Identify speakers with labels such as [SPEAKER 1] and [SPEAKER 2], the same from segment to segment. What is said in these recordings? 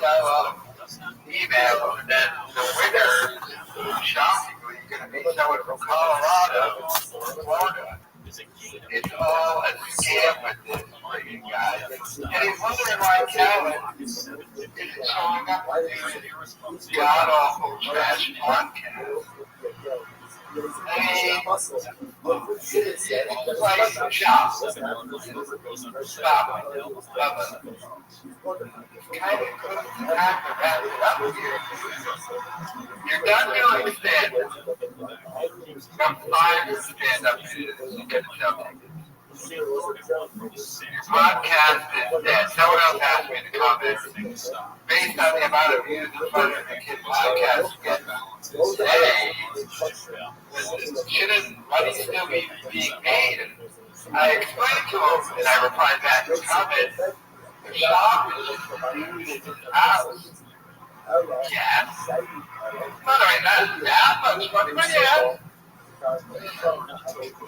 [SPEAKER 1] got email that the winner, shockingly, going to be someone from Colorado or Florida. It's all a scam with this freaking guy. And he's wondering why Calvin isn't showing up with his god-awful trash podcast. Like shop. Stop. Kind of good time to wrap it up here. You're done doing stand-up. I'm fine with stand-up. You get something. Podcast is dead. Someone else asked me to comment. Based on the amount of views and fun that the kid podcast gets today, shouldn't money still be being made? I explained to him, and I replied back to comment, the shop is just viewed in his house. Yes. Not that much money, but yeah.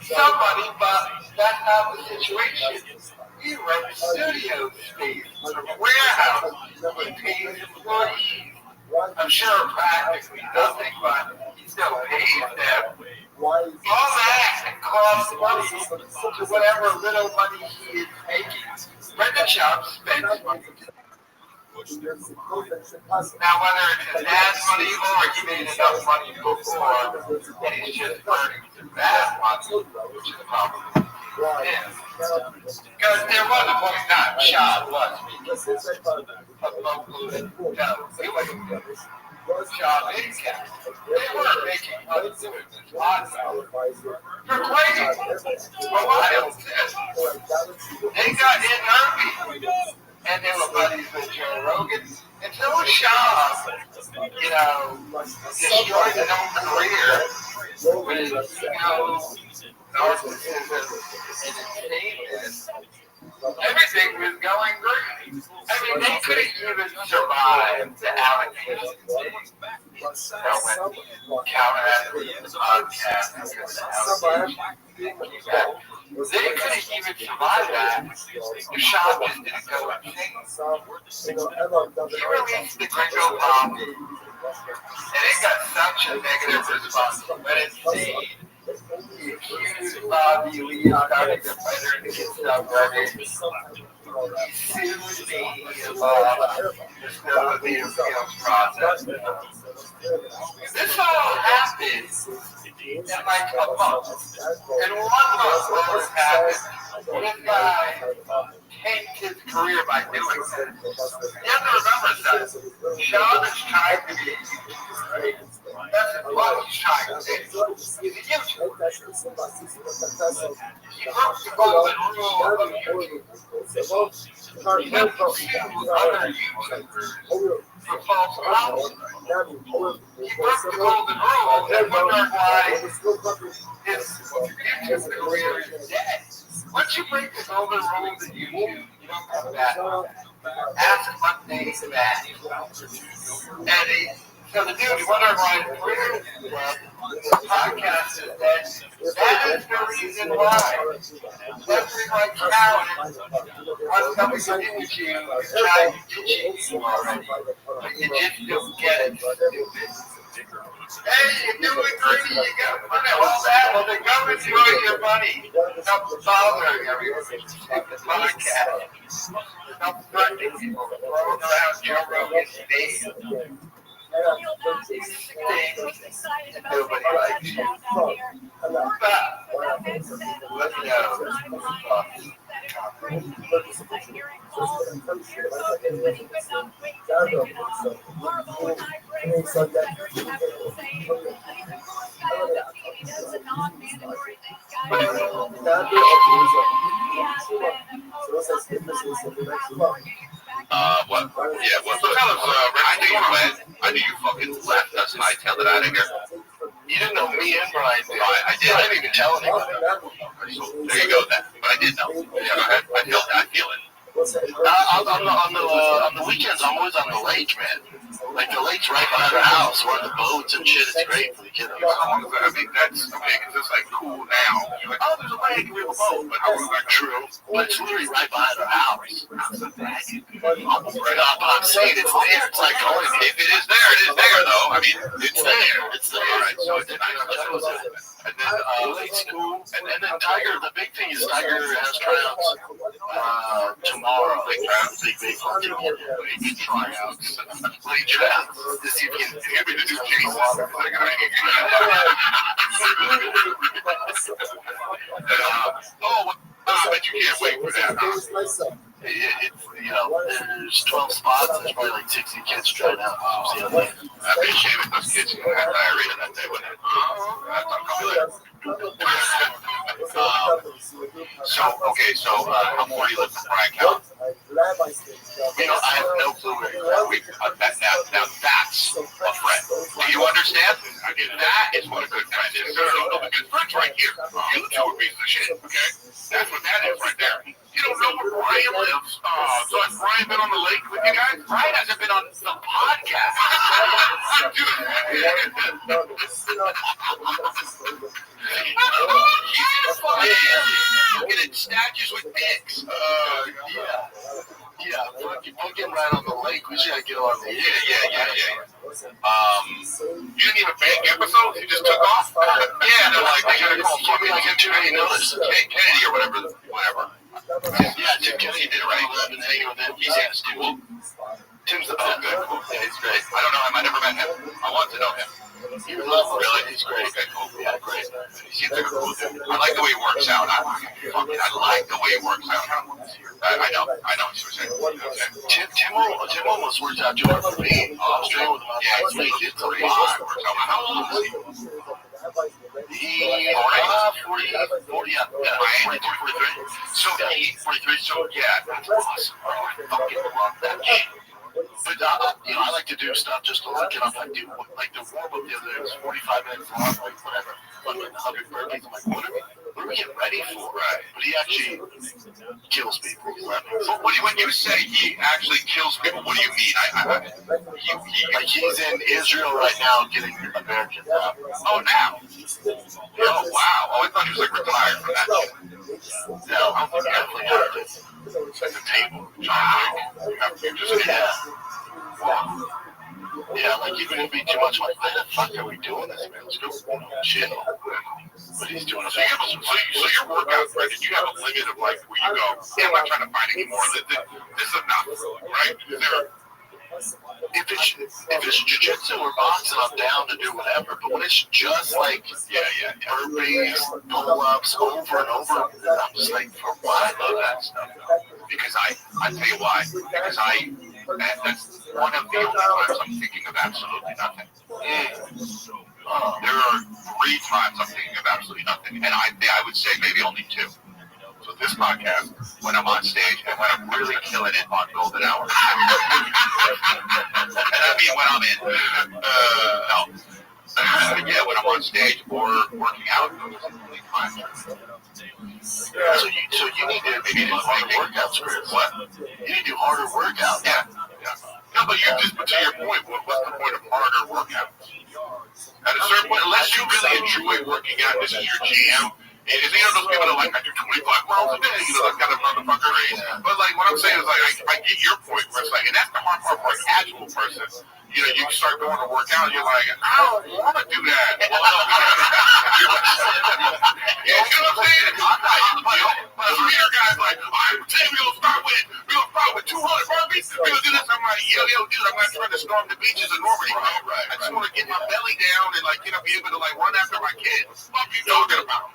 [SPEAKER 1] Somebody, but that's not the situation. He rents studio space from a warehouse. He pays employees. I'm sure practically nothing, but he still pays them. All that costs money to whatever little money he is making. Rent the shop spends money. Now, whether it's his dad's money or he made enough money before, and he's just burning through that money, which is probably his. Because there was a point in time, Shaw was making a boatload Shaw income. They were making money doing this podcast for quite a while. They got in early. And they were buddies with Joe Rogan. Until Shaw, destroyed his own career with, narcissism and insaneness, everything was going great. I mean, they couldn't even survive the allegations. When Calvin had his podcast because of the allegations. They couldn't even survive that. The shop just didn't go insane. He released the Gringo Pop, and it got such a negative response. But it's seen. He accused Bobby Lee of starting to fighter and get stuff ready. He sued me about the appeals process. This all happened in like a month. And 1 month what was happened, this guy tanked his career by doing that. You have to remember that. Sean is trying to be a YouTuber, right? That's what he's trying to do. He's a YouTuber. He broke the golden rule of YouTube. He doesn't sue other YouTubers for false promises. He broke the golden rule and wondered why his YouTube career is dead. Once you break the golden rules in YouTube, you don't come back. Ask Monday to that. And so the dude wondered why his career is dead. The podcast is dead. That is the reason why. That's why Calvin wants something to do with you. He's trying to teach you already. But you just don't get it, stupid. Hey, you're doing great. You got money. All that. Well, then go enjoy your money. Stop bothering everyone. Stop the podcast. Stop threatening people. Throwing around Joe Rogan's face. Nobody likes you. But, let's go.
[SPEAKER 2] What? Yeah, what? So tell us, I knew you fucking left us and I tailed it out of here.
[SPEAKER 1] You didn't know me and Brian did.
[SPEAKER 2] I did.
[SPEAKER 1] I didn't even tell anybody.
[SPEAKER 2] There you go then. But I did know. Yeah, go ahead. I feel it.
[SPEAKER 1] On the weekends, I'm always on the lake, man.
[SPEAKER 3] Like the lake's right by their house. We're on the boats and shit. It's great for the kids.
[SPEAKER 2] I mean, that's okay because it's like cool now. You're like, oh, there's a lake, we have a boat. But how was that true?
[SPEAKER 3] But it's literally right by their house. I'm saying it's there. It's like going.
[SPEAKER 2] If it is there, it is there, though. I mean,
[SPEAKER 3] It's there. It's there.
[SPEAKER 2] All right, so it's nice.
[SPEAKER 3] And then the lake's cool. And then Tiger. The big thing is Tiger has tryouts tomorrow. Big hunting.
[SPEAKER 2] Lake tryouts. Lake tryouts. To see if you can get me to do Jason. But you can't wait for that.
[SPEAKER 3] There's 12 spots. There's probably like 60 kids trying out.
[SPEAKER 2] I'd be ashamed if those kids had diarrhea that day, wouldn't it? That's unpopular. So before you live in Bryan County,
[SPEAKER 3] I have no clue where you're
[SPEAKER 2] now that's a friend. Do you understand? That is what a good friend is. So the good friend's right here. You two are pieces of shit, okay? That's what that is right there. You don't know where Brian lives? So has Brian been on the lake with you guys? Brian hasn't been on the podcast. Looking at statues with dicks.
[SPEAKER 3] Yeah, fucking right on the lake. We should get on the lake.
[SPEAKER 2] Yeah. You didn't even bank episodes? You just took off? Yeah, they're like, they gotta call Jimmy to get too many notice. Kennedy or whatever.
[SPEAKER 3] Yeah, Tim Kennedy did it right. I've been hanging with him. He's ass too.
[SPEAKER 2] Tim's the best. Good. Yeah, he's great. I don't know him. I never met him. I want to know him.
[SPEAKER 3] He's lovely.
[SPEAKER 2] Really? He's great. Okay, cool. Yeah, great. He seems like a cool dude. I like the way he works out. I like the way he works out. I know. I know what you're saying.
[SPEAKER 3] Tim almost worked out Jordan for me. I was training with him.
[SPEAKER 2] Yeah, he's made it a lot. How old is he?
[SPEAKER 3] He 40, yeah, 43.
[SPEAKER 2] So, 43. So, yeah, that's awesome. Bro. I fucking love that shit.
[SPEAKER 3] But I like to do stuff just to look it up. Like the warm-up the other day was 45 minutes long, like whatever. Like 100 burpees. I'm like, what are we getting ready for?
[SPEAKER 2] Right.
[SPEAKER 3] But he actually kills people.
[SPEAKER 2] So when you say he actually kills people, what do you mean?
[SPEAKER 3] He's in Israel right now getting Americans out.
[SPEAKER 2] Oh, now? Oh, wow. Oh, I thought he was like retired from that.
[SPEAKER 3] No, I'm definitely out of it.
[SPEAKER 2] At the table, John Wick.
[SPEAKER 3] Yeah, like even if it be too much, like, why the fuck are we doing this, man? Let's go chill. But he's doing it.
[SPEAKER 2] So your workouts, right? You have a limit of like where you go. Yeah, I'm not trying to find anymore. This is enough, right? Is there?
[SPEAKER 3] If it's jiu-jitsu or boxing, I'm down to do whatever. But when it's just like burpees, pull-ups over and over, I'm just like, for what?
[SPEAKER 2] I love that stuff. Because I tell you why. Because that's one of the only times I'm thinking of absolutely nothing. There are 3 times I'm thinking of absolutely nothing, and I would say maybe only 2. So this podcast, when I'm on stage and when I'm really killing it on Golden Hour. And I mean when I'm in, when I'm on stage or working out, those are the only times.
[SPEAKER 3] So you need to maybe do harder workouts, Chris.
[SPEAKER 2] What?
[SPEAKER 3] You need to do harder workouts.
[SPEAKER 2] Yeah. No, but to your point, what's the point of harder workouts? At a certain point, unless you really enjoy working out, this is your jam. If you know those people that like, I do 25 miles a day, that kind of motherfucker race. But like, what I'm saying is like, I get your point where it's like, and that's the hard part for a casual person. You start going to work out, and you're like, I don't want to do that. You know what I'm saying? But a leader guy's like, all right, today we're gonna start with 200 burpees. We're gonna do this. I'm like, yo, dude, I'm not trying to storm the beaches of Normandy. Right. I just want to get my belly down and like, be able to like run after my kids. What you talking about?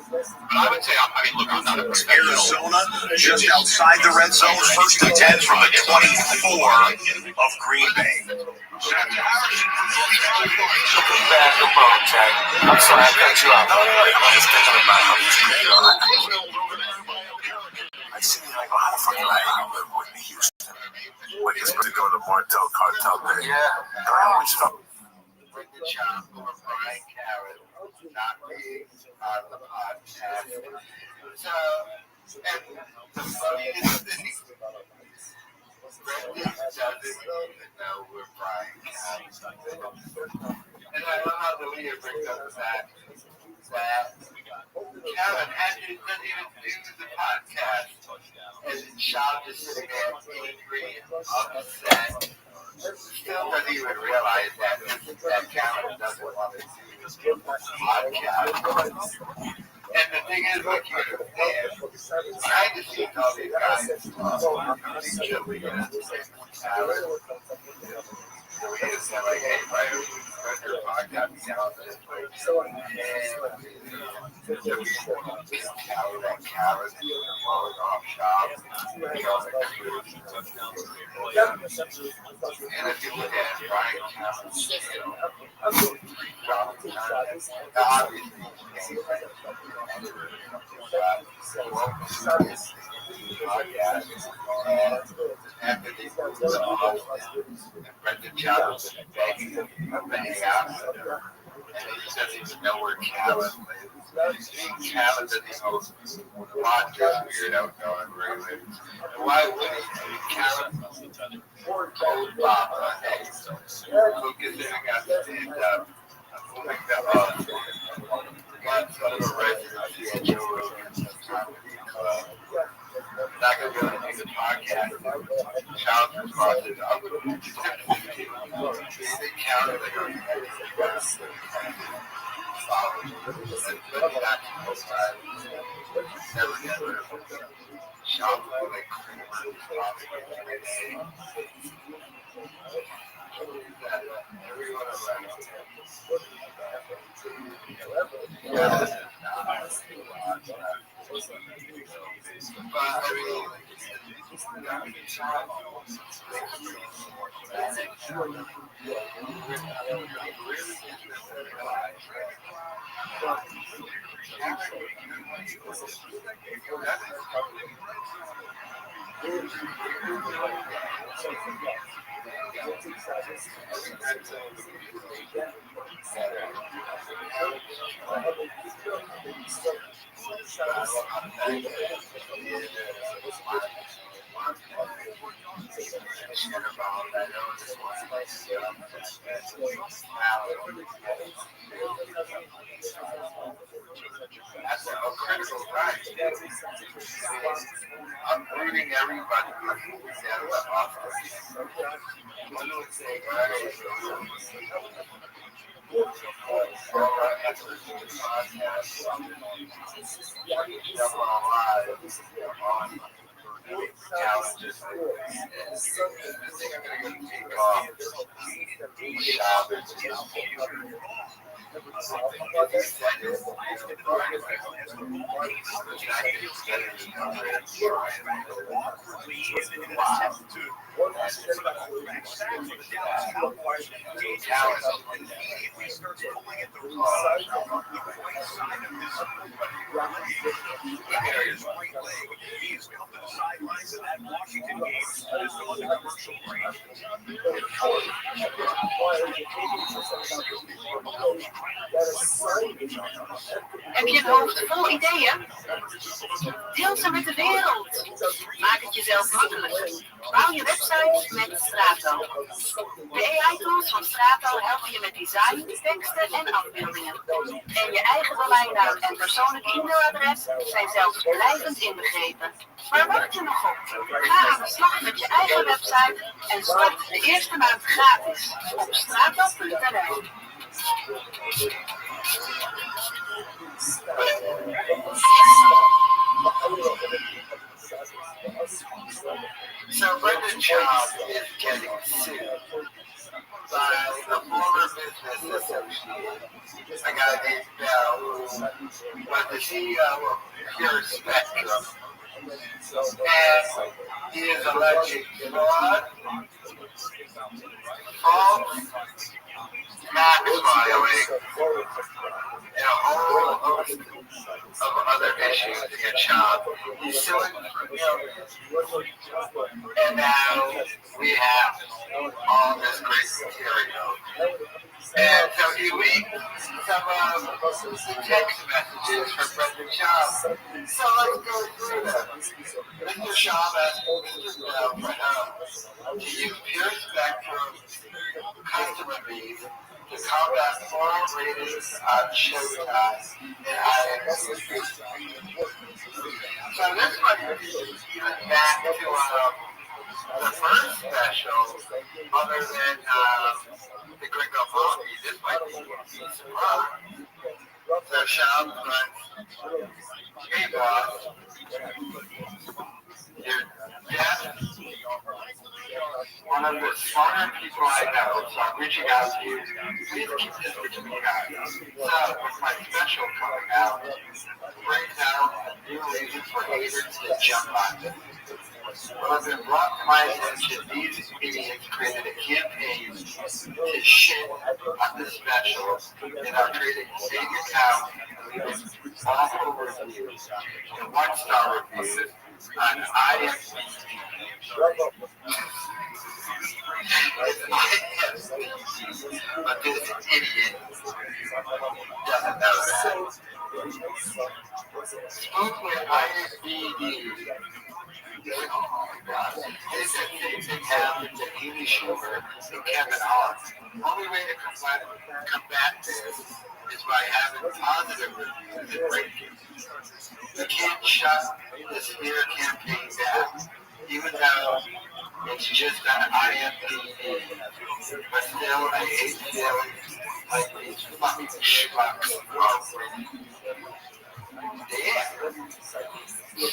[SPEAKER 2] But I would say, look, I'm not a professional.
[SPEAKER 4] Arizona, just outside the red zone, 1st and 10 from the 24 of Green Bay.
[SPEAKER 5] I'm sorry, I cut you out. I'm just thinking about how these people are. I see it, I go, how the fuck do I live with Whitney Houston? When he's going to go to Martel Cartel Day. Yeah. I always felt.
[SPEAKER 3] Bring the chop or Brian Carrot, not being on the podcast. So, and the funniest thing. Brendan doesn't even know we're Brian Callen. And I love how the leader brings up the fact that Callen doesn't even do the podcast. And Shaw just sitting there angry and upset. Still doesn't even realize that Callen doesn't want to do the podcast. And the thing is, like you understand, behind the scenes, all these guys each other. So we just said, like, hey, Brian, start your podcast down this way. And Callen, falling off shop. And if you look at Brian Callen's channel, after they moved to Austin, and Brendan Johnson begging him to hang out with her, and he doesn't even know where Callen lives. Callen doesn't even watch this weirdo going where he lives. And why would he? Callen told Bob, hey, look at this, I got to stand up. I'm moving to Austin. Got some of the residency at Joe Rogan's Comedy Club. Not going to be able to do the podcast. Child's response is, I'm going to do it. They counted like a never. Child was like every day. Everyone around. But I mean, that's a critical right. I'm reading everybody
[SPEAKER 6] Heb je een hoofd vol ideeën? Deel ze met de wereld. Maak het jezelf makkelijk. Bouw je website met Strato. De AI-tools van Strato helpen je met design, teksten en afbeeldingen. En je eigen domeinnaam en persoonlijk e-mailadres zijn zelfs blijvend inbegrepen. Maar wacht je nog op? Ga aan de slag met je eigen website en start de eerste maand gratis op strato.nl.
[SPEAKER 3] So Brendan Child is getting sued by a former business associate, a guy named Bell, who was the CEO of Pure Spectrum, and he is alleging fraud, false tax filing, and a whole host of other issues against Child. He's suing for millions. And now we have all this great material. And so few weeks some text messages from Brendan Schaub. So let's go through them. Mr. Schaub asked Mr. Bell for help to use pure spectrum customer leads to combat foreign ratings on Showtime and IMC. So this one is even back to the first special, other than the Gringo Monkey. This might be a surprise. So Schaub runs, hey boss, you're deaf. One of the smarter people I know, so I'm reaching out to you. Please keep this between us. So, with my special coming out, brings out a new reason for haters to jump on it. What has been brought to my attention, these idiots created a campaign to shit on the special and are creating fake accounts and leaving awful reviews and one-star reviews on IMDb. But this idiot doesn't know that. Spoke with IMDb. Oh my God. They said things that happened to Amy Schumer and Kevin Hart. Only way to combat this is by having positive reviews and ratings. You can't shut the smear campaign down, even though it's just on IMDb. But still, I hate feeling like these fucking schmucks are winning. Damn. Did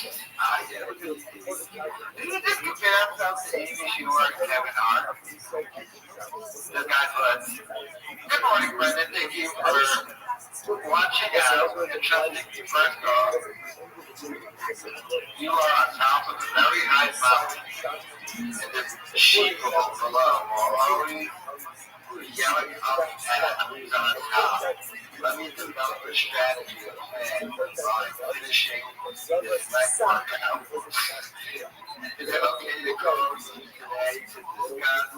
[SPEAKER 3] you just compare himself to Amy Schumer and Kevin Hart? This guy was. Good morning, Brendan. Thank you for watching out and trusting me. First off, you are on top of a very high mountain, and the sheep below are already yelling up at who's on top. Let me develop a strategy of plan on finishing this leg workout. Is it okay to go today to discuss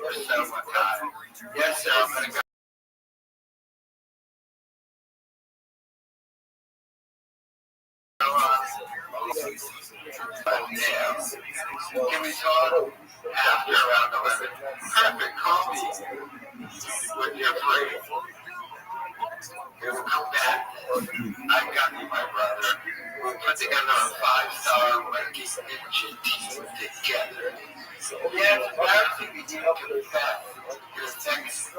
[SPEAKER 3] or so what time? Yes, sir. I'm going to go. Can we talk after around 11? Perfect. Call me when you're free. It will come back. I've got you, my brother. We'll put together a 5-star ranking ninja team together. Yeah, it's embarrassing to you to confess. Your text,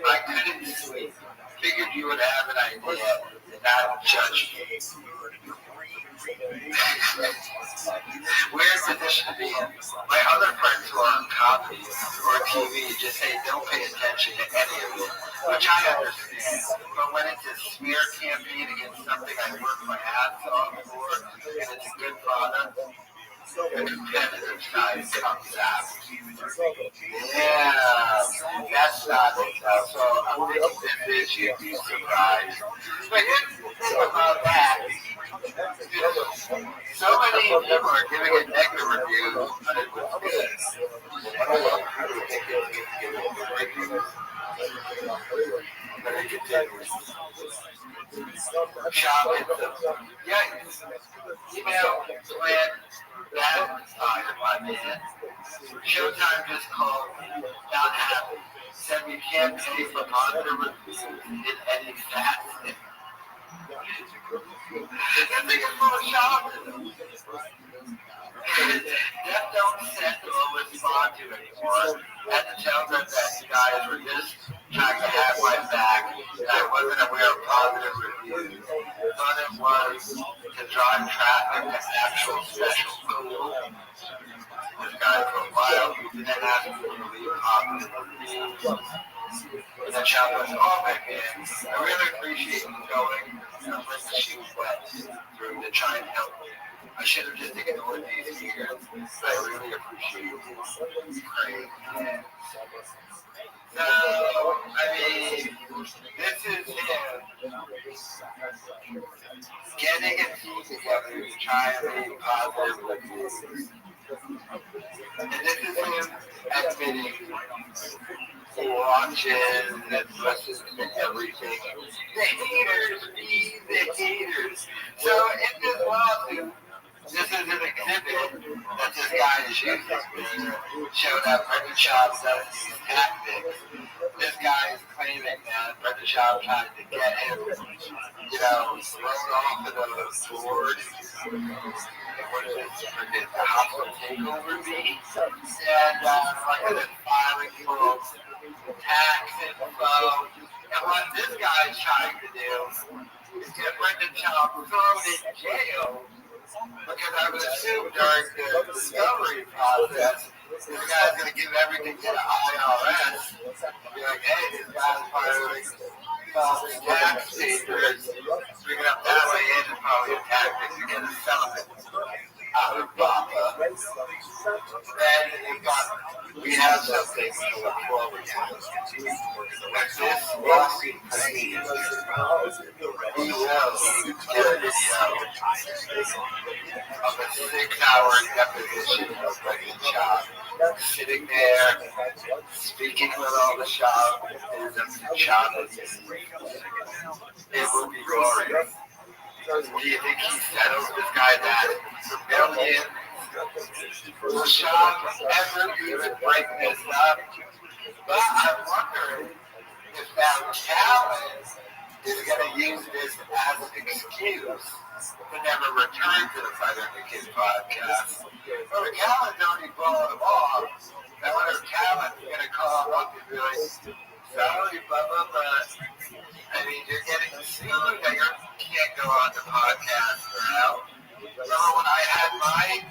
[SPEAKER 3] I couldn't sleep. Figured you would have an idea and not judge me. Weird position to be in. My other friends who are on comedy or TV just say don't pay attention to any of it, which I understand. But when it's a smear campaign against something I work my ass off for and it's a good product, the competitive side comes out. Yeah, that's not it. So I'm thinking this you'd be surprised. But here's the thing about that. So many people are giving it negative reviews, but it was good. But it continues. Shop it. Yikes. Email plan that inspired my man. Showtime just called me. Not happy. Said we can't pay for positive reviews in any fashion. That thing is full of shopping. Death don't send or respond to anymore. Had to tell them that you guys were just trying to have my back, and I wasn't aware of positive reviews. Thought it was to drive traffic to actual special cool. This guy for a while, and then asked me to leave positive reviews. And the chat was, oh my man, I really appreciate you going and let the shoes wet through to try and help me. I should have just ignored these here. I really appreciate it. Great. So, I mean, this is him getting a team together to try and make positive reviews. And this is him admitting for watches and listens to everything. The haters be the haters. So in this lawsuit, this is an exhibit that this guy is using showed up Brendan Schaub does these tactics. This guy is claiming that Brendan Schaub tried to get him, thrown off of the board. What is it? For the hostile takeover meeting. And like I said, filing for tax info. And what this guy is trying to do is get Brendan Schaub thrown in jail. Because I would assume during the discovery process, this guy's going to give everything to the IRS. Be like, hey, this guy's filing false tax papers. Bring it up that way in and probably a tactic to get a settlement out of Baba. Then we have something to look forward to. When this lawsuit proceeds, we will get a video of a 6-hour deposition of Brendan Schaub sitting there, speaking with all the Schaub and Schaubism. It will be glorious. Do you think he settles this guy that $1 million? Will Schaub ever even break this up? But I'm wondering if that challenge is going to use this as an excuse to never return to the Feather and the Kid podcast. So the Callan's already blowing them off. I wonder if Callan's going to call him up and be like, sorry, blah, blah, blah. I mean, you're getting sued that you can't go on the podcast now. Remember when I had my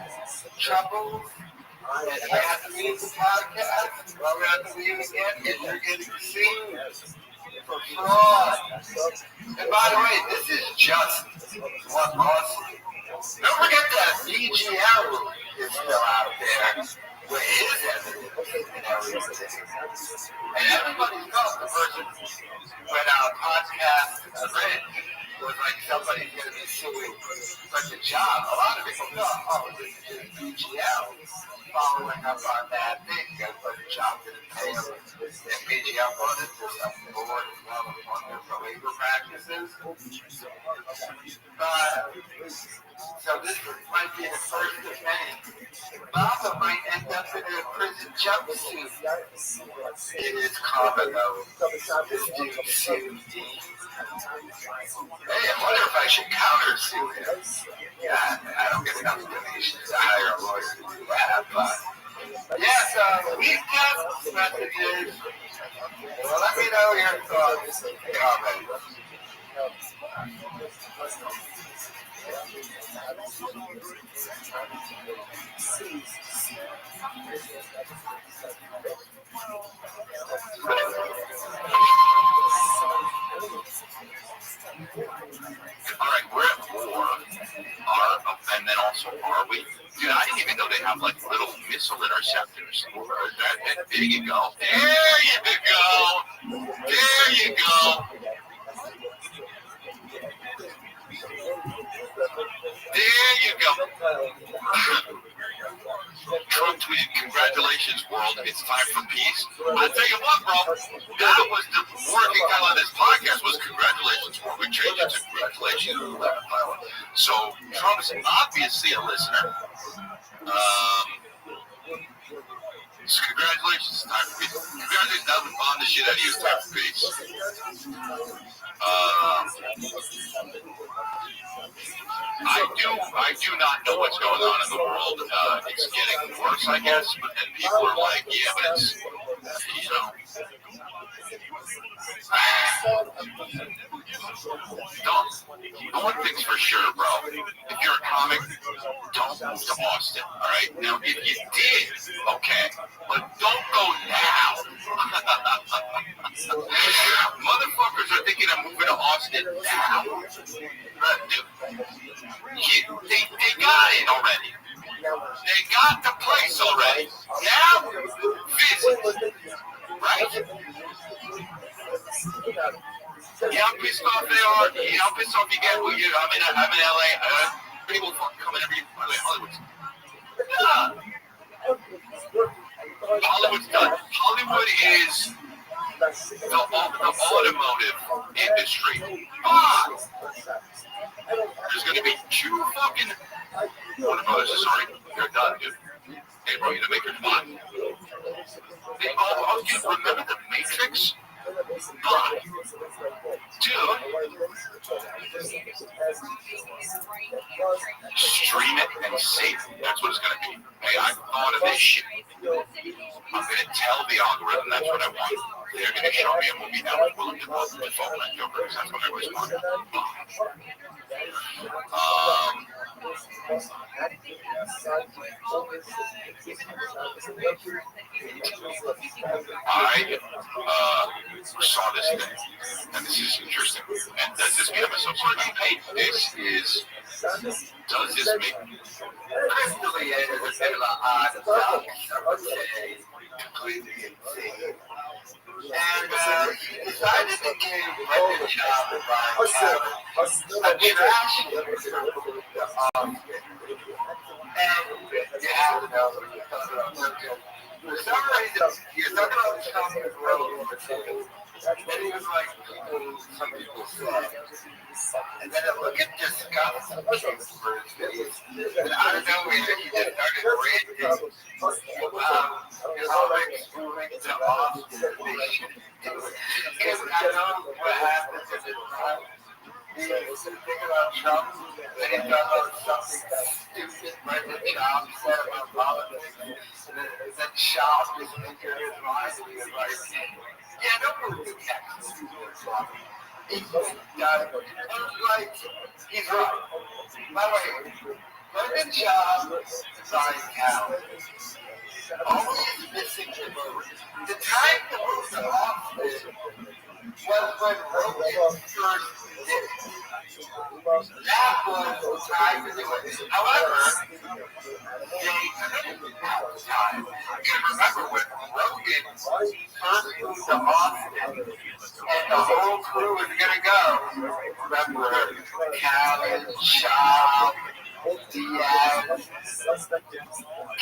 [SPEAKER 3] troubles and I had to leave the podcast? Well, we have to leave again and you're getting sued for fraud. And by the way, this is just one lawsuit. Don't forget that BGL is still out there with his evidence and everything. And everybody's thought the person when our podcast was like somebody's going to be suing for the job. A lot of people thought, oh, this is just BGL following up on that thing because the job didn't pay them. And BGL brought it to some board as well as one for labor practices. So this might be the first of many. Baba might end up in a prison jumpsuit. It is common though. This dude sued me. Hey, I wonder if I should counter sue him. Yeah, I don't get enough donations to hire a lawyer to do that, but yeah, so we've got messages. Well, let me know your thoughts and comments.
[SPEAKER 2] All right, we're at war, and then also are we? Dude, I didn't even know they have like little missile interceptors. There you go. There you go. There you go. There you go. Trump tweeted, congratulations, world. It's time for peace. I'll tell you what, bro. That was the working title of this podcast was congratulations, world. We changed it to congratulations. So Trump's obviously a listener. So congratulations, it's time for peace. Congratulations, that would bomb the shit out of you, it's time for peace. I do not know what's going on in the world. It's getting worse, I guess. But then people are like, yeah, but it's, one thing's for sure, bro. If you're a comic, don't move to Austin, all right? Now, if you did, okay, but don't go now. Motherfuckers are thinking of moving to Austin now. They got it already. They got the place already. Now, visit. Right? Yeah, how pissed off they are. Yeah, how pissed off you get. Well, I'm in LA. People fucking come in every. By the way, Hollywood's done. Hollywood is the automotive industry. There's going to be two fucking automotives. Sorry, they're done, dude. Hey, bro, you to make your fun. Remember the Matrix? Dude. Stream it and save it. That's what it's going to be. Hey, I thought of this shit. I'm going to tell the algorithm that's what I want. They're going to show me a movie that was willing to vote for the phone and Joker because that's what I always wanted. I saw this thing, and this is interesting. And does this become a subscription page? This is. Does this make?
[SPEAKER 3] Personally, it is a bit of an odd stuff. I would say completely insane. And he decided to give Brendan Schaub and Brian Callen a trash and you have to know what you're talking about. For some reason, you're talking about Trump's role in the thing. Then he was like, some people said. And then I look at disgust for his face. And out of nowhere, he just started ranting about his lyrics moving to Austin. Because I know what happens in his life. He was thinking about Trump, then he thought about something stupid Brendan Schaub said about politics. And then Schaub just entered his mind and he was like, yeah, don't move the text. He's done. And like, he's right. By the way, Brendan Schaub, Brian Callen, always missing the boat. The time to move to Austin was when Rogan first did it. That was the time to do it. However, they couldn't have the time. Because remember when Rogan first moved to Austin and the whole crew was going to go, remember Callen, Schaub, Diaz,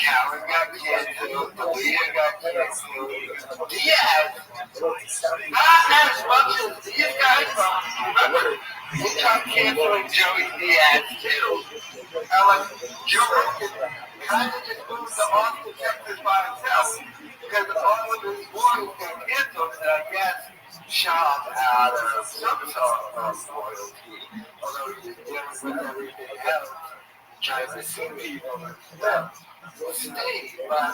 [SPEAKER 3] Callen got canceled, D'Elia got canceled. Diaz, not as much as these guys, remember, he got canceling Joey Diaz too. And like, Joe Rogan kind of just moved to Austin, Texas by himself because all of his boys got canceled, and I guess Schaub had some sort of loyalty, although he was dealing with everything else. Trying to see people stay, but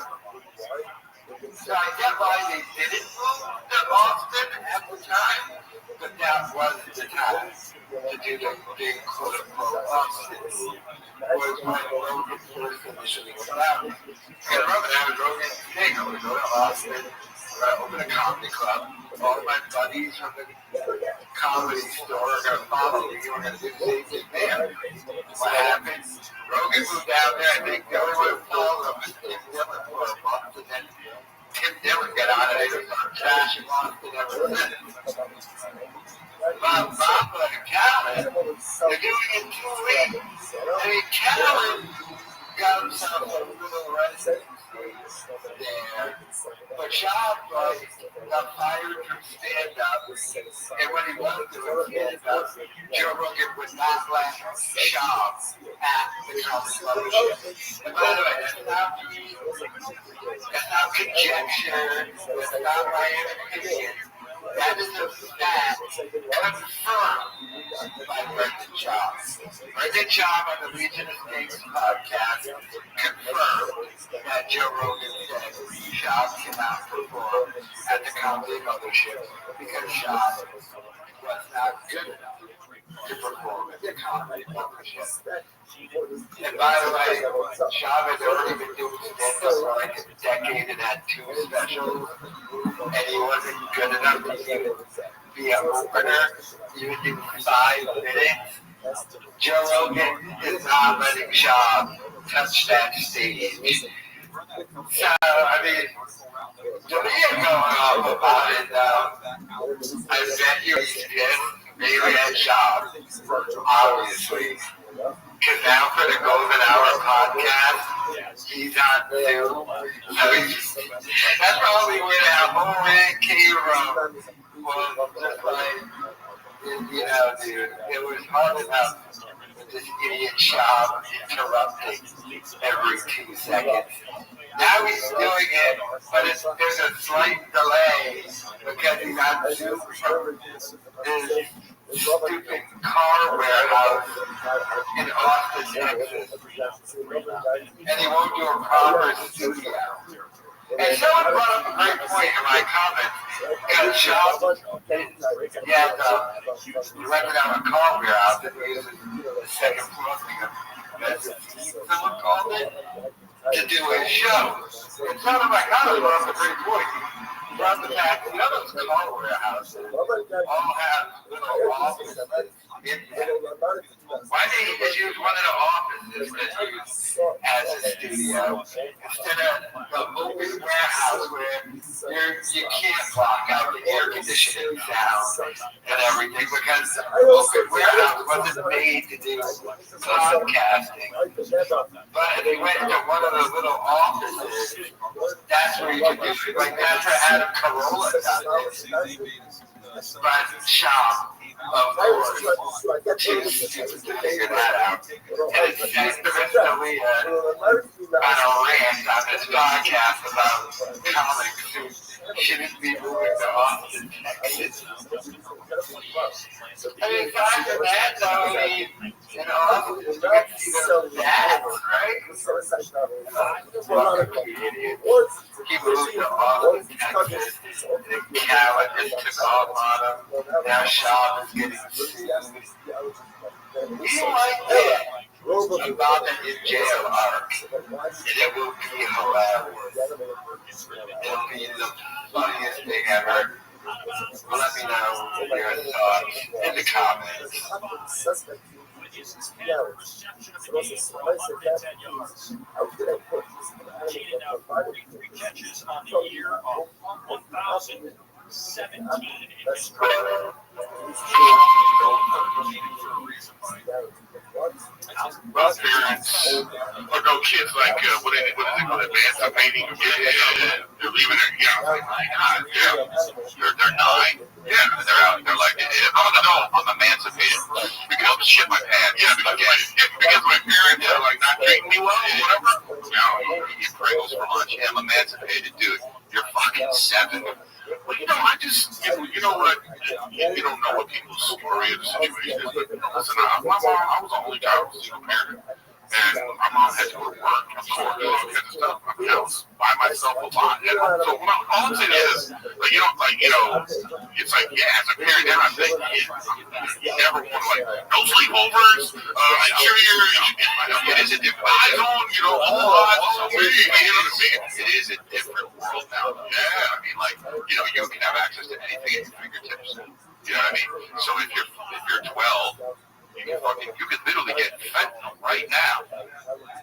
[SPEAKER 3] so I get why they didn't move to Austin at the time, but that was the time to do the big quote-unquote Austin move, was when Rogan first initially came out. And remember that was Rogan's thing, I would go to Austin, open a comedy club, all my buddies from the comedy store are going to follow me, we're going to do the same thing there. What happened? Rogan moved down there, I think the only one who followed him was Tim Dillon for a month, and then Tim Dillon got on it, they started trashing Austin ever since. Bob and Callen, they're doing it 2 weeks. I mean, Callen got himself a little residency there, but Schaub got fired from stand-up, and when he was doing stand-up, Joe Rogan would not let Schaub at the comedy club. And by the way, that's not conjecture, that's not my opinion. That is a fact confirmed by Brendan Schaub. Brendan Schaub on the Legion of Snakes podcast confirmed that Joe Rogan said Schaub cannot perform at the comedy mothership because Schaub was not good enough to perform at the comedy mothership. And by the way, Schaub has already been doing stand-up for like a decade and had 2 specials, and he wasn't good enough to even be an opener, even do 5 minutes. Joe Rogan is not letting Schaub touch that stage. So, I mean, D'Elia going off about it, I bet you he did, maybe at Schaub, obviously. Because now for the Golden Hour podcast, he's on Zoom. I mean, that's probably where how whole man came around. Well, just like, dude, it was hard enough with this idiot shop interrupting every 2 seconds. Now he's doing it, but there's a slight delay because he's on Zoom from this stupid car warehouse in Austin, Texas. And he won't do a proper studio. And someone brought up a great point in my comments. Got a shop. He rented out a car warehouse and he uses the second floor thing. Someone called it to do his show. And someone my comment brought up a great point. He brought the fact that those car warehouses all have little offices in them. Why didn't he just use one of the offices that's used as a studio instead of the open warehouse where you can't block out the air conditioning sound and everything because the open warehouse wasn't made to do podcasting. But if you went to one of those little offices, that's where you could do it. Like that's where Adam Carolla does it. But shop. Of course, too stupid to figure that out. And it's recently on a rant on this podcast about comics who shouldn't be moving to Austin, Texas. I mean, aside from that, though, you can see those dads, right? He moved to Austin, Texas, and Cal just took off on him. Now Shop is getting sued. We don't like that. About an in jail arc. And it will be hilarious. It'll be the funniest thing ever. Let me know your thoughts in the comments.
[SPEAKER 7] Catches on the year of 1,017.
[SPEAKER 2] Well, parents or no kids like what is it called, emancipating? They're leaving their like my God, they're 9. Yeah, they're out. They're like, I'm emancipated because I'm shit my pants. Yeah, because my parents are like not treating me well or whatever. No, you get Pringles for lunch. Yeah, I'm emancipated, dude. You're fucking 7. Well, I just, you know what, you don't know what people's story of the situation is, but listen, my mom, I was the only child, single parent, and my mom had to go to work, of course, all kinds of stuff. I mean, I was by myself a lot, and so all I'm saying is, it's like, yeah, as a parent, then I think, you never want to, no sleepovers, make sure it is a different, eyes on, all eyes on me, it is a different world now. Yeah, I mean, you can have access to anything at your fingertips. You know what I mean? So if you're 12, you can literally get fentanyl right now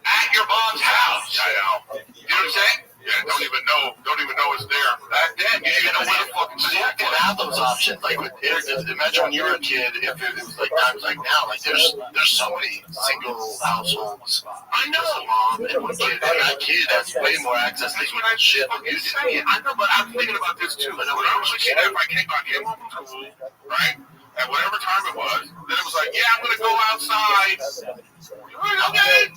[SPEAKER 2] at your mom's house. I know. You know what I'm saying? Yeah, don't even know it's there. Back then, you didn't know where the fucking store
[SPEAKER 8] didn't have those options. Like with imagine when you were a kid, if it was like times like now, like there's so many single households.
[SPEAKER 2] I know.
[SPEAKER 8] Mom and one kid, and that kid has way more access to shit than you did.
[SPEAKER 2] I know, but I'm thinking about this too. When I was a kid, if I came home from school, right? At whatever time it was, then it was like, yeah, I'm gonna go outside. Okay.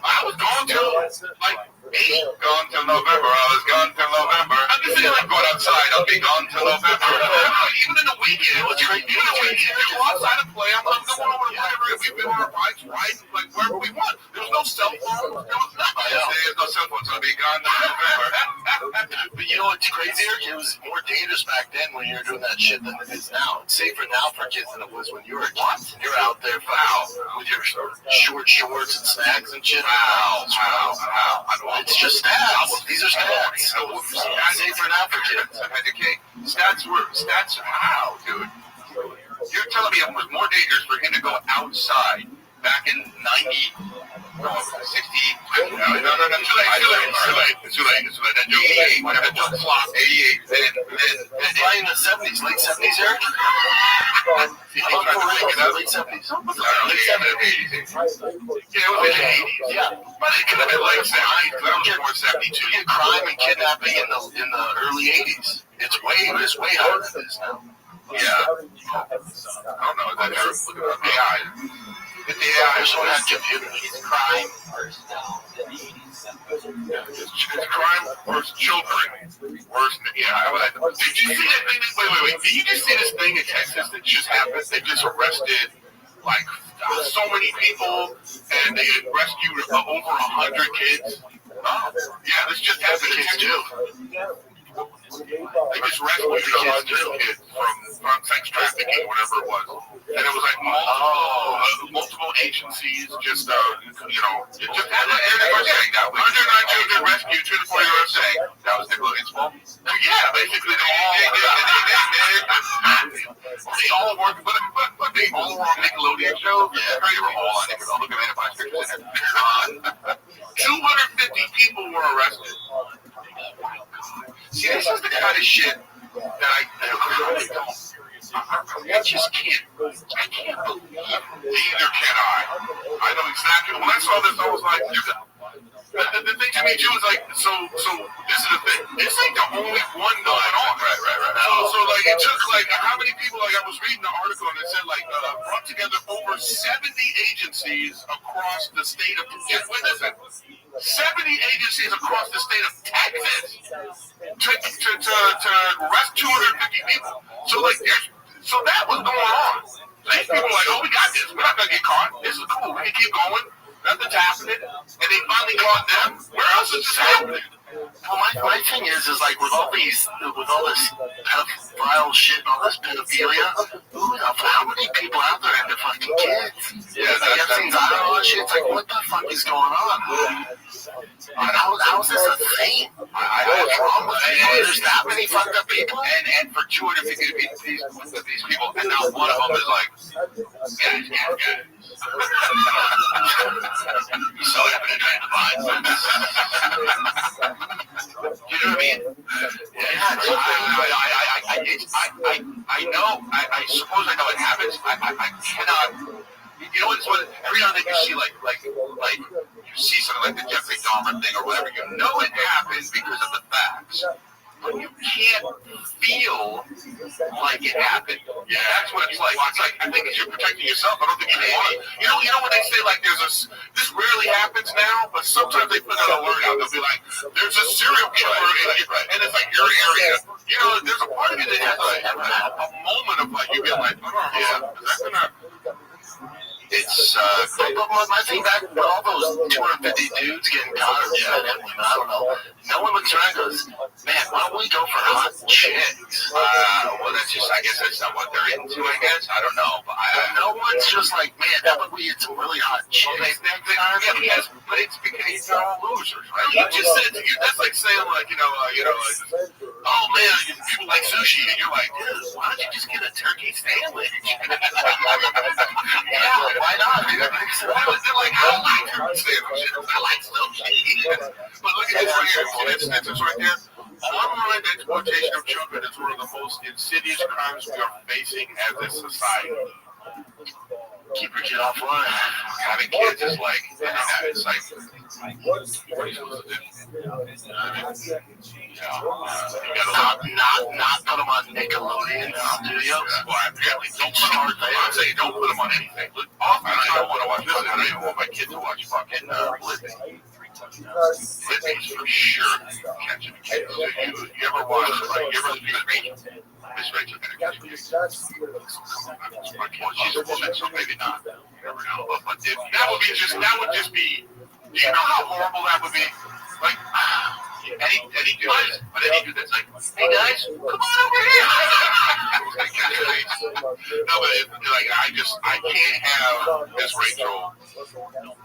[SPEAKER 2] I was going till like 8, gone till November. I was gone till November. I'm just saying, like going outside, I'll be gone till November. Even in the weekend, it was crazy. Even in the weekend, we go outside and play. I'm going over to play. We've been on our bikes, riding like wherever we want. There was no cell phone. There was nothing. There's no cell phone, so I'll be gone till November.
[SPEAKER 8] But you know what's crazier? It was more dangerous back then when you were doing that shit than it is now. It's safer now for kids than it was when you were a kid. You're out there with your short shorts and snacks and shit.
[SPEAKER 2] Wow.
[SPEAKER 8] It's just stats. These are stats. Safer now for kids.
[SPEAKER 2] Stats how, dude? You're telling me it was more dangerous for him to go outside back in 90, 60, no, too late. That joke flopped. 88.
[SPEAKER 8] Then right in the 70s, late 70s, Eric? Late 70s.
[SPEAKER 2] Yeah, it was like the 80s.
[SPEAKER 8] Yeah.
[SPEAKER 2] But it could have been late 70s. That was more 72.
[SPEAKER 8] You get crime and kidnapping in the early 80s. It's way higher than this now.
[SPEAKER 2] Yeah. I don't know. That Eric's looking at AI.
[SPEAKER 8] If the AI also had computers, crime.
[SPEAKER 2] It's crime versus children. Worse than, yeah. Did you see that thing? Wait. Did you just see this thing in Texas that just happened? They just arrested like so many people, and they rescued over 100 kids. Oh, yeah, this just happened in Texas. They just rescued the kids from sex trafficking, whatever it was. And it was like multiple agencies just, it just had that 109 children rescued, 24 year old saying that was Nickelodeon's fault. Yeah, basically they all worked, but they all were on Nickelodeon shows. Yeah, they were all on Nickelodeon. Look at my pictures in it. 250 people were arrested. See, this is the kind of shit that I just can't believe. Neither can I. I know exactly. When I saw this, I was like, the thing to me too is like, so this is the thing. This ain't the only one going on. Right. So like, it took like, how many people, like I was reading the article and it said like, brought together over 70 agencies across the state of, get with this, 70 agencies across the state of Texas to arrest 250 people. So like, so that was going on. These people were like, oh, we got this. We're not gonna get caught. This is cool. We can keep going. Nothing's happening. And they finally caught them. Where else is this happening?
[SPEAKER 8] Well, my thing is like with all this pedophile shit and all this pedophilia, how many people out there have the fucking kids?
[SPEAKER 2] Yeah,
[SPEAKER 8] Epstein's Island, all that shit. It's like, what the fuck is going on? How is this a thing? What's wrong with it? There's that many fucked up people?
[SPEAKER 2] And for 250 of these people, and now one of them is like, get it. He's so happy to try to find. You know what I mean? I know. I suppose I know it happens. I cannot. You know what's what? Every now and then you see like you see something like the Jeffrey Dahmer thing or whatever. You know it happens because of the facts. But you can't feel like it happened. Yeah, that's what it's like. It's like, I think you're protecting yourself. I don't think you want to. You know when they say like this rarely happens now, but sometimes they put an alert out. They'll be like, there's a serial killer and it's like your area. You know, there's a part of you that has a moment of like, you get like, yeah, that's gonna.
[SPEAKER 8] It's, but my thing back with all those 250 dudes getting caught or I don't know. No one looks around and goes, man, why don't we go for hot chicks?
[SPEAKER 2] Well, that's just, I guess that's not what they're into, I guess. I don't know. But
[SPEAKER 8] no one's just like, man, how about we get some really hot chicks?
[SPEAKER 2] Well, but it's because they're all losers, right? You just said, that's like saying, like, oh, man, people like sushi, and you're like, dude, why don't you just get a turkey sandwich?
[SPEAKER 8] Yeah, why not?
[SPEAKER 2] They're like, I like turkey sandwiches. I like sushi. But look at this right here. See this right there? Online exploitation of children is one of the most insidious crimes we are facing as a society.
[SPEAKER 8] Keep your kid offline.
[SPEAKER 2] Having kids is like, it's like, what are you supposed to do?
[SPEAKER 8] Not put them on Nickelodeon Studios.
[SPEAKER 2] Well, apparently, don't put them on anything. Often I don't want to watch this. I don't even want my kid to watch fucking Libby. Libby's for sure catching kids. You ever watch, Miss Rachel gonna catch a kid? She's a woman, so maybe not. You never know. But that would just be. Do you know how horrible that would be? Like, any dude that's like, hey guys, come on over here. No, but like, I can't have Miss Rachel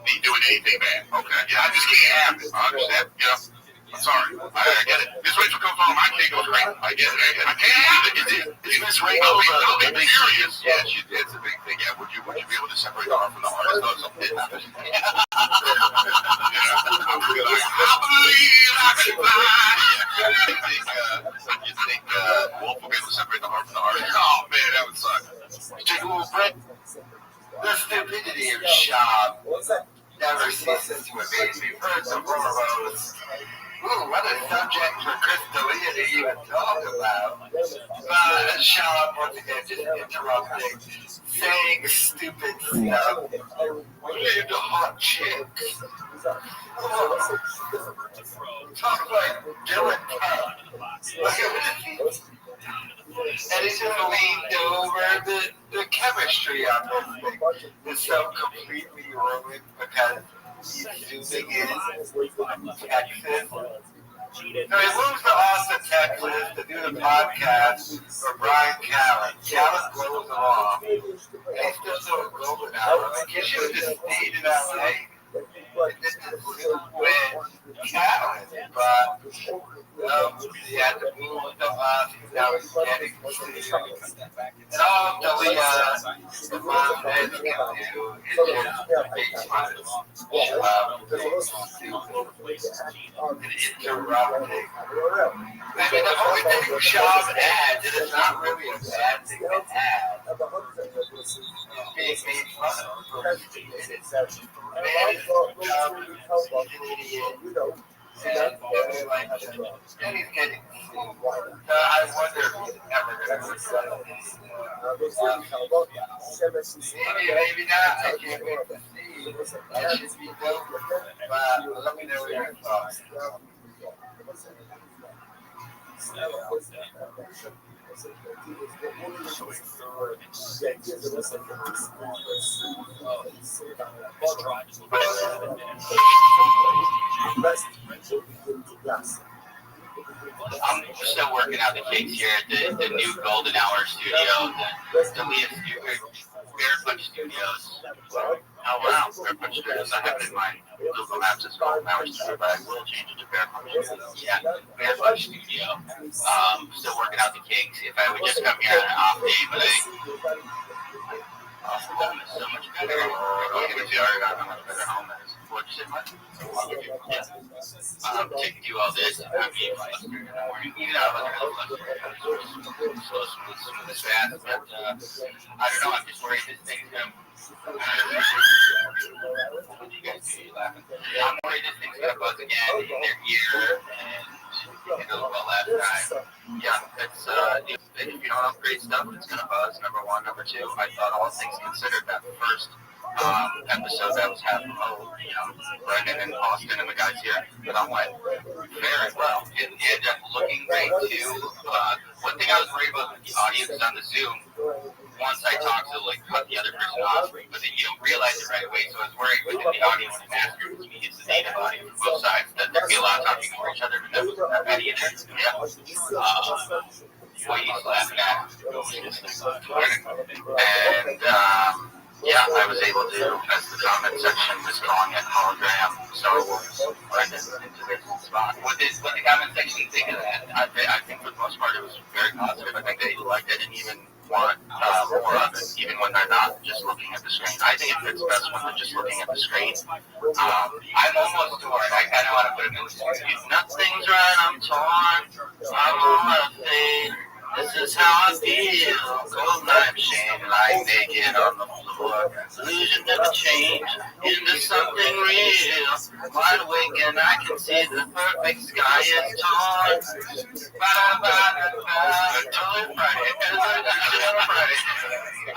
[SPEAKER 2] be doing anything bad. Okay, yeah, I just can't have it. I understand. Yeah. I'm sorry. I get it. Miss Rachel comes home, my kid goes crazy. I get it. I can't have it. Is Miss Rachel? I'll be furious. Yeah, it's a big thing. Yeah, would you be able to separate the heart from the heart? As though something happens. I believe I can fly. You think Wolf will be able to separate the heart from the heart? Oh man, that would suck.
[SPEAKER 8] Take a little break. The stupidity of Shab never ceases to amaze me. First and foremost,
[SPEAKER 3] Ooh, what a subject for Chris D'Elia to even talk about. Shut up once again, just interrupting, saying stupid stuff. We're into hot chicks. Talk like Dylan Tubb. And it's just leaned over the chemistry on this thing is so completely ruined because he's zooming in Texas. So he moves to Austin, Texas to do the podcast for Brian Callen. Callen blows him off. And he's still doing golden hour. Like, he should have just stayed in LA and just Zoom with Callen. But he had to move to Austin. Now he's getting and all the mom and can do is just make fun interrupting. I mean, the only thing with Shaw's ads, and it's not really a bad thing to add, being made fun of. Man is an idiot. And he's getting I wonder if he's ever going to resign. Maybe not. I can't wait to see. That should be dope. But let me know what your thoughts.
[SPEAKER 9] I'm still working out the kinks here at the new Golden Hour studio, the Leah Barefoot Studios. Oh wow, Barefoot Studios. I have it in my Google Maps as Golden Hour Studio, but I will change it to Barefoot Studios. Yeah, Barefoot Studio. Still working out the kinks. If I would just come here on an off day, but home is so much better. How much better home is. What you said, Mike? Taking to all this, and I'm being flustered in the morning. Even though I wasn't really flustered, so smooth as fast. But I don't know. I'm just worried this thing's gonna. What do you guys do? You laughing? I'm worried this thing's gonna buzz again in their ear, and it goes well last time. Yeah, it's if you don't upgrade stuff, it's gonna buzz. Number one, number two. I thought all things considered that first episode that was having Brendan and Austin and the guys here, but I'm like, very well. It ended up looking great too. One thing I was worried about with the audience on the Zoom, once I talked to cut the other person off, but then you don't realize it right away. So I was worried within the audience and master, which means it's the native audience from both sides, that there'd be a lot of talking over each other, but that wasn't that bad either. Yeah. What he's laughing at, and yeah, I was able to, as the comment section was calling it, hologram Star Wars Brendan into this spot. What did the comment section think of that? I think for the most part it was very positive. I think they liked it and even want more of it, even when they're not just looking at the screen. I think it fits best when they're just looking at the screen. I'm almost torn. I kind of want to put it in the studio. Nothing's right, I'm torn. I'm on a fade. This is how I feel. Cold night shame, lying naked on the floor. Illusion never change into something real. Wide awake and I can see the perfect sky is torn. Totally Friday.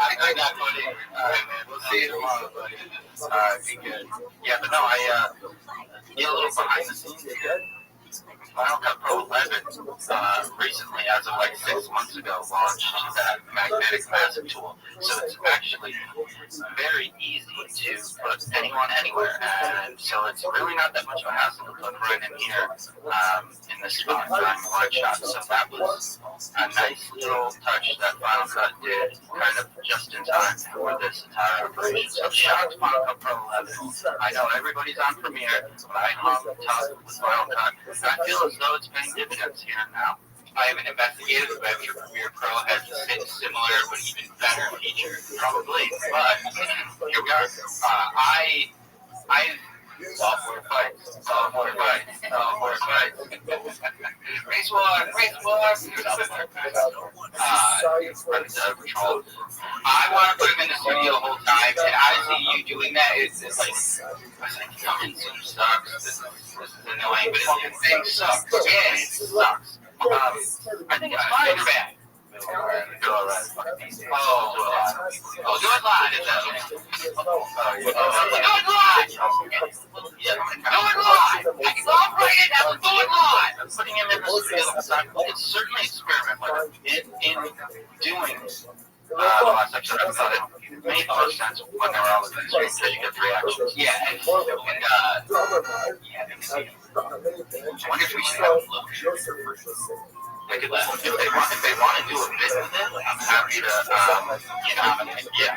[SPEAKER 9] I got money. All right, man. We'll see you tomorrow, buddy. All right, be good. Yeah, but no, I get a little behind the scenes here. Final Cut Pro 11 recently, as of 6 months ago, launched that magnetic massive tool. So it's actually very easy to put anyone anywhere. And so it's really not that much of a hassle to put right in here in this spot during the live shot. So that was a nice little touch that Final Cut did kind of just in time for this entire operation. So shout out to Final Cut Pro 11. I know everybody's on Premiere, but I hung tough with Final Cut. I feel as though it's paying dividends here and now. I haven't investigated whether Premiere Pro has similar but even better features, probably, but here we are. I Software fights. Race war. I want to put him in the studio the whole time, and honestly, you doing that is like, I was like, fucking Zoom sucks. This is annoying, but the thing sucks. Yeah, it sucks. I think it's fine or bad. Do it live. Do it live. I can go right in now. Do it live. I'm putting him in the studio. It's certainly experiment, but in doing the last section of episode, it made more sense when they were all in the street because you get 3 actions. Yeah, and I wonder if we should have a look. If they want to do a bit with it, I'm happy to, yeah.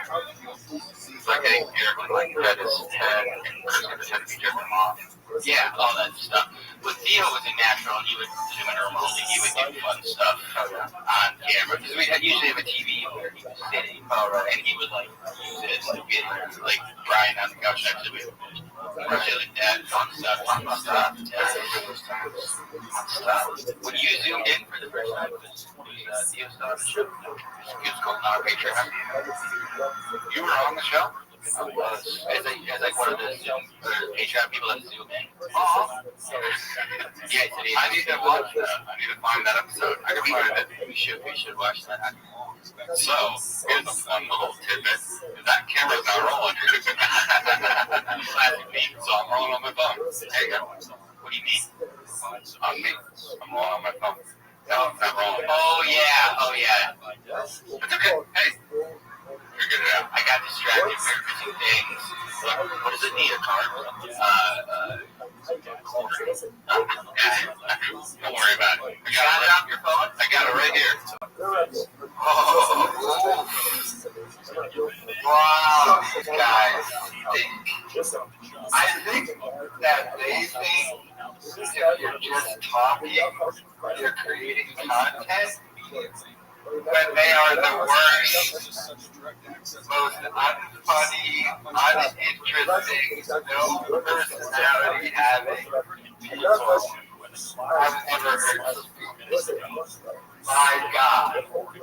[SPEAKER 9] Like getting Eric to like cut his head and Chris going to try to be jerking him off. Yeah, all that stuff. With Theo was a natural, he would zoom in remotely, he would do fun stuff on camera. Because we usually have a TV where he was sitting, and he would like use it to get like Brian on the couch next to me. Like that, fun stuff. When you zoomed in for the first time, was Theo still on the show? He was going on our Patreon. You were on the show? I was. As like one of the Zoom or Patreon people that zoom in. Yeah, I need to watch that. I need to find that episode. I can find it. We should watch that. So, here's a fun little tidbit. That camera's not rolling. Classic me. So I'm rolling on my phone. There you go. What do you mean? On me. I'm rolling on my phone. No, I'm not rolling. Oh yeah. It's okay. Hey. Figured it out. I got distracted for missing things. What does it need? A card? Don't worry about it. You got it on your phone? I got it right here. Oh. Wow, these guys think. I think that they think if you're just talking, you're creating content. When they are the worst, most unfunny, uninteresting, no personality having people I've ever heard speak. My God,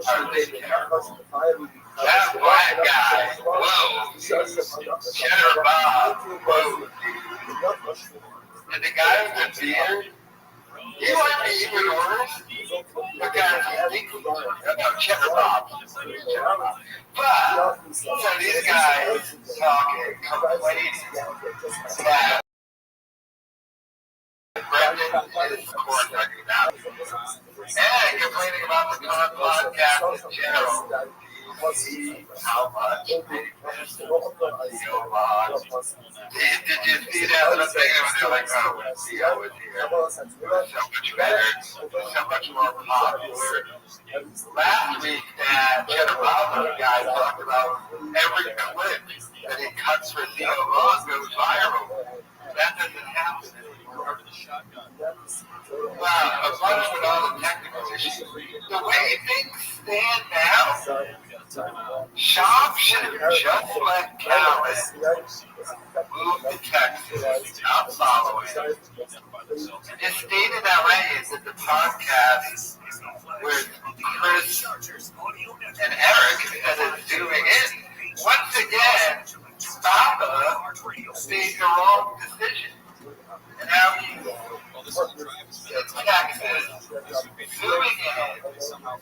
[SPEAKER 9] are they terrible? That black guy, whoa, Cheddar Bob, whoa. And the guy with the beard, he might be even worse. The guy Cheddar Bob. But, so these guys talking, complaining that Brendan is corn-tucking now. And complaining about the current podcast in general. See how much they missed the Did you see that little thing? They're like, oh, when Theo was here, it was so much better, so much more popular. Last week, that Cheddar Bob guy talked about every clip that he cuts for Theo Vaughn goes viral. That doesn't happen anymore. Wow, a bunch with all the technical issues. The way things stand now, Shop should have just let Callan move to Texas, not following. His stated outrage that the podcast with Chris and Eric that is zooming in, once again, Papa made the wrong decision. And now he's in Texas, zooming in,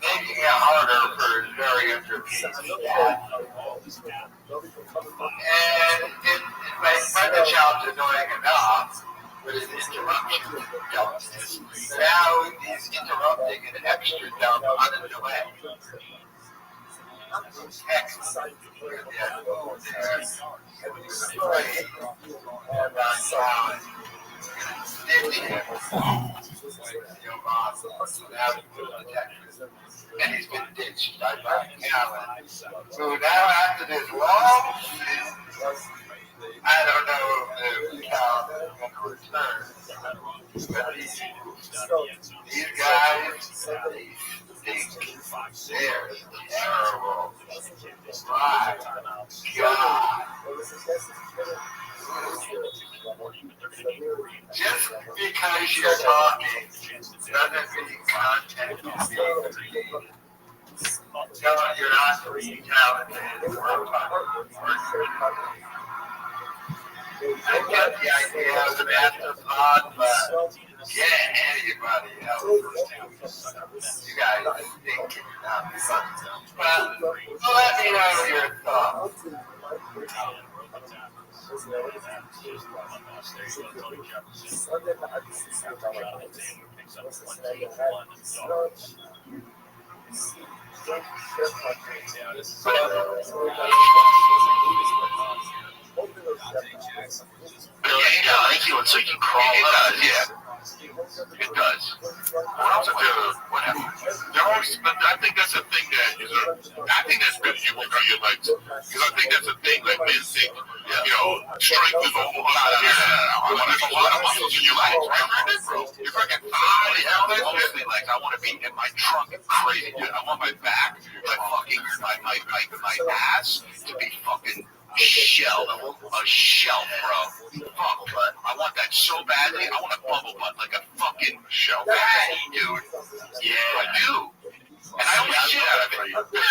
[SPEAKER 9] making it harder for his very entertaining dad. And it made the challenge annoying enough with his interruptions and dumbness. Now he's interrupting an extra dumb unannoying. Texas, and he's been ditched by Callan. So now after this long season, I don't know if Callan is going to return. But these guys, they stink. They're terrible. My God.
[SPEAKER 3] Just because you're talking doesn't mean content can be. No, you're not talented. I get the idea of the afterthought, but yeah, anybody else. You guys think you're not fun. But let me know your thoughts.
[SPEAKER 8] Thank you, and so you can crawl out. Yeah. It does. What happened? I think that's a thing that is I think that's good you work on your legs. Because I think that's a thing that men think, strength is all about I want to have a lot of muscles in your legs, right? Bro, you're fucking mostly legs. I want to be in my trunk crazy, dude. I want my back, my ass to be fucking a shell, bro. Fuck, but I want that so badly. I want a bubble butt like a fucking shell. Badly, dude. Yeah, I do. And I always shit out of it. Yeah,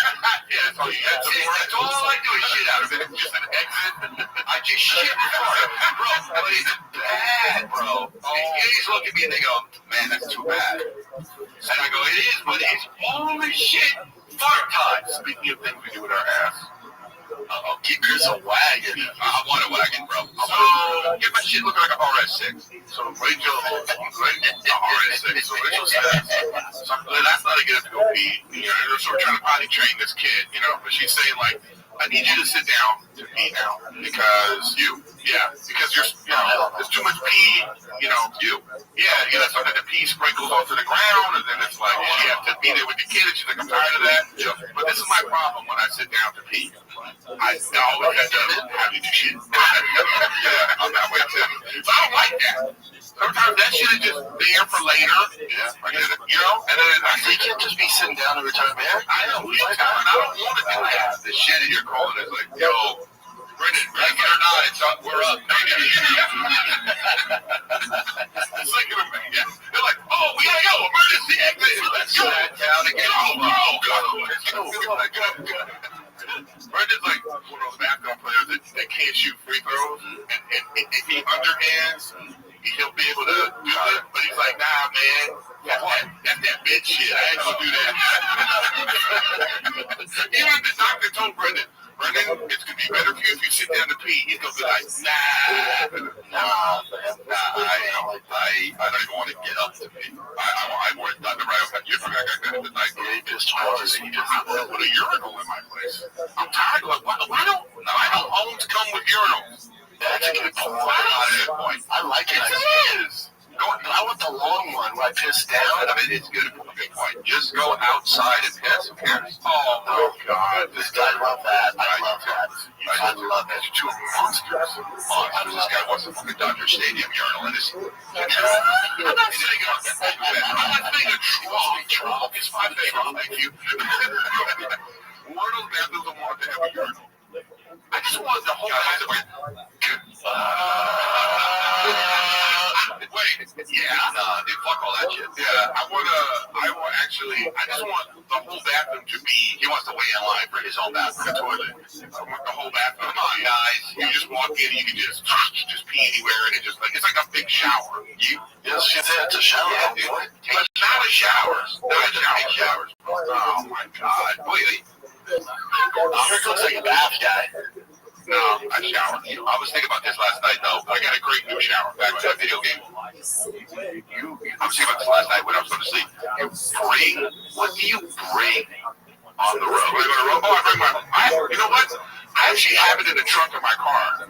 [SPEAKER 8] that's all you got to do. That's all I do is shit out of it. Just an exit. I just shit before it. Bro, but it's bad, bro. These gays look at me and they go, man, that's too bad. And I go, it is, but it's holy shit. Fart time. Speaking of things we do with our ass. Get Chris a wagon. I want a wagon, bro. So, get my shit looking like an RS6. So, Rachel, RS6. So, Rachel says, last night I get up to go pee. So, we're trying to potty train this kid, but she's saying, like, I need you to sit down to pee now because because there's too much pee, you got something to pee sprinkles onto the ground, and then it's like, you have to be there with the kid, and she's like, I'm tired of that. But this is my problem when I sit down to pee. I always have to have you do shit. Yeah, I'm that way too. So I don't like that. Sometimes that shit is just there for later. Yeah, I get it. And then you can't just be sitting down every time, man. I know, who you telling? I don't want to do that. The shit that you're calling is like, yo, Brendan, like it or not, it's up, we're up. It's like, they're like, oh, we gotta go, emergency exit. Let's go. Down again. Go. Brendan's like one of those basketball players that can't shoot free throws, and if he underhands, he'll be able to do it, but he's like, nah, man, that's that bitch shit. I ain't gonna do that. Even the doctor told Brendan, it's gonna be better for you if you sit down to pee. He's gonna be like, nah, I don't even want to get up to pee. I wear it right up. You forgot I got the night. He just put a urinal in my place. I'm tired of it. Why don't homes come with urinals? That's a good point. I like it. It is. I want the long one where I piss down. I mean, it's good. Good point. Just go outside and piss. Who cares? Oh God. I love that. I love that. Two monsters. This guy wants to fucking Dodger Stadium urinal in his. I'm not saying a trough. It's my favorite. Thank you. One of those bathrooms I want to have a urinal. I just want the whole house. Wait, fuck all that shit. Yeah, I just want the whole bathroom to be, he wants to wait in line for his own bathroom toilet. I want the whole bathroom. Come on, guys. You just walk in, you can just pee anywhere, and it's like a big shower. It's a shower. But not a shower. Not big showers. Oh my God. Wait. It looks like a bath guy. No, I showered. I was thinking about this last night, though. I got a great new shower back to that video game. I was thinking about this last night when I was going to sleep. What do you bring on the road? I bring you know what? I actually have it in the trunk of my car.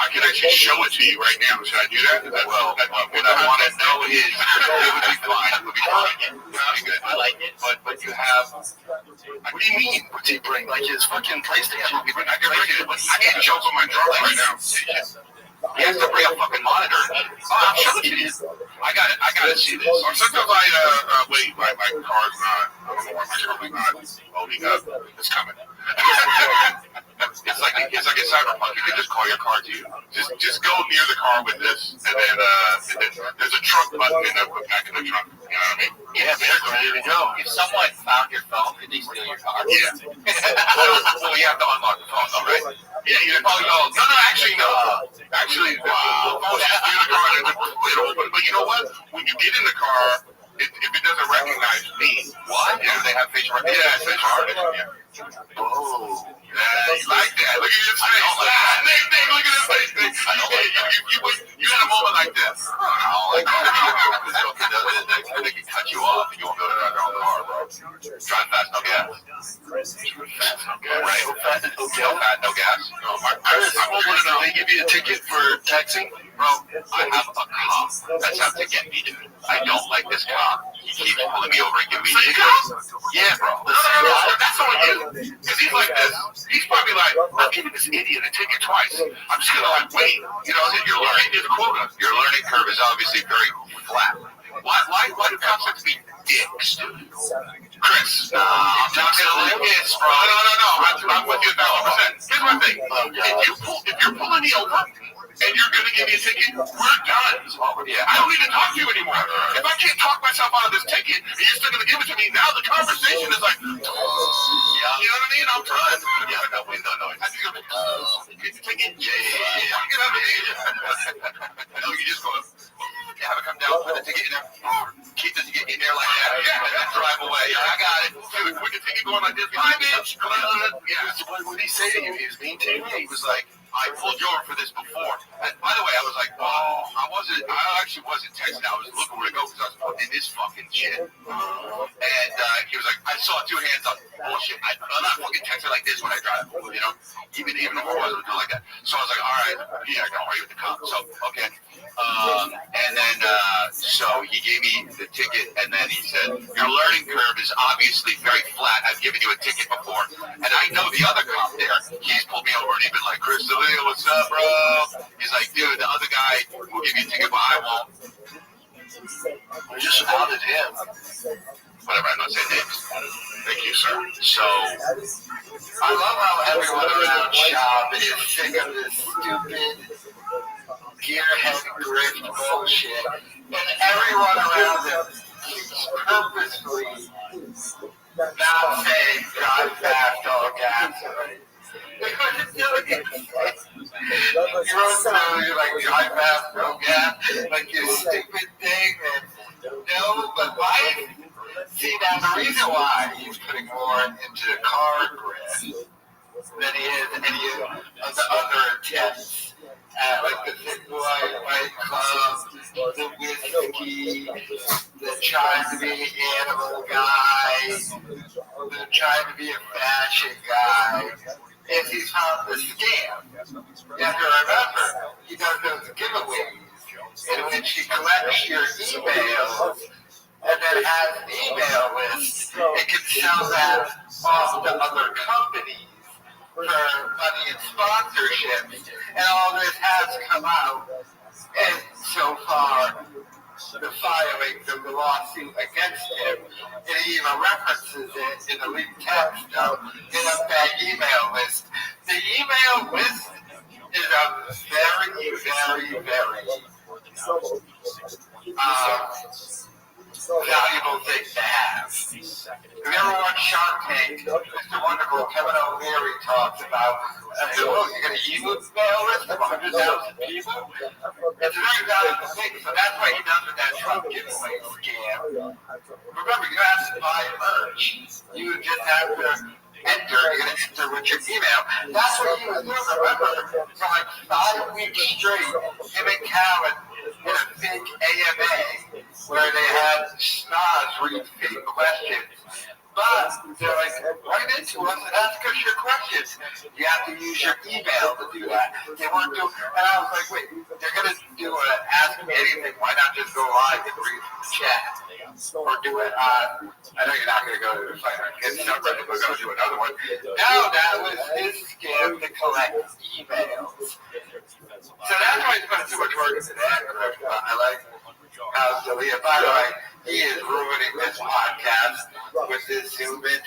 [SPEAKER 8] I can actually show it to you right now. Should I do that? What I want to know is, it would be fine. It would be fine. Good. I like it. But you have... What do you mean? What do you bring? Like his fucking PlayStation? I can bring it. I can't joke on my drum right now. He has to bring a fucking monitor. I'm showing you this. I gotta see this. Or sometimes wait, my car's not. I don't know why my car's not loading up. It's coming. It's
[SPEAKER 2] it's like a Cyberpunk. You can just call your car to you. Just go near the car with this, and then there's a trunk button in the back of the trunk. You know what I mean?
[SPEAKER 9] Yeah, man, ready to go. If someone found your phone, could they steal your car?
[SPEAKER 2] Yeah. Well, you have to unlock the phone, though, right? Yeah, you no. Actually, no. Actually, wow. But you know what? When you get in the car, if it doesn't recognize me, what? Yeah, they have facial recognition. Yeah, facial recognition. Yeah. Oh. Yeah, you like that? Look at his face. Look at his face. You had a moment like this.
[SPEAKER 9] They can cut you off and you won't be able to drive your own car, bro. Drive fast, no gas.
[SPEAKER 2] Right?
[SPEAKER 9] No gas.
[SPEAKER 8] They give you a ticket for texting?
[SPEAKER 9] Bro, I have a cop that's out to get me, dude. I don't like this cop. He keeps pulling me over and giving me tickets. Yeah, bro.
[SPEAKER 2] That's on you. Because he's like this. He's probably like, I'm giving this idiot a ticket twice. I'm just gonna like wait. You know, your learning is quota.
[SPEAKER 9] Your learning curve is obviously very flat.
[SPEAKER 2] Why do cops have to be dicks, dude? Chris,
[SPEAKER 9] I'm not gonna like this, bro.
[SPEAKER 2] No. I'm with you 1,000%. Here's my thing. If you're pulling me over and you're gonna give me a ticket, we're done.
[SPEAKER 9] Yeah.
[SPEAKER 2] I don't need to talk to you anymore. If I can't talk myself out of this ticket and you're still gonna give it to me, now the conversation is like, you know what I mean? I'm done.
[SPEAKER 9] Yeah, no.
[SPEAKER 2] I just go, ticket. Yeah. Get out of here. No, you just go.
[SPEAKER 9] Have it come down, put the ticket in there, keep the ticket in there like that, and then drive away. Yeah, I got it.
[SPEAKER 2] Dude, we can take it going like this. Bye, bitch.
[SPEAKER 8] What did he say to you? He was mean to you?
[SPEAKER 9] He was like, I pulled you over for this before. And by the way, I was like, I actually wasn't texting. I was looking where to go because I was putting in this fucking shit. And he was like, I saw two hands up. Bullshit. I'm not fucking texting like this when I drive, you know, even if I wasn't doing like that. So I was like, all right, yeah, I got away with the cop. So, okay. And then, so he gave me the ticket, and then he said, your learning curve is obviously very flat. I've given you a ticket before. And I know the other cop there, he's pulled me over and he's been like, Chris, what's up, bro? He's like, dude, the other guy will give you a ticket, but I won't.
[SPEAKER 8] You just wanted him.
[SPEAKER 9] Whatever, I'm not saying names.
[SPEAKER 2] Thank you, sir.
[SPEAKER 9] So,
[SPEAKER 3] I love how everyone around shop is sick of this stupid gearhead grift bullshit. And everyone around them keeps purposely not saying drive fast, all gas. You're like drive fast, no gas, like your stupid thing. And no, but life. See, now the reason why he's putting more into the car grift than he is any of the other attempts at like the Thick Boy Fight Club, the whiskey, the trying to be an animal guy, the trying to be a fashion guy, is he's found the scam. You have to remember, he does those giveaways in which he collects your emails and then has an email list and can sell that off to other companies for money and sponsorships. And all this has come out. And so far, the filings of the lawsuit against him, and he even references it in the leaked text of in a bad email list. The email list is a very, very, very valuable thing to have. If you ever watch Shark Tank, Mr. Wonderful, Kevin O'Leary talks about, you're going to email list of 100,000 people? It's a very valuable thing, so that's why he does with that Trump giveaway scam. Remember, you have to buy merch. You just have to enter, you're going to enter with your email. That's what he was doing, remember, for like 5 weeks straight, him and Calvin in a fake AMA where they had snobs read fake questions. But they're like, write into us and ask us your questions. You have to use your email to do that. They weren't doing, and I was like, wait, they're going to do an Ask Me Anything. Why not just go live and read the chat? Or do it on, I know you're not going to go to the site on his subreddit, we're going to do another one. No, that was his scam to collect emails. So that's why he's putting too much work into that. I like how Dalia, by the way, he is ruining this podcast with this Zoom thing.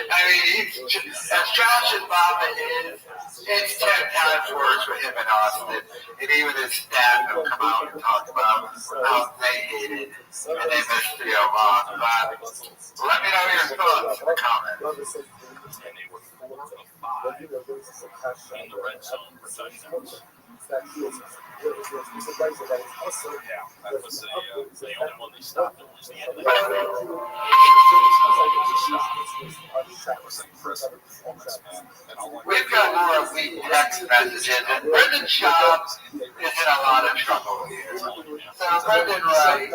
[SPEAKER 3] I mean, as trash as Mama is, it's 10 times worse with him in Austin. And even his staff have come out and talked about how they hate it and they miss 301. But let me know your thoughts in the comments.
[SPEAKER 1] And they were 4 of 5 in the red zone for touchdowns. Yeah, that was the only one they stopped. It was the end of the game. That was an impressive performance, man.
[SPEAKER 3] We've got more elite text messages, and Brendan Schaub is in a lot of trouble here. So, Brendan Wright,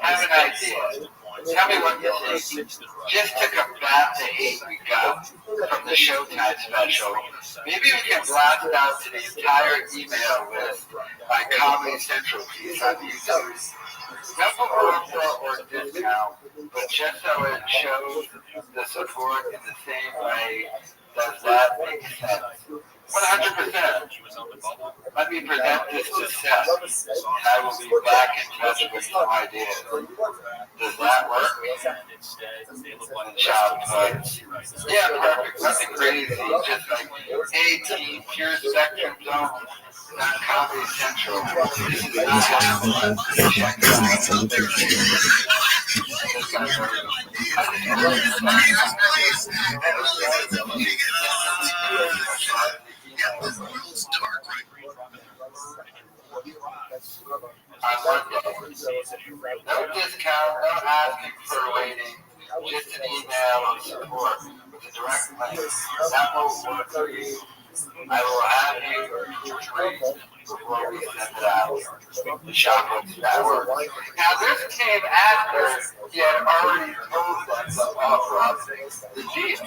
[SPEAKER 3] have an idea. Tell me what you think. Just to combat the hate we got from the Showtime special, maybe we can blast out to the entire email list my Comedy Central piece on YouTube. No proposal or discount, but just so it shows the support in the same way. Does that make sense? 100%. Let me present this to Seth, and I will be back in touch with some ideas. Does that work? Job puts. Yeah, perfect. Nothing crazy. Just like 18 pure spectrum zone. Not Comedy Central. This is not no discount, no asking for waiting, just an email of support with a direct link. That will work for you. I will have you retreat before we send it out. The shop looks that works. Now this came after he had already told them to offer up the deal.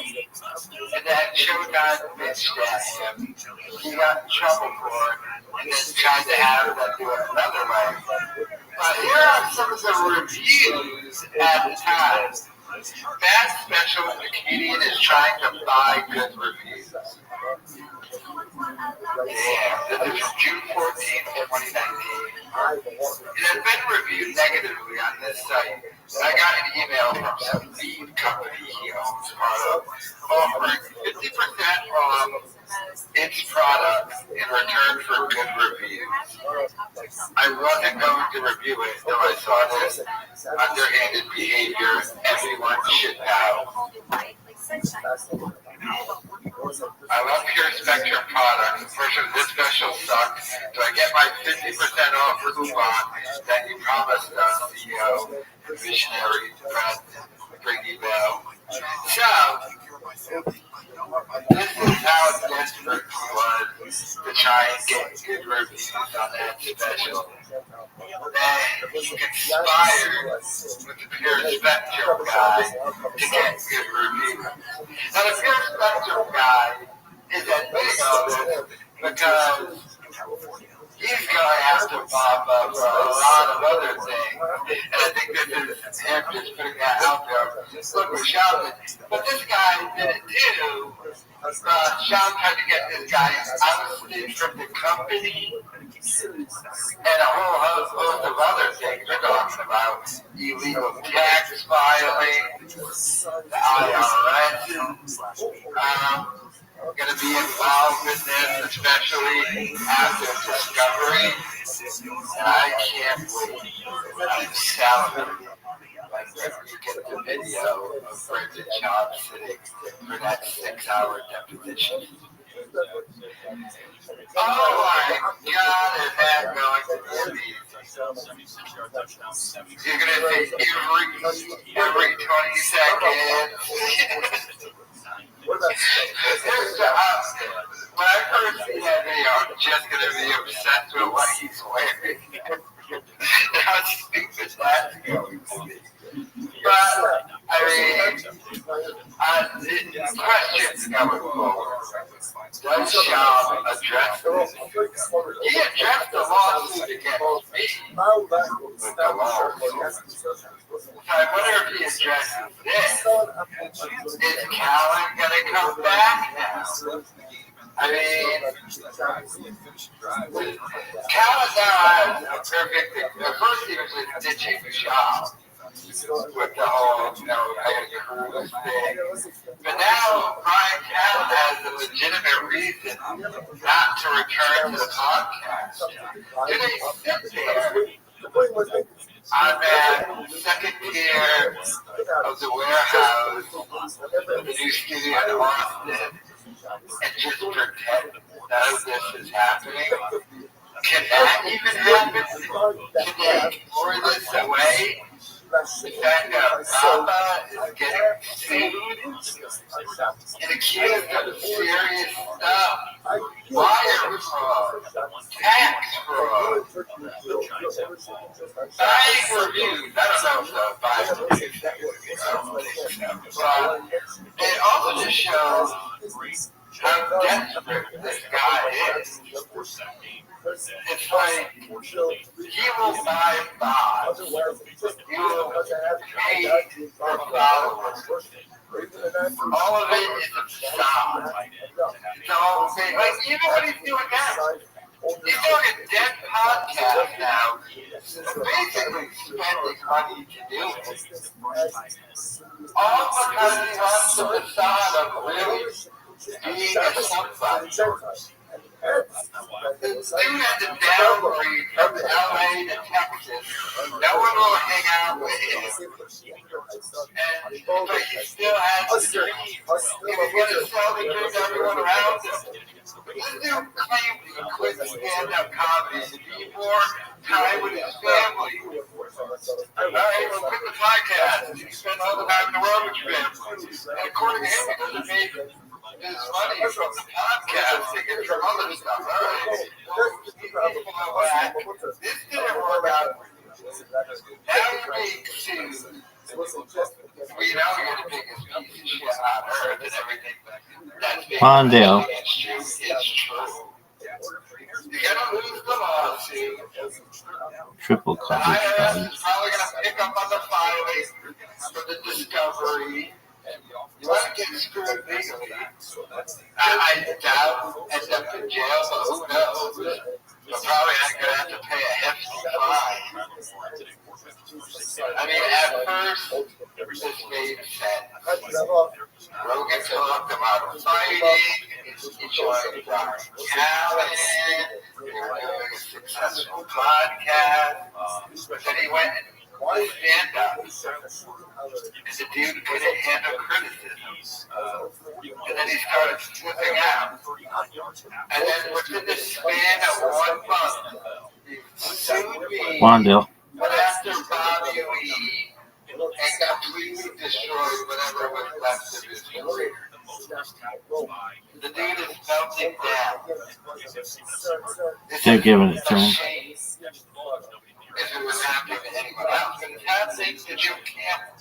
[SPEAKER 3] And then Showtime bitched at him. He got in trouble for it and then tried to have them do it another way. But here are some of the reviews at the time. Bad special, the comedian is trying to buy good reviews. Yeah, this is from June 14th, 2019. It has been reviewed negatively on this site. I got an email from some lead company he owns part of, offering 50% off its product in return for good reviews. I wasn't going to review it until I saw this underhanded behavior everyone should know. I love Pure Spectrum products. Version of this special sucks. Do I get my 50% off coupon that you promised us, CEO and visionary friend, Brady Bell? So, this is how desperate he was to try and get good reviews on that special. And he conspired with the Pure Spectrum guy to get good reviews. Now, the Pure Spectrum guy is admitting all this because he's going to have to pop up for a lot of other things. And I think this is him just putting that out there. Look, we're shouting. But this guy did it too. Sean tried to get this guy ousted from the company and a whole host of other things we're talking about. Illegal tax filing, the IRS, going to be involved with this, especially after discovery. And I can't wait. I'm salivating. Like, you get the video of Brendan Schaub sitting for that 6-hour deposition. Oh my God, is that going to be amazing? You're going to see every 20 seconds. When I first see that video, I'm just going to be obsessed with what he's wearing. How stupid that's going to be. But, I mean, questions going forward. Does Schaub address this? He addressed the lawsuit against me with the lawsuit. So I wonder if he addresses this. Is Callan going to come back now? I mean, Callan now has a perfect thing. At first he was just ditching Schaub.
[SPEAKER 9] with the whole, I got cruise thing. But now Brian Callen has a legitimate reason not to return to the podcast. Do they sit there on that second tier of the warehouse of the new studio in Austin and just pretend none of this is happening? Can that even happen? Can they ignore this away? The fact that Rabbi is getting sued and accused of serious stuff, wire fraud, tax fraud, buying reviews. I don't know if buying reviews. But it also just shows how desperate this guy is. It's like he will buy bonds. He will pay for followers. All of it is a facade. It's all fake. Like even what he's doing now. He's doing a dead podcast now. Basically spending money to do it. All because he wants the facade of really being a somebody. The dude had to downgrade from LA to Texas. No one will hang out with him. But he still has the dream. He was going to sell the dream to everyone around him. This dude claimed he quit stand-up comedy to be more time with his family. Alright, well, quit the podcast. You spend all the time in the world with your family. And according to him, he doesn't make his money from the podcasting and from other stuff. Alright, this didn't work out. Now you're being sued. We know you're the biggest piece of shit on earth and everything that's being
[SPEAKER 10] Mondale.
[SPEAKER 9] is true. You're gonna lose the lawsuit.
[SPEAKER 10] Triple
[SPEAKER 9] The
[SPEAKER 10] coverage.
[SPEAKER 9] IRS is probably gonna pick up on the filing for the discovery. You might get screwed legally. I doubt end up in jail, but who knows? You're probably not gonna have to pay a hefty fine. I mean, at first, this made sense. Rogan talked about fighting, he joined Brian Callen, they were doing a successful podcast, but then he went and wanted stand-up, and the dude couldn't handle criticism. And then he started flipping out. And then within the span of 1 month, he sued me.
[SPEAKER 10] Wandale.
[SPEAKER 9] But after Bobby Lee and completely destroyed whatever was left of his career. The dude is melting down.
[SPEAKER 10] They're giving it to him.
[SPEAKER 9] If it was happening to anyone else, but it's happening to Jim Campbell.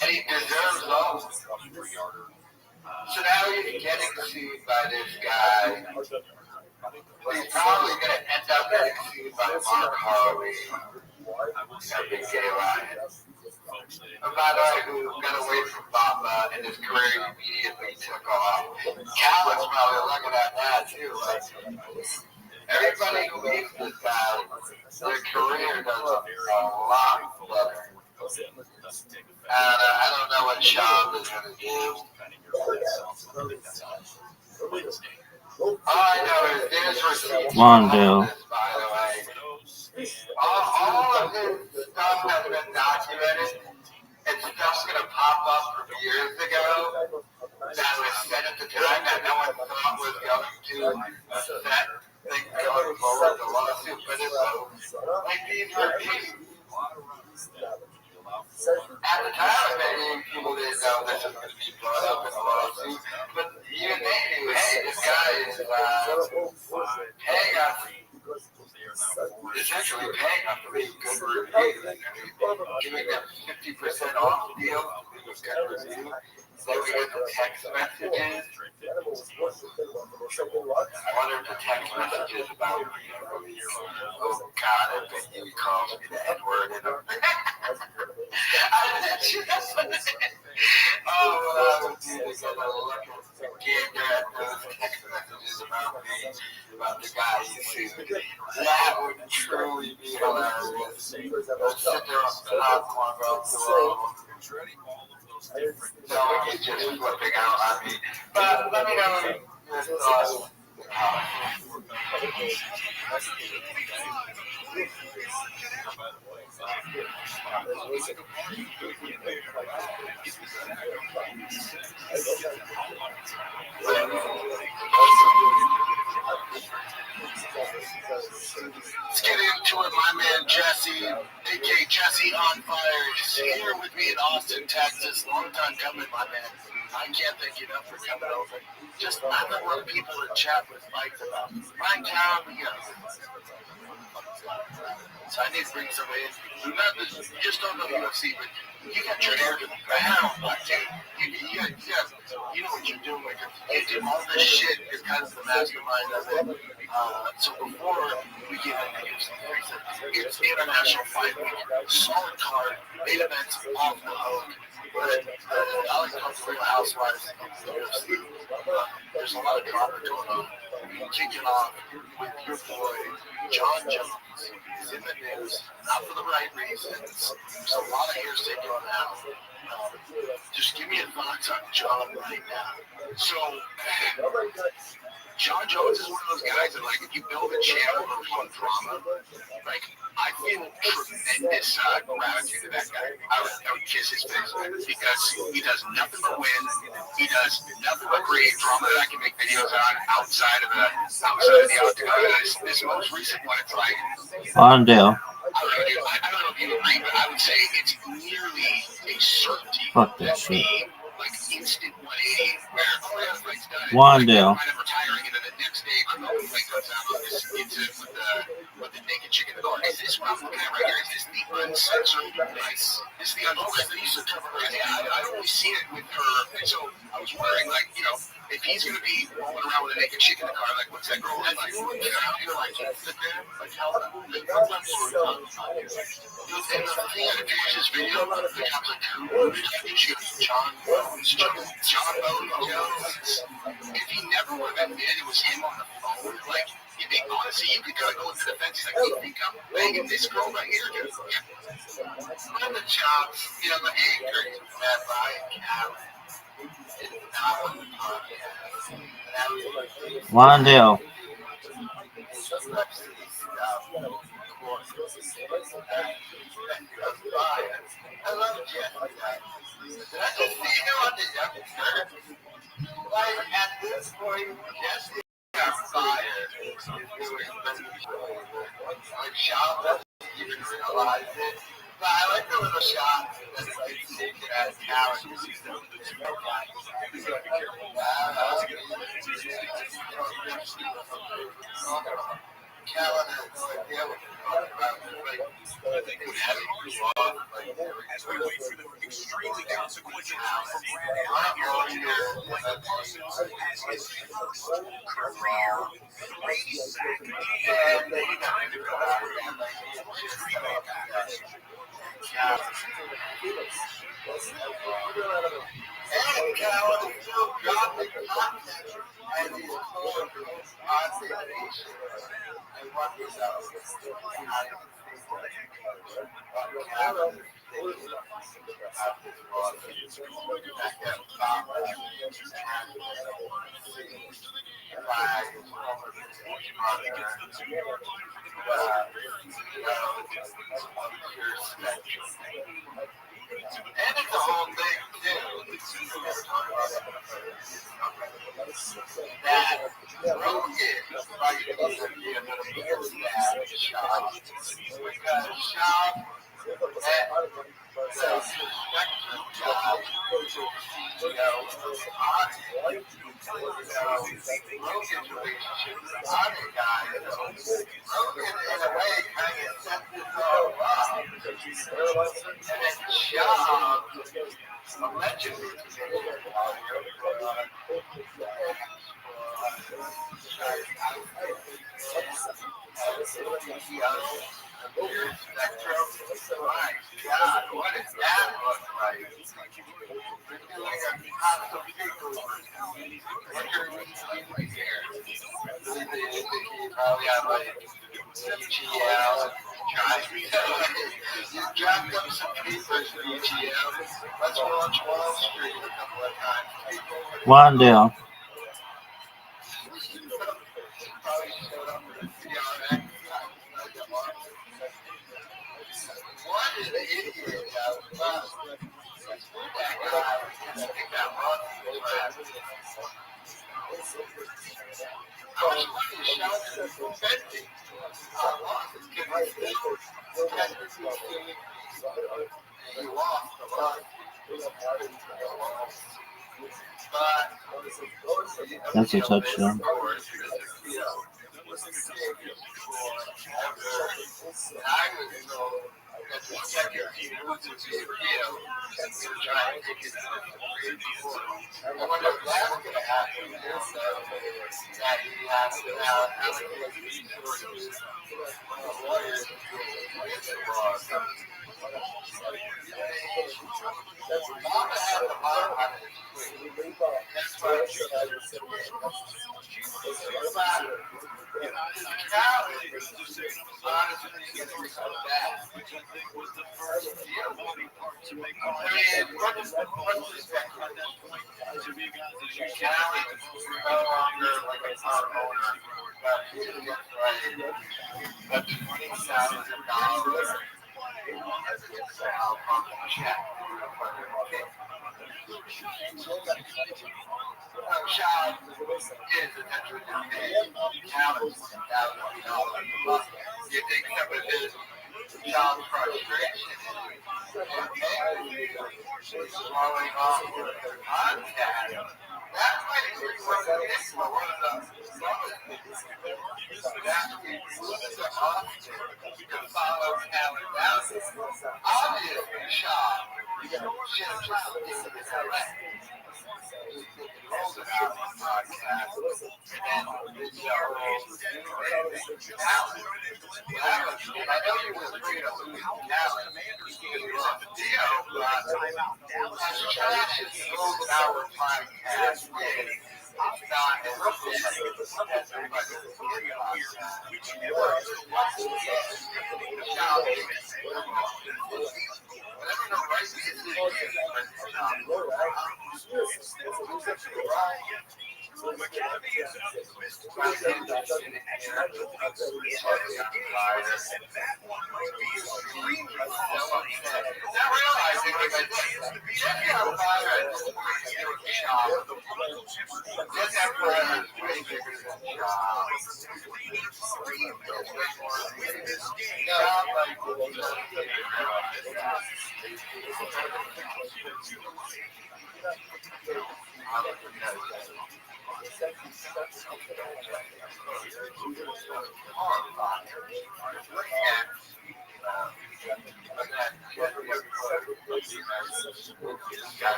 [SPEAKER 9] And he deserves all. So now he's getting sued by this guy. He's probably going to end up getting sued by Mark Harley, that big gay lion. A guy who got away from Bamba and his career immediately took off. Callen's probably looking at that too. Like, everybody who leaves this guy, their career does a lot better. I don't know what Sean is going to do. All I know is there's receipts.
[SPEAKER 10] Mondale.
[SPEAKER 9] By the way, all of his stuff has been documented, and stuff's gonna pop up from years ago that was said at the time that no one thought was going to affect things going forward, the lawsuit, but it will. Like these reviews. At the time, maybe people didn't know this was going to be brought up in a lawsuit, but even they knew, hey, this guy is paying us, essentially paying us to leave good reviews, giving them 50% off the deal to leave a good review. Then we get the text messages. I wonder if the text messages about me, oh God, I bet you calls me the N-word in them. Oh what I would do is I would look at those text messages about me, about the guy you shoot. That would truly be hilarious. I'd sit there on the popcorn going through no, he's just flipping out on me. But let me know your thoughts.
[SPEAKER 8] Let's get into it, my man Jesse, aka Jesse on Fire, is here with me in Austin, Texas. Long time coming, my man. I can't thank you enough for coming over. Just not a lot of people to chat with Mike about my town, So I need to bring somebody in. Just don't know UFC, but you got your hair to the ground, like, dude. You know what you're doing. Like, you do all this shit. You're kind of the mastermind of it. So before we get into UFC, it's International Fight Week. Solid card, main events off the hook. But I like to call the Real Housewives of the UFC. There's a lot of drama going on. Kicking off with your boy, John Jones. He's in the news, not for the right reasons. There's a lot of hair sticking on out. Just give me your thoughts on John right now. So, John Jones is one of those guys that, like, if you build a channel on drama, like, I feel tremendous gratitude to that guy. I would kiss his face because he does nothing but win. He does nothing but create drama that I can make videos on outside of the octagon. This most recent one, it's like
[SPEAKER 10] Mondale.
[SPEAKER 8] I don't know if you agree, but I would say it's nearly a certainty
[SPEAKER 10] Fuck that shit.
[SPEAKER 8] Like instant 180 where fight's done.
[SPEAKER 10] Wandale.
[SPEAKER 8] Retiring, and then the next day, Carmelo Fight comes out on this incident with the naked chicken. Is this what I'm looking at right here? Is this the uncensored? Nice. This is the uncensored. They used to cover her. I've only seen it with her. And so I was wondering, like, you know, if he's going to be rolling around with a naked chick in the car, like, what's that girl like? You're like, sit there, like, how? And the thing I finished this video, the cop's like, who did you John Bones? John Bones Jones. If he never would have admitted it was him on the phone, like, you think, honestly, you could kind of go into the defense. He's like, you think I'm banging this girl right here, dude?
[SPEAKER 9] One of the chops, you know, the anger that Ryan Callen is not on the podcast.
[SPEAKER 10] Wandale.
[SPEAKER 9] I love Jeff. Did I just see him on the youngster? Like, at this point, Jesse got fired. Like, Shaw doesn't even realize it. But I like the little shot that's like taken at Callen. Callen has no idea what he's talking about.
[SPEAKER 7] As we wait for the extremely consequential round for Brad Allen, who has his first career race sack and they kind of go out and Green Bay Packers.
[SPEAKER 9] And Callen is still dropping content as he's calling on vacation. And what is up? And it's a whole thing, too. That Rogan might be a little bit shop. Because shop at the spectrum job, Rogan's relationship with the other guy, Rogan, in a way, kind of set this all up. And then Shab, allegedly, Spectrum. My God, what does that look like? Probably have like EGL, you dropped up some papers for EGL. Let's watch Wall Street a couple of times.
[SPEAKER 10] Wandale.
[SPEAKER 9] Probably showed up with a CRX. What an idiot. That guy. I think that Rothschild. How much money is Sheldon spending on losses? Can we still technically say you lost a lot? But
[SPEAKER 10] That's a touchdown.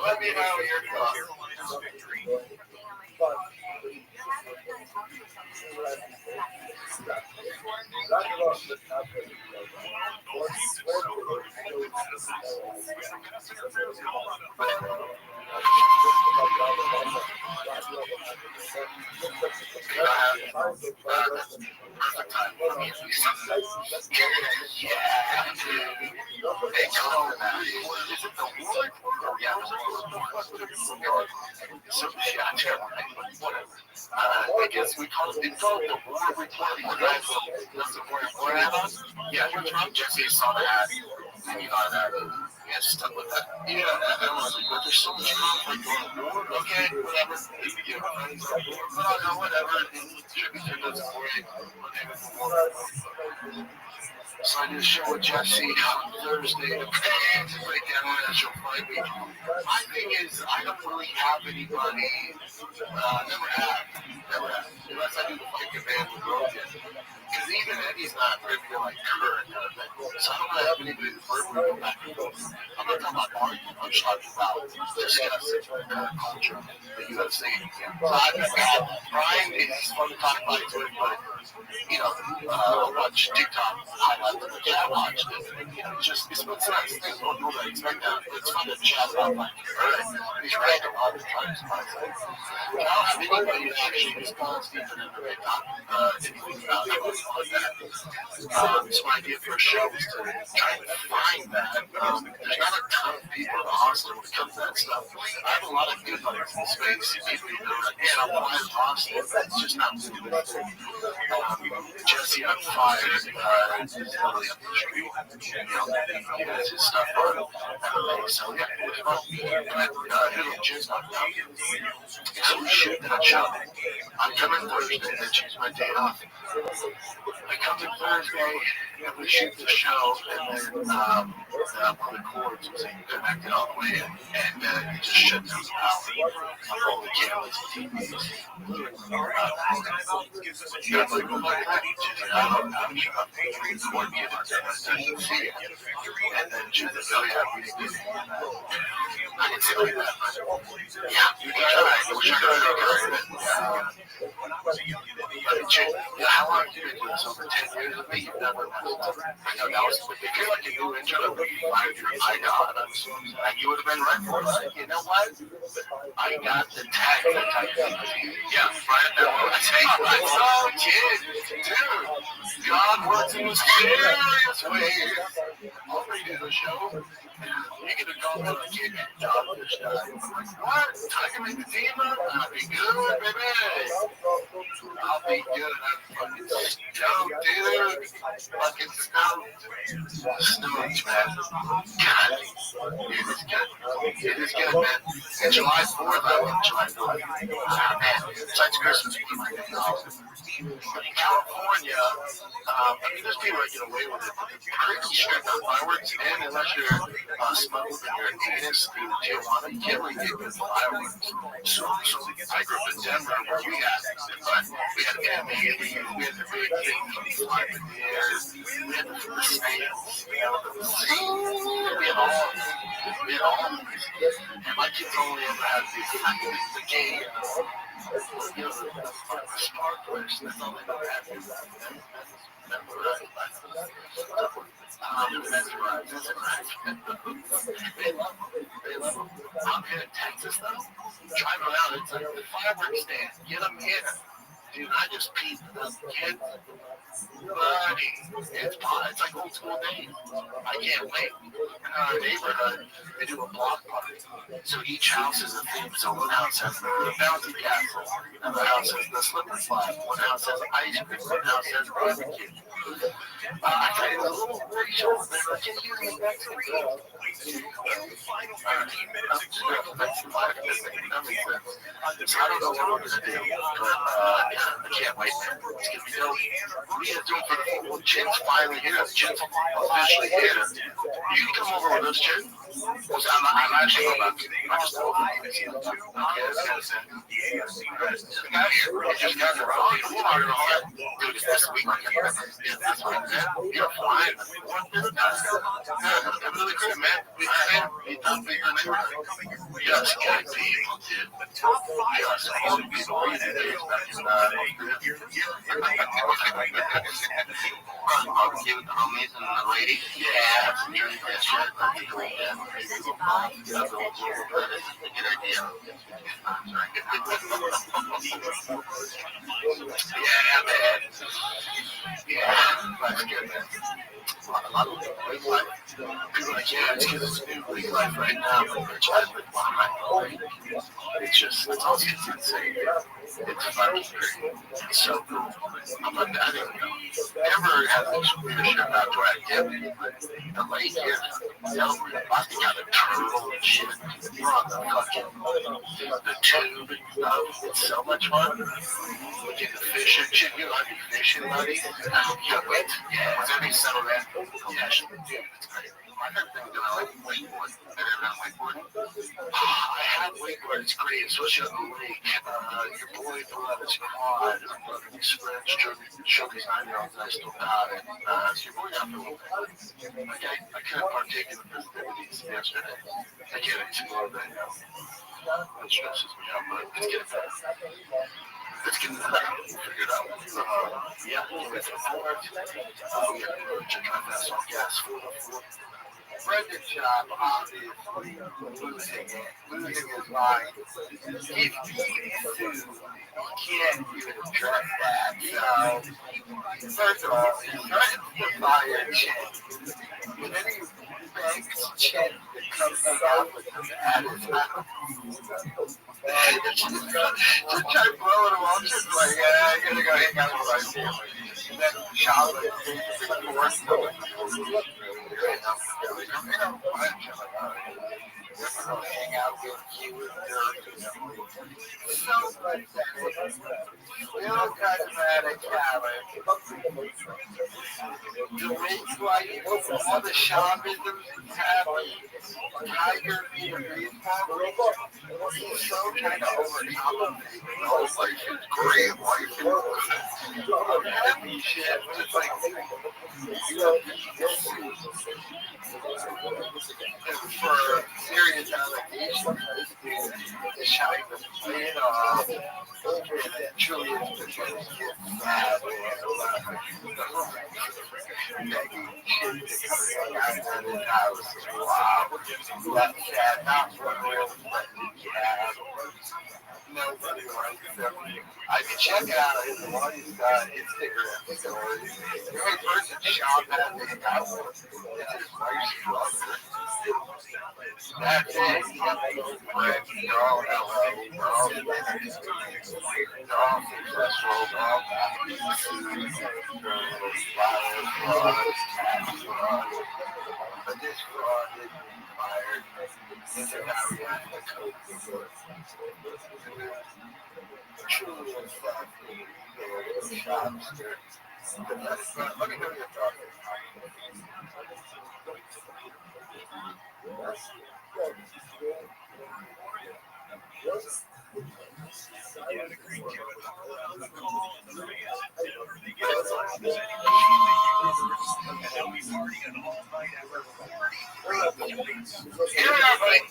[SPEAKER 9] Let me know your thoughts.
[SPEAKER 8] I guess we call it the war reporting. Yeah, Jesse saw that. And you thought that. Yeah, stuck with that. Yeah, I was like, but there's so much conflict going on. Okay, whatever. Whatever. So I did a show with Jesse on Thursday to break down why that show fight me. My thing is, I don't really have anybody. Never have. Unless I do the fight command with Rothschild. Because even Eddie's not privy to like current kind of thing. So I don't have anybody to verbally go back and forth. I'm not talking about arguing. I'm just talking about discussing culture in the UFC. So I just Brian is fun to talk about too, but you know, I'll watch TikTok highlights of the chat watch this. You know, it's not thing. Don't normally expect that. It's fun to chat about like, he's right a lot of times. I don't have anybody that actually responds to even if they talk anything about it like that. So my idea for a show is to try to find that. There's not a ton of people in the hostel when it comes to that stuff. I have a lot of good buddies in the space. People you know, like, man, I'm flying hostel. It's just not really what it's Jesse on fire is totally up the street. You know, he has his stuff on MMA. So yeah, it was fun. And his gym's not down. So we shoot that show. I'm coming Thursday. I choose my day off. I come in Thursday and we shoot the show, and then one of the cords was connected all the way in, and it just shut down the power. All the cameras and TVs. And then she was really happy to get it. I didn't say like that, but yeah, you can try. I wish I could yeah, how long have you been doing this? Over 10 years with me? You've never messed up. I know that was, if you're like a new intro, I know, and you would have been right for it. You know what? I got the tag that type of thing. Yeah, right at that one. I say, oh, kid, dude, God works in mysterious ways. I'll redo the show. You get a call when I get your job this time. I'm like, what? I can make the team up? I'll be good, baby. I'll be good. I'm fucking stoked, dude. Fucking stoked. Stoked, man. God. It is good. It is good, man. And July 4th, I love July 4th. Man, besides Christmas, we keep my off. In California, I mean, there's people that get away with it, but they're pretty strict on fireworks, and unless you're smuggled in your anus through Tijuana, you can't really get good fireworks. So I grew up in Denver, where we had M80, we had the big thing flying in the air, we had the snails, we had all of these. And my kids only ever had the game. You know, the sparklers, that's all they ever had. They love them. I'm here in Texas, though. Driving around, it's like the fireworks stand. Get them in. Dude, I just peeped the kids. Buddy, it's like old school days. I can't wait. In our neighborhood, they do a block party. So each house is a theme. So one house has the bouncy castle, another house has the slipper slide, one house has ice cream, one house has barbecue. I tried it was a little racial. They're like, can you use the next week? So I don't know what we're going to do, but I can't wait. It's going to be dope. We have to do it for the football. Chin's finally here. Chin's officially here. You can come over with us, Chin. I'm actually about to. I'm just over here. Okay, that's kind of sad. We got here. We just got here. Dude, it's this week. That's what I'm saying. You're flying. I'm really cool, man. We done bigger than ever. Yes, good people, dude. Yes, all the people we did is barbecue with the homies and the lady. Yeah, some drink that shit. Good idea. Yeah, man. Yeah, that's good, man. A lot of Greek life. People are like, yeah, it's because it's new Greek life right now, but they're trying to live behind. It's just, it's all insane. It's fucking great. It's so cool. I'm like, I didn't know. Never had this weird shit outdoor activity, but the lake here, I got a turtle and shit. You're on the fucking, the tube and stuff. It's so much fun. We get the fishing shit. You like fishing, buddy? Yeah, wait. Yeah, was everything settled in? Yeah, dude, it's great. I heard things that I like wakeboard. I have wakeboard but it's great, especially on the lake. Your boy flew out his quad. I'm loving these friends, showed his 9-year-olds, and I still got it. So your boy got me a little bit. Like, I couldn't partake in the festivities yesterday. I can't explore that now. That stresses me out, but it's getting better. Let's get into that. We'll figure it out. Yeah, we went to the fort. We had to check out that some gas for the fort.
[SPEAKER 3] Brendan job, obviously, losing his mind. He's too, he can't even address that. So, first of all, he threatens to fire Chen. And then he begs Chen to come hang out with him at his house. Just try blowing him off, just like, yeah, I'm gonna go hang out with my family. And then Charlotte takes the divorce going. Hang out with you with her. So pathetic. Still cosmetic talent. The race lighting, all the shamanism is happy. Tiger being a baseball. He's so kind of overcompensating. Oh, life is great. Life is good. I'm happy shit. But it's like, for serious allegations, this dude is shouting the plane off. And it truly is because he's mad. Begging shit to come hang out at his house. Wow. That's sad. Not one real friend you have. Nobody likes him. I can check out his Instagram stories. The only person Sean had to hang out with is his wife's brother. That's it. He has no friends. They're all in LA. They're all successful. They're all happy. Tax fraud. But this fraud is inspired. This is how we have to cope with it. Truly a fascinating shopster. Let me know your thoughts.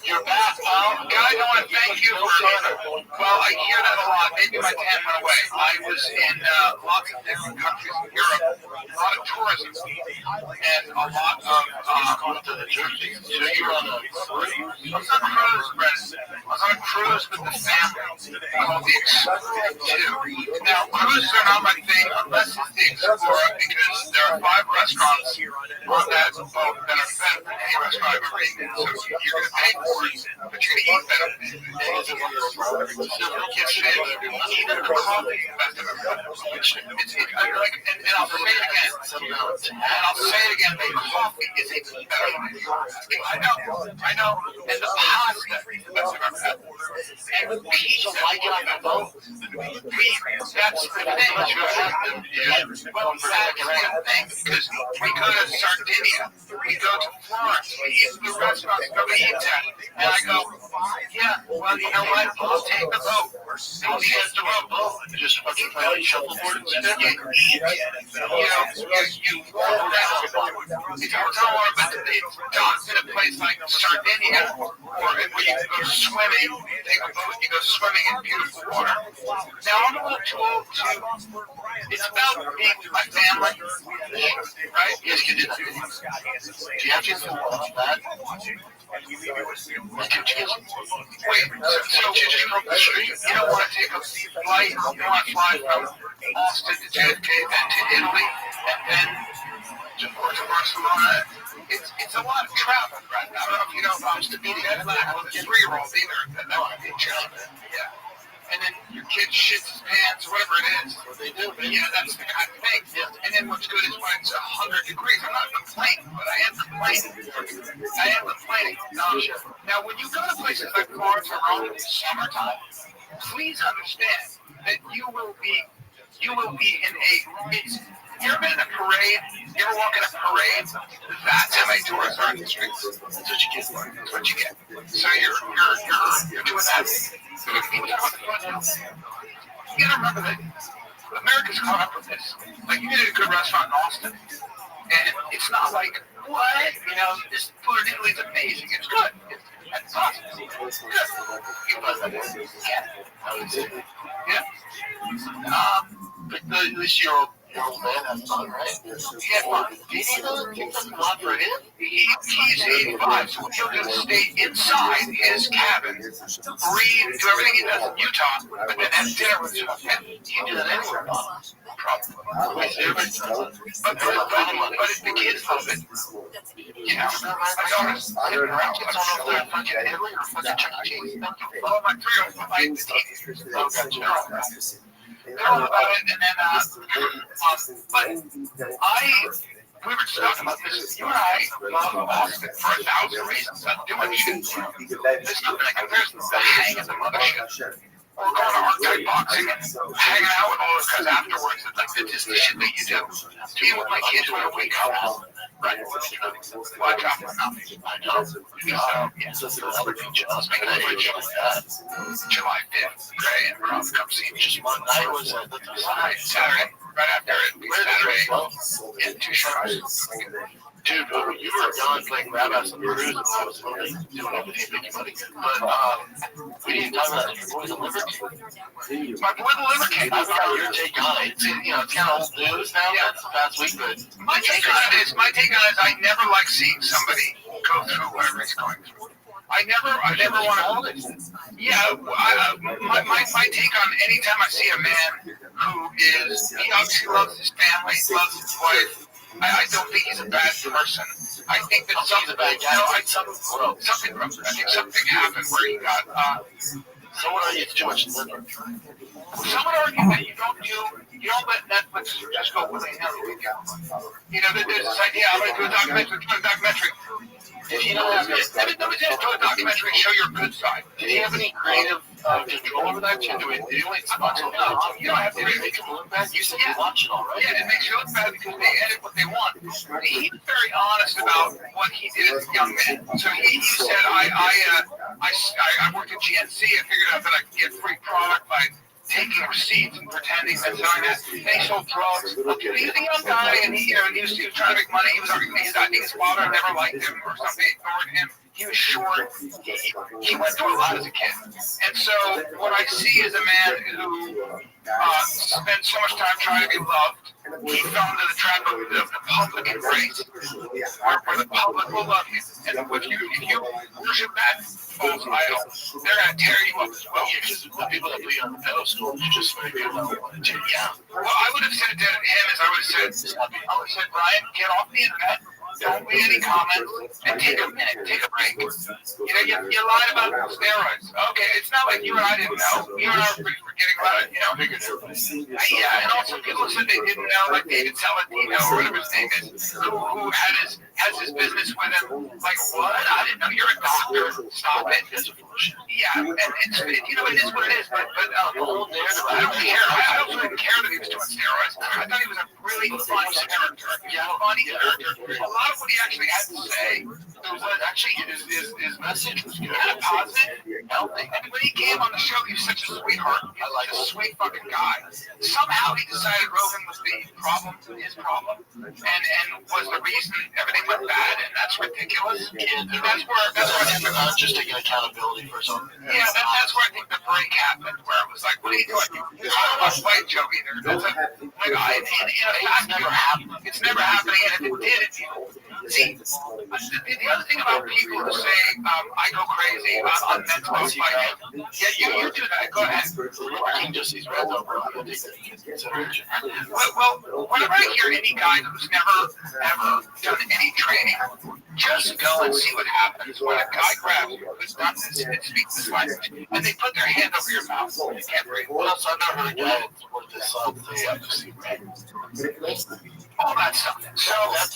[SPEAKER 8] You're back, pal. Guys, I want to thank you for, well, I hear that a lot. Maybe my tan went away. I was in lots of different countries in Europe, a lot of tourism, and a lot of to the Jersey. So you were on a cruise? I was on a cruise, Brent. I was on a cruise with the family called the Explorer 2. Now, cruises are not my thing unless it's the Explorer, because there are 5 restaurants on that boat that are better than any restaurant I've ever eaten. So you're going to pay for it, but you're going to eat better. Even the coffee is best I've ever had. And I'll say it again. The coffee is a better than I know. And the pasta is the best I've ever had. And the pizza like it on the boat. That's the thing. Well, that's the thing, because we go to Sardinia, we go to Florence, we eat the restaurants, go to eat that. And I go, yeah, well, you know what? I'll take the boat. Don't need us to row. Just fucking play shuffleboard and stick it. You walk around. If you're talking about the docks in a place like Sardinia, or where you go swimming, take a boat, you go swimming in beautiful water. Now, I'm a little too old to, it's about being with my family, right? Yes, you did. Do you have to watch that? Wait, so you just broke the street? You don't want to take a flight? You want to fly from Austin to JFK, then to Italy, and then to Barcelona? It's a lot of travel, right? I don't know if you know if I was to be the 3-year-old either, that would be challenging. Yeah. And then your kid shits his pants, whatever it is. What they do, man. Yeah, that's the kind of thing. Yeah. And then what's good is when it's 100 degrees. I'm not complaining, but I am complaining. Now, when you go to places like Florence or Rome in the summertime, please understand that you will be in a. You've ever been in a parade? You ever walk in a parade? That's a
[SPEAKER 2] many tourists are in the streets. That's what you get. That's what you get. So you're doing that. You gotta remember that America's caught up with this. Like, you get a good restaurant in Austin, and it's not like, what? You know, this food in Italy is amazing. It's good. It's awesome. It's good. Yeah.
[SPEAKER 8] But at least your old man has fun, right?
[SPEAKER 2] He had fun.
[SPEAKER 8] Did he though? Take some fun for him?
[SPEAKER 2] He's 85, so he'll just stay inside his cabin, breathe, do everything he does in Utah, but then have dinner with him. And he can do that anywhere. Probably. But if the kids love it, you know, my daughter's sitting around. I don't know if they're fucking Italy or fucking Chuck E. Cheese. Well, my 3-year-old, my teenagers, they're all about it, and then, but we were just talking about this. You and I love Austin for 1,000 reasons. I'm doing shit. There's nothing that compares to the hang of the mothership. Or going to arcade boxing and hanging out with all those guys afterwards. It's like, it's just the shit that you do. Being with my kids when I wake up. Right. Watch out for nothing. I know. Speaking of which, July 5th, Gray and Rob come see me. Just one night was Saturday. Right after it, Saturday, in 2 shows.
[SPEAKER 8] Dude, you were gone playing Rabbi on the cruise, and I was doing everything making money. But we didn't talk about your boy the Liver King.
[SPEAKER 2] My boy the Liver King.
[SPEAKER 8] I got your take on it. It's, you know, it's kind of old news now. Yeah. That's the past week, but
[SPEAKER 2] my take on it is I never like seeing somebody go through whatever he's going through. I never want to. Yeah, my take on anytime I see a man who is, he obviously loves his family, loves his wife. I don't think he's a bad person. I think that something bad guy. I think something happened where he got.
[SPEAKER 8] Someone argued too much liver.
[SPEAKER 2] Someone argued that you don't let Netflix just go willy-nilly. You know, there's this idea. I'm going to do a documentary. Did he not have just do a documentary and show your good side?
[SPEAKER 8] Did he have any creative control over that? Did he only sponsor it?
[SPEAKER 2] You don't have to
[SPEAKER 8] make him look bad. You said you watch it all, right?
[SPEAKER 2] Yeah, it makes you look bad because they edit what they want. He was very honest about what he did as a young man. So he said, I worked at GNC. I figured out that I could get free product by taking receipts and pretending that selling that. And he sold drugs. He was a young guy, and he was trying to make money. He was arguing his father never liked him or something, ignored him. He was short. He went through a lot as a kid. And so what I see is a man who spent so much time trying to be loved. He fell into the trap of the public embrace, where the public will love you. And if you worship that false idol, they're going to tear you up as well.
[SPEAKER 8] Yeah, because the people that put you on the pedestal, you just make people that want to tear you down.
[SPEAKER 2] Well, I would have said to him as I would have said, Brian, get off the internet. Don't read any comments and take a minute, take a break. You know, you lied about steroids. Okay, it's not like you and I didn't know. You and I were pretty forgetting about it, you know. Yeah, and also people said they didn't know, like David Saladino or whatever his name is, who has his business with him. Like, what? I didn't know you're a doctor. Stop it. Yeah, and it's, you know, it is what it is. But I don't care. I also didn't care that he was doing steroids. I thought he was a really funny character. Yeah, funny character. A lot of what he actually had to say, was actually his message was good, kind of positive, healthy. And when he came on the show, he was such a sweetheart. He was like a sweet fucking guy. Somehow he decided Rogan was the problem, his problem, and was the reason everything went bad, and that's ridiculous. Yeah, that's where I think
[SPEAKER 8] just taking accountability for something.
[SPEAKER 2] Yeah, that's where I think the break happened, where it was like, what are you doing? I don't want to fight Joe either. That's it's never happening, and if it did, see, the other thing about people who say, I go crazy, I'm mental fighting. Yeah, you do that. Go ahead.
[SPEAKER 8] King just sees red though, bro.
[SPEAKER 2] Well, whenever I hear any guy who's never, ever done any training, just go and see what happens when a guy grabs you who's done this and speaks this language, and they put their hand over your mouth and you can't breathe.
[SPEAKER 8] Well, so I've never heard a guy with this
[SPEAKER 2] all that stuff. So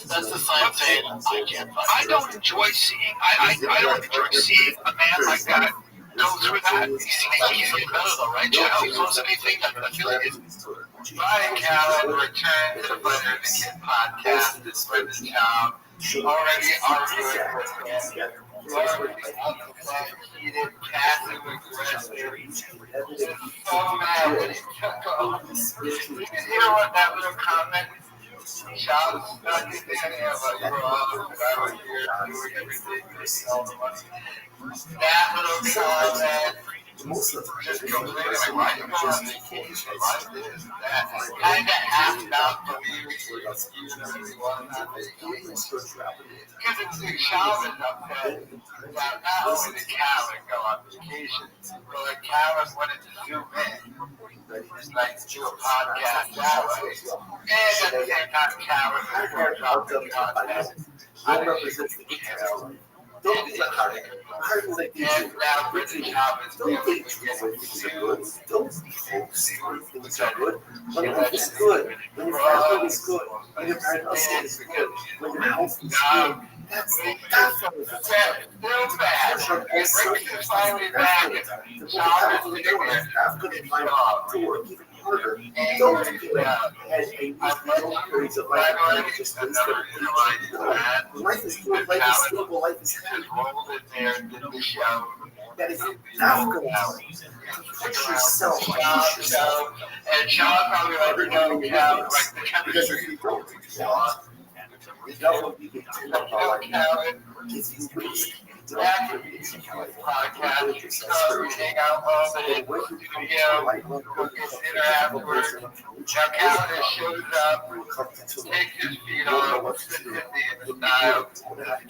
[SPEAKER 8] that's the sign saying I can't fight.
[SPEAKER 2] I don't enjoy seeing a man like that go through that.
[SPEAKER 8] He's getting better though, right? So is anything I feel like it's Brian Callen return to the Better Than Kid podcast. It's Brendan Town.
[SPEAKER 3] already arguing with him. Heated, passive aggressive. So mad when he took off. You can hear what that little comment shot stuck in there. Yeah, but you were off, and I was here doing everything, making all the money. That little comment. Just completely like, why you going on vacation? Why this, that? Kind of half not believing you really want to have vacation. Because it's the shaman up there. Not only the Calvin go on vacation, but like Calvin wanted to zoom in. He's like to do a podcast that way. And at the same time, Calvin was dropping content. I represent the Calvin. Don't be hard. And now British Calvin's doing it. Don't see what things are good. When your life is good. When your family is good. When your parents is good. When your health is good. That's still bad. And Rick is finally back. And Calvin's sitting there. To work even harder. Don't do that. And periods of life just life is good. Life is stable. Life is happy. Rolled in there and did the show. That is difficult. Push yourself out. And Sean probably like, like the chemistry. We don't need to do that could be podcast. We hang out all day, watch the video, go get dinner afterwards. Now Calvin shows up, takes his feet off, sits in the style,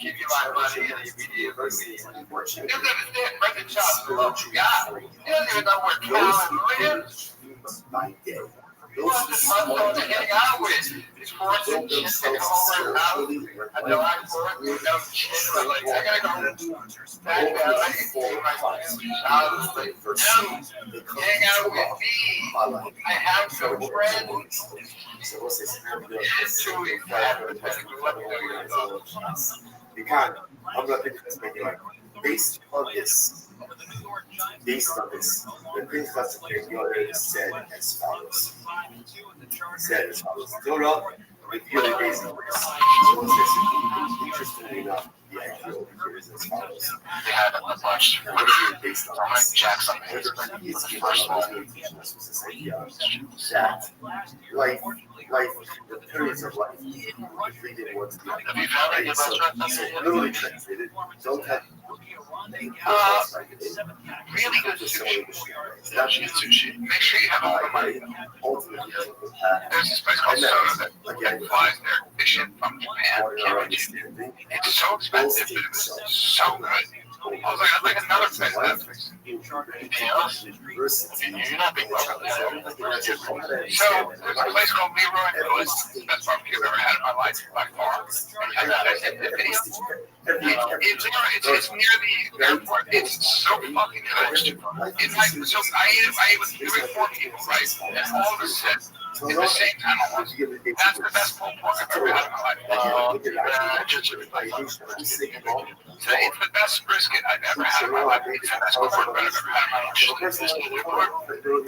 [SPEAKER 3] give you my money, and immediately leaves. He doesn't understand Brendan Shaw's the love you got. He doesn't even know where Calvin lives. He wants his husband to hang out with. He's forcing shit to come over his house. I know I'm bored with no shit, but like, I gotta go back down. I can see my family house. Like, no, hang out with me. I have no friends. It's truly hypothetical. Let me know your thoughts.
[SPEAKER 1] Because I'm not thinking this maybe like based on this, the Green Cluster Theory said as follows. Fill it up with yearly basis. Interestingly enough, the idea over here is as follows.
[SPEAKER 3] They had a bunch
[SPEAKER 1] based on
[SPEAKER 3] Jackson
[SPEAKER 1] that the periods of life completed once the literally translated, don't have
[SPEAKER 3] really good sushi. Make sure you have all the money. There's this place called Soda that flies their fish in from Japan. It's so expensive, but it's so good. I was like, I'd like another place that fix. Anything else? You're not being welcome there. So, there's a place called Leroy. It's the best barbecue I've ever had in my life by far. It's near the airport. It's so fucking good. It's like, so I ate with 4 people, right? And all of us said, at the same time, that's the best pulled pork I've ever had in my life. So it's the best brisket I've ever had in my life. It's the best cornbread I've ever had in my life.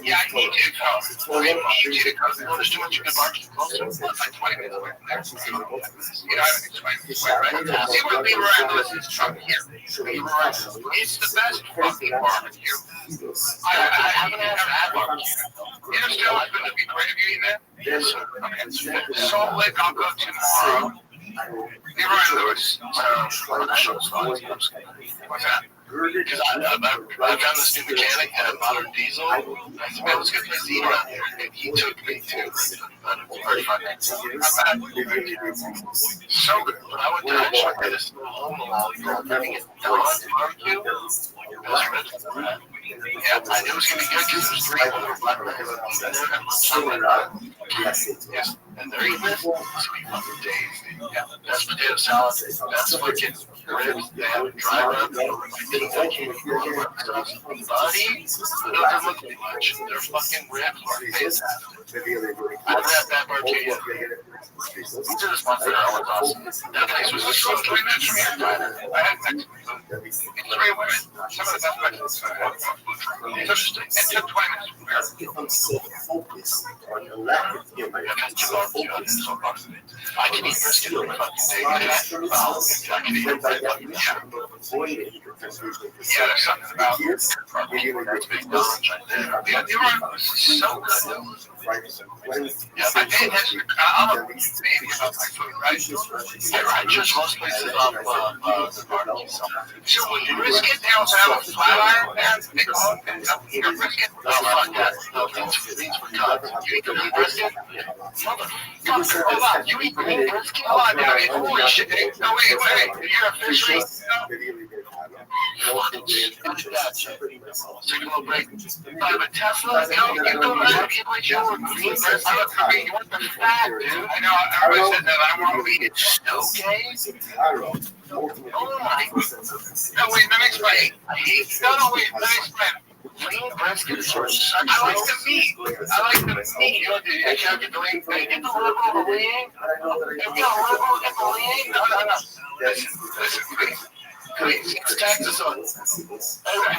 [SPEAKER 3] Yeah, I need you to come. I need you to come. There's too much good barbecue close to it. It's like 20 minutes away from there. You know, I haven't explained this way, right? See what Leroy does is from here. Leroy, it's the best fucking barbecue. I haven't had barbecue. Interstellar is going to be great. Have you eaten that? Yes, sir. Okay. Salt Lake, I'll go to tomorrow. Leroy Lewis. What's that? Because I found this new mechanic at a modern diesel. I said, man, let's get this eat around here. And he took me to 35 minutes. So good. When I went to actually get this little home along, having it done barbecue. Yeah, I knew it was going to be good because there's 3 other black records on there. Yes. And they're eating it. Sweet fucking days. Yeah. That's potato salad. That's fucking ribs. They have dry rub. Buddy, doesn't look too much. Their fucking ribs are fantastic. I've had that barbecue.
[SPEAKER 8] These are the spots that are always awesome. That place was just so 3 minutes from here. I had Mexican food. It's 3 women. Some of the best Mexican food. It took 20 minutes from here.
[SPEAKER 1] I'm so focused on the lack of him.
[SPEAKER 8] I can eat brisket for a fucking day. I can eat it for a fucking day. Yeah, there's something about that's big knowledge right there. Yeah, you're right. So good, though. Yeah, I pay attention. I'm a baby about my food, right? Yeah, right. Just most places off the barbecue. So when you brisket, they also have a flat iron there. They call it eat a brisket. Oh, fuck that. No, these for God. You eat the lean brisket? Motherfucker, hold on. You eat lean brisket? Hold on now. Holy shit. No, wait. You're officially... Take a little break. But Tesla, you go back, people like you were green brisket. I mean, you want the fat, dude. I know, everybody said that. I want to eat it. Okay? Oh my. No, wait, let me explain. No, wait, let me explain. Lean brisket is I like the meat. You know, I can't get the lean. Get the liver of the lean. Get the lean. No. Listen, please. Please, it's Texas on. Anyway,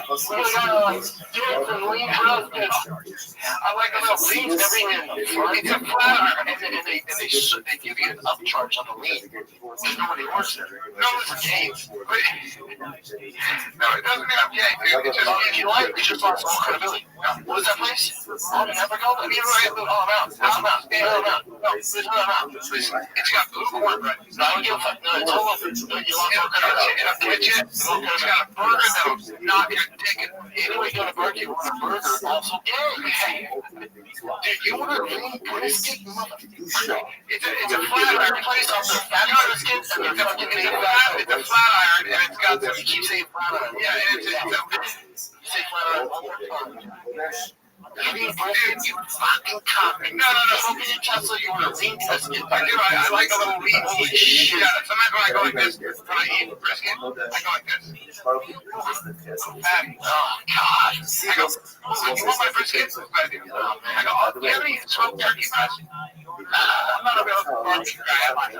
[SPEAKER 8] we're gonna do it for lean brisket. I like a little beans every it's a flat iron, and they give you an upcharge on the lean. There's nobody works there. No, it's a game. No, it doesn't mean I'm gay, dude. It's just, if you like, it's just lost all credibility. No, what is that place? I'll never go there. I'm out. It's got blue cornbread. I don't give a fuck. No, it's all over. You lost all credibility. It's got a burger that'll knock your dick. Anyway, you go to barbecue, you want a burger, also gay. Dude, you want a lean brisket? It's a flat iron place off the fat brisket, and they're going to give you it's a flat iron, and it's got you keep saying flat iron. Yeah, it's say flat iron one more time. Dude, you fucking cock. No. Hope you Tesla, you want a lean brisket. I do. I like a little lean. Holy shit. Sometimes when I go like this, when I eat brisket, I go like this. Oh, God. I go, you want my brisket? I go, oh, do you have any smoked turkey breast? I'm not a real barbecue guy.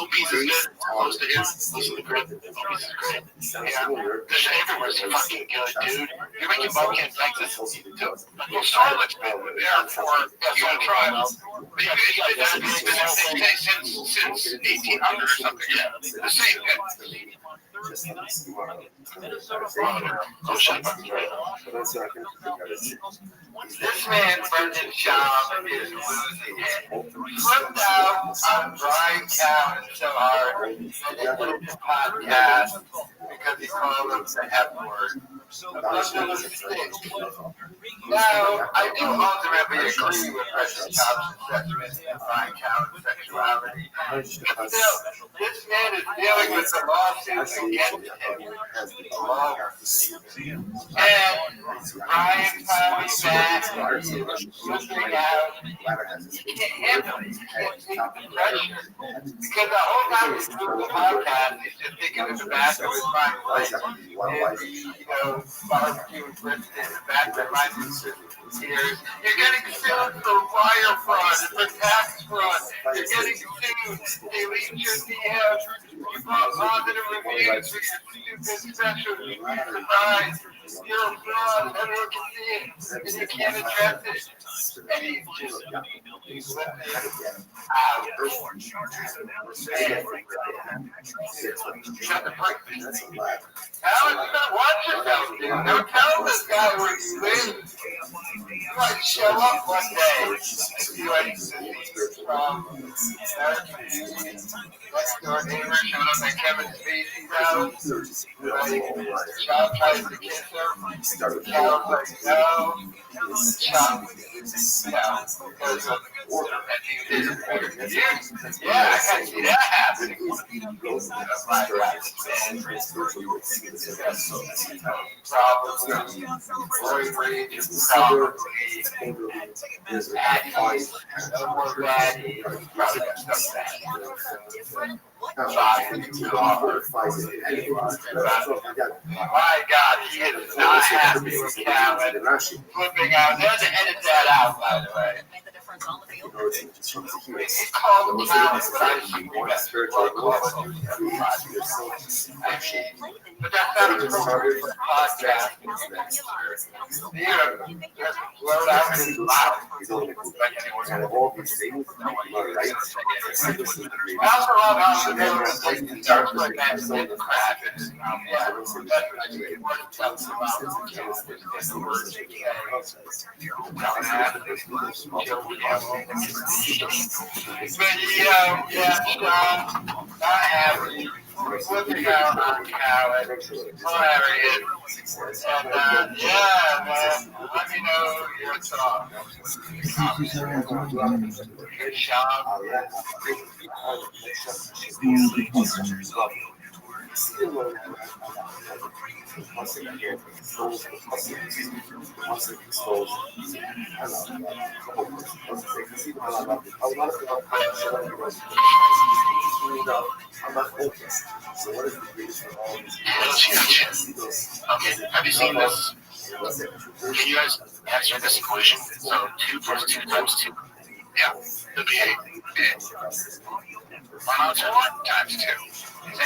[SPEAKER 8] Opie's is good. Close to here. Close to the crib. Opie's is great. Yeah. This everywhere's fucking good, dude. You're making barbecue in Texas. Well, Charlotte's been there for a trial. But yeah, it's been since 1800 or something. Yeah. The same thing. Oh, shit. This man, Brendan Schaub, is losing it. Flipped out on Brian Cowan so hard that he put the podcast because he called him the F word. Now, I do ultimately agree with Brendan Schaub's assessment of Brian Cowan's sexuality. But still, this man is dealing with the lawsuits against him. And Brian finally back, looking out. He can't handle it. He can't take the pressure. Because the whole time he's doing the podcast, he's just thinking in the bathroom with Brian Place. And barbecue and brisket in the bathroom. You're getting sued for wire fraud, for tax fraud. You're getting sued. They leave your DMs. You brought positive reviews for your stupid special. You'd be surprised. You're a fraud. Everyone can see it. And you can't address it. And he's let me out. Shut the break. Alex, watch yourself, dude. Don't tell this guy where you live. You might show up one day. You like from next door neighbor showed up at Kevin Spacey's house. The child tries to kiss him. The child's like, no. The child, goes up yeah, I can see that happening. Probably roid rage is probably no more bad. Probably stuff bad. My God, he is not happy with Calvin flipping out. They had to edit that out, by the way.
[SPEAKER 3] But that's not a podcast. Well, that's loud. I also love how she starts with that little crap. But not happy. Flipping out on Khaled. Whatever it is. And man, let me know your thoughts. Good job. Okay, have you seen this? Can you guys answer this equation? So 2 plus 2 times 2. Yeah, it'll be 8. 1 times 2 is 8.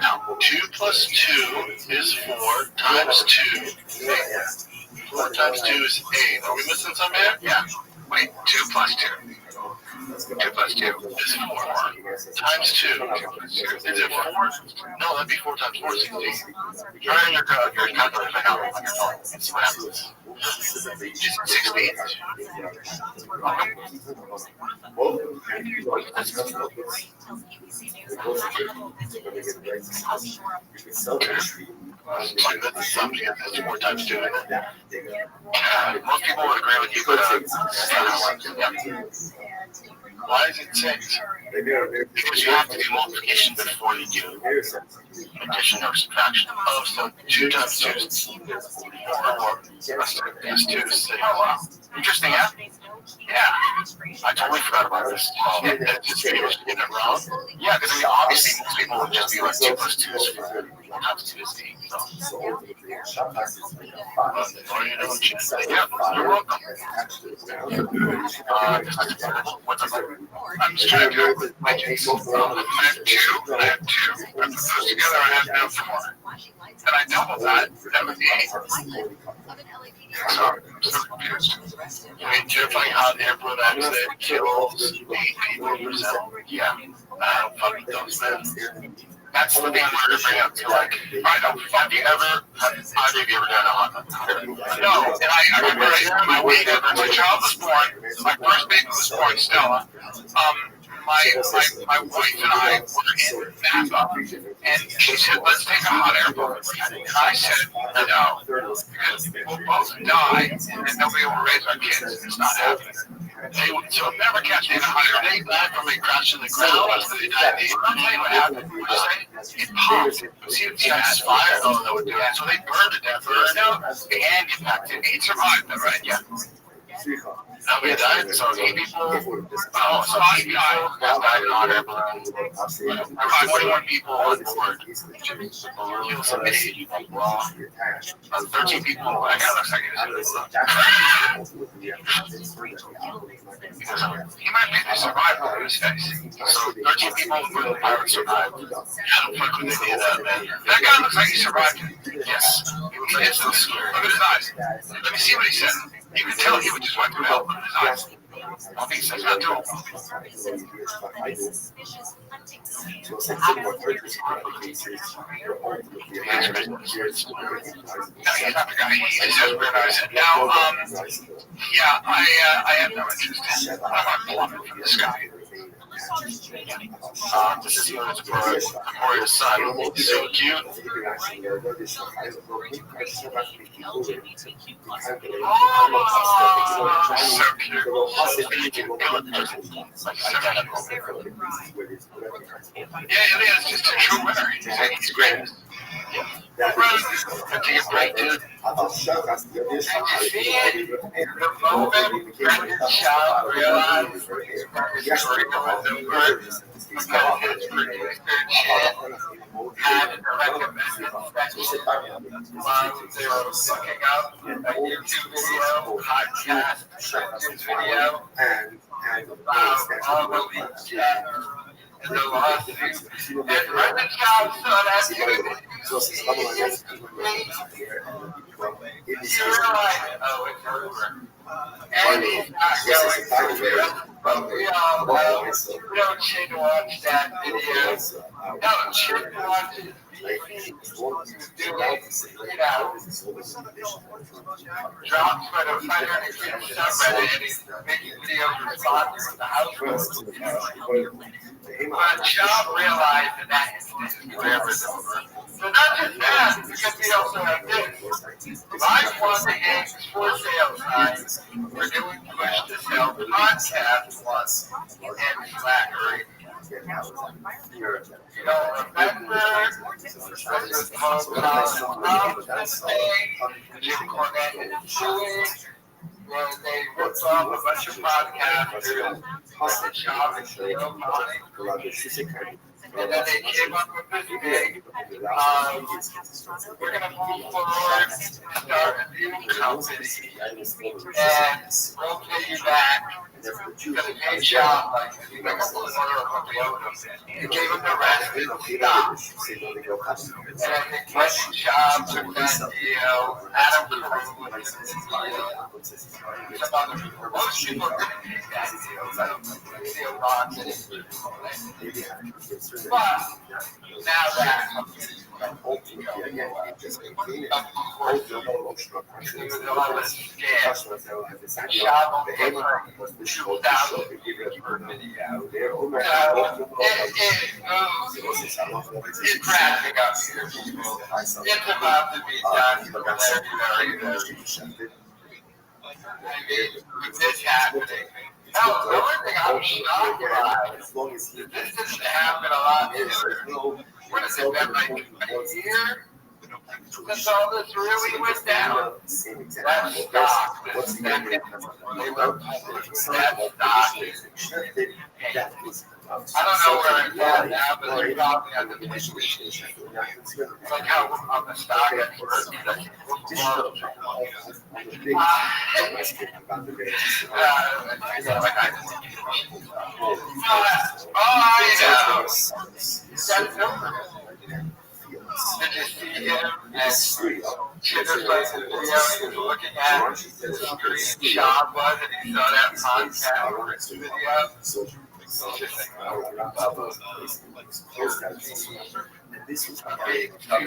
[SPEAKER 3] Now, 2 plus 2 is 4 times 2 is 8. 4 times 2 is 8. Are we missing some here? Yeah. Wait, 2 plus 2. 2 plus 2 is 4 times 2. Is it 4? No, that'd be 4 times 4 is 16. Try your calculator right now on your phone and see what happens. Is it 16? That's 4 times 2. Most people would agree with you, but why is it 6? Because you have to do multiplication before you do addition or subtraction. Oh, so 2 times 2 is 4. Plus 2 is 6. Interesting, yeah? Yeah. I totally forgot about this. This video is getting it wrong. Yeah, because obviously most people would just be like 2 plus 2 is 4. 1 times 2 is 8. So. Yeah, you're welcome. What's up? I'm just trying to do it with my case. I have 2. I have 2. I put those together, I have now 4. And I double that would be 8. So, I'm so confused. I mean, terrifying hot air balloon accident kills 8 people in Brazil. Yeah, I don't fuck with those, man. That's the thing we're going to bring up to, like, I don't, have you ever done a hot dog? No, and I remember my week after my child was born, my first baby was born, Stella. My wife and I were in Napa, and she said, let's take a hot air balloon. And I said, no, because we'll both die, and then nobody will raise our kids, and it's not happening. So never catch me in a hot air. They died from a crash in the ground. They died. I'll tell you what happened. It popped. See, it has fire. Oh, that would do that. So they burned to death. And impacted. 8 survived, right? Yeah. Nobody died, so 8 people. So 5 people have died in hot air balloons. 21 people on board. Killed somebody. 13 people. I got looks like he might be the survivor in his face. So 13 people with the pirates survived. I don't fuck with any of that, man. That guy looks like he survived. Yes. He is so scary. Look at his eyes. Let me see what he said. You can tell he would just wipe them out with his eyes. I think he says that too. Now, yeah, I have no interest in it. I'm not plumbing from the sky. This is yours for his son. So cute. Yeah, it's just a true winner. He's great. Yeah. Take a break, dude. The moment Brendan Shaw realized that his career was over,
[SPEAKER 9] because his producer shit had recommended that while they were looking up a YouTube video, podcast video about all the leaks and the lawsuit. And Brendan Schaub saw that too. You realize, oh, it's over. And he's not going to, but we all know we don't should watch that video. No, should watch it. Drops for the fighter and subreddit, and he's making videos responding to the house. But Schaub realized in that instant whatever is over. So not just that, because we also have this. Live funding for sales signs. We're doing push to sell podcast plus and Flattery. You don't remember? This is Jim Cornette and Chewy, where they ripped off a bunch of podcasters, like the job and Leo Money. And then they came up with this big, we're going to move forward and start a new company, and we'll pay you back. It's going to pay job like a quarter of what we owed them. They gave them the rest in stock. And I think Brendan Schaub took that deal, Adam Carew was the deal, some other people. Most people didn't take that deal, but the deal bond didn't. But now that company of course, it was a lot of scam. Schaub will give her $2,000 per video. It's crashing up here, people. It's about to be done very, very, very. I mean, with this happening. Hell, the only thing I'm shocked about is this didn't happen a lot sooner. What has it been, like a year? Since all this really went down. That stock, the second they were public with that stock is I don't know where it's at now, but they're probably at the initial station. It's like how on the stock experts Did you see him and Chitter's like the video he was looking at the screen Schaub was and he saw that podcast video? This was a big for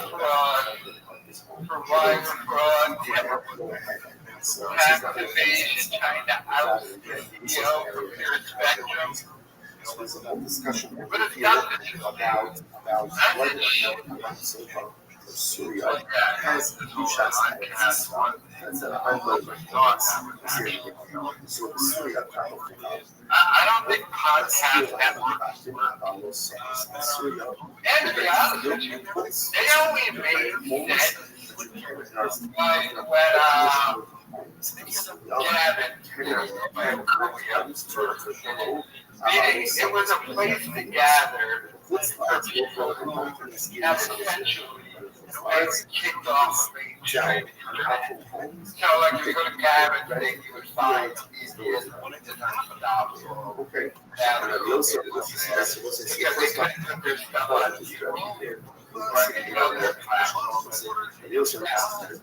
[SPEAKER 9] fraud, activation, trying to out the CEO from your spectrum.
[SPEAKER 1] There's a whole discussion
[SPEAKER 9] But it's got to
[SPEAKER 1] about whether Syria has huge aspects. That's an unbelievable So Syria
[SPEAKER 9] I don't think podcast networks and to be honest with you, they only made sense when meaning it was a place to gather for people who have essentially kicked off a giant internet. So like you go to Gavin, think you would find easy as $1,000.
[SPEAKER 1] Okay.
[SPEAKER 9] Because they couldn't put their stuff on the screen. Right, you know, their platforms.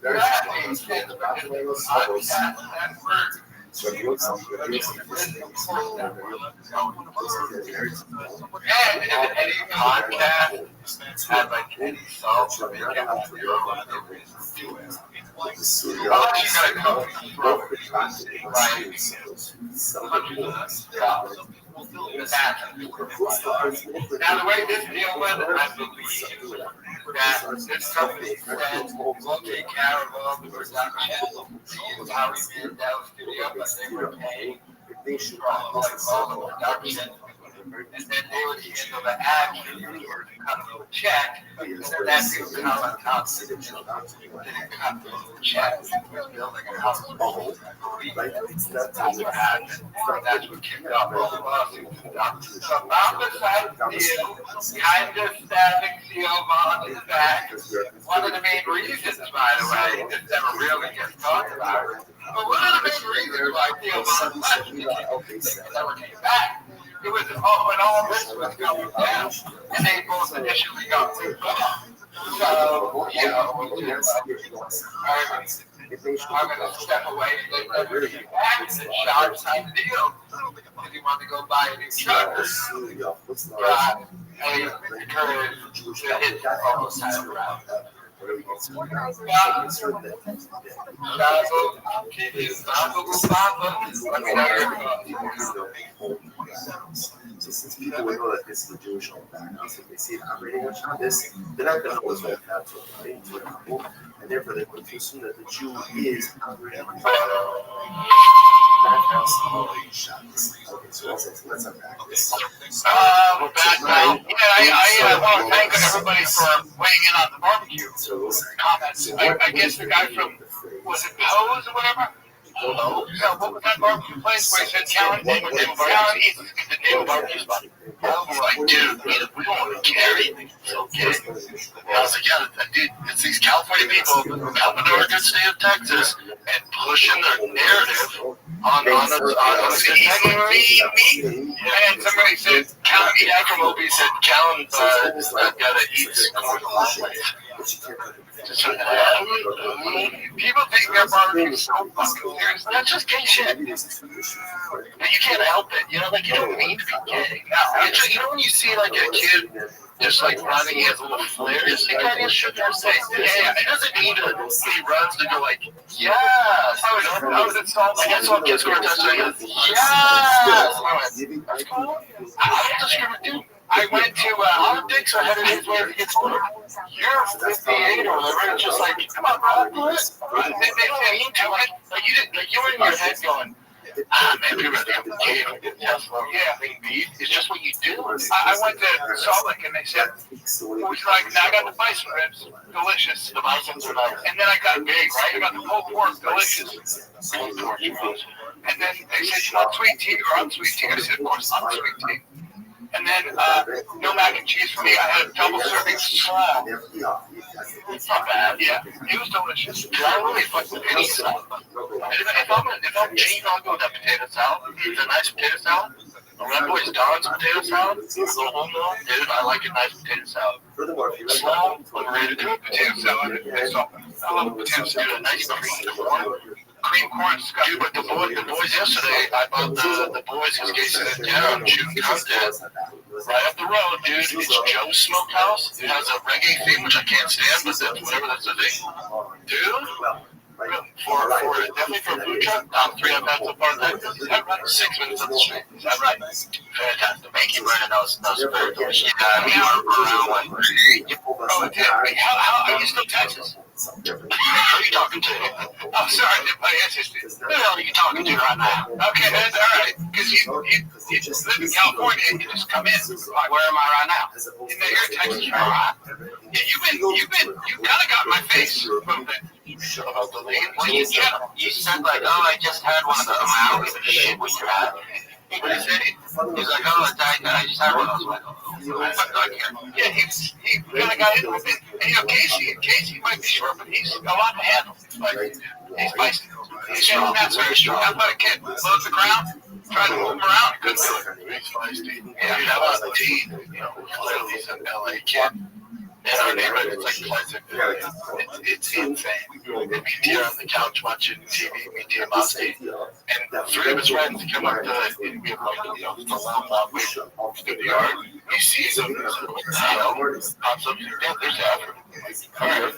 [SPEAKER 9] That being said, the podcast network. And if any podcast had like any songs to make it up for your own, they would do it. Unless you got a company writing hundreds of jobs. Now the way this deal went, I believe that this company said we'll take care of all the production, how we did that studio, but they were paying for all the production. and then they would handle the action and cut them a check, and then that'd be a common concept. Didn't cut them a check, building a house. That's what happened. That's what kicked off all the lawsuits. So homicide deal, kind of stabbing Theoma on his back. One of the main reasons, by the way, that never really gets talked about. But one of the main reasons why Theoma never came back. It was when all this was going down, and they both initially got moved off. So, you know, I'm going to step away and let them get back and then Sean signed the deal. If he wanted to go buy a new truck, but I encouraged to hit the homicide around.
[SPEAKER 1] So since people would know that this is the Jewish home backhouse, if they see it operating on this, they're not going to know what's going to happen to it, and therefore they're going to assume that the Jew is operating on the backhouse. Okay, so let's unpack this.
[SPEAKER 8] We're back now. Yeah, I want to thank everybody for weighing in on the barbecue comments. I guess the guy from, was it Pose or whatever? Hello? So what was that barbecue place where he said Callan Eats? The name of barbecue spot. I was like, dude, we don't want to carry anything. It's okay. I was like, yeah, dude, it's these California people coming to our good state of Texas and pushing their narrative on us. And somebody said, Callan Eat after Moby said, Callan gotta eat corn. People think their barbecue is so fucking serious. That's just gay shit. And you can't help it. You know, like, you don't mean to be gay. No, it's just, you know when you see, like, a kid just, like, running, he has a little flare, it's the kind of shit they're saying. Yeah, it doesn't mean to, when he runs, to go like, yes. I was installed. I guess all kids score a touchdown. He goes, yes. That's cool. I don't discriminate. I went to Olympics, I had it his way to get scored. You're 58 or whatever. It's just like, come on, bro, do it. They mean to it. Like you were in your head going, man, people are the game. Yeah, beef. It's just what you do. I went to Salt Lake and they said, it was like, now I got the bison ribs, delicious. The bisons are nice. And then I got big, right? I got the pulled pork, delicious. Pulled pork, and then they said, you want sweet tea or unsweet tea? I said, of course, unsweet tea. And then no mac and cheese for me. I had a double serving slaw. It's not bad. Yeah, it was delicious. I really fuck with any salad. If I'm cheating, I'll go with that potato salad. It's a nice potato salad. The Red Boy's Don's potato salad. A little home milk. Dude, I like a nice potato salad. Slaw, underrated potato salad. I love potato salad. Dude, a nice cream corn. Dude, but the boys yesterday, I bought the boys because Casey said, yeah, I'm shooting content. Right up the road, dude, it's Joe's Smokehouse. It has a reggae theme, which I can't stand, but that's the thing. Dude, definitely for a food truck, top 3 I've had so far. Is that right? 6 minutes up the street. Is that right? Fantastic. Thank you, Brandon. That was very delicious. How are you still Texas? Who are you talking to? Oh, sorry. Who the hell are you talking to right now? Okay, that's all right. Because you just live in California and you just come in. Like, where am I right now? In the Texas, right? Yeah, you kind of got my face a little bit. About the lean. Well, you said like, oh, I just had one of those. I don't give a shit what you had. What did he say? He's like, oh, I just had one of those. Yeah, he kind of got into it. And you know, Casey might be short, but he's a lot to handle. Like, he's feisty. He's not very strong. How about a kid? Loads the ground, try to move him around, couldn't do it. He's feisty. Yeah, how about the teen? You know, clearly he's an LA kid. In our neighborhood, it's like pleasant. It's insane. We meet here on the couch watching TV, meet here Mosty, and 3 of his friends come up to, we have like, the long walkway to the yard. He sees him, he's like, what the hell? Pops up, he's like, damn, there's Africa. All right.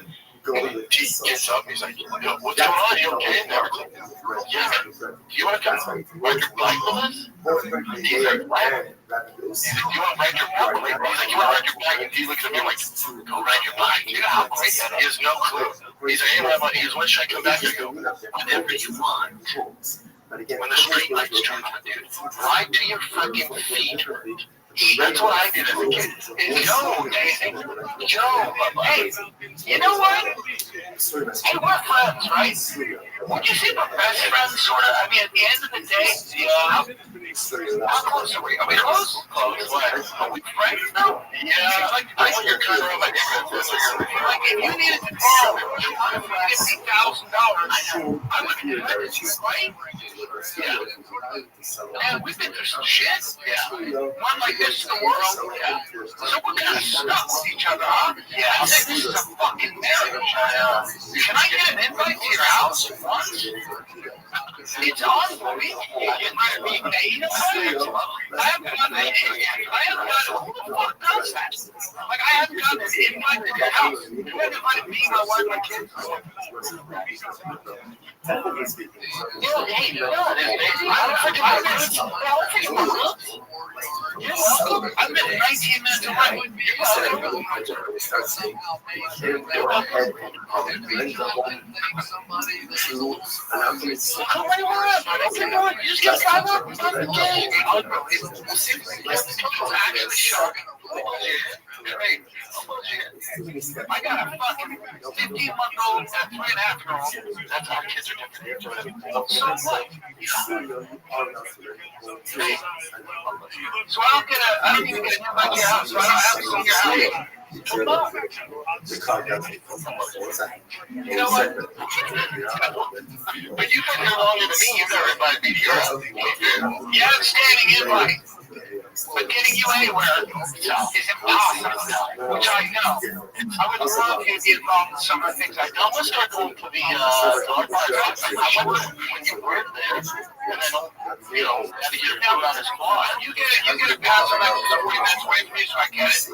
[SPEAKER 8] And he gets up, he's like, yo, what's going on? You okay? And everything. Yeah, man. Do you want to come ride your bike with us? He's like, what? He's like, do you want to ride your bike? He's like, you want to ride your bike? And he looks at me like, go ride your bike. You know how great that is? He has no clue. He's like, hey, Rabbi, he goes, when should I come back? I go, whenever you want. When the street lights turn on, dude. Ride till your fucking feet hurt. That's what I did as a kid. Joe, Daisy. Joe, hey, you know what? Hey, we're friends, right? Would you say we're best friends, sort of? I mean, at the end of the day, how close are we? Are we close? Close. What? Are we friends now? Yeah, I think you're kind of on my neighborhood. Like, if you needed to borrow $250,000, I would credit you, right? Yeah. Man, we've been through some shit. Yeah. One like this in the world. Yeah. So we're kind of stuck with each other, huh? Yeah. I think this is a fucking marriage. Can I get an invite to your house once? It's on for me. It might be made of it. I haven't gotten it yet. I haven't gotten who the fuck does that? Like, I haven't gotten an invite to your house. You haven't invited me, my wife, my kids. Hey, you're welcome. I've been 19 minutes away. You're welcome. You just get drive up. It's not the game. It's actually shocking. I got a fucking 15-month-old and a 3.5-year-old. That's how kids are different. So what? So I don't even get an invite to your house. So I don't have to see your house. You know what? But you've been here longer than me. You've never invited me to your house. You have a standing invite. But getting you anywhere is impossible, which I know. I would love you to be involved in some of the things I do. Let's start going to the dog park. I went when you were there, and then, had to get a food on his car. You get a pass on that 40 minutes away from me, so I get it.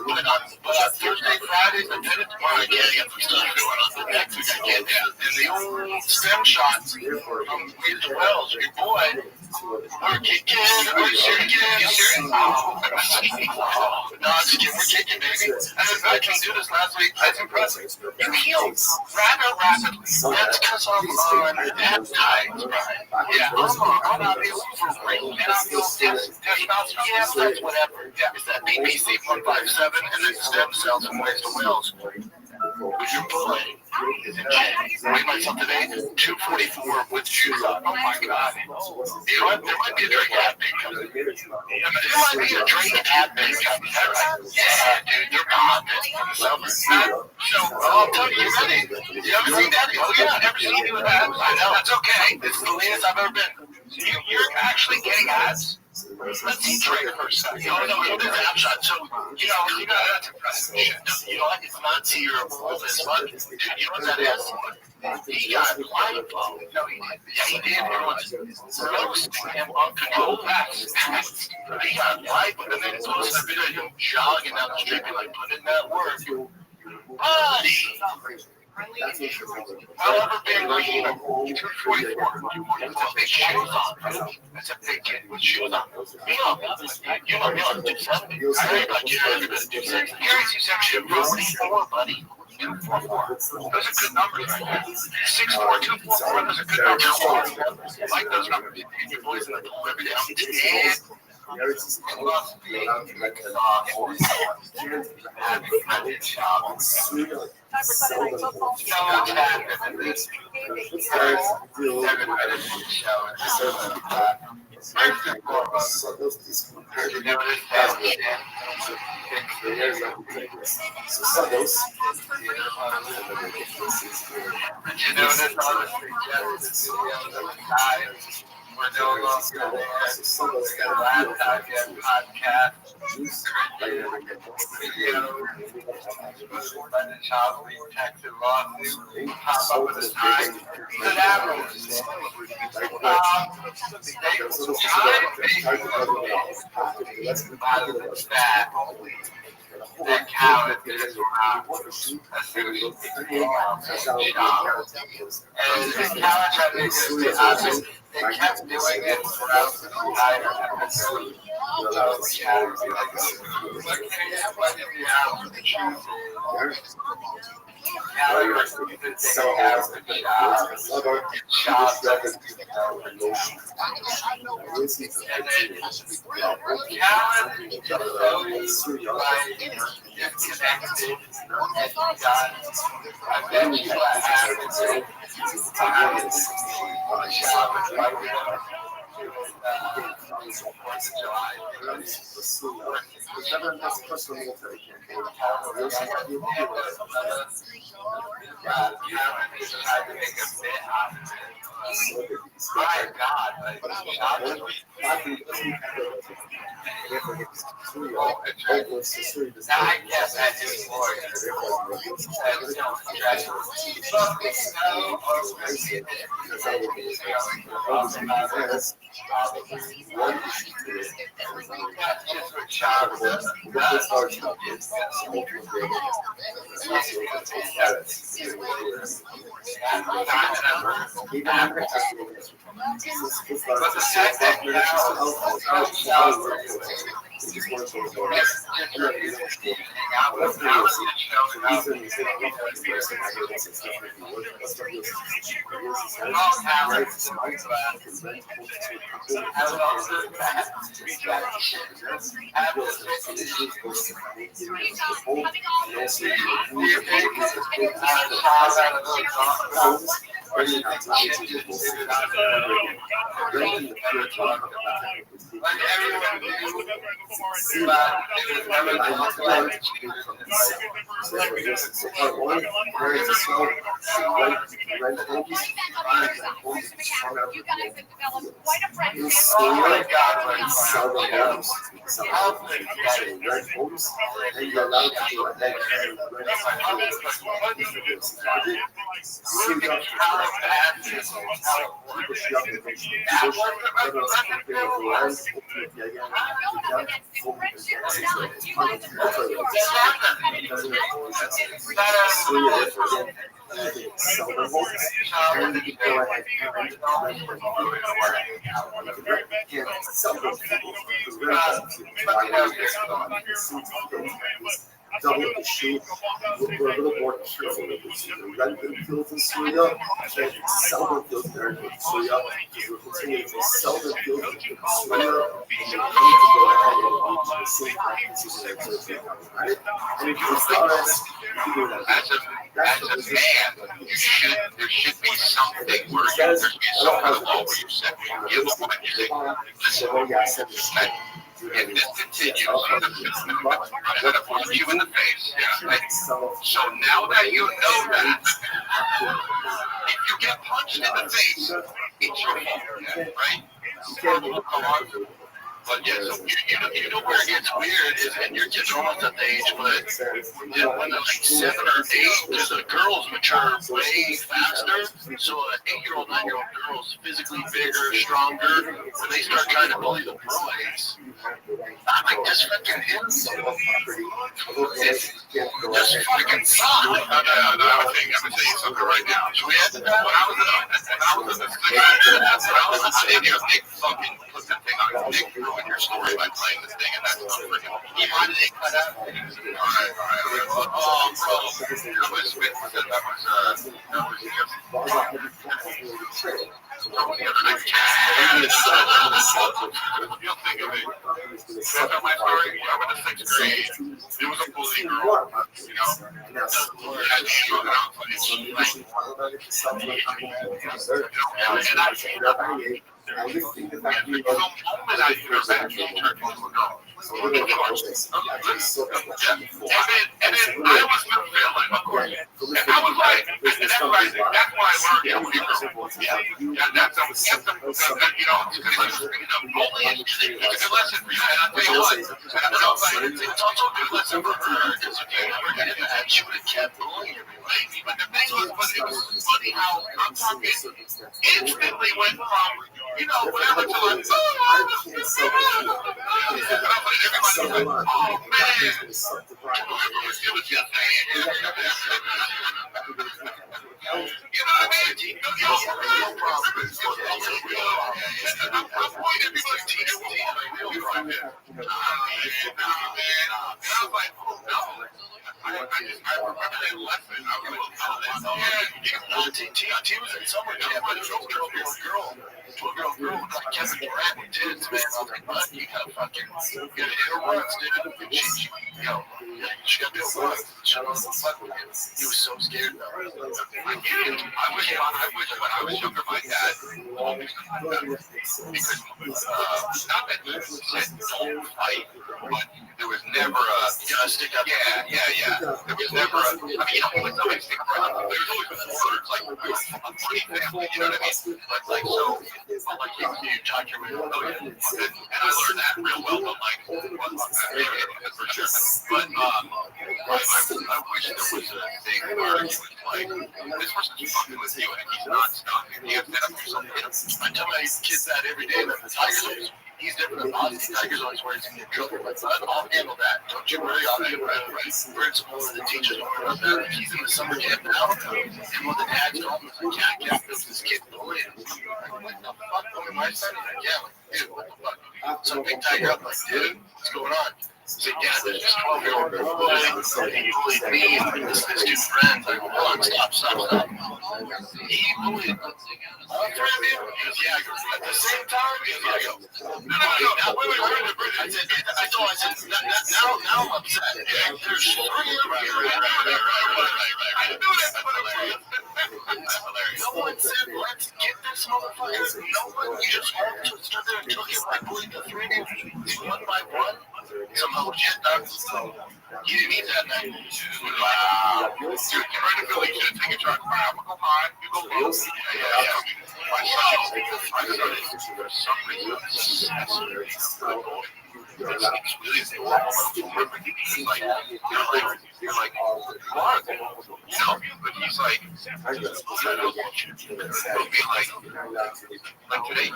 [SPEAKER 8] But Thursday, Friday, the minute tomorrow, I can't get for stuff going on the next week. I can't do. And the old stem shots from Weeds Wells, your boy. We're kicking. Are you serious? You serious? No, I'm just kidding. We're kicking, baby. I can do this last week. That's impressive. You healed rather rapidly. That's because I'm on baptized, right? Yeah, I'm on this for rain. And I'm testosterone. Yeah, that's whatever. Yeah, it's that BBC 157 and then stem cells from Waste to Wells. With your boy is in jail. Weighed myself today, 244 with shoes on. Oh my God. You know what? There might be a drink ad bait coming. There might be a drink ad bait coming. Is that right? Yeah, dude, they're popping in the summer. So, I'll tell you, you ready? You ever seen that? Oh, yeah, I've never seen you with that. I know. That's okay. This is the latest I've ever been. So, you're actually getting ads? Let's see Drake for a second. No, there's an app shot. So, you got that's impressive shit. You know what? It's not seerable this month. Dude, you know what that is? He got blind phone. No, he did. Yeah, he did. Everyone's roasting him on control facts. He got blind, but then it's posted a video of him jogging down the street, like, put in that word. Buddy! However big green, 244. That's a big shoes on. That's a big kid with shoes on. Milan, 270. I heard about you. Everybody's 260. Gary's 270. 44, buddy. 244. Those are good numbers right there. 6'4", 244. Those are good numbers. I like those numbers. And your boys in the pool every day. I'm dead. We're no longer there. We got a laptop, we have podcast, video, by the child we texted lawsuit, pop up with a sign. Good apples. That cow is around. And the cow tried to make it. They kept doing it throughout the entire episode.
[SPEAKER 2] As a man, there should be something where there should be some kind of law where you say, you know what, you say, listen, if this continues, I'm going to punch you in the face. Yeah, right? So now that you know that, if you get punched in the face, it's your fault, right? But yeah, so you know where it gets weird is, and your kids are almost at the age, but when they're like 7 or 8, because the girls mature way faster. So an 8-year-old, 9-year-old girl's physically bigger, stronger, when they start trying to bully the boys. I'm like, just fucking him. Just fucking stop. I'm gonna tell you something right now. So we had to, when I was in the I didn't even think fucking put that thing on his dick. In your story by playing this thing, and that's not freaking. Why did they cut out? All right. Oh, bro, that was you'll think of it. That's my story. I went to 6th grade. It was a bully girl, you know. And I came up. And then I was not feeling, of course. And I was like, that's why I learned bullying is a good lesson for you. And I'll tell you what, it's also a good lesson for her, because if you never did that, she would have kept bullying everybody. But the thing was, it was funny how I'm talking instantly went from, you know, whatever to like, everybody was like, oh man, it was just, you know what I mean? Real problems. At that point, everybody's teaching me real problems. And I was like, oh no. I remember that lesson. I was T was in summer camp, but it was a 12-year-old girl, like Kevin Durant with tits, man. I was like, bud, you gotta fucking get it here once, dude. And she got to do it once. She wasn't fucking with him. He was so scared, though. I wish when I was younger, my dad always did that. Because, not that he said don't fight, but there was never a, stick up. Yeah. There was never a, I mean, when somebody stick around, there's always been words, like, we were a funny family, you know what I mean? Like, so, like, you talk your way, and I learned that real well, but, like, for sure. But, I wish there was a thing where you was like, this person's fucking with you, and he's not stopping. You have to stand up for yourself. I tell my kids that every day, that the Tigers, he's different than us. The Tigers always wear his children. I'll handle that. Don't you worry about it. Principals and the teachers don't worry about that. If he's in the summer camp now, and when the dad's home, he's like, yeah, feels his kid bullied. What the fuck? When my son is like, yeah, like, dude, what the fuck? So big Tiger up, like, dude, what's going on? He's like, yeah, there's this 12-year-old girl bullying. He bullied me and this dude's friends. Like, hold on, stop. He bullied all three of you? He goes, yeah. I go, at the same time? He goes, yeah. I go, no. Wait. I said, now I'm upset. Yeah, there's three of you. I knew that. That's hilarious. No one said, let's get this motherfucker. No one, you just walked to stood there and took it like bullied the three of you one by one. Somehow legit, you didn't eat that night. Wow. Dude, get ready to Philly. You should take a truck. I'm going to go mine. You go both. Yeah. I started for some reason. It's really you're like, what? You know, but he's like, I don't want you to be like today, or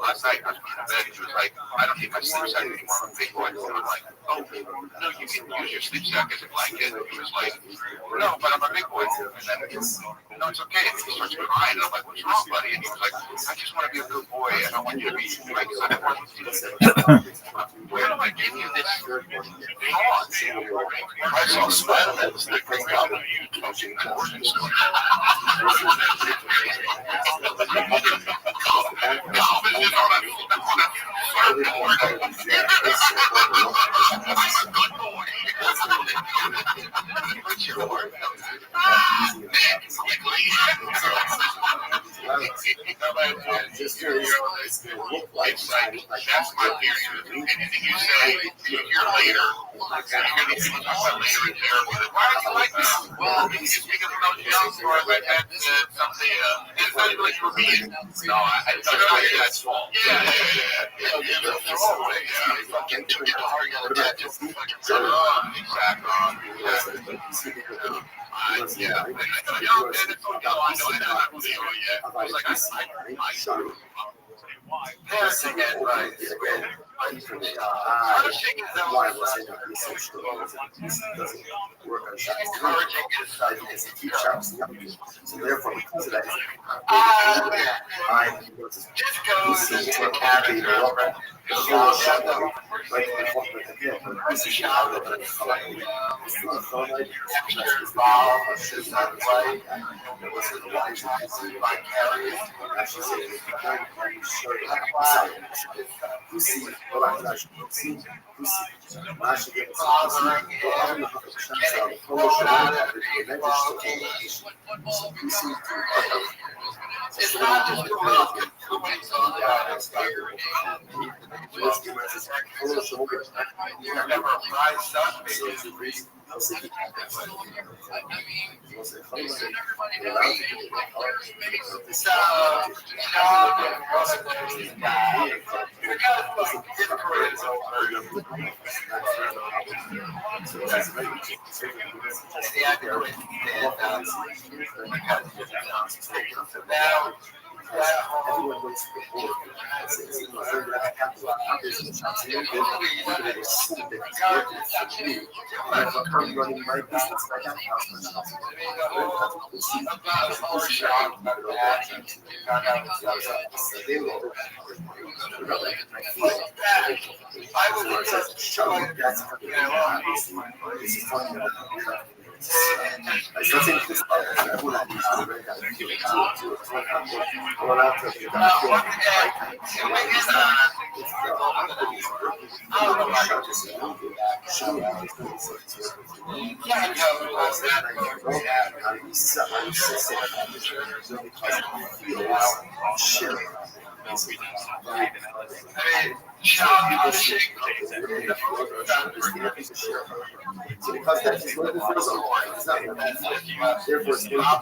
[SPEAKER 2] last night, I was going to bed, he was like, I don't need my sleep sack anymore, I'm a big boy. And I'm like, oh, no, you can use your sleep sack as a blanket. And he was like, no, but I'm a big boy. And then, no, it's okay. And he starts crying, and I'm like, what's wrong, buddy? And he was like, I just want to be a good boy, and I want you to be like, where do I give you this thought? I saw Spider-Man was the great job of you coaching the origin story. It's like, that's my theory. Anything you say, you hear later. You're going to be talking about later in there. Why do you like this? Well, because those young stories, I had something, it's not even like you were being. No, I don't that's fault. Yeah. It's a throwaway. Yeah, fucking took it hard, got a tattoo. Exactly. Yeah. I was like,
[SPEAKER 1] so therefore, because of that, just goes into a category. It's not just now Everyone wants to get bored. I'm running my business right now. Because that's just what it feels like. It's not therefore it's going to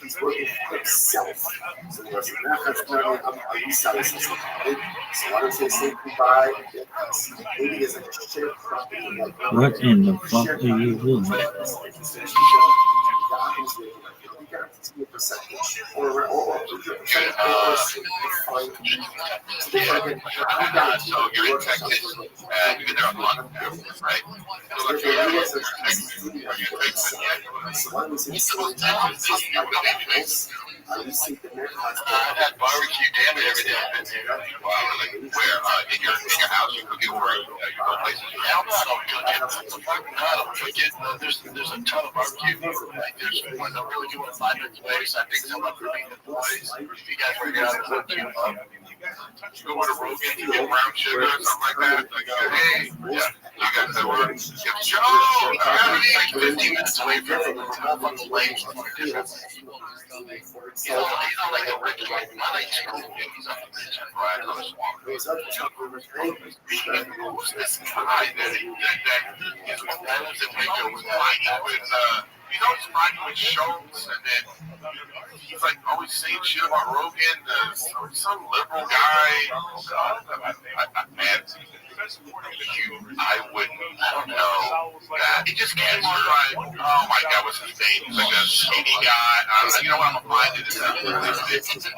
[SPEAKER 1] he's working for himself. So that's selling something. So why don't you say goodbye? Maybe there's like a share company.
[SPEAKER 10] What in the fuck are you doing?
[SPEAKER 2] So you're in Texas, and you've been there a month, right?
[SPEAKER 8] I had barbecue damn it every day I've been here.
[SPEAKER 2] Where in your house you cook it, or you go places?
[SPEAKER 8] I don't cook it. There's a ton of barbecue. Like there's one that really good one, 5 minutes away. So I think someone could be the boys. If you guys figure out the barbecue,
[SPEAKER 2] Go with a Rogan, you get brown sugar or something like that. Like, hey, yeah, you got that word. Joe,
[SPEAKER 8] I'm like 15 minutes away from the lake. He's on like a ridge, like not like he's on the right on the swamp.
[SPEAKER 2] who's this guy that lives in Waco was fighting with, he's always fighting with Schultz, and then he's like always saying shit about Rogan, some liberal guy. Oh God, man. I don't know that. He just can't like, oh my God, what's his name? He's like a skinny guy. You know what, I'm gonna find it.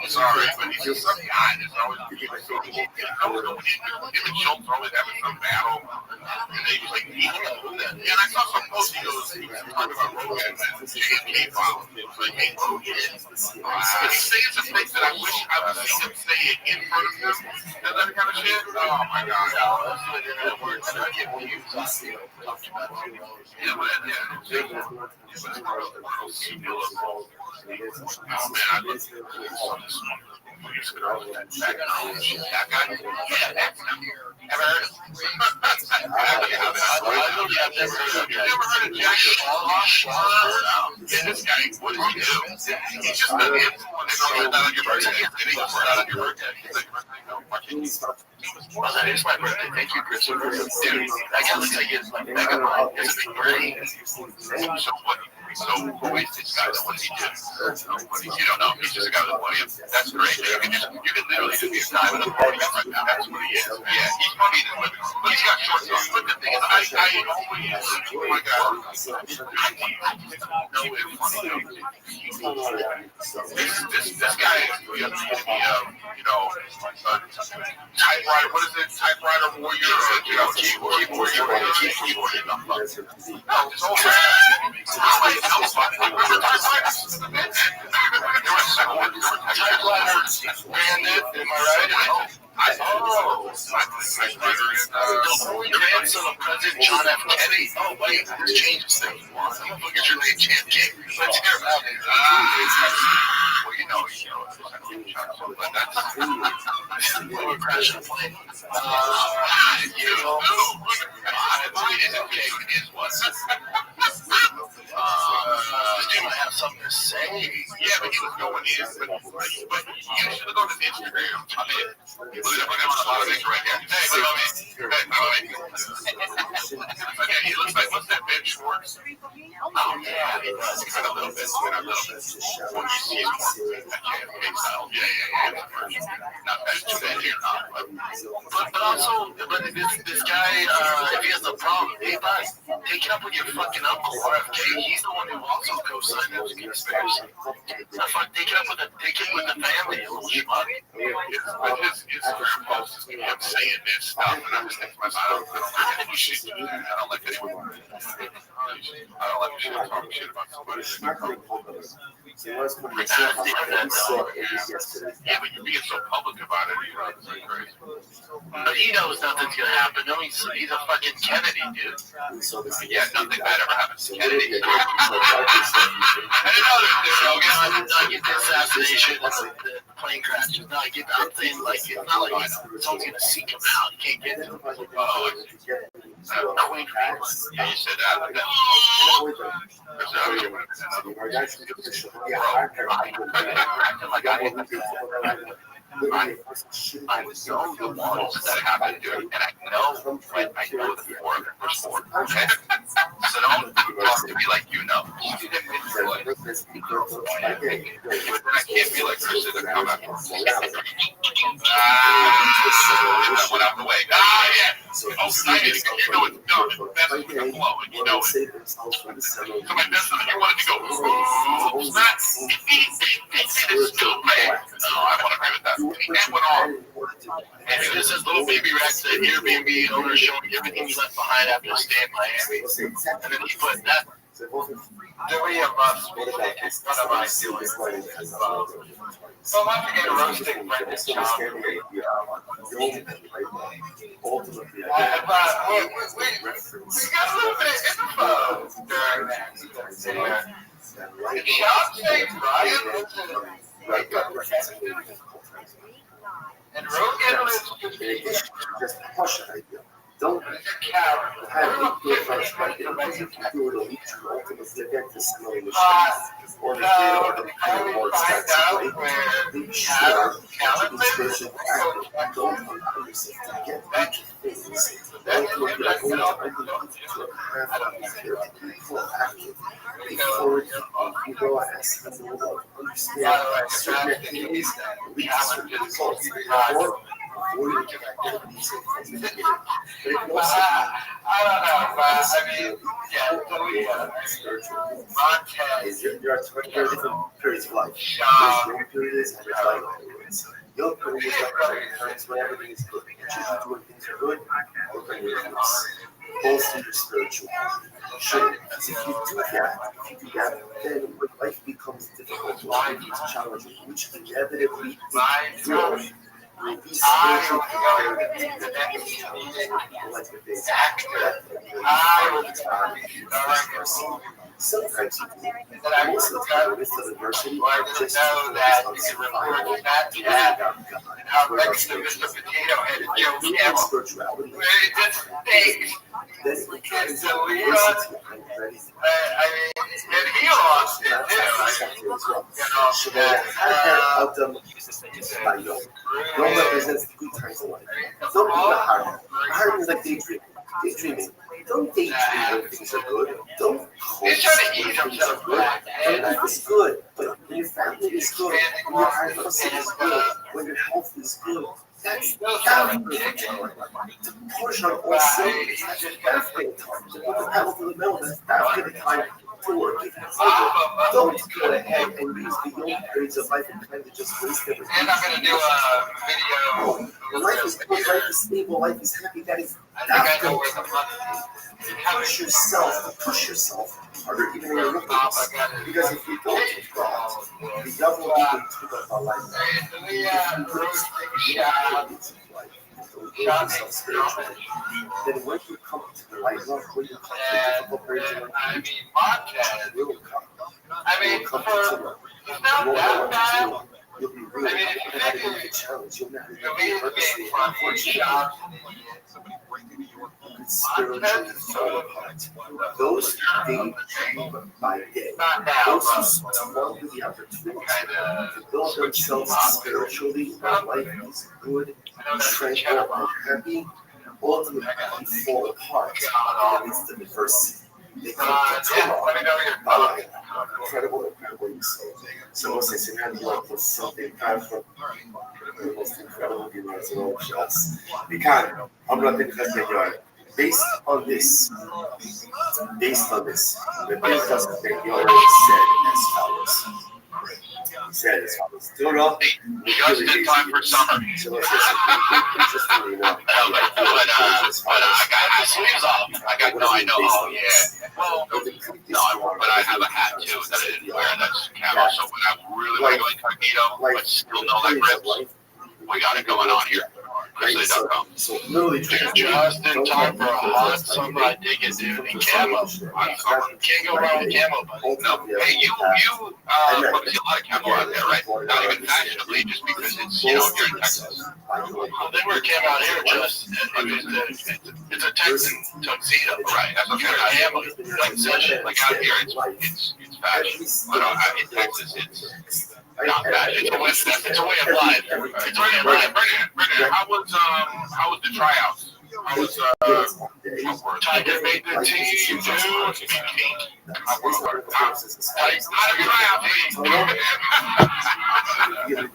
[SPEAKER 2] Sorry, but he's just some guy that's always him and Schultz always having some battle. And they was like, and I saw some post, he was talking about Rogan and JFK following. It was like, hey, Rogan. And he's saying some things that I wish I would see him say it in front of him. And that kind of shit. Oh my God.
[SPEAKER 8] Words that I get used on.
[SPEAKER 2] Yeah, but this guy, what does he do? He's just an influencer on your birthday.
[SPEAKER 8] Well, that is my birthday. Thank you, Chris. Dude, I gotta tell you, it's my mega mind. It's a big brain.
[SPEAKER 2] So who is this guy? What does he do? You don't know. He's just a guy with money. That's great. You can literally just be a guy with a party right now. That's what he is. Yeah, he's funny, but he's got short songs. But the thing is, I always, oh my God, I just know it's funny. This guy is going to be, typewriter. What is it? Typewriter warrior. Keyboard. No, it's all right.
[SPEAKER 8] Typewriter bandit, am I right? Grandson of President John F. Kennedy. Oh, wait, this changes things. Look at your name, Champ King. Let's hear about it.
[SPEAKER 2] Well, you know, but that's
[SPEAKER 8] we're crashing a plane. This dude might have something to say.
[SPEAKER 2] Yeah, but he was going in. But you should have gone to Instagram. I mean, look at a lot of things right there. Hey, okay, he looks like, what's that, Ben Schwartz? Oh, yeah, he does. He's got a little bit. When you see him, yeah. Not that too bad here, but
[SPEAKER 8] But also, but this guy, if he has a problem, hey, bud, take it up with your fucking uncle, RFK. He's the one who also co-signed this conspiracy. So fuck, take it with the family, you little schmuck.
[SPEAKER 2] His Instagram post is him saying this stuff, and I'm just thinking to myself, I don't like shit. I don't like anyone. I don't like shit talking shit about somebody. Yeah, but you're being so public about it, you know, it's like crazy.
[SPEAKER 8] But he knows nothing's gonna happen. No, he's a fucking Kennedy, dude.
[SPEAKER 2] Yeah, nothing bad ever happens to Kennedy.
[SPEAKER 8] And another thing, I get the assassination, the plane crashes. No, I get that. I'm saying, like, it's not like someone's gonna seek him out. You can't get to him. Queen
[SPEAKER 2] Yeah, you said that. I know the ones that happened, dude, and I know the four of them. There's four, okay? So don't talk to me like you know. I can't be like Chris that come out. That went out the way. Yeah. Oh, I need to go. You know it. No, that's the flow, and you know it. So my best friend, you wanted to go, it's still bad. No, I want to agree with that. And went on.
[SPEAKER 8] And this is little baby Rex, the Airbnb owner, showing everything he left behind after staying in Miami. And then he put that.
[SPEAKER 3] Three of us will take one of my feelings. So I'm not going to roasting Brendan's child. We got a little bit of info during that. The child saved Ryan and Rogue Analysts could be
[SPEAKER 1] just push it. Don't have it be first, but you know, if you do it, it'll lead you ultimately again to smelling the shit. Or the or starts to play. They should be spiritual active. Don't allow yourself to get into things. Don't look like, oh, I need to have these people active before you go and ask them to understand certain activities that lead to certain results. Or you can activities and negative. But if you also
[SPEAKER 3] I don't know, but I mean, yeah, Montez.
[SPEAKER 1] There are different periods of life. There's young periods and there's life periods. Young periods are times when everything is good. Choosing to when things are good, or when you're both in your spiritual life. Because if you do that, then when life becomes difficult, life is challenging, which inevitably will. Will be spiritual compared to the next like the days after that. Sometimes you do, but most of the time, it's the adversity. Just know that you can report that and how next to Mr. Potato Head and Joe Camel. Spirituality. It just stinks. And so we lost. I mean, and he lost it too. You know, Rome represents the good times in life. Don't be the hard. The hard is like daydreaming. Daydreaming. Don't daydream when things are good. Don't hope when things are good. When life is good, but when your family is good, when your house is good, when your health is good, that's perfect. To push on all cylinders, that's perfect. To put the pedal to the metal, that's perfect time to work. Don't go ahead and use the young periods of life and kind of just waste everything.
[SPEAKER 3] And I'm going to do a video.
[SPEAKER 1] When life is good, life is stable, life is happy, that is push yourself harder even when you're looking at this. Because if you don't take that, the devil will even take up our life. If you don't yourself spiritually, then when you come to the light love, when you come to the difficult periods of life, it will come. It will come to you. You'll be really happy to the challenge. You'll never be purposely. Unfortunately, spiritually fall apart. Those who day by day, those who stumble with the opportunity to build themselves spiritually when life is good, tranquil, and happy, ultimately fall apart in the midst of adversity. They come to incredible. So we'll say, how do you like this something kind of the most incredible viewers of all shots. We can't. I'm not thinking that backyard. Based on this, the business backyard said as follows. He said as follows. Dora,
[SPEAKER 2] Just in time for summer.
[SPEAKER 1] interestingly enough,
[SPEAKER 2] But I got the sleeves off. I know. Oh, yeah. Well, but I have a hat too that I didn't wear. That's camo. So when I really want to go incognito, but still know that rips, we got it going on here.
[SPEAKER 1] So literally,
[SPEAKER 8] Just in time for a hot summer. I dig it, dude. And camo. Can't go wrong with camo, buddy.
[SPEAKER 2] No, hey, you probably see a lot of camo out there, right? Not even fashionably, just because it's, you're in Texas.
[SPEAKER 8] Well, they wear camo out here, just it's a Texan tuxedo.
[SPEAKER 2] Right, that's okay.
[SPEAKER 8] I am like session.
[SPEAKER 2] Like out here, it's fashion. But in Texas, it's not fashion.
[SPEAKER 8] It's a way of life.
[SPEAKER 2] It's a way of life. Brendan, how was the tryouts? How was
[SPEAKER 8] Tiger made the team, dude.
[SPEAKER 2] how did the tryouts?
[SPEAKER 8] Dude,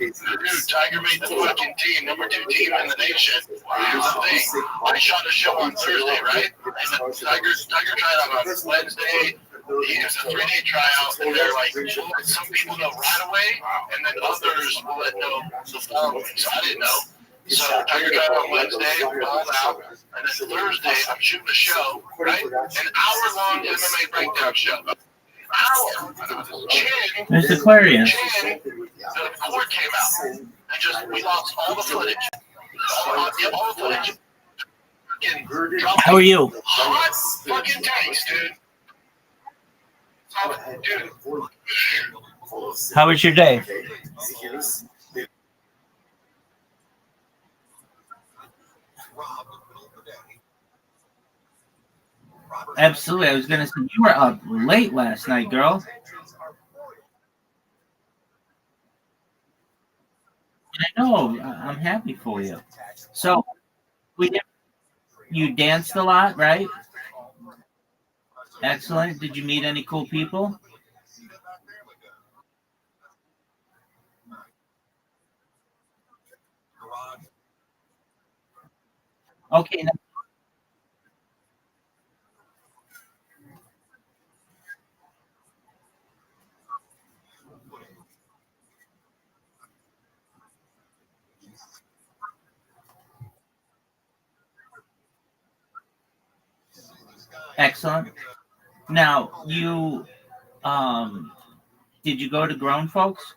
[SPEAKER 8] Tiger made the fucking team, number 2 team in the nation. Here's the thing. I shot a show on Thursday, right? And Tiger tried out on Wednesday. It's a 3-day tryout, and they're like, some people know right away, and then others will let know the following. So I didn't know. So Tiger tried on Wednesday, balled out, and then Thursday I'm shooting a show, right? An hour-long MMA breakdown show. Hour. Chin,
[SPEAKER 10] There's Aquarius.
[SPEAKER 8] the cord came out, and just we lost all the footage. All the footage.
[SPEAKER 10] How are you?
[SPEAKER 8] Hot fucking tanks, dude. Dude.
[SPEAKER 10] How was your day? Absolutely. I was going to say, you were up late last night, girl. I know. I'm happy for you. So, you danced a lot, right? Excellent. Did you meet any cool people? Okay. Excellent. Now, did you go to Grown Folks?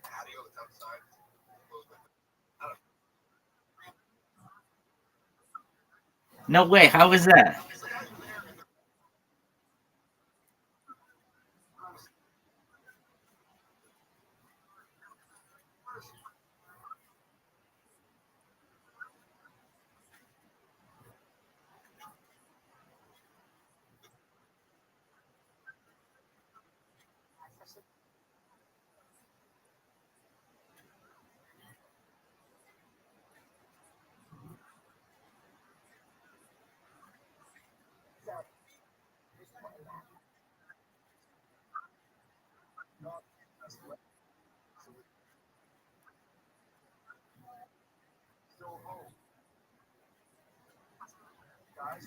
[SPEAKER 10] No way. How was that?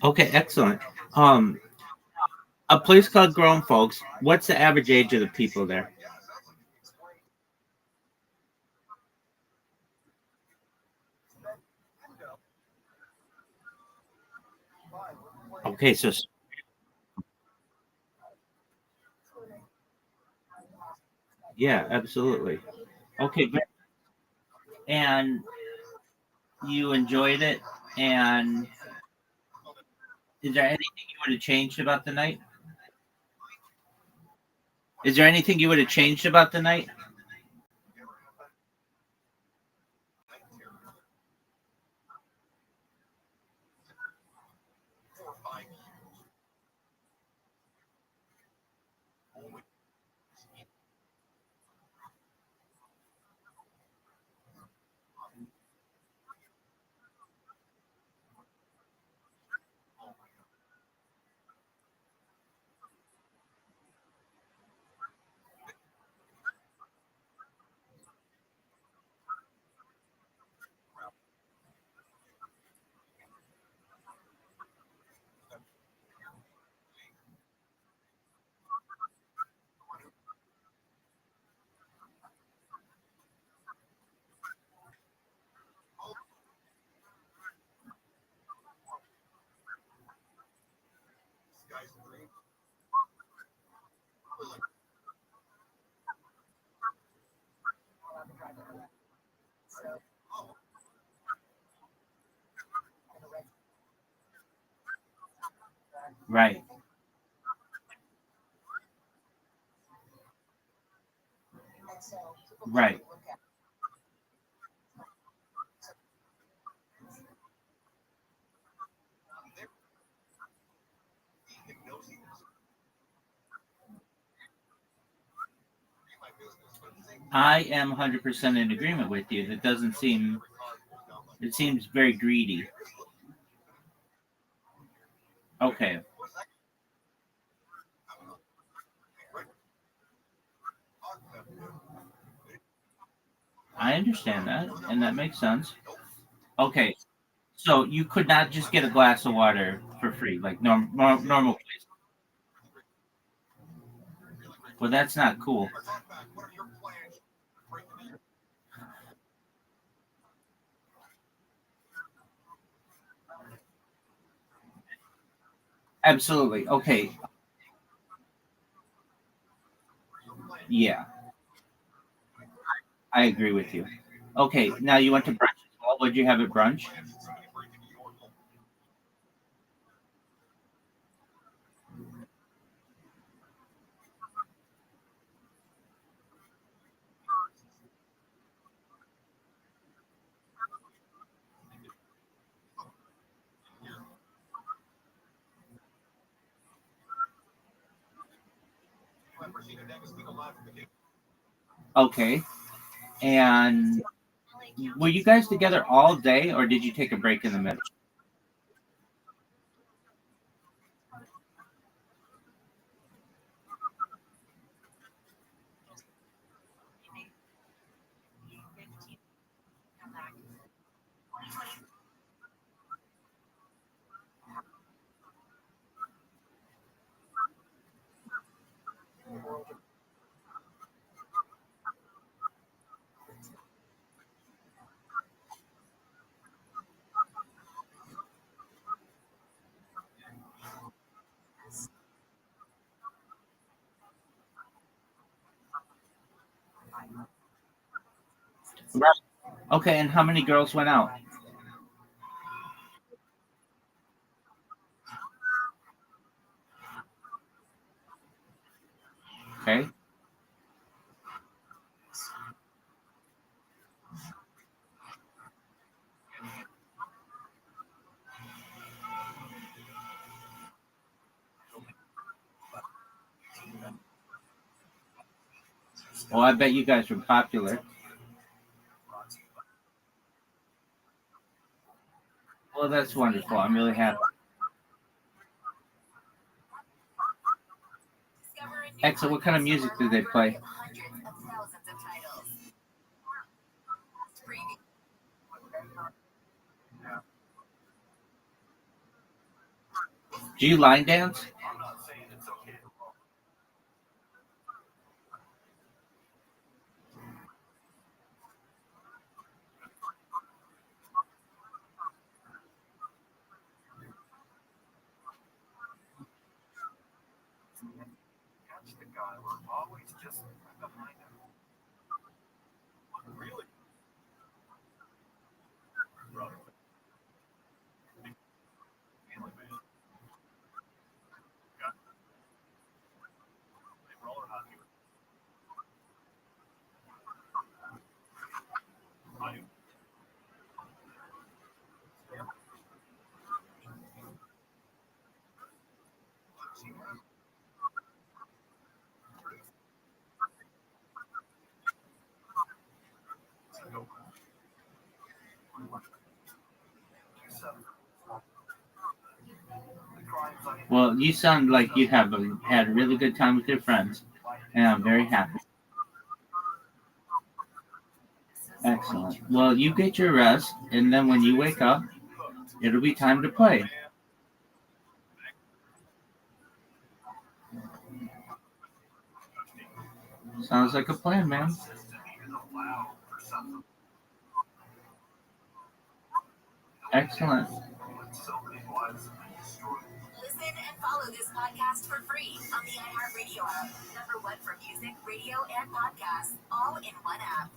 [SPEAKER 10] Okay, excellent. A place called Grown Folks. What's the average age of the people there? Okay, so yeah, absolutely. Okay, great. And you enjoyed it. And is there anything you would have changed about the night? Is there anything you would have changed about the night? Right. Right. I am 100% in agreement with you. That doesn't seem. It seems very greedy. Okay, I understand that, and that makes sense. Okay, so you could not just get a glass of water for free, like normal place. Well, that's not cool. Absolutely. Okay. Yeah, I agree with you. Okay, now you went to brunch as well. Would you have at brunch? Okay. And were you guys together all day, or did you take a break in the middle? Right. Okay, and how many girls went out? Okay. Well, I bet you guys were popular. Well, that's wonderful. I'm really happy. Excellent. What kind of music did they play? Do you line dance? Well, you sound like you have had a really good time with your friends, and I'm very happy. Excellent. Well, you get your rest, and then when you wake up, it'll be time to play. Sounds like a plan, man. Excellent.
[SPEAKER 6] Listen and follow this podcast for free on the iHeartRadio app. Number one for music, radio, and podcasts, all in one app.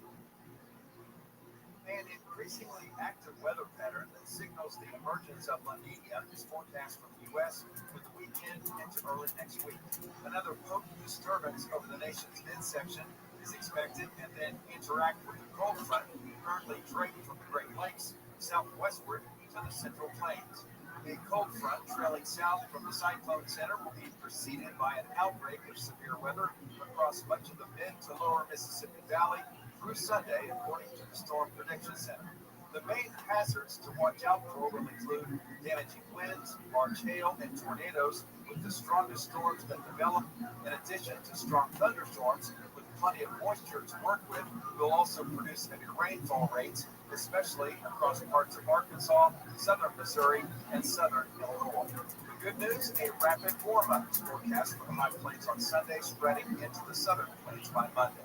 [SPEAKER 7] An increasingly active weather pattern that signals
[SPEAKER 11] signals the emergence of La Nina is forecast from the U.S. for the weekend into early next week. Another potent disturbance over the nation's midsection is expected and then interact with the cold front currently draped from the Great Lakes southwestward to the Central Plains. A cold front trailing south from the cyclone center will be preceded by an outbreak of severe weather across much of the mid to lower Mississippi Valley through Sunday, according to the Storm Prediction Center. The main hazards to watch out for will include damaging winds, large hail, and tornadoes, with the strongest storms that develop, in addition to strong thunderstorms with plenty of moisture to work with, will also produce heavy rainfall rates, especially across parts of Arkansas, southern Missouri, and southern Illinois. The good news, a rapid warm-up is forecast for the high plains on Sunday, spreading into the southern plains by Monday.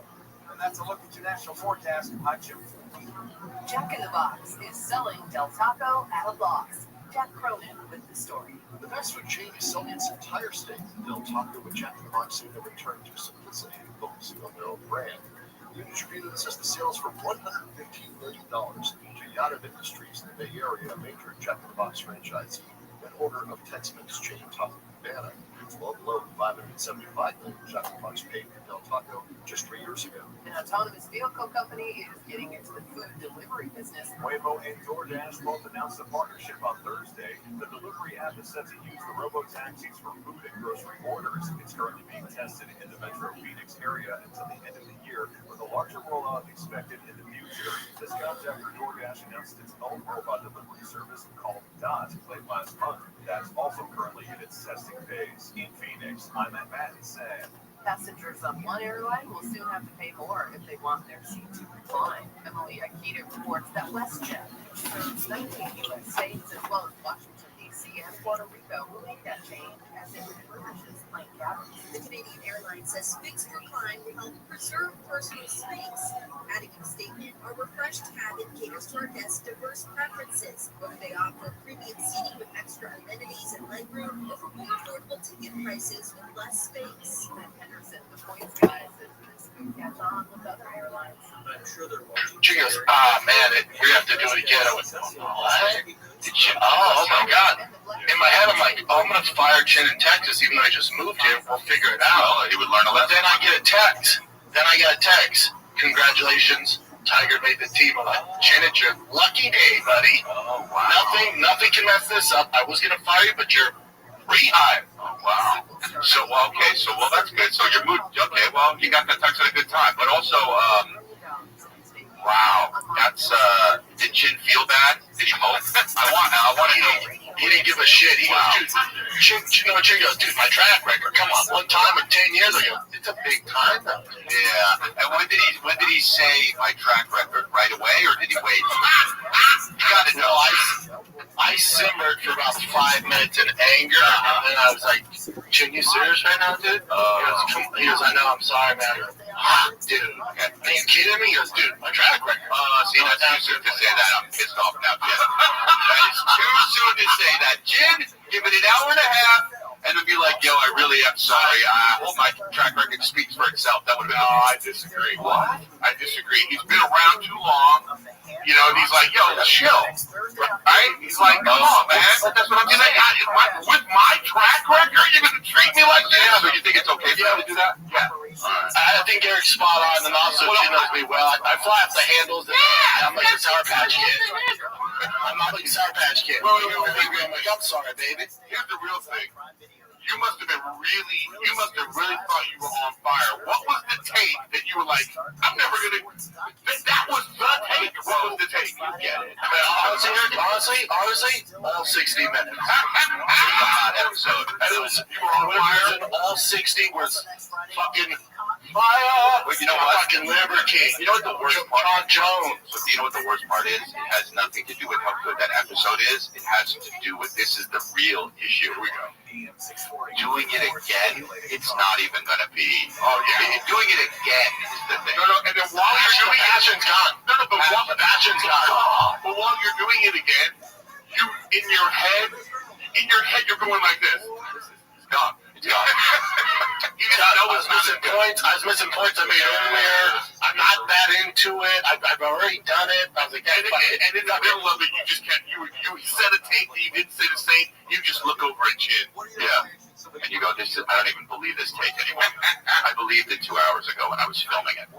[SPEAKER 11] And that's a look at your national forecast. I'm Jim.
[SPEAKER 6] Jack in the Box is selling Del Taco at a loss. Jack Cronin with the story.
[SPEAKER 12] The Mexican chain is selling its entire stake in Del Taco, with Jack in the Box soon to return to simplicity, focusing on their own brand. The attributed says the sales for $115 million to Yada Industries in the Bay Area, a major Jack in the Box franchisee, an order of Tex-Mex chain Taco Cabana, well below the $575 million Jack in the Box paid for Del Taco just 3 years ago.
[SPEAKER 6] An autonomous vehicle company is getting into the food delivery business.
[SPEAKER 11] Waymo and DoorDash both announced a partnership on Thursday. The delivery app is set to use the robo-taxis for food and grocery orders. It's currently being tested in the Metro Phoenix area until the end of the year, with a larger rollout expected in the future. This comes after DoorDash announced its own robot delivery service called Dot late last month. That's also currently in its testing phase. In Phoenix, I'm at Matt and Sam.
[SPEAKER 6] Passengers on one airline will soon have to pay more if they want their seat to recline. Emily Akita reports that WestJet serves 19 U.S. states as well as Washington, D.C. and Puerto Rico will make that change as it refurbishes plane cabins.
[SPEAKER 13] The Canadian airline says fixed recline will help preserve personal space. Adding a statement, our refreshed cabin caters to our guests' diverse preferences, whether they offer premium seating with extra amenities and legroom, or for more affordable ticket prices with less space.
[SPEAKER 6] Matt Henderson, the points guy, says this could catch on with other airlines.
[SPEAKER 12] I'm sure they're watching.
[SPEAKER 8] She goes, man, we have to do it again. I went, what? Oh my God. In my head, I'm like, I'm going to fire Chin in Texas, even though I just moved here. We'll figure it out. He would learn a lesson. Then I get a text. Congratulations. Tiger made the team. I'm like, Chin, it's your lucky day, buddy. Oh, wow. Nothing can mess this up. I was going to fire you, but you're rehired. Oh, wow. So, that's good. So you're moved. Okay, well, you got that text at a good time. But also, wow, that's, did Chin feel bad? Did he mope? I want to know. He didn't give a shit. He goes, Chin goes, dude, my track record, come on, one time in 10 years. I go, it's a big time though. Yeah. And when did he say my track record right away, or did he wait? You gotta know, I simmered for about 5 minutes in anger, and then I was like, Chin, you serious right now, dude? He goes, I know, I'm sorry, man. Dude, are you kidding me? He goes, dude, my track record. See, that's too soon to say that. I'm pissed off now, Chin. That is too soon to say that. Chin, give it an hour and a half, and it'd be like, yo, I really am sorry. I hope my track record speaks for itself. That would have been, I disagree. What? I disagree. He's been around too long. You know, and he's like, yo, chill. Right? He's like, come on, man. That's what I'm saying. With my track record, you're going to treat me like this? So you think it's okay for me to do that? Yeah. I think Eric's spot on, and also she knows me well. I fly off the handles, and I'm like a Sour Patch Kid. I'm not like a Sour Patch Kid. I'm like, I'm sorry, baby. Here's the real thing. You must have really thought you were on fire. What was the take that you were like, I'm never going to, that was the take. What was the take? You get it. I mean, honestly, all 60 minutes. Episode. You were on fire. All 60 was fucking fire. But you know what? Fucking Liver King. You know what the worst part is? You know what the worst part is? It has nothing to do with how good that episode is. It has to do with, this is the real issue. Here we go. Doing it again, it's not even going to be. Oh, yeah. Doing it again is the thing. No, and then while you're doing it, passion's gone. But while you're doing it again, in your head, you're going like this. It's gone. It's gone. I was missing points I made earlier. I'm not that into it. I've already done it. I was like, and in the middle of it, you just can't. You said
[SPEAKER 2] I don't even believe this take anymore. I believed it 2 hours ago when I was filming it.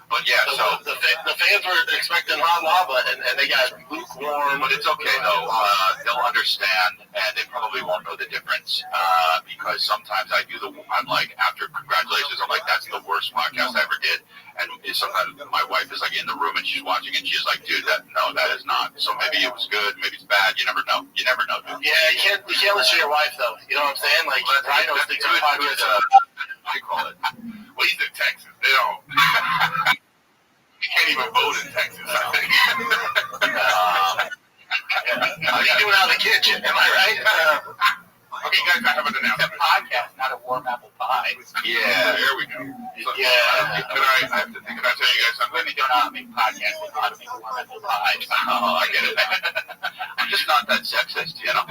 [SPEAKER 2] But yeah, so
[SPEAKER 8] the fans were expecting hot lava, and they got lukewarm.
[SPEAKER 2] But it's okay though. They'll understand, and they probably won't know the difference because sometimes I'm like, after congratulations, I'm like, that's the worst podcast I ever did. And sometimes my wife is like in the room and she's watching and she's like, dude, that is not. So maybe it was good, maybe it's bad. You never know. You never know, dude.
[SPEAKER 8] Yeah, you can't listen to your wife though. You know what I'm saying? Like, I don't think
[SPEAKER 2] I call it. Well, he's in Texas. They don't. You can't even vote in Texas, I think.
[SPEAKER 8] How you doing out of the kitchen? Am I right?
[SPEAKER 2] Okay, guys, I have an announcement.
[SPEAKER 9] It's a podcast, not a warm apple pie.
[SPEAKER 2] Yeah, there we go. So,
[SPEAKER 8] Yeah.
[SPEAKER 2] Can I tell you guys something?
[SPEAKER 9] Maybe don't know how to make podcasts, but how to make a warm apple pie.
[SPEAKER 2] Oh, I get it. I'm just not that sexist, you know?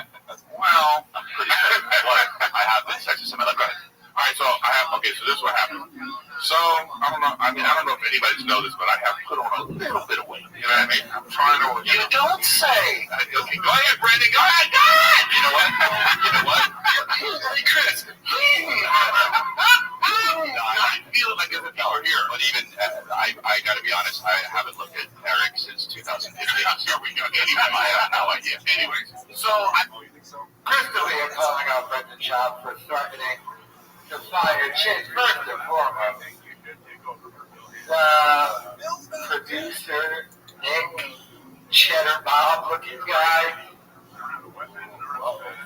[SPEAKER 2] Well, I'm pretty sexist. But I have been sexist in my life. Go ahead. All right, so so this is what happened. So, I don't know if anybody's noticed, but I have put on a little bit of weight. You know what I mean? I'm trying to...
[SPEAKER 8] You don't say.
[SPEAKER 2] Okay, go ahead, Brandon. Go ahead. Go ahead. You know what?
[SPEAKER 8] Hey, Chris.
[SPEAKER 2] I feel like there's a power here. But even, I got to be honest, I haven't looked at Eric since 2015. So we got I have no idea. Anyways,
[SPEAKER 9] So, Crystal here calling out Brendan Schaub for threatening to fire Chin first and foremost. The producer, Nick Cheddar Bob looking guy. What was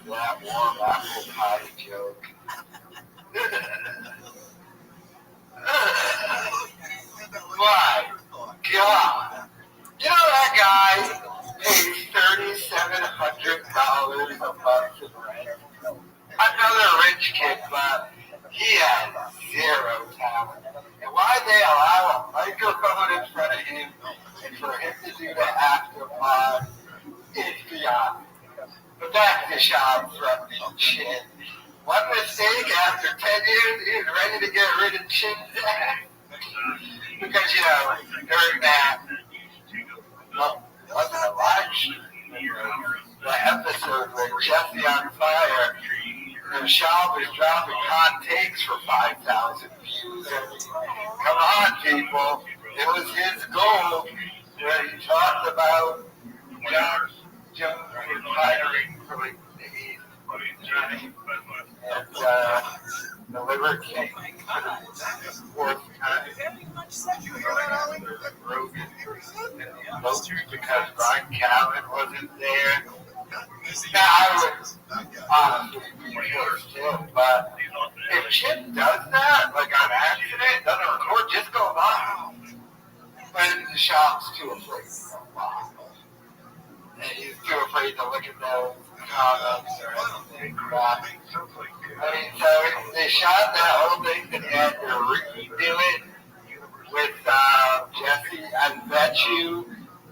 [SPEAKER 9] that warm apple pie joke? My God. You know that guy pays $3,700 a month in rent? Another rich kid, but he has zero talent. And why they allow a microphone in front of him and for him to do the afterthought is beyond me. But back to Schaub threatening Chin. One mistake after 10 years, he's ready to get rid of Chin's ass. Because, during that, well, it wasn't a live stream. The episode with Jesse on Fire, and Schaub was dropping hot takes for 5,000 views. Come on, people. It was his goal where he talked about John Jones retiring from the and the Liver King for the fourth time. Mostly because Brian Callen wasn't there. Now, I would honestly be forced to, but if Chip does that, like on accident, doesn't record, just go live. But the shop's too afraid to go live. And he's too afraid to look at those comments or anything crap. I mean, so they shot that whole thing and he had to redo it with Jesse. I bet you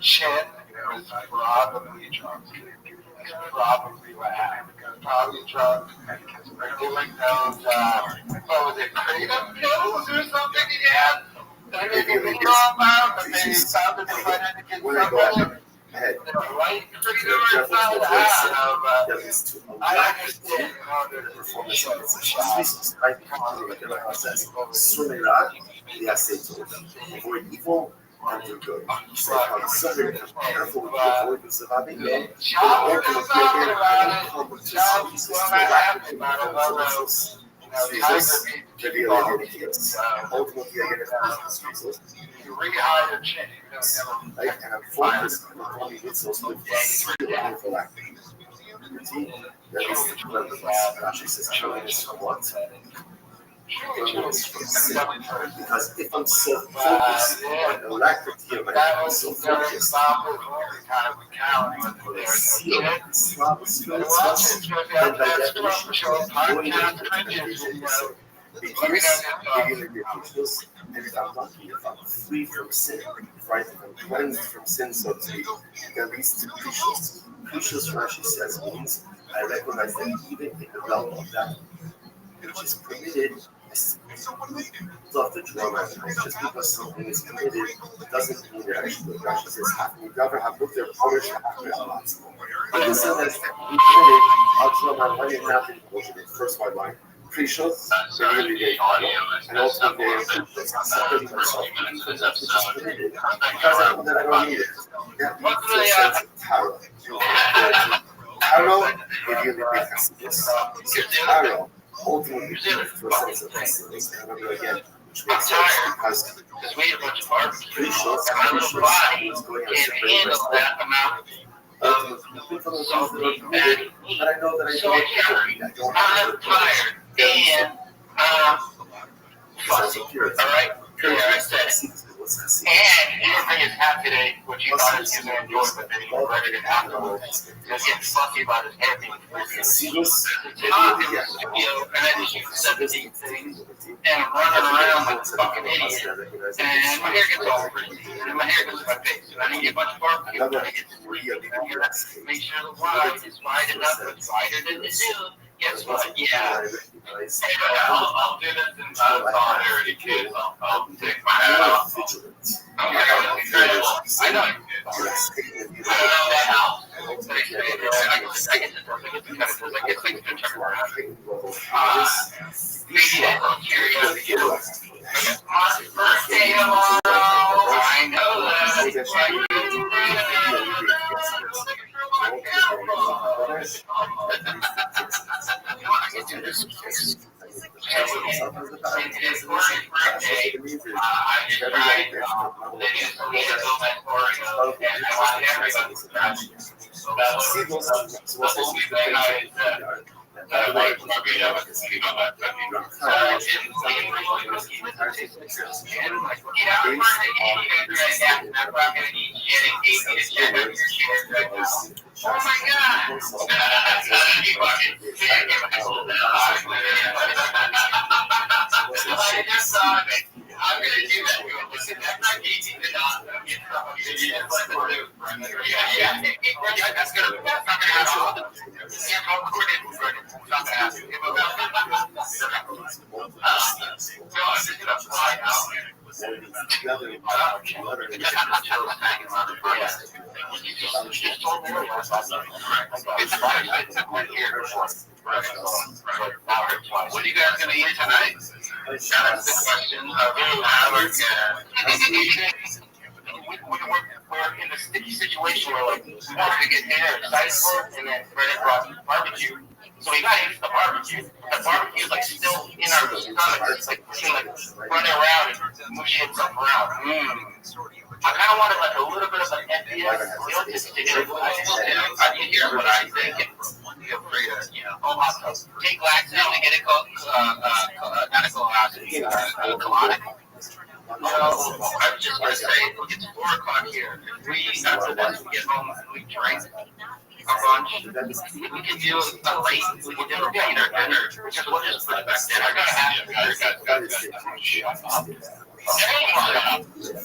[SPEAKER 9] Chin was probably drunk. That's probably what happened. Probably drunk or doing those, what was it, kratom pills or something he had? That they didn't even know about, but they found it to find it to get somebody. The right kratom or something, I don't know, but I understand how they're performance of the shots.
[SPEAKER 1] Ele aceitou. Foi evil and do good. Você fala, super careful with your word, você vai bem.
[SPEAKER 9] Rehire Chin.
[SPEAKER 1] And I'm focused on only with those with because if I'm so focused on alacrity of my so focused and if I'm lucky, if I'm free from sin, right, if I'm cleansed from sin, so to speak, that leads to Kushas. Kushas, Rashi says, means I recognize that even in the realm of that which is permitted, love the drama. Just because something is permitted doesn't mean that actually Rashi says you never have looked there punished after a lot. But this is that's permitted, I'll draw my line and not in the first white line. pre-shows,
[SPEAKER 3] So the audio is
[SPEAKER 1] and
[SPEAKER 3] messed
[SPEAKER 1] also
[SPEAKER 3] up a little bit.
[SPEAKER 1] they
[SPEAKER 3] The first 30 minutes of this episode.
[SPEAKER 1] because I know that I don't need it. That makes no sense of tarot. Tarot revealing differences. So tarot ultimately leads to a sense of excellence. And I'm again, which makes sense because
[SPEAKER 9] we ate a bunch of barbecue.
[SPEAKER 1] pre-shows,
[SPEAKER 9] And my little body can't handle that amount of salty, fatty meat.
[SPEAKER 1] but I know that I
[SPEAKER 9] So I'm tired and fussy. Alright? Yeah, I said it. And you didn't bring his hat today, which you thought he was going to enjoy, but then he regretted it afterwards. He was getting fussy about his hair being hot in the studio, and I just used 17 things, and I'm running around like a fucking idiot. And my hair gets all pretty, and my hair goes to my face, and I need a bunch of barbecue, and I get to make sure the wide is wide enough, it's wider than the zoo. Guess what? Yeah. I'll do this in solidarity, kids. I'll take my hat off. I know you did. I don't know that house. I get things to turn around. Maybe that's curiosity. My birthday tomorrow. I know I can do this. It's my birthday. I just tried and I want everybody to try. So that's the only thing I like to be able to see on that. Oh my God! I'm going to do that. Listen, I'm not eating the dog. That's going to happen. What are you guys going to eat tonight? That's the question. We're in a sticky situation where like we want to get dinner excited for it, and then Brandon brought barbecue. So we got into the barbecue. The barbecue is like still in our stomach. It's like running around and mushing itself around. I kind of wanted like a little bit of an FPS feel just to get it. I can hear what I think. Feel free to, take laxative to get it not a colonoscopy, colonic. I was just going to say, look, it's 4 o'clock here. If we, after this, we get home and we drink a bunch, we can do a late, we can do a later dinner, because we'll just put it back there. I got to have it.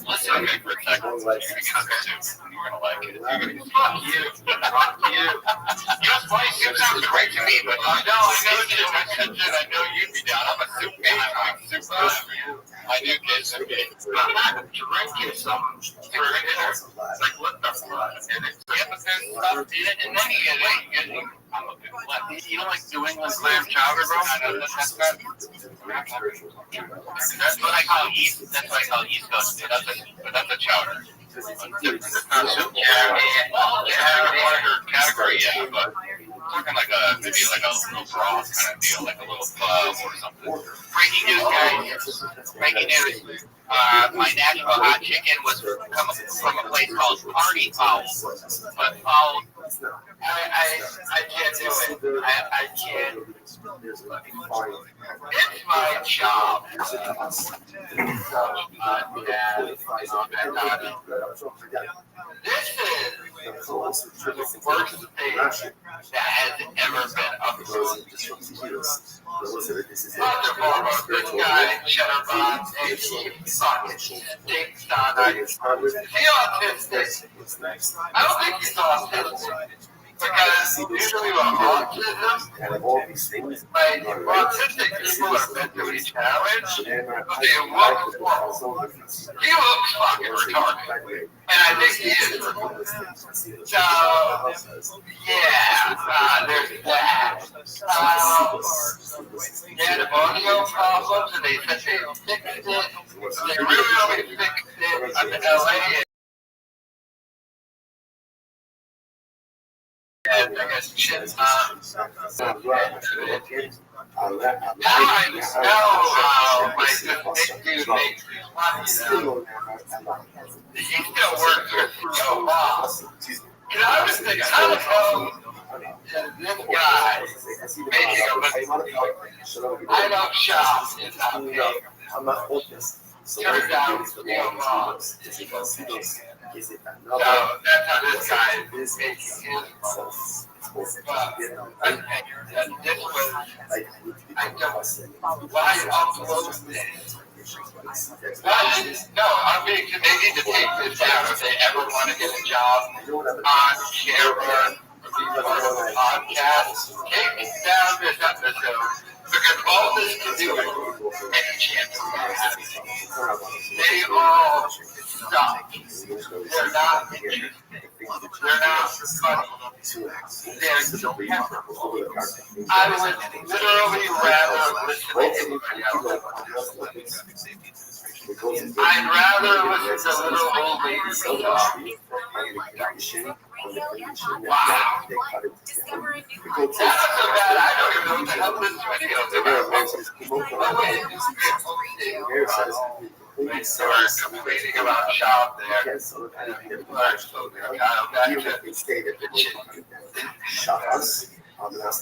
[SPEAKER 9] Listen to me for a second. You're going to like it. Fuck you. Just my soup sounds great to me, but I know you. I know you'd be down. I'm a soup man. I do get some games. I'm not drinking something for dinner. It's like, what the fuck? And it's stuff in it, and then you get you don't like New England clam chowder, bro? I know that's what I call East. That's what I call East Coast. That's a chowder. It's not soup. Yeah. Category, yeah, but talking like maybe like a little broth kind of deal, like a little pub or something. Breaking news, guys. Breaking news. My natural hot chicken was from a place called Party Fowl. But I can't do it. I can't. It's my job. This is the worst thing that has ever been up to us. This guy, Cheddar Bob, he fucking stinks on it. Is he autistic? I don't think he's autistic. Because usually with autism, like autistic people are meant to be challenged, but they he looks fucking retarded. And I think he is. So, yeah. There's that. They had audio problems, and they said they fixed it. They really fixed it in LA. And I guess shit. Now I know how my dude makes his money now. He still works for your boss. You know, I was thinking, how the hell is this guy making a living? I don't shop, it's not me. Turns out it's real wrong. So that's how this guy is making his money. This was, I don't, why upload this? No, I'm being, they need to take this down if they ever want to get a job on camera or be on a podcast. Take down this episode because all this can do is any chance of anything. They all suck. They're not interesting. They're not funny. They're terrible. I would literally rather listen to anybody else. I'd rather listen to little old ladies talk. Wow. That's so bad, I don't even know what the hell this video is about. We started complaining about shop there. And people are so good. I don't back to the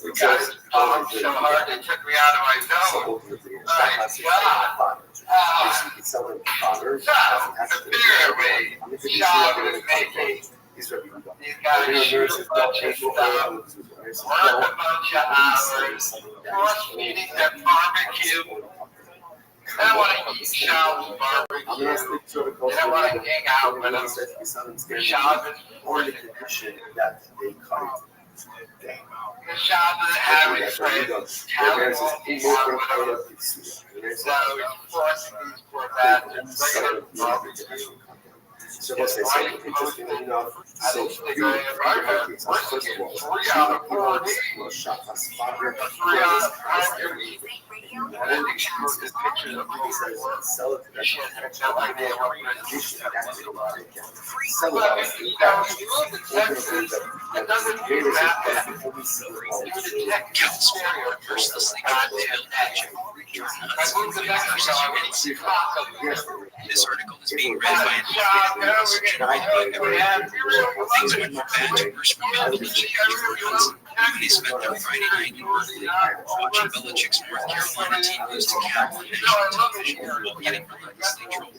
[SPEAKER 9] we got it pumped so hard it took me out of my zone. My God. Apparently, shop is making. He's got to shoot a bunch of stuff, work a bunch of hours, force feeding them barbecue. I don't want to eat Shaw's barbecue. I don't want to hang out with them. Shaw is forcing that they cut it. Shaw doesn't have any friends. Talent won't be on with him. So he's forcing these poor bastards. Look at him barbecue. So what's that saying? Interesting enough. So you are getting 3 out of 4 days. 3 out of 5 days. I didn't think she wrote this picture of me. She has no idea what resolution that's about. Well, you live in Texas, it doesn't mean that. You're the Texas area, mercilessly goddamn magic. I moved to Mexico, I went to Chicago.
[SPEAKER 14] This article is being read by an individual things went from bad to worse for Belichick when they spent their Friday night in Berkeley watching Belichick's North Carolina team lose to Cal on national television while getting relentlessly trolled.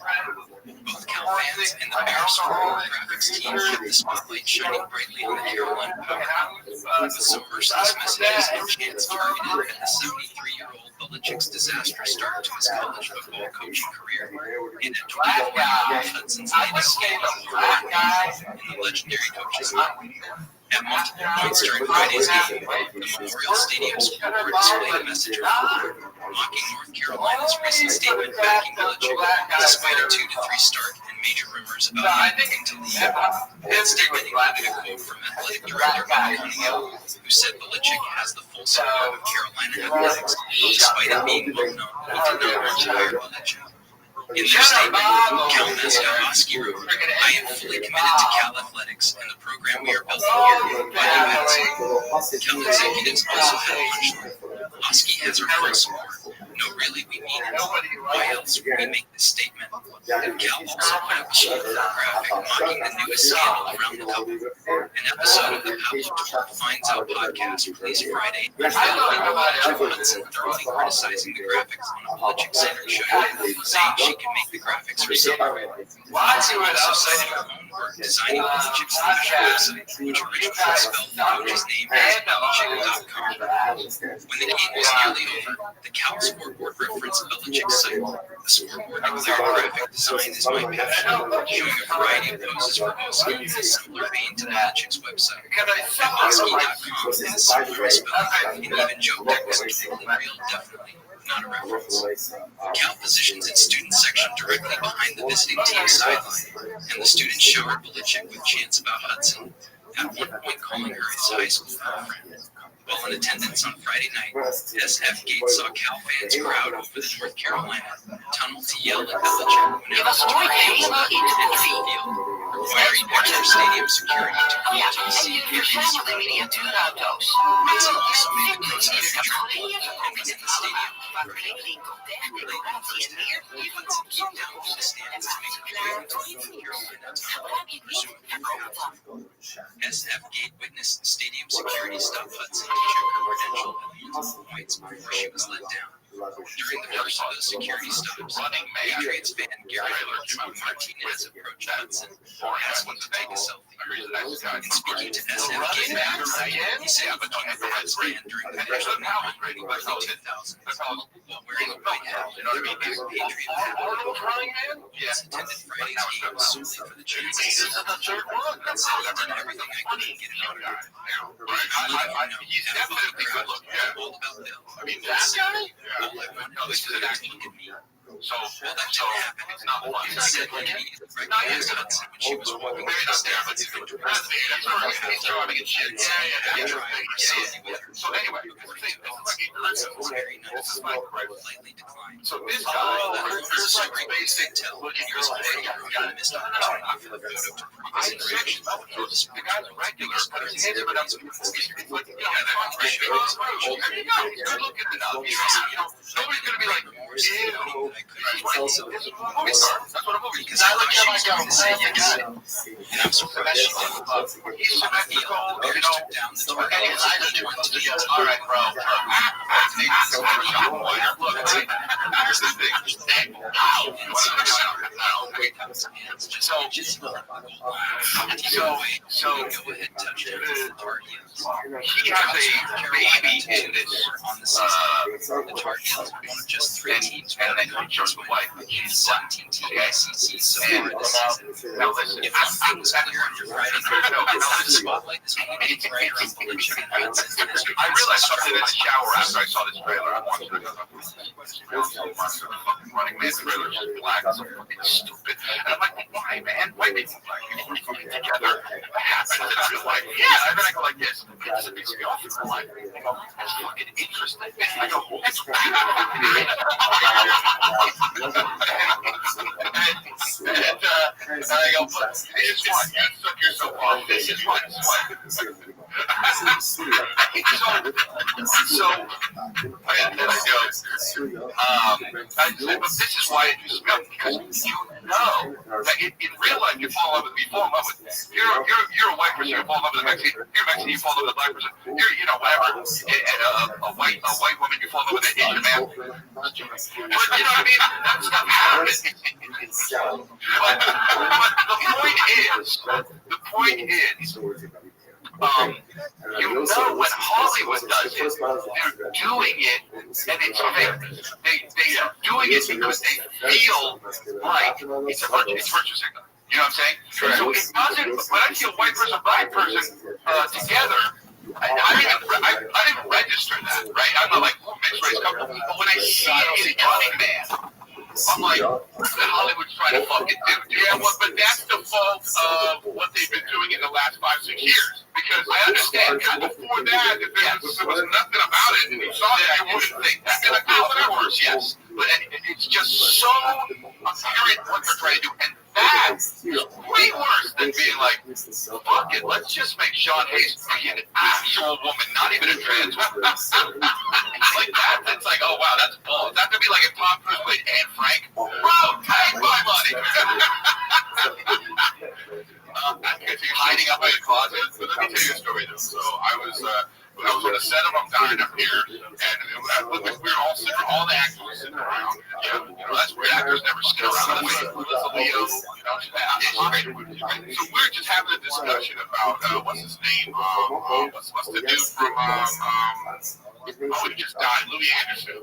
[SPEAKER 14] Both Cal fans and the Bears' graphics team kept the spotlight shining brightly on the Carolina Powerhouse, with some merciless messages and chants targeted at the 73-year-old Belichick's disastrous start to his college football coaching career, and at 24-year-old Hudson's latest game and the legendary coach's life. At multiple points during Friday's game, the Memorial Stadium scoreboard displayed a message of support, mocking North Carolina's recent statement backing Belichick, despite a 2-3 start and major rumors about him looking to leave. That statement included a quote from athletic director Rabbi, who said Belichick has the full support of Carolina athletics, despite it being well known that the numbers hire Belichick. In their statement, Cal mascot Oski wrote, "I am fully committed to Cal athletics and the program we are building here. Cal executives also had a punchline. Oski has our full support. No, really, we mean it. Why else would we make this statement?" Cal also put up a short graphic mocking the newest scandal around the couple. An episode of the Pablo Tour Finds Out podcast released Friday, filmed Jeff Hudson thoroughly criticizing the graphics on a Belichick-centered show, saying she can make the graphics herself. Hudson also cited her own work designing Belichick's official website, which originally spelled the coach's name as Belichick.com. When the game was nearly over, the Cal scoreboard referenced Belichick's site. The scoreboard declared graphic design is my passion, showing a variety of poses for Oski in a similar vein to Belichick's website. At Oski.com is a similar spelling, and even joked it was completely real, definitely not a reference. Cal positions its student section directly behind the visiting team's sideline, and the students showered Belichick with chants about Hudson. at one point calling her his high school girlfriend. While in attendance on Friday night, SF Gate saw Cal fans crowd over the North Carolina tunnel to yell at Belichick whenever the Tar Heels entered the field, requiring extra stadium security to guarantee safe entrance. Also made the protest feature in the stadium even to keep down from the stands to make their way into the North Carolina tunnel pursuant to protocol. SF Gate witnessed the stadium security stop Hudson to check her credential at multiple points before she was let down. During the first of those security stops, Patriots fan Gary Martinez approached Hudson and asked him to take a selfie. In speaking to SF Gate Matters, he said he thought the Reds ran during the match of roughly 2,000 while wearing a white hat and a Patriot hat. Yes, attended Friday's game solely for the chance to see and said he did everything I could to get it on guard. He's definitely good looking. All about Bill. I mean, that guy? All I wanted was for him to look at me. So, well, that didn't happen. It's not fun. He said he recognized Hudson when she was walking down the stairs. That's all right. He's driving and shit. Yeah. So anyway, Hudson was very nice. Politely declined. So this guy, there's some basic tell. Here's a video of a missed opportunity for the photo to previous interactions. The guy's regular, but his hands are up to the like, yeah, that's right. You're looking it up. Nobody's going to be like, ew. Because I look at my guy and say, you got it. And I'm so professional. He's symmetrical, down the target. All right, bro. Look, here's the thing. So go ahead and touch it. He has a baby in this on the season. The Tar Heels are one of just 3 teams and they don't just wife. She's 17 TICC so far this season. Now listen, if things are here on your Friday night, the spotlight is maybe right around Belichick and Hudson. I realized something in the shower after I saw this trailer. I watched it. Running Man trailer is black. It's so fucking stupid. And I'm like, why, man? Why they like we're fucking together? What happens in real life? Yeah, and then I go like this. It's a big off in real life. That's fucking interesting. I go, that's and I go, but this is what you took yourself off. This is what. So, and then I go, I said, but this is why it used to be because you know that in real life you fall in love with you're a white person, you fall in love with a Mexican, you're Mexican, you fall in love with a black person, you're whatever, and a white woman, you fall in love with an Asian man. But you know what I mean? That stuff happens. But the point is, you know when Hollywood does it, they're doing it, and it's they are doing it because they feel like it's virtue signal. You know what I'm saying? Sure. So it doesn't. When I see a white person, black person together, I didn't register that, right? I'm not like mixed race couple, but when I see it in Running Man, I'm like, what the Hollywood's trying to fucking do? Yeah, but that's the fault of what they've been doing in the last 5-6 years. Because I understand, before that, if there was nothing about it, and you saw that, I wouldn't think that. Like, that works, yes. But it's just so apparent what they're trying to do. And that is way worse than being like, fuck it, let's just make Sean Hayes be an actual woman, not even a trans woman. Like that, it's like, oh wow, that's bull. That could be like if Tom Cruise played Anne Frank. Bro, take my money. Hiding up in the closet. But let me tell you a story though. So I was on a set of I'm Dying Up Here, and we were all sitting, all the actors were sitting around. That's weird. Actors never sit around. Leo, so we're just having a discussion about what's his name? What's the dude from he just died, Louis Anderson.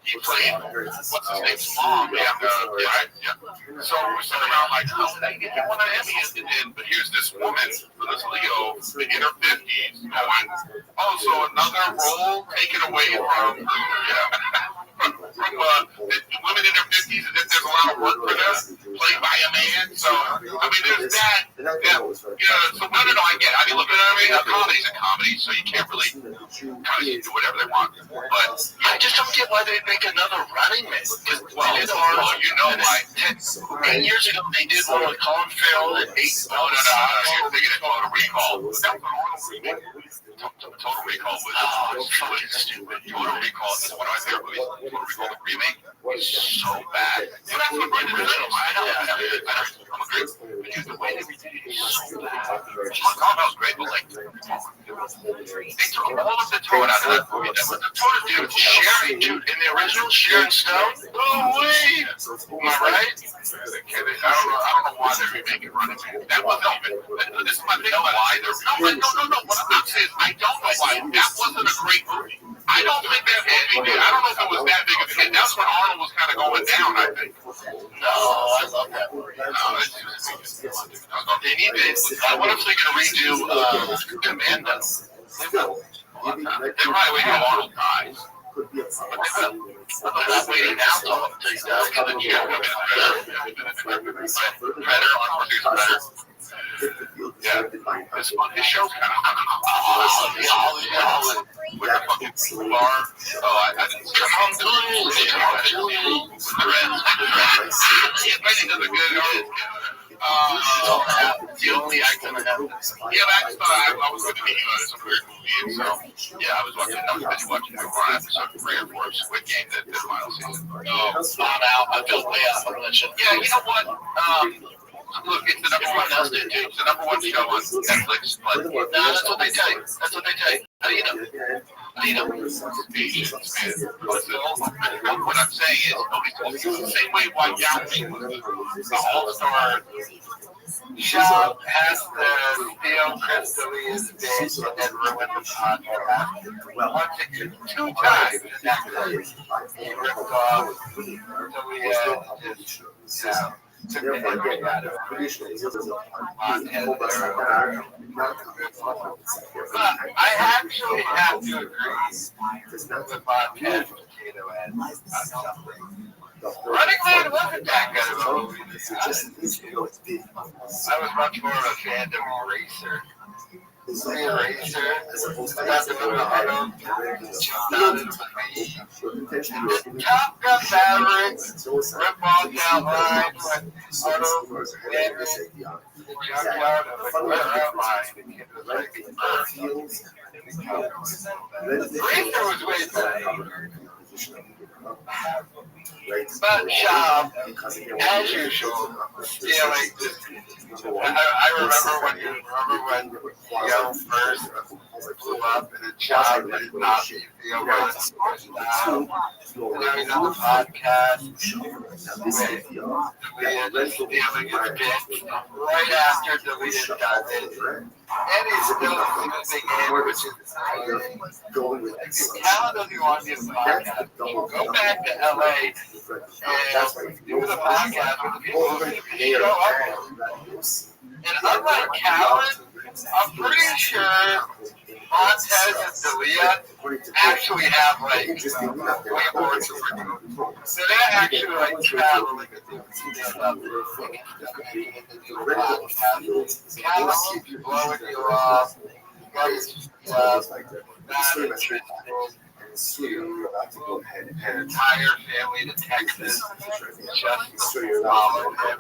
[SPEAKER 14] He played what's his name's mom. So we're sitting around like, how did I get one of Emmy? But here's this woman, this Leo, in her 50s, going, oh, so another role taken away from women in their 50s, as if there's a lot of work for them, played by a man. So, I mean, there's that.
[SPEAKER 2] Yeah, so no, I get it. I mean, look, comedy's a comedy, so you can't really kind of do whatever they want. But
[SPEAKER 8] I just don't get why they make another Running Man.
[SPEAKER 2] Well, you know why.
[SPEAKER 8] 8 years ago, they did one with Colin Farrell and 8.
[SPEAKER 2] No, you're thinking of Total Recall. That was an Arnold remake. Total Recall was fucking stupid. Total Recall is one of my favorite movies. Total Recall, the remake, is so bad. So that's what Brendan did. I know. I'm agree. But the way they redid it is so bad. That was great, but like, they took all of the tone out of that movie. The tone of dude, Sharon, dude, in the original Sharon Stone. Oh wait, am I right? I don't know why they're remaking Running Man. That wasn't even. This is my thing. Why they're no. What I'm saying is, I don't know why. That wasn't a great movie. I don't think that movie did. I don't know if it was that big of a hit. That's when Arnold was kind of going down, I think.
[SPEAKER 8] No, I love that movie.
[SPEAKER 2] They need to. What if they're going to redo Commando? They probably wait till Arnold dies. But they're not waiting now till he dies. Because the chair will get better. Better. Yeah, his show's kind of with the fucking bar. Oh, I didn't see it. Does a good. The only actor I have. Yeah, I was looking at some weird movie, so yeah, I was busy watching the one episode of 3 or 4 of Squid Game that final season.
[SPEAKER 8] I'm out. I feel way out of relation.
[SPEAKER 2] Yeah, you know what? Look, it's the number one it's the number one show on Netflix. But
[SPEAKER 8] no, that's what they tell you. How do you know?
[SPEAKER 2] What I'm saying is, it's the same way why Yao Ming was the all-star.
[SPEAKER 3] Shop has to steal Chris D'Elia's bitch and then ruin the podcast. Once it gets 2 times, and that's he ripped off D'Elia, just, took the head right out of her. I actually have to agree with podcast Potato and Running Man wasn't that good of a movie. I was much more of a fan of Eraser. Eraser, about the movie Auto, Top Gun Maverick, rip off that line when Auto landed the junkyard. I was like, where am I? It was like, Eraser was way better. But as usual, stealing. I remember when Yo first blew up in a job that did not be Theo was now he's on the podcast with D'Elia just stealing his bitch right after D'Elia got it. And he's still losing in, which is if Cal doesn't want to do the podcast, go back to LA and do the podcast with the people who show up. And unlike Callan, I'm pretty sure Montez and D'Elia actually have like way more to. So they're actually like traveling Callan keeps blowing you off. An entire family to Texas just to follow him.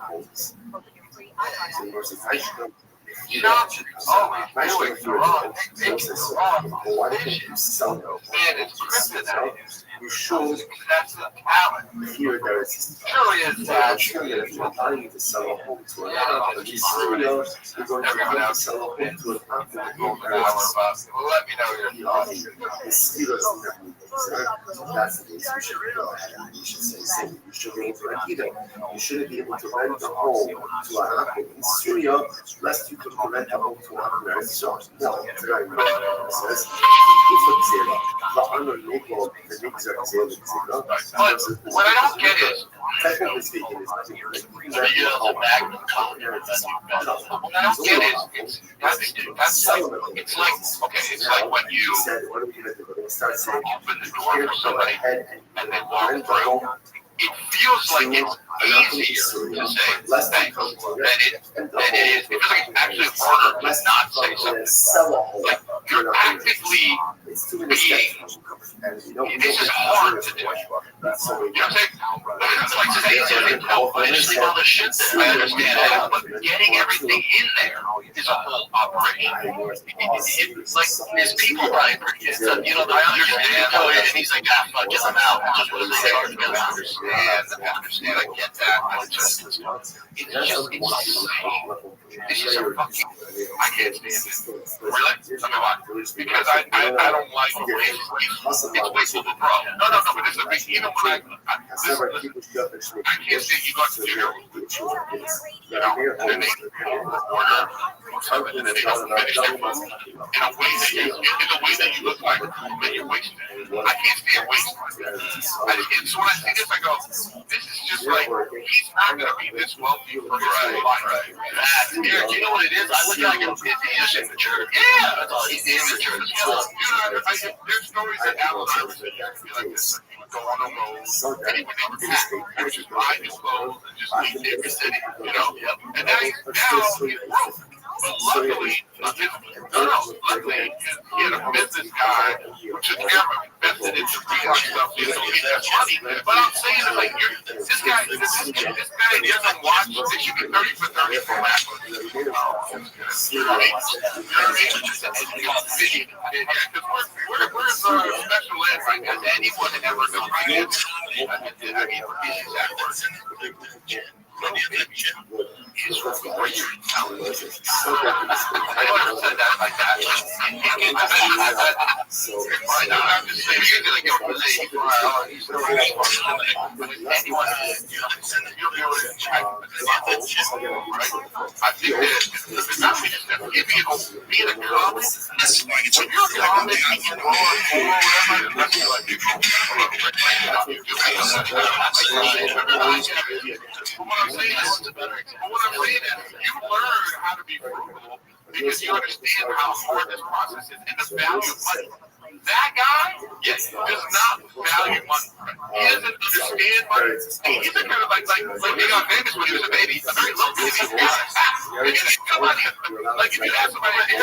[SPEAKER 3] Oh, he's doing the wrong thing. Man, it's kryptonite. That's the talent. Truly is that. Everyone else will let me know your thoughts.
[SPEAKER 1] You shouldn't be able to rent a home to an Apple in Syria, lest you could rent a home to an American. No, it's very
[SPEAKER 2] But what I don't get is,
[SPEAKER 1] technically speaking,
[SPEAKER 2] what I don't get is, it's like, okay, it's like when you open the door for somebody and they walk through, it feels like it's easier to say thanks than it is. It feels like it's actually harder to not say something. Like you're actively being. This is hard to do. You know what I'm saying? It's like today, I just leave all the shit there. I understand that, but getting everything in there is a whole operation. It's like his people right? You know, I understand how it is. And he's like, fuck, get them out. I understand. I get that. But it's just insane. This is a fucking. I can't stand it. Really? Tell me why. Because I don't like the way it's wasteful, bro. No, but it's a big. Even when I can't stand you got to jail. You know, and then they order something, and then they don't finish their food in a way that you look like that you're wasting it. I can't stand waste. So when I see this, I go, this is just like he's not gonna be this wealthy for his whole life. Eric, you know what it is? I look at him, he's just immature. Yeah, that's all. He's immature. There's stories that Alan Iverson be like this. He would go on the road, and he would never pack. He would just buy his clothes and just leave every city, you know? And now he's broke. But luckily, luckily, he had a business guy who took care of him, invested into real stuff, so he has money. But I'm saying, like, this guy doesn't watch. It should be 30 for 30 for last one. You know what I mean? Where's special ed, right? Has anyone ever been right? I mean, he's at work. I never said that like that. I'm just saying, you're going to go for he's anyone, you'll be able to check. I think that not being a comic, when you're a comic, you can go on what I'm saying is, you learn how to be frugal because you understand how hard this process is and the value of money. That guy does not value money. He doesn't understand money. He's a kind of like he got famous when he was a baby, a very low baby. Like if you ask somebody, I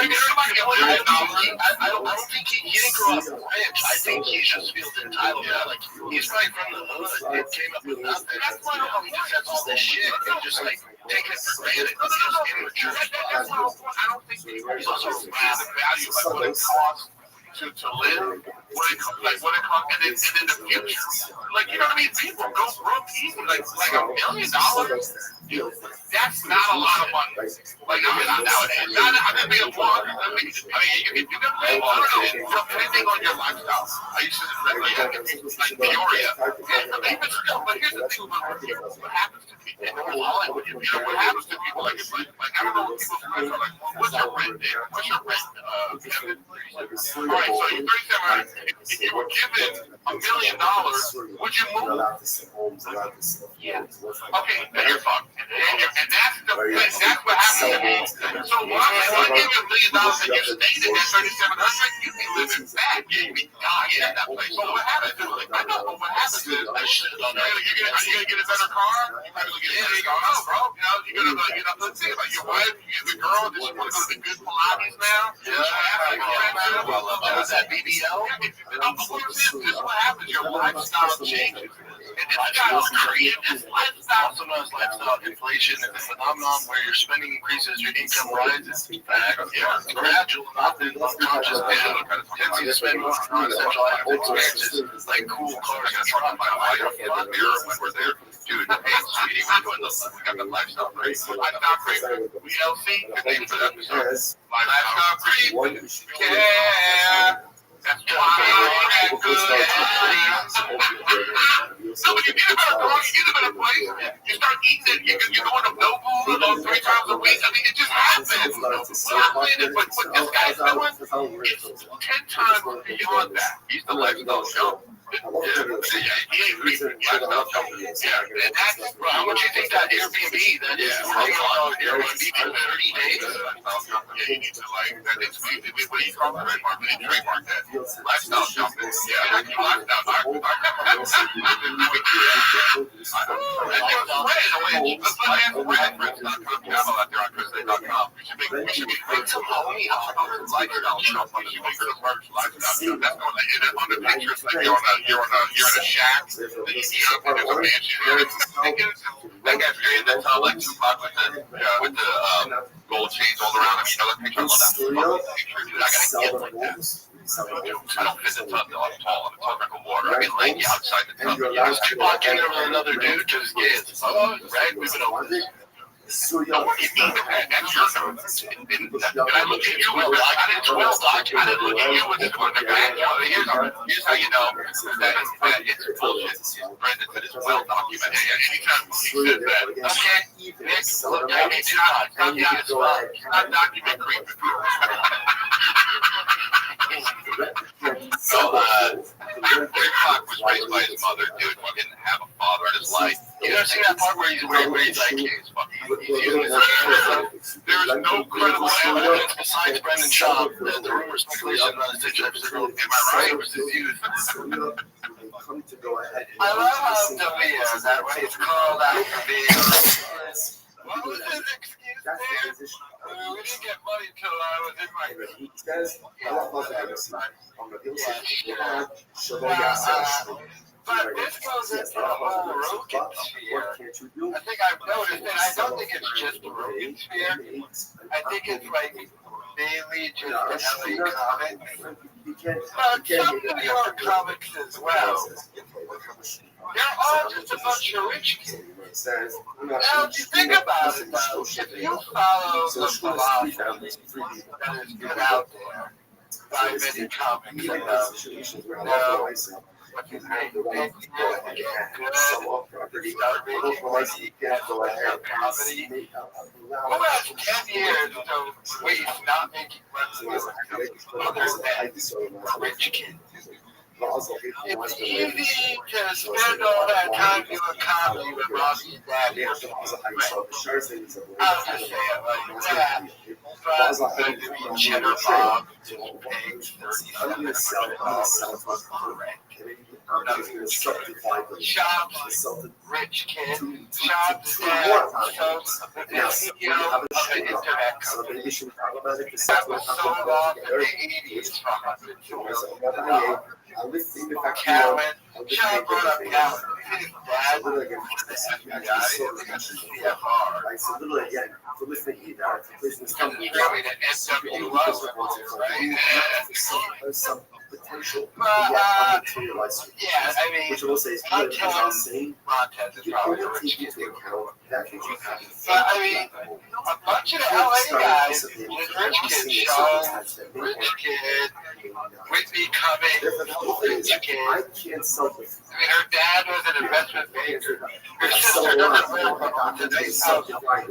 [SPEAKER 2] don't think he didn't grow up rich. I think he just feels entitled. Like he's right from the hood. It came up with nothing. That's why he just has all this shit and just like taking it for granted. He's just immature. I don't think he's also the value of what it costs to live, what it costs, and then in the future, like you know what I mean. People go broke easy, like $1 million. That's not a lot of money. Like not nowadays. I mean, you can pay anything on your lifestyle. I used to like Peoria. But here's the thing about what happens to people in North Hollywood. You know what happens to people like it's like I don't know what people's friends are like. What's your rent there? What's your rent, Kevin? All right, so you're 37. If you were given $1 million, would you move? Yeah. Okay, then you're fucked. And that's what happens to me. So when I give you $1 million and you stayed in that 3,700, you'd be living bad. You'd be dying at that place. So what happens is, I know, but what happens is, are you gonna get a better car? You probably get a better car, bro. You know, let's think about your wife, the girl, does she want to go to the good Pilates now? Yeah. That BBL? This is what happens. Your lifestyle changes. And this guy will create this lifestyle. Sometimes lifestyle inflation is a phenomenon where your spending increases, your income rises. It's gradual, not unconscious. Tendency to spend more on essential items, experiences like cool cars. Gonna try my life. When we're there, dude. Hey, sweetie, we got the lifestyle creep. Lifestyle creep. VLC. Good name for that episode. Lifestyle creep. Yeah. That's why I got good. So when you get a better car, you get a better place, you start eating it, you're going to no food 3 times a week. I mean, it just happens. What I'm saying is, what this guy's doing, it's 10 times beyond that. He's the lifestyle show. He ain't reading lifestyle show. Yeah, and that's, bro, how much you think that Airbnb, that is, Airbnb for 30 days? Yeah, you need to, like, that is, what do you call it? Trademark that. Lifestyle jumping. Yeah, lifestyle. some homie lifestyle stuff on the merch lifestyle. That's going to end up on the pictures like you're in a shack, that you jump into a mansion. That guy's great. That's how like Tupac with the gold chains all around him. You know that picture? I love that picture, dude. I gotta get like that. I don't fit the tub though. I'm tall. I'm a tub like a water. I mean, like outside the tub. Yeah, Tupac came over another dude because his kids. Right? We've been over this. And I look at you, Will, Doc. I didn't look at you with this one. Here's how you know that it's bullshit. Brandon said it's well documented. Anytime he says that, okay, Nick, look at me, stop document creeping. So, Tupac was raised by his mother, dude. He didn't have a father in his life. You ever seen that part where he's like, there's no credible evidence besides Brendan Shaw that the rumors speculation about his situation. Am I right? Was his youth? I love how Davia, that way it's called out for being. What was his excuse there? We didn't get money till I was in my. But this goes into the whole Rogan sphere. I think I've noticed, and I don't think it's just the Rogan sphere. I think it's like mainly just the LA comics. But some New York comics as well. They're all just a bunch of rich kids. Now, if you think about it, though, if you follow the philosophy that is put out there by many comics, what's his name? Comedy. Who has 10 years to waste not making money other than rich kids? It's easy to spend all that time doing comedy with Robbie and Daddy. I'll just say it like that. But Cheddar Bob pays $3,700 Shop's rich kid. Shop's dad sells the CEO of the internet company that was sold off in the 80s for $100 Calvin, Sean brought up Calvin. His dad was the FBI, the CFR. It's really the NWO, right? Yeah, I mean, Montez is probably a rich kid. But I mean, a bunch of the LA guys, rich kid, Sean, rich kid, Whitney Cummings, rich kid. I mean, her dad was an investment banker. Her sister doesn't live on today's house. You know, like,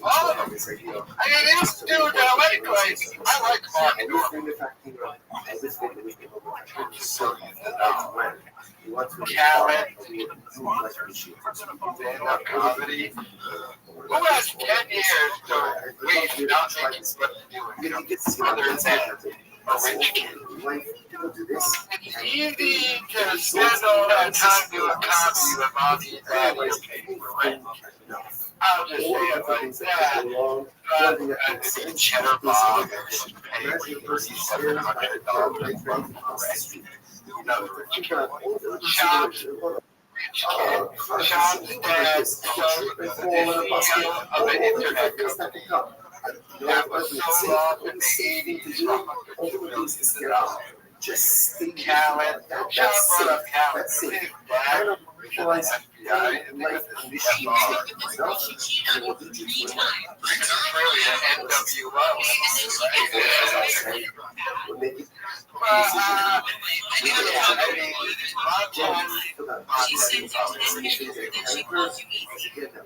[SPEAKER 2] all of them. I mean, these dudes that I like Mark Norman. Calvin, stand-up comedy. Who has 10 years to waste not making something other than a rich kid? It's easy to spend all that time doing comedy with Mommy and Daddy and paying for rent. I'll just say it like that. But I think Cheddar Bob is paying $3,700 for rent. Another rich kid. Shop's rich kid. Shop's dad sells the CEO of an internet company that was sold off in the 80s for $100 million. Calvin, Sean brought up Calvin. His dad was the FBI and the CFR. It's really an NWO, right?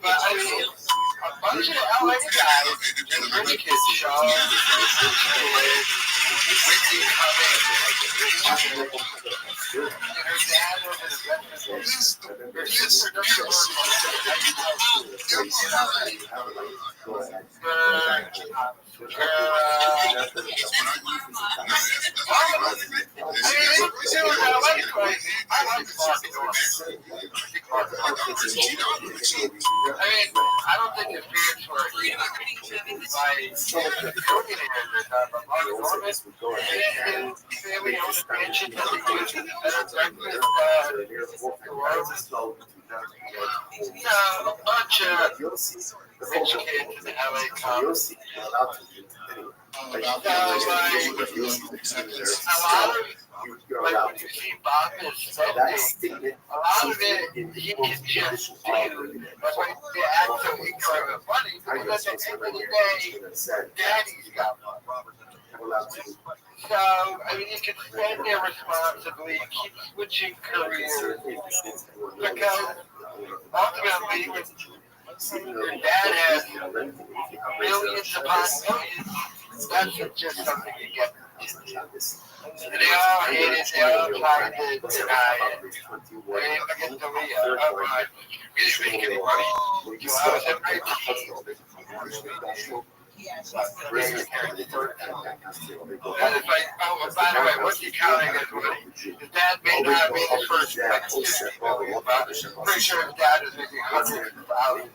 [SPEAKER 2] But I mean, a bunch of LA guys, rich kids, Sean, Whitney Cummings, her dad was an investment. Her sister doesn't work on
[SPEAKER 9] I don't think his parents were family owned mansion that they used as a a bunch of rich kids in the LA County. Like when you see Bob is spending, a lot of it he can just do. But when they act so ignorant and funny, because at the end of the day, daddy's got money. So, I mean, you can spend there responsibly, keep switching careers, because ultimately, when your dad has millions upon millions, that's just something you get. They all hate it, they all try to deny it. They look at the Leah, oh my, he's making money. You have a great and it's like, oh, by the way, what's he counting as money? His dad may not have been his first student, but pretty sure his dad is making hundreds of thousands.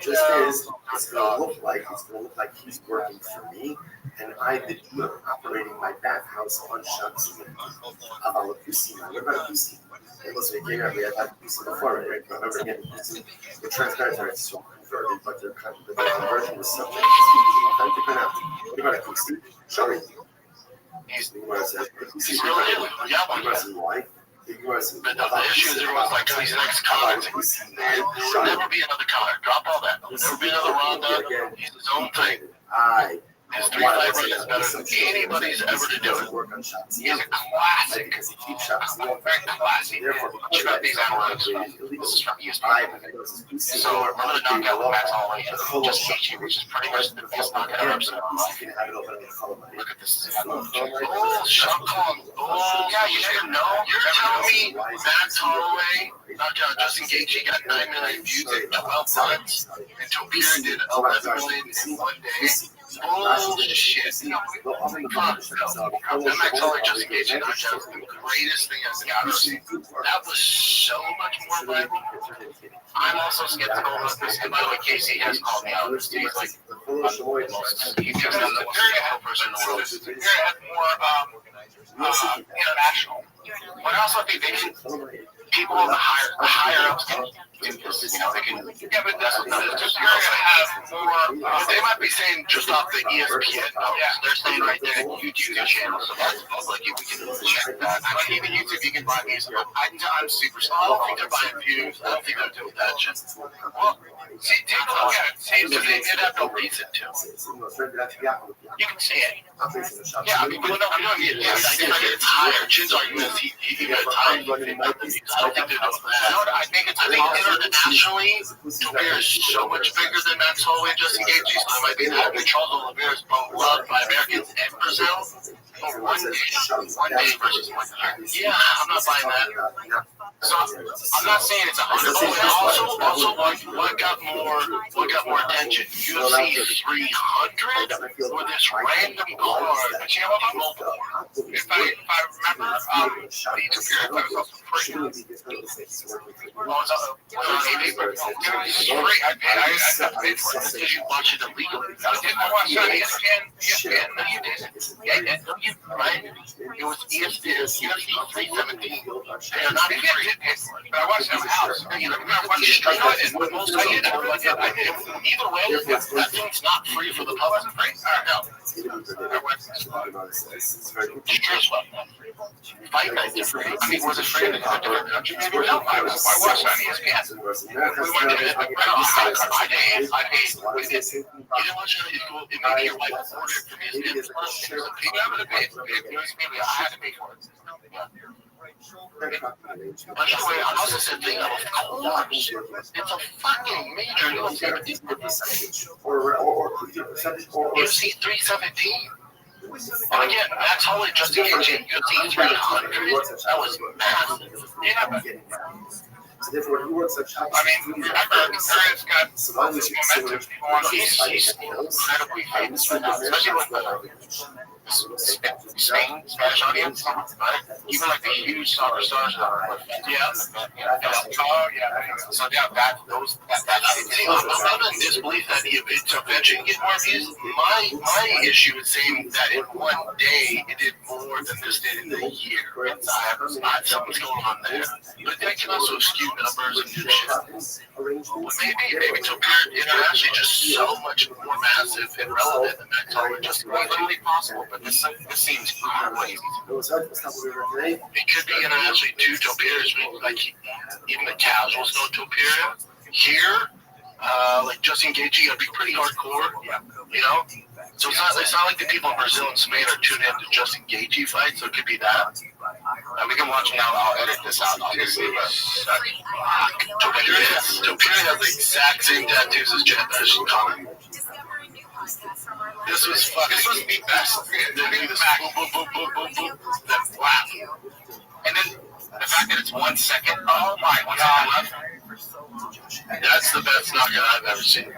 [SPEAKER 1] Just is, it's gonna look like he's working for me, and I've been operating my bathhouse on shucks. What about Lucy? Hey, listen, we had Lucy before, right? Remember again, the transparent are so converted, but the conversion was so authentic or not. What about Lucy? Show me.
[SPEAKER 8] He's really, yeah,
[SPEAKER 1] why?
[SPEAKER 8] the issue is everyone's like, oh, he's the next Connor. There'll never be another Connor. Drop all that. There'll never be another Ronda. He's his own thing. His 3-5 run is better than anybody's ever to do it. He's a classic. Very classic. Check out these analytics. This is from ESPN. So I'm going to knock out Max Holloway and just Gaethje, which is pretty much the best knockout I've ever seen in my life. Look at this. Oh, shot call. Oh, yeah, you never know. You're telling me Max Holloway knocked out Justin Gaethje, got 9 million views in 12 months, and Joe Pierre did 11 million in 1 day? Bullshit. That Max Holloway Justin Gaethje knocked out was the greatest thing I've ever seen. That was so much more viable. I'm also skeptical about this. And by the way, Casey has called me out. He's like, he's just the most skeptical person in the world. Pierre had more international. But I also think they can, people in the higher ups can do this. You know, they can. Yeah, but that's not it. You're gonna have more. They might be saying just off the ESPN. Yeah, they're saying right there YouTube channel, so that's public. We can check that. I mean, even YouTube, you can buy views. I'm super small. I don't think they're buying views. I don't think they're doing that shit. Well, see, take a look at it. See, because they did have no reason to. You can see it. Yeah, I mean, we don't need it. It's higher. Chins are UFC. You got higher. I don't think they're doing that. I think internationally, Javier is so much bigger than Max Holloway and Justin Gaethje. So it might be that Charles Oliveira is both loved by Americans and Brazil. But one day versus 1 year. Yeah, I'm not buying that. So I'm not saying it's 100. Also, what got more attention? UFC 300 or this random card? But you know what? Multiple. If I remember, Javier was also free. Free. I paid for it because you watch it illegally. I didn't watch it on ESPN. No, you didn't. Yeah, right? It was ESPN, UFC 317. They're not free. But I watched it at my house. You know, I watched it straight on it. I did. Either way, that thing's not free for the public. Free. No. Fight night is free. I mean, was it free in a different country? No, I watched it on ESPN. We went to it. I paid. We did. You didn't watch it? Maybe your wife ordered from ESPN. I had to pay for it. But anyway, I also said, of course, it's a fucking major UFC. UFC 317. And again, Max Holloway, Justin Gaethje, UFC 300. That was massive. Yeah, but
[SPEAKER 1] Therefore, he works at
[SPEAKER 3] I mean, remember, Curry's got momentum. He's incredibly famous right now, especially with the Spanish audience, right? Even like the huge soccer stars that are So yeah, that I'm in disbelief that he eventually get more views. My issue is saying that in one day it did more than this did in a year. Something's going on there. But that can also skew numbers and do shit. Maybe Topir internationally just so much more massive and relevant than that color. Just literally possible, but this seems crazy. It could be internationally too. Topir's like even the casuals know Topir. Here, like Justin Gaethje, gotta be pretty hardcore, you know. So it's not like the people in Brazil and Spain are tuned into Justin Gaethje fights. So it could be that. And we can watch now. I'll edit this out, obviously. Topir has the exact same tattoos as Connor. This was the best. That flap. And then the fact that it's 1 second. Oh my god. That's the best knockout I've ever seen.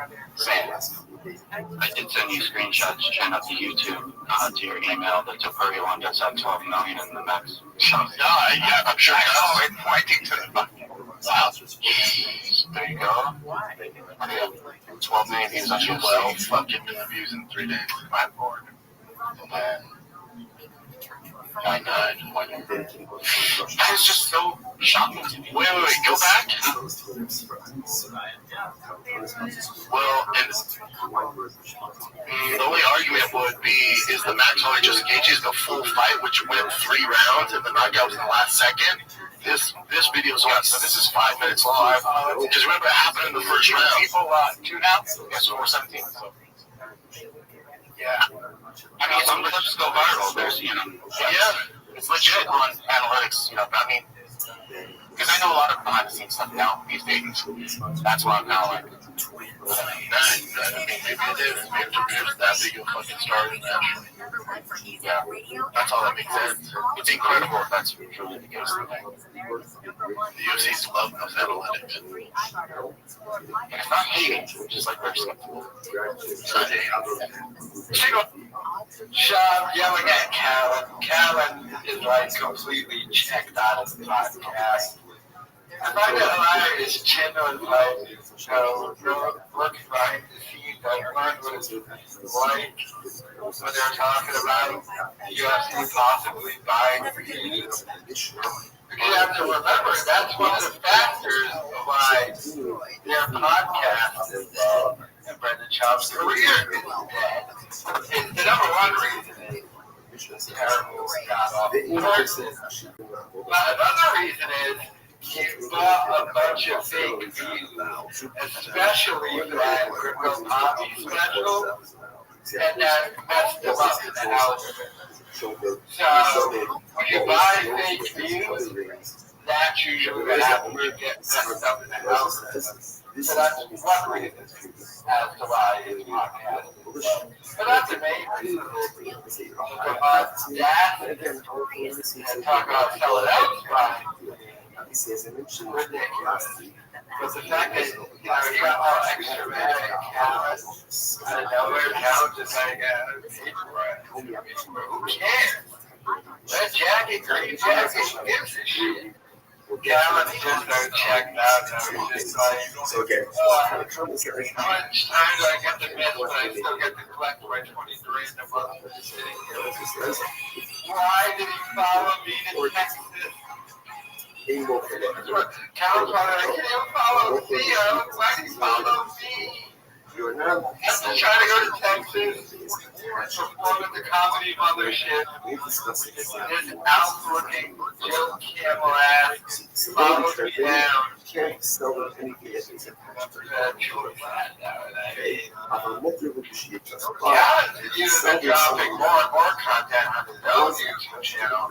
[SPEAKER 9] I did send you screenshots, Jen, up to YouTube, to your email. The Topuri one does have 12 million in the mix.
[SPEAKER 3] Yeah, I'm sure. Oh, it's pointing to the button. Wow.
[SPEAKER 9] There you go. 12 million views on YouTube.
[SPEAKER 3] 12 fucking views in 3 days. My lord. And it's just so shocking to me. Wait, go back. Well, and the only argument would be is the match only just engages the full fight, which went 3 rounds, and the knockout was in the last second. This video is so this is 5 minutes long. Because remember, it happened in the first round. People tune out. Yeah, so we're 17. So. Yeah.
[SPEAKER 9] I mean, some clips go viral. There's, it's legit on analytics, but I mean, because I know a lot of behind the scenes stuff now these days. That's why I'm now like,
[SPEAKER 3] maybe it is. Maybe it's that big of a fucking star in that.
[SPEAKER 9] Yeah, that's all that makes sense. It's incredible if that's truly the case.
[SPEAKER 3] The UFC's love those analytics.
[SPEAKER 9] And it's not hating, which is like very skeptical.
[SPEAKER 3] It's not hating.
[SPEAKER 8] Sean yelling at Callan is like completely checked out of the podcast. I find it hilarious. Chin was like, looking behind the scenes. I learned what it's like when they're talking about UFC possibly buying views. Because you have to remember, that's one of the factors why their podcast is dead and Brendan Schaub's career is dead. It's the number one reason is terrible person. But another reason is he bought a bunch of fake views, especially that Crypto Poppy special, and that messed him up in the algorithm. So, when you buy fake views, that's usually what happens. You get messed up in the algorithm. So that's one reason as to why his podcast is dead. But that's the main reason. Talk about that and talk about selling out. Ridiculous. But the fact that, you got all extra mad cows out of nowhere, cows just like who cares? Red jacket, green jacket, who gives a shit? Callan just got checked out. Just like, how much time do I get to miss, but I still get to collect my 23 in a month? Why did he follow me to Texas? Callan's probably like, he didn't follow Theo. Why did he follow me? I'm trying to go to Texas, perform at the comedy mothership. His out-looking Joe Camel ass followed me down. Yeah, he's been dropping more and more content on his own YouTube channel.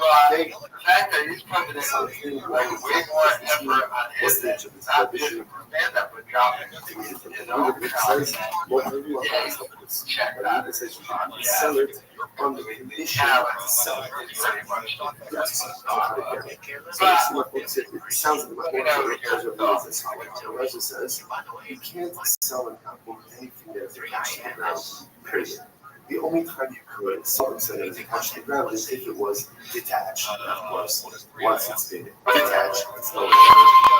[SPEAKER 8] But the fact that he's putting in like way more effort on his not just stand-up, but dropping his own content. Yeah, check that.
[SPEAKER 1] It sounds like Russia says you can't sell an apple anything that's attached to the ground. Period. The only time you could sell something that's attached to the ground is if it was detached. Of course, once it's been detached, it's no longer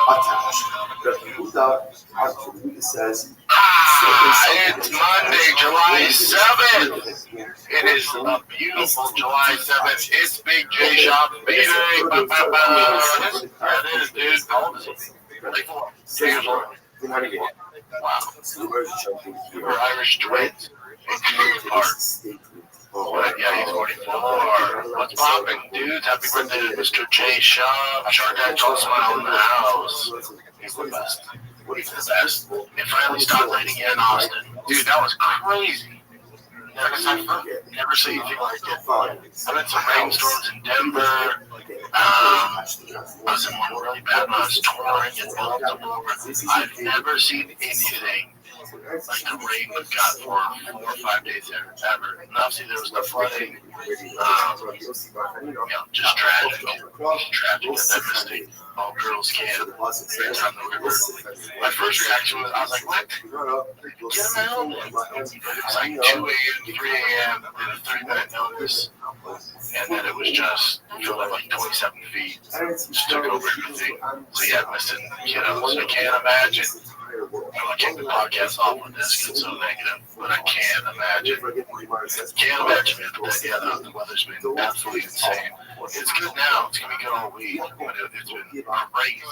[SPEAKER 1] attached. But Huda says
[SPEAKER 8] it's Monday, July 7th. It is a beautiful July 7th. It's Big J Shop Meeting. That is, dude. How old is he? 34. 2 years old. Wow. We're Irish twins. Oh, yeah, he's 44. What's poppin', dudes? Happy birthday to Mr. J Shop. Shark Guy Joel Smile in the house. He's the best. He's the best. It finally stopped raining here in Austin. Dude, that was crazy. Never seen anything like it. I've had some rainstorms in Denver. I was in one really bad when I was touring in Baltimore. I've never seen anything like the rain we got for 4 or 5 days there, ever. And obviously there was no flooding. Just tragic. Just tragic at that mistake. All girls can. My first reaction was, I was like, what? Get them out. It was like 2 a.m., 3 a.m., and a 3-minute notice. And then it was just filled up like 27 feet. Just took over everything. So yeah, missing kiddos. I can't imagine. I can't do podcasts off of this because it's so negative, but I can't imagine. Can't imagine it. Yeah, the weather's been absolutely insane. It's good now. It's going to be good all week, but it's been crazy.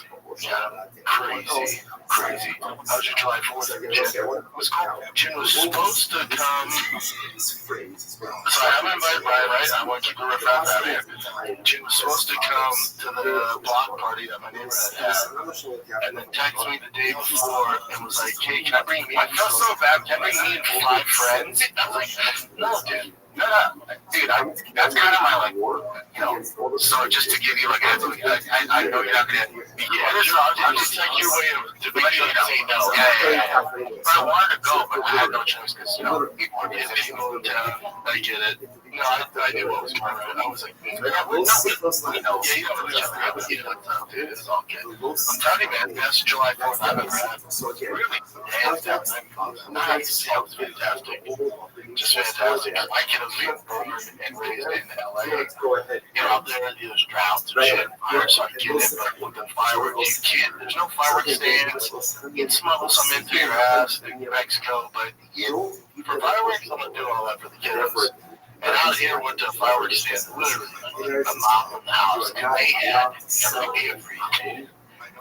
[SPEAKER 8] Yeah, crazy. How was your July 4th? It was cool. Jim was supposed to come. So I haven't invited Brian, right? I want to keep the riff out here. Jim was supposed to come to the block party that my neighborhood had, and then text me the day before and was like, hey, can I bring me? I felt so bad. Can I bring me and 5 friends? I was like, no, dude. No. Dude, that's kind of my, like, so just to give you, like, I know you're not going to be I'm just like your way of make sure you say no. Yeah. But I wanted to go, but I had no choice because, people are busy. People in town. I get it. No, I knew what was going on. I was like, yeah, you don't really have to get it. Dude, it's all good. I'm telling you, man, best July 4th I've ever had. Really, hands down. Nice. That was fantastic. Just fantastic. My kid was being born and raised in LA. You're out there, there's droughts and shit. So I get it, but with the fireworks, you can't. There's no fireworks stands. You can smuggle some into your ass in New Mexico, but for fireworks, I'm gonna do all that for the kids. And out here went to a fireworks stand, literally a mile from the house, and they had everything.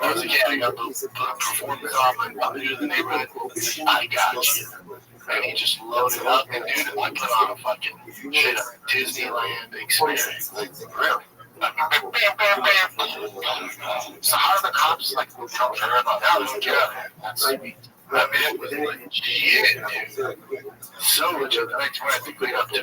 [SPEAKER 8] I was a kid, I got the performance off, and I'm new to the neighborhood. I got you. And he just loaded up, and dude, I put on a fucking shit up Disneyland experience. Really? So how are the cops like come care about that? They don't care about that. That's sweet. I mean, it was legit, dude. So legit. The next one, I think we got to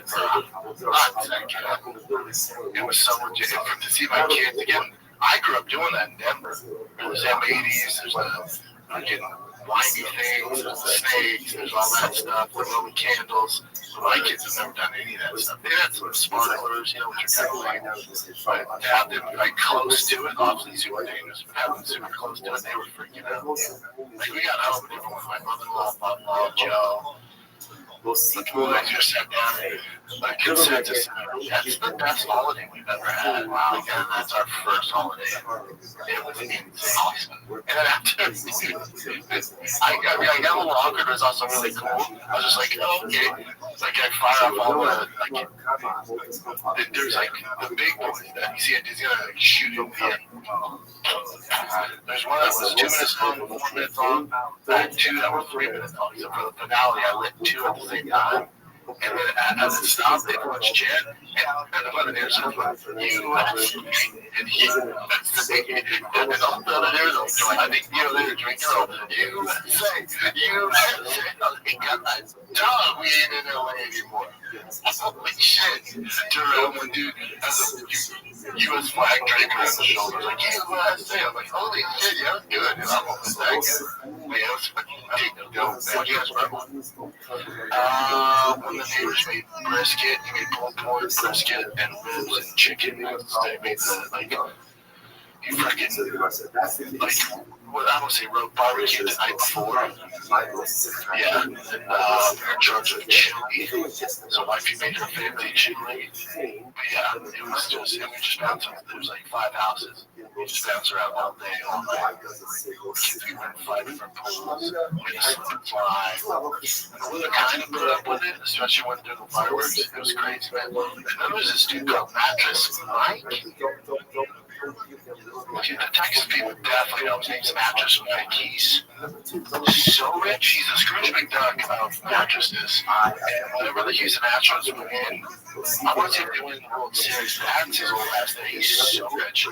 [SPEAKER 8] it was so legit. And to see my kids again, I grew up doing that in Denver. There's M80s, there's the fucking windy things, there's the snakes, there's all that stuff, the Roman candles. My kids have never done any of that stuff. They had some sparklers, which are kind of like, but to have them like close to it, obviously super dangerous, but having them super close to it, they were freaking out. Like we got home and everyone, my mother-in-law, father-in-law, Joe. The boys just sat down and like consensus. That's the best holiday we've ever had. Wow, again, that's our first holiday. It was insane. And then after, I got a little awkward, but it's also really cool. I was just like, oh, okay. Like I fire up all the, like, there's like the big boys that you see at Disney, like shooting the. There's one that was 2 minutes long, 4 minutes long. I had 2 that were 3 minutes long. So for the finale, I lit 2 at the same time. And then as it stopped, they watched Jen, and the other there's like, you, and he, that's the thing, and all the other there's like, I think, they were drinking, you say, he got that dog, we ain't in LA anymore. Holy shit. Jerome, when dude has a U.S. flag draped around the shoulders, like, USA. I'm like, holy shit, yeah, I'm good. And I'm almost that good. Man, it was fucking big. Go, man. You guys remember? When the neighbors made brisket, you made pulled pork, brisket, and ribs and chicken. They made the, like, You freaking, like, well, I don't say road barbecue the night before. Yeah, and they're in charge of chili. So wifey made her family chili. But yeah, it was just, and we just bounced around. There was like 5 houses. We just bounced around all day, all night. Kids, we went 5 different pools. We just slip and fly. And we kind of put up with it, especially when doing the fireworks. It was crazy, man. And then there's this dude called Mattress Mike. The Texas people definitely know his name's Mattress Mike. He's so rich. He's a Scrooge McDuck of mattresses. And whenever the Houston Astros win, I want to say they win the World Series. That's his whole last day. He's so rich.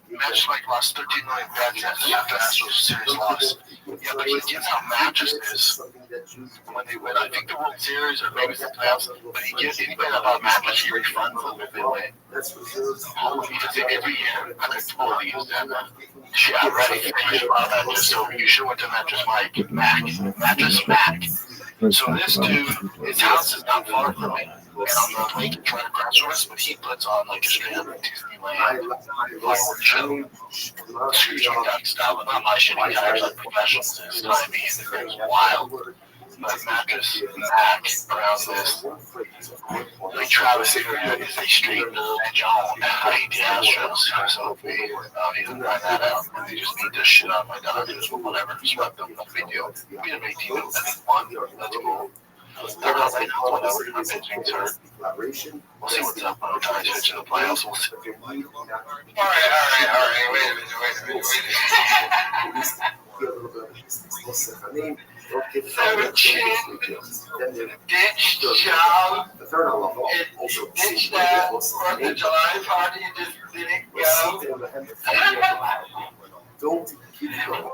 [SPEAKER 8] Mattress Mike lost 13 million bets after the Astros series loss. Yeah, but he gives out mattresses when they win. I think the World Series or maybe the playoffs. But he gives anybody about a mattress, he refunds them if they win. He does it every year. I could totally use that. Yeah, I'm ready to finish my mattress. So you should went to Mattress Mike. Mattress Mac. So this dude, his house is not far from me. And on the lake right across from us, but he puts on like a straight up Disneyland fireworks show. Scrooge McDuck style, but not my shitty tires like professionals this time. I mean, it was wild. But Mattress Mac around this. Like Travis area is a straight edge on. I hate the Astros, so we need to find that out. And they just beat this shit out of my Dodgers, but whatever. Swept them, no big deal. We had 18 I think one. That's cool. They're not right now, whatever. My pitching's hurt. We'll see what's up when we try to switch to the playoffs. We'll see. All right. Wait a minute. 17, ditch job, and ditch that 4th of July party, just didn't go.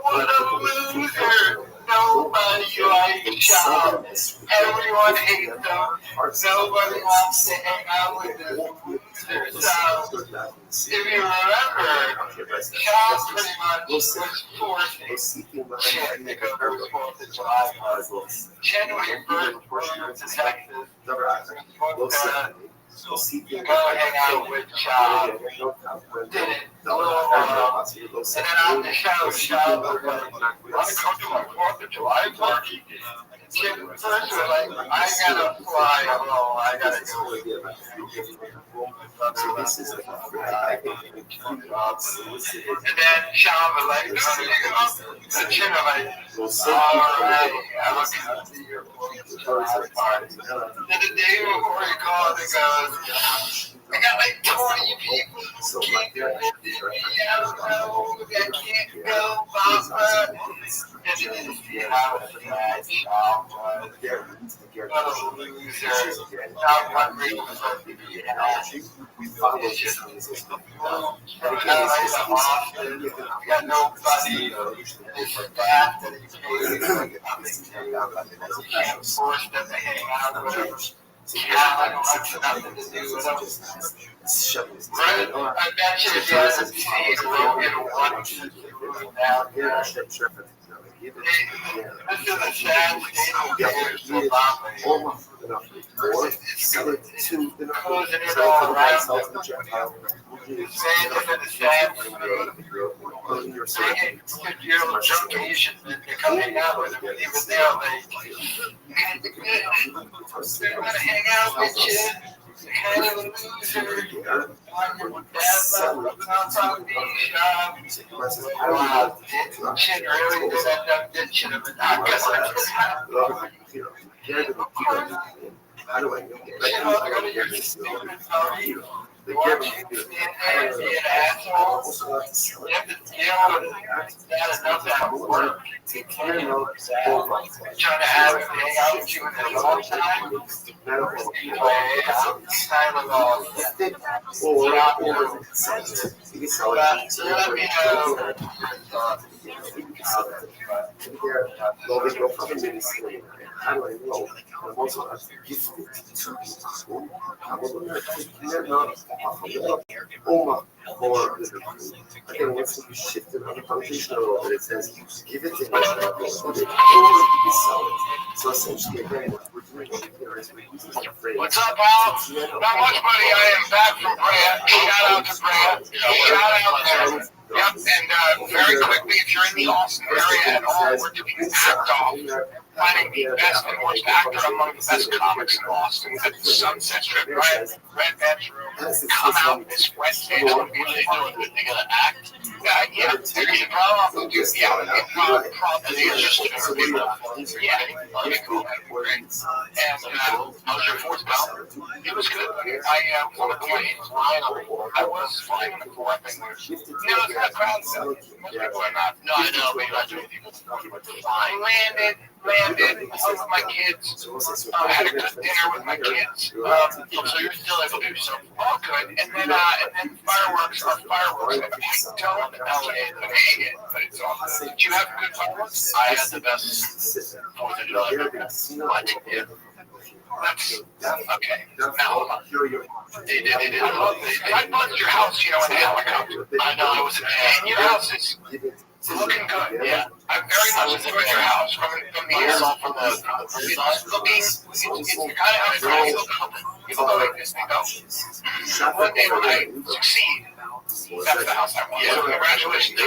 [SPEAKER 8] What a loser! Nobody likes Sean. Everyone hates him. Nobody wants to hang out with this loser. So, if you remember, Sean pretty much was forcing Chen to go to the 4th of July party. Chen was first to Texas. Go hang out with Sean. Didn't. And then on the show, Sean was like, want to come to my 4th of July party? Chen first was like, I gotta fly home. I gotta go. And then Sean was like, and Chen was like, alright, I'm gonna come to your 4th of July party. Then the day before he called, he goes, I got like 20 people who can't do it. I don't know. I can't go, Papa. And then you see how bad Sean was. What a loser. Not one reason for him to be happy. It's just Austin. You got nobody. His staff that he paid. You can't force them to hang out or whatever. Yeah, nothing to do with them. Right? I bet you if you haven't seen Rogan once, you down here. This is a sad state of affairs for Obama. It's closing it all around him. It's saying that it's sad for you. Saying you're a junkie, you should come hang out with him. When he was there, like, they want to hang out with you. Kind of a loser. Wow, Chen really did end up ditching him, and I guess I just have to. How do I know? You're stupid, Tony. Watch you stand there and be an asshole. You have to deal with that enough at work. Trying to have him hang out with you in the long time. Anyway, I'm kind of all let me know your thoughts. How do I know? I'm also gifted to people. Or again, once you shift another foundation over, it says give it to me. So essentially, again, What's up, Al? Not much, buddy. I am back from Brea. Shout out to Brea. Shout out there. Yep, and very quickly, if you're in the Austin area at all, we're doing Act Off, finding the best and worst actor among the best comics in Austin at the Sunset Strip, right? Red Bedroom. Come out this Wednesday. It's going to be really doing. They got to act. Yeah, there's a problem. Improv, and it's just yeah, okay, cool. Great. And how's your fourth bout? It was good. I was flying in the fourth. No, it's not crowded. Most people are not. No, I know, but you're not doing people flying. Landed with my kids. Had a good dinner with my kids. So you're still able to do something. All good. And then fireworks are fireworks. I don't know it, but it's awesome. Did you have good fireworks? I had the best 4th of July ever. What? Yeah. That's okay. Now, I buzzed your house, in the helicopter. I know, I was in your house is looking good. Yeah, I very much enjoyed your house from the inside, from the looking. It's kind of how it's going to look. People go like this, they go. One day when I succeed, that's the house I want. Yeah, congratulations.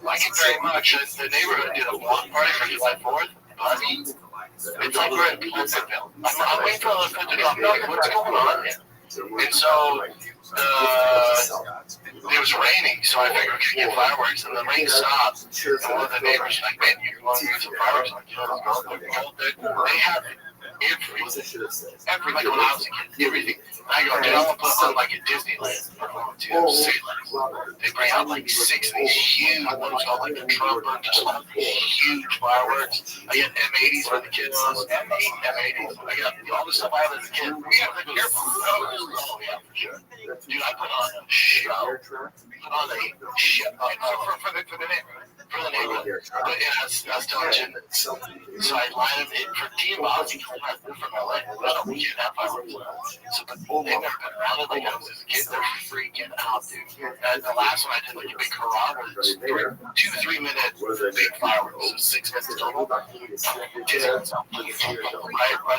[SPEAKER 8] Like it very much. The neighborhood did a block party for July 4th. It's like we're in Pleasantville. I'm waiting for the foot to drop. What's going on here? And so it was raining, so I figured we could get fireworks, and the rain stopped. And one of the neighbors was like, "Man, you want to get some fireworks?" I'm like, they have every like when I was a kid, everything. I go, dude, I want to put on like a Disneyland performance, They bring out like 6 of these huge ones called like a Trump, just like huge fireworks. I get M80s for the kids. M80s. I got all the stuff I had as a kid. We have the airport. Oh yeah, for sure. Dude, I put on a show. For the neighborhood. For the neighborhood. But yeah, I was telling you. So I lined up in for team boss. He told me from LA. We can't have fireworks. So they've never been around it like I was as a kid. They're freaking out, dude. And the last one I did like a big hurrah was 2-3 minute big fireworks. So 6 minutes total. Right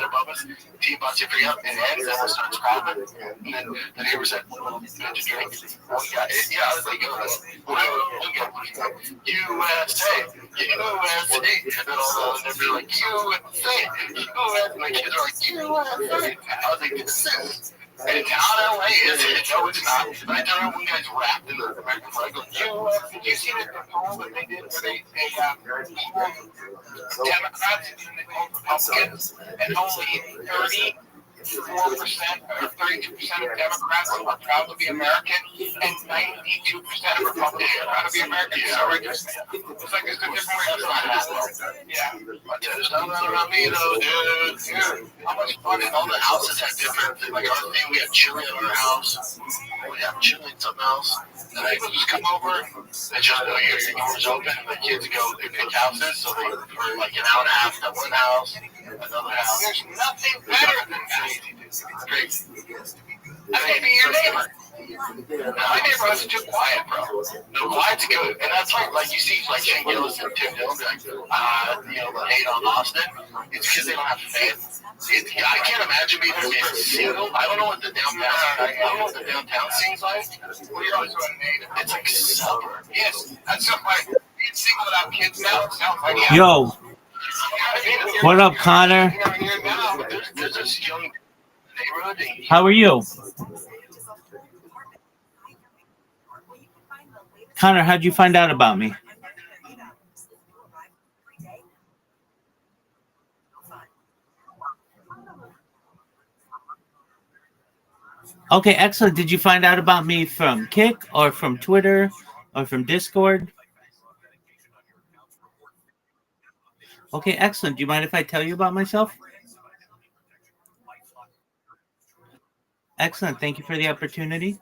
[SPEAKER 8] above us. Team boss, you forget. And it ends, and it starts popping. And then the neighbor said, "Well, good to drink." Yeah, I was like, USA. And then all the they're like, USA. And the kids are like, USA. I was like, this is. And how LA is it? No, it's not. But I don't know when guys rapped in the American flag. Did you see the poll that they did where they Democrats and Republicans, and only 34% or 32% of Democrats are proud to be American, and 92% of Republicans are proud to be American. So we're just, it's like there's a different way to happen. Yeah, but there's nothing around me though, dude. How much fun! And all the houses have different things. Like our thing, we have chili in our house. We have chili in something else. And people just come over. They just your doors open, and the kids go. They pick houses, so they for like an hour and a half to one house, another house. There's nothing better than that. It's crazy. I may be your neighbor. My neighborhood's too quiet, bro. No, quiet's good. And that's like you see, like Shane Gillis and Tim Dillon, like, the hate on Austin. It's because they don't have fans. I can't imagine being single. I don't know what the downtown scene's like. Well, you're always going to name it. It's like a suburb. Yes, that's so like being single without kids now. Sounds like
[SPEAKER 10] Yo. What up, Connor?
[SPEAKER 8] There's this young neighborhood.
[SPEAKER 10] How are you? Connor, how'd you find out about me? Okay, excellent. Did you find out about me from Kick or from Twitter or from Discord? Okay, excellent. Do you mind if I tell you about myself? Excellent. Thank you for the opportunity.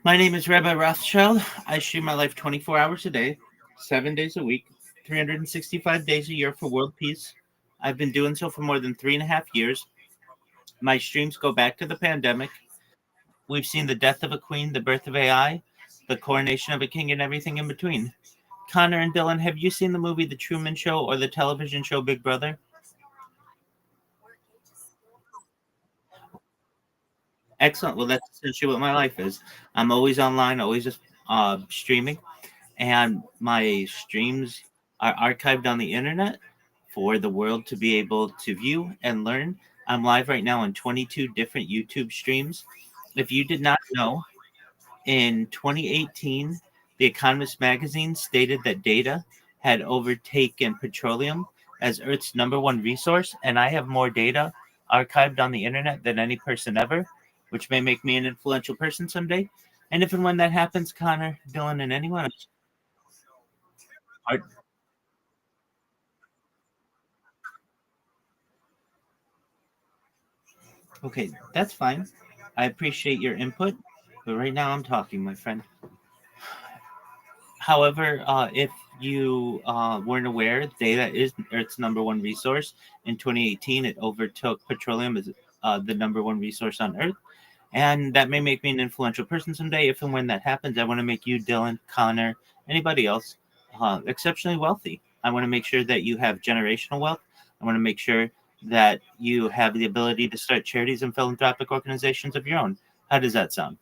[SPEAKER 10] My name is Rabbi Rothschild. I stream my life 24 hours a day, 7 days a week, 365 days a year for world peace. I've been doing so for more than 3.5 years. My streams go back to the pandemic. We've seen the death of a queen, the birth of AI, the coronation of a king, and everything in between. Connor and Dylan, have you seen the movie The Truman Show or the television show Big Brother? Excellent. Well, that's essentially what my life is. I'm always online, always just streaming, and my streams are archived on the internet for the world to be able to view and learn. I'm live right now on 22 different YouTube streams. If you did not know, in 2018, The Economist magazine stated that data had overtaken petroleum as Earth's number one resource, and I have more data archived on the internet than any person ever, which may make me an influential person someday. And if and when that happens, Connor, Dylan, and anyone else, are, okay, that's fine. I appreciate your input, but right now I'm talking, my friend. However, if you weren't aware, data is Earth's number one resource. In 2018, it overtook petroleum as the number one resource on Earth. And that may make me an influential person someday. If and when that happens, I want to make you, Dylan, Connor, anybody else, exceptionally wealthy. I want to make sure that you have generational wealth. I want to make sure that you have the ability to start charities and philanthropic organizations of your own. How does that sound?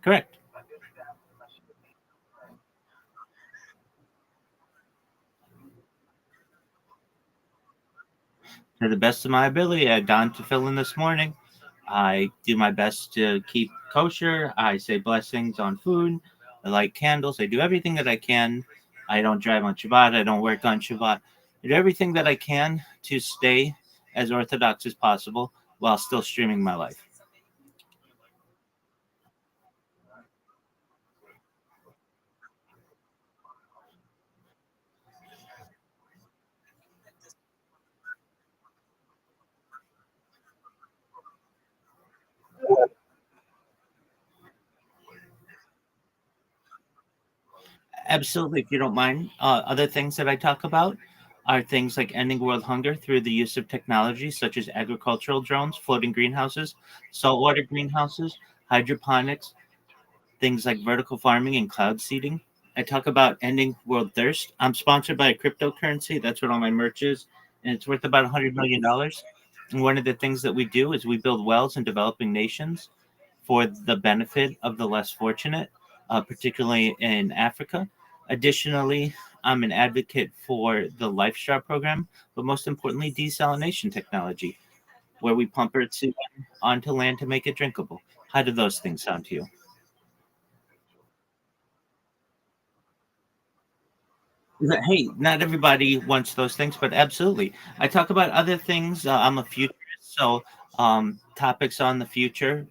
[SPEAKER 10] Correct. To the best of my ability, I donned tefillin this morning. I do my best to keep kosher. I say blessings on food. I light candles. I do everything that I can. I don't drive on Shabbat. I don't work on Shabbat. I do everything that I can to stay as orthodox as possible while still streaming my life. Absolutely, if you don't mind. Other things that I talk about are things like ending world hunger through the use of technology such as agricultural drones, floating greenhouses, saltwater greenhouses, hydroponics, things like vertical farming and cloud seeding. I talk about ending world thirst. I'm sponsored by a cryptocurrency. That's what all my merch is, and it's worth about $100 million. And one of the things that we do is we build wells in developing nations for the benefit of the less fortunate, particularly in Africa. Additionally, I'm an advocate for the LifeStar program, but most importantly, desalination technology, where we pump Earth's seawater onto land to make it drinkable. How do those things sound to you? Hey, not everybody wants those things, but absolutely. I talk about other things. I'm a futurist, so topics on the future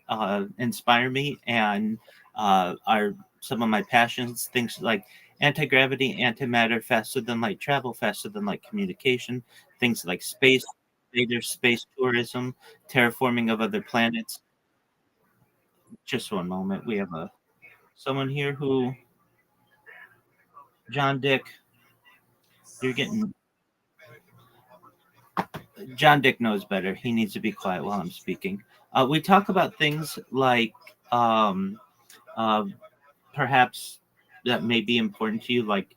[SPEAKER 10] inspire me and are some of my passions. Things like anti gravity, antimatter, faster than light travel, faster than light communication, things like space, later space tourism, terraforming of other planets. Just one moment. We have someone here who, John Dick, you're getting John Dick knows better. He needs to be quiet while I'm speaking. We talk about things like um, uh, perhaps that may be important to you, like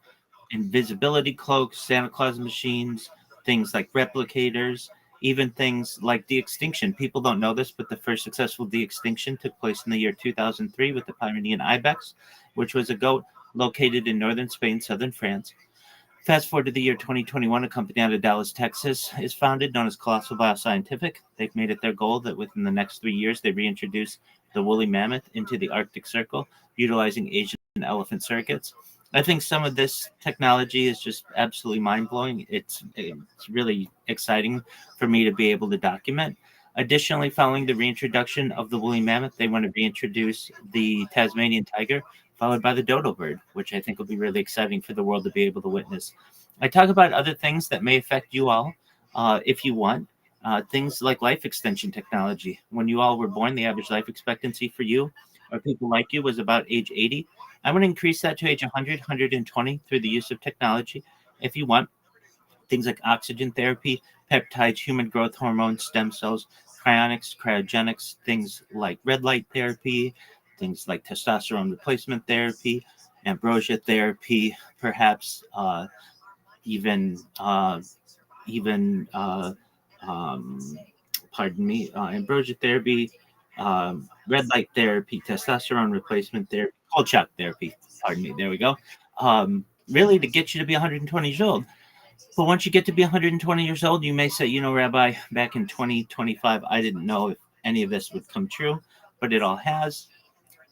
[SPEAKER 10] invisibility cloaks, Santa Claus machines, things like replicators, even things like de-extinction. People don't know this, but the first successful de-extinction took place in the year 2003 with the Pyrenean ibex, which was a goat located in northern Spain, southern France. Fast forward to the year 2021, a company out of Dallas, Texas is founded known as Colossal Bioscientific. They've made it their goal that within the next 3 years, they reintroduce the woolly mammoth into the Arctic Circle, utilizing Asian elephant surrogates. I think some of this technology is just absolutely mind blowing. It's really exciting for me to be able to document. Additionally, following the reintroduction of the woolly mammoth, they want to reintroduce the Tasmanian tiger, followed by the dodo bird, which I think will be really exciting for the world to be able to witness. I talk about other things that may affect you all if you want. things like life extension technology. When you all were born, the average life expectancy for you or people like you was about age 80. I want to increase that to age 100, 120 through the use of technology. If you want, things like oxygen therapy, peptides, human growth hormones, stem cells, cryonics, cryogenics, things like red light therapy, things like testosterone replacement therapy, ambrosia therapy, perhaps even even um, pardon me, ambrosia therapy, red light therapy, testosterone replacement therapy, cold shock therapy. Pardon me. There we go. Really, to get you to be 120 years old. But once you get to be 120 years old, you may say, Rabbi, back in 2025, I didn't know if any of this would come true, but it all has.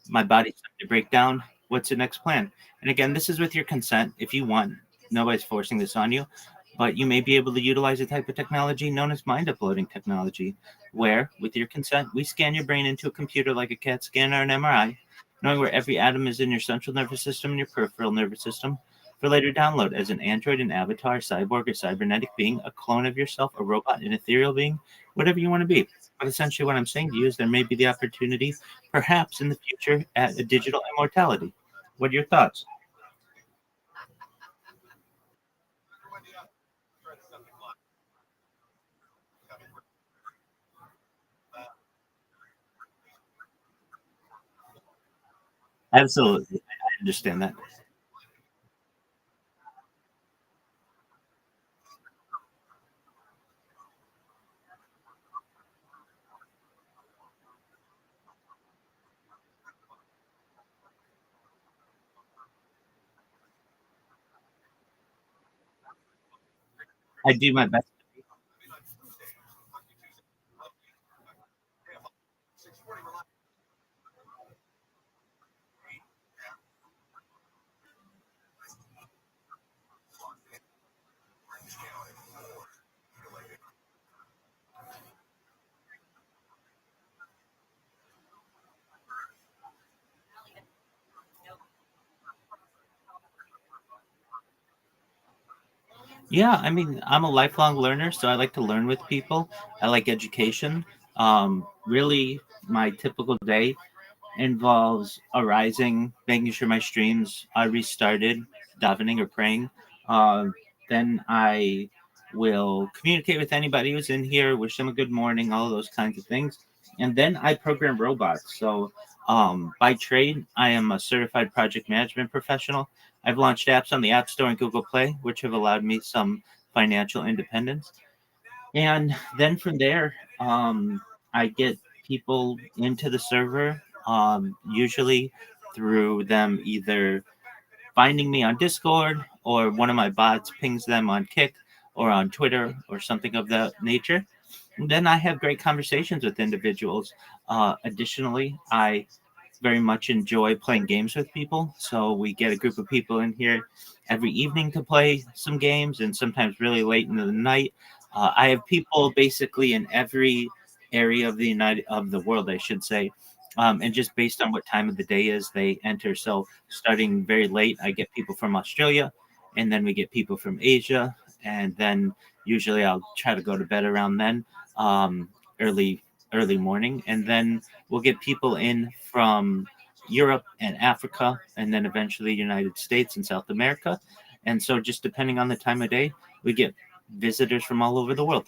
[SPEAKER 10] My body's starting to break down. What's the next plan? And again, this is with your consent if you want. Nobody's forcing this on you, but you may be able to utilize a type of technology known as mind uploading technology, where, with your consent, we scan your brain into a computer like a CAT scan or an MRI, knowing where every atom is in your central nervous system and your peripheral nervous system, for later download as an android, an avatar, cyborg, or cybernetic being, a clone of yourself, a robot, an ethereal being, whatever you want to be. But essentially, what I'm saying to you is there may be the opportunity, perhaps in the future, at a digital immortality. What are your thoughts? Absolutely. I understand that. I do my best. Yeah, I mean, I'm a lifelong learner, so I like to learn with people. I like education. Really, my typical day involves arising, making sure my streams are restarted, davening or praying. Uh, then I will communicate with anybody who's in here, wish them a good morning, all of those kinds of things. And then I program robots. So by trade, I am a certified project management professional. I've launched apps on the App Store and Google Play, which have allowed me some financial independence. And then from there, I get people into the server, usually through them either finding me on Discord or one of my bots pings them on Kick or on Twitter or something of that nature. And then I have great conversations with individuals. Additionally, I very much enjoy playing games with people. So we get a group of people in here every evening to play some games, and sometimes really late into the night. I have people basically in every area of the world, I should say. And just based on what time of the day is, they enter. So starting very late, I get people from Australia, and then we get people from Asia, and then usually I'll try to go to bed around then, early early morning, and then we'll get people in from Europe and Africa, and then eventually United States and South America. And so, just depending on the time of day, we get visitors from all over the world.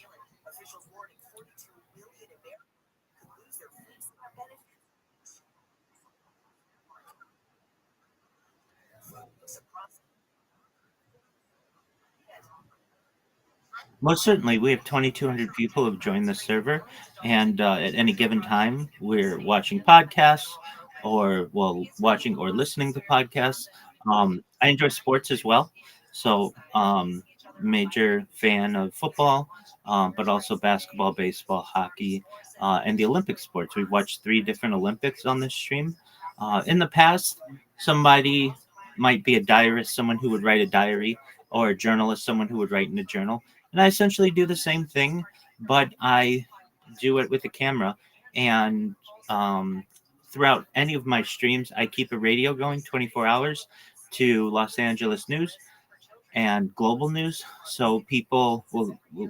[SPEAKER 10] Most certainly, we have 2,200 people who have joined the server, and at any given time, we're watching podcasts, or well, watching or listening to podcasts. I enjoy sports as well, so major fan of football, but also basketball, baseball, hockey, and the Olympic sports. We've watched three different Olympics on this stream. In the past, somebody might be a diarist, someone who would write a diary, or a journalist, someone who would write in a journal, and I essentially do the same thing, but I do it with a camera. And um, throughout any of my streams, I keep a radio going 24 hours to Los Angeles news. and global news. So people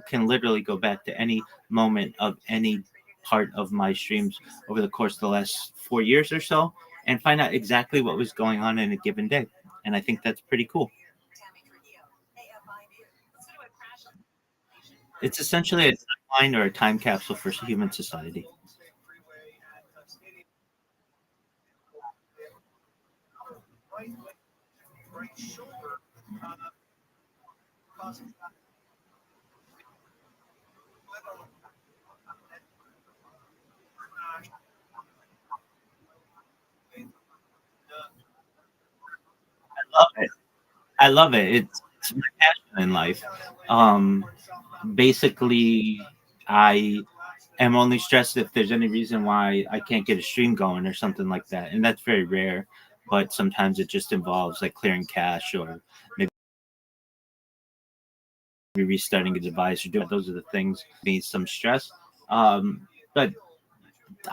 [SPEAKER 10] can literally go back to any moment of any part of my streams over the course of the last 4 years or so and find out exactly what was going on in a given day. And I think that's pretty cool. It's essentially a timeline or a time capsule for human society. I love it. I love it. It's my passion in life. Um, Basically, I am only stressed if there's any reason why I can't get a stream going or something like that, and that's very rare. But sometimes it just involves like clearing cache or maybe restarting a device or doing those are the things need some stress. But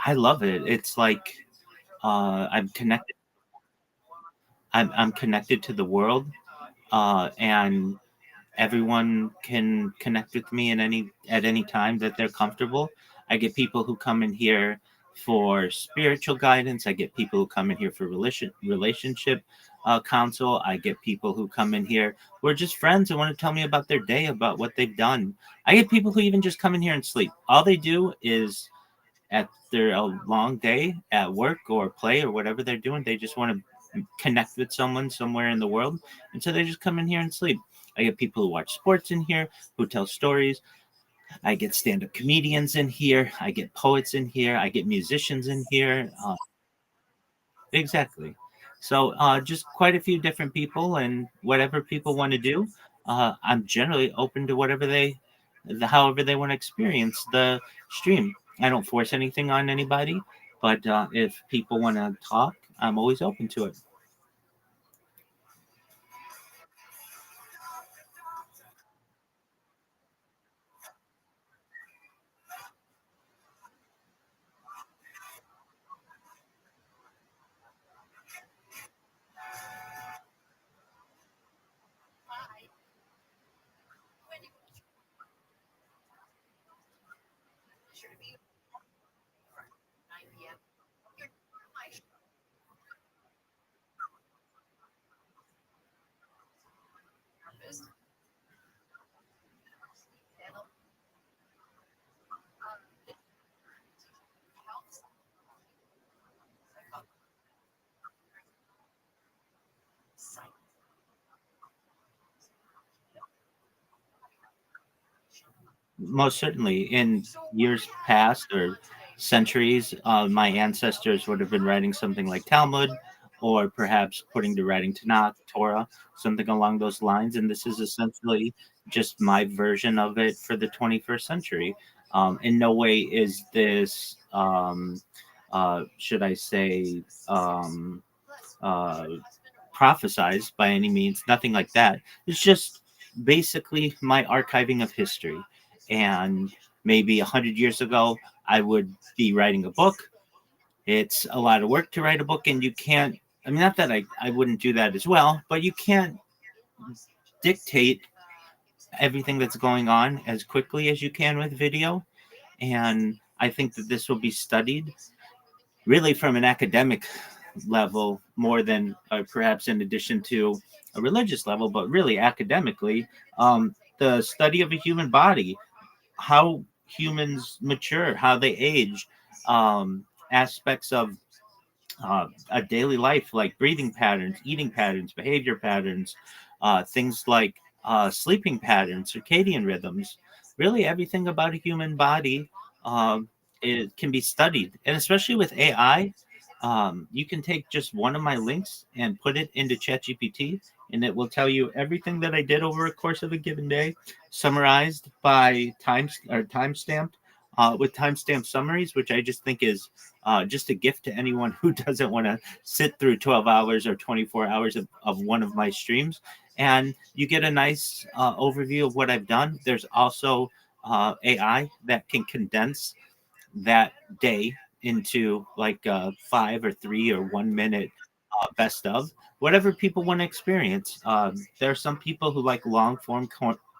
[SPEAKER 10] I love it. It's like I'm connected. I'm connected to the world, and everyone can connect with me at any time that they're comfortable. I get people who come in here for spiritual guidance. I get people who come in here for relationship counsel. I get people who come in here who are just friends and want to tell me about their day, about what they've done. I get people who even just come in here and sleep. All they do is after a long day at work or play or whatever they're doing, they just want to connect with someone somewhere in the world. And so they just come in here and sleep. I get people who watch sports in here, who tell stories. I get stand up comedians in here. I get poets in here. I get musicians in here. Exactly. So just quite a few different people, and whatever people want to do, I'm generally open to however they want to experience the stream. I don't force anything on anybody, but if people want to talk, I'm always open to it. Most certainly, in years past or centuries, my ancestors would have been writing something like Talmud, or perhaps putting to writing Tanakh, Torah, something along those lines. And this is essentially just my version of it for the 21st century. In no way is this, should I say, uh, prophesized by any means, nothing like that. It's just basically my archiving of history. And maybe 100 years ago, I would be writing a book. It's a lot of work to write a book, and you can't, I mean, not that I wouldn't do that as well, but you can't dictate everything that's going on as quickly as you can with video. And I think that this will be studied really from an academic level more than perhaps in addition to a religious level, but really academically, the study of a human body, how humans mature, how they age, aspects of a daily life like breathing patterns, eating patterns, behavior patterns, things like sleeping patterns, circadian rhythms, really everything about a human body it can be studied. And especially with AI, you can take just one of my links and put it into ChatGPT, and it will tell you everything that I did over a course of a given day, summarized by timestamped with timestamp summaries, which I just think is just a gift to anyone who doesn't want to sit through 12 hours or 24 hours of one of my streams. And you get a nice overview of what I've done. There's also AI that can condense that day into like 5 or 3 or 1 minute best of, whatever people want to experience. There are some people who like long form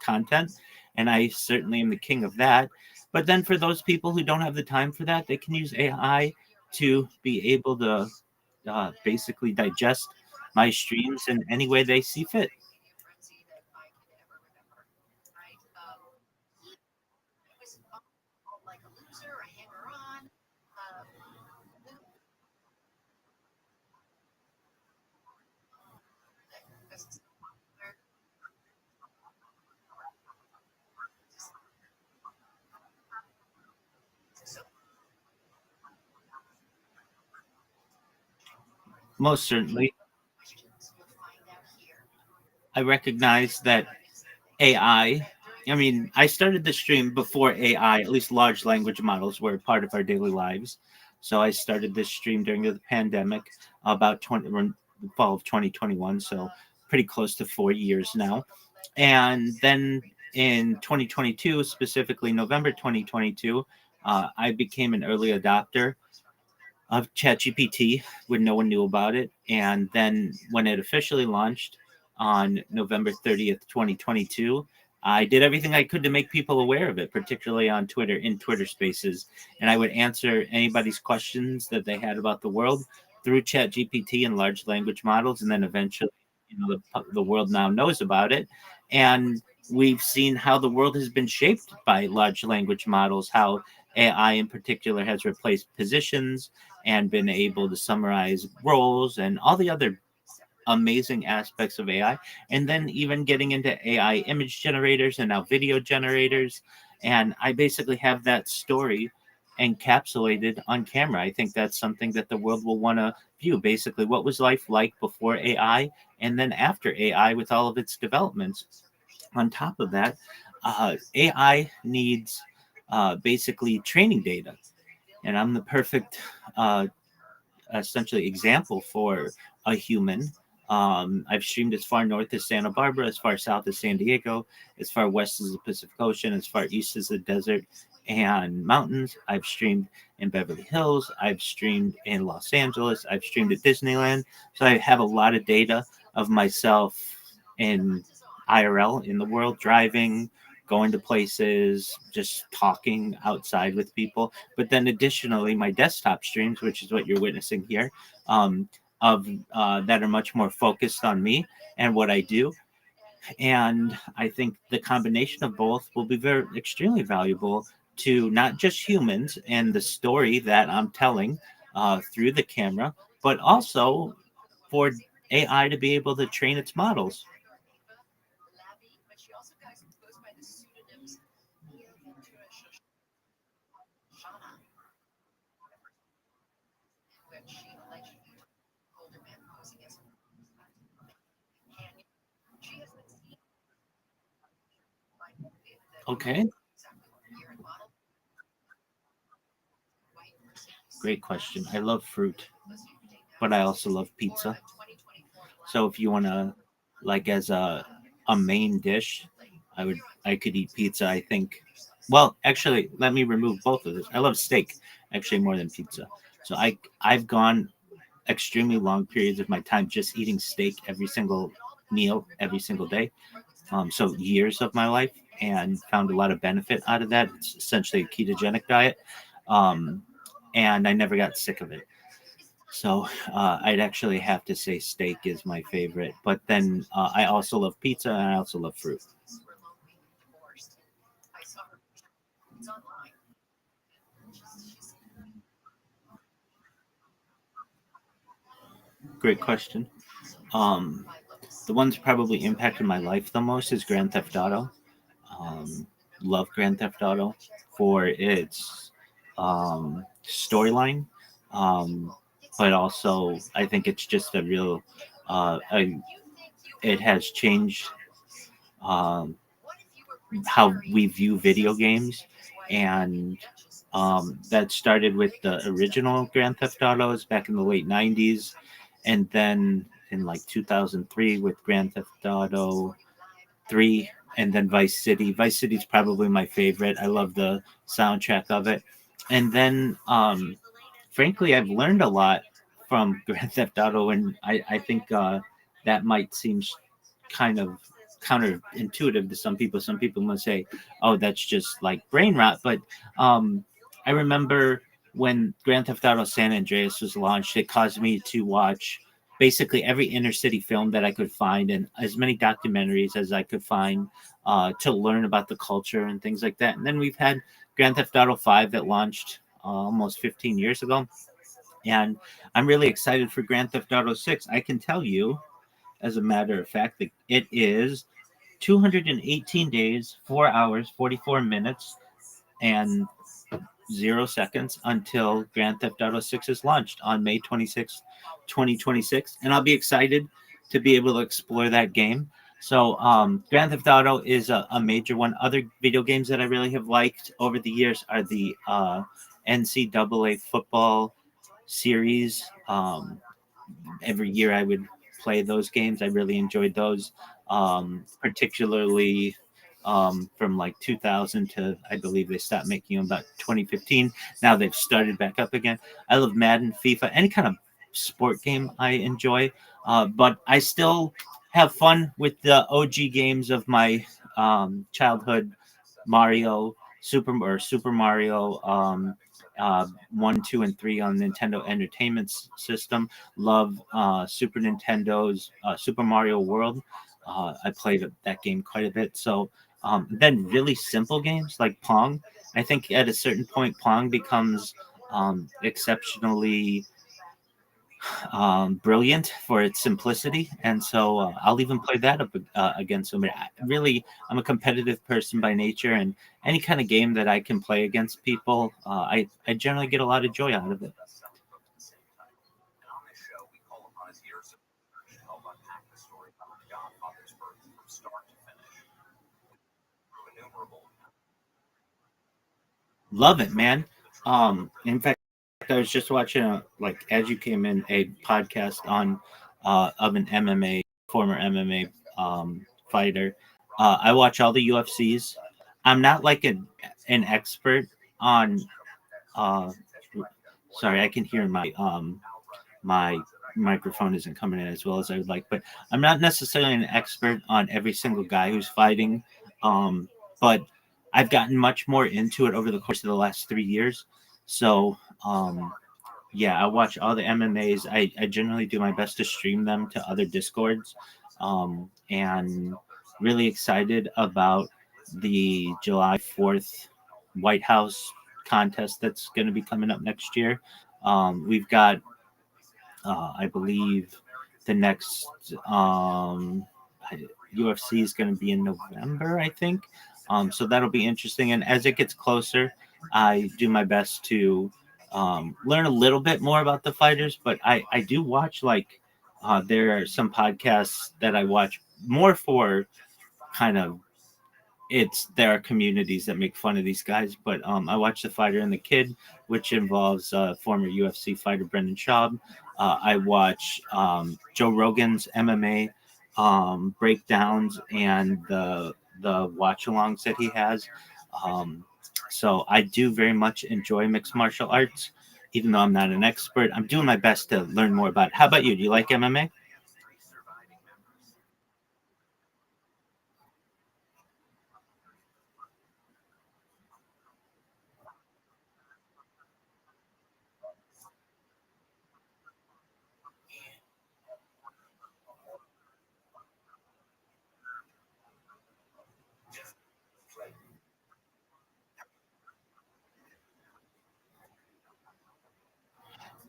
[SPEAKER 10] content, and I certainly am the king of that. But then for those people who don't have the time for that, they can use AI to be able to basically digest my streams in any way they see fit. Most certainly. I recognize that I mean, I started the stream before AI, at least large language models were part of our daily lives. So I started this stream during the pandemic, about the fall of 2021. So pretty close to 4 years now. And then in 2022, specifically November 2022, I became an early adopter of ChatGPT when no one knew about it. And then when it officially launched on November 30th, 2022, I did everything I could to make people aware of it, particularly on Twitter, in Twitter spaces. And I would answer anybody's questions that they had about the world through ChatGPT and large language models. And then eventually, the world now knows about it. And we've seen how the world has been shaped by large language models, how AI in particular has replaced positions and been able to summarize roles and all the other amazing aspects of AI. And then even getting into AI image generators and now video generators. And I basically have that story encapsulated on camera. I think that's something that the world will want to view. Basically, what was life like before AI and then after AI with all of its developments? On top of that, AI needs basically training data. And I'm the perfect essentially example for a human. I've streamed as far north as Santa Barbara, as far south as San Diego, as far west as the Pacific Ocean, as far east as the desert and mountains. I've streamed in Beverly Hills. I've streamed in Los Angeles. I've streamed at Disneyland. So I have a lot of data of myself in IRL in the world, driving, going to places, just talking outside with people. But then additionally, my desktop streams, which is what you're witnessing here, of that are much more focused on me and what I do. And I think the combination of both will be very extremely valuable to not just humans and the story that I'm telling through the camera, but also for AI to be able to train its models. Okay. Great question. I love fruit, but I also love pizza. So if you want to, like, as a main dish, I could eat pizza. I think. Well, actually, let me remove both of this. I love steak actually more than pizza. So I've gone extremely long periods of my time just eating steak every single meal every single day. So years of my life, and found a lot of benefit out of that. It's essentially a ketogenic diet, um, and I never got sick of it. So I'd actually have to say steak is my favorite. But then I also love pizza and I also love fruit. Great question. Um, the one's probably impacted my life the most is Grand Theft Auto. Um, love Grand Theft Auto for its storyline, but also I think it's just a real. It has changed um, how we view video games, and that started with the original Grand Theft Autos back in the late '90s, and then in like 2003 with Grand Theft Auto 3, and then Vice City. Vice City is probably my favorite. I love the soundtrack of it. And then, frankly, I've learned a lot from Grand Theft Auto, and I think that might seem kind of counterintuitive to some people. Some people must say, "Oh, that's just like brain rot." But I remember when Grand Theft Auto San Andreas was launched, it caused me to watch basically every inner city film that I could find and as many documentaries as I could find to learn about the culture and things like that. And then we've had Grand Theft Auto 5 that launched almost 15 years ago. And I'm really excited for Grand Theft Auto 6. I can tell you, as a matter of fact, that it is 218 days, 4 hours, 44 minutes, and 0 seconds until Grand Theft Auto 6 is launched on May 26th, 2026. And I'll be excited to be able to explore that game. So, Grand Theft Auto is a major one. Other video games that I really have liked over the years are the NCAA football series. Every year I would play those games. I really enjoyed those, particularly from like 2000 to I believe they stopped making them about 2015. Now they've started back up again. I love Madden, FIFA, any kind of sport game I enjoy, but I still have fun with the OG games of my childhood. Mario, Super Mario, 1, 2, and 3 on Nintendo Entertainment System. Love Super Nintendo's Super Mario World. I played that game quite a bit. So then really simple games like Pong. I think at a certain point, Pong becomes exceptionally brilliant for its simplicity, and so I'll even play that up against somebody. I'm a competitive person by nature, and any kind of game that I can play against people, I generally get a lot of joy out of it. Love it, man. In fact, I was just watching like as you came in a podcast on of an MMA former MMA fighter. I watch all the UFCs. I'm not like an expert on. Uh, Sorry, I can hear my microphone isn't coming in as well as I would like, but I'm not necessarily an expert on every single guy who's fighting. But I've gotten much more into it over the course of the last 3 years. So, yeah, I watch all the MMAs. I generally do my best to stream them to other Discords. And really excited about the July 4th White House contest that's going to be coming up next year. We've got I believe the next UFC is going to be in November, I think. So that'll be interesting. And as it gets closer, I do my best to learn a little bit more about the fighters. But I do watch there are some podcasts that I watch more for kind of there are communities that make fun of these guys, but I watch The Fighter and the Kid, which involves former UFC fighter Brendan Schaub. I watch Joe Rogan's MMA breakdowns and the watch-alongs that he has. So I do very much enjoy mixed martial arts, even though I'm not an expert. I'm doing my best to learn more about it. How about you? Do you like MMA?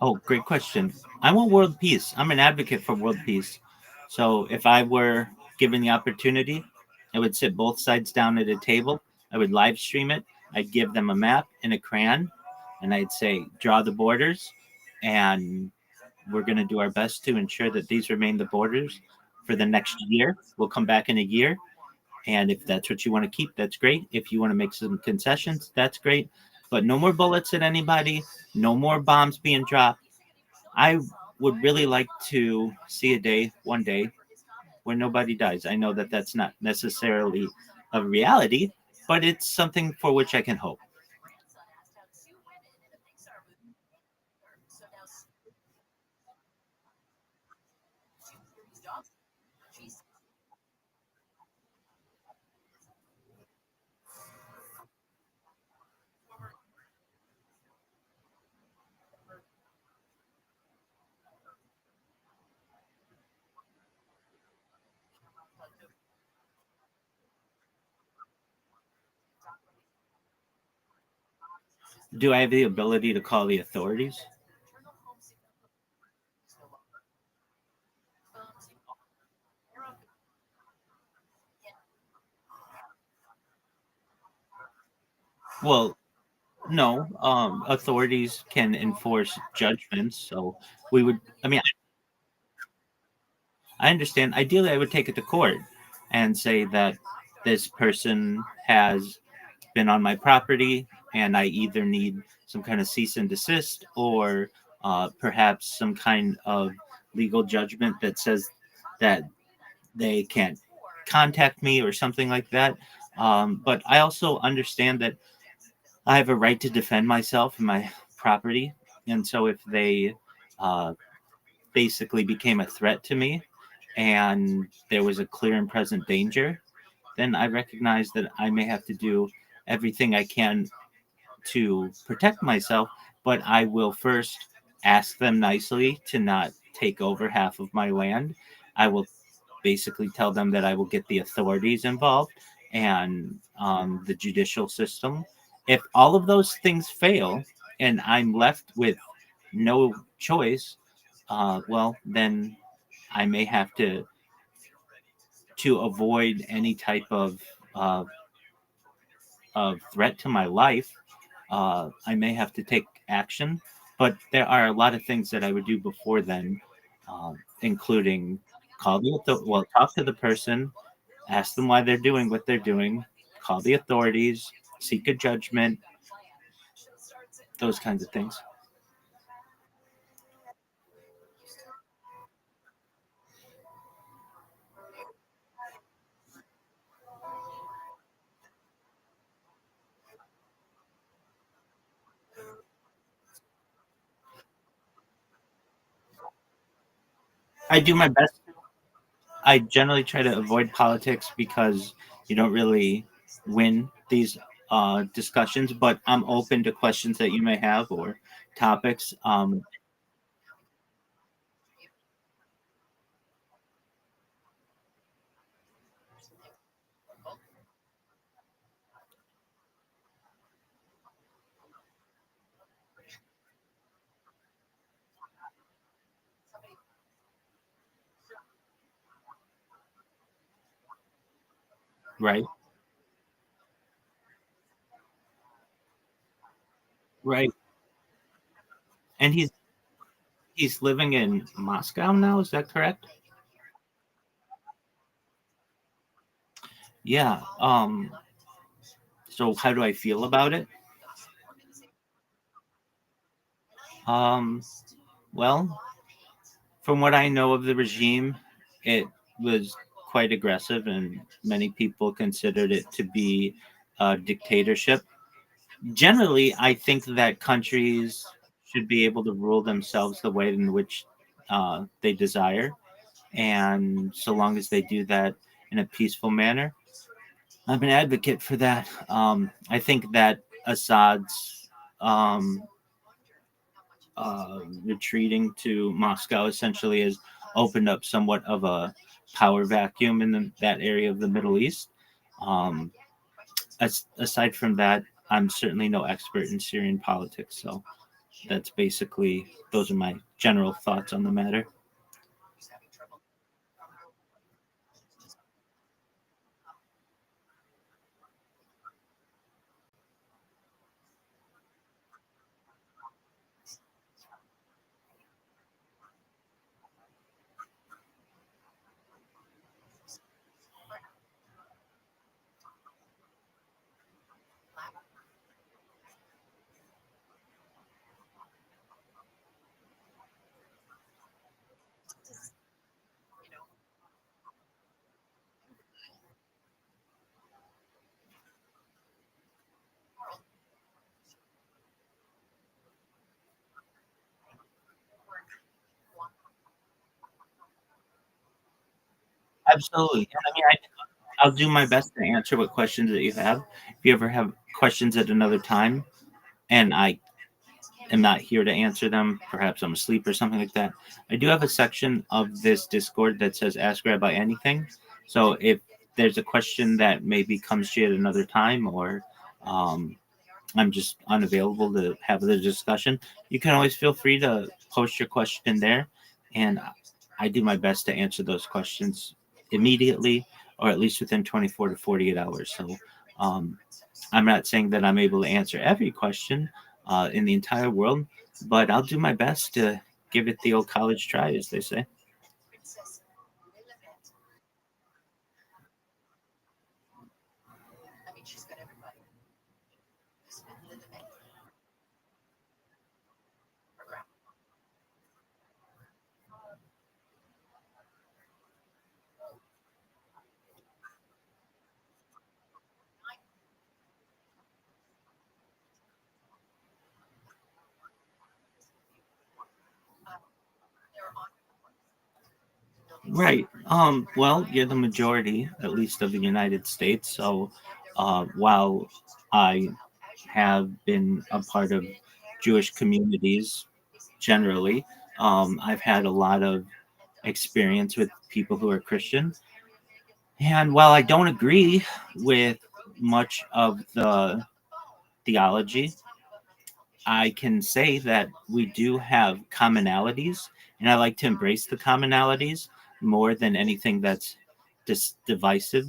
[SPEAKER 10] Oh, great question. I want world peace. I'm an advocate for world peace. So if I were given the opportunity, I would sit both sides down at a table. I would live stream it. I'd give them a map and a crayon, and I'd say, draw the borders, and we're going to do our best to ensure that these remain the borders for the next year. We'll come back in a year, and if that's what you want to keep, that's great. If you want to make some concessions, that's great. But no more bullets at anybody, no more bombs being dropped. I would really like to see one day, where nobody dies. I know that that's not necessarily a reality, but it's something for which I can hope. Do I have the ability to call the authorities? Well, no. Authorities can enforce judgments, so we would. I mean, I understand. Ideally, I would take it to court and say that this person has been on my property, and I either need some kind of cease and desist, or perhaps some kind of legal judgment that says that they can't contact me or something like that. But I also understand that I have a right to defend myself and my property. And so if they uh, basically became a threat to me and there was a clear and present danger, then I recognize that I may have to do everything I can to protect myself, but I will first ask them nicely to not take over half of my land. I will basically tell them that I will get the authorities involved and the judicial system. If all of those things fail and I'm left with no choice, well, then I may have to avoid any type uh, of threat to my life. I may have to take action, but there are a lot of things that I would do before then, including talk to the person, ask them why they're doing what they're doing, call the authorities, seek a judgment, those kinds of things. I do my best. I generally try to avoid politics because you don't really win these discussions, but I'm open to questions that you may have or topics. Right, right. And he's living in Moscow now. Is that correct? Yeah. So how do I feel about it? Um, well, from what I know of the regime, it was quite aggressive, and many people considered it to be a dictatorship. Generally, I think that countries should be able to rule themselves the way in which they desire, and so long as they do that in a peaceful manner, I'm an advocate for that. I think that Assad's um, retreating to Moscow essentially has opened up somewhat of a power vacuum in that area of the Middle East. Um, aside from that, I'm certainly no expert in Syrian politics, so that's basically those are my general thoughts on the matter. Absolutely. And I mean, I'll do my best to answer what questions that you have. If you ever have questions at another time, and I am not here to answer them, perhaps I'm asleep or something like that, I do have a section of this Discord that says Ask Rabbi Anything. So if there's a question that maybe comes to you at another time, or um, I'm just unavailable to have the discussion, you can always feel free to post your question there. And I do my best to answer those questions immediately, or at least within 24 to 48 hours. So um, I'm not saying that I'm able to answer every question in the entire world, but I'll do my best to give it the old college try, as they say. Right. Well, you're the majority, at least of the United States. So, while I have been a part of Jewish communities generally, I've had a lot of experience with people who are Christian. And while I don't agree with much of the theology, I can say that we do have commonalities, and I like to embrace the commonalities more than anything that's divisive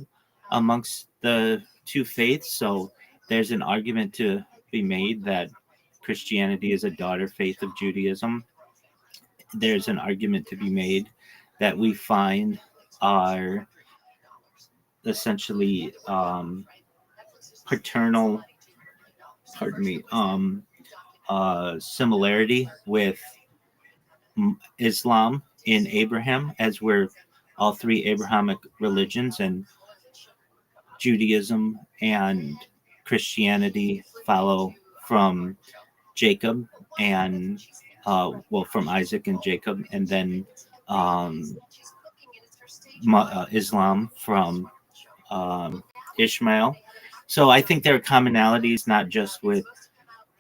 [SPEAKER 10] amongst the two faiths. So there's an argument to be made that Christianity is a daughter faith of Judaism. There's an argument to be made that we find our essentially paternal, pardon me, similarity with Islam in Abraham, as we're all three Abrahamic religions, and Judaism and Christianity follow from Jacob and well, from Isaac and Jacob, and then um, Islam from Ishmael. So I think there are commonalities not just with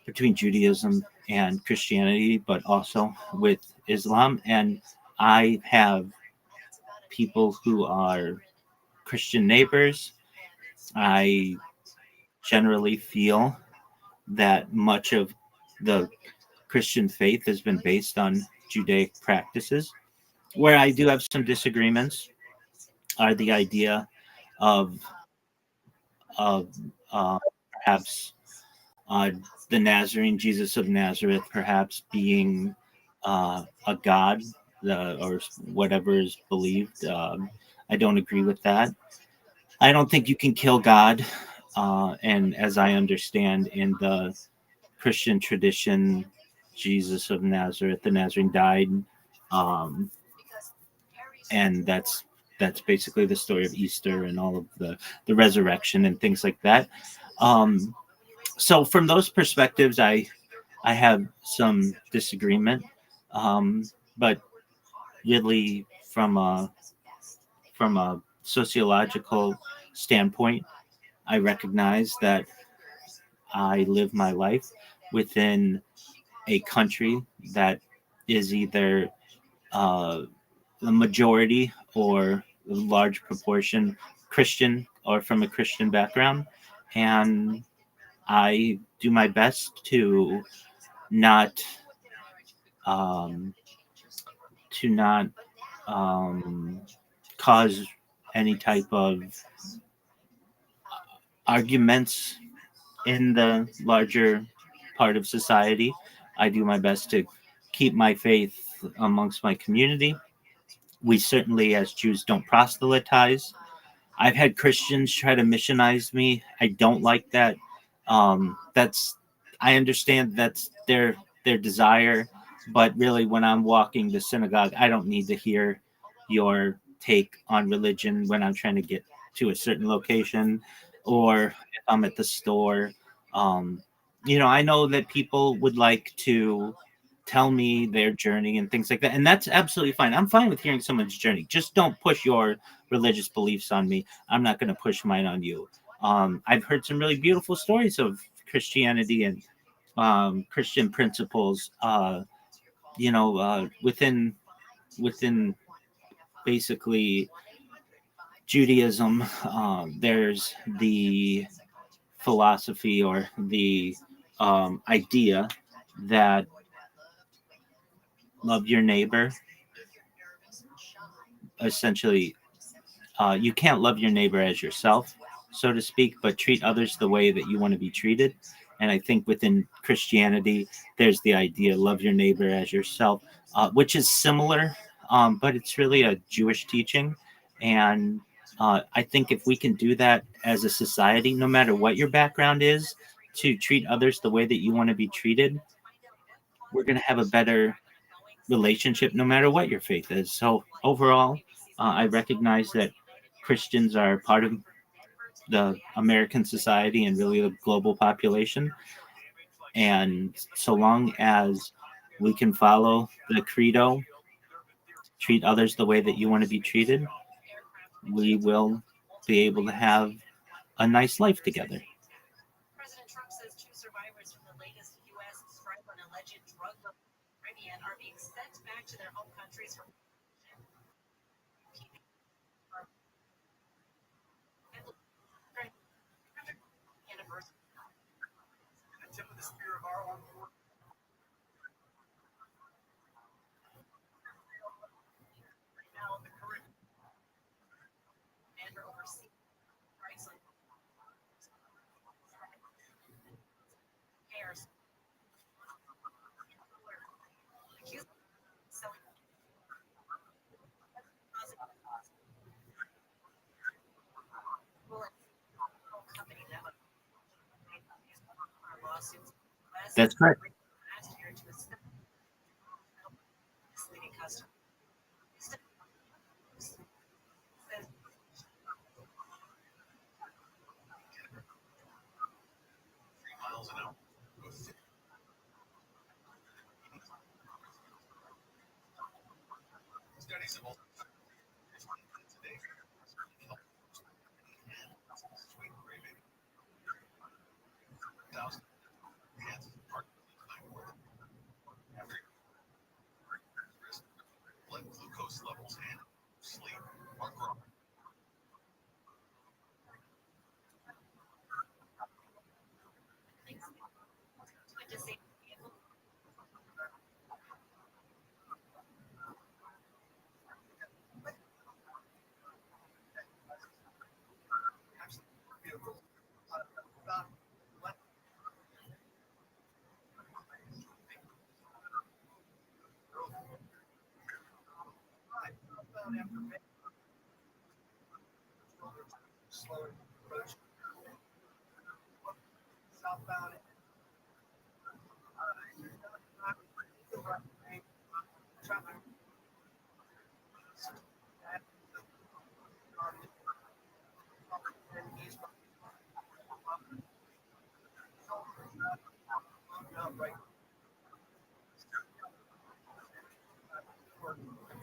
[SPEAKER 10] between Judaism and Christianity, but also with Islam. And I have people who are Christian neighbors. I generally feel that much of the Christian faith has been based on Judaic practices. Where I do have some disagreements are the idea of of uh, perhaps uh, the Nazarene Jesus of Nazareth perhaps being a god, or whatever is believed. I don't agree with that. I don't think you can kill God. And as I understand in the Christian tradition, Jesus of Nazareth, the Nazarene died, um, and that's basically the story of Easter and all of the resurrection and things like that. Um, so from those perspectives, I have some disagreement, but really from a sociological standpoint, I recognize that I live my life within a country that is either uh, the majority or a large proportion Christian or from a Christian background, and I do my best not um, to not um, cause any type of arguments in the larger part of society. I do my best to keep my faith amongst my community. We certainly, as Jews, don't proselytize. I've had Christians try to missionize me. I don't like that. That's I understand that's their desire, but really, when I'm walking the synagogue, I don't need to hear your take on religion when I'm trying to get to a certain location, or if I'm at the store. Um, I know that people would like to tell me their journey and things like that. And that's absolutely fine. I'm fine with hearing someone's journey. Just don't push your religious beliefs on me. I'm not going to push mine on you. I've heard some really beautiful stories of Christianity and Christian principles, within basically Judaism. There's the philosophy or the idea that love your neighbor. Essentially, you can't love your neighbor as yourself, so to speak, but treat others the way that you want to be treated. And I think within Christianity, there's the idea love your neighbor as yourself, which is similar, but it's really a Jewish teaching. And I think if we can do that as a society, no matter what your background is, to treat others the way that you want to be treated, we're going to have a better relationship no matter what your faith is. So overall, I recognize that Christians are part of the American society and really the global population. And so long as we can follow the credo, treat others the way that you want to be treated, we will be able to have a nice life together.
[SPEAKER 6] President Trump says 2 survivors from the latest U.S. strike on alleged drug Caribbean are being sent back to their home countries for anniversary.
[SPEAKER 11] The tip of the spear of our own now in the Caribbean.
[SPEAKER 6] Commander overseas strikes on pairs.
[SPEAKER 10] That's correct.
[SPEAKER 11] Studies of all blood glucose levels and sleep are growing. Southbound.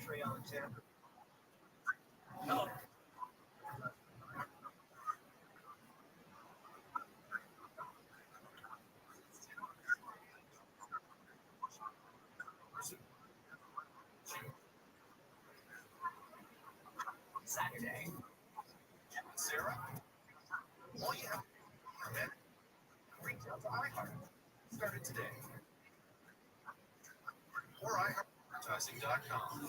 [SPEAKER 11] Trey Alexander. No. Saturday. Sarah, all you have to reach out to iHeart. Started today. Or iHeartAdvertising.com.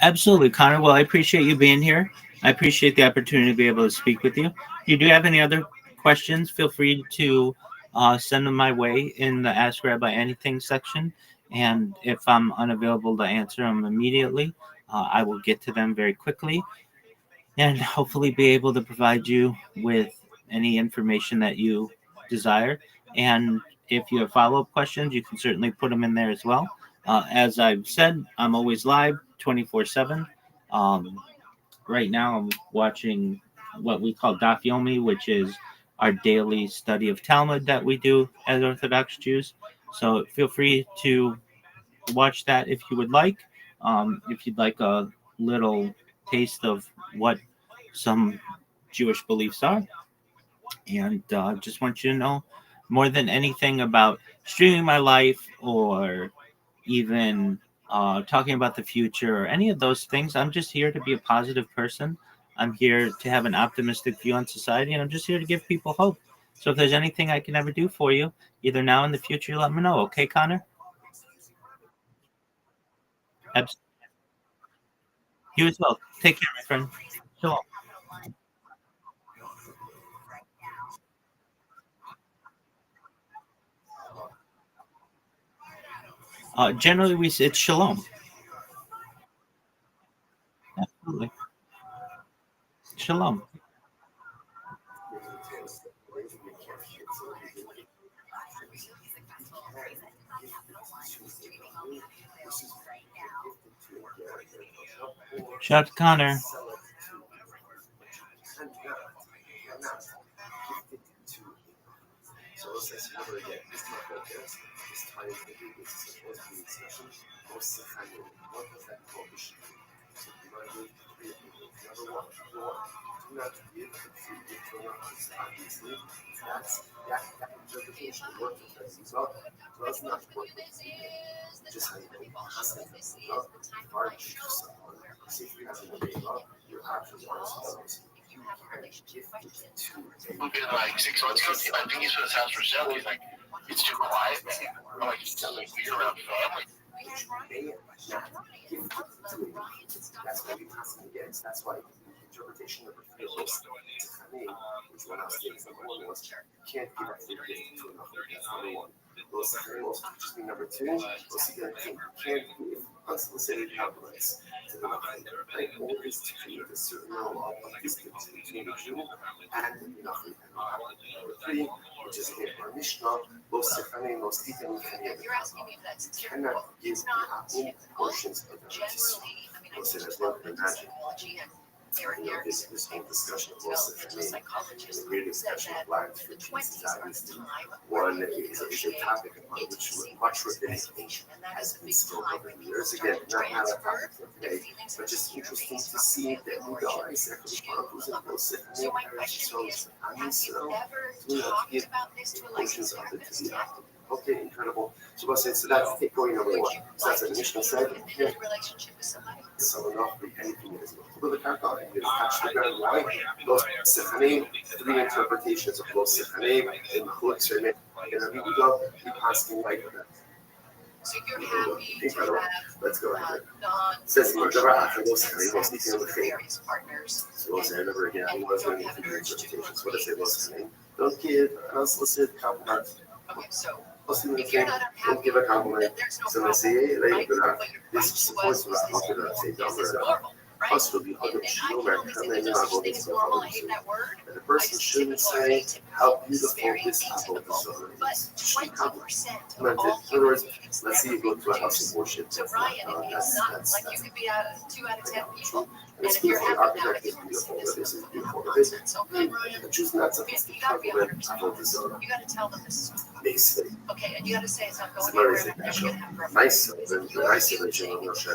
[SPEAKER 10] Absolutely, Connor. Well, I appreciate you being here. I appreciate the opportunity to be able to speak with you. If you do have any other questions, feel free to send them my way in the Ask Rabbi Anything section. And if I'm unavailable to answer them immediately, I will get to them very quickly and hopefully be able to provide you with any information that you desire. And if you have follow-up questions, you can certainly put them in there as well. As I've said, I'm always live 24/7. Right now, I'm watching what we call Daf Yomi, which is our daily study of Talmud that we do as Orthodox Jews. So feel free to watch that if you would like. If you'd like a little taste of what some Jewish beliefs are. And just want you to know more than anything about streaming my life or even talking about the future or any of those things. I'm just here to be a positive person. I'm here to have an optimistic view on society, and I'm just here to give people hope. So if there's anything I can ever do for you, either now or in the future, let me know. Okay, Connor? Absolutely. You as well. Take care, my friend. Shalom. Generally, it's shalom. Absolutely. Shalom. Shout out to Connor.
[SPEAKER 1] So let's say over again, this is my focus. This time to do this is supposed to be discussion. Most of the what does that accomplish? So you want to do three things. Number one, do not give the food to obviously. That interpretation works as a result. Does not work. Just how you know, hard to someone. See if you have a way up, your actions are as
[SPEAKER 8] We've been like 6 months ago. I think he's for his house for sale. He's like, it's too quiet, man. I'm like, it's like we're around family.
[SPEAKER 1] That's what we constantly get. That's why interpretation number 3 looks to me is when I was getting the one was you can't give up the gift to another. That's number one. Those will just be number 2. You can't give unsolicited compliments to the nothing. Right? Always to create a certain level of distance between the Jew and the nothing. Number 3, which is again our Mishnah, los sefanim, los titim, cannot give the portions of the Jesus. Listen, as one can imagine. This whole discussion of Wilson for me, the great discussion of life for Jesus is obviously one is a topic upon which much rabbinic has been spoken over the years. Again, not a topic for today, but just interesting to see that we realize that the Chronicles of Wilson and the marriage shows so do not give portions of it to the apple. Okay, incredible. So that's takeaway number 1. So that's what Mishnah said. Someone off anything that is with the karka and you touch the ground. Why? Those sechanim, 3 interpretations of those sechanim and Mahut Sermet. And we go, we pass in like that.
[SPEAKER 6] So you're happy
[SPEAKER 1] incredible.
[SPEAKER 6] To have
[SPEAKER 1] let's go ahead. Says the Major after those sechanim, those speaking of the faith. So we'll say never again. He was going to do interpretations. What does it those sechanim? Don't give unsolicited compliments.
[SPEAKER 6] Okay, so
[SPEAKER 1] if you're not unhappy, don't give a compliment. So they say, hey, this supports what I'm going to say, plus will be other children coming in on this and the person shouldn't say how beautiful this apple is. Should compliment. In other words, let's say you go to a house of worship.
[SPEAKER 6] So Ryan, it's not like you could be 2 out of 10 people.
[SPEAKER 1] And it's beautiful. The architect is beautiful. This is beautiful. But choose not to compliment apple design.
[SPEAKER 6] You got to tell them this is
[SPEAKER 1] basically.
[SPEAKER 6] okay, and you got to say it's not going anywhere.
[SPEAKER 1] Nice, nice religion. I'm not sure.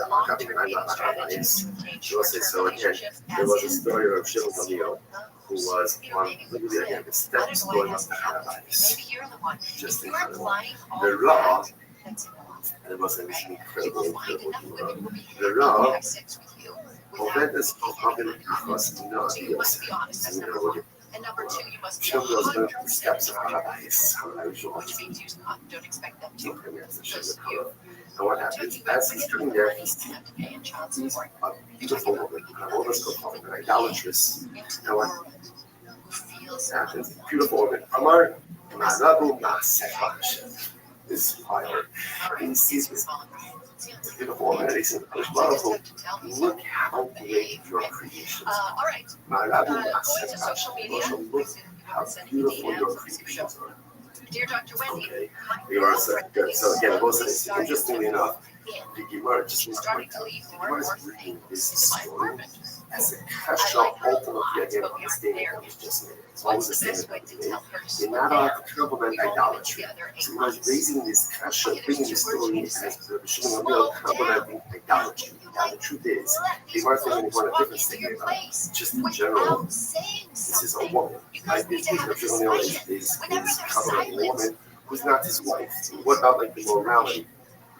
[SPEAKER 1] So again, there was a story of Shimon Gamliel who was on literally again the steps going up to Rabbi. Just incredible. The law, and it was an incredible. The law. That is probably because not
[SPEAKER 6] and number 2, you must be
[SPEAKER 1] the steps of rabbis.
[SPEAKER 6] Which means you don't expect them to.
[SPEAKER 1] And what happens as he's doing there, he's a beautiful woman, an almost an idolatrous. And what happens? Beautiful woman. Amar Marabu Masefach is fire. And he sees this beautiful woman and he says, look how great your creation is.
[SPEAKER 6] All right.
[SPEAKER 1] Marabu
[SPEAKER 6] Going to social media.
[SPEAKER 1] Look how beautiful your creations are.
[SPEAKER 6] Dear Dr. Wendy,
[SPEAKER 1] okay. You are so good. So again, interestingly enough, the Gemara just
[SPEAKER 6] starting to leave more and more things in my apartment.
[SPEAKER 1] as a kasha ultimately again on the statement that was just made. As long as the statement that was made, you're not allowed to compliment idolatry. So he was raising this kasha, bringing this story as Rabbi Shimon Gamliel complimenting idolatry. Now the truth is, the Gemara is going to go on a different statement about it. Just in general, this is a woman. Like this Rabbi Shimon Gamliel is complimenting a woman who's not his wife. What about like the morality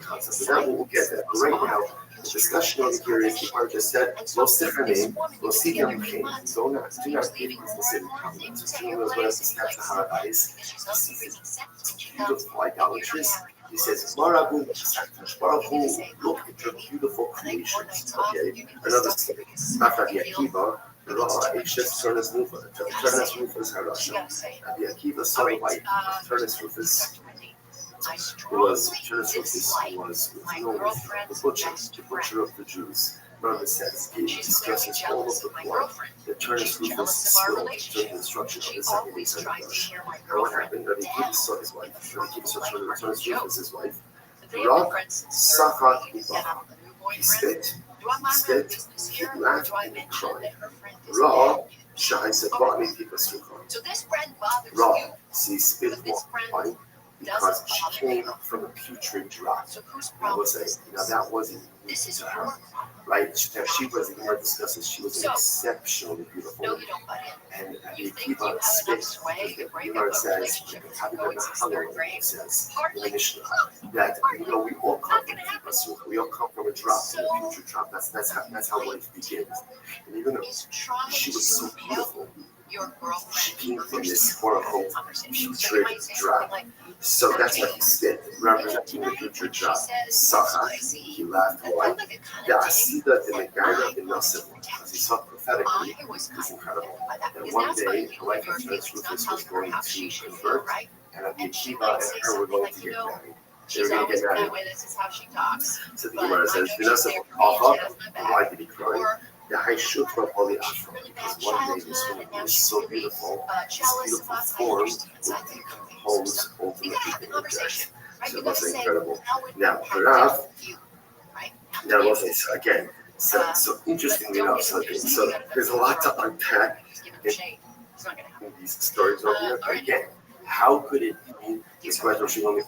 [SPEAKER 1] concept? So that we'll get that. But right now, the discussion over here is the part just said, "Lo sifranim, lo sidyam king." Do not give these considered compliments. So Shimon was one of the steps of Haradais. He sees beautiful idolatries. He says, "Marabu, look at your beautiful creations." Okay, another step. After the Akiva. Turnus Rufus Harasha. Rabbi Akiva saw the wife of Turnus Rufus, was known as the butcher of the Jews. Rabbi says he discusses all of the blood that Turnus Rufus spilled during the destruction of the second Eastern Rush. And what happened? Rabbi Akiva saw his wife. Rabbi Akiva saw Turnus Rufus, his wife. Rock, Sacha, he spit, he laughed, and he cried. Ra, Shai said, "Bani people Ra, see, spit wine because she came from a putrid drop." That wasn't new to her, right? Now she was, in our discussions, she was an exceptionally beautiful woman. And the Akiva spit, the Gemara says, says in the Mishnah, that we all come from Kippur, we all come from a drop to a putrid drop. That's how life begins. And even though she was so beautiful, she came from this horrible putrid drop. So that's what he said, representing the putrid drop. Sacha, he laughed. Why? The Asida, the Megara, the Nasim, because he saw prophetically, is incredible. And one day, the wife of Turnus Rufus was going to convert, and Rabbi Akiva and her were going to get married. They were going to get married. So the Gemara says, why did he cry? The high shoot from Holy Afro, because one day this woman was so beautiful, this beautiful form would decompose ultimately in her death. So it was incredible. Now, Rav, now also, again, so interestingly enough, so there's a lot to unpack in these stories over here. But again, how could it be this question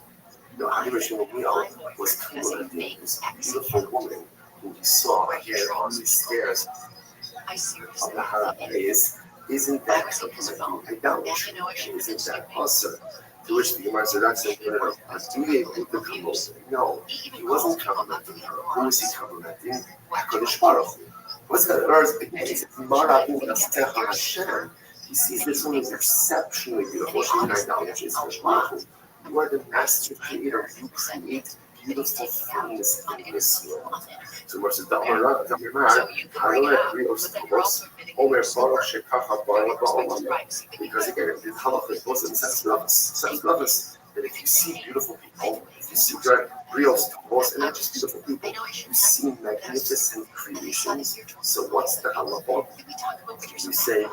[SPEAKER 1] was complimenting this beautiful woman who he saw here on the stairs of the Harabais? Isn't that complimenting idolatry? Isn't that awesome? To which the Gemara said, "That's a no, he wasn't complimenting her. Who was he complimenting? HaKadosh Baruch Hu. What's that? Again, he says, Hashem. He sees this woman as exceptionally beautiful. She's an idolatry. You are the master creator. You create beautiful things in this world. So much as because again, the halacha goes and says lovers, that if you see beautiful people, if you see brios, and not just beautiful people, you see magnificent creations. So what's the halacha? You say,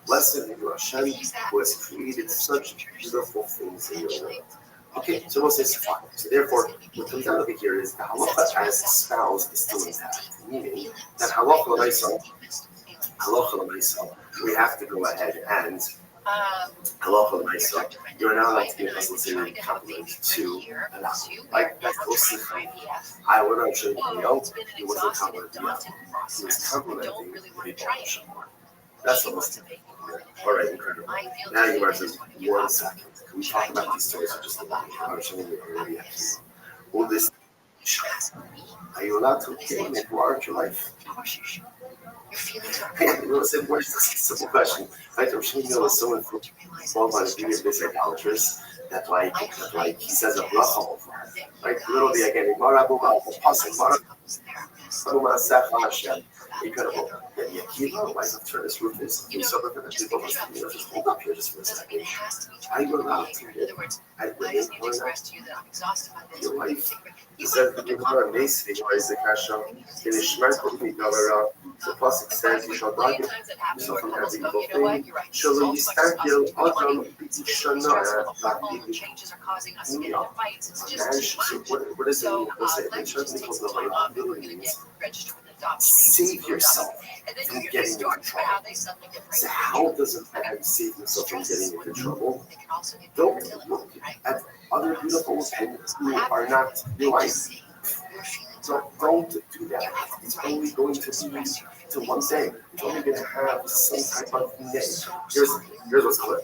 [SPEAKER 1] blessed be Hashem who has created such beautiful things in your world. Okay, so we'll say fine. So therefore, what comes out of it here is the halacha as espoused is still intact, meaning that halacha l'maisa, we have to go ahead and halacha l'maisa, you're not allowed to give us a compliment to an apple. Like that goes to I would have shown he wasn't complimenting the apple. He was complimenting the Baruch. That's the most important. All right, incredible. Now you are just 1 second. Can we talk about these stories for just a moment? All this, are you allowed to gain and enlarge your life? And we'll say, where's this simple question? Right, I'm sure you know someone from all by the beauty of this idolatrous that like he says a bracha over her. Like literally again, incredible. That the Akiva, wife of Turnus Rufus, you saw that people must just hold up here just for a second. Are you allowed to live at women or not? Your wife. He says that you are amazing, or is the kasha in the Shemar the pasuk says, "You shall not give yourself from every evil thing." Shall you stand here, Adam, B'Tishana, what does it mean? What's it? It certainly calls the liability means save yourself from getting into trouble. So how does a man save himself from getting into trouble? Don't look at other beautiful women who are not your wife. Don't do that. It's only going to lead to one thing. It's only going to have some type of name. Here's what's clear.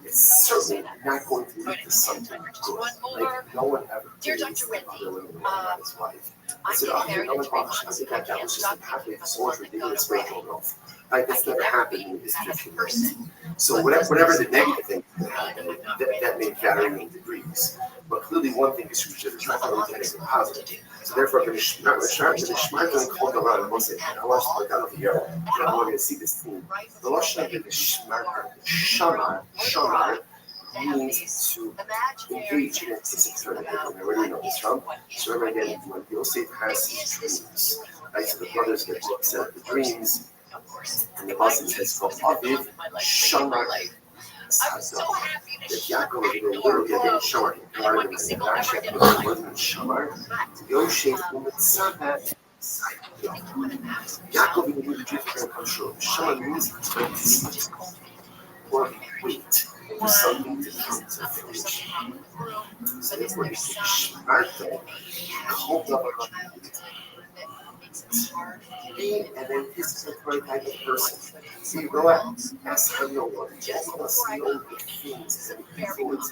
[SPEAKER 1] It's certainly not going to lead to something good. Like, no one ever believes that other women are his wife. I said, oh, you know what, Rothschild, I think that was just a happy source of ridiculous spiritual growth. Like, that's never happened in the history of humanity. So whatever the negative thing that may vary in degrees. But clearly one thing is true, it's not going to be anything positive. So therefore, the Shmar doesn't call the Ran and say, I want to put down over here, and I want to see this thing. The Rothschild did the Shamar means to engage in anticipatory living. I already know this from. So remember again, when Yosef has his dreams, right? So the brothers get to upset the dreams, and the Muslim says, for Aviv, Shamar. That Yaakov is going to literally get Shamar. And Rashi wasn't Shamar. Yosef Umetzabat. Yaakov in the dreams are going to come true. Shamar means wait. Or wait. For something to come to fruition. So therefore, Shmarta called up and then anticipatory type of person. So you go out, ask how you want, you want to see all the things and influence.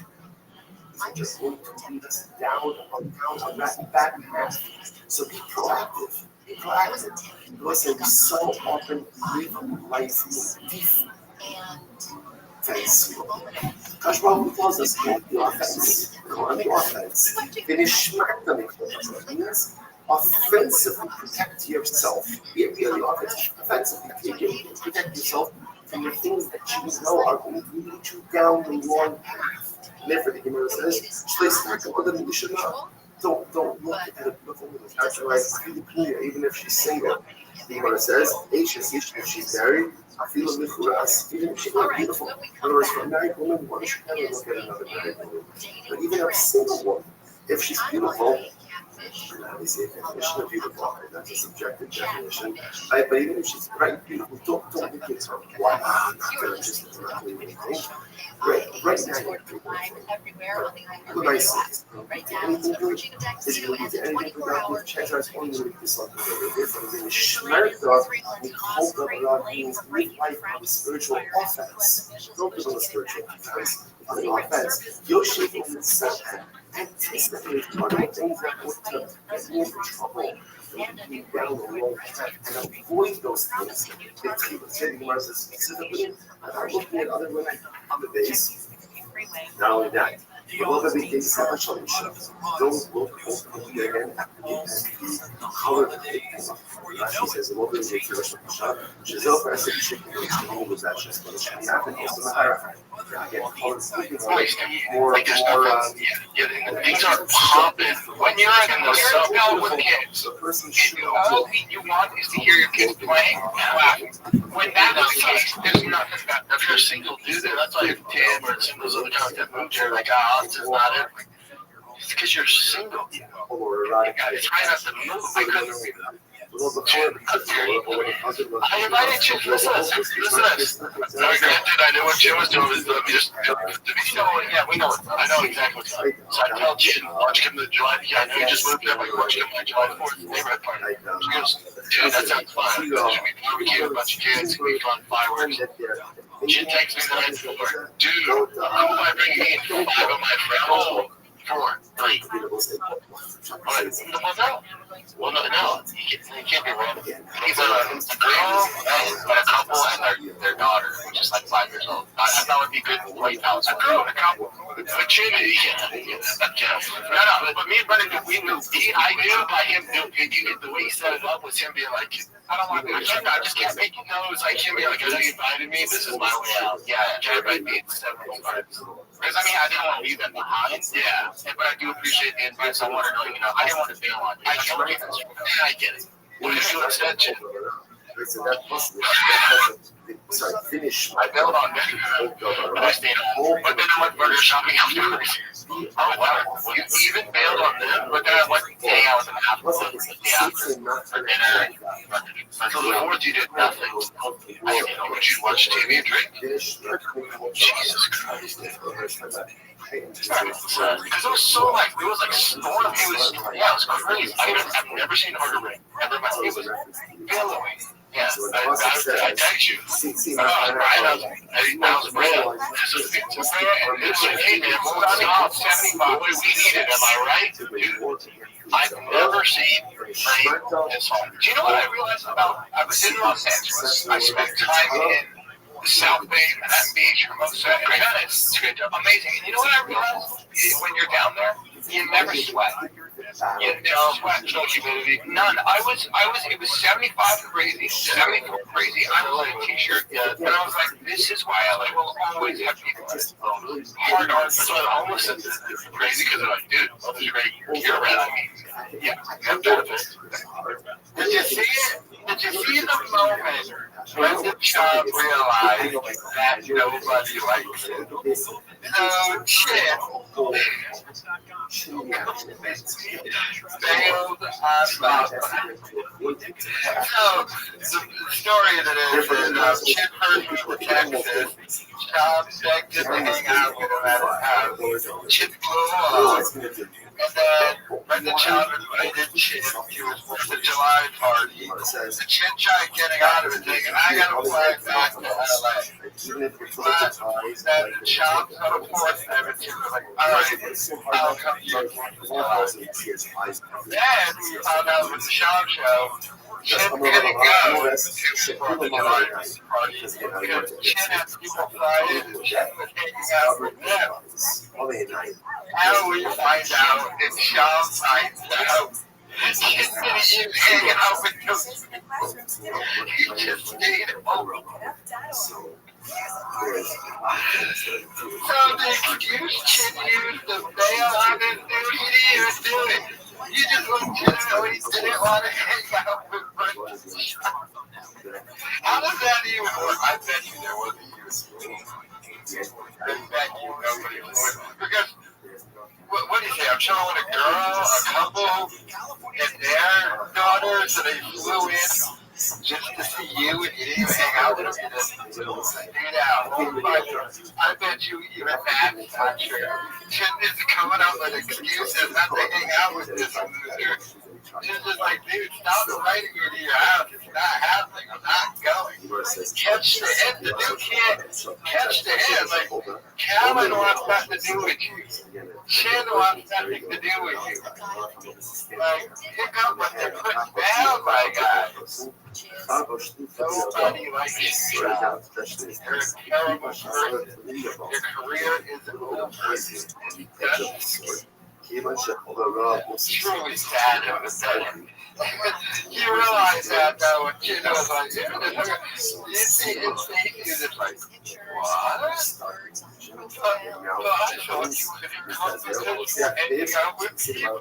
[SPEAKER 1] So just going to lead us down that path. So be proactive. Be proactive. Because we so often live life in defense. Gosh, well, tells us go on the offense. Go on the offense. Then you smack them in the means offensively protect yourself. Be really offensively protect yourself from the things that you know are going to lead you down the wrong path. And therefore, the Gemara says, don't look at a beautiful woman characterized even if she's single. The Gemara says, if she's married, even if she's not beautiful. In other words, for a married woman, one should never look at another married woman. But even a single woman, if she's beautiful, we say a definition of beautiful, that's a subjective definition. But even if she's right beautiful, don't look at her. Why not? Just directly anything. Right now, you're beautiful. Look nicely. Anything good? Is it going to do anything productive? Chances are it's only going to do something very different. Then Shmerta, we call the God means live life on the spiritual offense. Don't live on the spiritual defense. On the offense, Yoshef is set anticipate on the things that would get you into trouble, and you down the wrong path, and avoid those things. If was saying specifically, I'm looking at other women on the base. Not only that, but look at the things that are showing. Don't look openly again at the color of the pigment. Rashi says, "Look at the expression of shot." She's over as if she can go with that. She's going to happen. Also, the higher. Again, color more.
[SPEAKER 8] Things are popping when you're in the cell with kids. All you want is to hear your kids playing and laughing. When that is the case, there's nothing that if you're a single dude, that's why Tim or some of those other guys that moved here, like, this is not it. It's because you're single. I try not to move. I couldn't read that. I invited you. Listen to this. Granted, I knew what Jim was doing. Let me just, yeah, we know it. I know exactly what's going on. So I tell Jim, watch him the July. Yeah, I know you just moved there, but you watch him the July 4th neighborhood party. She goes, dude, that sounds fun. Should we barbecue a bunch of kids? We fun fireworks. She takes me to the night before. Dude, who am I bringing in? 5 of my friends. 4, 3. Well, no, he can't be random. He's a girl, but a couple, and their daughter, which is like 5 years old. I thought it would be good in the White House. A girl and a couple. But Jimmy, no, but me and Brennan, we knew. I knew by him, the way he set it up was him being like, I don't want to do it. I just can't make it know. It's like him being like, I know you invited me. This is my way out. Yeah, can't invite me at 7:05. Because I mean, I didn't want to leave at the house. Yeah, but I do appreciate the invite. So I wanted to, I didn't want to bail on you. I get it. What did you instead, Jim? Finish. I bailed on that. But I stayed home. But then I went burger shopping afterwards.
[SPEAKER 9] Oh, wow. You even bailed on them? But then I went to hang out with them after. Until the 4th, you did nothing. Would you watch TV and drink? Jesus Christ. Because it was so like, it was like storm. It was crazy. I've never seen harder rain. Ever in my life. It was billowing. Yeah, I text you. I was Brandon. It's like, hey man, we're running off 75. We need it, am I right? Dude, I've never seen rain this hard. Do you know what I realized about? I was in Los Angeles. I spent time in the South Bay, Manhattan Beach, Hermosa, and Venice. It's amazing. And you know what I realized? When you're down there, you never sweat. You never sweat. No humidity. None. It was 75 crazy, 74 crazy. I was in a t-shirt, and I was like, this is why LA will always have people hard on. So I almost said this is crazy because I'm like, dude, this is great. You're right. I mean, yeah, I have benefits. Did you see it? Did you see the moment when the child realized that nobody likes it? No shit. Failed on top. So, the story of it is that Chip first moved to Texas. Tom begged him to hang out with him at his house. Chip flew along. And then, when the child invited Chip to his 4th of July party, the Chip tried getting out of it, thinking, I gotta fly back to LA. But then Chop's on a 4th, and Chip was like, alright, I'll come to your 4th of July. Then we found out with the Chop show, Chip couldn't go to his 4th of July party because Chip had people fly in and Chip was hanging out with them. How we find out if Sean finds out he's hanging out with them. He just stayed home. So the excuse Chip used to bail on this dude, he didn't even do it. You just legitimately didn't want to hang out with Brendan. How does that even work? I bet you there was a use. I bet you nobody would. Because what do you say? I'm chilling with a girl, a couple, and their daughters, so they flew in just to see you, and you didn't even hang out with them. You just stayed out. I bet you even that's not true. Chin is coming up with excuses not to hang out with this loser. She's just like, dude, stop inviting me to your house. It's not happening. I'm not going. Catch the hint. The dude can't catch the hint. Like, Calvin wants nothing to do with you. Chin wants nothing to do with you. Like, pick up what they're putting down, my guy. Nobody likes you. You're a terrible person. Your career is over. That's truly sad and pathetic. You realize that though, when Chin was like, you see his face, you're just like, what? But I thought you could encompass hanging out with people.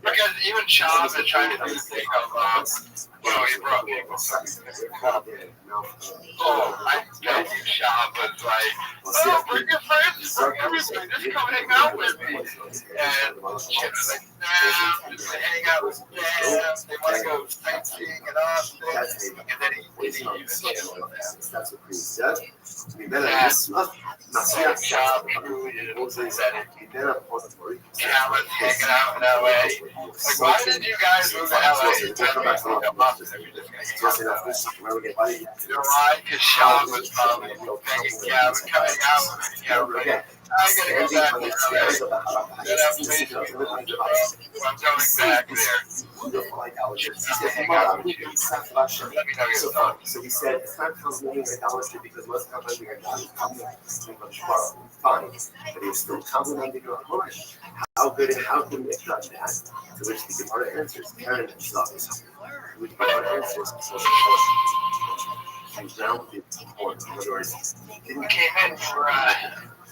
[SPEAKER 9] Because even Sean is trying to do the thing of, he brought people. I bet you Sean was like, bring your friends, bring everything, just come hang out with me. And Chin was like, nah, just hang out with them. They want to go sightseeing and all that. And then he didn't even chill with them. That job truly is pathetic. Calvin's hanging out in LA. Like, why did you guys move to LA? You know why? Because Sean was probably thinking Calvin coming out with Calvin. I gotta go back to LA. Then I'm going back there. Just to hang out with you. Let me know your thoughts.
[SPEAKER 1] So he said, it's not complimenting idolatry because most complimenting idolatry fine, but he was still complimenting your heart. How good and how can we judge that? To which the Gemara answers, Karen himself. To which the Gemara answers, he's down with the support. In other words,
[SPEAKER 9] didn't came in for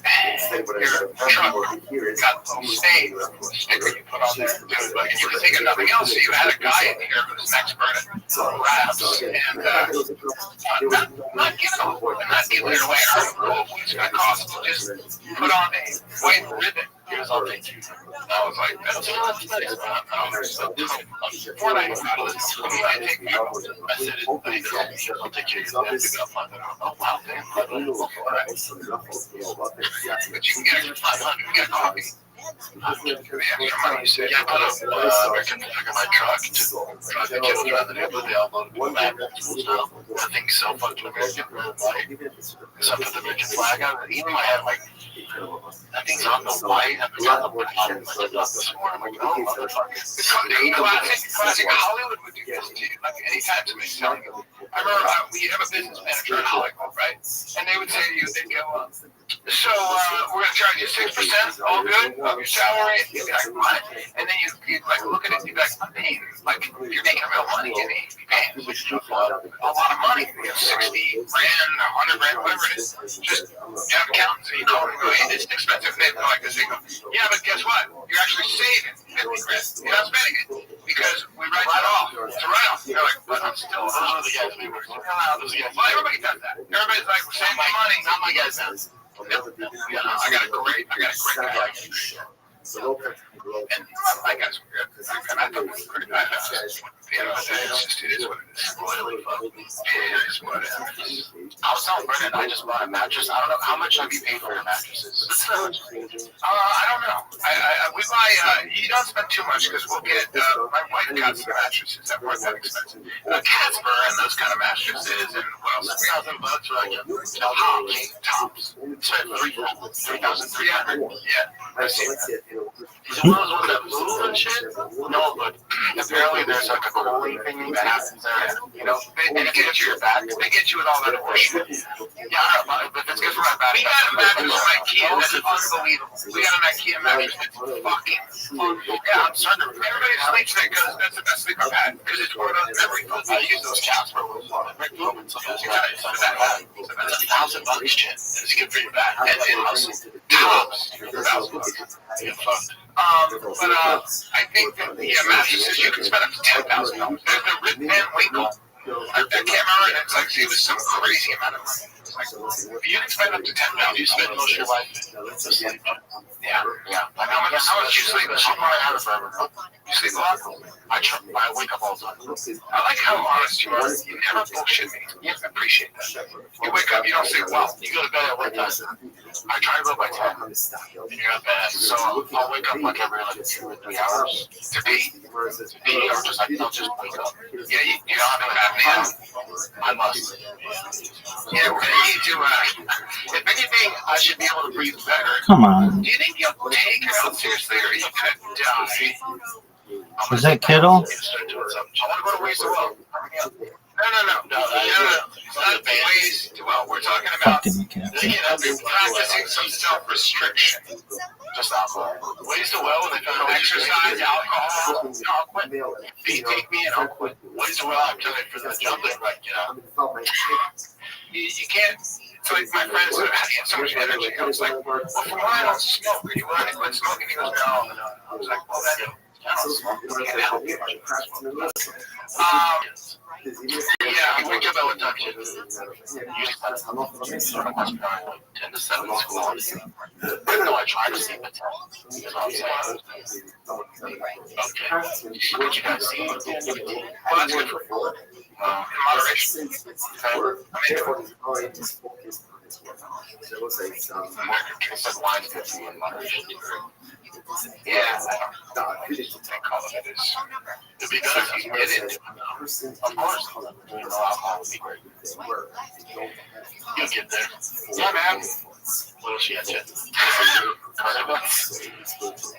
[SPEAKER 2] your truck got a little stain sticker you put on there, dude, like, you were thinking nothing else, so you had a guy in here whose neck's burning, grabs, and not giving it away. I don't know what it's going to cost to just put on a white ribbon. Here's I'll take you. I was like, that's nice. Before I got it, I take you. I said, I'll take you. Oh, wow, damn. But you can get extra 500. You get coffee. The extra money you said. Yeah, I put a American flag on my truck to drive the kids around the neighborhood. They all loaded the map. That thing's so fucking American. So I put the American flag on it. Even I had like, that thing's on the white. It's on the black. I looked up this morning. I'm like, oh, motherfucker. Classic Hollywood would do this to you. Like, anytime somebody's telling you. I remember we have a business manager in Hollywood, right? And they would say to you, they'd go, so we're going to charge you 6%, all good, of your salary. And you'd be like, what? And then you'd like look at it and you'd be like, hey, like, you're making real money, you need to be paying a lot of money. You have 60 grand, 100 grand, whatever it is. Just, you have accountants, so you call them and go, hey, this is expensive. They go like this. They go, yeah, but guess what? You're actually saving 50 grand. You're not spending it. Because we write that off. It's a write-off. You're like, but I'm still, those are the guys we work with. Well, everybody does that. Everybody's like, we're saving my money, not my guys now. I got a great guy. And my guys were good. And I thought it was pretty bad. It is what it is. It is what it is. I was telling Brendan, I just bought a mattress. I don't know, how much have you paid for your mattresses? I don't know. We buy, you don't spend too much because we'll get, my wife got some mattresses that weren't that expensive. Casper and those kind of mattresses and what else? $3,000 for like tops. Spent $3,300. Yeah. I've seen that. Is it one of those ones that move and shit? No, but apparently there's like a cooling thing that happens there. You know, they get you your back. They get you with all that horseshit. Yeah, I don't know, but if it's good for my back. We got a mattress from IKEA that's unbelievable. We got an IKEA mattress that's fucking fun. Yeah, I'm starting to. Everybody sleeps in it because that's the best sleeper pad. Because it's one of those memory foams. I use those caps for it's $1,000 shit. It's good for your back. And tops. I think that the mattresses you can spend up to $10,000. There's the Rip Van Winkle. I can't remember. It's like it was some crazy amount of money. Like, you can spend up to $10,000. You spend most of your life. Yeah. How much you sleep? You sleep a lot? I wake up all the time. I like how honest you are. You never bullshit me. You appreciate that. You wake up, you don't say, well, you go to bed at what time? I try to go by 10. And you're not bad. So I'll wake up like every 2 or 3 hours to be. Or just like, I'll just wake up. Yeah, you don't have apnea. I must. Yeah, we need to, if anything, I should be able to breathe better.
[SPEAKER 10] Come on.
[SPEAKER 2] Do you think you'll take her out seriously or you could die?
[SPEAKER 10] Is that Kittle?
[SPEAKER 2] I want to go to Ways to Well. No. It's not Ways to Well. We're talking about practicing some self-restriction. Just alcohol. Ways to Well, when they found exercise, alcohol. No, I'll quit. If you take me and I'll quit. Ways to Well, I'm telling you, for the jumping, like, you can't. So like my friend said, how do you have so much energy? I was like, well, from when I don't smoke, are you willing to quit smoking? He goes, no. I was like, well, then I don't smoke. I can't help you. Yeah, I wake up at what time? Usually 10 to 7 in school. No, I try to sleep at 10. Okay. What you guys see? Well, that's good for you. In moderation. Yeah, it'd be better if you get it. Of course, alcohol would be great. You'll get there. Yeah, man. What else you got, Jen?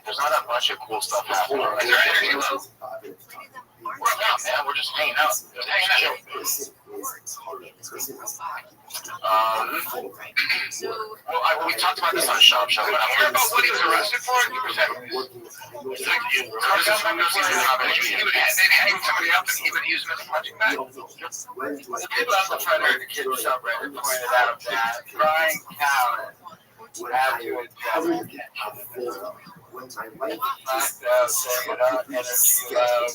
[SPEAKER 2] There's not that much of cool stuff happening. Is there energy level? We're out, man. We're just hanging out. Just hanging out. Well, we talked about this on Shop Show. But I heard about what he was arrested for. He was they'd hang somebody up and he would use them as a punching bag. The people out the front, the kid was up right, pointed out that Brian Callen
[SPEAKER 3] have to adjust.
[SPEAKER 1] When my life
[SPEAKER 3] Knocked out, save it up, energy low.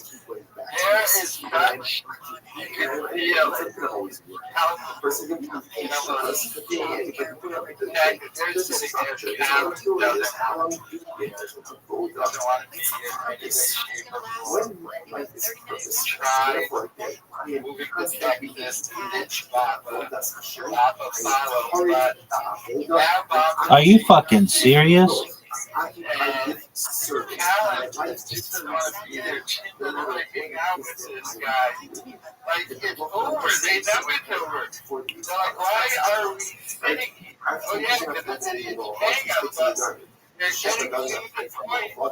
[SPEAKER 3] There is such, you can feel it. How, there's sitting there, Cal doesn't want to be here, any way, shape, or form. Try moving to Texas to Lapa follow, but now Bob
[SPEAKER 10] Are you fucking serious?
[SPEAKER 3] and Callan just doesn't want to be there. She doesn't want to hang out with this guy. Like, it's over. They know it's over. They're like, why are we sitting here? Oh, yeah, because it's a hang-up, but they're getting to the point, I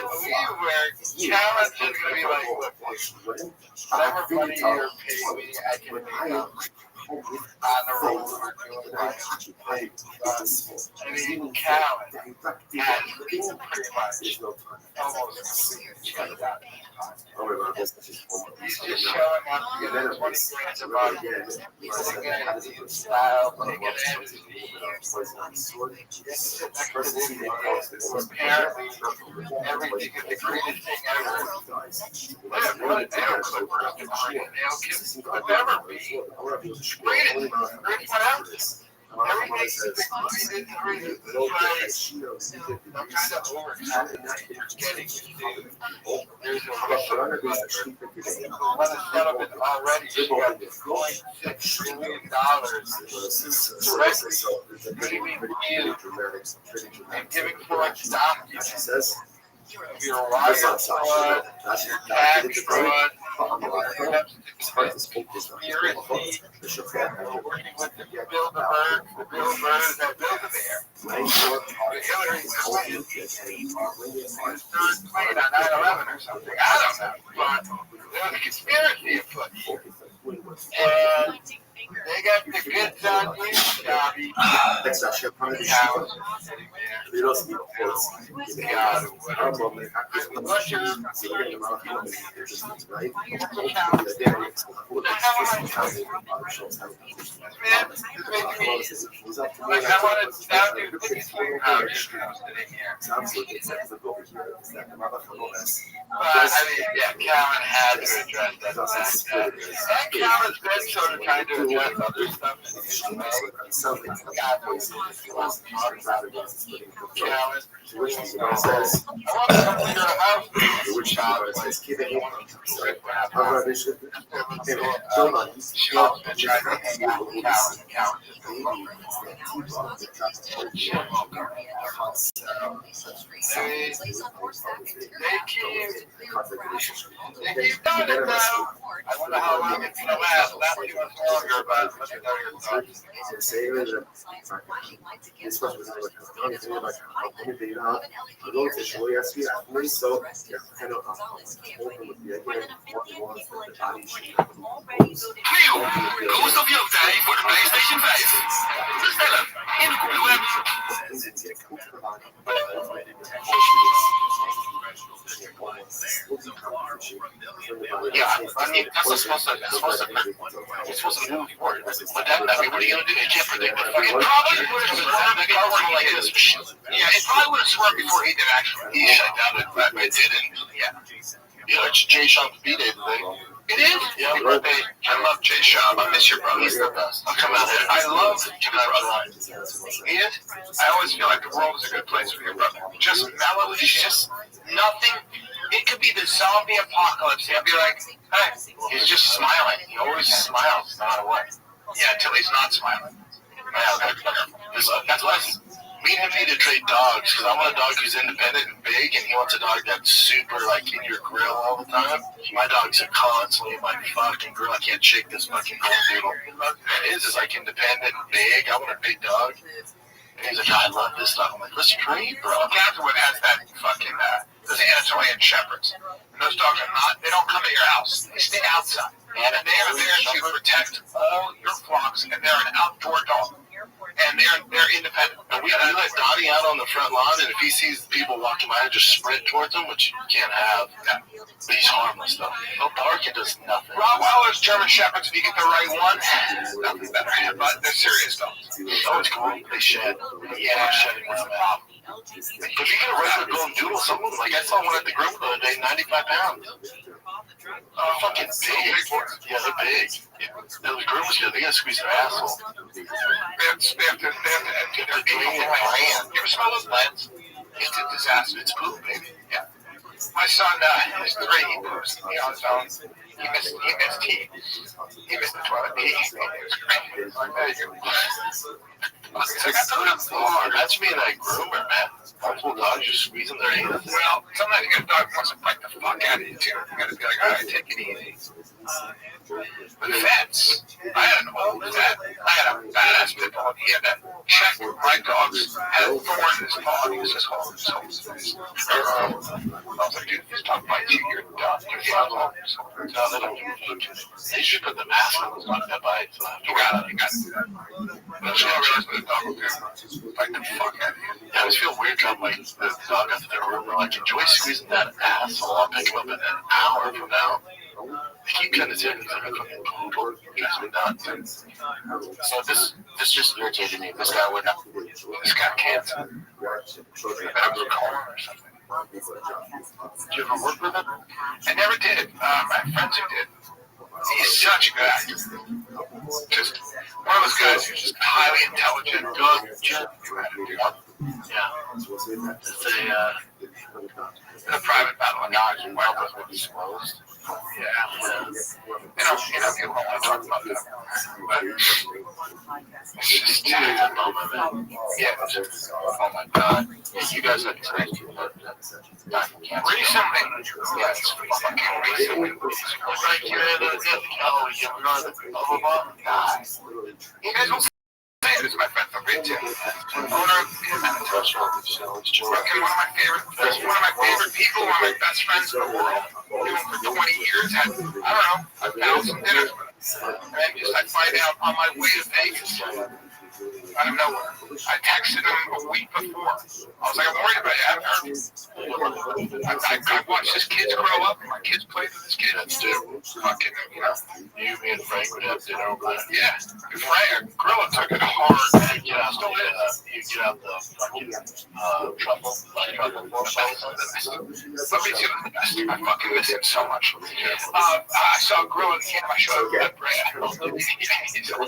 [SPEAKER 3] believe, where Callan's just going to be like, look, whatever money you're paying me, I can make up. On the road, we're doing my own. I mean, Callan has pretty much almost checked out. He's just showing up to get 20 grand a month. He's taking his style, taking energy. Apparently, everything is the greatest thing ever. What a nail clipper of the nail could never be. Greatest whatever. Everything's the greatest reason to try some kind of overconfidence you're getting to. There's a Russian settlement already. She got $2.6 billion directly giving you and giving foreign documents. Your wire fraud, your tax fraud, conspiracy, working with the Bilderbergs that build there. Hillary Clinton was third plane on 9/11 or something. I don't know. But there was a conspiracy afoot. And they got the goods on you, Bobby.
[SPEAKER 1] That's actually a part of the show. They don't speak force.
[SPEAKER 3] Callan had to address that. And Callan's been sort of trying to address other stuff in his way. God knows Callan. I want to come to your house. Which child is this? She's been trying to hang out with Callan. They keep doing it now. I wonder how long it's going to last. Not too much longer, but let me know your thoughts.
[SPEAKER 2] Koos op jouw tijd voor de PlayStation 5. Bestellen in de Google Web. Yeah, I mean, that's supposed to move forward. But that, I mean, what are you going to do? You can't predict it. It probably would have swerved like this. Yeah, it probably would have swerved before he did, actually. He shut down it, but it didn't. Yeah. Yeah, it's Jay Shop's B-Day today. It is? Yeah, birthday. I love Jay Shop. I miss your brother. He's the best. I'll come out here. I love your brother. He is? I always feel like the world is a good place for your brother. Just mellow. It's just nothing. It could be the zombie apocalypse. He'll be like, hey, he's just smiling. He always smiles no matter what. Yeah, until he's not smiling. Yeah, that's less. Me and him need to trade dogs, because I want a dog who's independent and big, and he wants a dog that's super, like, in your grill all the time. My dogs are constantly in my fucking grill. I can't shake this fucking doodle. His is, like, independent and big. I want a big dog. And he's like, I love this stuff. I'm like, let's trade, bro. Catherwood has that fucking, those Anatolian Shepherds. And those dogs are not, they don't come to your house. They stay outside. And they are there to protect all your flocks, and they're an outdoor dog.
[SPEAKER 8] and they're independent. And we let Donnie out on the front lawn, and if he sees people walking by, just sprint towards them, which you can't have. Yeah. But he's harmless, though. He'll bark and does nothing.
[SPEAKER 3] Rottweilers, German Shepherds, if you get the right one, nothing better. But they're serious, though.
[SPEAKER 8] Oh, it's cool. They shed.
[SPEAKER 3] Yeah,
[SPEAKER 8] shedding is the problem. But if you get a regular golden doodle, some of them, like I saw one at the groomer the other day, 95 pounds. Fucking big. Yeah, they're big. Yeah. Those groomers here, they gotta squeeze their asshole.
[SPEAKER 3] They have to empty their gland. You ever smell those glands? It's a disaster. It's poop, baby. Yeah. My son, he's 3. He poops on his own. He missed tea. He missed the toilet. He was crazy. I got told him before.
[SPEAKER 8] That's me and that groomer, man. Multiple dogs just squeezing their anus.
[SPEAKER 3] Well, sometimes you get a dog that wants to bite the fuck out of you, too. You gotta be like, all right, take it easy. But vets, I had an old vet. I had a badass pit bull. He had that check. My dogs had a thorn in his paw. He was just holding his whole face. I was like, dude, if this dog bites you, you're done. You're done.
[SPEAKER 8] They should put the mask on those dogs that bite.
[SPEAKER 3] You gotta do that. But you don't realize what a dog will do. Bite the fuck out of you.
[SPEAKER 8] I always feel weird dropping like the dog after the groomer. Like, enjoy squeezing that asshole. I'll pick him up in an hour from now. I keep cutting his head. He's like a fucking poodle. Drives me nuts. So this just irritated me. This guy wouldn't.
[SPEAKER 3] This got cancer. I was a colon or something.
[SPEAKER 8] Did you ever work with him?
[SPEAKER 3] I never did. My friends who did. He's such a good actor. Just one of those guys who's just highly intelligent.
[SPEAKER 8] Yeah.
[SPEAKER 3] It's a private battle of knowledge and White House was disclosed. Yeah. They don't want to talk about that. But it's just a moment. Yeah. Oh my God.
[SPEAKER 8] Yeah, you guys had experience with that.
[SPEAKER 3] Recently. Yeah, it's fucking recently.
[SPEAKER 8] Like you're in
[SPEAKER 3] You guys don't say it. It's my friend Fabrizio, owner of the Fucking one of my favorite people, one of my best friends in the world. Knew him for 20 years. Had, I don't know, 1,000 dinners with him. And just I find out on my way to Vegas. Out of nowhere. I texted him a week before. I was like, I'm worried about you. I haven't heard. I watched his kids grow up. My kids played with his kids.
[SPEAKER 8] That's too.
[SPEAKER 3] Fucking,
[SPEAKER 8] You, me, and Frank would have dinner over there.
[SPEAKER 3] Yeah. Frank, Gorilla took it hard.
[SPEAKER 8] You get out the fucking truffle.
[SPEAKER 3] Let me do the best. I fucking miss him so much. I saw Gorilla in the camp. I showed him that brand. He's still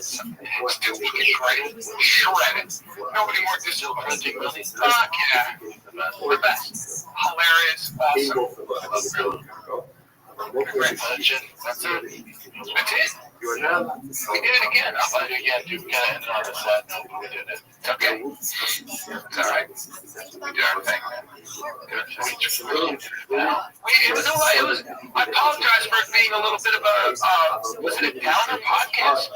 [SPEAKER 3] looking great. Shredded. Nobody more disciplined. Fuck yeah. The best. Hilarious. Awesome.
[SPEAKER 8] Congratulations. That's it.
[SPEAKER 3] That's it. We did it again.
[SPEAKER 8] I'll find you again. You kind of ended on a sad note, but we did it.
[SPEAKER 3] It's okay. It's all right. We did our thing, man. It was. I apologize for it being a little bit of a. Was it a downer podcast?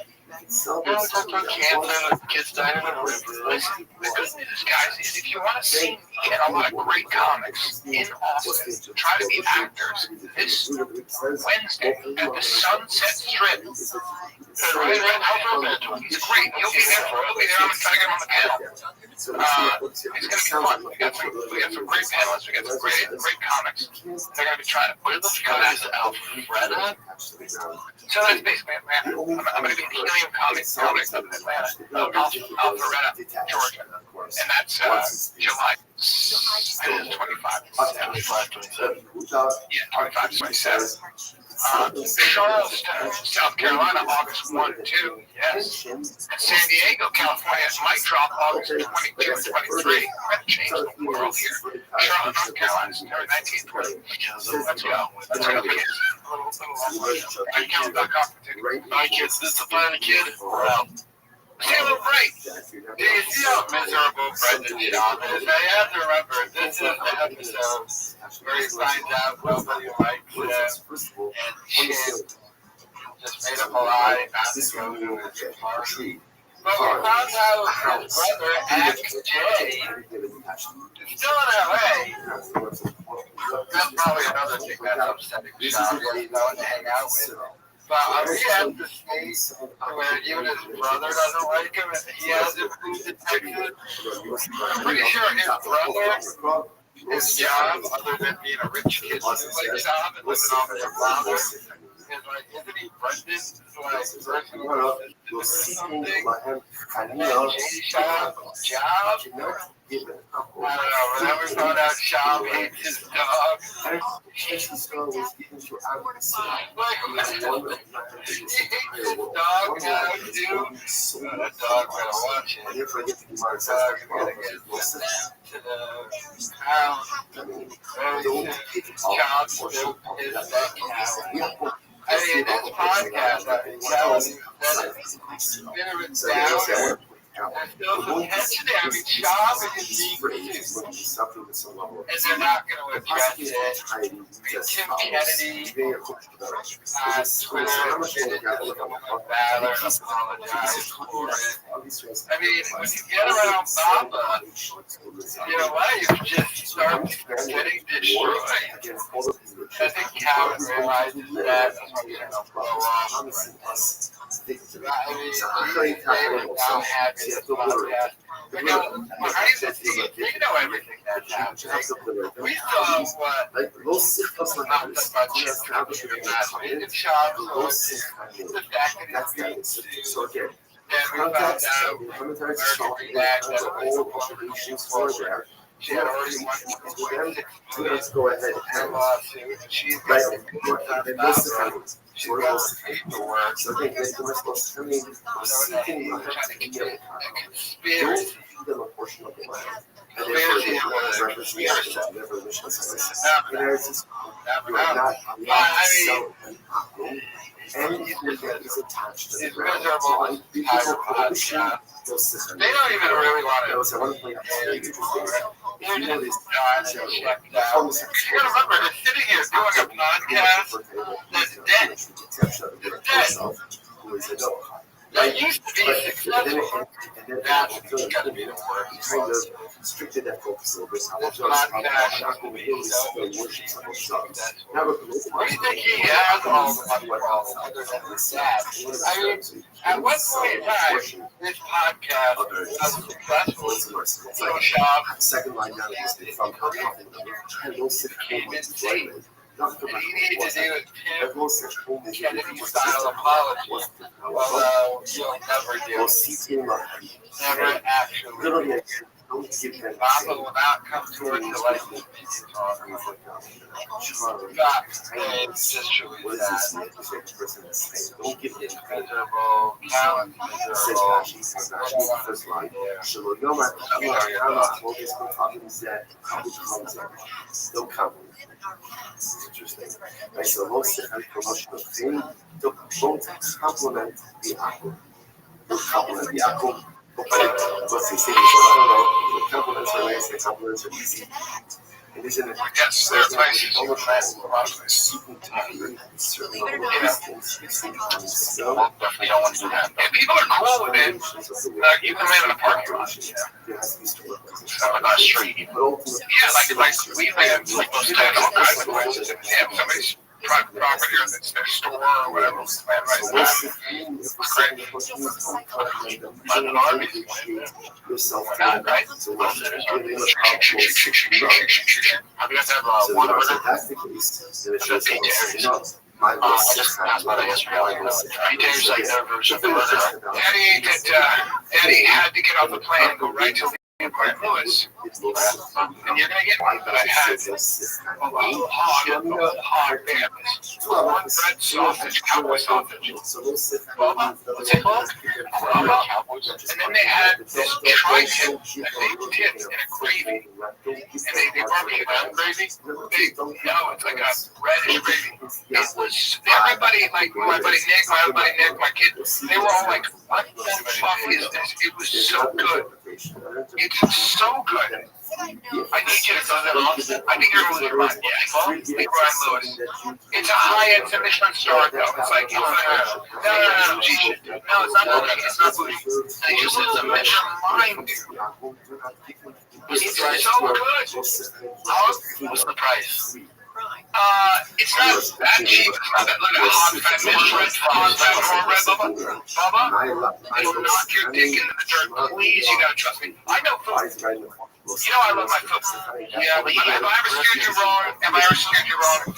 [SPEAKER 8] Kids dying in the river.
[SPEAKER 3] Listen, the good news, guys, is if you want to see me and a lot of great comics in Austin, try to be actors this Wednesday at the Sunset Strip. He's great. He'll be there. I'm going to try to get him on the panel. It's going to be fun. We got some great panelists. We got some great comics. They're going to be trying to put this guys Alfreda. So that's basically it, man. I'm going to be in the Helium Comics up in Atlanta. Alpharetta, Georgia. And that's July 25. 27. Yeah, 25 to 27. Charleston, South Carolina, August 1 and 2. Yes. And San Diego, California, might drop August 22 and 23. We're going to change the world here. Charlotte, North Carolina, September 19th, 20. Let's go. Let's go, kids.
[SPEAKER 8] Alright, kids, this is the final kid. We're out.
[SPEAKER 3] Say a little break.
[SPEAKER 9] Do you see how miserable Brendan John is? I have to remember, this is the episode where he finds out nobody likes him, and shit just made up a lie not to go to his party. But we found out his brother, Act J, is still in LA. That's probably another thing that's upsetting Sean, that he's going to hang out with.
[SPEAKER 3] But he has the state where even his brother doesn't like him, and he has it moved to Texas. I'm pretty sure his brother, his job, other than being a rich kid, like job and living off his father, is like, isn't he Brendan's like personal assistant or something? Jay Shop's job? I don't know, whenever we found out Shop hates his dog. Like, he hates his dog now too. The dog gotta watch it. The dog gotta get sent to the pound. Child still is that cow. I mean, this podcast, I mean, Cal said it down. There's still some tension there. I mean, Shop is being sued, and they're not going to address it. I mean, Tim Kennedy on Twitter did a battle and apologized for it. I mean, when you get around Baba, you know what? You just start getting destroyed. I think Cal realizes that he's going to blow off. I mean, they would not have this podcast. Because behind the scenes, we know everything that's happening. We saw what not the budget in Shop, the fact that he's being sued. Then we found out Mercury that the whole there. She had already won $1.6 million in lawsuit, and she's getting she's got the paperwork. So they trying to get a conspiracy. It's miserable. They don't even really want to. They're just trying to check it out. You gotta remember, they're sitting here doing a podcast that's dead. It's dead. That used to be successful. That's gotta be the worst. Restricted that focus a little bit. This podcast what do you think he has all the money problems other than his dad? I mean, at one point in time, this podcast was successful. So Shop, second line down is the from came insane. And he needed to do a Tim Kennedy style apology. Although he'll never do it. Never actually. Papa will not come to her to like the pizza talk. It's just truly sad. Miserable, Callan's miserable. Interesting. Right, so most promotional thing don't complement the aqua. Don't complement the aqua. But they say, I don't know, the compliments are nice, the compliments are easy. And isn't it? Yes, there are places you can find a lot of this. Definitely don't want to do that. And people are cool with it. You can live in a parking lot. On a street. Yeah, like we live, like most of all kinds of places. Yeah, somebody's private property or it's their store or whatever. It's crazy. But an army not right? Have you guys have one order? That's what I yesterday. Peter's like never something like that. Eddie had to get off the plane and go right to St. Louis. And you're going to get one that I had hog bananas. One bread sausage, cowboy sausage. What's it called? And then they had this tri-tip that they did in a gravy. And they barbecue that gravy. No, it's like a reddish gravy. It was, everybody, like my buddy Nick, my kid, they were all like, what the fuck is this? It was so good. It's so good. I need you to go there. I think you're losing your mind. Yeah, Brian Lewis. It's a high-end Michelin star, though. It's like, no, it's not bougie. It's not bougie. It just has a Michelin, dude. It's so good. What's the price?
[SPEAKER 2] It's not that cheap. It's not that like a hot fat cornbread, hot fat cornbread, Bubba. It'll knock your dick into the dirt. Please, you gotta trust me. I know food. You know I love my food. Yeah, but if I ever steered you wrong,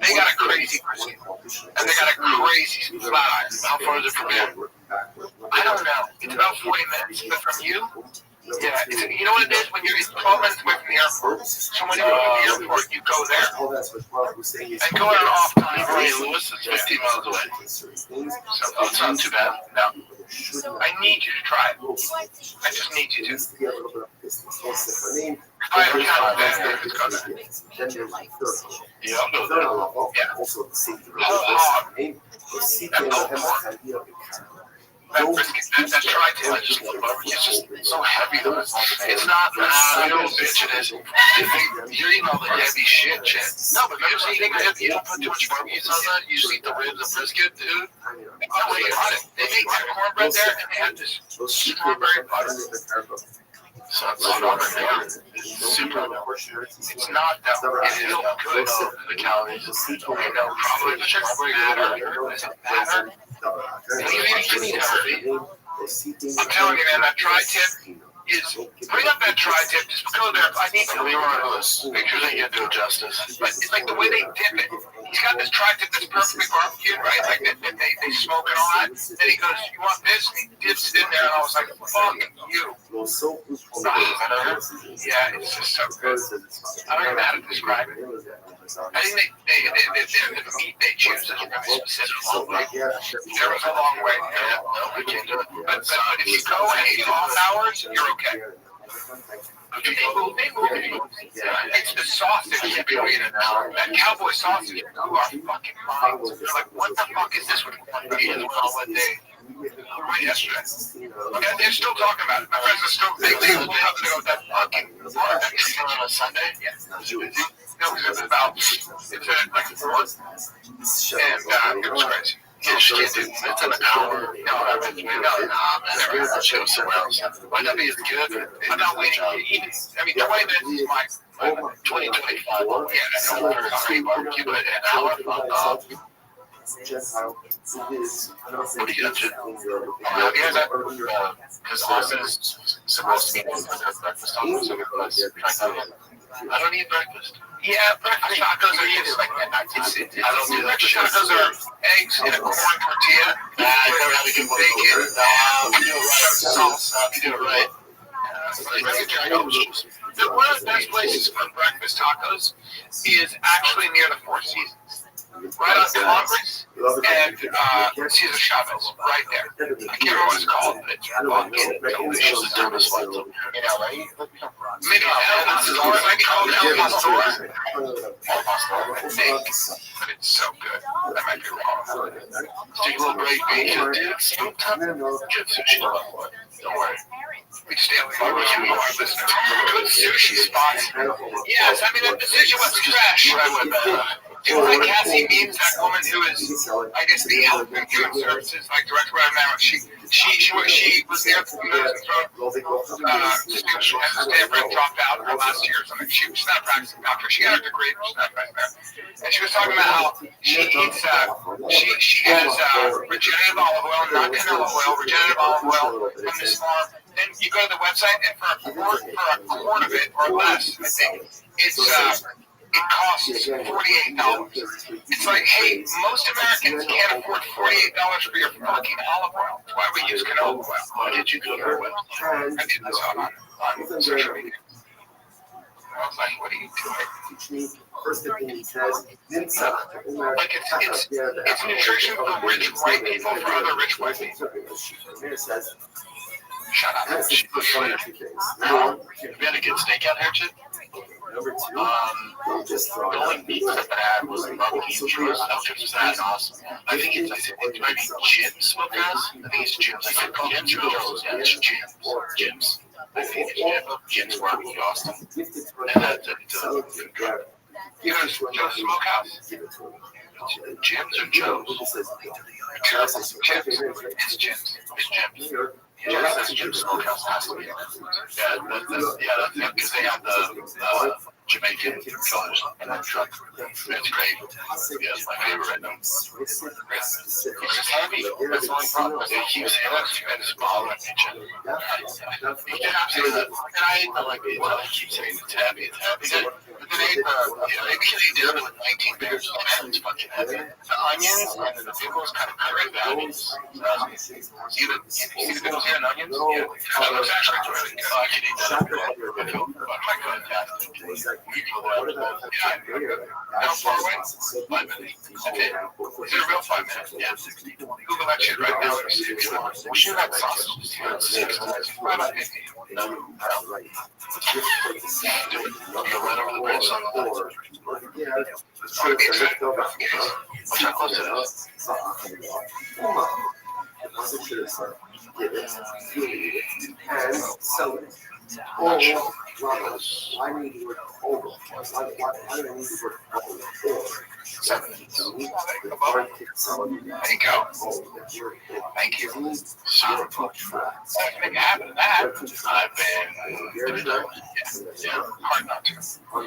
[SPEAKER 2] they got a crazy brisket. And they got a crazy flat iron. How far is it from here? I don't know. It's about 40 minutes. But from you? Yeah, you know what it is? When you're 12 minutes away from the airport. So when you go to the airport, you go there. And go at an off time. Ray Lewis is 15 miles away. So it's not too bad. No. I need you to try it. I just need you to. I don't have that. Yeah, I'll go there. Yeah. Whole hog. That brisket, that tri-tip, I just love it. It's just so heavy though. It's not you know what bitch it is. You're eating all the heavy shit. No, but you're just eating heavy. You don't put too much barbecue sauce on it. You just eat the ribs and brisket, dude. Oh, wait, on it. They make that cornbread there, and they have this strawberry butter. So it's super low. It's not that it is good. The calories. I know, probably the strawberry batter. Is it batter? I'm telling you, man, that tri-tip is, bring up that tri-tip, just go there. I need to leave one of those pictures that you do justice. But it's like the way they dip it. He's got this tri-tip that's perfectly barbecued, right? Like they smoke it all that. Then he goes, you want this? And he dips it in there, and I was like, fuck you. Yeah, it's just so good. I don't even know how to describe it. I think the meat they choose is really specific. There was a long way. We can't do it. But if you go and eat off hours, you're okay. It's the sausage that you're eating. That cowboy sausage, you are fucking minds. You're like, what the fuck is this? What day? Right yesterday. Okay, they're still talking about it. My friends are still thinking about that fucking on a Sunday. Yeah. No, because it was about, it was at like 4, and it was crazy. It's an hour. No, I never had a show somewhere else. Might not be as good. I'm not waiting. Even, I mean, 20 minutes is my 20, 25. Yeah, that's all for a barbecue, but an hour. What do you got to? Because Austin's supposed to be eating breakfast tacos, so I don't eat breakfast. Yeah, breakfast tacos are just like midnight. I don't do breakfast tacos are eggs in a corn tortilla. I don't have to do bacon. You do it right. Salsa. You do it right. One of the best places for breakfast tacos is actually near the Four Seasons. Right on Congress and Cesar Chavez, right there. I can't remember what it's called, but it's fucking delicious. The dumbest one. In LA? Maybe El Pastor. Maybe called El Pastor. But it's so good. That might be wrong. Take a little break, bacon, get sushi. Don't worry. We stay up for good sushi spots. Yes, I mean, the decision was trash. It was like Cassie Means, that woman who is, I guess, the health and human services, like director right now. She was there for the nose and throat. She had to Stanford and dropped out her last year or something. She was not practicing doctor. She got her degree, but she's not practicing there. And she was talking about how she eats, she has regenerative olive oil, not canola oil, regenerative olive oil from this farm. Then you go to the website, and for a quart of it or less, I think, it costs $48. It's like, hey, most Americans can't afford $48 for your fucking olive oil. That's why we use canola oil. Why did you go to our website? I did this on social media. I was like, what are you doing? Like, it's nutrition for rich white people for other rich white people. Shut up. You better get steak out here, Chip? The only meat that I had was barbecue chips. Chips is awesome. I think it's maybe Jim's Smokehouse. I think it's Jim's. I think it's Jim's or Joe's. Yeah, it's Jim's. I think it's Jim's Barbecue Austin. And that's it. You know Joe's Smokehouse? Jim's or Joe's? It's Jim's. It's Jim's. Yeah, that's Jim's Smokehouse has to be. Yeah, that's because they have the Jamaican
[SPEAKER 8] kid killers in that truck. It's great. Yeah, it's my favorite right now. It's just heavy. That's the only problem. It keeps hitting and it's bothering me. You can absolutely. And I like it. I keep saying it's heavy. It's heavy. But then maybe because he did it with 19 beers, it's fucking heavy. The onions and the pickles kind of cut right down. See the pickles here and onions? Yeah. That looks actually really good. I could eat that every day. My fantastic. How far away? 5 minutes. Okay. Is it a real 5 minutes? Yeah. Google that shit right now. We should have sausages here. 6 minutes. Why about 50? No. Do it. Go right over the bridge on the left. Watch how close it is.
[SPEAKER 1] And sell it. Or why need the word over? Why do I need the word over?
[SPEAKER 8] 7 minutes. There you go. Thank you. Super. Let's make it happen to that. I've been hard not to. Hard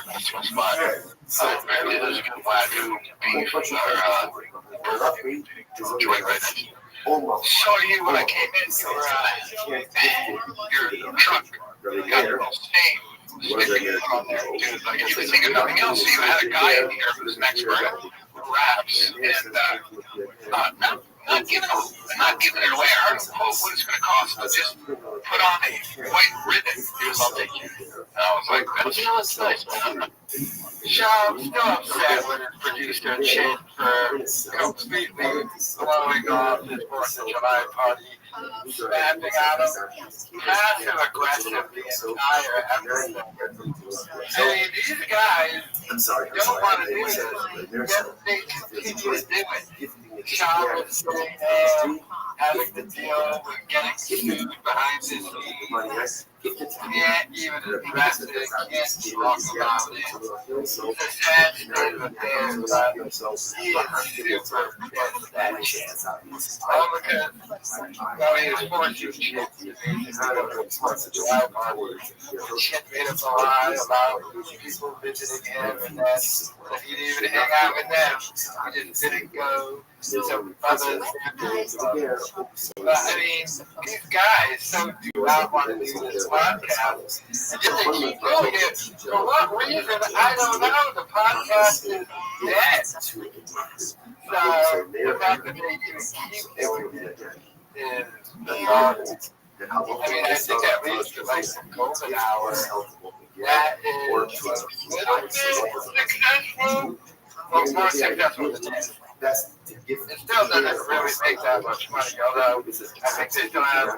[SPEAKER 8] not to inspire. Apparently there's a good Wagyu beef or joint right now. Saw you when I came in, your truck got a little stain sticker on there, dude. Like, if you think of nothing else, you had a guy in here who's an expert at wraps, and not giving it away. I heard him quote what it's going to cost, but just put on a white ribbon. He was, I'll take you. And I was like, that's nice, man. I'm still upset when it's produced and shit for completely blowing off his 4th of July party, snapping out of passive aggressive the entire episode. I mean, these guys don't want to do this, yet they continue to do it. Sean was sitting having to deal with getting sued behind his feet. Can't even address it, can't talk about it. It's a sad state of affairs, but he is super pissed that shit. All because, he was forced to shit. Shit made up a lie about people visiting him, and then he didn't even hang out with them. He just didn't go to other But I mean, these guys so do not want to do this podcast. And yet they keep doing it. For what reason, I don't know. The podcast is dead. So the fact that they even keep doing it is bizarre. I mean, I think at least like the COVID hour, that is a little bit successful. Well, more successful than that. It still doesn't really make that much money, although I think they still have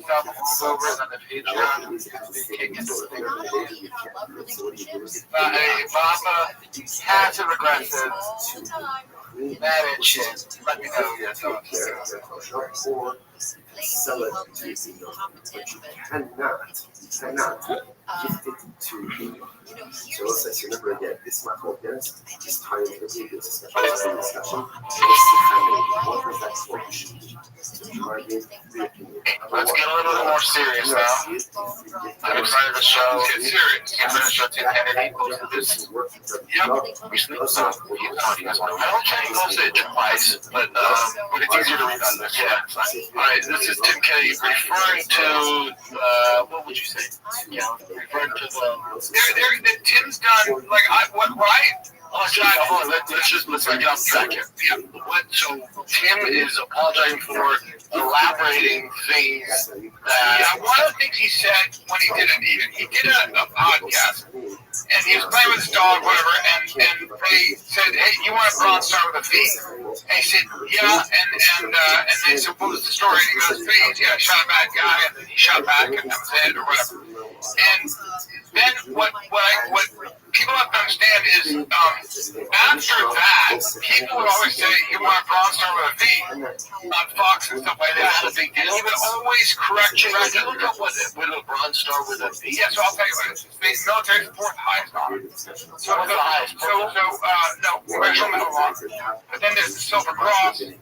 [SPEAKER 8] some holdovers on the Patreon because they kick into the thing. But a mama, passive aggressive, mad at shit. Let me know your thoughts.
[SPEAKER 1] Sell it to you, but you cannot gift it to people. So let's say, remember again, this is my whole guest, this time of the previous discussion, what was that for?
[SPEAKER 8] Let's get a little more serious now. I'm excited to show. Get serious. I'm going to show Tim Kennedy posted this. Yep. Recently. I don't think he posted it twice, but it's easier to read on this. Yeah. Alright, this is Tim Kennedy referring to, what would you say? Yeah. Referring to the, Tim's done, like, let's get off track here. Yeah. So Tim is apologizing for elaborating things that, one of the things he said when he did a podcast, and he was playing with his dog, whatever, and they said, hey, you want a Bronze Star with a V? And he said, yeah, and they said, what was the story? And he goes, V, yeah, I shot a bad guy, and then he shot back, and that was it, or whatever. And then what people have to understand is, after that, that, people would always say you want a Bronze Star with a V on Fox and stuff like that.
[SPEAKER 9] That's a big deal.
[SPEAKER 8] He would always correct you.
[SPEAKER 9] Can you look up with a Bronze Star with a V?
[SPEAKER 8] Yeah, so I'll tell you what it is. The military support the highest honor. So
[SPEAKER 9] What's the highest?
[SPEAKER 8] No, Special Medal of Honor. But then there's the Silver Cross. And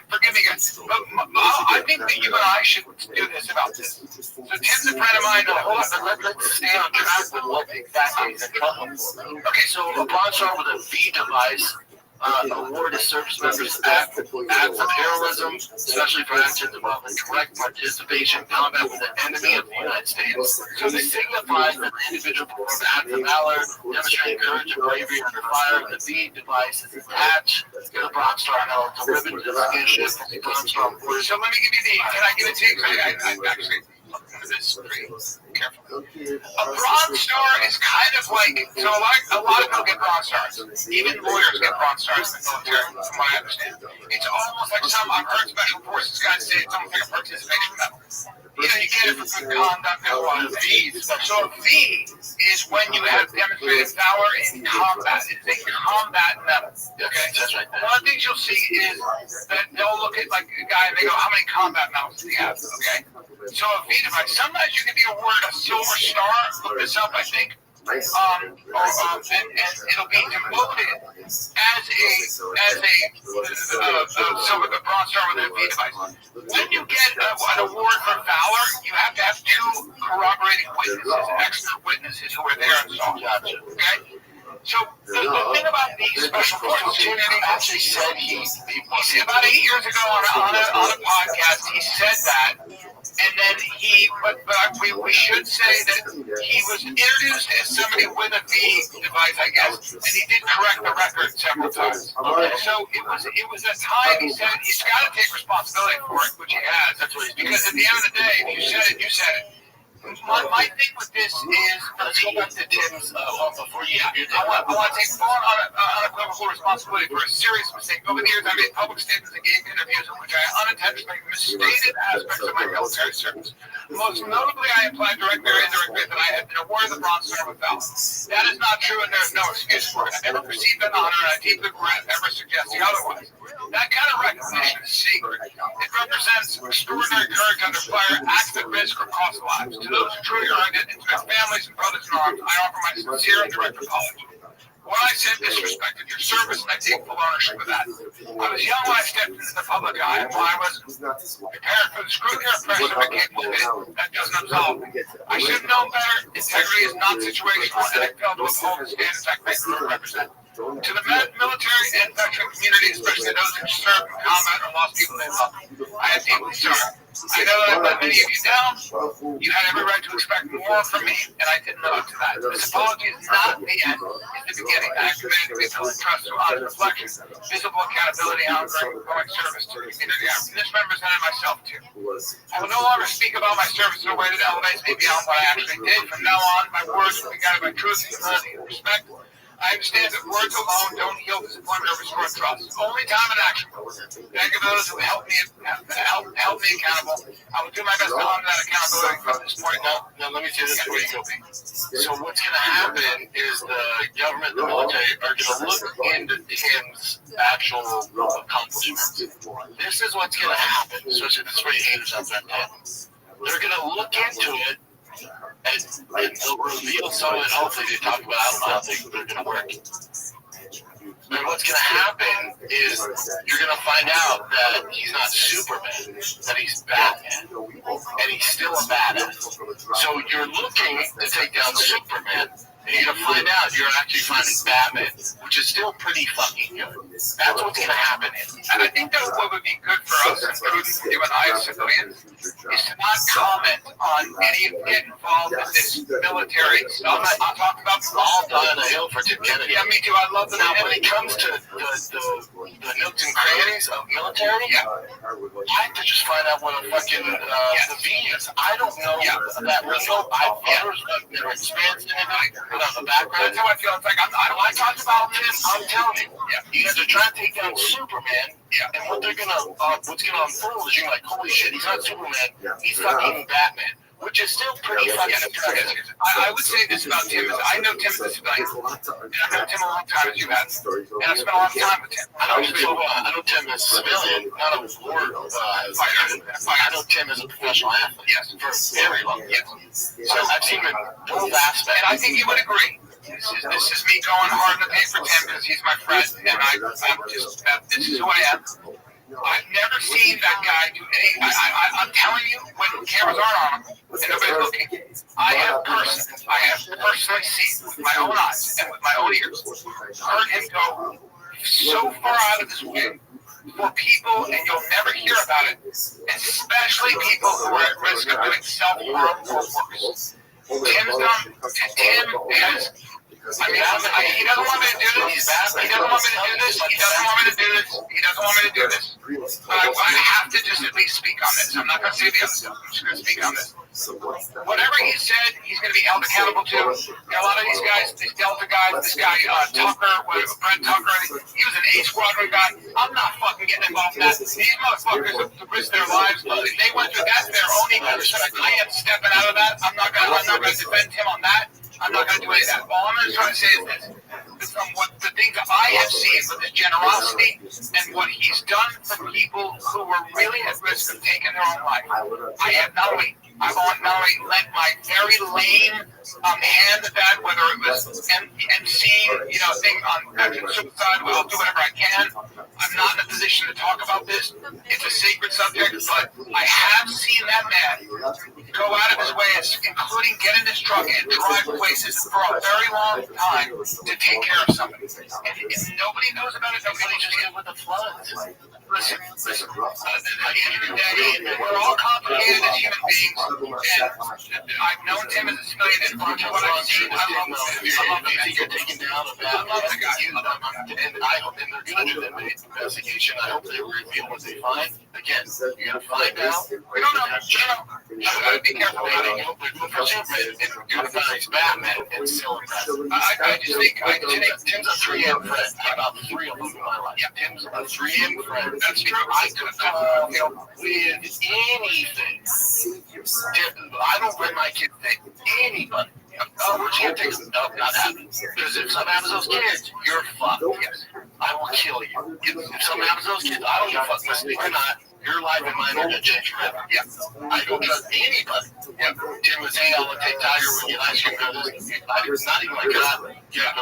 [SPEAKER 8] forgive me, guys, but I think that you and I should do this about this. So Tim's a friend of mine.
[SPEAKER 9] Hold on, but let's stay on track with what exactly is in trouble for. Okay, so a Bronze Star with a V device. Award to service members acts of heroism, especially for actions involving direct participation in combat with the enemy of the United States. So this signifies that the individual performed acts of valor, demonstrating courage and bravery under fire. The V device is attached to the Bronze Star medal. It's a ribbon to the skin shift from the Bronze Star award.
[SPEAKER 8] So let me give you can I give it to you? I actually looked into this pretty carefully. A Bronze Star is kind of like, so a lot of people get Bronze Stars. Even lawyers get Bronze Stars in the military, from what I understand. It's almost like I've heard Special Forces guys say it's almost like a participation medal. You know, you get it for good conduct and a lot of V's. So a V is when you have demonstrated valor in combat. It's a combat medal. Okay, that's right. One of the things you'll see is that they'll look at like a guy and they go, how many combat medals do you have? Okay. So a V device, sometimes you can be awarded a Silver Star. Look this up, I think. And it'll be demoted as a silver Bronze Star with a V device. When you get an award for valor, you have to have two corroborating witnesses, expert witnesses who are there and saw. Okay. So the thing about these special forces, Tim actually said he about 8 years ago on a podcast, he said that. And then we should say that he was introduced as somebody with a V device, I guess, and he did correct the record several times. Okay. So it was a time he said he's got to take responsibility for it, which he has. Because at the end of the day, if you said it, you said it. My thing with this is, let's go back to Tim's before you do that. I want to take full unequivocal responsibility for a serious mistake. Over the years, I made public statements and gave interviews in which I unintentionally misstated aspects of my military service. Most notably, I implied directly or indirectly that I had been awarded the Bronze Star with valor. That is not true, and there's no excuse for it. I never received that honor, and I deeply regret ever suggesting otherwise. That kind of recognition is secret. It represents extraordinary courage under fire, acts at risk, or cost lives. To those who truly earned it, and to their families and brothers in arms, I offer my sincere and direct apology. When I said disrespected your service, I take full ownership of that. I was young when I stepped into the public eye, and when I was prepared for the scrutiny or pressure I capable of it, that doesn't absolve me. I should have known better. Integrity is not situational, and I failed to uphold the standards I claim to represent. To the military and veteran community, especially those who served in combat or lost people they love, I am deeply sorry. I know that I let many of you down. You had every right to expect more from me, and I didn't live up to that. This apology is not the end, it's the beginning. I am committed to rebuilding trust through honest reflection, visible accountability, and ongoing public service to the community. I misrepresented myself too. I will no longer speak about my service in a way that elevates me beyond what I actually did. From now on, my words will be guided by truth, humility, and respect. I understand that words alone don't heal disappointment or restore trust. Only time and action. Thank you to those who help me accountable. I will do my best to honor that accountability from this point.
[SPEAKER 9] Now let me say this before you go, Pete. So what's going to happen is the government and the military are going to look into Tim's actual accomplishments. This is what's going to happen. So this is where you hate yourself at Tim. They're going to look into it. And they'll reveal some of it. Hopefully, they talk about how they're going to work. And what's going to happen is you're going to find out that he's not Superman, that he's Batman, and he's still a badass. So you're looking to take down Superman, and you're going to find out you're actually finding Batman, which is still pretty fucking good. That's what's going to happen.
[SPEAKER 8] And I think that what would be good for us and prudent for you and I as civilians is to not comment on any of get involved in this military stuff. I talked about all
[SPEAKER 9] dying on a hill for Tim Kennedy.
[SPEAKER 8] Yeah, me too. I love the
[SPEAKER 9] Now, when it comes to the nooks and crannies of military, I have to just find out what a fucking the V is. I don't know that window. I've never experienced anything. On the background.
[SPEAKER 8] That's how I feel. It's like I talked about this.
[SPEAKER 9] I'm telling you, you guys are trying to take down Superman, and what they're gonna, what's gonna unfold is you're like, holy shit, he's not Superman, he's fucking Batman.
[SPEAKER 2] which is still pretty fucking impressive. I would say this about Tim is I know Tim as a civilian, and I've known Tim a long time as you have, and I spent a lot of time with Tim. I know Tim as a civilian, not a war fighter. I know Tim as a professional athlete. Yes, for very long. Yes. So I've seen him in both aspects, and I think you would agree. This is me going hard in the paint for Tim because he's my friend, and this is who I am. I've never seen that guy do any. I'm telling you, when cameras aren't on him and nobody's looking, I have personally seen with my own eyes and with my own ears, heard him go so far out of his way for people, and you'll never hear about it, especially people who are at risk of doing self-harm or worse. Tim has. I mean, he doesn't want me to do this. He doesn't want me to do this. He doesn't want me to do this. He doesn't want me to do this. But I have to just at least speak on this. I'm not going to say the other stuff. I'm just going to speak on this. Whatever he said, he's going to be held accountable to. You know, a lot of these guys, these Delta guys, this guy Tucker, Brent Tucker, he was an A Squadron guy. I'm not fucking getting involved in that. These motherfuckers have risked their lives. They went through that. Their own ecosystem. I am stepping out of that. I'm not going to defend him on that. I'm not going to do any of that. All I'm trying to say is this. From what the things that I have seen with his generosity and what he's done for people who were really at risk of taking their own life, I have not only lent my very lame hand at that, whether it was emceeing, thing on veteran suicide, I'll do whatever I can. I'm not in a position to talk about this. It's a sacred subject, but I have seen that man go out of his way, including get in his truck and drive places for a very long time to take care of somebody. And if nobody knows about it, nobody just get with the floods. Listen, at the end of the day, we're all complicated as human beings, and I've known Tim as a civilian, and from what I've seen, I love him. You're taking down a bad guy, and I hope they're going to do that investigation. I hope they reveal what they find. Again, you're going to find out. We don't know. You got to be careful. For Superman, if you're going to find Batman, it's still impressive. I just think Tim's a 3M friend. About 3 of them in my life. Yeah, Tim's a 3M friend. That's true. I could call him with anything. I don't bring my kids to anybody. Oh, where's your tickets? No, not happening. Because if something happens to those kids, you're fucked. Yes. I will kill you. If something happens to those kids, I don't give a fuck. Listen, you're not. Your life and mine are going to change forever. Yeah. I don't trust anybody. Yeah. Tim was saying, I'll take Tiger when you ice cream goes. It's not even my God. Yeah.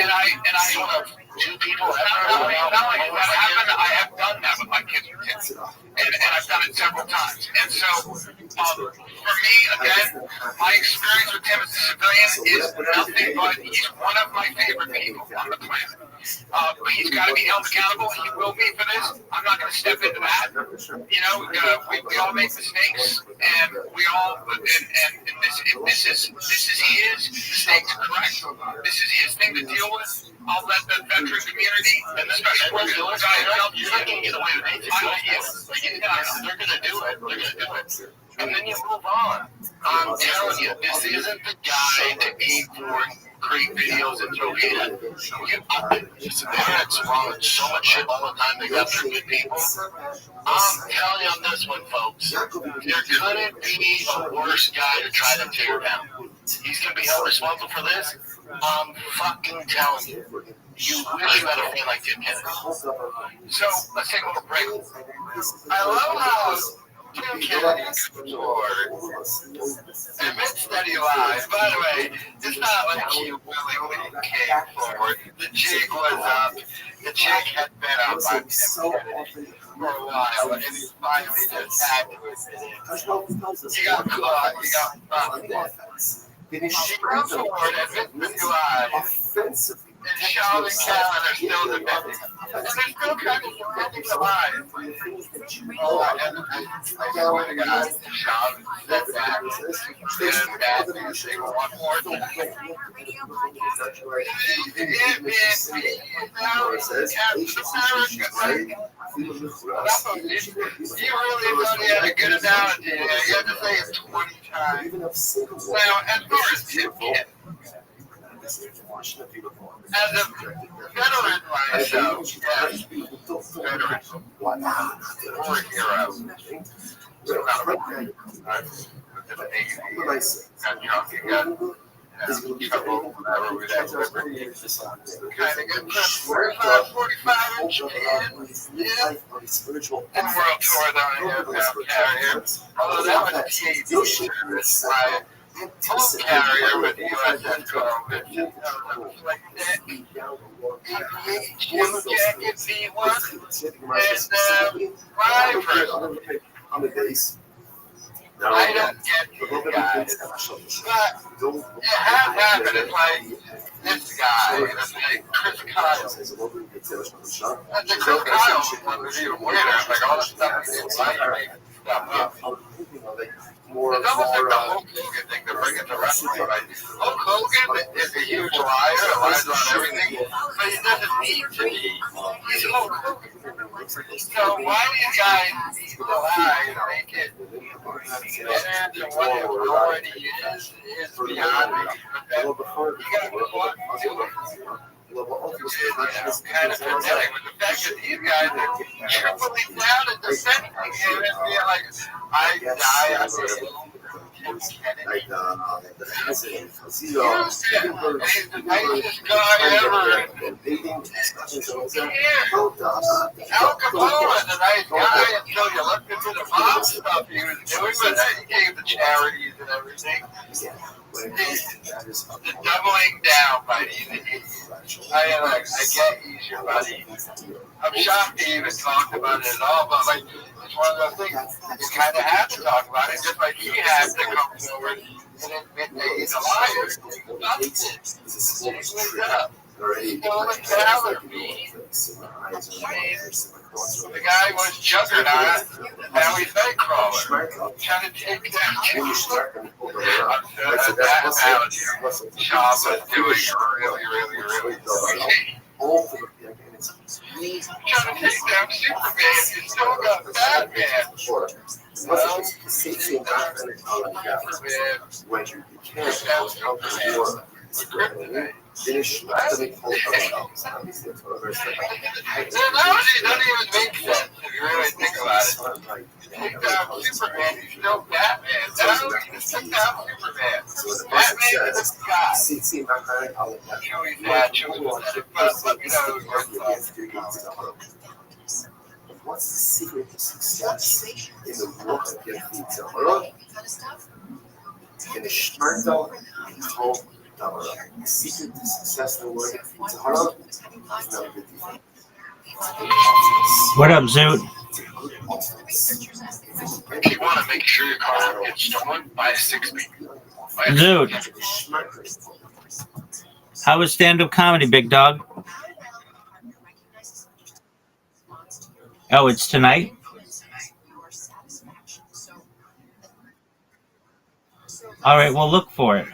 [SPEAKER 2] And I don't have 2 people. Not only that happened, I have done that with my kids. And I've done it several times. And so, for me, again, my experience with Tim as a civilian is nothing but he's one of my favorite people on the planet. But he's got to be held accountable. He will be for this. I'm not going to step into that. We all make mistakes, and we all. And this is his mistakes, correct? This is his thing to deal with. I'll let the veteran community and the special forces guy help. You're not going to get away with anything. They're going to do it. They're going to do it. And then you move on. I'm telling you, this isn't the guy to aim for create videos and throw hate at. The internet's wrong with so much shit all the time. They got their good people. I'm telling you on this one, folks, there couldn't be a worse guy to try to tear down. He's going to be held responsible for this. I'm fucking telling you. You wish you had a friend like Tim Kennedy. So, let's take a little break. I love how Tim Kennedy admits Steady Live. By the way, it's not like he willingly came forward. The jig was up. The jig had been up by Tim Kennedy for a while, and he finally just had to admit it. You got caught. You got fucked. She comes forward, admits Steady Live. And Sean and Callan are still defending. And they're still trying to defend the line. Oh, I swear to God, Sean said that. And that you say one more thing. You really thought he had a good analogy there. You had to say it 20 times. Now, as far as Tim Kennedy, as a veteran myself, yes, veteran, war hero.
[SPEAKER 3] got drunk and got trouble, whatever, we'd have liberty. Kind of get pressed 45 in Japan. Yeah. And World Tour down here, carrier. Although that was a PhD service. My home carrier with the USS Columbus. That was like that. Jim Jacket V1 and Rivers. I don't get these guys, but it has happened. It's like this guy, it's like Chris Kyle. And the Chris Kyle was even weirder. Like all the stuff he did, like stuff up. It's almost like the Hulk Hogan thing to bring it to wrestling. Right? Hulk Hogan is a huge liar, lies on everything, but he doesn't need to be. He's Hulk Hogan. So why do you guys lie and make it better than what it already is beyond me. You got to kind of pathetic with the fact that these guys are tripling down and defending him and being like, I die on the Kennedy. And he's the nicest guy ever. Al Capone was a nice guy until you looked into the mob stuff he was doing, but then he gave the charities and everything. The doubling down by these idiots. I get he's your buddy. I'm shocked he even talked about it at all, but like, it's one of those things you kind of have to talk about it, just like he has to come forward and admit that he's a liar. He's up. Stolen salary. The guy was Juggernaut, now he's Nightcrawler. Trying to take down that analogy. Shaw was doing really trying to take down Superman, you still got Batman. Well, Superman. Finish. The analogy doesn't even make sense if you really think about it. Take down Superman, he's still Batman. Now he just took down Superman. Batman is a guy. Chewy's natural, but you know,
[SPEAKER 1] what's the secret to success in the work of getting the world? In the Schmerzel control. The secret to success in the world is hard.
[SPEAKER 10] What up, Zoot?
[SPEAKER 8] If you want to make sure your car won't get stolen, buy a 6-speed.
[SPEAKER 10] Zoot. How was stand-up comedy, big dog? Oh, it's tonight? All right, well, look for it.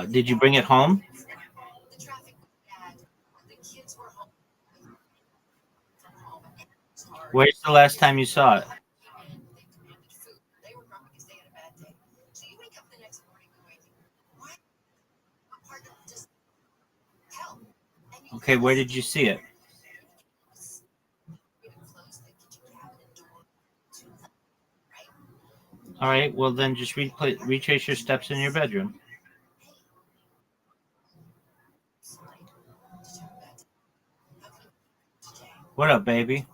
[SPEAKER 10] Did you bring it home? Where's the last time you saw it? Okay, where did you see it? All right, well then just retrace your steps in your bedroom. What up, baby?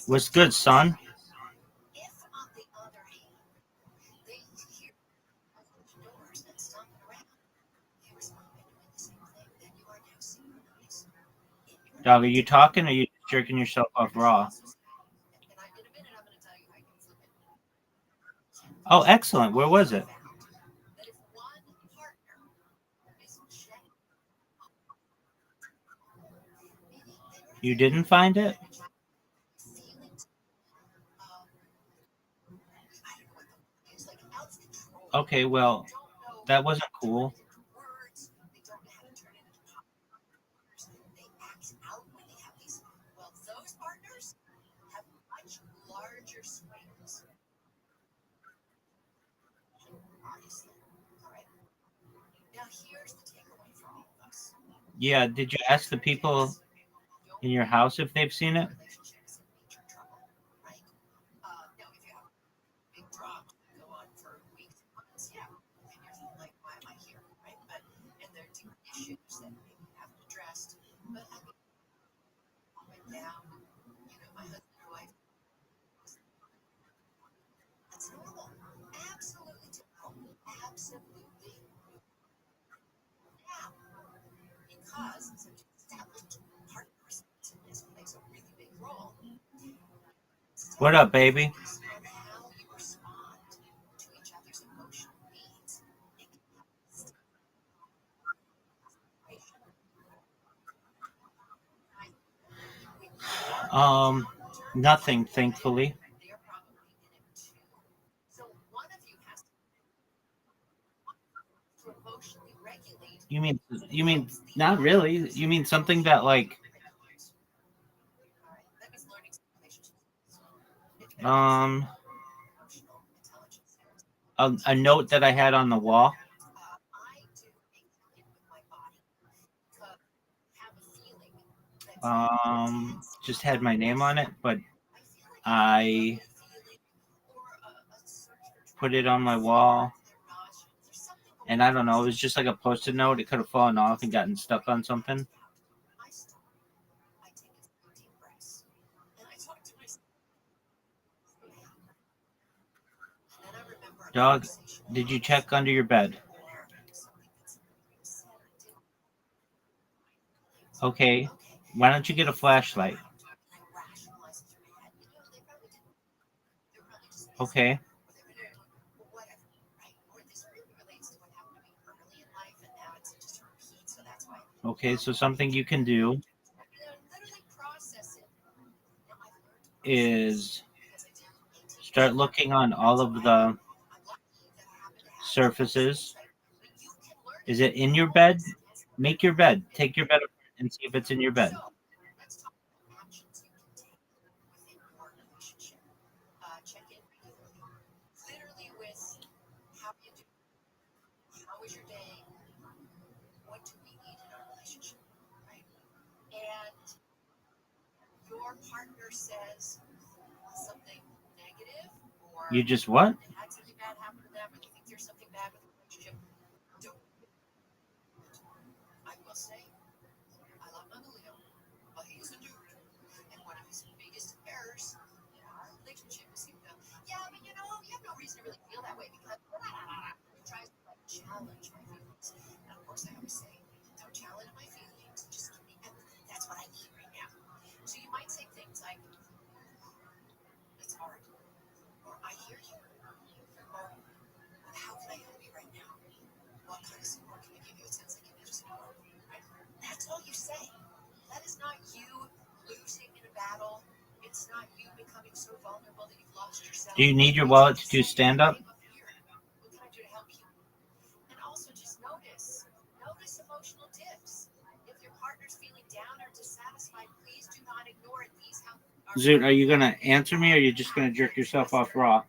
[SPEAKER 10] What's good, son? Dog, are you talking or are you jerking yourself off raw? Oh, excellent. Where was it? You didn't find it? Okay, well, that wasn't cool. Yeah, did you ask the people in your house if they've seen it? What up, baby? Nothing, thankfully. You mean not really. You mean something that like um a note that I had on the wall. Just had my name on it, but I put it on my wall. And I don't know, it was just like a post-it note. It could have fallen off and gotten stuck on something. Dog, did you check under your bed? Okay. Why don't you get a flashlight? Okay. Okay, so something you can do is start looking on all of the surfaces. Is it in your bed? Make your bed. Take your bed apart and see if it's in your bed. You just what? Do you need your wallet to do stand up? Zoot, are you going to answer me or are you just going to jerk yourself off raw?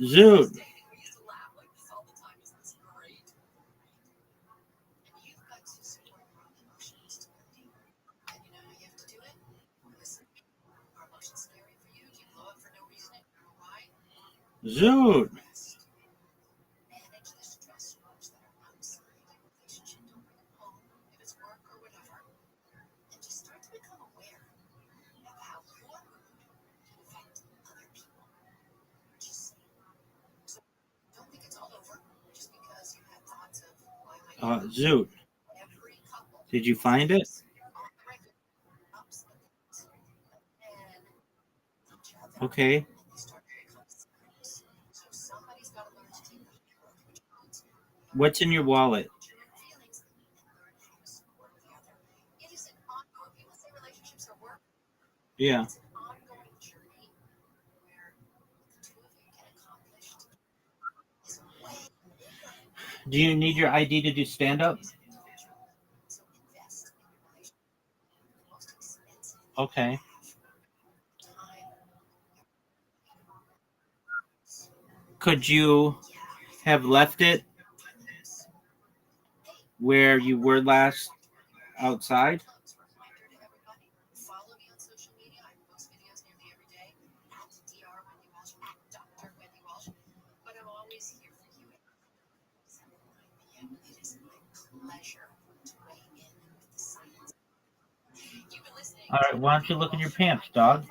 [SPEAKER 10] Zoot. Zoot. Zoot. Did you find it? Okay. What's in your wallet? Yeah. Do you need your ID to do stand up? Okay. Could you have left it where you were last outside? All right, why don't you look in your pants, dog?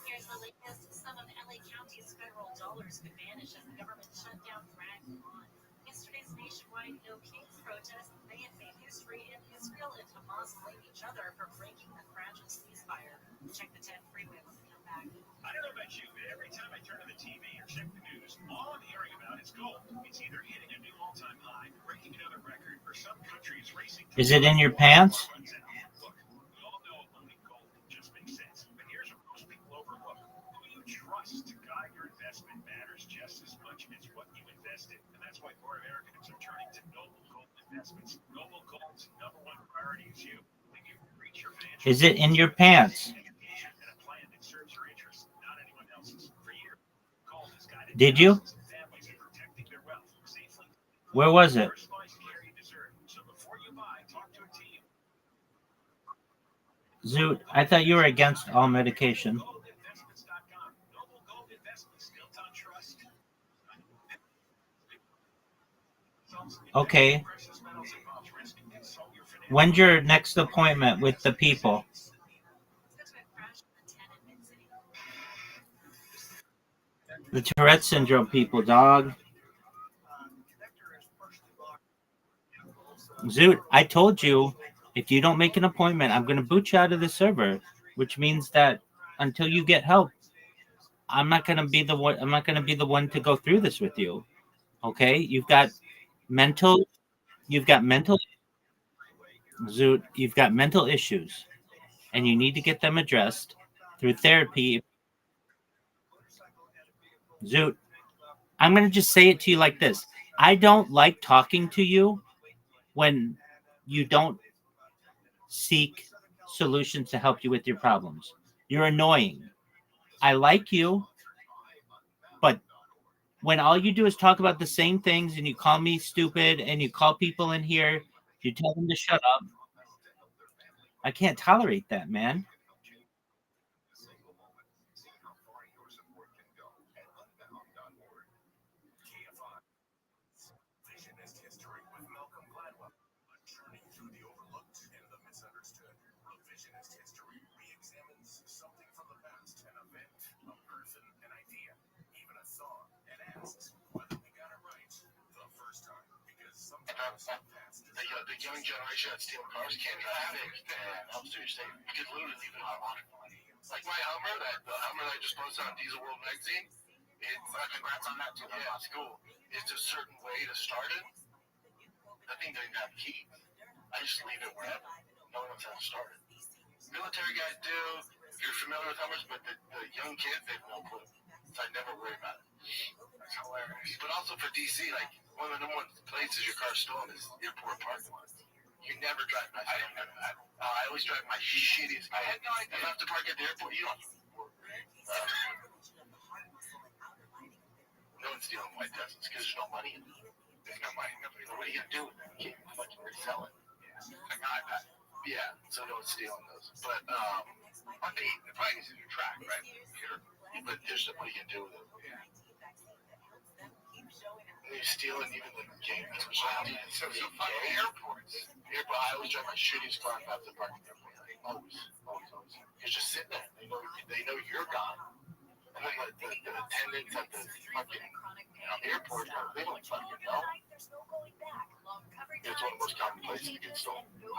[SPEAKER 6] Here's the latest. Some of LA County's federal dollars could vanish as the government shutdown drags on. Yesterday's nationwide No Kings protest may have made history in Israel and Hamas blame each other for breaking the fragile ceasefire. Check the 10 freeway when we come back.
[SPEAKER 7] I don't know about you, but every time I turn on the TV or check the news, all I'm hearing about is gold. It's either hitting a new all-time high, breaking another record, or some countries racing.
[SPEAKER 10] Is it in your pants?
[SPEAKER 7] Look, we all know owning gold just makes sense, but here's what most people overlook. Who you trust to guide your investment matters just as much as what you invest in, and that's why more Americans are turning to Noble Gold Investments. Noble Gold's number one priority is you. When you reach your financial
[SPEAKER 10] Is it in your pants? Did you? Where was it? Zoot, I thought you were against all medication. Okay. When's your next appointment with the people? The Tourette syndrome people, dog. Zoot, I told you, if you don't make an appointment, I'm going to boot you out of the server, which means that until you get help, I'm not going to be the one. I'm not going to be the one to go through this with you. Okay? You've got mental Zoot, you've got mental issues, and you need to get them addressed through therapy. Zoot, I'm going to just say it to you like this. I don't like talking to you when you don't seek solutions to help you with your problems. You're annoying. I like you, but when all you do is talk about the same things and you call me stupid and you call people in here, you tell them to shut up. I can't tolerate that, man.
[SPEAKER 8] The young generation that's stealing cars can't drive it, and I'm serious. You could literally leave it on autopilot. Like my Hummer, the Hummer that I just posted on Diesel World magazine. Congrats on that too. Yeah, it's cool. It's a certain way to start it. That thing doesn't have a key. I just leave it wherever. No one knows how to start it. Military guys do. If you're familiar with Hummers, but the young kids, they have no clue. So I never worry about it. That's hilarious. But also for DC, like one of the number one places your car's stolen is airport parking lot. You never drive by. I always drive my shittiest car. I had no idea. If I have to park at the airport, you don't. No one's stealing white Teslas because there's no money in it. There's no money. What are you gonna do with it? You can't fucking resell it. Like an iPad. Yeah, so no one's stealing those. But the probably needs to do track, right? Sure. But there's what you can do with it. Yeah. They're stealing even the game. So fucking airports. Airport. I always drive my shittiest car if I have to park at the airport. Always. It's just sitting there. They know you're gone. And then the attendants at the fucking airport, they don't fucking know. It's one of the most common places to get stolen. You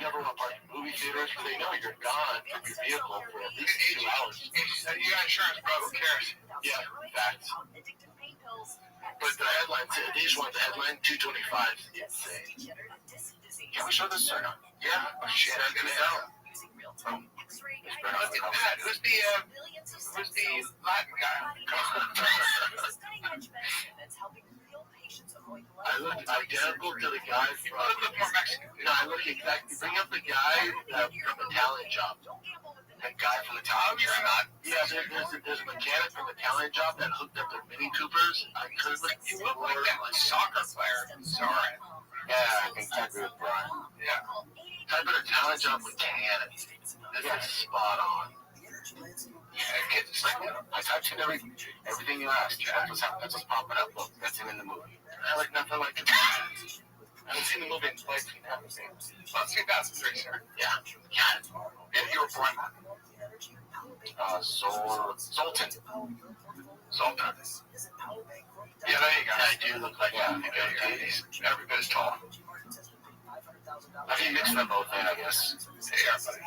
[SPEAKER 8] never want to park in movie theaters because they know you're gone from your vehicle for at least 2 hours. You got insurance, bro. Who cares? Yeah, facts. But the headline, they just want the headline 225. Insane. Can we show this or not? Yeah. Oh, shit, I'm going to tell. Who's the Latin guy? I look identical to the guy from. More Mexican. No, I look exactly. Bring up the guy from the talent job. The guy from the talent job. Yeah, there's a mechanic from the talent job that hooked up the Mini Coopers. I could look. You look like that soccer player. Sorry. Yeah, I think I agree with Brian. Yeah. Type in a talent job mechanic. This is spot on. Yeah, it's like, I typed in everything you asked. That's what's popping up. Look, that's him in the movie. I like nothing like it. I haven't seen the movie in like 2003, sir. Yeah. Yeah, you were born. Zoltan. Yeah, there you go. I do look like him. He's every bit as tall. I mean, mix them both in, I guess. Yeah, buddy.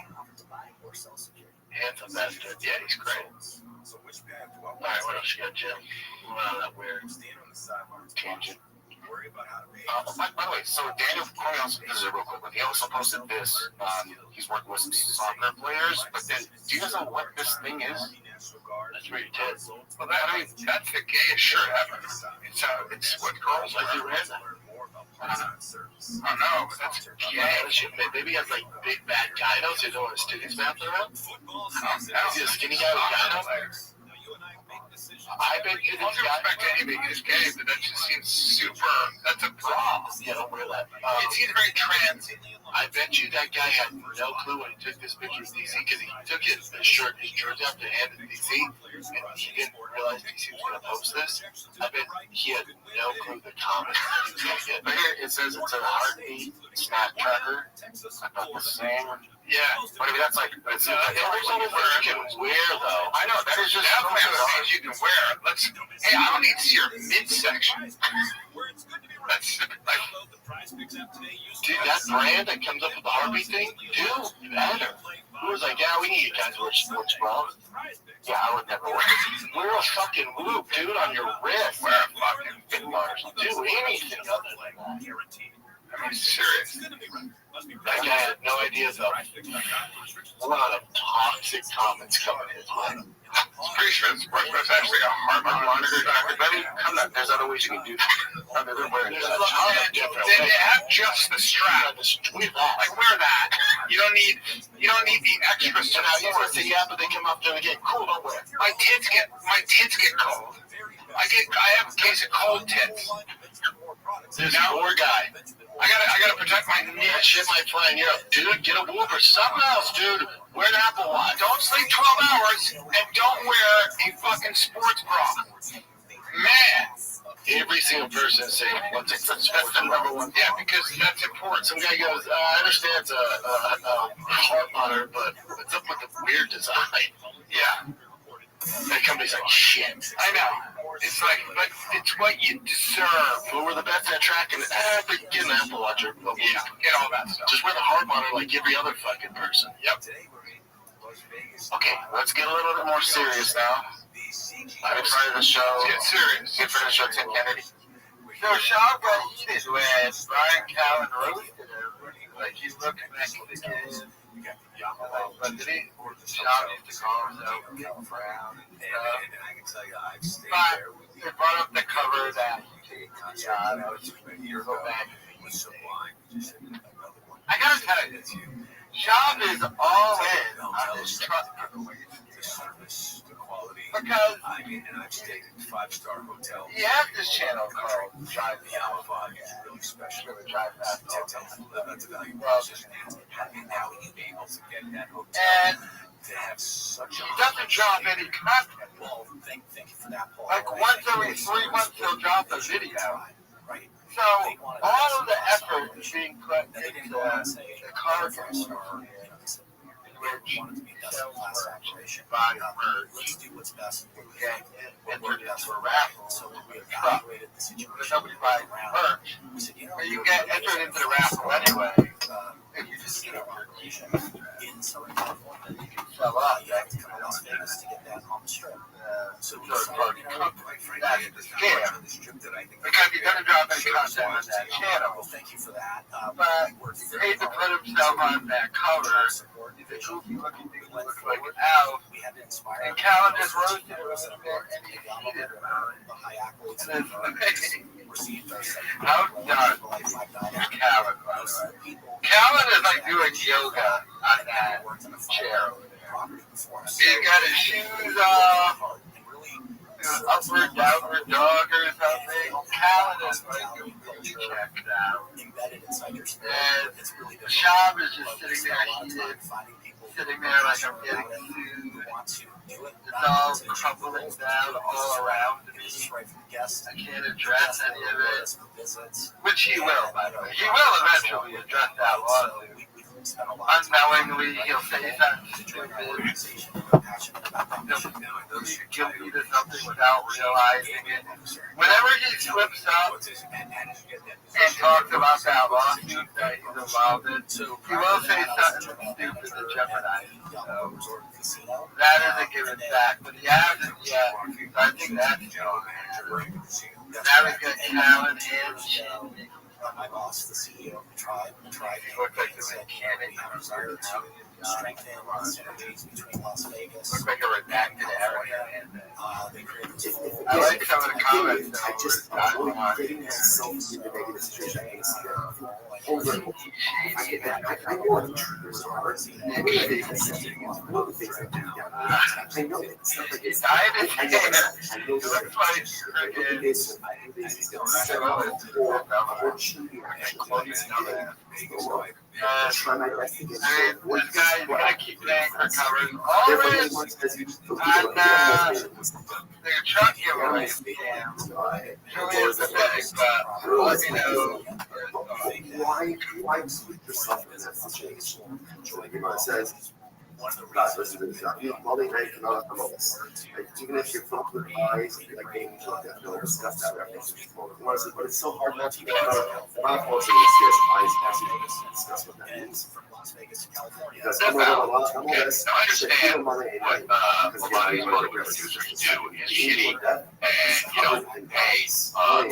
[SPEAKER 8] Handsome bastard. Yeah, he's great. Alright, what else you got, Jim? We went on that weird tangent. By the way, so Daniel Cornelius, this is a real quick one. He also posted this. He's working with some soccer players, but then, do you guys know what this thing is? That's really tense. Well, that's the gayest shirt ever. It's what girls like to wear. I don't know, but that's gay. Maybe he has like big bad gynos. He doesn't want his titties wrapped around. Is he a skinny guy with gynos? I bet you this guy. I respect anybody who's gay, but that just seems super. That's a problem. Yeah, don't wear that. It's either very trans. I bet you that guy had no clue when he took this picture of DC because he took his jersey off to hand to DC, and he didn't realize DC was going to post this. I bet he had no clue the comments he was going to get. But here it says it's a heartbeat snap tracker. I thought the same. Yeah, but I mean, that's like, it seems like there's only where you can wear, though. I know, that is just definitely the things you can wear. Hey, I don't need to see your midsection. That's like, dude, that brand that comes up with the heartbeat thing, do better. Who was like, yeah, we need you guys to wear sports bras. Yeah, I would never wear it. Wear a fucking whoop, dude, on your wrist. Wear a fucking fit bars. Do anything other than that. I mean, serious. That guy had no idea, though. A lot of toxic comments coming his way. I'm pretty sure it's actually a heart monitor. I mean, come on, there's other ways you can do that. Other than wearing that. They have just the strap. Like, wear that. You don't need the extra stuff. Now, you want to say, yeah, but they come up there and get cool, don't wear. My tits get cold. I have a case of cold tits. There's more guy. I gotta protect my niche. Shit might fly in Europe. Dude, get a whoop or something else, dude. Wear an Apple Watch. Don't sleep 12 hours and don't wear a fucking sports bra. Man. Every single person is saying, what's the number one? Yeah, because that's important. Some guy goes, I understand it's a heart monitor, but what's up with the weird design? Yeah. That company's like, shit. I know. It's like, but it's what you deserve. Who were the best at tracking it? Get an Apple Watch or yeah, get all that stuff. Just wear the heart monitor like every other fucking person. Yep. Okay, let's get a little bit more serious now. I'm excited to show. Get serious. Get for the show, Tim Kennedy. So Sean got heated when Brian Callen roasted him. Like he's looking back at the kids. But did he? Sean used to call himself Brown. And I can tell you, I've stayed there with you. They brought up the cover that that was a year back. I gotta tell you this. Sean is all in on this truck service, the quality. Because I mean, and I've stayed in 5-star hotels. He has this channel called Drive Me Out. It's really special. Drive Fast. That's a value proposition. And now you'll be able to get that hotel. And they have such a. He doesn't drop any content. Well, thank you for that, Paul. Like once every 3 months, he'll drop a video. Right. So all of the effort is being put into the car store. Which sells actually buy merch. Do what's best. Okay, and we're just for raffle. So we evaluated the situation. Nobody buys merch. But you get entered into the raffle anyway. If you just in Southern California, you can sell out. You have to come to Las Vegas to get that on the strip. So third party company. That is the scam. Because you're going to drop any content on that channel. Thank you for that. But he paid to put himself on that cover. The goofy looking thing looks like an owl. And Callen just roasted it a little bit and he heated about it. And it's amazing.
[SPEAKER 3] How done Calvin, by the way. Calvin is like doing yoga on that chair over there. He's got his shoes off, upward, downward dog or something. Calvin is like really checked out. And Shab is just sitting there heated, sitting there like I'm getting sued. It's all crumbling down all around me. I can't address any of it, which he will, by the way. He will eventually address that lawsuit. Unknowingly, he'll say something stupid. He'll be guilty to something without realizing it. Whenever he slips up and talks about that lawsuit that he's involved in, he will say something stupid to jeopardize himself. That is a given fact, but he hasn't yet. So I think that's going. Now he's got Calvin and my boss, the CEO, tried. He looked like the mechanic. Strengthen synergies between Las Vegas. Looks like a redacted area. I like some of the comments. I just getting myself in the negative situation. Over and over. I know the triggers are. I know it's not like it's I know try my best to get this guy is gonna keep playing for coverage. Always on the truck giveaway. Really is pathetic, but let me know. Why put yourself in that situation? It says, Molly and I cannot promote this. Even if you're filled with eyes, like being they'll discuss that reference. But it's so hard not to get not forcing to see us eyes actually discuss what that means. Because I'm all this.
[SPEAKER 2] I understand what a lot of these motor producers do is shitty. And, hey, suck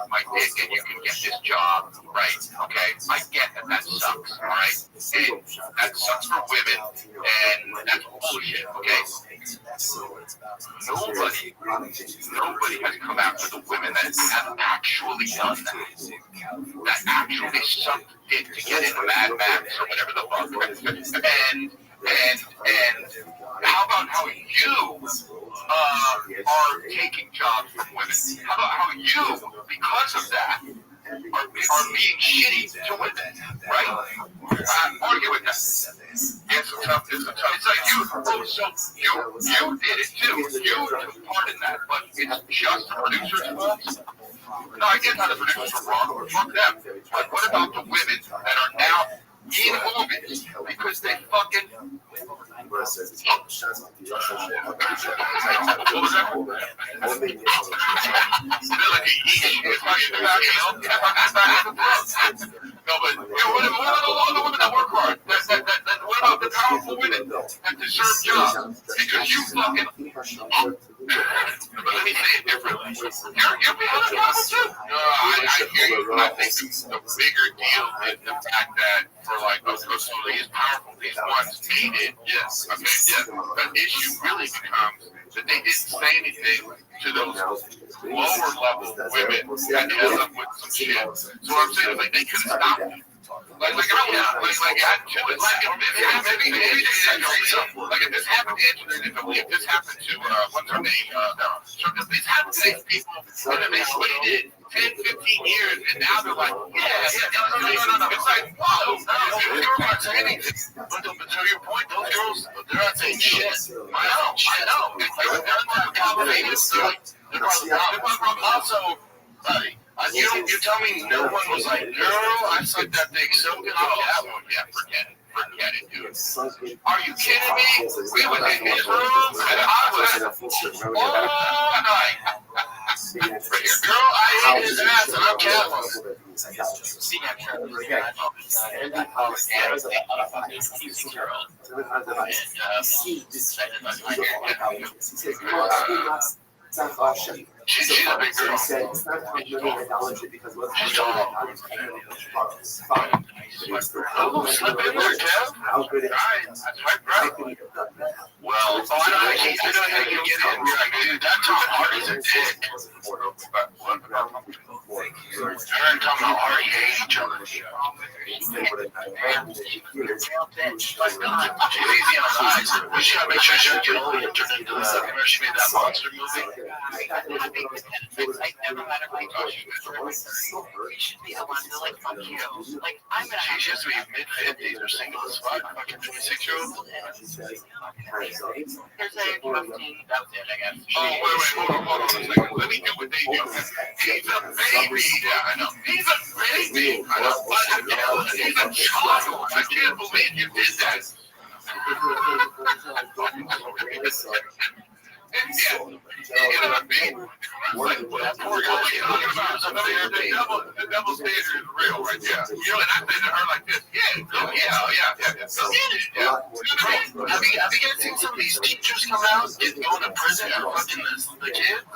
[SPEAKER 2] my dick and you can get this job, right? Okay, I get that sucks, all right? And that sucks for women, and that's bullshit, okay? Nobody has come after the women that have actually done that. That actually sucked dick to get into Mad Max or whatever the fuck. And how about how you are taking jobs from women? How about how you, because of that, are being shitty to women, right? Argue with that. It's tough. It's like you did it too. You took part in that, but it's just the producer's fault. No, I get how the producers are wrong. Fuck them. But what about the women that are now in movies because they fucking No, but what about all the women that work hard? What about the powerful women that deserve jobs? Because you fucking. But let me say it differently. You're being honest too. I hear you. I think the bigger deal is the fact that for like those these powerful, these ones made it. Yes. Okay. Yeah. The issue really becomes that they didn't say anything to those lower level women that end up with some shit. So what I'm saying is like they could have stopped it. Like add to it. Maybe if this happened to Angelina, if this happened to what's her name? So if this happened to these people and then they waited 10, 15 years and now they're like, no. It's like, whoa, you're not saying anything. But to your point, those girls, they're not saying shit. I know. They're not complicated. They're also, buddy. You tell me no one was like, girl, I sucked that dick so good. Yeah, forget it, dude. Are you kidding me? We was in his room and I was all night. Girl, I ate his ass and I'm Catholic. She's a big girl. It's not time to acknowledge it because let's just slip in there, Kev. How good that's right. Well, I don't know how you get in. Dude, that's how hard as a dick.
[SPEAKER 8] They're talking about already hate each other. She's easy on the eyes. We should make sure she doesn't get old and turn into remember she made that monster movie?
[SPEAKER 6] Like, never matter my age, you should be the one to, like, fuck you. Like, I'm gonna
[SPEAKER 8] She has to be mid-50s or single as fuck. Fucking 26-year-old.
[SPEAKER 6] There's a 15, that's it, I guess.
[SPEAKER 8] Oh, wait, hold on a second. Let me do what they do. He's a baby. Yeah, I know. He's a baby. I know. He's a child. I can't believe you did that. And yeah, you know what I mean? Like, that poor guy she's talking about is the double standard is real right there. You know, and I said to her like this, yeah. Have you guys seen some of these teachers come out and going to prison for fucking the kids?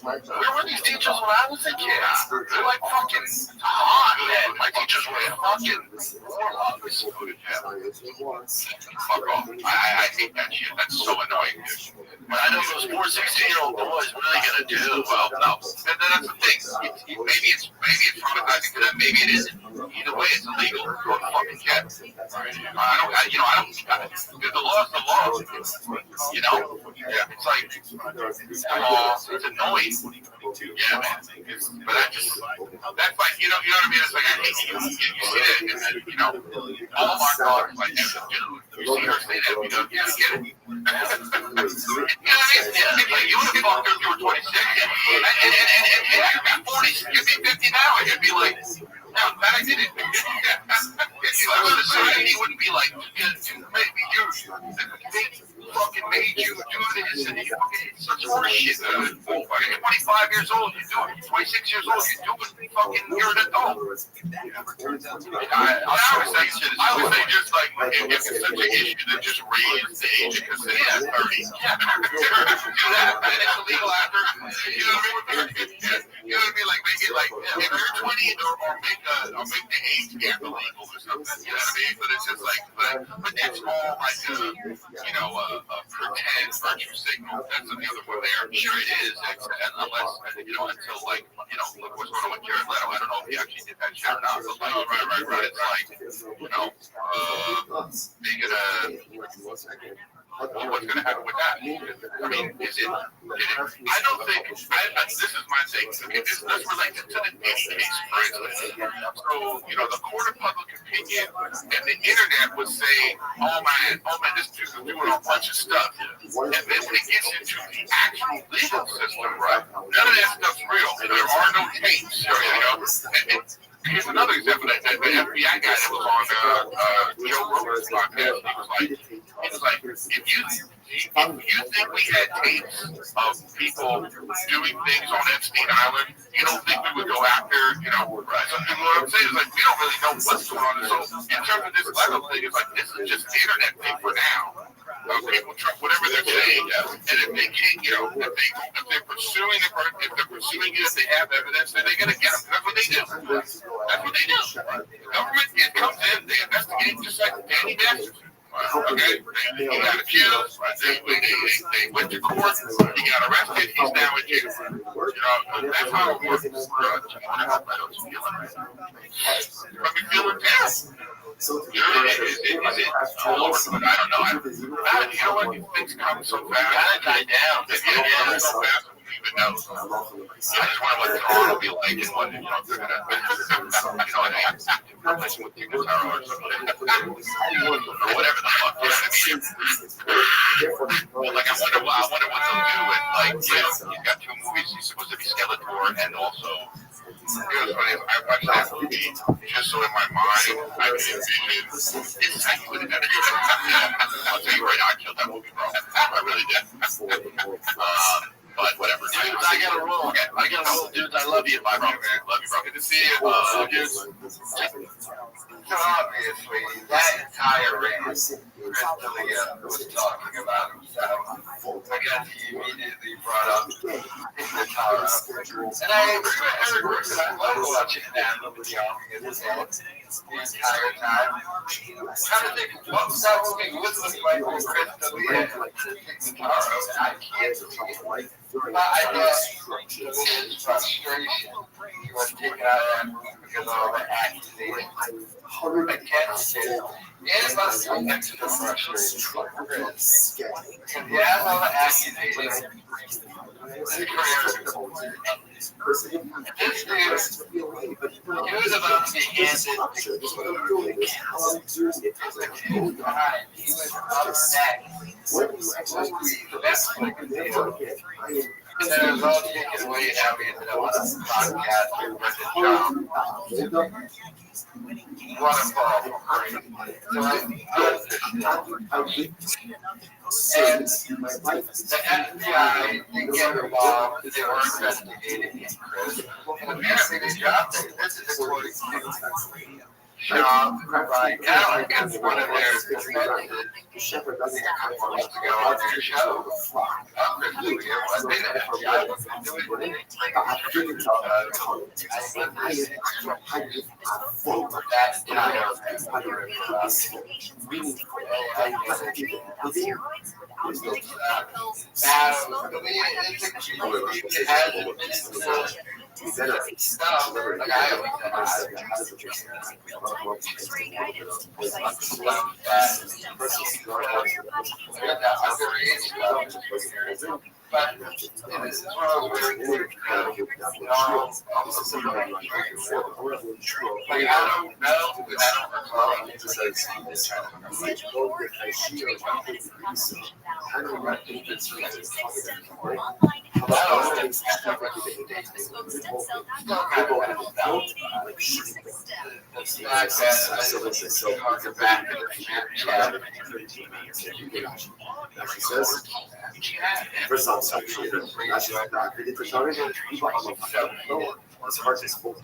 [SPEAKER 8] Where were these teachers when I was a kid? They're like fucking hot, man. My teachers were fucking warlocks. Fuck off. I hate that shit. That's so annoying, dude. But I know those poor 16-year-old boys, what are they gonna do? Well, no. That's the thing. Maybe it's traumatizing to them. Maybe it isn't. Either way, it's illegal. Go to fucking jail. I don't. The law is the law. You know? Yeah. It's like the law. It's annoying. Yeah, man. But that's like, you know what I mean? It's like, I hate you. You see that, and then, you know, all of our daughters, like, dude, you see her say that, we go, yeah, get it. You know what I mean? Yeah. Like, you would have fucked her if you were 26, and you got 40, you'd be 50 now, and you'd be like, no, I did it. Society wouldn't be like, maybe you fucking made you do this, and you fucking, it's such horseshit. You're 25 years old, you do it. 26 years old, you do it. Fucking, you're an adult. I would say just like, if it's such an issue, then just raise the age of consent to 30. Yeah, do that, and it's illegal after. You know what I mean? You know what I mean? Like, make it like, if you're 20, or make the age gap illegal or something. You know what I mean? But it's just like, but that's all like a pretend virtue signal. That's another one there. Sure it is, unless, until like, look what's going on with Jared Leto. I don't know if he actually did that shit or not, but like, right. It's like, what's going to happen with that? I mean, is it? I don't think. This is my thing. Okay, let's relate it to the Diddy case, for instance. So, the court of public opinion and the internet would say, oh man, this dude is doing a bunch of stuff. And then when it gets into the actual legal system, right? None of that stuff's real. There are no tapes. And here's another example. The FBI guy that was on Joe Rogan's podcast, he was like, if you think we had tapes of people doing things on Epstein Island, you don't think we would go after, right? So what I'm saying is like, we don't really know what's going on. So in terms of this level thing, it's like, this is just an internet thing for now. People try whatever they're saying, and if they can't, if they're pursuing it, if they have evidence, then they're gonna get them. That's what they do. The government, it comes in, they investigate just like Danny Masterson. Okay, he got accused. They went to court. He got arrested. He's now in jail. That's how it works. But we feeling terrible. Is it all over? I don't know. You know what? Things come so fast. Gotta die down. Yeah, so fast. Even know. I just want to let Toronto be like and what they're gonna. Or whatever the fuck. Like I wonder what they'll do with he's got two movies. He's supposed to be Skeletor and also. I watched that movie just so in my mind I can envision exactly what it is. I'll tell you right now, I killed that movie, bro. I really did. But whatever. Dudes, I gotta roll. Dudes, I love you, my bro. Love you, bro. Good to see you. Dudes.
[SPEAKER 3] Obviously, that entire race, Chris D'Elia was talking about himself. I guess he immediately brought up the Tara. And I love watching that with y'all because the entire time. I'm trying to think, what that movie would look like with Chris D'Elia and the Tara, and I can't see it. I guess his frustration was taken out of him because of all the accusations against him. It must have been to the frustration for Chris. Because he has all the accusations. His career. This dude, he was about to be handed he was upset. The best thing to do. And then it was all taken away now we ended up on a podcast with Brendan John. What a ball. So and the FBI didn't get involved because they were investigating Chris. And apparently they dropped it. This is according to Sean Rabbi Gallagher, one of their defendants, a couple of months ago on their show. Chris Louis, they didn't have to do anything. But this is one of those weird things. I don't know.
[SPEAKER 1] First off, actually, as hard as spoke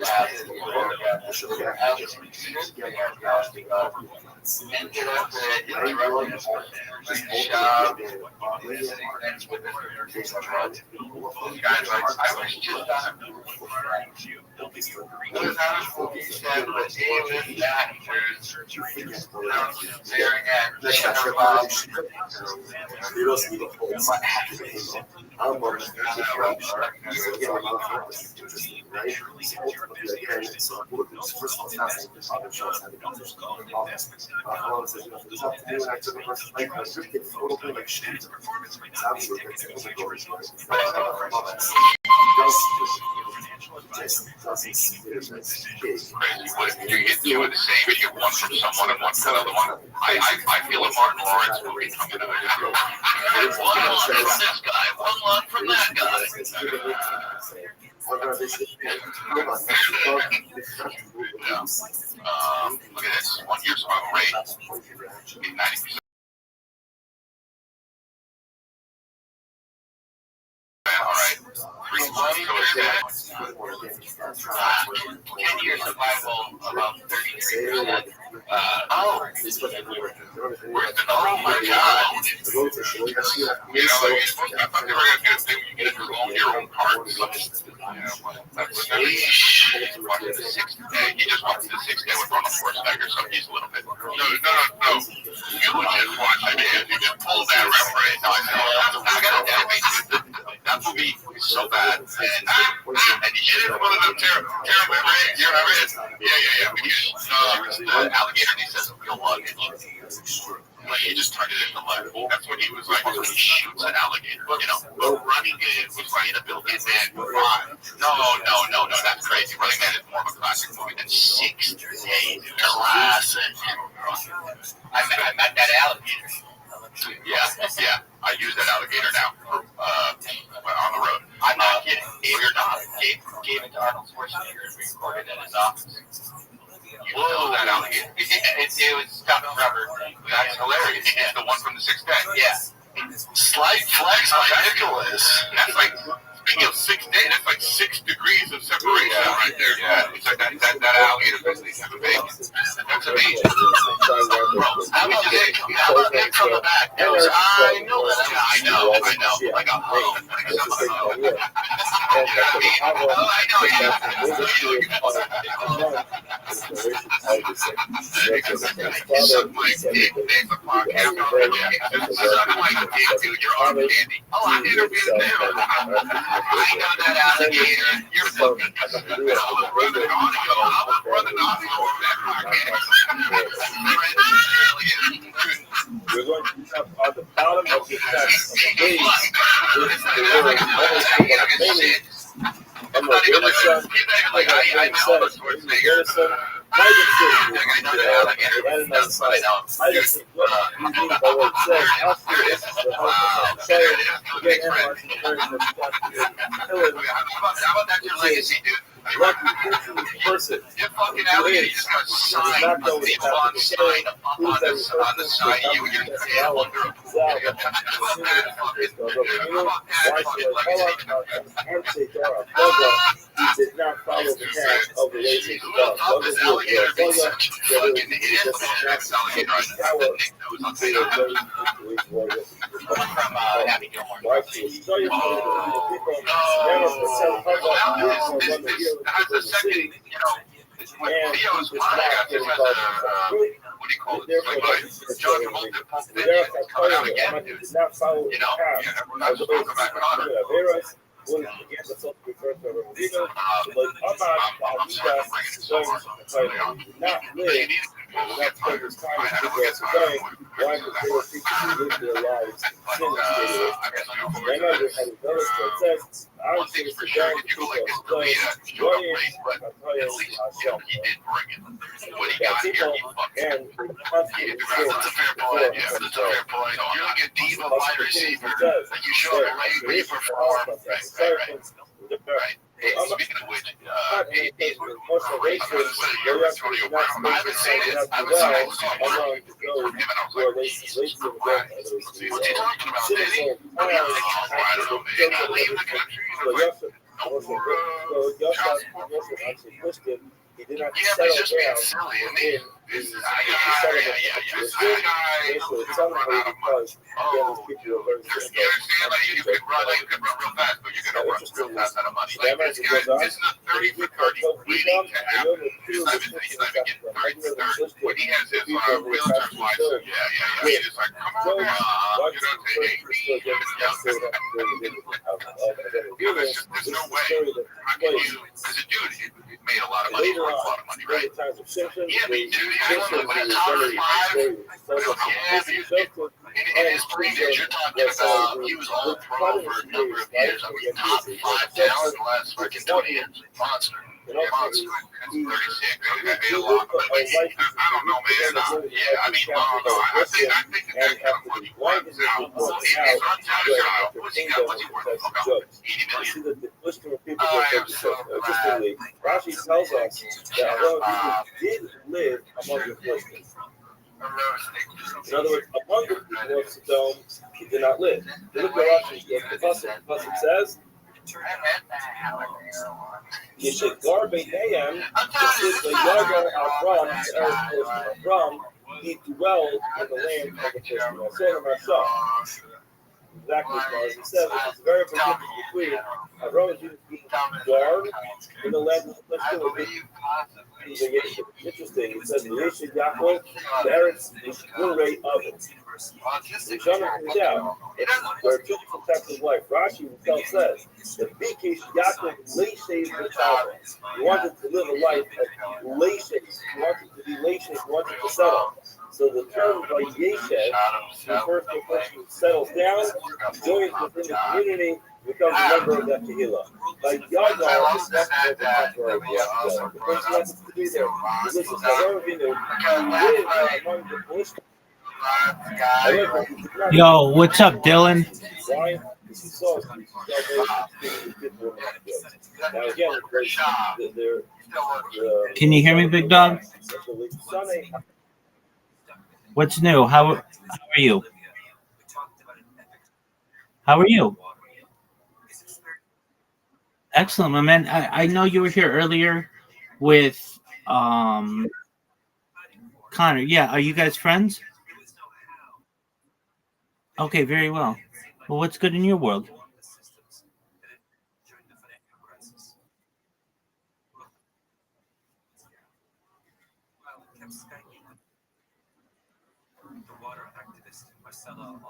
[SPEAKER 2] You get two of the same, you get one from someone and one from another one. I feel a Martin Lawrence movie coming out. One line from this guy, one line from that guy. Look at this, 1 year smoke rate, 90%. All right.
[SPEAKER 3] 10-year survival about 33%.
[SPEAKER 2] Oh my God. You know, I thought they were going to get a thing you get your own parts. The sixth day. He just went to the sixth day with Ronald Schwarzenegger, so he's a little bit. No. You would just watch it, man. You just pull that referee. No, I got to admit, that movie is so bad. And you didn't one of them terrible memories. You remember it? Yeah. Because the alligator, he says, real lug. Like he just turned it into lead. That's what he was like when he shoots an alligator. You know, Running Man was like a building man. No, that's crazy. Running Man is more of a classic movie than 6 Days. Classic.
[SPEAKER 3] I met that alligator.
[SPEAKER 2] Yeah. I use that alligator now on the road.
[SPEAKER 3] I'm not kidding. You're not. Gave it to Arnold Schwarzenegger and recorded at his office.
[SPEAKER 2] You know that alligator.
[SPEAKER 3] It was stuck in rubber.
[SPEAKER 2] That's hilarious. It's the one from the sixth day.
[SPEAKER 3] Yeah.
[SPEAKER 2] Slight flex by Nicholas. That's like, speaking of 6 days, that's like 6 degrees of separation right there. Yeah. It's like that alligator business. That's amazing.
[SPEAKER 3] How about Nick from the back? I know that.
[SPEAKER 2] I know. Like a hoe.
[SPEAKER 1] and that's the problem. That's the biggest fear of the month is the racial policy. That's the father who said that they
[SPEAKER 2] I interviewed them. I got that alligator. You're fucking. I was running audio. I was running audio on that podcast.
[SPEAKER 1] We're going to have on the bottom of the text on the page is the word I'm a Edison. Person.
[SPEAKER 2] You're fucking alligator. You just got signed. On the side of you. You're dead under a pool.
[SPEAKER 1] He did not follow the path of the racing dog.
[SPEAKER 2] This alligator is such fucking idiot. That's the second, you know, Theo's podcast is what do you call it? John Travolta coming out again, dude. You know, we're not supposed to talk about Connor.
[SPEAKER 1] When again the self refers to Rodrigo, like not live, not spend his time with people as dying, why because they were people who live their lives in the state. Then I just had another that says, I would say it's the dying people as dying, and
[SPEAKER 2] That's a fair point. Yeah, that's a fair point. You're like a diva wide receiver that you show up late, but you perform. Right. Hey, speaking of which, AD's I haven't seen it. I haven't seen it. What's he talking about, Diddy? I don't know, man. I leave the country.
[SPEAKER 1] He did not
[SPEAKER 2] yeah, but he's just being silly, isn't he? You can understand that you can run real fast, but you're going to run real fast out of money. Like, this guy isn't a 30 for 30 waiting to happen. He's not even getting 30 for 30. When he has his realtor's license, he's just like, come on down. You know, say, hey, there's no way. How can you, because the dude, he made a lot of money, a lot of money, right? Yeah, but dude, I don't know, but he's top 5. In his previous, you're talking about he was all pro for a number of years. I mean, top 5 now in the last freaking 20 years. Monster. Yeah, monster. That's 36. I made a lot, but I don't know, man. Yeah, I mean, I think the guy kind of money runs out. What's he worth? About 80 million.
[SPEAKER 1] Rashi tells us that although he did live among the Philistines. In other words, among the people of Sodom, he did not live. Look at Rashi, the Pasuk says, Yeshekar Beinayim, this is the Yagar Avram, the Eretz of Avram, he dwelled in the land of the Philistines. Exactly as it says, it's very different between Avram and Jesus being guard in the land of the Philistines. Interesting. It says the Yeshua Yaakov, the Eretz is Gurei of it. The Shana comes out. There are two different types of life. Rashi himself says the Bikish Yaakov Leishes V'Tava. He wanted to live a life of Leishes. He wanted to be Leishes. He wanted to settle. So the term like Yeshes refers to a person who settles down, joins within the community, becomes a member of that Kehillah. Like Yagar is not the temporary the person wants to be there. This is however we know. Among the bush.
[SPEAKER 10] Yo, what's up, Dylan? Can you hear me, big dog? What's new? How are you? How are you? Excellent, my man. I know you were here earlier with Connor. Yeah, are you guys friends? Okay, very well. Well, what's good in your world?
[SPEAKER 11] The water activist Marcella.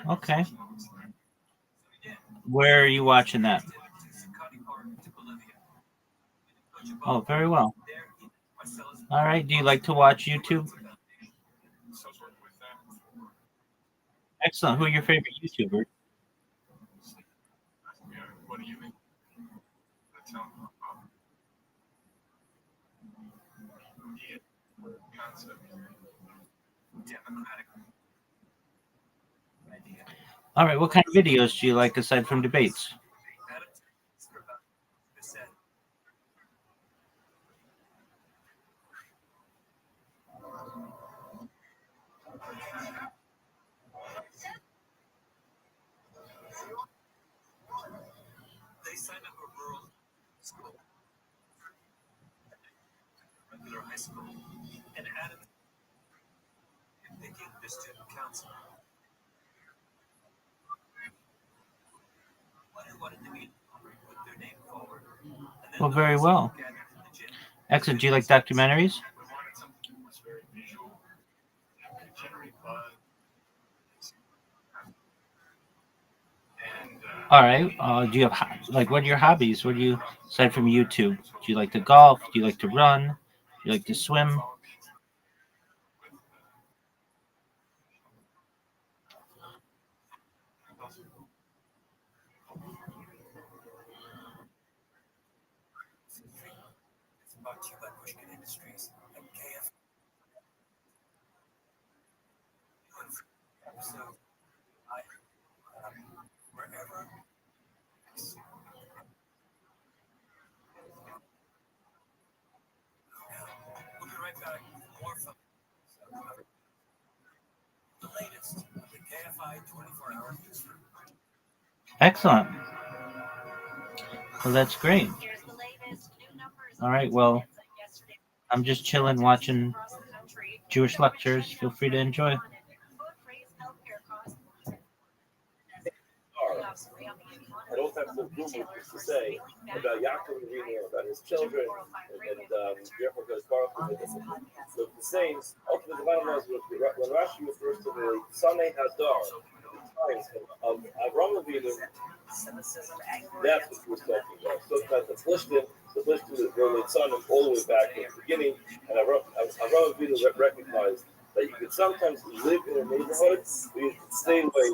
[SPEAKER 10] Okay. Where are you watching that? Oh, very well. All right. Do you like to watch YouTube? Excellent. Who are your favorite YouTubers? All right. What kind of videos do you like aside from debates?
[SPEAKER 11] They signed up a rural school, regular high school, and added picking the student council. Wanted to be put their name forward.
[SPEAKER 10] Well, very well. Excellent. Do you like documentaries? All right. Do you have what are your hobbies? What do you aside from YouTube? Do you like to golf? Do you like to run? Do you like to swim?
[SPEAKER 11] It's brought to you by Pushkin Industries and KF. So, wherever. We'll be right back. More from the latest of the KFI 24-hour newsroom.
[SPEAKER 10] Excellent. Well, that's great. All right. Well, I'm just chilling watching Jewish lectures. Feel free to enjoy.
[SPEAKER 1] I don't have the rumors to say about Yaakov reading about his children, and therefore goes Baruch so the sayings. Ultimately, the bottom line is when Rashi refers to the Sanei Hadar, the times of Avram Avinu, that's what we're talking about. So about the Plishtim that were son all the way back in the beginning, and Avram Avinu recognized that you could sometimes live in a neighborhood, but you could stay away.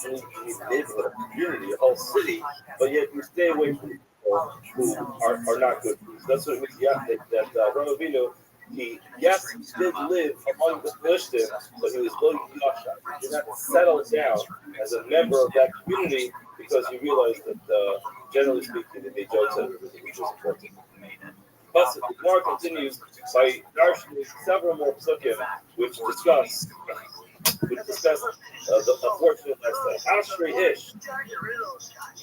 [SPEAKER 1] And you neighborhood, a community, a whole city, but yet you stay away from people who are not good. So that's what it means. Yeah, that Rabbi Avinu, he did live among the Philistines, but he was living Yasha. He did not settle down as a member of that community because he realized that, generally speaking, the Joseph which was important. But the Gemara continues by darshaning several more psukim which discuss the unfortunate lifestyle. Ashrei Ish,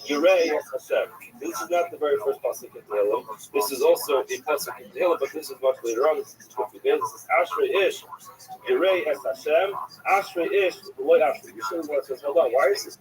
[SPEAKER 1] Yirei Hashem. This is not the very first pasuk in Tehillim. This is also a pasuk in Tehillim, but this is much later on. This is 50 days. This is Ashrei Ish, Yirei Hashem. Ashrei Ish, Loi Ashrei. You should want to say, hold on. Why is this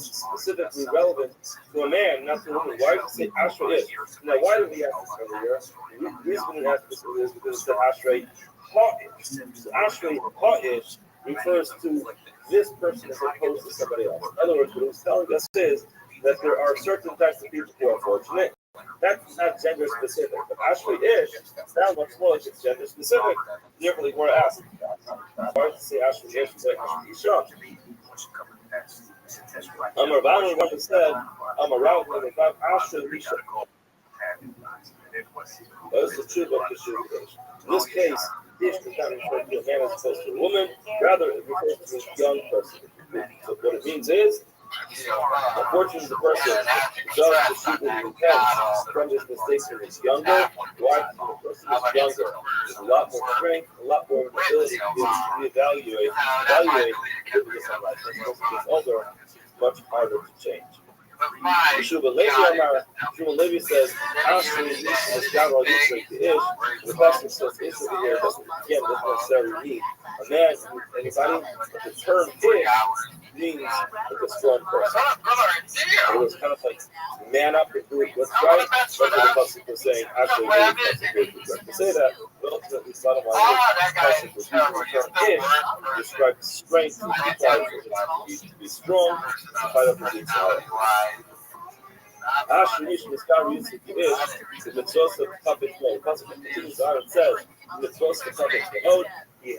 [SPEAKER 1] specifically relevant to a man, not to a woman? Why does it say Ashrei Ish? Now, why did we ask this earlier? The reason we asked this earlier is because it said Ashrei Ha'ish. So Ashrei Ha'ish refers to this person as opposed to somebody else. In other words, what he's telling us is that there are certain types of people who are fortunate. That's not gender specific. But Ashrei Ish sounds much more like it's gender specific. Therefore, we're asking. Why does it say Ashrei Ish? It's like Ashrei Isha. Rabbi Rabbi said, Rabbi Ashrei Isha. That's the truth of the Jewish. In this case, Ish does not refer to a man as opposed to a woman, rather it refers to a young person. So what it means is, unfortunately, the person does the people who repents from his mistakes when he's younger. Why? The person is younger. There's a lot more strength, a lot more ability to reevaluate this in life. As opposed to gets older, much harder to change. Yeshua Levi says, Ashrei is God or Yisrael to Ish. The question says, Ish over here doesn't necessarily mean a man, anybody, but the term Ish means like a strong person. It was kind of like man up and do what's right. That's what the Pasuk was saying. Actually, to say that, but ultimately, bottom line is the Pasuk was using the term in describes strength to be strong, to fight up against power. Asherish Miskar Yusuf is the mitzvot of Kapit Mode. Pasuk continues on and says, the mitzvot of Kapit Mode, he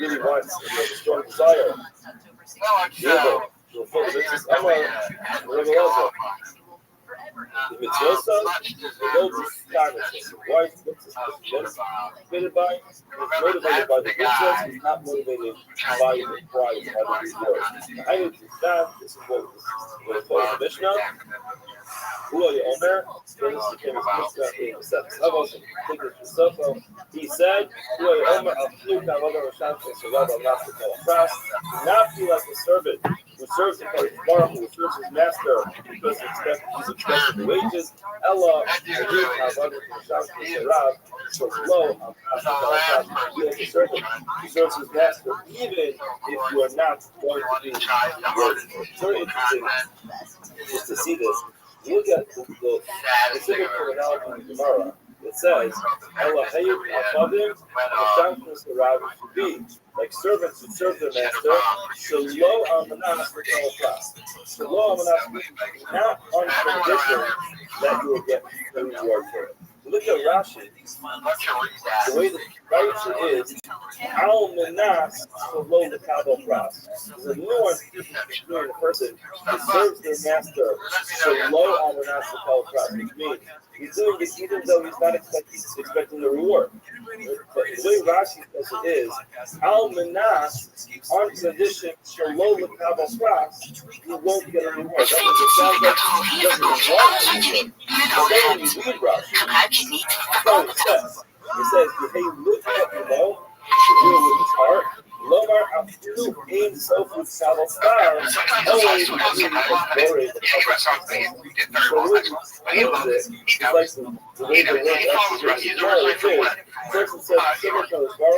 [SPEAKER 1] really wants, he has a strong desire. The mitzvot why is this motivated by? He's motivated by the mitzvot. He's not motivated by the prize, by the reward. I need to stand. This is what we're told in the Mishnah. He said, not be like a servant who serves the Baruch, who serves his master because he's expecting wages. Ella, so low, like a servant who serves his master, even if you are not going to be working. It's very interesting just to see this. Look at the specific terminology in Gemara. It says, like servants who serve their master, not on condition that you will get the reward for it. Look at Rashi. The way the Rashi is, Al Menas below the Kabel Pras. There's a nuance between the person who serves their master, below Al Menas the Kabel Pras, which means he's doing this even though he's not expecting the reward. But the way Rashi says it is, Al Menas on condition below the Kabel Pras, you won't get a reward. That sounds like he doesn't want a reward. But then when you read Rashi, that's what it says. It says, hey, look at the low, with his heart, Lomar Abdu Ain Sofu Kabel Stars, always worried. It's like the way the word actually is. Person says, even though it's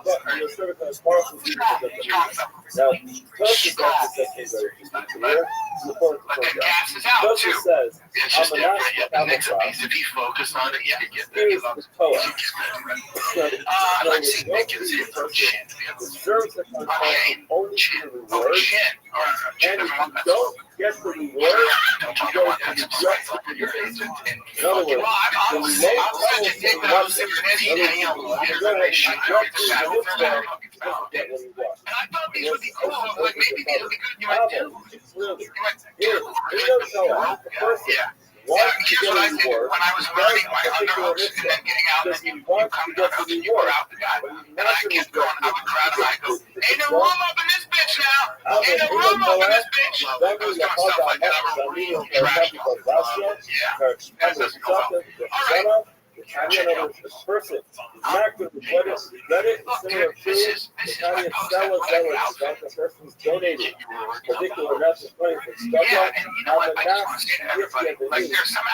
[SPEAKER 1] but your cervical is powerful. Now, Tosis actually says very clear. It's important to point out. Tosis says, I'm not
[SPEAKER 8] if he focused on it, he could get there.
[SPEAKER 1] Here's the Torah.
[SPEAKER 8] I like seeing Nickens hit from chin.
[SPEAKER 1] The serves that come only to the reward, and if you don't get the reward, you go to the reject of your agent. In other words, the low level of get what you want.
[SPEAKER 8] And I thought these would be cool. Like maybe these would be good. You might do. Because what I did when I was learning my underhooks and then getting out, and then you come out, you were out the guy, and I kept going, I would crowd and I go, ain't no room up in this bitch now, ain't no room up in this bitch. I was doing stuff like that. I'm a real trash talker. Yeah, that doesn't go well. All right.
[SPEAKER 1] The person is not going to regret it. Similar to the Tanya Stella Zealous about the person's donated particular amounts of money for stuff on the mass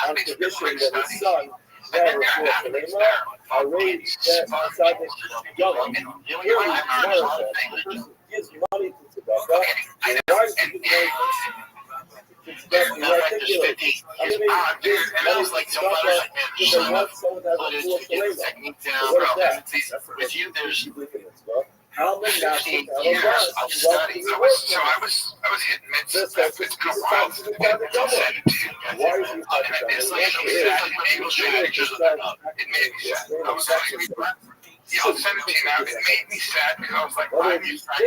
[SPEAKER 1] on condition that his son never are raised outside the yellow. Here he gives money to Tzedakah, and why does he give money
[SPEAKER 8] And I was like, so I was technique down, with you, there's 15 years of study. I was hitting mid-step. It's good while. It's like angle strategies. It made me sad. I was like, I was 17 now. It made me sad because I was like, I'm just slow,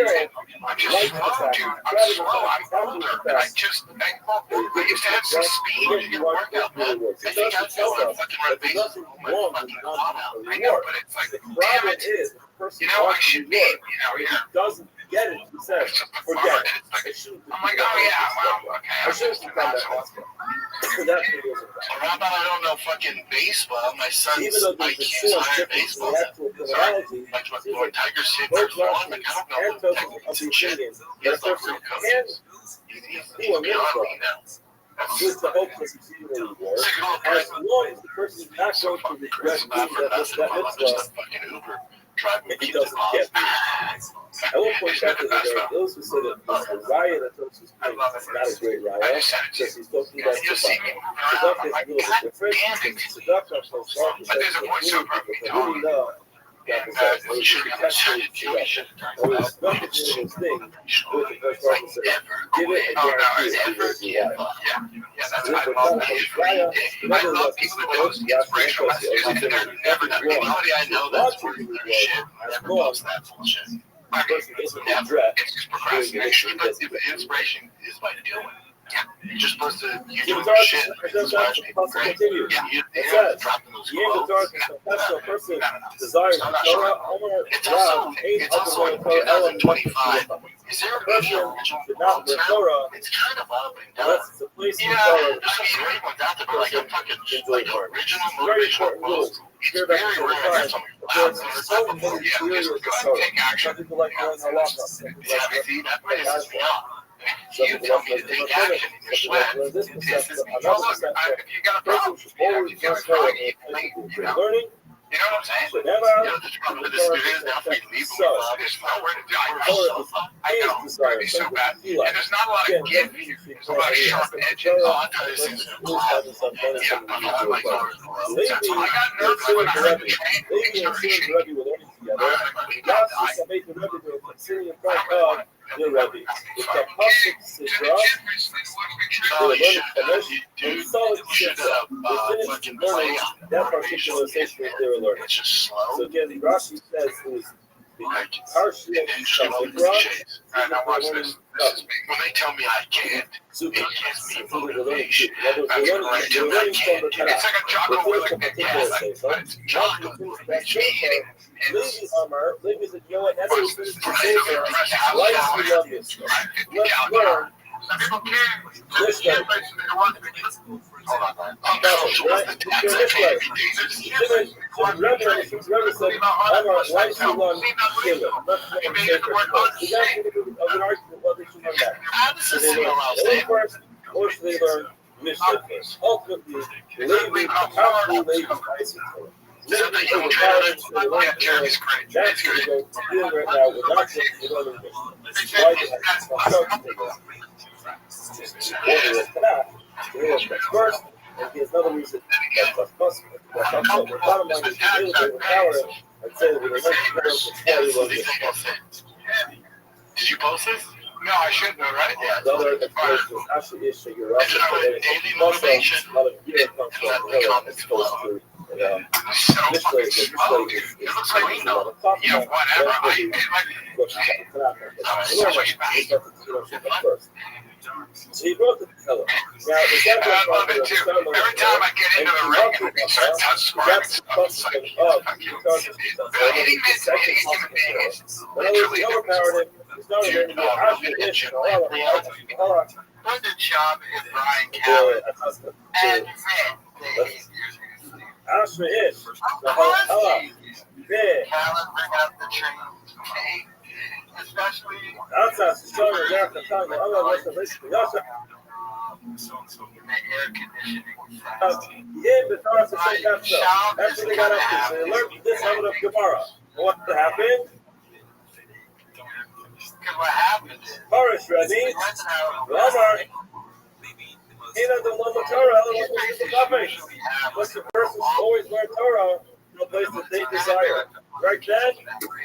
[SPEAKER 8] dude. I'm slow. I'm older. And I used to have some speed in your workout, man. I think I feel like fucking Rabbi. I know, but it's like, damn it. You know, I should be,
[SPEAKER 1] doesn't get it, he says, forget it.
[SPEAKER 8] I'm like, oh yeah, well, okay.
[SPEAKER 1] I should have done that.
[SPEAKER 8] Rabbi, I don't know fucking baseball. My son's IQ's higher baseball. Sorry, like what Lord Tiger said, there's one, like, I don't know what techniques and shit. He has like real coaches. He's beyond me now.
[SPEAKER 1] With the hope for continuing reward, as long as the person is not going to regret doing that mitzvah, and he doesn't get it. At one point back in the day, those who said that the riot that Tosh is playing is not a great riot because he's talking about Sadak is a little bit different. Sadak plays golf because they really know that they should catch the situation. There was nothing in this thing with the first person said, give it and guarantee it because you want it.
[SPEAKER 3] That's why I love people that do inspirational messages and they're never done. Anybody I know that's working their shit never posts that bullshit. I mean, never. It's just procrastination. But the inspiration is by doing it. You're just supposed to use your shit. Yeah, you dropping those quotes. It's also in 2025. Is there a original world term? It's kind of up and down. There's some great ones out there, but like I'm talking like original motivational quotes. It's very rare. There's some loud words. Go ahead and take action. Yeah, see, that pisses me off. You tell me to take action in your sweat. If you got a problem, you got a problem, learning. You know what I'm saying? You know, the trouble with the students now for you to leave them alone. There's nowhere to do it. I know, it's going to be so bad. And there's not a lot of give here. There's a lot of sharp edges. Oh, I thought this is yeah, I'm like, I got nervous when I heard the train. Things started shaking.
[SPEAKER 1] The Rabbi. It's the public cigar.
[SPEAKER 3] You should fucking play
[SPEAKER 1] that particular session they were learning.
[SPEAKER 3] It's just slow.
[SPEAKER 1] So again, Rashi says it was partially
[SPEAKER 3] and I watch this. This is big. When they tell me I can't, it gives me motivation. That's when I tell me I can't. It's like a jogger with like that gas. But it's jogger motivation.
[SPEAKER 1] Ladies, ladies, you know what? That's what we're going to say there. Why do we love this? Let's learn.
[SPEAKER 3] Some people can't.
[SPEAKER 1] Let's learn.
[SPEAKER 3] Hold on, man.
[SPEAKER 1] Or should they learn Mishnah? Ultimately, Levi, powerful Levi,
[SPEAKER 3] Jeremy's great.
[SPEAKER 1] that's what we're doing right now. We're not just learning first, and here's another reason that's possible. The bottom line is to power and say that we're not
[SPEAKER 3] Did you post this? No, I shouldn't have, right? Yeah.
[SPEAKER 1] The other explanation is actually is figure out
[SPEAKER 3] daily motivation.
[SPEAKER 1] A lot of gear comes from it's supposed to this way, it
[SPEAKER 3] looks like we know. Yeah, whatever.
[SPEAKER 1] So he brought the color. Now,
[SPEAKER 3] I love it too. Every time I get into the ring, it starts subscribing. It's like, literally
[SPEAKER 1] overpowered. It's not even
[SPEAKER 3] Brendan Schaub and Brian Callen and
[SPEAKER 1] Asher is.
[SPEAKER 3] Callen bringing up the train. Especially
[SPEAKER 1] outside the show, America talking about other reservations.
[SPEAKER 3] the air conditioning.
[SPEAKER 1] Yeah, but Torah says that's so. That's what they got up to. So they learned this out of Gemara. What happened?
[SPEAKER 3] Because what happened is
[SPEAKER 1] Parish, Rabbi. Omar. He doesn't love the Torah. But the person always learn Torah in a place that they desire. Right then,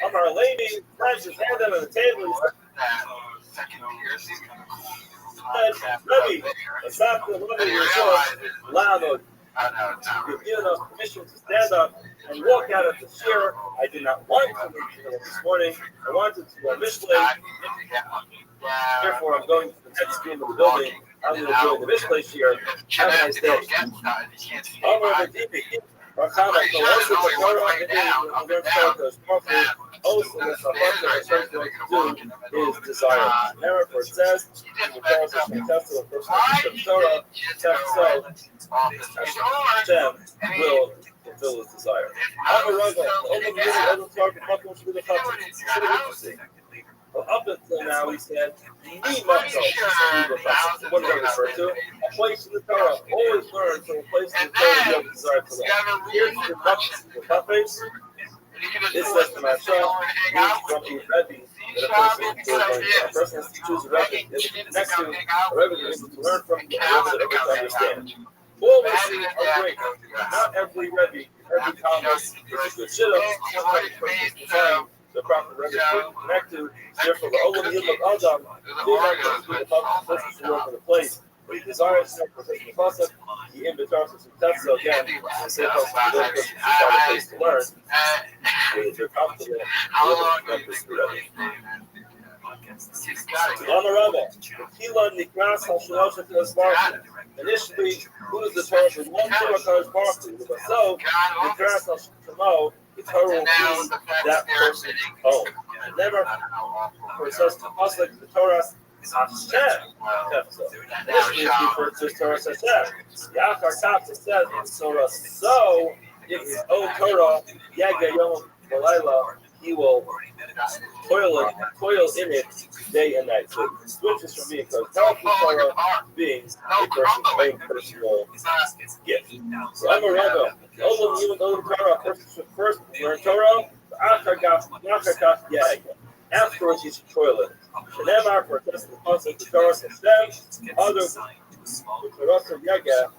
[SPEAKER 1] Omar Lady plants his hand on the table. Rabbi, stop the living yourself. Loud. You've given us permission to stand up and walk out of the chair. I did not want to leave this morning. I wanted to go Mishlei. Therefore, I'm going to the next room of the building. I'm going to join the Mishlei here. Have a nice day. Omar Lady. Also, the Torah is desire. Therefore, it says, the Torah, Hashem will fulfill his desire. Up until now, we said, what do I refer to? A place in the Torah. Always learn from a place in the Torah you have a desire to learn. Here's the puppets. This says to myself, from a Rabbi, that a person has to choose a Rabbi next to a Rabbi to learn from the Rabbi to understand. All Rabbi are great. Not every Rabbi, every Talmud is a good shidduch. Sometimes the person is defining the proper Rabbi to connect to. Therefore, the Olam Yilmad Adam, the person to work in a place where he desires to protect the concept. He invitates us to test. So again, the same person who doesn't find a place to learn. They're confident. Initially, who is the Torah for one Torah Baruch Hu? So, the Torah the Torah will be that person's home. And never, for it says to us like the Torah Hashem. Initially, it's referred to as Torah Hashem. Yachar Kaf, it says in Torah, so if his own Torah, Yaga Yom Balayla, he will toil in it day and night. So it switches from being Torah being a person's own personal gift. So I'm a Rabbi. Even though the Torah, a person should first learn Torah, afterwards he should toil in it. And then for testing the concept of Torah Hashem, other Torah Yaga,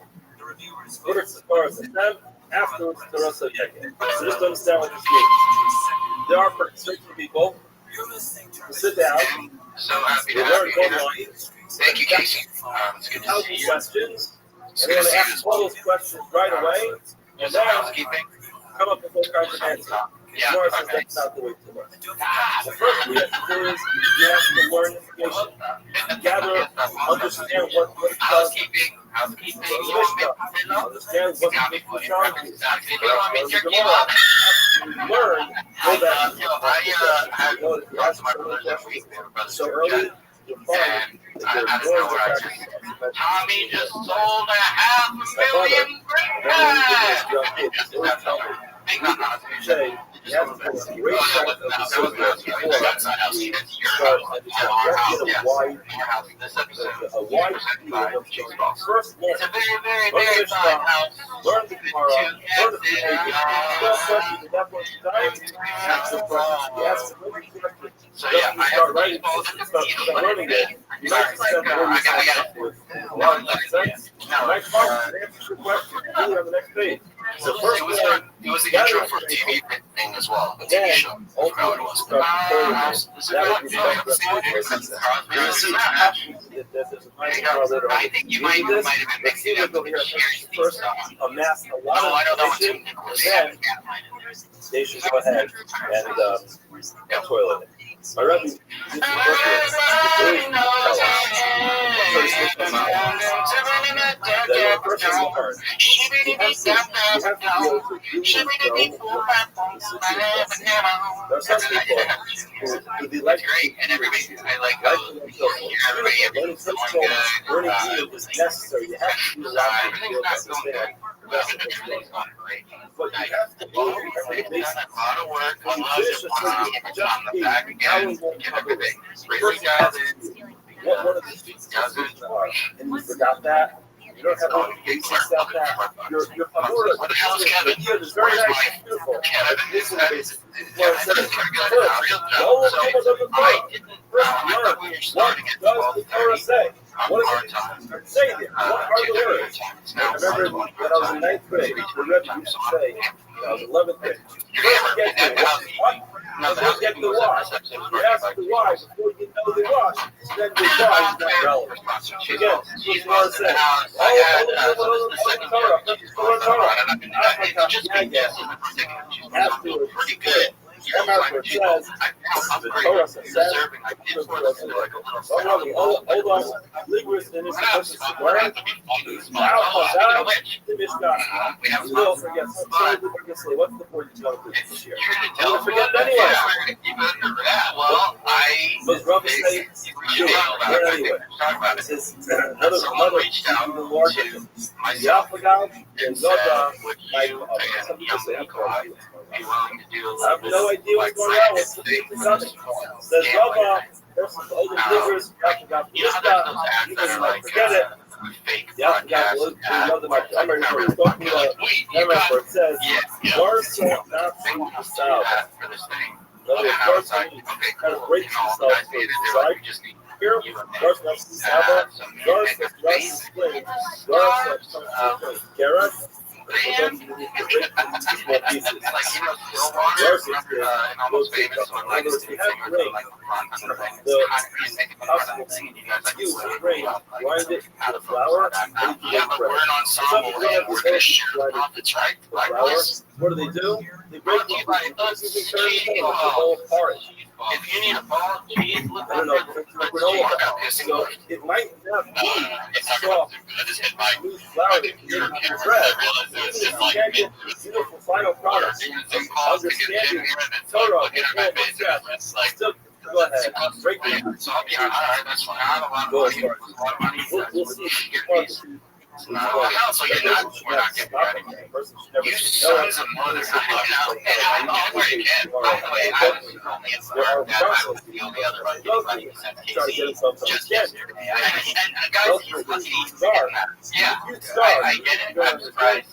[SPEAKER 1] Torah Hashem, afterwards Torah Yaga. So just understand what this means. There are certain people who sit down,
[SPEAKER 9] so happy to
[SPEAKER 1] learn
[SPEAKER 9] have you.
[SPEAKER 1] online,
[SPEAKER 9] Thank you, Casey. It's good to see you.
[SPEAKER 1] questions, and they're going to ask all those questions right away, and then come up with all kinds of answers.
[SPEAKER 9] Yeah,
[SPEAKER 1] Morris says that's not the way to learn. The first thing you have to do is you have to learn information, gather, understand what it does, understand what the big challenge is. Learn, go back. So early, you're fine.
[SPEAKER 9] Tommy just sold 500,000
[SPEAKER 1] Say, you have to put a great shot of the silver a wide view of the first learn the Mishnah, learn the Gemara, learn the Pneumatic, ask questions at that point in time, ask the questions, you ask the question, you start writing, start learning it, you might spend more time with a lot of sense. Next part, answer your question, do it on the next page. So first
[SPEAKER 8] it was the intro for a TV thing as well. A TV show. I forgot what it was.
[SPEAKER 9] I think you might have been mixing it up with the
[SPEAKER 1] first amass a lot of information, and then they should go ahead and toilet it. My Rabbi used to there are some people who they like
[SPEAKER 9] great, and everybody, I like
[SPEAKER 1] learning field is necessary. You have to do a lot of to understand the rest of what's going on. But you have to do every basic.
[SPEAKER 9] a lot of work.
[SPEAKER 1] When you finish a certain just be how we won't cover it. First, you have to what one of the things are, and you forgot that. You don't have all the basic stuff that your
[SPEAKER 8] What the hell is Kevin?
[SPEAKER 1] is very
[SPEAKER 8] Where's
[SPEAKER 1] nice and beautiful.
[SPEAKER 8] Kevin?
[SPEAKER 1] This is basic. Well, instead of the whole thing doesn't work. First, learn what does the Torah say? What does it say there? What are the words? I remember when I was in 9th grade, the Rabbi used to say, when I was in 11th grade, first get the what? First get the why. You ask the why before you know the why. Then the why is not relevant. Again, this is what I said. Afterwards, pretty good. It says, the Torah says, hold on, linguist in this person, where? The Mishnah. You will forget. What's the point you're going to do this year? You will forget anyway. Was Rabbi saying, anyway. This is another even more different. Yafagal and Zoda, like, some people say, I have no idea what's going on. What's the thing coming? Says Rabbi, versus the older believers, forget it.
[SPEAKER 9] fake
[SPEAKER 1] Yeah,
[SPEAKER 9] broadcast.
[SPEAKER 1] I remember talking about where it says, words are not
[SPEAKER 9] They
[SPEAKER 1] from
[SPEAKER 9] want
[SPEAKER 1] the
[SPEAKER 9] us to do
[SPEAKER 1] south.
[SPEAKER 9] that for this thing.
[SPEAKER 1] In other
[SPEAKER 9] And I
[SPEAKER 1] words,
[SPEAKER 9] was like,
[SPEAKER 1] words
[SPEAKER 9] okay,
[SPEAKER 1] kind
[SPEAKER 9] cool.
[SPEAKER 1] of breaks
[SPEAKER 9] You know,
[SPEAKER 1] yourself
[SPEAKER 9] guys
[SPEAKER 1] to
[SPEAKER 9] made
[SPEAKER 1] the
[SPEAKER 9] it. They're
[SPEAKER 1] side.
[SPEAKER 9] like, we just need
[SPEAKER 1] Here,
[SPEAKER 9] you and
[SPEAKER 1] words not from the south.
[SPEAKER 9] some
[SPEAKER 1] Words
[SPEAKER 9] music,
[SPEAKER 1] not
[SPEAKER 9] bass,
[SPEAKER 1] spring. Words not from the Garrett.
[SPEAKER 9] like, you know, Stillwater, remember, and Almost Famous, when like the singer would like run under like concrete, make it a thing, and you guys like
[SPEAKER 1] Use
[SPEAKER 9] would
[SPEAKER 1] grain, grind it
[SPEAKER 9] how
[SPEAKER 1] to
[SPEAKER 9] to
[SPEAKER 1] flour,
[SPEAKER 9] focus on that.
[SPEAKER 1] and you
[SPEAKER 9] Yeah,
[SPEAKER 1] make
[SPEAKER 9] but
[SPEAKER 1] bread.
[SPEAKER 9] we're an ensemble, and we're gonna share the profits, right? Like
[SPEAKER 1] Flour.
[SPEAKER 9] this.
[SPEAKER 1] What do? They break
[SPEAKER 9] Brought to you
[SPEAKER 1] it
[SPEAKER 9] by
[SPEAKER 1] into
[SPEAKER 9] Cheese
[SPEAKER 1] the
[SPEAKER 9] Balls.
[SPEAKER 1] whole porridge.
[SPEAKER 9] If you need a ball of cheese, look
[SPEAKER 1] I don't
[SPEAKER 9] up
[SPEAKER 1] know,
[SPEAKER 9] the
[SPEAKER 1] granola.
[SPEAKER 9] cheese.
[SPEAKER 1] So it might not be
[SPEAKER 2] It's not gonna
[SPEAKER 1] soft,
[SPEAKER 2] do good. I just hit my
[SPEAKER 1] loose flour that you
[SPEAKER 2] computer
[SPEAKER 1] make
[SPEAKER 2] camera.
[SPEAKER 1] bread.
[SPEAKER 2] I realized that it's
[SPEAKER 1] Even if
[SPEAKER 2] just
[SPEAKER 1] you
[SPEAKER 2] like
[SPEAKER 1] can't get beautiful final products,
[SPEAKER 2] using Zoom calls to get in
[SPEAKER 1] understanding
[SPEAKER 2] here, and it's like
[SPEAKER 1] Torah
[SPEAKER 2] looking at my
[SPEAKER 1] and
[SPEAKER 2] face,
[SPEAKER 1] Jeff,
[SPEAKER 2] and it's like,
[SPEAKER 1] still go ahead, break it.
[SPEAKER 9] So I'll be on. All right, that's fine. I have a lot of
[SPEAKER 1] Go as
[SPEAKER 9] money.
[SPEAKER 1] far as we'll see if you
[SPEAKER 9] So you're not. We're not getting ready. You sons of mothers. And I never again. By the way, I was only informed that I would feel the other like anybody except Casey just yesterday. And guys, he's lucky he's getting that. Yeah, I get it. I'm surprised.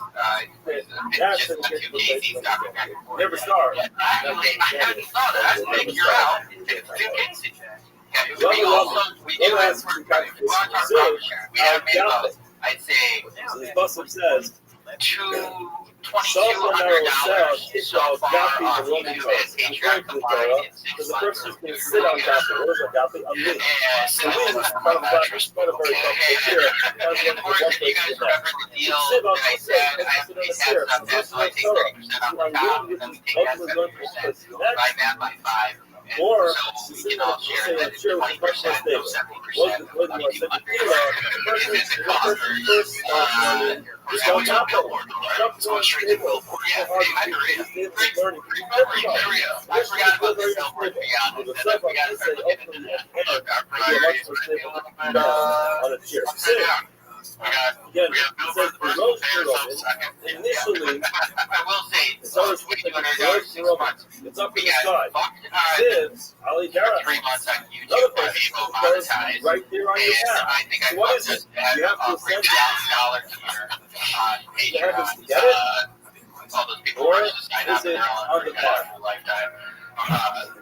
[SPEAKER 9] Just the two Casey's got me back and forth.
[SPEAKER 1] Never starved.
[SPEAKER 9] Actually, I hadn't thought of that. Thank you out. It's two Casey. Okay, we do have we have made about, I'd say,
[SPEAKER 1] So this bustle says,
[SPEAKER 9] $2,200 so far on YouTube as Patreon combined in 6
[SPEAKER 1] because the
[SPEAKER 9] months.
[SPEAKER 1] person can sit on top of it. What is a gapi? A lid.
[SPEAKER 9] And
[SPEAKER 1] The lid is part of the mattress, part of a very comfortable chair.
[SPEAKER 9] and of course, if you guys remember the deal that I said, I have to have stuff that, so I take 30% off the top, and then we take that 70%, divide that by 5.
[SPEAKER 1] Or
[SPEAKER 9] so we can all share that it's 20%, no 70%,
[SPEAKER 1] what do you want?
[SPEAKER 9] it's on top of it. It's going straight to billboard. Yeah, I forgot about this billboard, to be honest. And we got to start looking into that. Look, our priorities are going to be a little bit upside down. We got billboard first, payers up second.
[SPEAKER 1] Initially,
[SPEAKER 9] I will say,
[SPEAKER 1] it's always
[SPEAKER 9] $2,200 6 months.
[SPEAKER 1] it's up in
[SPEAKER 9] We
[SPEAKER 1] the
[SPEAKER 9] got
[SPEAKER 1] sky.
[SPEAKER 9] fucked hard
[SPEAKER 1] This, Ali
[SPEAKER 9] for
[SPEAKER 1] Dara,
[SPEAKER 9] 3 months on YouTube
[SPEAKER 1] another
[SPEAKER 9] by
[SPEAKER 1] place,
[SPEAKER 9] Vivo
[SPEAKER 1] because
[SPEAKER 9] monetized.
[SPEAKER 1] right there on your
[SPEAKER 9] And
[SPEAKER 1] map.
[SPEAKER 9] I think I
[SPEAKER 1] So what
[SPEAKER 9] fucked
[SPEAKER 1] is it?
[SPEAKER 9] it at
[SPEAKER 1] You have to send
[SPEAKER 9] $3,000 here on
[SPEAKER 1] You have
[SPEAKER 9] Patreon.
[SPEAKER 1] to get it?
[SPEAKER 9] All those people
[SPEAKER 1] Or
[SPEAKER 9] who just sign
[SPEAKER 1] is
[SPEAKER 9] up and
[SPEAKER 1] it
[SPEAKER 9] they're all
[SPEAKER 1] on the
[SPEAKER 9] for
[SPEAKER 1] card?
[SPEAKER 9] a lifetime.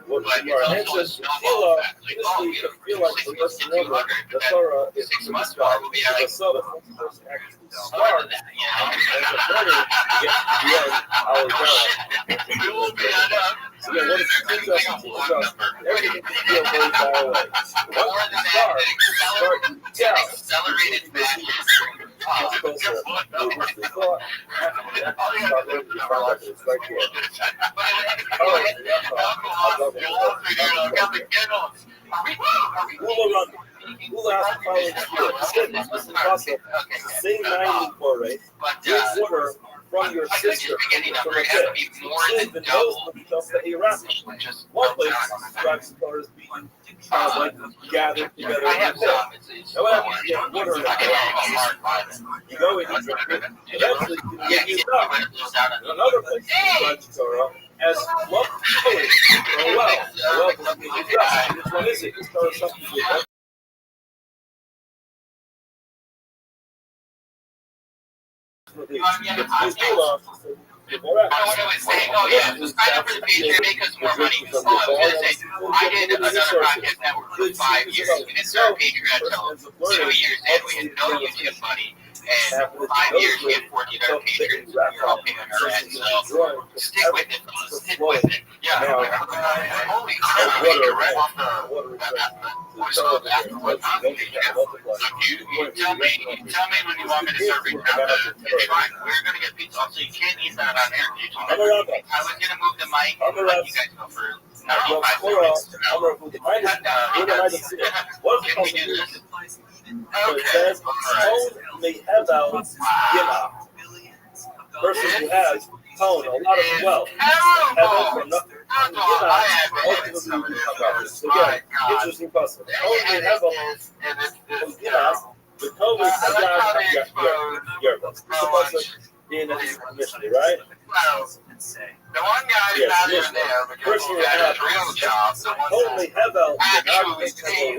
[SPEAKER 1] What
[SPEAKER 9] But
[SPEAKER 1] you are
[SPEAKER 9] it's also a
[SPEAKER 1] anxious,
[SPEAKER 9] snowball effect. Like,
[SPEAKER 1] this
[SPEAKER 9] oh,
[SPEAKER 1] week,
[SPEAKER 9] you
[SPEAKER 1] feel like the person over the Torah is
[SPEAKER 9] 6
[SPEAKER 1] in the
[SPEAKER 9] months
[SPEAKER 1] sky.
[SPEAKER 9] more will be like
[SPEAKER 1] The Soda, the person actually
[SPEAKER 9] more
[SPEAKER 1] start,
[SPEAKER 9] than that, you
[SPEAKER 1] and
[SPEAKER 9] know?
[SPEAKER 1] the brother gets to the end, Ali
[SPEAKER 9] No
[SPEAKER 1] Dara.
[SPEAKER 9] shit. It will be on up.
[SPEAKER 1] So yeah, what is interesting teaches us, everything can feel very far away.
[SPEAKER 9] More
[SPEAKER 1] Once
[SPEAKER 9] than
[SPEAKER 1] you
[SPEAKER 9] that,
[SPEAKER 1] start,
[SPEAKER 9] it
[SPEAKER 1] yeah.
[SPEAKER 9] accelerated matches.
[SPEAKER 1] It's closer. We thought, start looking at the product, it's right here. Oh, I love it. Hula run. Hula has the following skill. Sit, listen, process, sing 90 for rate. Drink water from your sister from a pit. Sing the nose will become the Iraqi. One place describes the color as being like gathered together in a pit. Now what happens if you get water in a pit? You go and you drink it. Eventually you get used up. Another place describes the Torah as love flowing from a well. A well doesn't get used up. Which one is it? This Torah is something to do.
[SPEAKER 9] Oh yeah, so sign up for the Patreon, make us more money. Oh, I was gonna say, I did another podcast network for 5 years. We didn't start Patreon until 2 years in. We had no YouTube money, and 5 years we had 14 patrons. We were all paying our rent. So stick with it, fellas. Stick with it. Yeah. Holy crap! Right off the voice call afterwards. You tell me when you want me to serve you. It's fine. We're gonna get pizza, so you can't eat that on air. I was gonna move the mic and let you guys go for 95 minutes. Can we do this? Okay.
[SPEAKER 1] Person who has tone, a lot of wealth. Again, interesting custom. The code is initially, right?
[SPEAKER 9] The one guy's not even there because he had his real job.
[SPEAKER 1] Totally Hevel has a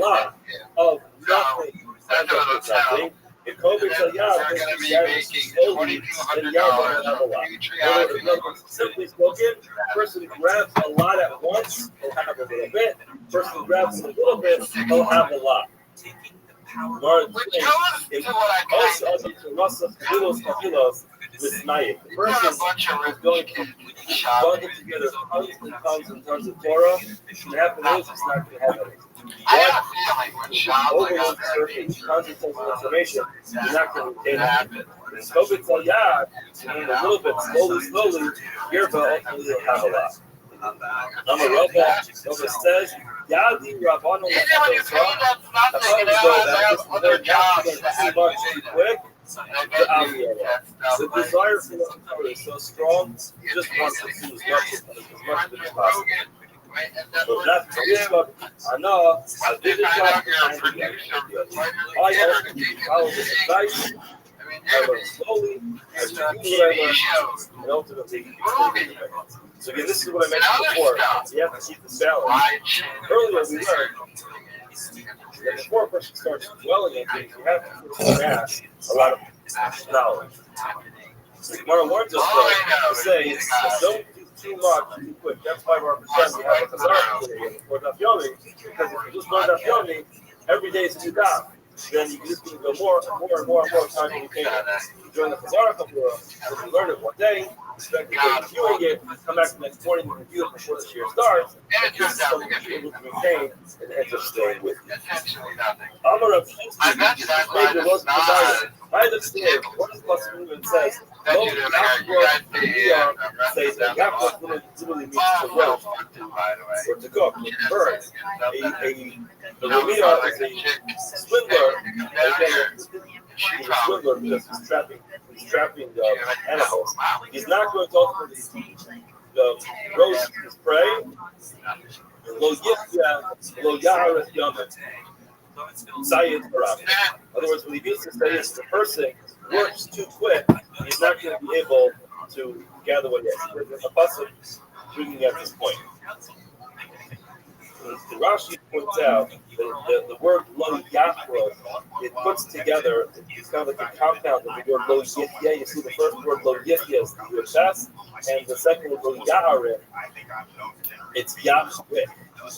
[SPEAKER 1] lot of nothing. If COVID says, yeah,
[SPEAKER 3] They're going to be making $2,200
[SPEAKER 1] simply spoken, person who grabs a lot at once will have a little bit. Person who grabs a little bit will have a lot. The person who's going to bundle together tons and tons of Torah, and half of those is not going to have anything. Overload tons and tons of information, you're not going to retain it. COVID says, yeah, and a little bit, slowly, here, but ultimately you'll have a lot. I'm a Rabbi. Rabbi says, Yadi Rabbanu quick. The desire for the Torah is so strong, you just want to do as much of it as possible. But that's what I know. I did it I also follow this advice. I learn slowly, I do what I learn, and ultimately, so again, this is what I mentioned before. You have to keep this balance. Earlier, we learned that before a person starts dwelling in things, you have to amass a lot of knowledge. So Gemara warns us to say, don't do too much too quick. That's why we're we have a Chazar today for Daf Yomi, because if you just learn Daf Yomi, every day is a new daf. Then you can just go more time than you can. You join the Chazar Kapura, if you learn it one day, expect to go reviewing it, come back the next morning and review it before the year starts, and this is something you're able to maintain and just stay with you. Amar Rav maybe it wasn't decided. I understand what the Pasuk even says. Says that Yaakov literally means to roast or to cook, to burn. The Rabbi is a swindler. He's a swindler because he's trapping animals. He's not going to ultimately roast his prey. Lo yaharet yamet. In other words, when he means to say is the person works too quick, he's not going to be able to gather what he has. There's a pasuk bringing at this point. The Rashi points out that the word lo yachro, it puts together, it's kind of like a compound of the word lo yifya. You see the first word lo yifya is the chest, and the second word lo yaharet, it's yachwe.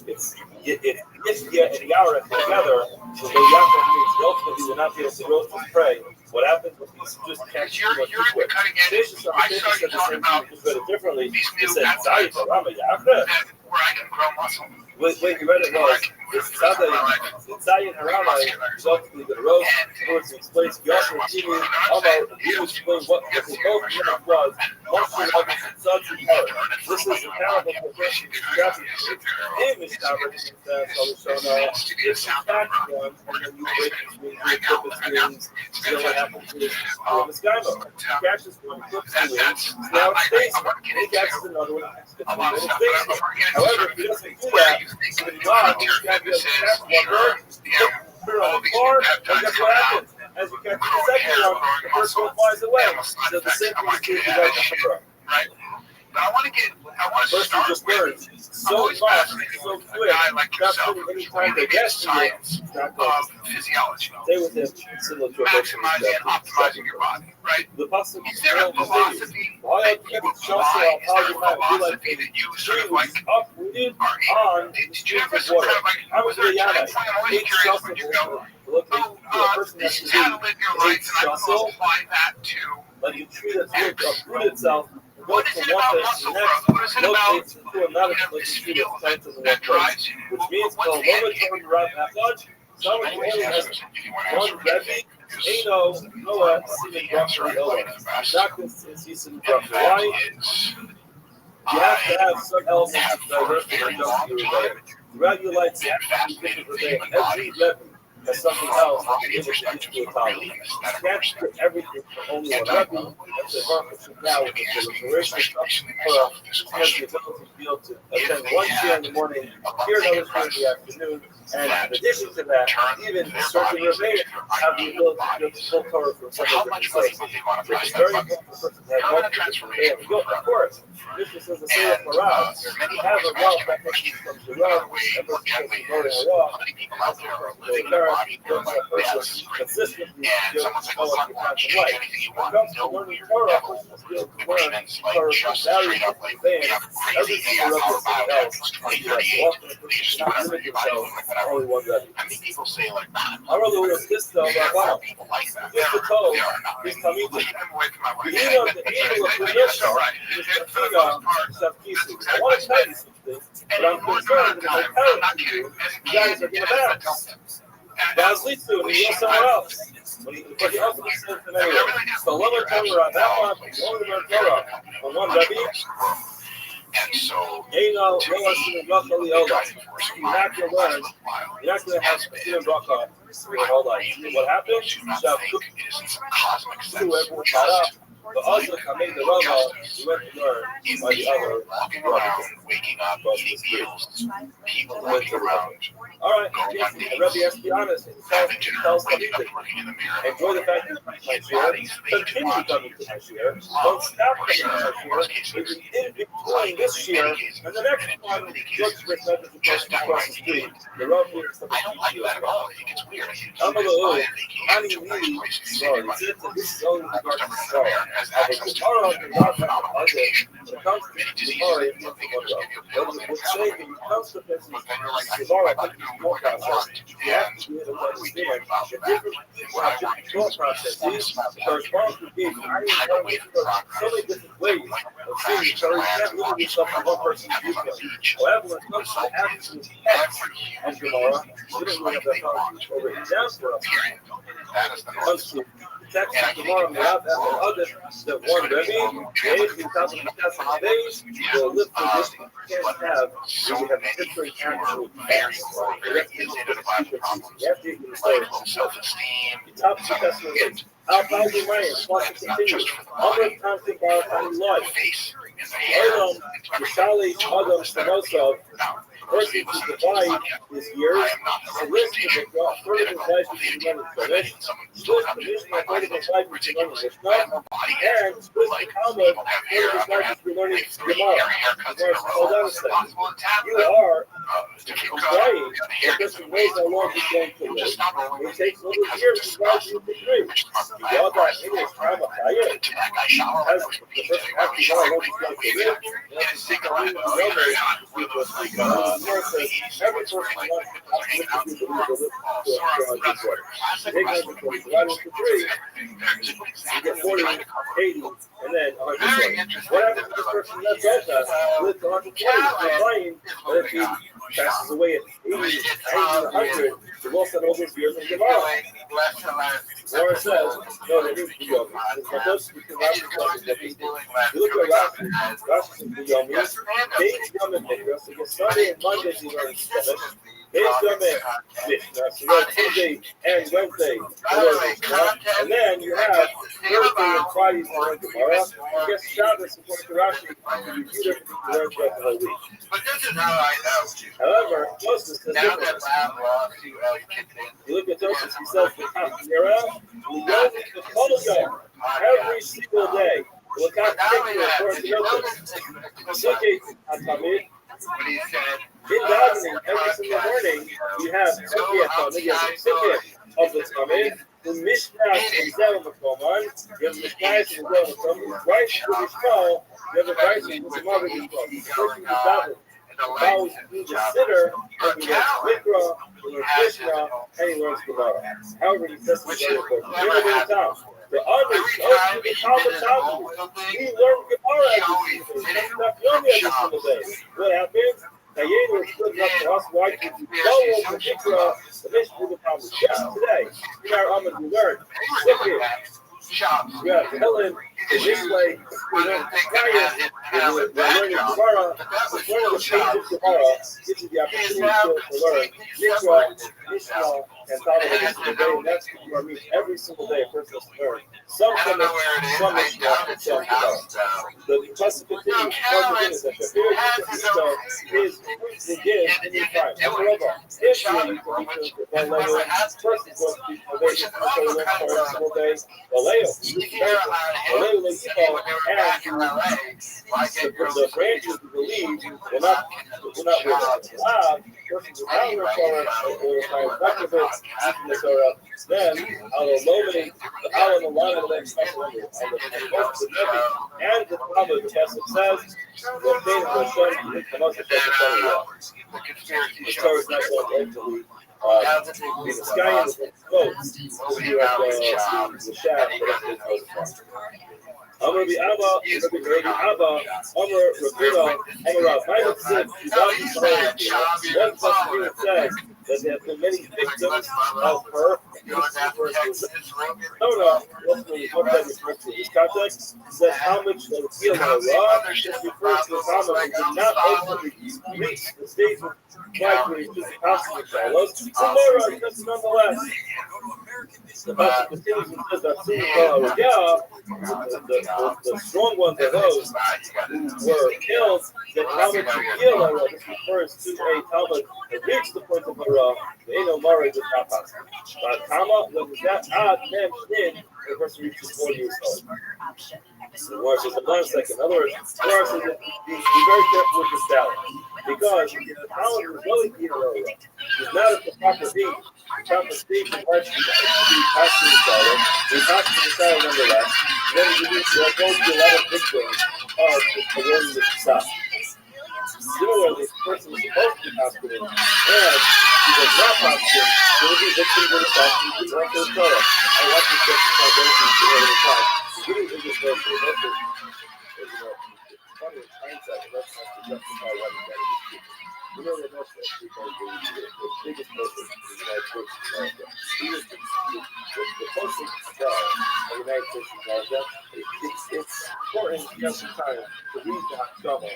[SPEAKER 1] It's yifya and yaharet together. So lo yachro means ultimately will not be able to roast his prey. What happens when he's just catching too quick? Station said the same thing, just read it differently. He said, Zayit Rama Yaakov. Wait, you read it wrong. It's Zayit Rama is ultimately going to roast. In order to explain, Yosef Kimi, Amar, he will explain what the both units was. Monster of his sons and parents. This is the parable of the person who's trapping him. Is covered in the Solushana. If you catch one, and then you break his wings, you flip his wings, you know what happens to this guy mode. He catches one, flips the wings, now it stays there. He catches another one, flips the wings, and it stays there. However, if he doesn't do that, so when God, he's got to catch one bird, put it on the floor, and guess what happens? As you catch the second one, the first one flies away. So the same thing is true for the first. Right?
[SPEAKER 2] But I want to start
[SPEAKER 1] just learns so much, so quick, not putting any time to get
[SPEAKER 2] science of physiology.
[SPEAKER 1] Stay with him, similar to
[SPEAKER 2] maximizing and optimizing your body, right?
[SPEAKER 1] The pasuk
[SPEAKER 2] is there a philosophy that you apply? Is there a philosophy that you sort of like
[SPEAKER 1] uprooted on
[SPEAKER 2] did you ever sort of like, was there a time point, I'm always curious when you go, this is how to live your life, and I will apply that to
[SPEAKER 1] like you treat it to uproot itself.
[SPEAKER 2] What is it about muscle growth? What is it about this feel that drives you?
[SPEAKER 1] Which means the moment you're around that much, someone who only has one Rabbi, Eno, Noah, Simon, roughly Noah. Not this season, roughly. Why? You have to have some elements of diversity that don't do your day. Throughout your life, you have to be thinking of every Rabbi has something else to be able to accomplish. You can't put everything for only one Rabbi. That's the purpose now with the proliferation of Torah. Has the ability to be able to attend one share in the morning, hear another share in the afternoon, and in addition to that, even certain Rabbi have the ability to get the full Torah from some of the different sources. It's very important for a person to have multiple different. Of course, this is the same for Rav. You have a wealth that makes you come to Rav, that person comes to Rav, consistently know what you're passing like. When it comes to learning Torah, a person is able to learn Torah from various different things. Every single Rebbe is something else. And you have to often a person cannot limit themselves to only one Rebbe.
[SPEAKER 2] How many people say like that?
[SPEAKER 1] I rather would assist the Rabbi.
[SPEAKER 2] People like that.
[SPEAKER 1] Just to tell
[SPEAKER 2] They are not.
[SPEAKER 1] these Talmidim.
[SPEAKER 2] I'm away from my wife.
[SPEAKER 1] The Eno of the Mishnah is Tafina Shavkisi. I want to tell you something, but I'm concerned that if I tell you, you guys are going to bounce. Guys, lead to it, and you go somewhere else. But he also listens to them anyway. So love our Torah, that much, long to learn Torah. From one Rabbi,
[SPEAKER 2] And so,
[SPEAKER 1] you're not going to learn. You're not going to have Tefillah bracha your whole life. What happened? Everyone got up. But also, I made the Rabbi, we went to learn by the other.
[SPEAKER 2] Walking around, waking up, eating meals, people walking around.
[SPEAKER 1] All right, Jason, the Rabbi has to be honest. Tell something. Enjoy the fact that my share. Continue coming to my share. Don't stop coming to my share. If you didn't be doing this year, and the next one, looks for message across the street. The Rabbi is something
[SPEAKER 2] I don't like that at all. I think it's weird.
[SPEAKER 1] I'm a little, how do you really, sorry, this is only regarding the sorry. I think tomorrow is not phenomenal education. When it comes to tomorrow, it's not what's saying when it comes to business, tomorrow, I think it's more process. You have to be able to understand the different thought processes corresponds to being highly intelligent so many different ways of seeing each other. You can't limit yourself to one person's viewpoint. However, when it comes to the absence of tomorrow, we don't really have that knowledge over it down for us. When it comes to text tomorrow, we have other that one Rabbi, days, 2,000 days, will live for this. You can't have, you have different actual facts. You have to get the story. The top 2 testimonies. How powerful Ryan, watch it continue. Number of times in our time life. Adam, Yishali, Adam, Stanosav, person to divide his years, and risk to withdraw further than 5 to 1 finish, split condition of further than 5 to 1 Mishnah, and split the Talmud further than 5 to learning Gemara. Hold on a second. You are implying that this knows how long he's going to live. It takes over years to rise to the degree. You got that in his time of Hayat. As the person actually knows how long he's going to live, you have to take a look at the numbers because every person wants to do the you get 40, 80, and then 120. What happens to this person that does that? Lives 120, lying, but if he passes away at 80, 100, the loss of over years in Gemara. Laura says, no, they need to be young. It's not those who can have you look at Rashi and Yomi, they come in Mikra, so Sunday and Monday you learn 7. They come in Mishnah, so you have Tuesday and Wednesday, and then you have Thursday and Friday to learn Gemara. You get Shabbos according to Rashi, you review everything to learn throughout the whole week.
[SPEAKER 3] But this is how I know.
[SPEAKER 1] However, Joseph says
[SPEAKER 3] Now that Bob lost to
[SPEAKER 1] you look at Joseph, he says, he goes into the Kotel every single day. Look how according to Joseph.
[SPEAKER 3] what he said.
[SPEAKER 1] In davening every single morning, you have of the Talmud, the Mishnah in Zevah Makoman, you have the Mishnah in Zevah Makoman, right to the Shmuel, you have the right to the Gemara in the Shmuel. The person who's davening, follows the sitter, and he learns Mikra, he learns Mishnah, and he learns Gemara. However, he says it's very important. Here it is out. The others, those the Talmud, he learned Gemara every single day. That's not the only every single day. What happens? Nayin was split up to us. Why did you go over Mikra, the Mishnah of the Talmud? Yes, today, in our Amud, we learned. Look here. You have Helen in this way. We learn we're learning Gemara. We're learning the page of Gemara. Gives you the opportunity to learn Mikra, Mishnah, and Talmud every single day. And that's what you are meeting every single day. A person has to learn some Mishnah, and some Gemara. The Pasuk continues. One thing is that the Pharaoh is the gift in your time. However, if you can be the level, first is going to be motivation to learn for every single day. The branches we believe will not persons without learn Torah or find effectiveness the Torah. Then I'll illuminate the Alan along with the next couple of years. And the Talmud, the Pasuk says, the Cain of Hashem, the Kamas of Hashem, the Torah is not going to ultimately be the sky and the smoke. You have the shaft that is Amar Rabbi Abba, Rabbi Abba, Amar Rabina, Amar Rav. One pasuk says that there have been many victims of her. Torah, what that refers to this context, says how much the heal of Allah just refers to how much did not ultimately reach the stage of life where it's just possible to follow. Tomorrow, just nonetheless. The pasuk continues and says that the strong ones are those who were killed, that how much you heal Allah, this refers to a Talmud that reached the point of Hara, the Eno Mara does not pass. But Kama, when that Ad Mem Shin, the person reaches 40 years old. The Gemara says, in 1 second. In other words, the Gemara says that be very careful with the salad. Because if the Talmud is really eating Allah, it's not at the proper stage. The proper stage of life is to be passing the salad. We pass the salad nonetheless. Then you need to go to a lot of victims of the willingness to stop. Similarly, the person is supposed to be hospitalized, and he does not hospital, there will be victims of the hospital who want to tell us. I want to get the foundation to the other side. Getting in this verse, it's funny in hindsight, but that's not to justify why we got in this people. We know that most of the biggest person in the United States of America. He was the closest star of the United States of America. It's important to have some time to read the Hakama.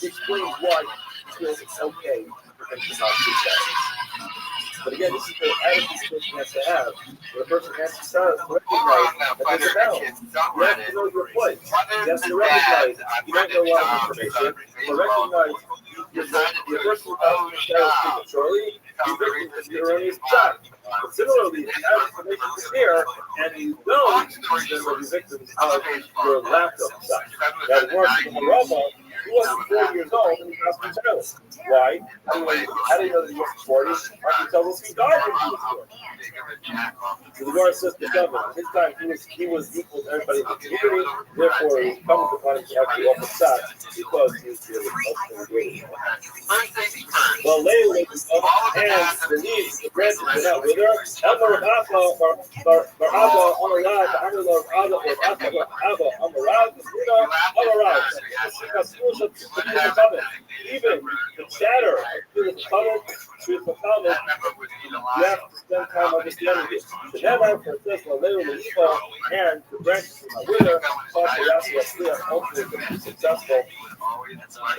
[SPEAKER 1] Explains why he feels it's okay for him to not do that. But again, this is the attitude the person has to have. When a person has to start recognize that there's a balance. You have to know your place. You have to recognize you don't know a lot of information, but recognize the person who has to start prematurely, the victim is the erroneous shot. But similarly, if you have information to share and you don't, then will be victims of your lack of shot. That works with the Rabbi. He wasn't 40 years old and he got hospitality. Why? How do you know that he wasn't 40? I can tell us he died when he was 40. The Gemara says to Kevin, at his time he was equal to everybody in the community, therefore he was coming upon him to actually offer shot because he was really ultimately great. Well, later, and the leaves, the branches are not wither. Amar Abba, Barabba, Amarav, Amarav, Abba, Amarav, even the chatter of the Talmud, you have to spend time understanding it. The Never for this, and the branches of my wither, ultimately be successful.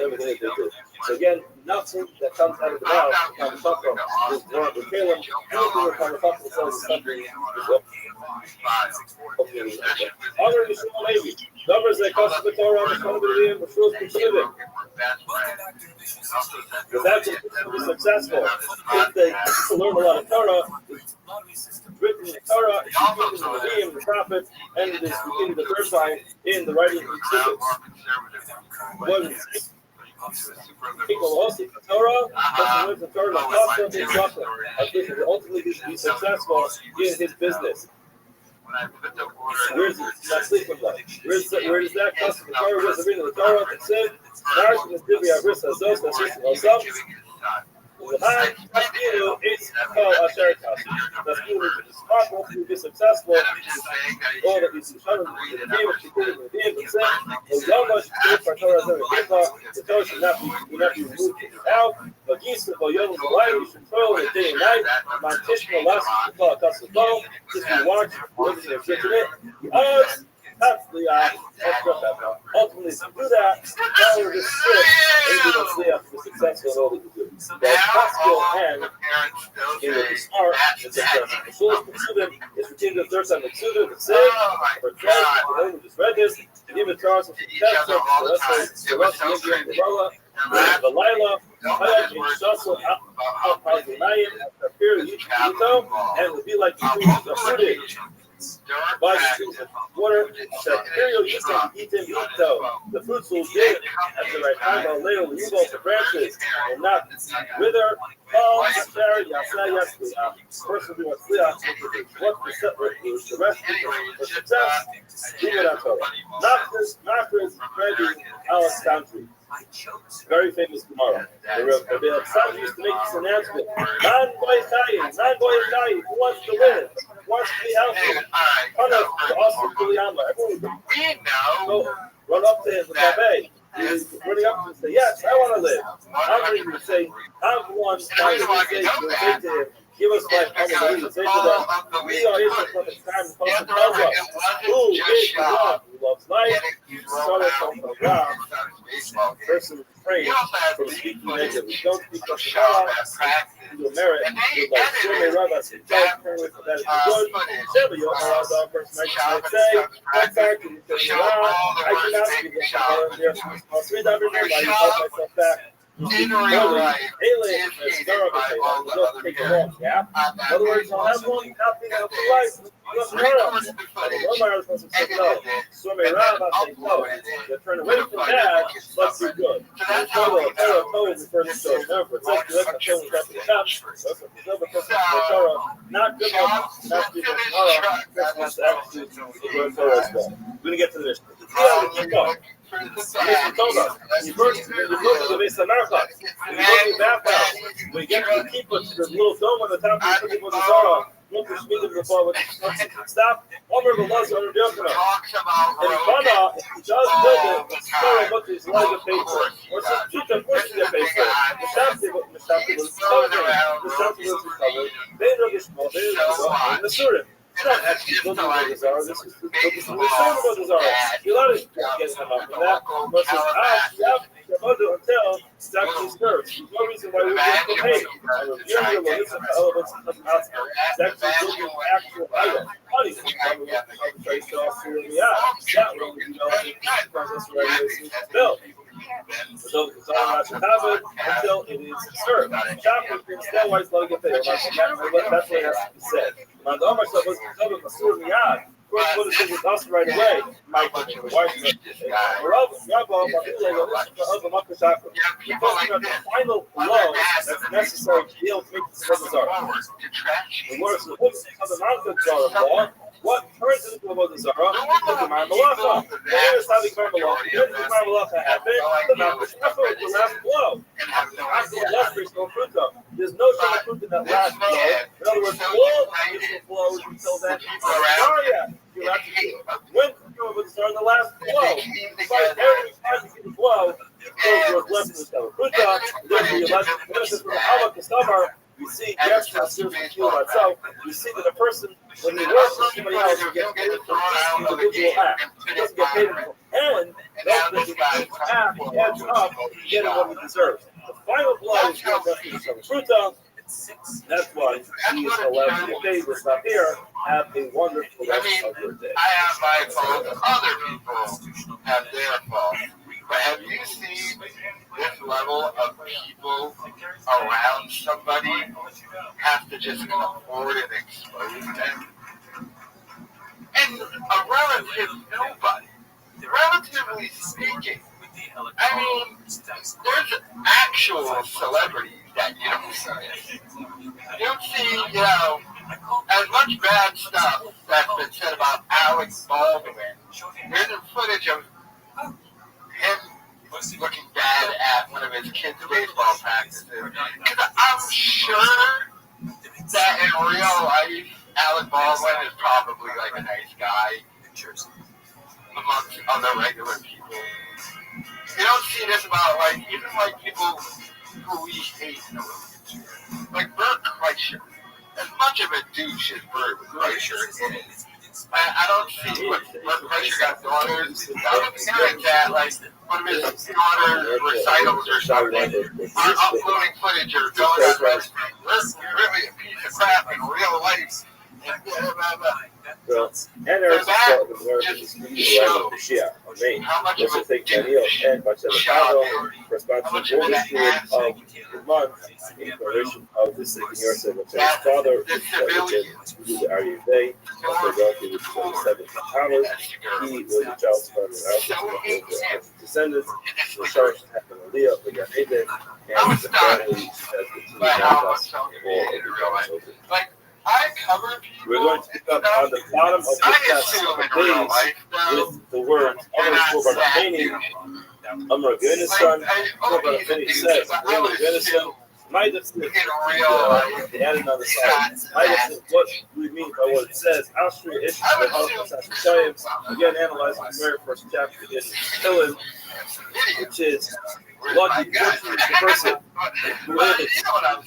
[SPEAKER 1] Everything they do. So again, nothing that comes out of the mouth comes up from is born with Caleb. Anything that comes up from something is what. Other than Levi, numbers that cost the Torah, the Talmud, which was specific. Because that's to be successful. If they learn a lot of Torah, it's written in the Torah, it's written in the Rabbi, the prophets, and it is repeated the third time in the writing of the What is it? People also the Torah, person lives the Torah, ultimately be successful in his business. Where is it? Not sleeping well. Where does that come from? The Torah was the reading of the Torah that said, "Marsh is divya risa zos nasishim osam." The high Taskilu is called Asherkas. Taskilu is responsible to be successful. All that is shown in the name of Shikurim and the name of Sam. The Yoma should for Torah Zera Gimba. The Torah should not be removed from the out. But Yisra Boyom the light, you should toil in the day and night. Mantishma last to call a Taskil. Just be watched, living in it. Ultimately, to do that, power is sick, and you don't stay up to be successful in all that you do. That's possible, and you will be smart and successful. The fullest pursuit is repeated the third time. The pursuit is sin, for Christ, we just read this, to give it to us, the rest of the Rabbi, the Laila, Hayat, and Shasel, Al-Pazinayim, appear to you, and will be like you, the footage. But water said, Imperial Ito, the fruits will give at the right time, but later will evolve the branches and not wither, fall, Yasar, first will be what the rest for success, do it on Torah. Knockers, ready, Alice Country. Very famous Gemara. Rabbi Alexander used to make this announcement. Non-boy Chayi, who wants to live? Who wants to be healthy? Everyone would run up to him with Rabbi. He was running up to him and say, yes, I want to live. I'm ready to say, have one time to say to him, give us life on the lead. Say to them, we are here from the time to come to tell us who is the one who loves life. You started from the ground. Person refrain from speaking negatively. Don't speak of the law. You merit. You're like, ViralRabbi said, don't turn away from that if you're good. Shabbat, you'll allow the person might say, I'm sorry, can you turn me around? I cannot speak of the law here. I'll speak up every day. I help myself back. In other words, I'll have one happy life. They're turning away from bad, let's do good. Not good enough, not good enough. We're going to get to this. Keep going. Told us. You go to the base of America. You go to the bathhouse. When you get to the keeper, to the little dome on the top of the Zara, look at speed of the ball. Stop. Over the laws of the Yokono. And if he does build it, sorry, but he's like a paper. Or some cheetah push the paper. The Shamsi was covered. They know the small. They know the Surim. It's not actually building about the Zara. This is the same about the Zara. You let it get him up from that. But says, the mother until it's actually served. There's no reason why we get the pay. I'm reviewing the list of elements of the hospital. It's actually building an actual item. Money is probably what the trade off here in the eye. That way we develop the process regulations built. So it's all not to have it until it is served. Shopping still why it's not get paid. That's what it has to be said. Now, the Omar stuff was covered for Sur Miyad. First, what is it us right away? My wife said, the final blow that's necessary to be able to make the Zara. The words of the non-Zara. What turns into a Avodah Zarah? The Malacha. Here's how the Malacha. Here's the Malacha happened. The last blow. After the last there's no fruit up. There's no fruit in that last blow. In other words, all the flows until then. You have to do it. When you Avodah Zarah, the last blow. But every time you get the blow, it goes less than the fruit up. There's the 11 benefits from the Hava Kastavar. We see, yes, that's still the field itself. We see that a person, when he works with somebody else, he gets paid for this individual act. He doesn't get paid for it. And that's when he adds up, getting what he deserves. The final blow is not just the Fruta. That's why he is allowed to get paid. Let's stop here. Have a wonderful rest of your day.
[SPEAKER 3] I have my fault. Other people have their fault. But have you seen this level of people around somebody have to just come forward and expose them? And a relative nobody, relatively speaking, I mean, there's actual celebrities that you don't see. You don't see, as much bad stuff that's been said about Alex Baldwin. Here's the footage of him looking bad at one of his kids' baseball practices. Because I'm sure that in real life, Alec Baldwin is probably like a nice guy amongst other regular people. You don't see this about even people who we hate in a religion. Like Bert Kreischer. As much of a douche as Bert Kreischer is, I don't see what Kreischer got daughters. I'm hearing that one of his daughter's recitals or something are uploading footage or going on Restream. Really a piece of crap in real life.
[SPEAKER 1] Well, and there's the Shia on Maine. This will take Daniel and Bachel responsible for this period of the month in preparation of this thing in your son, which his father to the RUV, Philadelphia, which was 7 hours. He was a child survivor and also his descendants. The charge happened in Leah, the Ganede, and the family has continued to all of the
[SPEAKER 3] Like, I cover people.
[SPEAKER 1] We're going to pick up on the bottom of the text with the words Amar Goodness son, says, might have said, the added on the side, might have said, what do we mean by what it says? Ashri Ishmael, again, analyzing the very first chapter in Hillel, which is lucky, fortunate the person who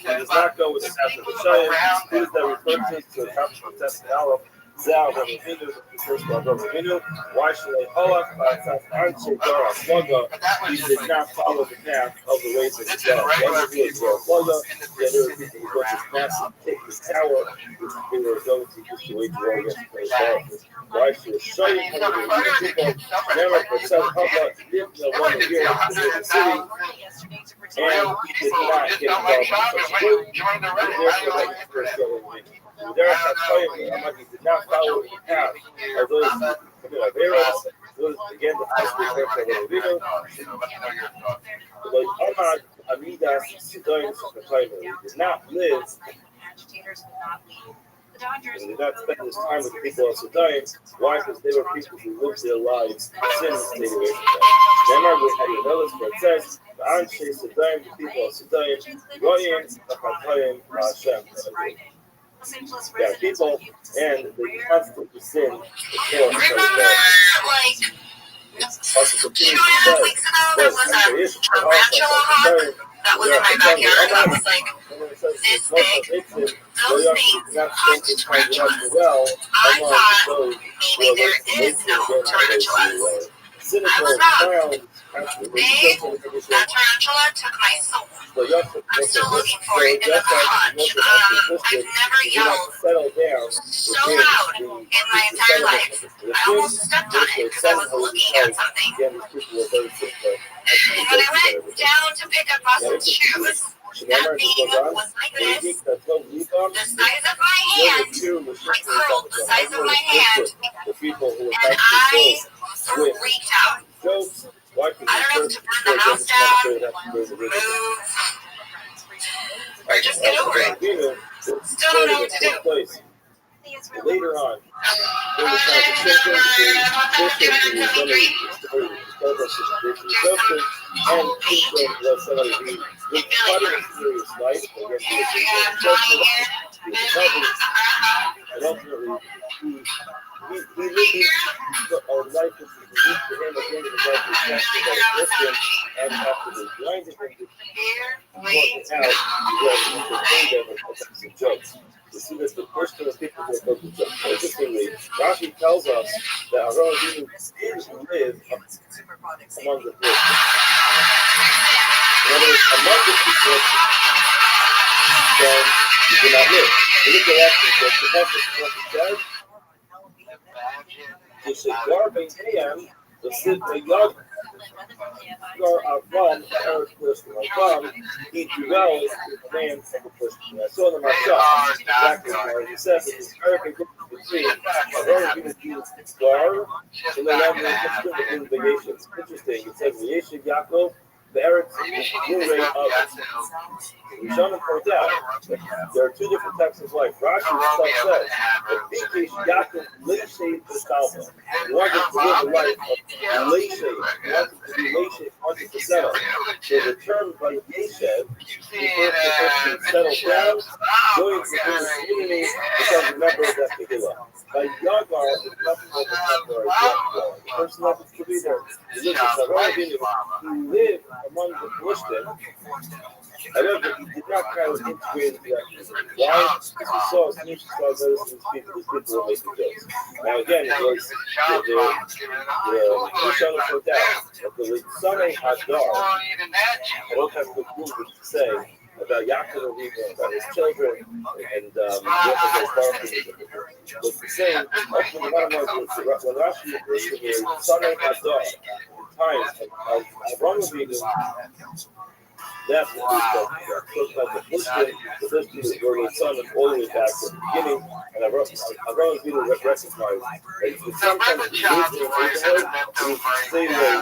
[SPEAKER 1] does not go with the path of the Shayim, who is that refers to the accomplishment of test and Aleph. Zal Rabbi the first one, Rabbi why should I Halach by Taf Anshe Dara Slaga? He did not follow the path of the ways of the God. Why did he go Slaga? Yeah, there were people who got this massive kick, this tower, which they were going to use the way to go against the Battlefield. Why should I show you how to do people? Never percent Hava lived in one year in the city, and he did not get involved in such a group, and therefore that was the first going to there he did not follow the path of those who commit Averos, those again the first people like Ahmad Amidas Sudan did not live. He did not spend his time with the people of Sudan. Why? Because they were people who lived their lives sin and stayed away from them. Remember, we had notice where it says, the Anshe Sudan, the people of Sudan, Royim, Akatayim, Hashem. They are people, and they constantly sin.
[SPEAKER 6] Remember, like, 2.5 weeks ago, there was a tarantula hawk that was in my backyard that was like this big. Those things hunt tarantulas. I thought maybe there is no tarantula. I was wrong. That tarantula took my soul. I'm still looking for it in the garage. I've never yelled so loud in my entire life. I almost stepped on it because I was looking at something. And when I went down to pick up Boston's shoes, that thing was like this, the size of my hand, like curled the size of my hand, and I freaked out. I don't know if to burn the house down, move, or just get over it. Still don't know what to do.
[SPEAKER 1] Later on, and ultimately, he lived our life is unique to him at the end of the day, and after the blinded him, working out, he became them and jokes. You see this the first of the people who are focused on. Interestingly, Rashi tells us that Avraham Avinu did live among the people. In other words, among the people, then he did not live. So look at that. The passage says, "The Shigar Bein the Sidney Yog, Gar Avram, Eric Person Avram, he dwells in the land of the person." I saw them myself. Exactly what he said. Eric and between Avram and Jesus Gar in the land of the nations. Interesting. It says Yeshiv Yaakov. The Arabs will rate of Rishonim point out that there are two different types of life. Rashi himself says that Bikish Yaakov Leishay Pestalva. He wanted to live a life of Leishay. He wanted to be Leishay, wanted to settle. So the term by Yeshev refers to the person who settles down, joins the community, becomes a member of that Megillah. By Yagar, it's nothing like a member of Yagar. The person happens to be there. He lived among the Philistines. However, he did not kind of integrate into that community. Why? Because he saw as these people were making jokes. Now again, it was the Rishonim put down that the Tzanei Hadar, I don't have good proof to say about Yaakov Avinu, about his children, and was the same. Ultimately, one of my when Rashi refers to the Tzanei Hadar, times of Avraham Avinu, That's the first is where the sun is all the way back to the beginning, and I've always been recognized that sometimes the stay away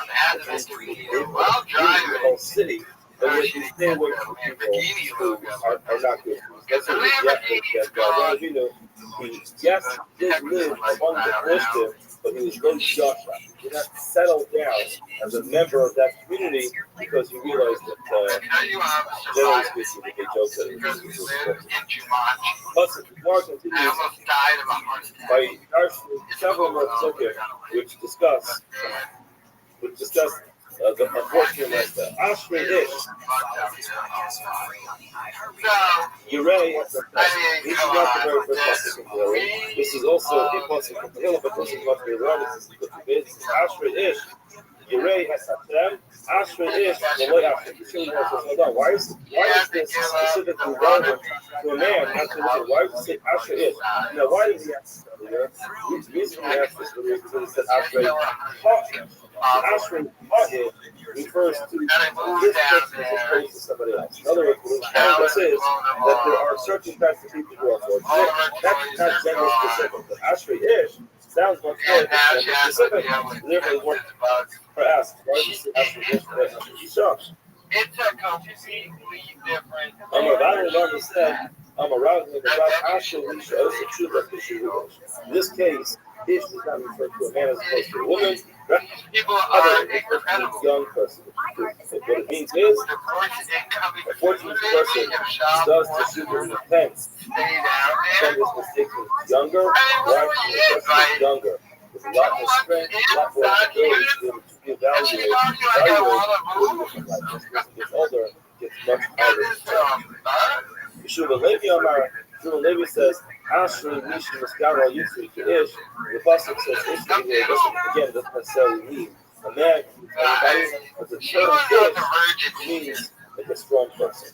[SPEAKER 1] from the whole city, but yet you stay away from people who are not good. That's what the yes, he did live among the Christians, but he was very short. He did not settle down as a member of that community because he realized that generally speaking, the big joke that it was plus the Gemara continues by several more subjects which discuss the unfortunate that Ashrei Ish Yirei this is not the very first pasuk in Tehillim. This is also a pasuk in Tehillim, but this is not the Rabbi. This is Ashrei Ish Yirei Hashem Ashrei Ish V'lo Yachid. Why is this specifically relevant to a man? Why does it say Ashrei Ish? Now, why does he ask this earlier? The reason he asked this earlier is because it said Ashrei Ha'Ish. Ashrei Ha'Ish refers to this person as opposed to somebody else. In other words, what this is that there are certain types of people who are fortunate. That's not gender specific. But Ashrei Ish sounds much more gender specific. Therefore, what for asked, why does it say Ashrei Ish?
[SPEAKER 3] It's a completely different.
[SPEAKER 1] Rabbi said, in this case, Ish does not refer to a man as opposed to a woman.
[SPEAKER 3] People are incredible.
[SPEAKER 1] Young person. What it means is, a fortunate person does the super intense. Some is mistaken younger, right? Younger. There's a lot more strength, a lot more ability to be able to evaluate gets older, gets much harder. Yeshua Levi Amar, Yeshua Levi says, Ashrei Misha Miskara Yisri Ish. The pasuk says Ish. Again, doesn't necessarily mean a man, but the term Ish means like a strong person.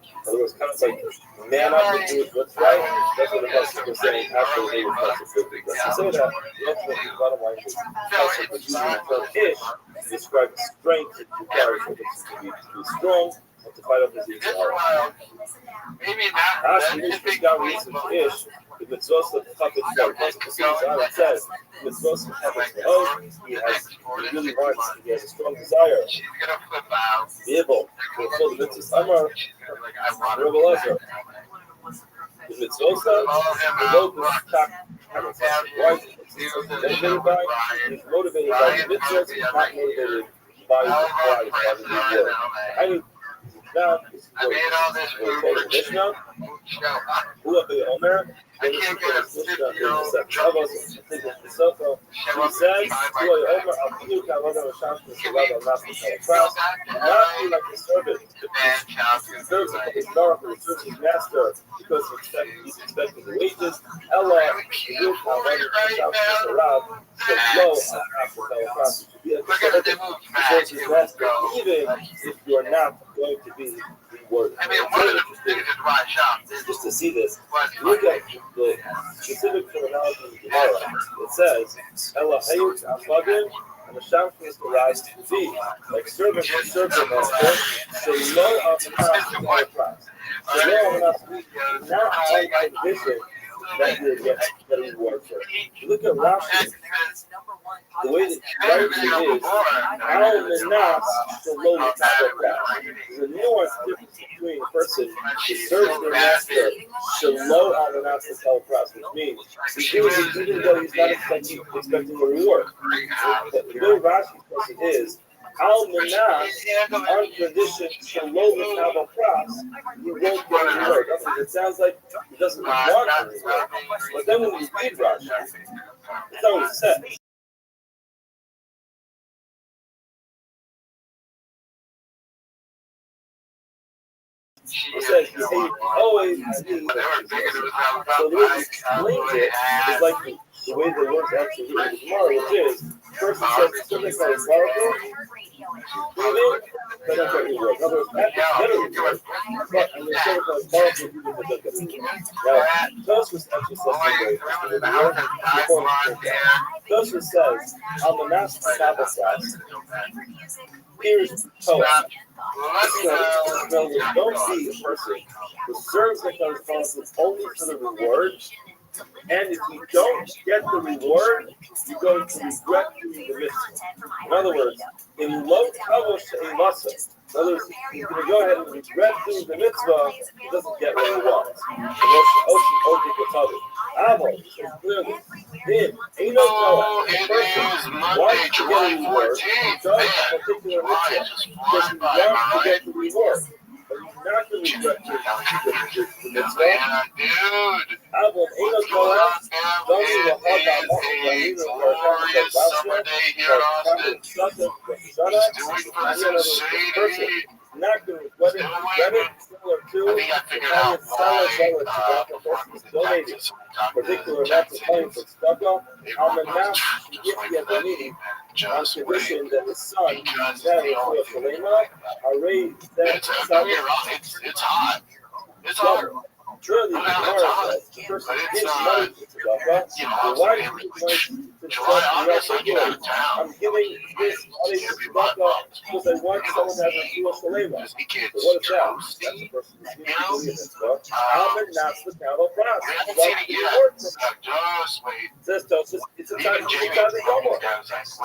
[SPEAKER 1] In other words, kind of like man up and do what's right. That's what the pasuk was saying. Ashrei Levi pasuk. To say that, the ultimate bottom line is pasuk was using the term Ish to describe the strength it requires for him to be strong and to fight off his evil.
[SPEAKER 3] Maybe not.
[SPEAKER 1] Ashrei Ish Miskara Yisri Ish. The mitzvos of Chafetz Chaim. It says, the mitzvos of Chafetz Chaim, he really wants, he has a strong desire to be able to fulfill the mitzvahs Amar, Rabbi Lazar. The mitzvos the locus tak Chafetz Chaim. Why is he's motivated by the mitzvahs, he's not motivated by the reward. Now,
[SPEAKER 3] I made all this food for
[SPEAKER 1] Mishnah. Who up the Omer?
[SPEAKER 3] I can't get a 50-year-old
[SPEAKER 1] He says, "Who not be like a servant, serves his master because he's expecting the wages. Ella, you even if you are not going to be rewarded.
[SPEAKER 3] I mean, one of the things is my shop.
[SPEAKER 1] Just to see this, look at the specific terminology in the Gemara. It says, Ella Hayut Afagin, and the Shamkin is the rise to be. Like servants who serve their master, so no Avanah to our class. So no Avanah to be not all by vision that you get the reward for. Look at Rashi. The way that Rashi is, Al Menas to low the top of that. There's a nuance difference between a person who serves their master, Shalo Avanah to tell class, which means even though he's not expecting a reward. The way Rashi's person is, Al Menas, on condition Shalo the top of class, he won't get a reward. It sounds like he doesn't want a reward. But then when we read Rashi, that's how it says. He says, he always needs. So the way he explains it is like the way the words actually read in the Gemara, which is, first it says, something called Baruch, Meaning, that's not what he was. In other words, Pat is better reward, but I'm going to show you how powerful you can look at it. Now, Tosfos actually says something very interesting. Tosfos says, on the mass Sabbath class, here's Torah. So, don't see a person who serves the correspondence only for the reward, and if you don't get the reward, you're going to regret doing the mitzvah. In other words, in low kavod she'elasa, in other words, he's going to go ahead and regret doing the mitzvah, he doesn't get what he wants. Clearly, in Eno Torah, a person wants to get a reward, he does a particular mitzvah, because he wants to get the reward. But he's not going to regret the mitzvah. Album Eno Torah, those who will hold out not going to regret it, similar to Italian Salah donated particular amounts of money for stucco on the mount to get the Adonini on condition that the son and Samuel for Salema are raised that
[SPEAKER 8] it's hot. It's hot.
[SPEAKER 1] Surely the Gemara says the person gives money to tzedakah, why do you give money to tzedakah? I'm giving this money to tzedakah because I want someone to have a Jewish salema. So what is that? That's the person who's giving the mitzvah. Almond, that's the cattle class. Says Tosfos, it's a time to go.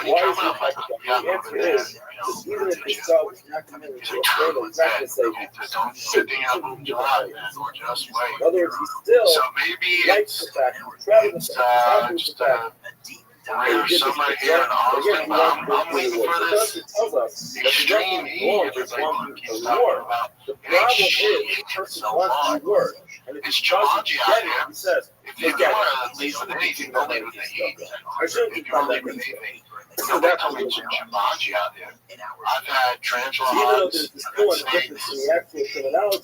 [SPEAKER 1] Why is it like that? The answer is, even if the child is not committed to a salema, it's not going to say, in other words, he still likes the fact, Travis is happy with the fact
[SPEAKER 8] somewhere here in Austin, I'm waiting for this extreme heat. Everybody keeps talking about
[SPEAKER 1] the problem is the person wants the reward. And if
[SPEAKER 8] it's
[SPEAKER 1] he doesn't
[SPEAKER 8] Jumanji
[SPEAKER 1] get
[SPEAKER 8] out
[SPEAKER 1] it,
[SPEAKER 8] here.
[SPEAKER 1] he says,
[SPEAKER 8] If you want to leave with anything, don't leave with the heat.
[SPEAKER 1] I shouldn't
[SPEAKER 8] If you want to leave with anything, nobody told me it's Jumanji out there. I've had tarantula
[SPEAKER 1] even though
[SPEAKER 8] hunts,
[SPEAKER 1] there's still a difference in the actual criminality, it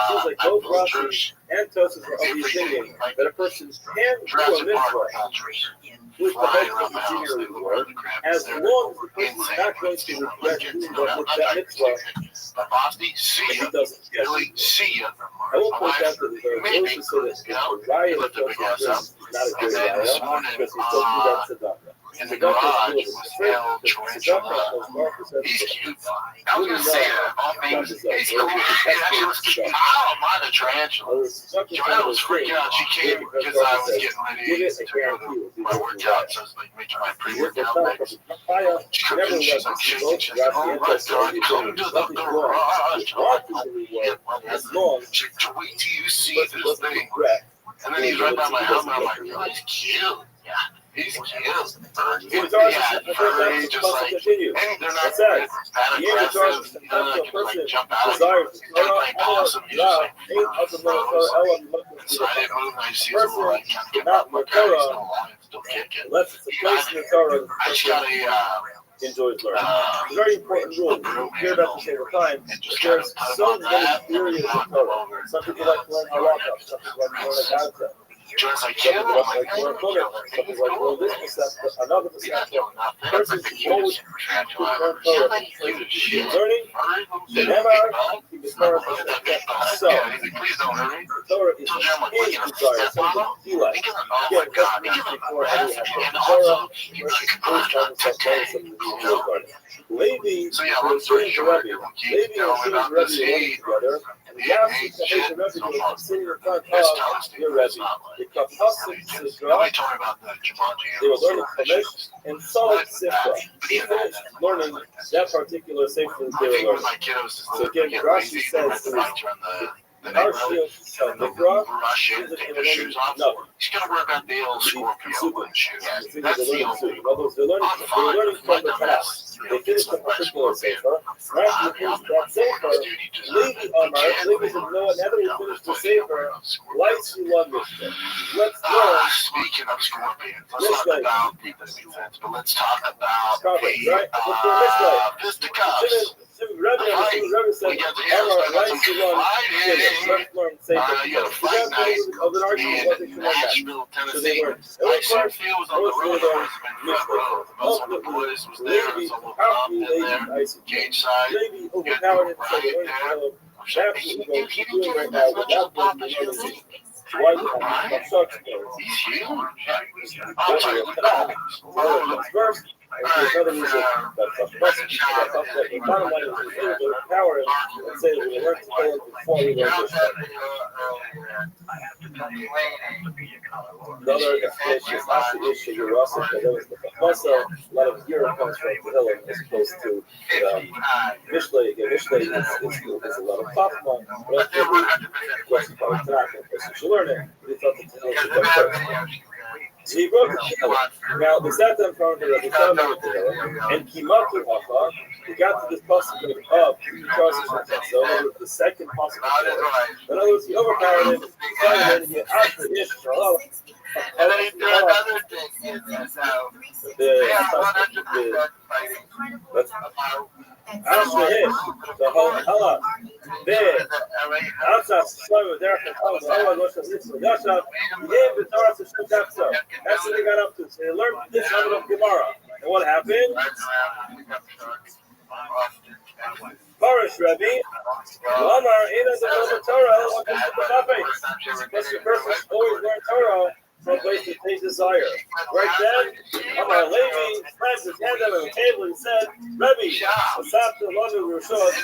[SPEAKER 1] feels like both Rothschild and Tosfos are of the opinion that a person can do a
[SPEAKER 8] Jurassic
[SPEAKER 1] mitzvah
[SPEAKER 8] Park
[SPEAKER 1] with the hope of continuing the reward, as long as the person is not going to regret doing that mitzvah
[SPEAKER 8] But Boston, see
[SPEAKER 1] if he
[SPEAKER 8] ya.
[SPEAKER 1] doesn't get
[SPEAKER 8] Really,
[SPEAKER 1] it.
[SPEAKER 8] see ya.
[SPEAKER 1] I will point out that there are those who say that the riot of Tosfos is not a good riot because he's so good at tzedakah.
[SPEAKER 8] In the garage was El Tarantula. He's cute. I was going to say that. All things, he's cool. He actually was cute. I don't mind the tarantula. Joanna was freaking out. She came because I was getting ready to go to my workout. So I was like making my pre-workout mix. She comes in, she's like shaking. She's like, oh my God, come to the garage. I'm like, oh, yeah, what is it? She's like, wait till you see this thing. And then he's right by my house, and I'm like, oh, he's cute. Yeah. He's cute. Yeah, furry, just like, and they're not that aggressive. You know, they can like jump out at you. They're playing possum. He's just like, so I didn't move, and I see him like kind of get up my car. He's still alive, still kicking. I just got a
[SPEAKER 1] enjoys learning. It's a very important rule. You hear about the same time. There's so many areas of Torah. Some people like to learn halakha. Some people like to learn a Gaza.
[SPEAKER 8] just like
[SPEAKER 1] Some people like to learn Torah. Some people like to learn this perception, another perception. Persons who always learn Torah. Learning, they never keep his Torah. So, Torah is his desire. Something he likes. Again, just before anyone has Torah, Levi was sitting the Rabbi. Levi was sitting the Rabbi together, and the Yahweh said the Rabbi was sitting in front of the Rabbi. The Kapasik Sidra, they were learning Chumash and solid Sifra. They finished learning that particular Sifra that they were learning. So again, Rashi says the Arshil Mikra is no.
[SPEAKER 8] He's going to work on the old Scorpio shoes. That's the old thing.
[SPEAKER 1] In other words, they're learning from the past. They finished the particular Sefer. Rashi finished that Sefer. Levi Amar, Levi said, no, now that we finished the Sefer, let's learn this thing. Let's learn.
[SPEAKER 8] Speaking of scorpions, let's talk about but let's talk about fisticuffs.
[SPEAKER 1] Rabbi said, we got
[SPEAKER 8] to learn fight night. Nashville, Tennessee. ICFU was on the road. Most of the boys was there. It was a little pumped in there. Cage side. You had Rabbi there.
[SPEAKER 1] Absolutely doing right now without the huge.
[SPEAKER 8] He's huge. I'll tell you what.
[SPEAKER 1] First, another reason that's the bottom line is a little bit of power and say that we learn to play before we learn to play. Another explanation is not the issue you're also, but there was the also a lot of Europe comes from Tehillim as opposed to Mishlei. Again, Mishlei is a lot of Chachma, but of course you probably Tanakh, of course you should learn it. We thought that Tehillim was first. So he wrote the Tehillim. Now, we sat down in front of the Tehillim, and Kimatu Hafa, he got to this possibility of the second possibility. In other words, he overpowered him, and he asked for Ish for Allah.
[SPEAKER 3] And then he threw another thing in there, so they have 100% fighting.
[SPEAKER 1] The whole hella there. Outside Shlomo, there can come the Allah goes to Israel. Yasha, he gave the Torah to Shem Tefso. That's what they got up to. So they learned this out of Gemara. And what happened? Parish Rabbi, Lamar, Ina the Torah, because the person always learn Torah. Some place to take desire. Right then, Amar Levi slammed his hand on the table and said, Rabbi, Asafta Lanu Roshos,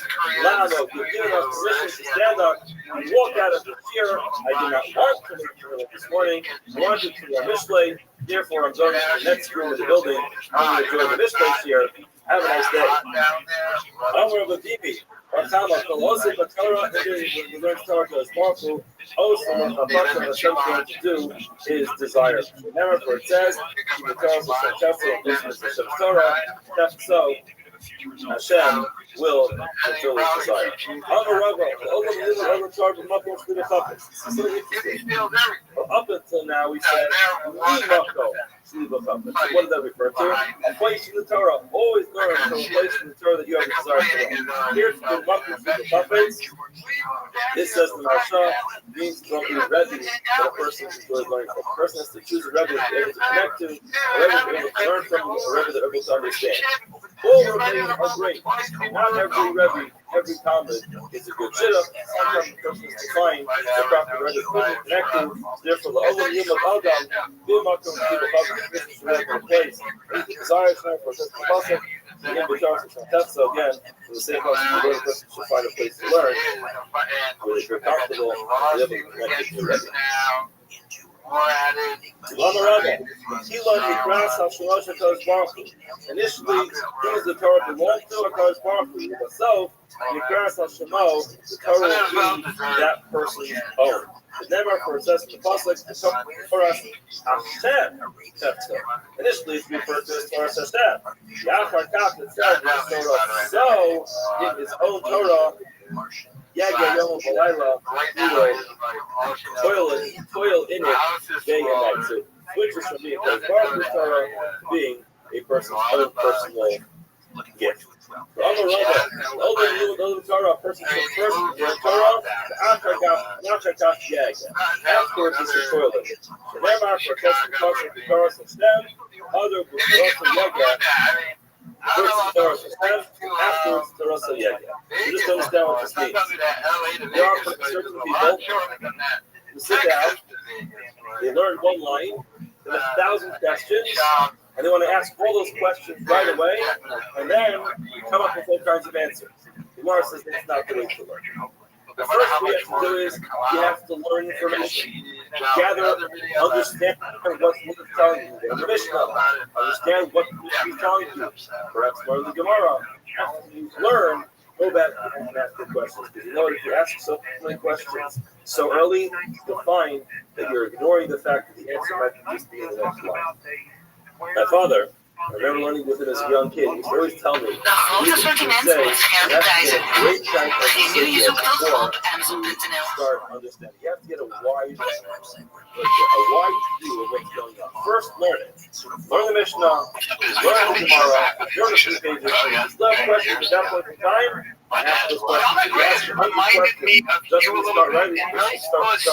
[SPEAKER 1] Lano, you've given us permission to stand up and walk out of the chair. I do not want to make you this morning. I wanted to the Mishlei. Therefore, I'm going to the next room of the building. I'm going to enjoy the Mishlei here. Have a nice day. Amar Babibi. Rakama, also the Torah, the learned Torah is powerful. Also, what Hashem going to do is desire. Remember, for it says, the Torah is Hashem's Torah, so Hashem will fulfill his desire. Up until now, we said, what does that refer to? A place in the Torah. Always learn from a place in the Torah that you have a desire for. Here's the Muppets. This says the Marsha means don't be ready for a person who is learning from. A person has to choose a Rebbe to be able to connect to, a Rebbe to be able to learn from, a Rebbe that able to understand. All Rebbeim are great. Not every Rebbe, every Talmud is a good shidduch. Sometimes the person is to find the proper Rebbe to connect to. Therefore, the Olam Yom of Adam, Bimakom, this is really a place. He desires for such a process. Again, so again, for the same person, the person should find a place to learn where you're comfortable and able to connect to the Rebbe. Initially, things the Torah belonged to HaKadosh Baruch Hu, but so Yikras HaShemo, the Torah will be that person's own. Never for it says in the pasuk, the Torah Hashem Tefso. Initially, it's referred to as Torah Hashem. Yachar Kach itself is Torah. So, in his own Torah, Yaga Yom Balayla, he will toil in it day and night. So, switches from being a part of the Torah to being a person's own personal gift. For other Torah, a person should first learn Torah, afterwards he's a toilet. Remember, for a person who comes from the Torah and stem, other will also Yaga. First the Torah and stem, afterwards the Torah and Yaga. You just understand what this means. There are certain people who sit down, they learn one line, they have 1,000 questions, and they want to ask all those questions right away, and then come up with all kinds of answers. The Gemara says that's not the way to learn. The first thing you have to do is you have to learn information. Gather, understand what he's telling you. The Mishnah, understand what he's telling you. Perhaps learn the Gemara. After you learn, go back and ask the questions. Because you know if you ask so many questions so early, you'll find that you're ignoring the fact that the answer might just be in the next line. My father, I remember learning with him as a young kid. He used to always tell me,
[SPEAKER 6] De grote assortimenten met scherpe prijzen. Geen nu je zoekt dat op Amazon.nl.
[SPEAKER 1] Start understanding. You have to get a wide view of what's going on. First, learn it. Learn the Mishnah, learn the Gemara, learn the few pages. If you still have questions at that point in time,
[SPEAKER 8] My stomach race reminded me of you a little bit in his size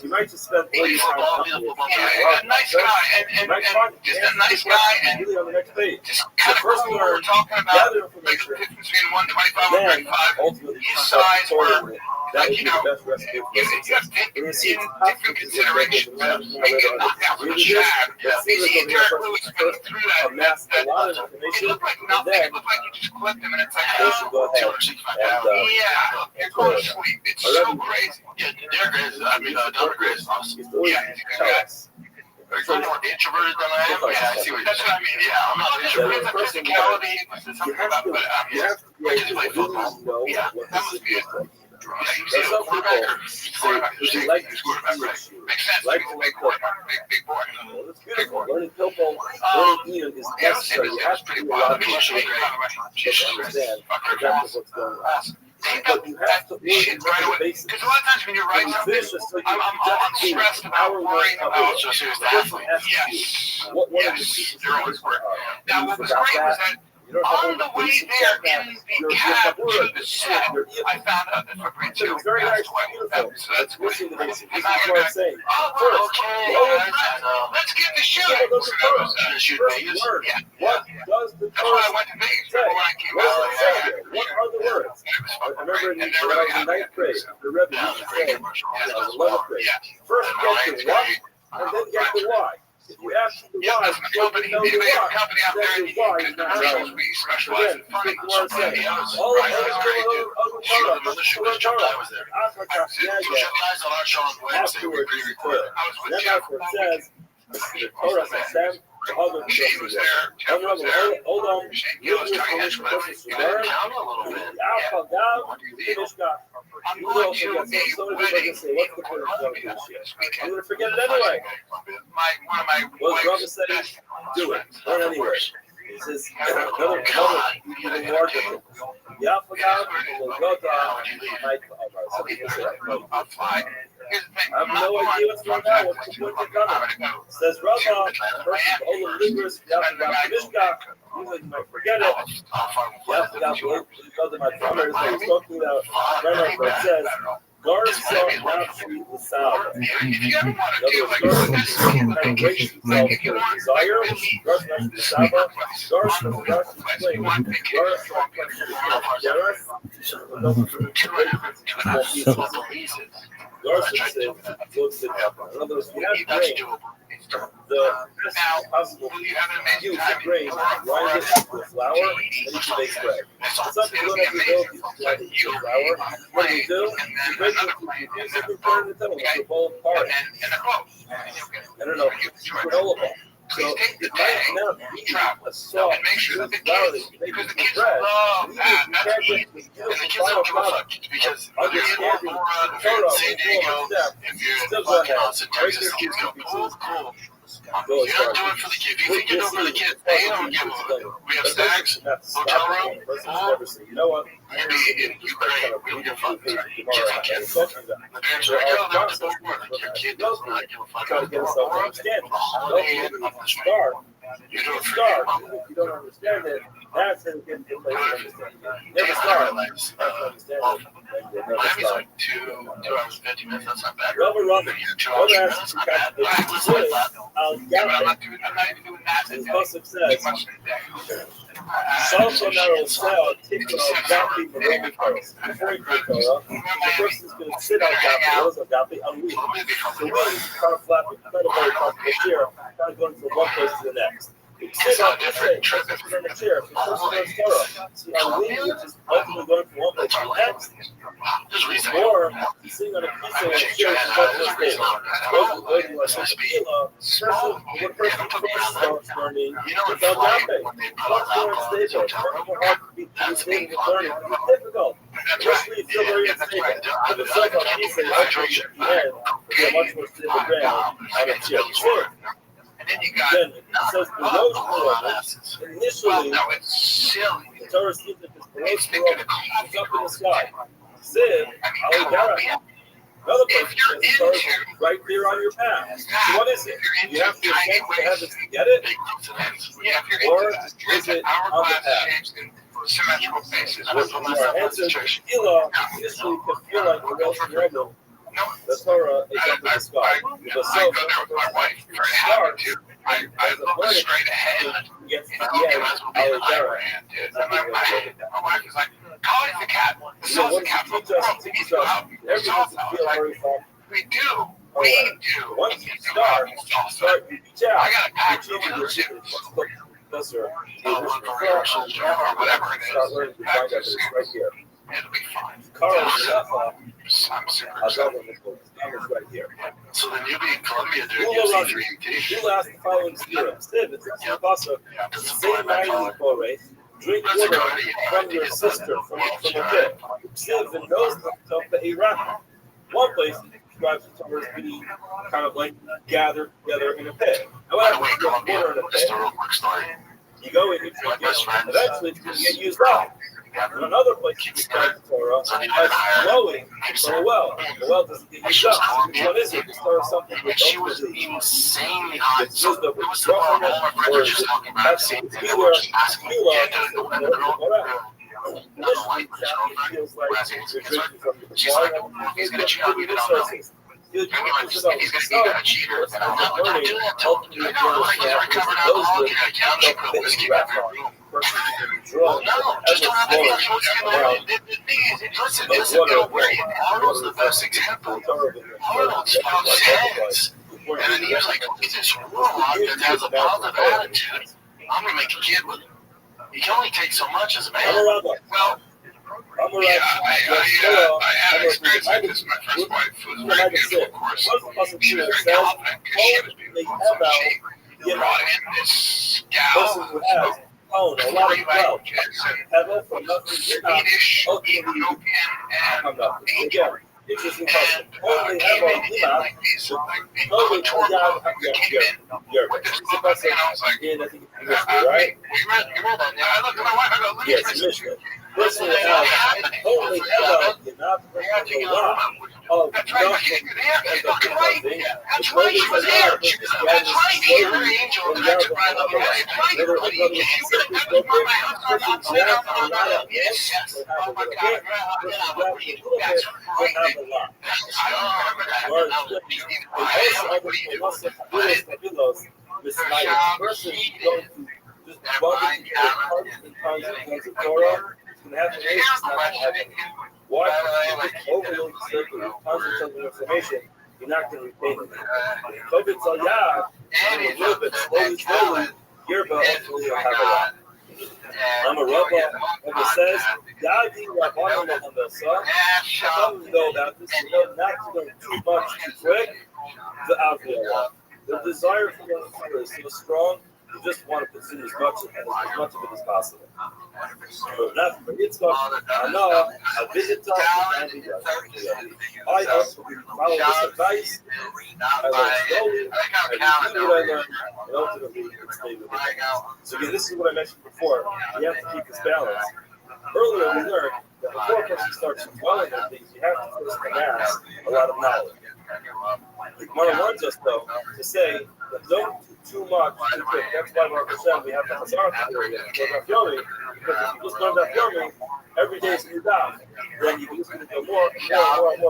[SPEAKER 8] and his football, a nice guy, and just a nice guy, and just kind of cool. We were talking about the difference between 125 and 135. His size were, like, you have in different considerations. Maybe a knockout from a jab. You see Derek Lewis going through that. It looked like nothing. It looked like you just clipped him, and it's like, oh, 265 pounds. Yeah, you're going to sleep. It's so crazy. Yeah, Derek is, Dominic Gray is awesome. Yeah, he's a good guy. You're more introverted than I am. Yeah, I see what that's what I mean. Yeah, I'm not introverted. The physicality, something about it. I just play football. Yeah, that must be it. Yeah, you see a quarterback who's quarterback, right? Makes sense. Like a big quarterback, big boy. Big boy.
[SPEAKER 1] Learning football, learning Ian is necessary. You have to do a lot of
[SPEAKER 8] understand
[SPEAKER 1] exactly what's going on. But you have to
[SPEAKER 8] shit right away. Because a lot of times when you write something, I'm stressed about worrying about the athlete. Yes. Yes. They're always worried. Now, what was great was that on the way there in the cab to the set, I found out that Fabrizio passed away. So that's good. And I got, oh, okay, let's get the shoot. Shoot Vegas. Yeah.
[SPEAKER 1] What does the
[SPEAKER 8] That's why I went to Vegas. Remember when I came out?
[SPEAKER 1] What are the words? I remember when I was in ninth grade, the Rabbi used to say, I was 11th grade. First get the what, and then get the why. If you ask the why,
[SPEAKER 8] there's a company, maybe a company out there, and you can commercials, we specialize in funding somebody else. All of us very good. Another show was Chuck I was there. So Chuck I's on our show on Wednesday. We pre-recorded. I was with Jeff. Shane was there. Jeff was there.
[SPEAKER 1] Hold on.
[SPEAKER 8] Shane Gill was cutting edge with it. You got down a little bit. What do you do? I'm going to a wedding in Columbia this weekend.
[SPEAKER 1] I'm going to forget it anyway.
[SPEAKER 8] One of my wife's best
[SPEAKER 1] do it. Learn anyway. This is another even more difficult. Yeah, I forgot.
[SPEAKER 8] I'll fly.
[SPEAKER 1] I have no idea what's going on. What's the point of coming? Says Rabbi, versus Ola Libris, Yafagavishka. You might forget it. Yafagav, because of my brothers, I was talking about right now, it says, Guards saw not treat the sound.
[SPEAKER 8] If you ever want to do like this,
[SPEAKER 1] like if you want desire, guards not the sound, guards from the guards to play, guards to say, looks at in other words, you have grain, the best possible use the grain, grind it into flour, and you can make bread. Some people don't have the ability to grind it into flour. What do? You break it, you turn it into a bowl of porridge. I don't know, granola bar. So it might not be a soft,
[SPEAKER 8] and make sure that the
[SPEAKER 1] flour
[SPEAKER 8] kids,
[SPEAKER 1] that you make
[SPEAKER 8] because the
[SPEAKER 1] into
[SPEAKER 8] kids
[SPEAKER 1] bread.
[SPEAKER 8] love that. That's easy. And the kids don't give a fuck because if you're in Aurora, if you're in San Diego, if you're in fucking Austin, Texas, the kids go, cool. You don't do it for the kids. You think you do it for the kids? They don't give a fuck. We have snacks, hotel room,
[SPEAKER 1] You know what?
[SPEAKER 8] maybe in Ukraine, we don't give a fuck. Kids are kids. The parents are like, oh, that was the board. Your kid does not give a fuck. Aurora, the holiday inn of the
[SPEAKER 1] Start.
[SPEAKER 8] you do it for
[SPEAKER 1] Start.
[SPEAKER 8] your mom.
[SPEAKER 1] If you don't understand it, that's how you get into place to understand. Never start.
[SPEAKER 8] Miami's like 2 hours and 50 minutes. That's not bad.
[SPEAKER 1] Rubber.
[SPEAKER 8] 2 hours and that's not bad. Let's like that. Yeah, but I'm not even doing that.
[SPEAKER 1] As Joseph says,
[SPEAKER 8] Too much today.
[SPEAKER 1] Salsa narrow cell, tickle agape for Roman first. Before you take Torah, the person's going to sit on agape. What is agape? Unweave. So we kind of flap, kind of very comfortable chair, kind of going from one place to the next.
[SPEAKER 8] It's not different.
[SPEAKER 1] On the chair. If the person learns Torah, see unweave, which is ultimately going from one place to the next. Or sitting on a piece of chair, which is ultimately stable. What person starts learning is agape. It's difficult. Especially if you're very unstable. If it's like a piece of head, you're much more stable than on a chair.
[SPEAKER 8] And then you got
[SPEAKER 1] Then it says below the initially, the Torah seems that this below is up in the sky. Siv, Aligara. Another place says the Torah is right there on your path. So what is it? You have to ascend to the heavens to get it? Or is it on the path?
[SPEAKER 2] symmetrical faces.
[SPEAKER 1] When you are answered Tefillah, usually you can feel like the rest of the the Torah is up in the sky.
[SPEAKER 2] I go there with my wife. Very happy to. I look straight ahead.
[SPEAKER 1] Gets to
[SPEAKER 2] You
[SPEAKER 1] the
[SPEAKER 2] know,
[SPEAKER 1] end,
[SPEAKER 2] as well being an Iran, dude. And my wife is like, how is the cat? This is the capital of the world. We need to go out and solve that. We do. We do.
[SPEAKER 1] Once you start, you reach out.
[SPEAKER 2] I got a pack of
[SPEAKER 1] Closer.
[SPEAKER 2] or whatever it is.
[SPEAKER 1] Start learning to find out that it's right here.
[SPEAKER 2] It'll be fine.
[SPEAKER 1] Carl
[SPEAKER 2] I'm
[SPEAKER 1] Shafa,
[SPEAKER 2] super
[SPEAKER 1] our
[SPEAKER 2] excited.
[SPEAKER 1] government is right here.
[SPEAKER 2] So then you'll be in Colombia doing
[SPEAKER 1] We'll
[SPEAKER 2] UFC
[SPEAKER 1] run.
[SPEAKER 2] 3
[SPEAKER 1] We'll ask the following theorem. Steve, it's a bus same night race. Drink water from your sister, from a pit. Steve knows of the Iraq. One place describes the Torah as being kind of like gathered together in a pit.
[SPEAKER 2] By the way,
[SPEAKER 1] However,
[SPEAKER 2] Colombia,
[SPEAKER 1] water in a
[SPEAKER 2] just
[SPEAKER 1] pit.
[SPEAKER 2] a real quick story.
[SPEAKER 1] You go and you drink it, eventually it's going to get used up. In another place, you describe the Torah as flowing from a well. The well doesn't get used up. Which one is it? The Torah something
[SPEAKER 2] And she was insanely hot.
[SPEAKER 1] it's
[SPEAKER 2] So
[SPEAKER 1] used up
[SPEAKER 2] it
[SPEAKER 1] with
[SPEAKER 2] was the all my friends were just talking about the same thing. They were just asking me, and the girl, not the white girlfriend, were asking me, she's like, he's going to cheat on me, then I'll know. And we went, he's going to be a cheater, and I'm like, don't do that, don't do that. No, like he's a recovered alcoholic, and I can't she put whiskey in every room. Well, no, just don't have any whiskey in every room. Listen, Arnold's the best example. Arnold's found hands. And then he was like, look at this warlock that has a positive attitude. I'm going to make a kid with him. You can only take so much as a man. Well, yeah, I had experience like this. My first wife was very beautiful, of course. She was very confident because she was beautiful. So she brought in this gal of 4 languages and Swedish, Ethiopian, and Angel. And came in like these, like a tour boat that came in with this book, and I was like, you read that? I looked at my wife, I go, let me listen. Listen,
[SPEAKER 1] holy hell, you're not
[SPEAKER 2] that's right, fucking right. That's right, she was here. That's right, she was an angel, and I took my love away. That's right, everybody, you would have never brought my husband up, so now I'm not yes. Oh my God, that's right. I remember that.
[SPEAKER 1] Information, you're not going to retain it. COVID, so yeah, a little bit slowly, you're about to have a lot. I'm a Rabbi, and it says, Yadi Rabbanon on the sun. Some of you know about this, you know not to learn too much too quick, the Aviyah. The desire for learning Torah is so strong, you just want to consume as much of it as possible. But not for Yitzchak, I know, I visit time, I also follow this advice, I learn slowly, I do what I learn, and ultimately can stay with it. So again, this is what I mentioned before, you have to keep this balance. Earlier we learned that before a person starts dwelling on things, you have to first amass a lot of knowledge. The Gemara warns us, though, to say that don't do too much too quick. That's why Baruch Hashem, we have the Hazara theory, because if you just learn that Yomi, every day is a new daf. Then you can just do more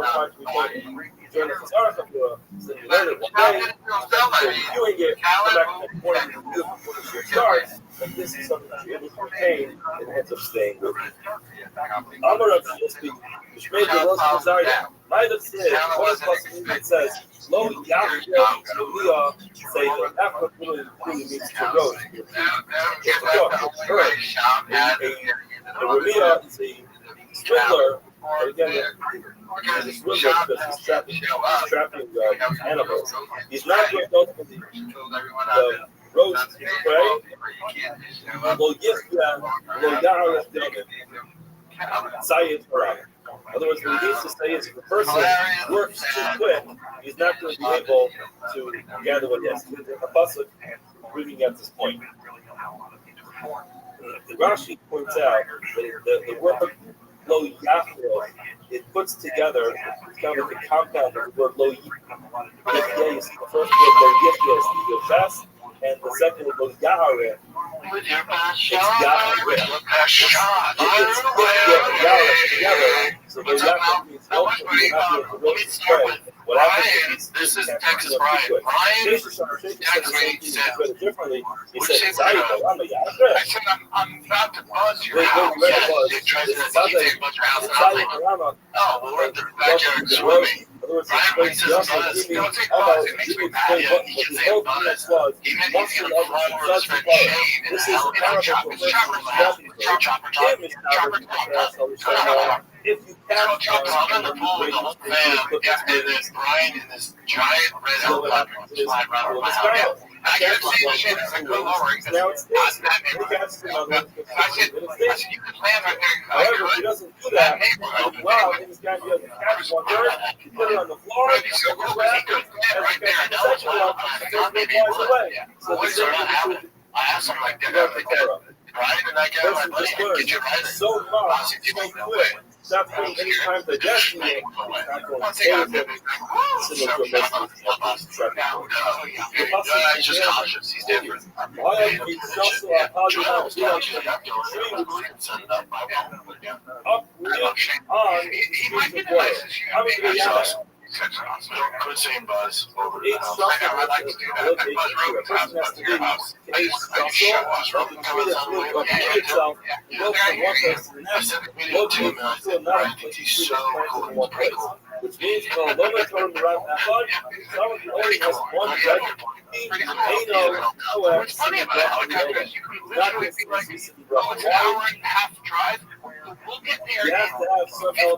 [SPEAKER 1] times a day. During the Hazara theory, so you learn it one day, you're doing it, come back to the morning, you do it before the year starts, and this is something that you're able to retain and ends up staying with you. Amar of Shishbi, which made the most desire. Might have said, one possibility it says, Lo Yahweh Liyah, say that Africa really means to roast. It's a cook, it's bird. A Ramiyah is a swindler, again, he's a swindler because he's trapping animals. He's not going to go for the roast prey. Lo Yisya, Lo Yahweh Sayyid Haram. In other words, what he needs to say is if the person works too quick, he's not going to be able to gather what he has. A pasuk reading at this point. The Rashi points out that the word lo yachro, it puts together, it's kind of like a compound of the word lo yichya. The first word lo yichya is the best, and the second word lo yahare
[SPEAKER 8] with your passion.
[SPEAKER 1] It's got to
[SPEAKER 8] With
[SPEAKER 1] rip.
[SPEAKER 8] your passion.
[SPEAKER 1] It's together. So
[SPEAKER 8] What's up, Mal? Not much, buddy. Let me start with Brian. This is Texas Brian. Brian texted me. He said, "What'd you say, Bruno?" I said, I'm about to buzz your house. Yeah, Dick tries to take a bunch of house. And I was like, oh, well, we're at the backyard swimming. Brian, when he says buzz, don't say buzz. It makes me mad. He can say buzz. He meant he's going to run over his friend Shane in the helicopter. It's chopper.
[SPEAKER 1] If you
[SPEAKER 8] I'm in the pool with the whole fam, and then Brian in this giant red helicopter flying around over my house. I kept saying the shit as I go lower. He said, not that neighborhood. I said, you can land right there.
[SPEAKER 1] However, if he doesn't do that, wow, he's got to catch one bird, put it on the floor,
[SPEAKER 8] it'd be so cool because he could land right there. And that was what I thought maybe he would. The boys are not having it. I asked him like that. Brian and that guy, my buddy, get you right.
[SPEAKER 1] So far, so quick. Stop putting any time to destiny.
[SPEAKER 8] Once they got there, he's just cautious. He's different. He might be the nicest human. Quit saying buzz over the house. I like to do that. I buzz Rogan's house, buzz your house. I used to show us Rogan coming on the way. I sent a video to him, and I said, Brian thinks he's so cool. He's pretty cool.
[SPEAKER 1] Which means for a moment turn around that far, someone only has one judge.
[SPEAKER 8] What's funny about helicopters, you can literally be like, oh, it's an hour and a half drive. We'll get there in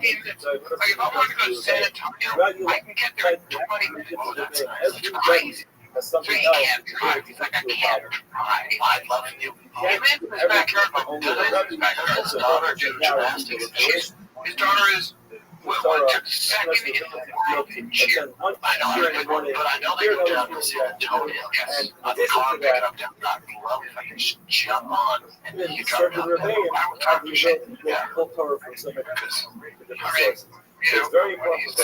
[SPEAKER 8] 15 minutes. Like if I want to go to San Antonio, I can get there in 20 minutes. Oh, that's nice. It's crazy. So he can't drive. He's like, I can't drive. I love you. He lives in his backyard. My backyard. His daughter does gymnastics. His daughter is took second in the world in cheer. I know they go down to San Antonio. Yes, on the car picking up down. Not love if I can just jump on and then you drive down. I would talk to shit. Yeah. Because,
[SPEAKER 1] it's very important to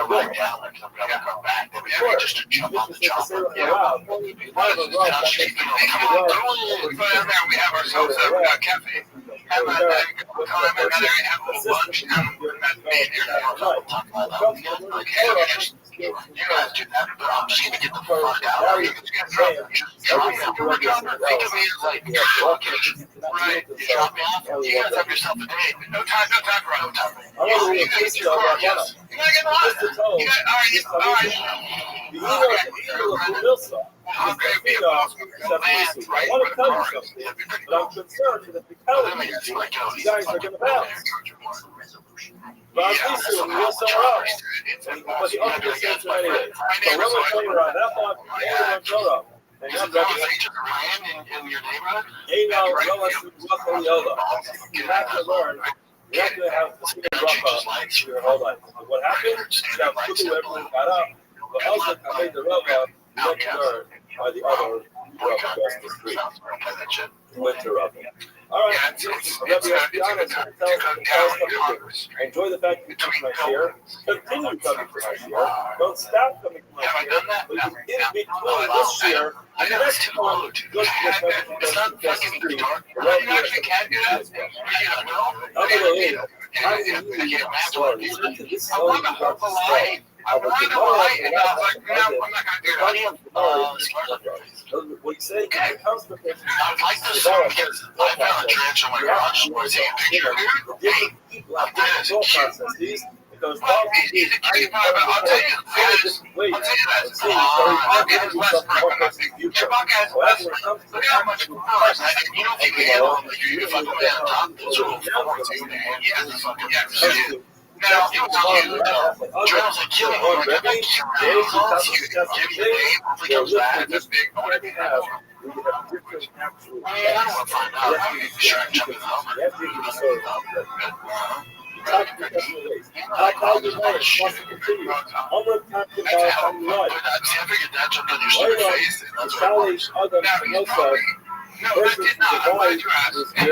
[SPEAKER 8] ride down like something I come back. Then we have just to jump on the chopper. We have ourselves a cafe. Have a lunch. You guys do that, but I'm just gonna get the fuck out of here. Just drop me off. Think of me as like, right? You drop me off. You guys have yourself a day. No time for no time. You guys get your car, yes. You gotta get in the line. You got, all right. I'm going to be a boss with the land right where the car is.
[SPEAKER 1] But I'm concerned that because you guys are going to bounce. But at least you'll go somewhere else. But the other distance anyway. So when we're playing around that block, we're going up. And I'm ready.
[SPEAKER 8] In your neighborhood?
[SPEAKER 1] Hey, now, roughly over. You have to learn. You have to have the speed rough up your whole life. What happened? That quickly everyone got up. But also, I made the rough up. You went to learn by the other rough across the street. You went to rough. All right, Rabbi, let's be honest. Tell us enjoy the fact that you come to my share. Continue coming to my share. Don't stop coming to my share. But in between this year and the next one, just
[SPEAKER 8] it's not fucking the dark. You actually can do that. I want to hope a light. I wanted a light, and I was like, no, I'm not going to do that.
[SPEAKER 1] What you say? It comes to the
[SPEAKER 8] I'd like to see because I found a trench on my garage where I see a picture. Like this.
[SPEAKER 1] Because
[SPEAKER 8] he's a cutie pie, but I'll tell you that. I'll give his less breakfast. Your buckeyes less. Look at how much more. You know, if you can handle them, you fucking lay on top. Those are little forms. Yeah, fucking yeah. Now, it was huge. Jones like killing him. Like, I'm not killing him. Give me the name. Hopefully comes back. That's big. I don't want to find out. I'm going to try and jump in the Hummer.
[SPEAKER 1] How about your marriage wants to continue? Onward talking about family life.
[SPEAKER 8] I figured that jumped on your stupid face. That's what
[SPEAKER 1] Charlie Adam Minosa
[SPEAKER 8] no, that did not. I'm glad you asked. And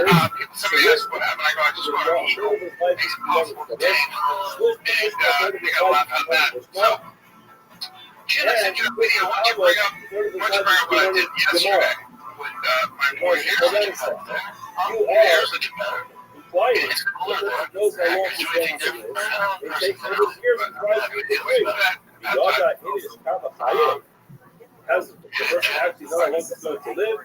[SPEAKER 8] somebody asked what happened. I go, I just want to eat. It's impossible to take. And they got to laugh at that. So, Jen, I sent you a video. Why don't you bring up what I did yesterday with my boy here's the Here's the
[SPEAKER 1] Implying
[SPEAKER 8] it's cooler
[SPEAKER 1] that
[SPEAKER 8] there.
[SPEAKER 1] person knows how long
[SPEAKER 8] Is
[SPEAKER 1] he's
[SPEAKER 8] there anything
[SPEAKER 1] been
[SPEAKER 8] different?
[SPEAKER 1] it takes over years to try to do the thing. Yoga is kind of high. Has the person actually know how long he's going to live?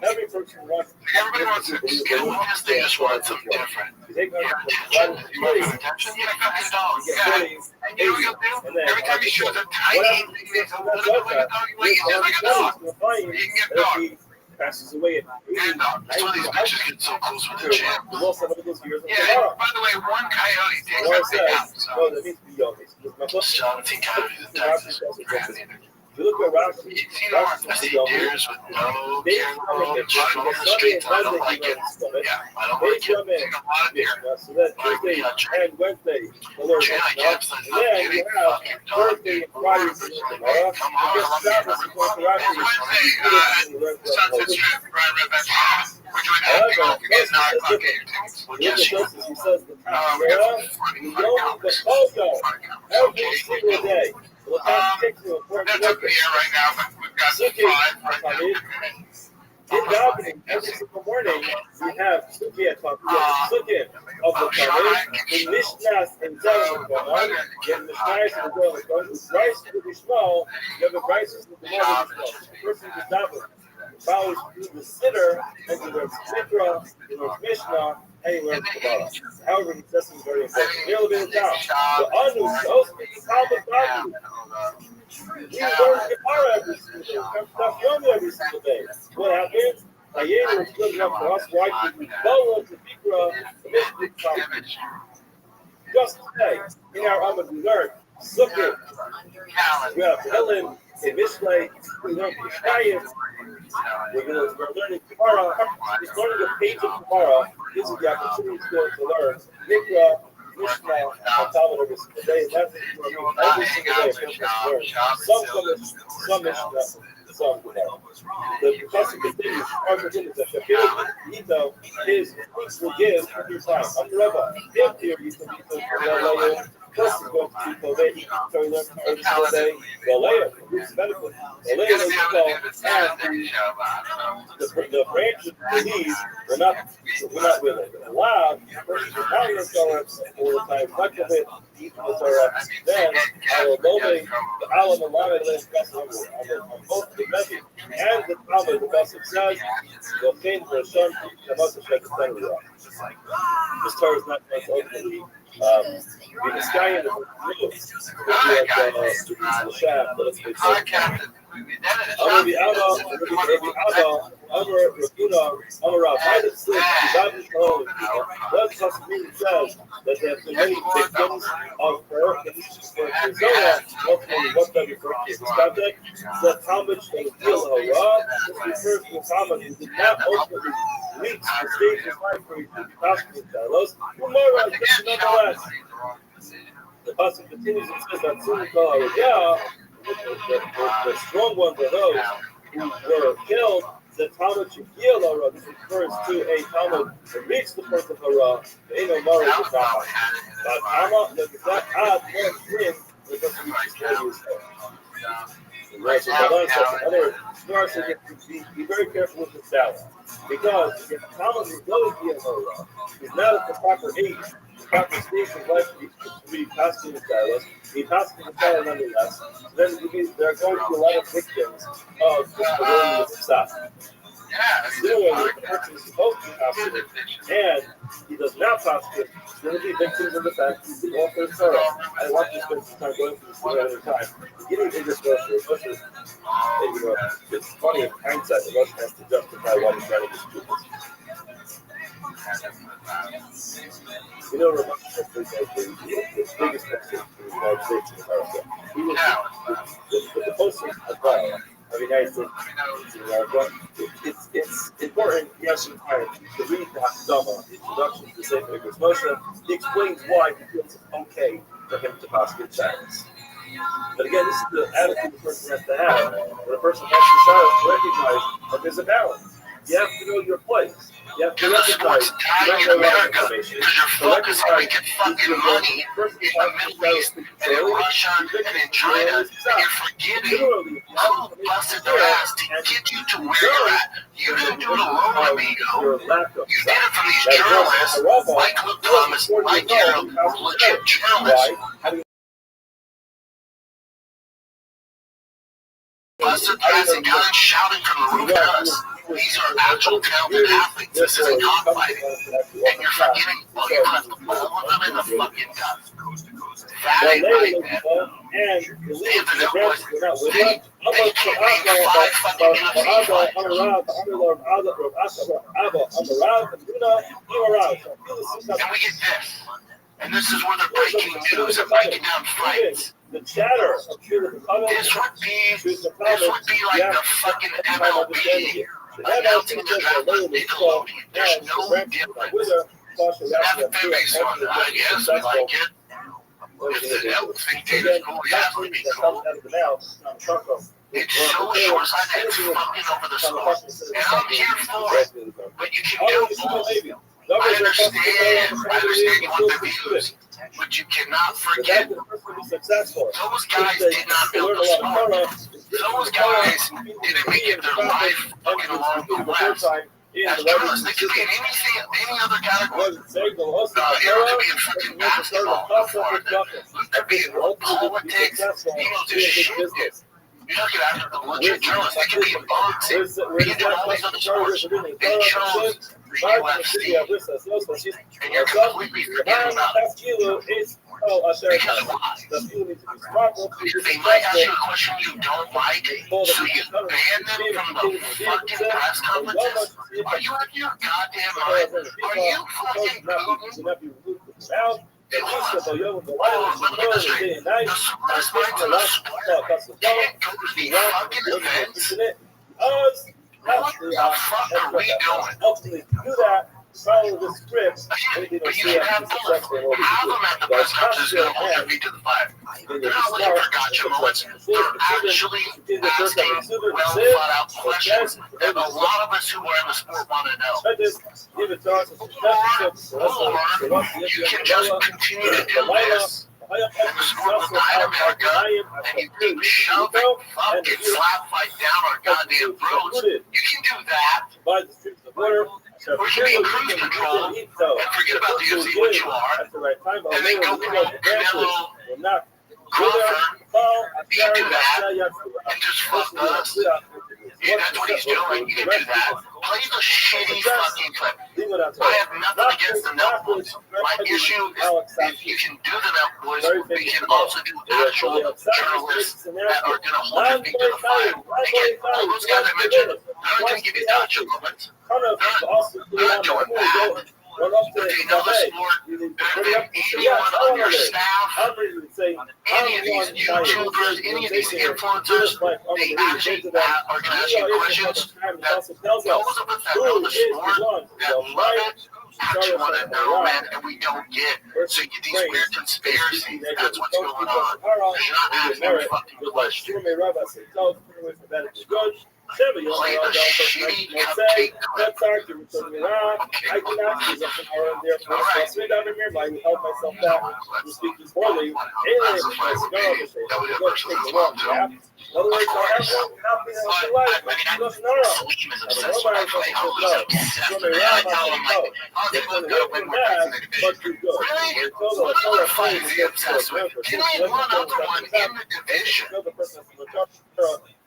[SPEAKER 1] Every person wants.
[SPEAKER 8] Everybody wants to just get one. They just want something different.
[SPEAKER 1] They go
[SPEAKER 8] attention. You want attention? You get $50. Yeah. And you know what you'll do? Every time you show them tiny, it's a little bit like a dog. Like a dog. You can get a dog.
[SPEAKER 1] Passes away at
[SPEAKER 8] And that's why these bitches get so close with the gym. Yeah, by the way, one coyote takes out the house.
[SPEAKER 1] No, that needs to be yogis.
[SPEAKER 8] 17 coyotes in Texas.
[SPEAKER 1] You look around,
[SPEAKER 8] I see deers with no camera, just on the streets. I don't like it. Yeah, I don't like it. Take a lot of deer.
[SPEAKER 1] So that's Tuesday and Wednesday. And then you have Thursday and Friday.
[SPEAKER 8] Come on, Sunset Strip, Brian Rabbi. We're doing acting off again, 9 o'clock here. We'll get you.
[SPEAKER 1] He says the time, you only the photo every single day.
[SPEAKER 8] That's up in the air right now, but we've got 5 right now.
[SPEAKER 1] In davening, every single morning, we have Sukkot of the Talmud, in Mishnahs and Zohar going on. You have Mishnahs and Zohar going on. With rice to be small, you have the rices with the morning as well. The person who's davening follows through the sitter, and he learns Mikra, he learns Mishnah, and he learns Kabbalah. However, he says something very important. A little bit of down. The Anu, so speak the Talmud Talmud. We learn Gemara every single day. Daf Yomi every single day. What happens? Hayenu is good enough for us. Why? Because we follow the Mikra, the Mishnah. Just today, in our Amud, we learned Sukkot. We have Helen, in Mishlei, we learn Kishayim. We're learning Gemara. We're learning a page of Gemara. This is the opportunity to learn Mikra, Mishnah, and Talmud every single day. And that's every single day. Some Mishnah, some Gemara. The person continues, our continues that Shapiro Ito is will give every time. I'm the Rabbi. If here you can be the first is going to be Kovehi, so we learn every single day. The layer produces benefit. The layer is called the branches of the leaves. We're not really allowed. The person is not going to Torah all the time. Much of it, eat the Torah. Then I will obey the Alam and Lama and on both the message and the Talmud. The Pasuk says, "You'll gain for a son the must have the Torah." This Torah is not going to ultimately be the sky and the blue. The shaft. Let's be Rabbi Abba, Amar Rakuna, Amar Rav. That's what means says that there have been many victims of her. Ultimately, what that refers to in this context is that Talmud shall reveal Hara. This refers to Talmud who did not ultimately reach the stage of life where he could be possible with Talos. Nonetheless, the Pasuk continues and says that soon as the strong ones are those who were killed. The Talmud should heal Hara. This refers to a Talmud that reached the point of Hara. The Eno Mara is not. But Tama, that add more sin, the person reaches the Right, so another Gemara says you have to be very careful with the salad. Because if Talmud is going to be a Hara, he's not at the proper age, the proper stage of life to be passing the salad. He passed the salad nonetheless. So then there are going to be a lot of victims of the willingness to stop. Similarly, if the person is supposed to pass it and he does not pass it, he's going to be victims of the fact that he's the author of Torah. I want to spend some time going through this one at a time. Getting in this verse, it's funny in hindsight, the Russian has to justify why he's trying to dispute this. You know, Rabbi is the biggest person in the United States in America. He was the poster of the United States in America. It's important, yes, in time, to read the Hakdama, the introduction to the Sefer Igros Moshe. He explains why he feels it's okay for him to pass good silence. But again, this is the attitude the person has to have. When a person has to recognize that there's a balance. You have to know your place.
[SPEAKER 8] Because the sport's dying in America. Because you're focused on making fucking money in the Middle East and in Russia and in China, and you're forgetting who busted their ass to get you to where you're at. You didn't do it alone, amigo. You did it from these journalists like Luke Thomas, like Gerald, who are legit journalists. Busted their ass and got it shouting from the roof at us. These are actual talented athletes. This isn't cockfighting. And you're forgetting, well, you left all of them in the fucking gut. That ain't right, man. The internet boys, they can't name 5 fucking UFC fighters. And we get this. And this is where they're breaking news and breaking down fights. This would be like the fucking MLB announcing the draft on Nickelodeon. There's no difference. That's the biggest one. I guess we like it. If the dictator's cool, it has to be cool. It's so short-sighted, it's fucking over the sport. And I'm here for it. But you can do both. I understand you want the views, but you cannot forget those guys did not build the sport. Those guys didn't make it their life fucking along the west. As journalists, they could be in any other category. They could be in fucking basketball before that. They could be in politics. Just shit. You're looking at the legit journalists. They could be in boxing. They could do all these other sports. They chose UFC, and you're completely forgetting about it. Because why? They might ask you a question you don't like, so you ban them from the fucking press conferences? Are you out of your goddamn mind? Are you fucking Putin? Let me get this straight. The smartest minds in the sport can't go to the fucking events. What the fuck are we doing?
[SPEAKER 1] Follow the script.
[SPEAKER 8] But you can have both. Have them at the press conferences going to hold their feet to the fire. They're not looking for gotcha moments. They're actually asking well-thought-out questions that a lot of us who are in the sport want to know. Or you can just continue to do this. And the sport will die in America, and you keep shoving fucking slap fight down our goddamn throats. You can do that. Or you can be in cruise control and forget about the UFC, what you are, and then go promote Canelo Crawford. You can do that and just fuck us. Yeah, that's what he's doing. You can do that. Play the shitty fucking clip. I have nothing against the Nelk boys. My issue is if you can do the Nelk boys, we can also do actual journalists that are going to hold your feet to the fire. Again, all those guys I mentioned, they're not going to give you gotcha moments. They're not doing that. But they know the sport better than anyone on your staff, any of these YouTubers, any of these influencers. They actually are going to ask you questions that those of us that know the sport, that love it, actually want to know, man, and we don't get. So you get these weird conspiracies. That's what's going on. Because you're not asking a fucking question. Play the shitty cupcake clip.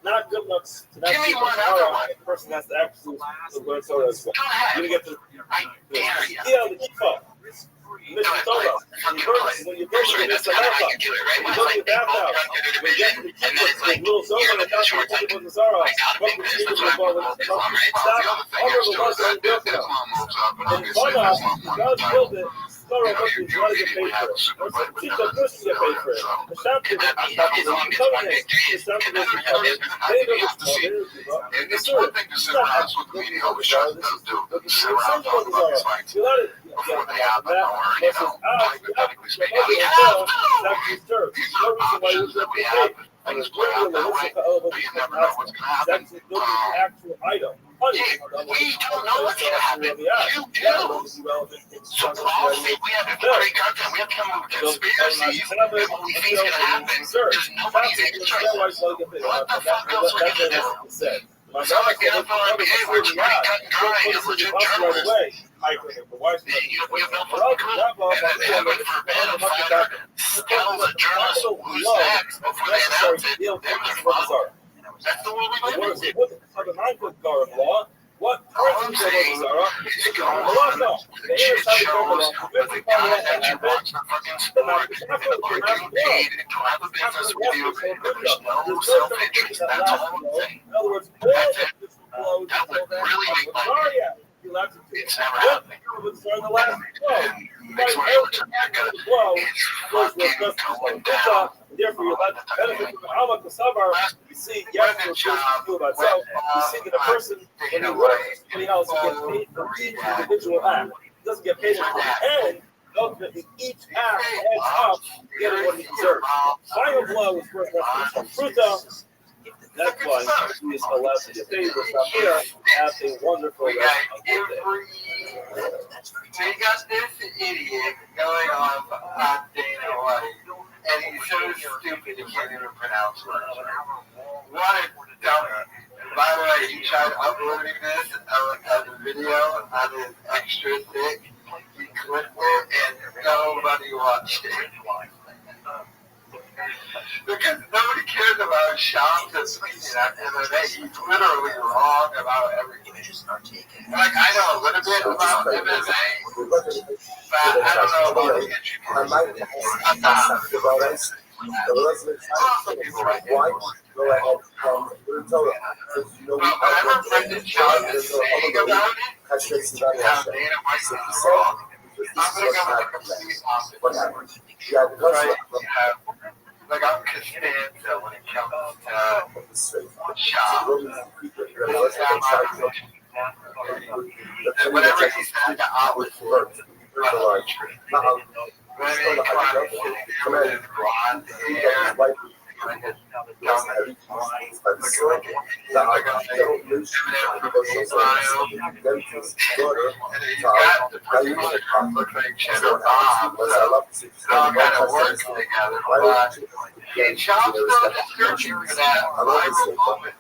[SPEAKER 1] Not good enough to
[SPEAKER 8] give me one other one.
[SPEAKER 1] The person has to actually learn so as well.
[SPEAKER 8] Go ahead.
[SPEAKER 1] You get to
[SPEAKER 8] I dare you.
[SPEAKER 1] Yeah, the keep up. Mr. Solo, when you go to
[SPEAKER 8] that's kind of how you do it, right? It's like they both got to the division, and then it's like, you're the short like, I gotta make this, that's what I'm going to do, right? The other thing is, too, is that this mom moves up, and obviously this mom won the title. You know, you immediately have a super fight with another, and then he's on his Monday days, and then there's how you have to see. And it's one thing to sit around, that's what the media always tries to do, sit around talking about these fights before they happen, or, hypothetically speaking, these are the fighters that we have.
[SPEAKER 2] things play out that way, but you never know what's going to happen. We don't know what's going to happen. You do. So policy, we have to create content. We have to come up with conspiracies and what we think is going to happen. Because nobody's answering. What the fuck else are we going to do? It's not like the NFL NBA, where it's pretty cut and dry and legit journalists. We have no fucking clue. And then heaven forbid a fighter tells a journalist who's next before they announce it, then they're fucked. That's the world we live in. All I'm saying is go on with shit shows with the guys that you watch the fucking sport and are getting paid and to have a business with you, and there's no self-interest. That's all I'm saying. That's it. That would really make my day. It's never happening. And next one I return back it's fucking going down.
[SPEAKER 1] Therefore, you're allowed to benefit from Alma Kasavar. You see, yes, you're supposed to feel about self. You see that a person, when he works, somebody else gets paid for each individual act. He doesn't get paid for the end. Ultimately, each act adds up, getting what he deserves. Final blow was first reference from Fruta. That's why he is allowed to get paid. We'll stop here. Have a wonderful rest of the day.
[SPEAKER 3] We got this idiot going on Dana White, and he's so stupid he can't even pronounce words. What a dummy. By the way, he tried uploading this as a video on his extra thick. He clipped it, and nobody watched it. Because nobody cares about Shams' opinion at the end of the day. He's literally wrong about everything. Like, I know a little bit about MMA, but I don't know about the entry. I'm not. But whenever Brendan Schaub is saying about it, how Dana White is wrong, I'm going to go with the complete opposite. Right? Like I'm Costanza when it comes to Schaub. And whenever he said the opposite, whenever he climbed sitting there with his blonde hair, like a dumb looking like a smile. And he's got the producer that looks like Cheddar Bob, so it all kind of works together. But Schaub's still just searching for that viral moment.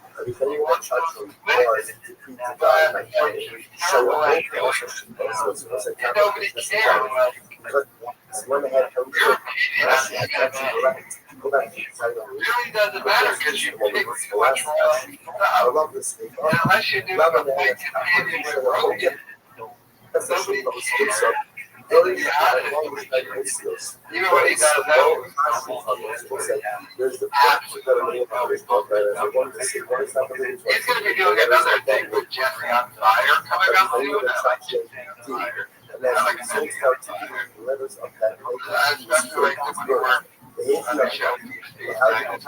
[SPEAKER 3] Nobody cares. Really doesn't matter because you pick what's wrong. Unless you do a big companion with Rogan, nobody cares. Even when he does that, he's going to be doing another thing with Jeffrey on Fire coming up soon. And then like especially like when we were on the show, Jeffrey on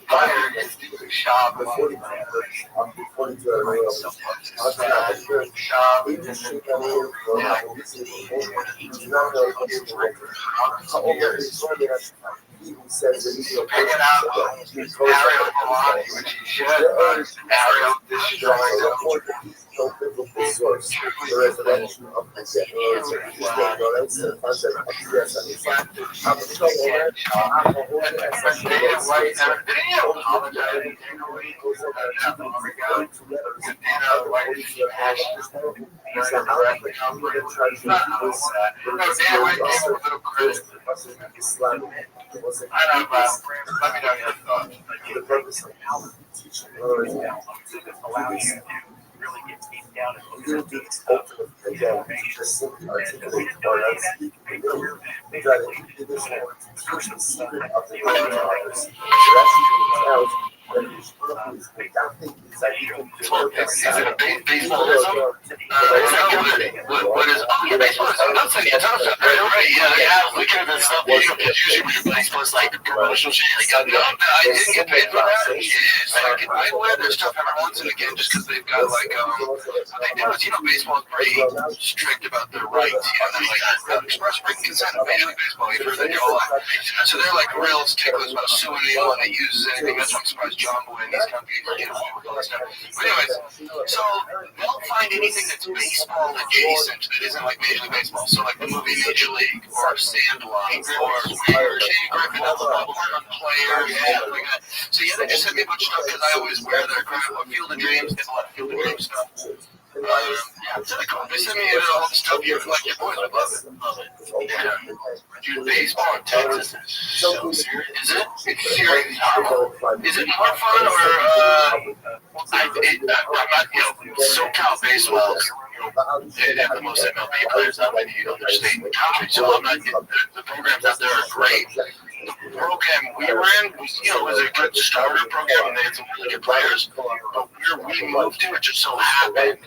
[SPEAKER 3] Fire is doing Schaub
[SPEAKER 1] He says that he's
[SPEAKER 3] picking out Ariel Milani, which he should, but Ariel destroyed him.
[SPEAKER 1] No biblical source. The resurrection of the dead. That's the concept of yes, and it's not. I'm a trouble.
[SPEAKER 3] Dana White, didn't he apologize? Dana White goes up and Dana White smashed Dana White gave him a little credit. I don't know, let me know your thoughts.
[SPEAKER 1] The purpose of teaching others allow you to really get deep down and you do this ultimate again, just simply articulate or not speak the will. We try to do this to teach the secret of the will to others. You're actually out. Is it a
[SPEAKER 2] baseballism? What is? Oh, yeah, baseballism. I'm saying it's also.
[SPEAKER 8] Right, yeah, they have weekends and stuff. You know, because usually when your place was like promotional shit, like, no, I didn't get paid for that. Yes, like, I wear their stuff every once and again just because they've got like, what they do is, you know, baseball's pretty strict about their rights. You know, they like express written consent in Major League Baseball. You've heard that your whole life. So they're like real sticklers about suing you when they use anything. That's why I'm surprised John Boy and these companies get away with all that stuff. But anyways, so they'll find anything that's baseball adjacent that isn't like Major League Baseball. So like the movie Major League or Sandlot or Shane Griffin has a couple of players and stuff like that. So yeah, they just sent me a bunch of stuff because I always wear their crap. Field of Dreams, they have a lot of Field of Dreams stuff. Yeah, it's really cool. They sent me all the stuff here from like your boys. I love it. Love it. Yeah. Dude, baseball in Texas is so serious. Is it? It's serious. Is it more fun or I'm not, you know, SoCal baseball, they have the most MLB players out of any other state in the country. So I'm not, the programs out there are great. The program we were in was, you know, was a good starter program and they had some really good players. But where we moved to, it just so happened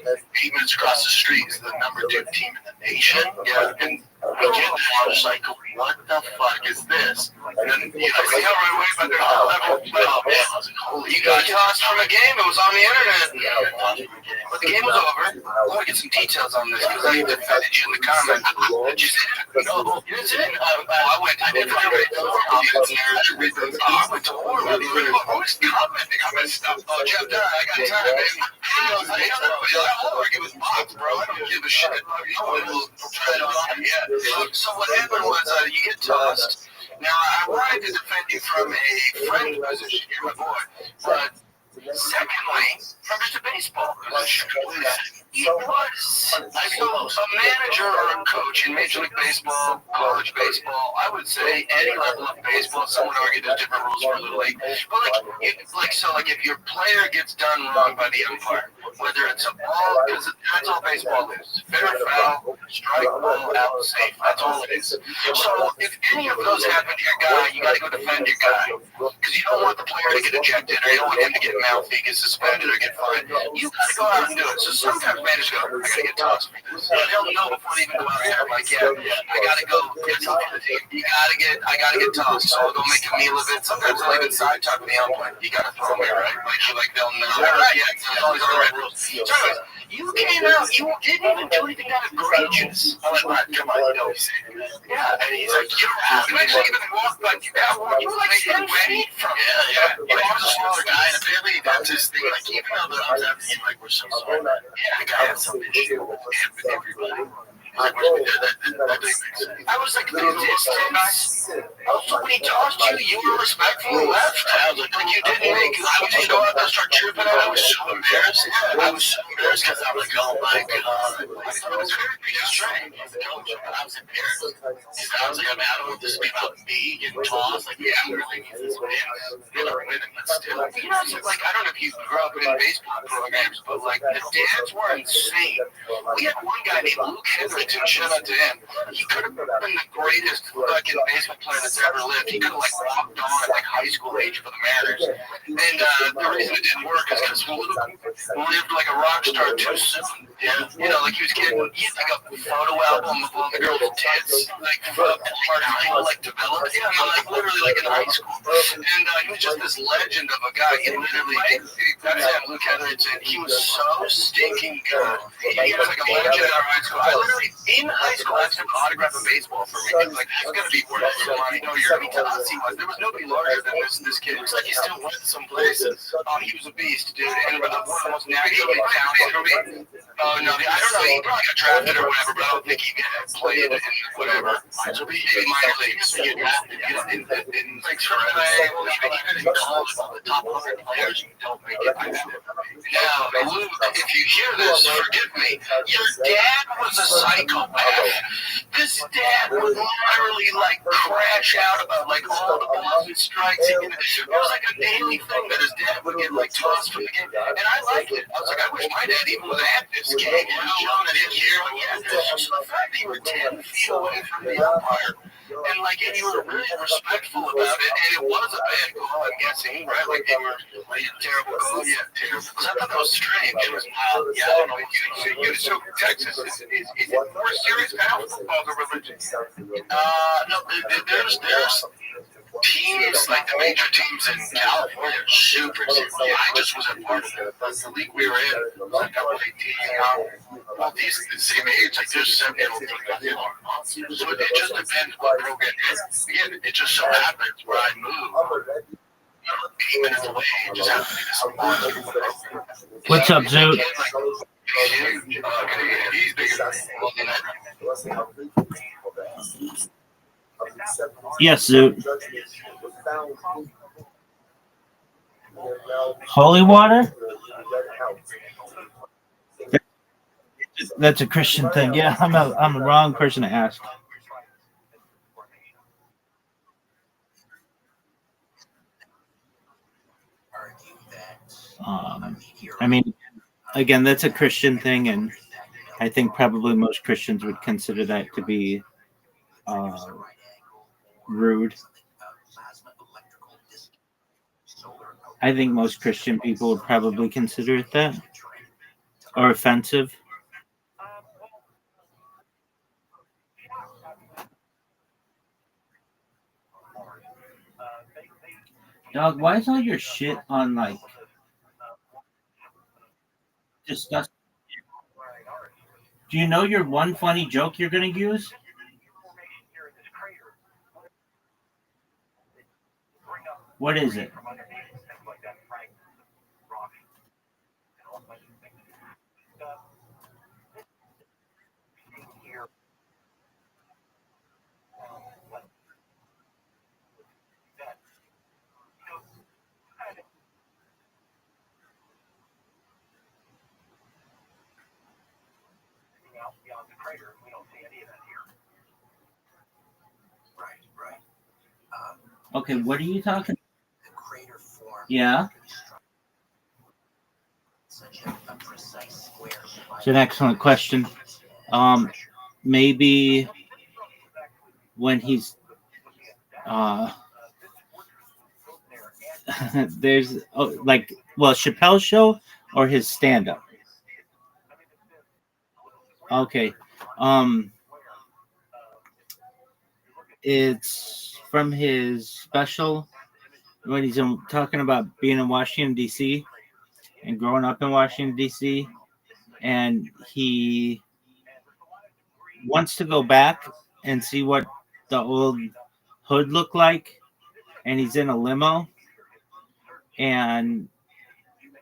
[SPEAKER 8] 8 minutes across the street is the number 2 team in the nation. Yeah, and we get there, I was like, what the fuck is this? And then, you know, they tell right away about their level. Oh man, I was like, holy, you got tossed from a game. It was on the internet. But the game was over. I want to get some details on this because I defended you in the comments. Did you say that? No, you didn't say it. I did find it. I went to war with you. Who's commenting on this stuff? Oh, Jeff Dunn, I got time, baby. I'll argue with bots, bro. I don't give a shit. You know, it'll try it on. Yeah. So what happened was you get tossed. Now, I wanted to defend you from a friend position. You're my boy. But secondly, from just a baseball position. It was a manager or a coach in Major League Baseball, college baseball. I would say any level of baseball. Some would argue there's different rules for Little League. But like if your player gets done wrong by the umpire, whether it's a ball, because that's all baseball is. Fair, foul, strike, ball, out, safe. That's all it is. So if any of those happen to your guy, you got to go defend your guy. Because you don't want the player to get ejected or you don't want him to get mouthy, get suspended, or get fined. You got to go out and do it. So sometimes managers go, I got to get tossed for this. They'll know before they even go out there. Like, yeah, I got to go get something for the team. I got to get tossed. So I'll go make a meal of it. Sometimes they'll even side talk me. I'm like, you got to throw me, right? Like they'll know. Right, yeah, there's always the right rules. So anyways, you came out, you didn't even do anything that egregious. I'm like, what? Come on, you know, yeah, and he's like, you actually even walked, like, you were like 10 feet from it. Yeah. He was a smaller guy, and apparently that's his thing. Like, even though the others have him, like, we're so sorry. Yeah, the guy had some issue with everybody. Like, I was like, the distance. Also, when he tossed you, you were respectful and left. I was like, you didn't make it. I was just go out there and start chirping it. I was so embarrassed. I was so embarrassed because I was like, oh my God. It was very strange. I was embarrassed. I was like, I don't want this to be about me getting tossed. Like, yeah, I really need this man. They're winning, but still. You know, it's like, I don't know if you grew up in baseball programs, but like, the dads were insane. We had one guy named Luke Henry. Shout out to him. He could have been the greatest fucking baseball player that's ever lived. He could have like walked on at like high school age for the Mariners. And the reason it didn't work is because Luke lived like a rock star too soon. Yeah. You know, like he had like a photo album of all the girls' tits, like like developed. Yeah, I mean, like literally like in high school. And he was just this legend of a guy. He literally, that's him, Luke Hetherington. He was so stinking good. He was like a legend in our high school. I literally in high school, I asked him to autograph a baseball for me. He was like, it's going to be worth some money. No, you're to us, he was. There was nobody larger than this kid. It looks like he still went some places. He was a beast, dude. And one of the most naturally talented. Oh, no, I don't know. He probably got drafted or whatever, but I don't think he played in whatever. So maybe minor leagues. So you drafted, you know, in like even in college, the top 100 players, you don't make it. Now, Luke, if you hear this, forgive me. Your dad was a psychopath. This dad would literally like crash out about like all the balls and strikes. It was like a daily thing that his dad would get like tossed from the game, and I liked it. I was like, I wish my dad even was at this game. You know, that he here. So the fact that you were 10 feet away from the umpire, and you were really respectful about it, and it was a bad call, I'm guessing, right? Like they were like a terrible call, yeah, terrible. So I thought that was strange. It was, yeah, I don't know. So Texas is it more serious now football than religion? No, there's teams like the major teams in California are super serious. I just was a part of it. The league we were in was a couple of teams. Well, these the same age, like there's 7-year-olds that they are. So it just depends what program it is. Again, it just so happens where I moved. 8 minutes away, it just happened to be this.
[SPEAKER 10] What's up, Zoot?
[SPEAKER 8] Huge. He's bigger than
[SPEAKER 10] Yes, Zoot. Holy water? That's a Christian thing. Yeah, I'm the wrong person to ask. I mean, again, that's a Christian thing, and I think probably most Christians would consider that to be rude. I think most Christian people would probably consider it that, or offensive. Dog, why is all your shit on like disgusting? Do you know your one funny joke you're gonna use? What is it? Okay, what are you talking? Yeah. It's an excellent question. Maybe when he's there's Chappelle's show or his stand-up. Okay. It's from his special when he's talking about being in Washington, D.C. and growing up in Washington, D.C. And he wants to go back and see what the old hood looked like. And he's in a limo. And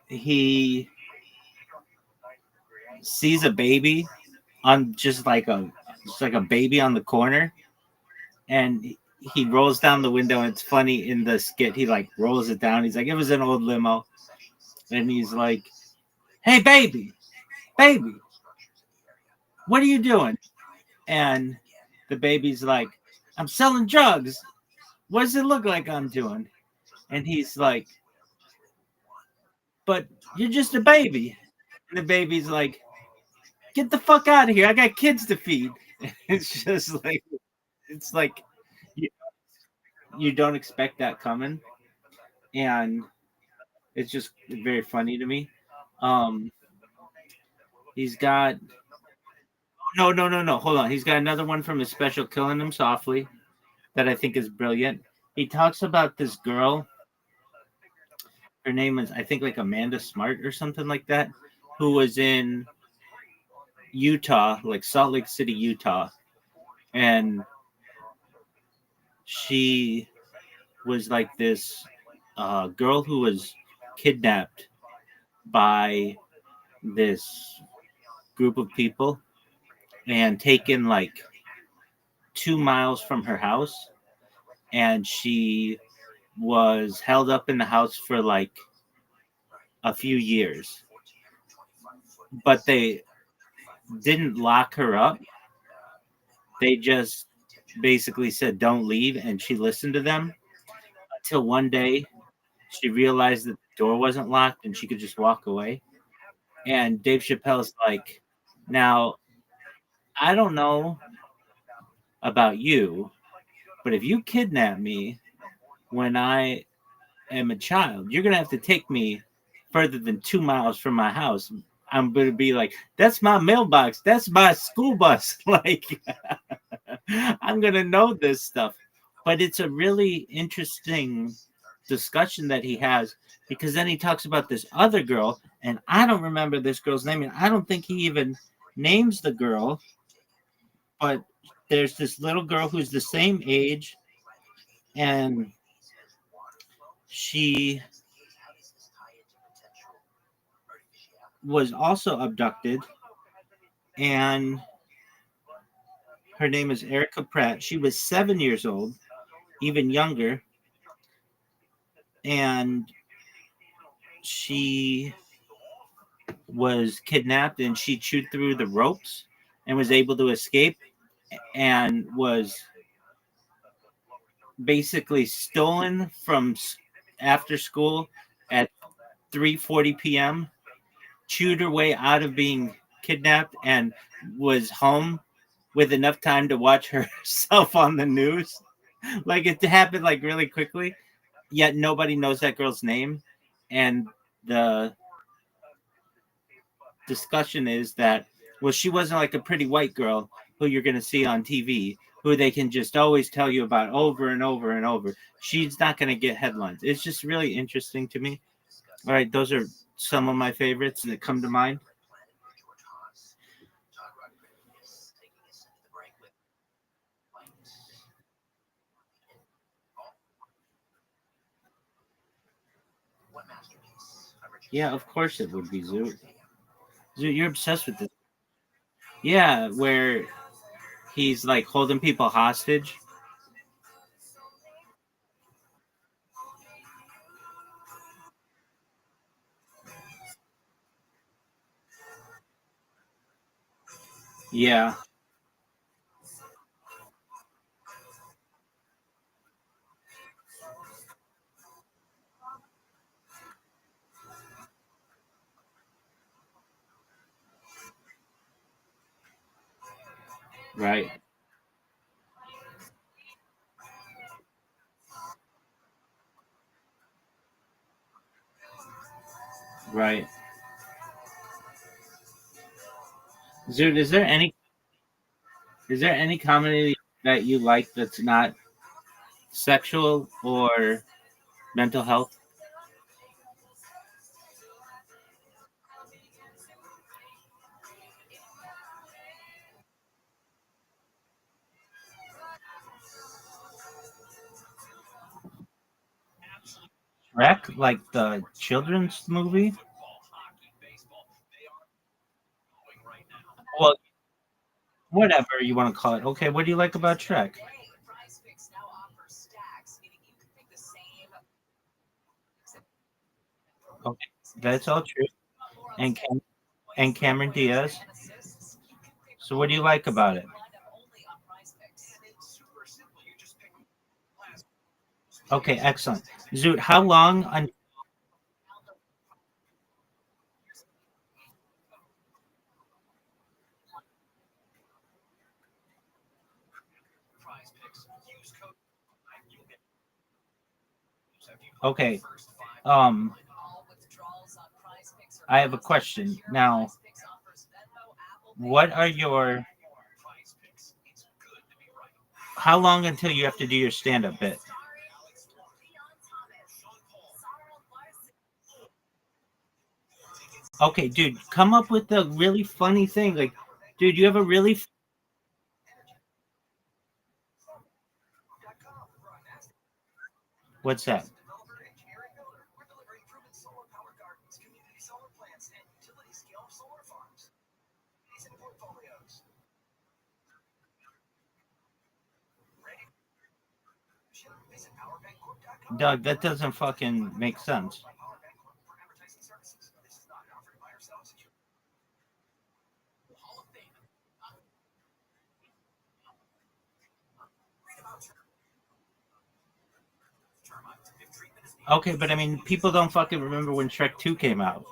[SPEAKER 10] he sees a baby on just like a baby on the corner. And he rolls down the window, and it's funny in the skit. He like rolls it down. He's like, it was an old limo. And he's like, hey, baby, what are you doing? And the baby's like, I'm selling drugs. What does it look like I'm doing? And he's like, but you're just a baby. And the baby's like, get the fuck out of here. I got kids to feed. It's just like, it's like, you don't expect that coming. And it's just very funny to me. He's got no. Hold on. He's got another one from his special, Killing Them Softly, that I think is brilliant. He talks about this girl. Her name is, I think, like Amanda Smart or something like that, who was in Utah, like Salt Lake City, Utah. And she was like this girl who was kidnapped by this group of people and taken like 2 miles from her house. And she was held up in the house for like a few years. But they didn't lock her up. They just basically said, don't leave. And she listened to them until one day she realized that the door wasn't locked and she could just walk away. And Dave Chappelle's like, now, I don't know about you, But if you kidnap me when I am a child, you're going to have to take me further than 2 miles from my house. I'm going to be like, that's my mailbox. That's my school bus. Like, I'm going to know this stuff. But it's a really interesting discussion that he has, because then he talks about this other girl, and I don't remember this girl's name, and I don't think he even names the girl, but there's this little girl who's the same age, and she was also abducted, and her name is Erica Pratt. She was 7 years old, even younger, and she was kidnapped, and she chewed through the ropes and was able to escape, and was basically stolen from after school at 3:40 p.m., chewed her way out of being kidnapped, and was home with enough time to watch herself on the news. Like, it happened like really quickly, yet nobody knows that girl's name. And the discussion is that, well, she wasn't like a pretty white girl who you're going to see on TV, who they can just always tell you about over and over and over. She's not going to get headlines. It's just really interesting to me. All right, those are some of my favorites that come to mind. Yeah, of course it would be Zoot. Zoot, you're obsessed with this. Yeah, where he's like holding people hostage. Yeah, right, right. Zoot, is there any comedy that you like that's not sexual or mental health? Shrek, like the children's movie? Well, whatever you want to call it. Okay, what do you like about Shrek? Okay, that's all true. And Cameron Diaz. So what do you like about it? Okay, excellent. Zoot, how long on okay. Um I have a question. Now, what are your how long until you have to do your stand-up bit? Okay, dude, come up with a really funny thing. Like, dude, you have a really what's that? Doug, that doesn't fucking make sense. Okay, but I mean, people don't fucking remember when Shrek 2 came out.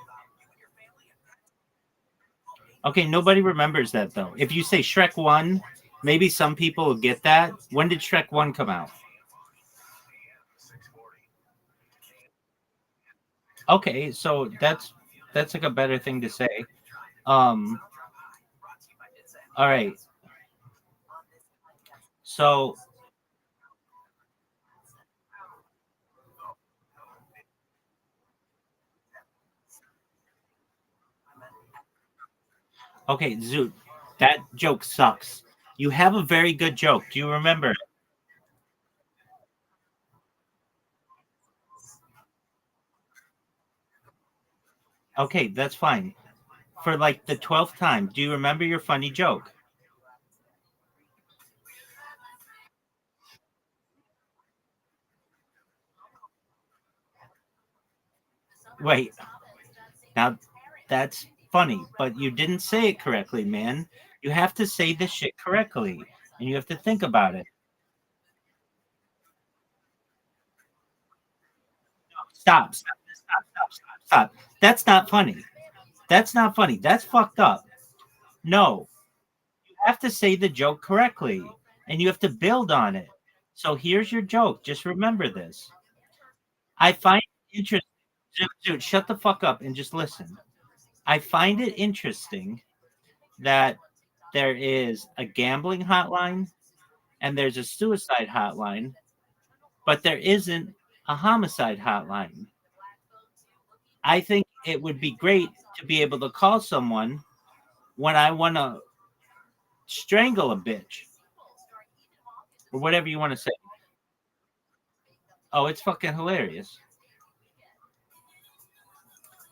[SPEAKER 10] Okay, nobody remembers that though. If you say Shrek 1, Maybe some people will get that. When did Shrek 1 come out? Okay, so that's like a better thing to say. Um, all right. So okay, Zoot, that joke sucks. You have a very good joke. Do you remember it? Okay, that's fine. For like the 12th time, do you remember your funny joke? Wait, now that's funny, but you didn't say it correctly, man. You have to say this shit correctly, and you have to think about it. Stop. That's not funny. That's not funny. That's fucked up. No, you have to say the joke correctly, and you have to build on it. So here's your joke. Just remember this. I find it interesting. Dude, shut the fuck up and just listen. I find it interesting that there is a gambling hotline and there's a suicide hotline, but there isn't a homicide hotline. I think it would be great to be able to call someone when I want to strangle a bitch or whatever you want to say. Oh, it's fucking hilarious.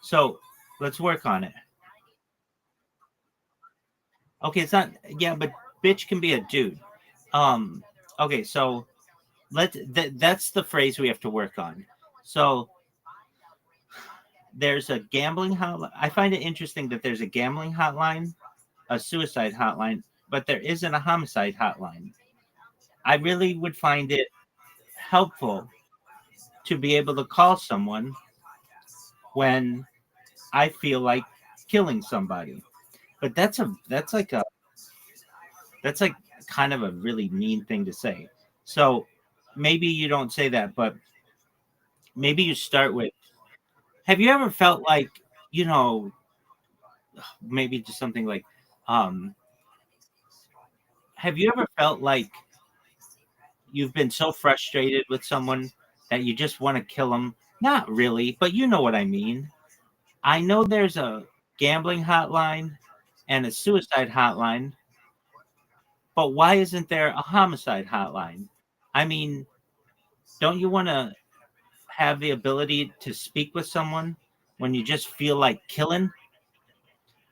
[SPEAKER 10] So let's work on it. Okay, it's not, yeah, but bitch can be a dude. Okay, so that's the phrase we have to work on. So there's a gambling hotline. I find it interesting that there's a gambling hotline, a suicide hotline, but there isn't a homicide hotline. I really would find it helpful to be able to call someone when I feel like killing somebody. But that's like kind of a really mean thing to say. So maybe you don't say that, but maybe you start with, have you ever felt like, you know, maybe just something like, um, have you ever felt like you've been so frustrated with someone that you just want to kill them? Not really, but you know what I mean. I know there's a gambling hotline and a suicide hotline, but why isn't there a homicide hotline? I mean, don't you want to have the ability to speak with someone when you just feel like killing?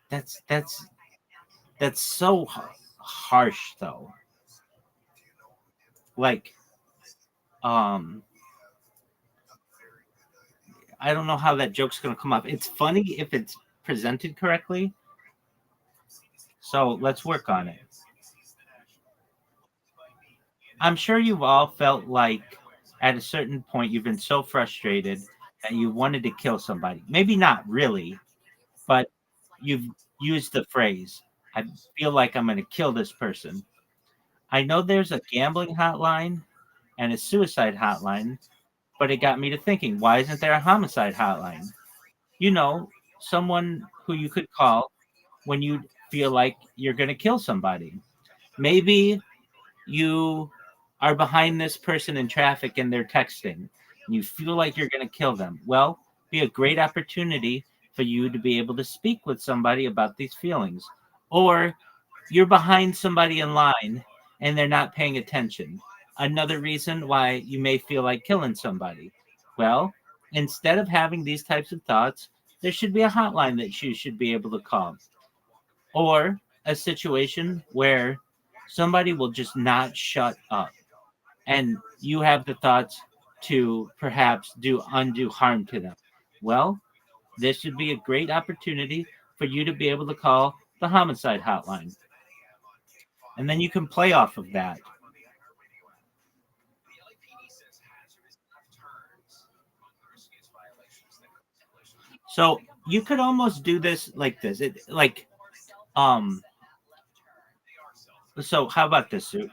[SPEAKER 10] That's that's that's so harsh though. Like um I don't know how that joke's going to come up. It's funny if it's presented correctly. So let's work on it. I'm sure you've all felt like at a certain point you've been so frustrated that you wanted to kill somebody. Maybe not really, but you've used the phrase, I feel like I'm going to kill this person. I know there's a gambling hotline and a suicide hotline, but it got me to thinking, why isn't there a homicide hotline? You know, someone who you could call when you feel like you're going to kill somebody. Maybe you are behind this person in traffic and they're texting and you feel like you're going to kill them. Well, be a great opportunity for you to be able to speak with somebody about these feelings. Or you're behind somebody in line and they're not paying attention. Another reason why you may feel like killing somebody. Well, instead of having these types of thoughts, there should be a hotline that you should be able to call. Or a situation where somebody will just not shut up and you have the thoughts to perhaps do undue harm to them. Well, this should be a great opportunity for you to be able to call the homicide hotline. And then you can play off of that. So you could almost do this like this. It like um So how about this, Sue?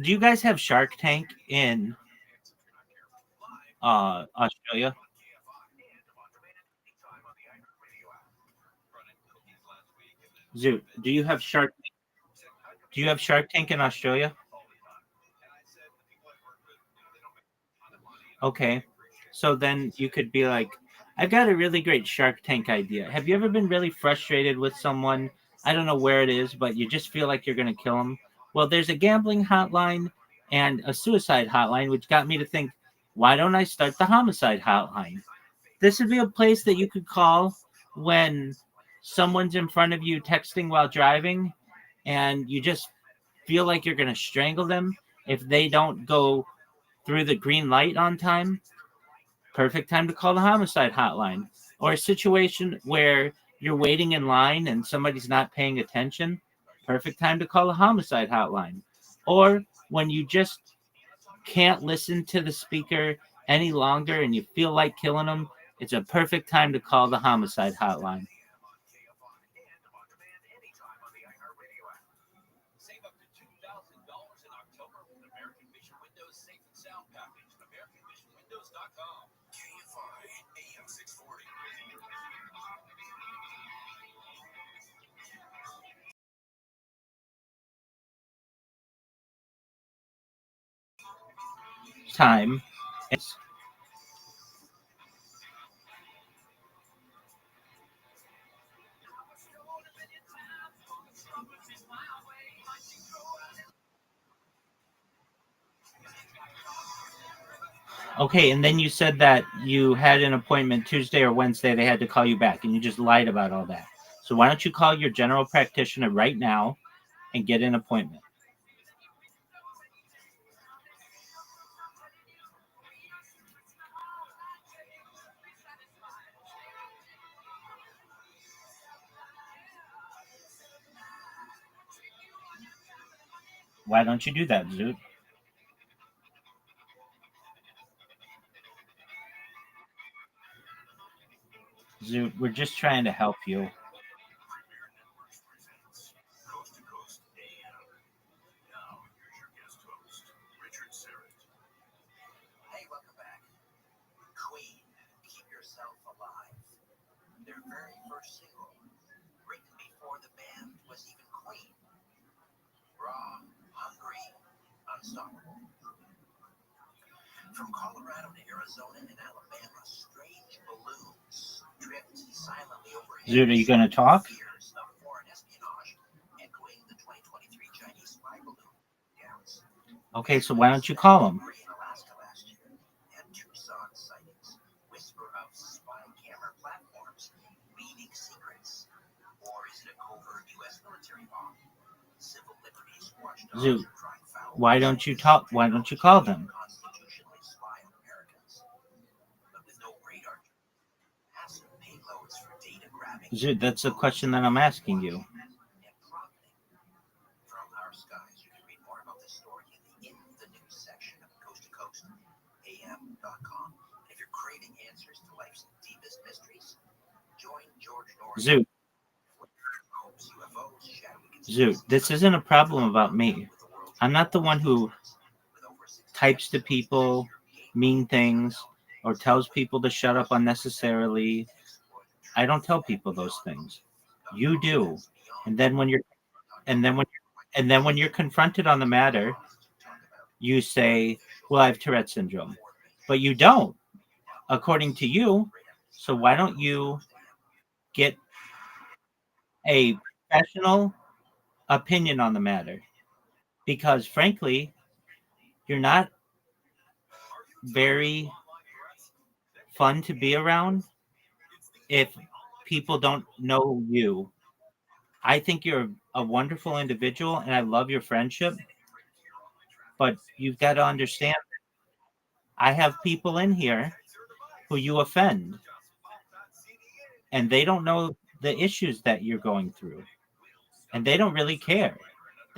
[SPEAKER 10] Do you guys have Shark Tank in Australia? Zoot, do you have Shark? Do you have Shark Tank in Australia? Okay, so then you could be like, I've got a really great Shark Tank idea. Have you ever been really frustrated with someone? I don't know where it is, but you just feel like you're going to kill them. Well, there's a gambling hotline and a suicide hotline, which got me to think, why don't I start the homicide hotline? This would be a place that you could call when someone's in front of you texting while driving and you just feel like you're going to strangle them if they don't go through the green light on time. Perfect time to call the homicide hotline. Or a situation where you're waiting in line and somebody's not paying attention. Perfect time to call the homicide hotline. Or when you just can't listen to the speaker any longer and you feel like killing them, it's a perfect time to call the homicide hotline.
[SPEAKER 11] Save up to $2,000 in October with American Vision Windows Safe and Sound Package. AmericanVisionWindows.com. KFI AM 640.
[SPEAKER 10] Time. Okay, and then you said that you had an appointment Tuesday or Wednesday. They had to call you back, and you just lied about all that. So why don't you call your general practitioner right now and get an appointment? Why don't you do that, Zoot? Zoot, we're just trying to help you.
[SPEAKER 12] Coast to Coast AM. Now, here's your guest host, Richard Serrett.
[SPEAKER 3] Hey, welcome back. Queen, Keep Yourself Alive. Their very first single, written before the band was even Queen. Raw, hungry, unstoppable. From Colorado to Arizona and Alabama, strange balloons drift silently overhead.
[SPEAKER 10] Zoot, are you going to talk?
[SPEAKER 3] Fears of foreign espionage, echoing the 2023 Chinese spy balloon counts.
[SPEAKER 10] Okay, so why don't you call him?
[SPEAKER 3] In Alaska last year, and Tucson sightings, whisper of spy camera platforms, leaving secrets. Or is it a covert U.S. military bomb? Civil liberties watchdogs
[SPEAKER 10] Zoot,
[SPEAKER 3] are trying foul.
[SPEAKER 10] why don't you talk? Why don't you call them?
[SPEAKER 3] Constitutionally spy on Americans, but with no radar. Massive payloads for data grabbing.
[SPEAKER 10] Zoot, that's a question that I'm asking you.
[SPEAKER 3] And profiting. From our skies, you can read more about this story in the news section of Coast to Coast AM.com. And if you're craving answers to life's deepest mysteries, join George Norris.
[SPEAKER 10] Zoot, Zoot, this isn't a problem about me. I'm not the one who types to people mean things or tells people to shut up unnecessarily. I don't tell people those things. You do. And then when you're confronted on the matter, you say, "Well, I have Tourette syndrome." But you don't, according to you. So why don't you get a professional opinion on the matter? Because frankly, you're not very fun to be around if people don't know you. I think you're a wonderful individual and I love your friendship, but you've got to understand I have people in here who you offend and they don't know the issues that you're going through and they don't really care.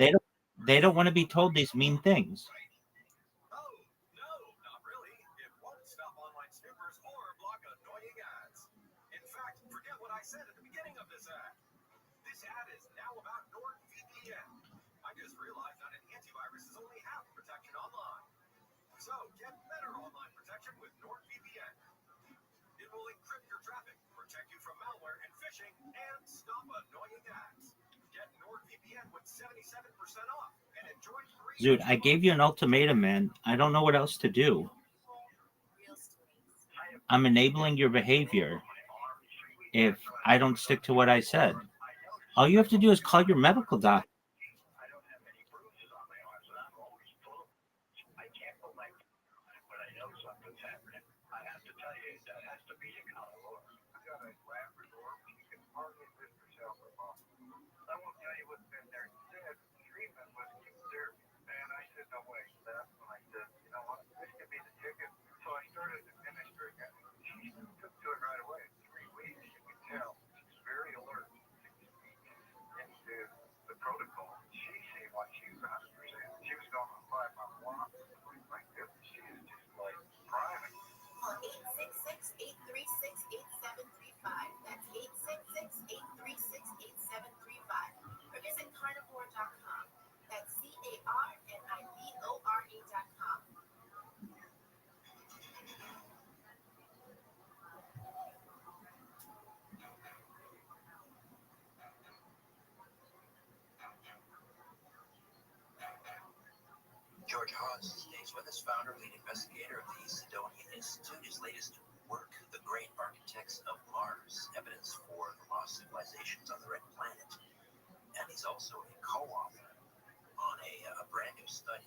[SPEAKER 10] They don't they don't want to be told these mean things.
[SPEAKER 11] Oh, no, not really. It won't stop online snoopers or block annoying ads. In fact, forget what I said at the beginning of this ad. This ad is now about NordVPN. So get better online protection with NordVPN. It will encrypt your traffic, protect you from malware and phishing, and stop annoying ads. Get NordVPN with 77% off and enjoy free.
[SPEAKER 10] Dude, I gave you an ultimatum, man. I don't know what else to do. I'm enabling your behavior if I don't stick to what I said. All you have to do is call your medical doctor.
[SPEAKER 6] Or visit carnivore.com. That's CARNIVORE.com.
[SPEAKER 14] George Hawes stays with us, founder, lead investigator of the Sidonian Institute. His latest work, The Great Architects of Mars, Evidence for the Lost Civilizations on the Red Planet. And he's also a co-author on a brand new study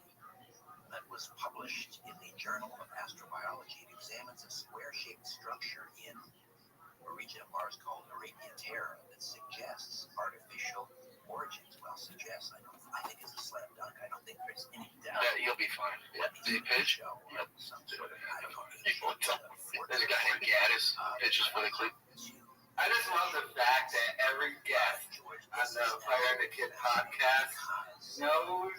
[SPEAKER 14] that was published in the Journal of Astrobiology. It examines a square-shaped structure in a region of Mars called Arabia Terra that suggests artificial origins. Well, suggests, I think it's a slam dunk. I don't think there's any doubt.
[SPEAKER 8] Yeah, you'll be fine. What, big pitch?
[SPEAKER 14] Some sort of, I don't know.
[SPEAKER 8] There's a guy named Gaddis, pitches for the Cleveland.
[SPEAKER 3] I just love the fact that every guest on the Fire the Kid podcast knows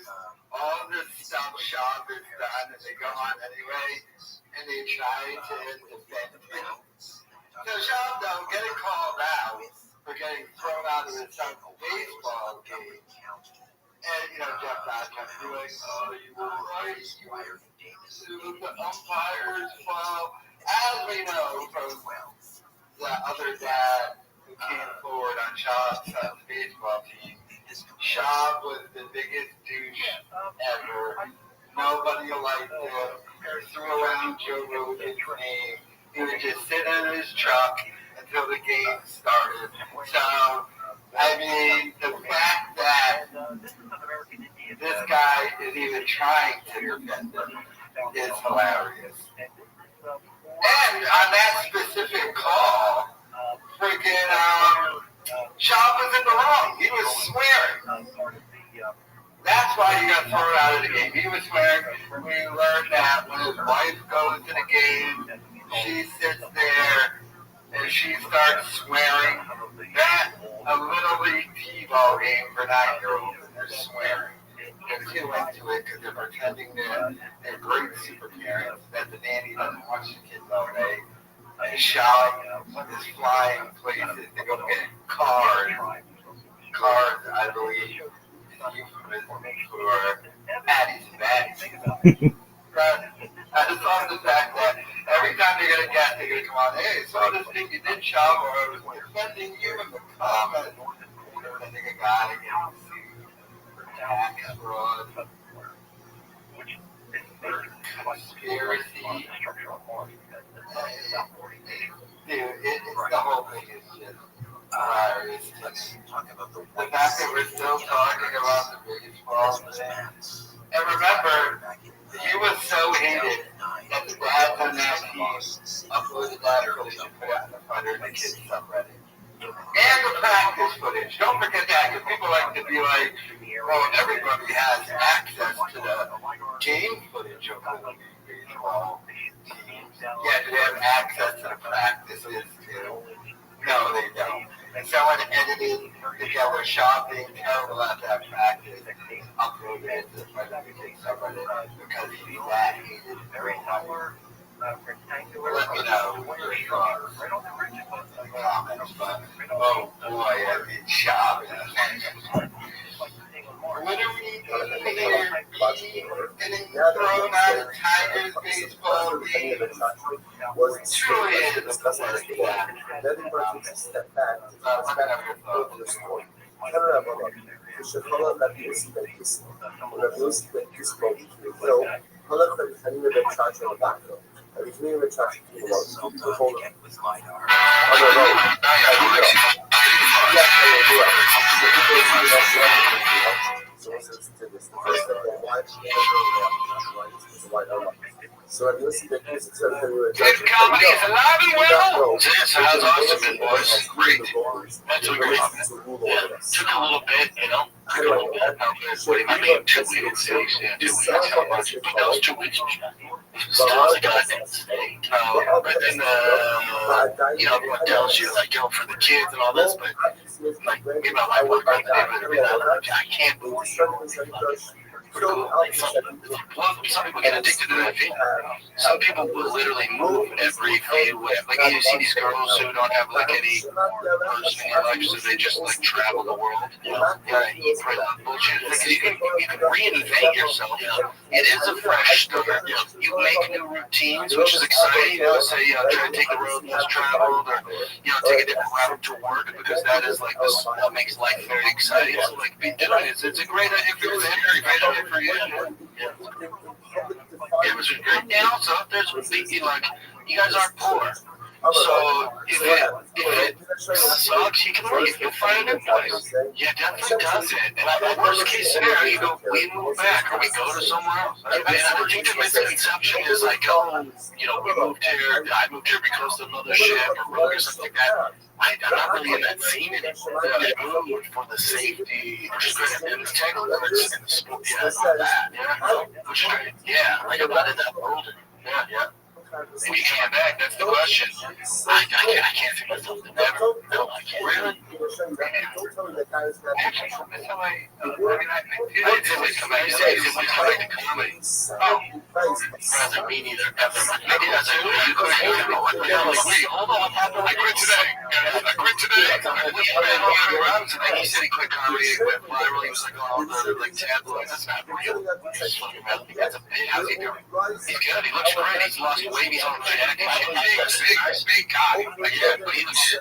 [SPEAKER 3] all the stuff Shaw has done, and they go on anyway, and they try to defend him. So Shaw, though, getting called out for getting thrown out of his son's baseball game, and, Jeff Dodson doing, you were right, you were the umpire's fault. As we know from the other dad who came forward on Shaw's son's baseball team, Shaw was the biggest douche ever. Nobody liked him. He threw around Joe Rogan's name. He would just sit in his truck until the game started. So, I mean, the fact that this guy is even trying to defend him is hilarious. And on that specific call, freaking Shaw was in the wrong. He was swearing. That's why he got thrown out of the game. He was swearing. We learned that when his wife goes to the game, she sits there and she starts swearing. That a little league T-ball game for 9-year-olds, and they're swearing. They're too into it because they're pretending they're great super parents, that the nanny doesn't watch the kids all day. And Shaw is flying places to go get cars. Cars, I believe, is euphemism for Addie's and Baddies. But I just love the fact that every time they get a guest, they're going to come on, hey, so this thing you did, Shaw, or I was defending you in the comments. I think a guy getting sued for tax fraud, conspiracy. Dude, it's the whole thing is just hilarious. The fact that we're still talking about the biggest fall thing. And remember, he was so hated that the dads on that team uploaded that footage and put it on the Fighter and the Kids subreddit. And the practice footage. Don't forget that, because people like to be like, well, everybody has access to the game footage of the baseball teams. Yeah, do they have access to the practices too? No, they don't. And someone edited together Shaw being terrible at that practice, uploaded it to the Fighter and the Kids subreddit because he's that hated very much. Let me know your thoughts. Comments, but oh boy, I mean, Shaw. When are we getting thrown out of Tigers baseball league? Truly is a pathetic fact.
[SPEAKER 1] شغال بالنسبة للجسم لو خلق الحنين بالتراش on the back though. Like if you trash people hold it with LiDAR. So have you listened to
[SPEAKER 2] His comedy is alive and well. Yes, how's Austin been, boys? Great. That's a great. Took a little bit, you know. Took a little bit. I mean, 2 weeks. Yeah, 2 weeks. How much? But that was 2 weeks. Still like a state. But then, you know, everyone tells you, like, go for the kids and all this, but, like, me and my wife work on the neighborhood, I can't believe some people get addicted to that feeling. Some people will literally move every few weeks. Like you see these girls who don't have like any person in their life, so they just like travel the world. Yeah, eat for that bullshit. Because you can reinvent yourself. It is a fresh start. You make new routines, which is exciting. You know, say try to take the road less traveled, or take a different route to work, because that is like this. What makes life very exciting. So like be doing it. It's a great idea for your family. Great idea for you. It was great. And also, there's thinking like, you guys aren't poor. So if it sucks, you can leave. You'll find a new place. Yeah, definitely does it. And worst case scenario, you go, we move back, or we go to somewhere else. I think the misconception is like, oh, we moved here. I moved here because of the mothership or road or something like that. I'm not really in that scene anymore. I moved for the safety, and the tech alerts, and the sport, all that. Yeah, like I'm not in that world anymore. Yeah. If you came back, that's the question. I can't see myself to never. No, I can't. Really? That's how I didn't always come back. I didn't always come back to comedy. Rather me neither. Maybe that's it. Wait, hold on. I quit today. And then he said he quit comedy. He went viral. He was like on all the like tabloids. That's not real. He's fucking around. That's a bit. How's he doing? He's good. He looks great. He's lost weight. He's on jack. Big guy. Yeah, but he looks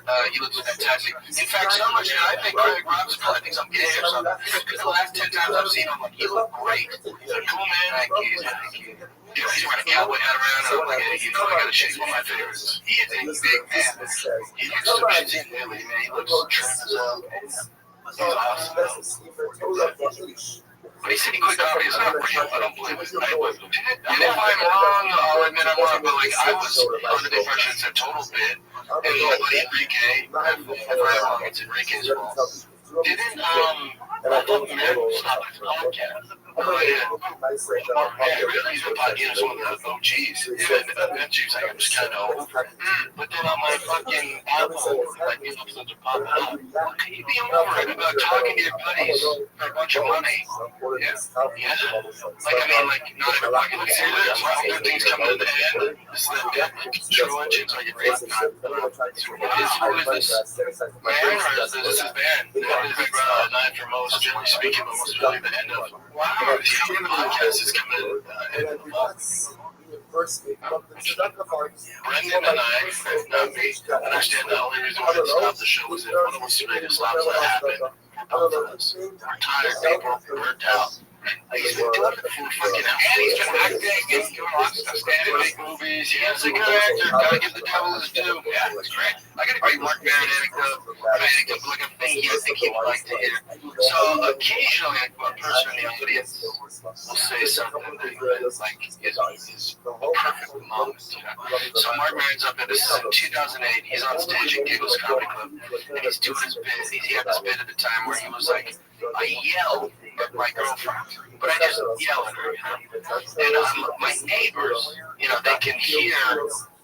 [SPEAKER 2] fantastic. In fact, so much that I think Craig Robinson probably thinks I'm gay or something. Because the last 10 times I've seen him, like, he looked great. He's a cool man. Thank you. He's wearing a cowboy hat around, and I'm like, hey, I gotta shake one of my favorites. He is a big man. He looks so busy, really, man. He looks trim as hell. He's awesome. But he said he quit comedy. It's not real. I don't believe it. And if I'm wrong, I'll admit I'm wrong. But like, I was under the impression it's a total bit. And nobody Enrique, if I'm wrong, it's Enrique's fault. Didn't I thought Matt stopped his podcast. Yeah, really, he's been podcasting one of the OGs. And eventually he's like, I'm just kind of over it. But then on my fucking Apple, like, new episodes are popping up. How can you be over it about talking to your buddies for a bunch of money? Yeah. Like, I mean, like, not everybody can say this. Well, good things come to the end. This is the death true engines. Like, it's not. Who is this man, or is this a band? That is a night for most, generally speaking, but most really the end of. Wow. The podcast is coming to the end of the month. Brendan and I, not me, understand the only reason why we stopped the show was if one of us ready to stop what happened. Both of us. We're tired people, burnt out. He's been doing it for fucking out. And he's been acting, he's doing lots of stuff, standing, make movies. He's a good actor, gotta give the devil his due. Yeah, that's great. I got a great Mark Barrett anecdote, like a thing I think he would like to hear. So occasionally, a person in the audience will say something that like is a perfect moment. So Mark Barrett's up there. This is in 2008. He's on stage at Giggles Comedy Club, and he's doing his bit. He had this bit at the time where he was like, I yelled at my girlfriend, but I just yell at her, And my neighbors, they can hear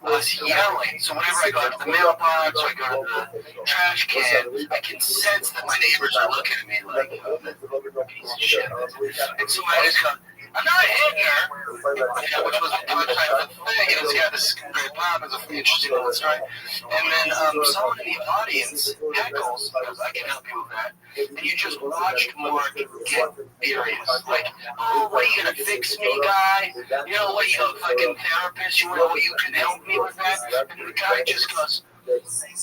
[SPEAKER 2] us yelling. So whenever I go to the mailbox or I go to the trash can, I can sense that my neighbors are looking at me like, oh, that piece of shit. And so I just go, I'm not hitting her, which was a type of thing, and it's got this great pop as a interesting little story. And then someone in the audience heckles, because I can help you with that.
[SPEAKER 8] and you just watched Mark get furious. Like, oh, what are you gonna fix me, guy? You know what, you fucking therapist, you know what, you can help me with that? And the guy just goes,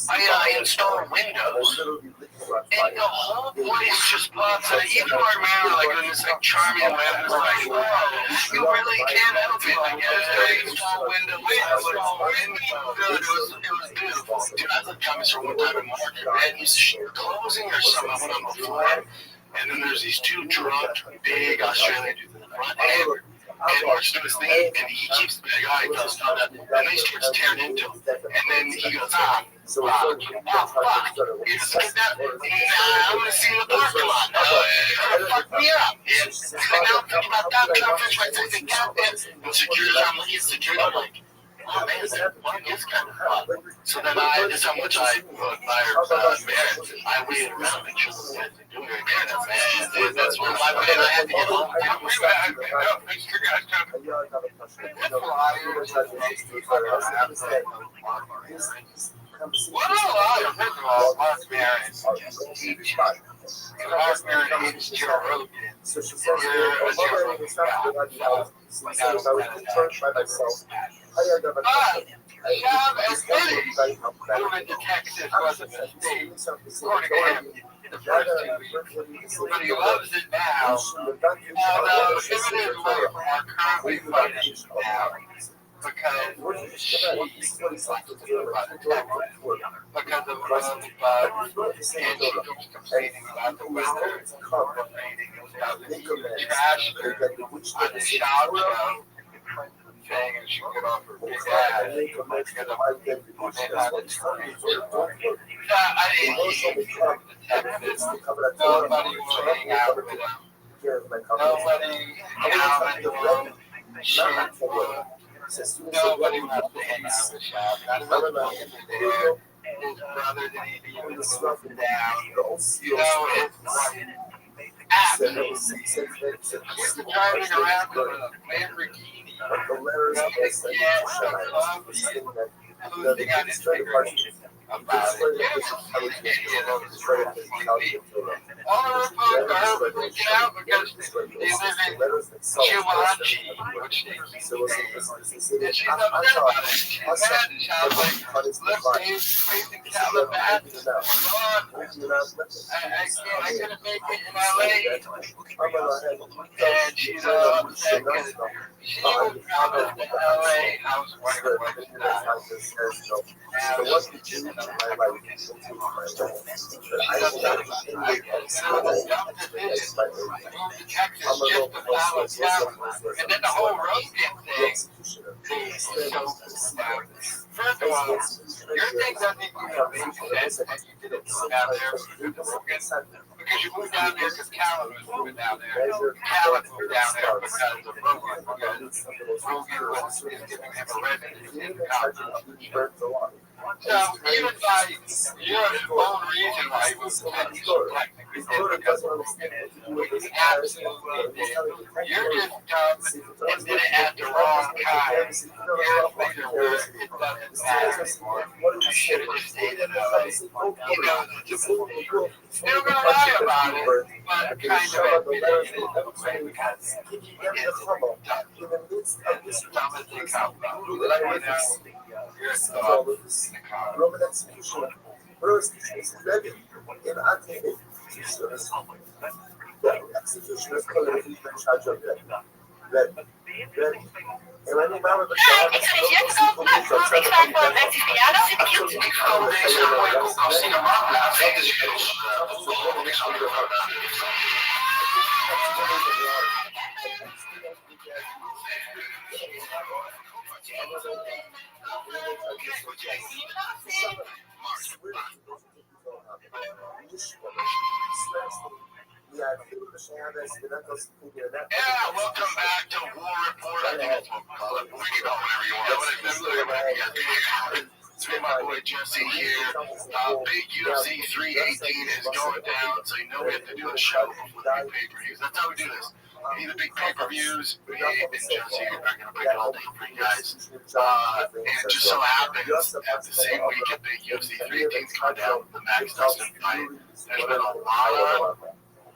[SPEAKER 8] I install Windows. And the whole place just pops out. Even Mark Maron, like, in this, like, charming way, was like, whoa, you really can't help it. Like, I install Windows. Dude, it was beautiful. Dude, I looked at Thomas one time in Mark, and he's closing or something. I went on the floor, and then there's these two drunk, big Australian dudes in the front. And Mark's doing his thing, and he keeps the big eye, goes, no, and then he starts tearing into him. And then he goes, fuck. He goes, get that. I'm going to see you in the parking lot. Fuck me up. And now I'm thinking about that, because I'm just like, and security, I'm looking at security, I'm like, oh man, that one is kind of fun. So then that's how much I admire Barrett. I waited around and make sure the guys are doing it again. That's one of my way, and I had to get home. Make sure you guys come. What a lot, first of all, Mark Barrett. Mark Barrett is Joe Rogan.
[SPEAKER 1] So she says, I'm already started by myself. So I was concerned by myself.
[SPEAKER 8] Moving to Texas was a mistake. According to him, the first 2 weeks. But he loves it now. Although, him and his wife are currently fighting now. Because she's about to Texas. Because of and she's complaining about the weather, complaining about the trash on the shower, saying she can get off her big ass because of how the tree. I didn't come to Texas. Nobody will hang out with him. Nobody hang out with him. Nobody wants to hang out with Shab. That's what I'm there. His brother didn't even slow him down. You know, it's driving around with a Lamborghini. Losing on his fingers about it. All of her folks are freaking out because they live in Jumanji, which they and she's upset about it. She's mad, and she's like, look, Dave, facing Calabasas. I couldn't make it in LA. And she's upset because she was promised in LA. I was wondering what she died. Now, what's the gist of my life? She's upset about it. And then the whole Rothschild thing. First of all, your thing doesn't even make sense that you did it down there because you moved down there because Callan was moving down there. Callan moved down there because of Rogan. Rogan was giving him a residence in college. So even by your own reason why he was technically did because of Rogan, absolutely did. You're just dumb and did it at the wrong time. Years later where it doesn't matter anymore. You should have just stayed in LA. He knows it's a mistake. Still gonna lie about it, but kind of admitting it in a way because he is dumb. It's dumb as they come. You're dumb.
[SPEAKER 1] Roman execution. First, is ready in active executioners. The executioners collective in charge of them. Ready. En animal de
[SPEAKER 6] Ik zou je zeggen, want ik sta voor een actie verjaardag. Zit ik hier?
[SPEAKER 8] Ik ga deze mooie koelkast in de maand laten. Het is Yeah, welcome back to War Report. I think it's what we call it. We can call it whatever you want. It's my boy Jesse here. Big UFC 318 is going down, so you know we have to do a show before the pay-per-views. That's how we do this. Any of the big pay-per-views, me and Josie are going to break it all down for you guys. And it just so happens that the same week at the UFC 318 coming down, the Max Dustin fight, there's been a lot of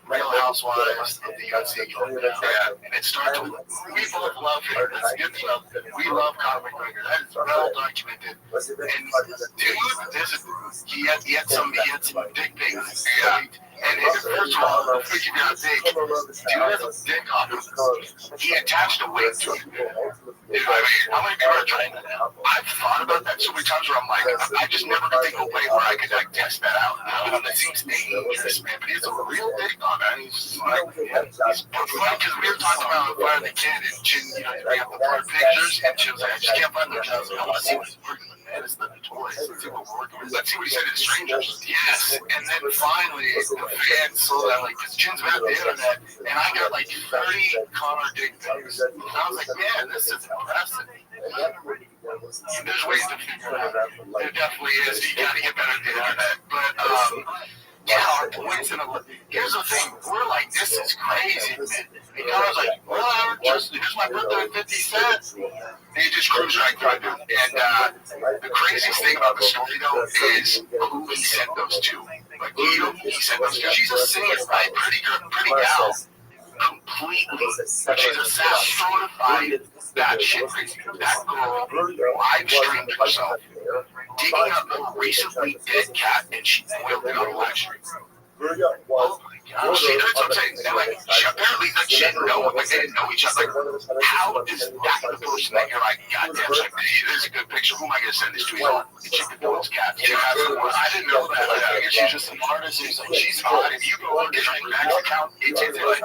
[SPEAKER 8] Real Housewives of the UFC going down. Yeah, and it starts with, we both love him. That's good stuff. We love Conor McGregor. That is well documented. And dude, he had some dick pics. Yeah. And first of all, the freaking out dick, dude has a dick on him. He attached a weight to it. Dude, I mean, how many people are trying that now? I've thought about that so many times where I'm like, I just never could think of a way where I could like test that out. That seems dangerous, man. But he has a real dick on it. And he's just like, he's funny because we were talking about Fire the Kid and Chin, you know, we have the blurred pictures, and she was like, I just can't find those. I was like, I want to see what he's working with. Man, it's the toys. Let's see what we're working with. Let's see what he said to the strangers. Yes. And then finally, the fans saw that, like, because Chin's been on the internet, and I got like 30 Conor dick pics. And I was like, man, this is impressive. There's ways to figure it out. There definitely is. You got to get better at the internet. But, yeah, our boys in a. Here's the thing. We're like, this is crazy, man. And Connor's like, well, here's my birthday at 50 cents. And he just cruised right through it. And the craziest thing about the story, though, is who he sent those to. Like, you know who he sent those to? She's a singer, right? Pretty gal. Completely. She's a certified that shit crazy. That girl live streamed herself digging up a recently dead cat, and she boiled it on live stream. Oh my God. See, that's what I'm saying. They're like, apparently, like, she didn't know, like, they didn't know each other. Like, how is that the person that you're like, goddamn, it's like, hey, this is a good picture. Who am I going to send this to? He's like, the chicken boiled cat. You know, I didn't know that. Like, I guess she's just an artist. He's like, she's hot. If you go look at her bank account, it's like,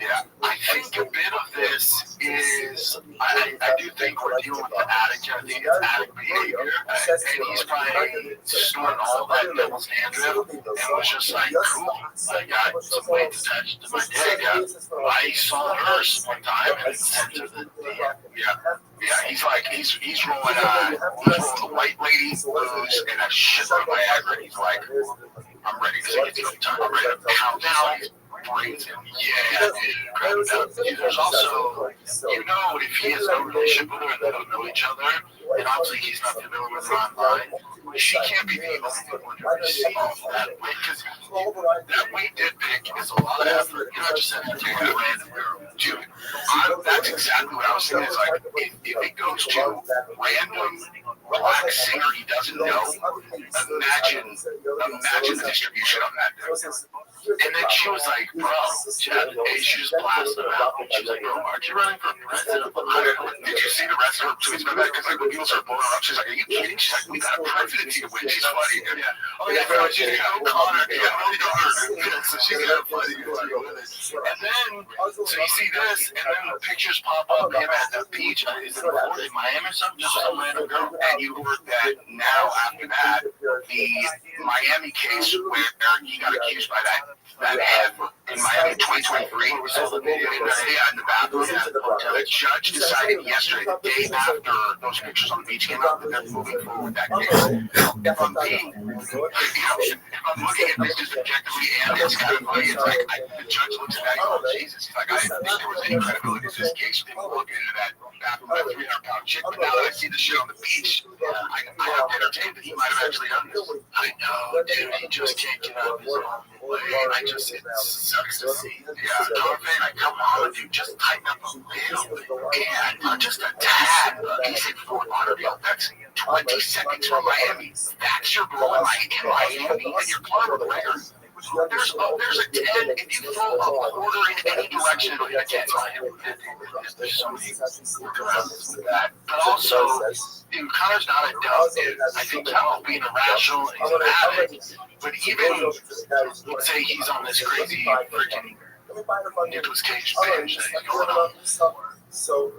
[SPEAKER 8] yeah, I think a bit of this is, I do think we're dealing with the addict. I think it's addict behavior. And he's probably storing all that devil's dandruff and was just like, cool, I got some weight attached to my dick. I saw hers one time and sent to the yeah, he's like, he's rolling the white lady blues and a shit on Viagra. He's like, I'm ready to get to the time. I'm ready to count down. Brains him. Yeah, dude. There's also, you know, if he has no relationship with her and they don't know each other, and obviously he's not familiar with her online, she can't be the only one to receive that weight, because that weight dick pic is a lot of effort. You're not just sending it to a random girl. Dude, that's exactly what I was saying. Is like, if it goes to random black singer he doesn't know, imagine the distribution on that. And then she was like, bro, she just blasted him out. And she was like, bro, aren't you running for president of America? Did you see the rest of her tweets? Because like when people start blowing her up, she's like, are you kidding? She's like, we got a presidency to win. She's funny. Yeah. Oh yeah, no, she's like, Connor. Yeah, really got her. So she's got a funny. And then, so you see this, and then the pictures pop up him at the beach. Is it in Miami or something? Just some random girl. And you heard that now after that, the Miami case where he got accused by that head in Miami 2023, we saw the video in the bathroom. The judge decided yesterday, the day after those pictures on the beach came out, that they're moving forward with that case. If I'm looking at this just objectively, and it's kind of funny, it's like, the judge looks at that, oh Jesus, he's like, I didn't think there was any credibility to this case. People look into that bathroom, that 300-pound chick, but now that I see the shit on the beach, I have entertained that he might have actually done this. I know, dude, he just can't get out of his own way. It sucks to see. Yeah, Corbin, come on, dude, just tighten up a little. And just a tad. He said Fort Lauderdale, that's 20 seconds from Miami. That's your goal in Miami, and you're climbing the layer. There's a 10. If you throw a quarter in any direction, it'll hit a 10. There's so many workarounds with that. But also, dude, Connor's not a dumb dude. I think Connor's being irrational, he's an addict. But even, let's say he's on this crazy freaking Nicolas Cage binge that he's going on.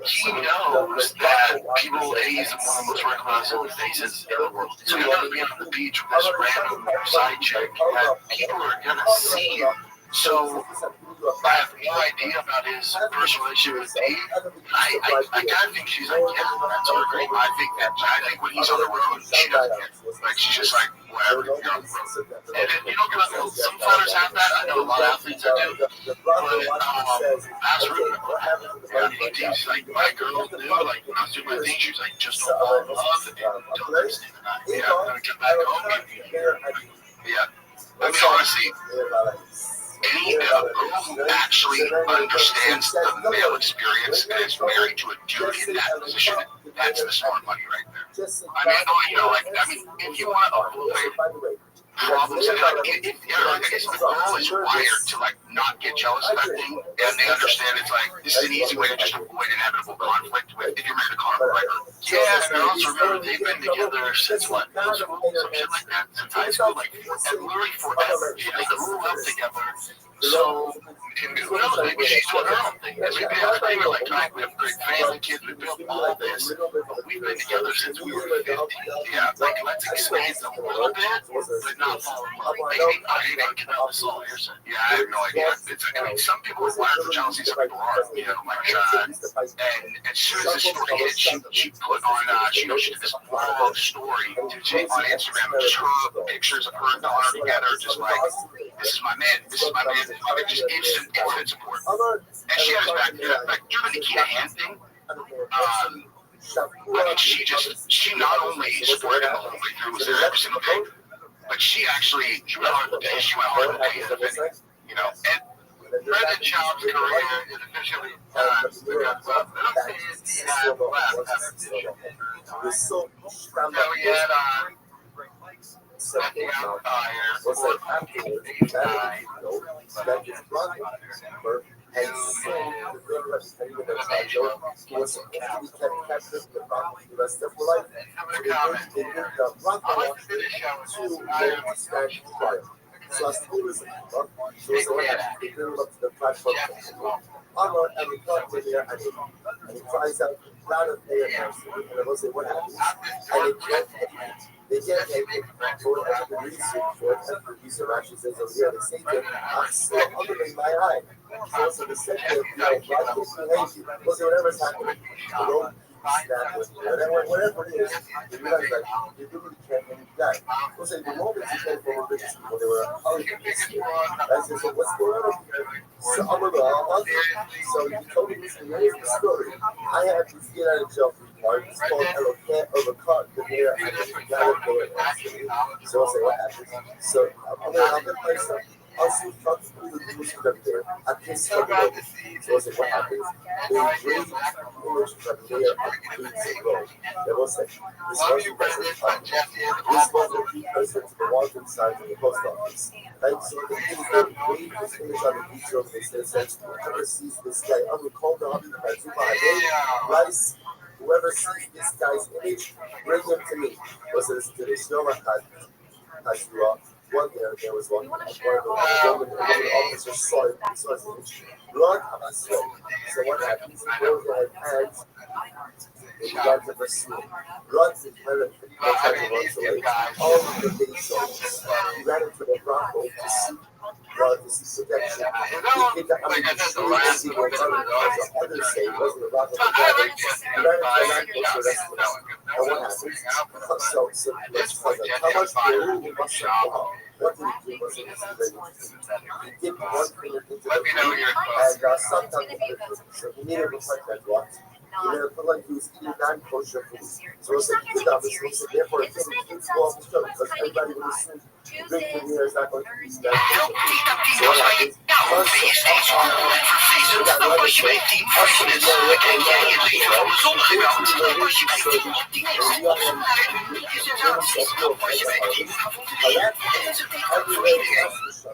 [SPEAKER 8] He knows that people, he's one of the most recognizable faces in the world. So he knows being on the beach with this random side chick that people are going to see him. So I have no idea about his personal relationship with Dave. I kind of think she's like, yeah, that's all great. I think when he's on the road, she doesn't get, like, she's just like,
[SPEAKER 2] whatever, you're on the road. And you don't get some fighters have that. I know a lot of athletes that do. But that's rude. Yeah, he's like, my girl knew, like, when I was doing my thing, she was like, just don't fall in love and don't understand that. Yeah, I'm gonna get back home. Yeah. I mean, honestly, any girl who actually understands the male experience and is married to a dude in that position, that's the smart money right there. I mean, if you want to avoid problems, and like, I guess the girl is wired to like not get jealous of that thing, and they understand it's like this is an easy way to just avoid inevitable conflict with if you're married to Conor McGregor. Yeah, and I also remember they've been together since what, middle school, some shit like that, since high school, like, and literally forever. They grew up together. So, who knows, maybe she's doing her own thing. Maybe they have a thing where, like, we have great family, kids, we built all this, but we've been together since we were 15. Yeah, like, let's expand a little bit, but not fall in love. Maybe Canelo Saul Anderson. Yeah, I have no idea. I mean, some people are wired for jealousy, some people aren't, you know, like, and as soon as this story hit, she put on, she did this long story on Instagram, just her pictures of her and Conor together, just like, this is my man, this is my man. Just instant support. And she has back there, like, during the Nikita Hand thing, I mean, she not only supported him the whole way through, was there every single day, but she went hard the day, in the video, you know, and Brendan Schaub's career is officially done. So we had, second umpire was like afterwards, and so the was captured the rest of life. They did the so as tourism, so they build up the platform. Honor and we come to here and he tries out a lot of players and I will say what happens. And they get a for the research actually says over here, they say to him, I'm still under my eye. So they said to him, whatever's happening, whatever it is, they realize that you really can't make that. So the moment you came from religious people, they were I said, so what's going on here? So I'm going to so you told me this amazing story. I had to get out of jail free card. It's called overcut the mayor and the guy with the so I'll say what happened. So I'm going to play something. Also, talk to the music up there. I can't see the road. So I said, what happens? They raised the image from there and please the road. There was like, this was the president to the Walton side of the post office. Right? So the thing is, they raised this image on the beach road. They said, whoever sees this guy, I'm going to call the Hobby Rice. Whoever sees this guy's image, bring him to me. Was this to the snow I grew up. One there was one of the officers saw it, run on a slope. So what happens? He goes ahead and he got to pursue. Runs in front of him, runs away. All of the big souls. He ran into the Bronco to see protection. He did the see what others say wasn't the Bronco. He ran into the Bronco to rescue. And what happens? So how much food must have gone? What did he do? Was it he did one finger into the food, and sometimes so he needed to reflect that once. He made it look like he was eating non-kosher food. So it's like he did that, so therefore it didn't go off the show because everybody would assume drinking beer is not going to be non-kosher.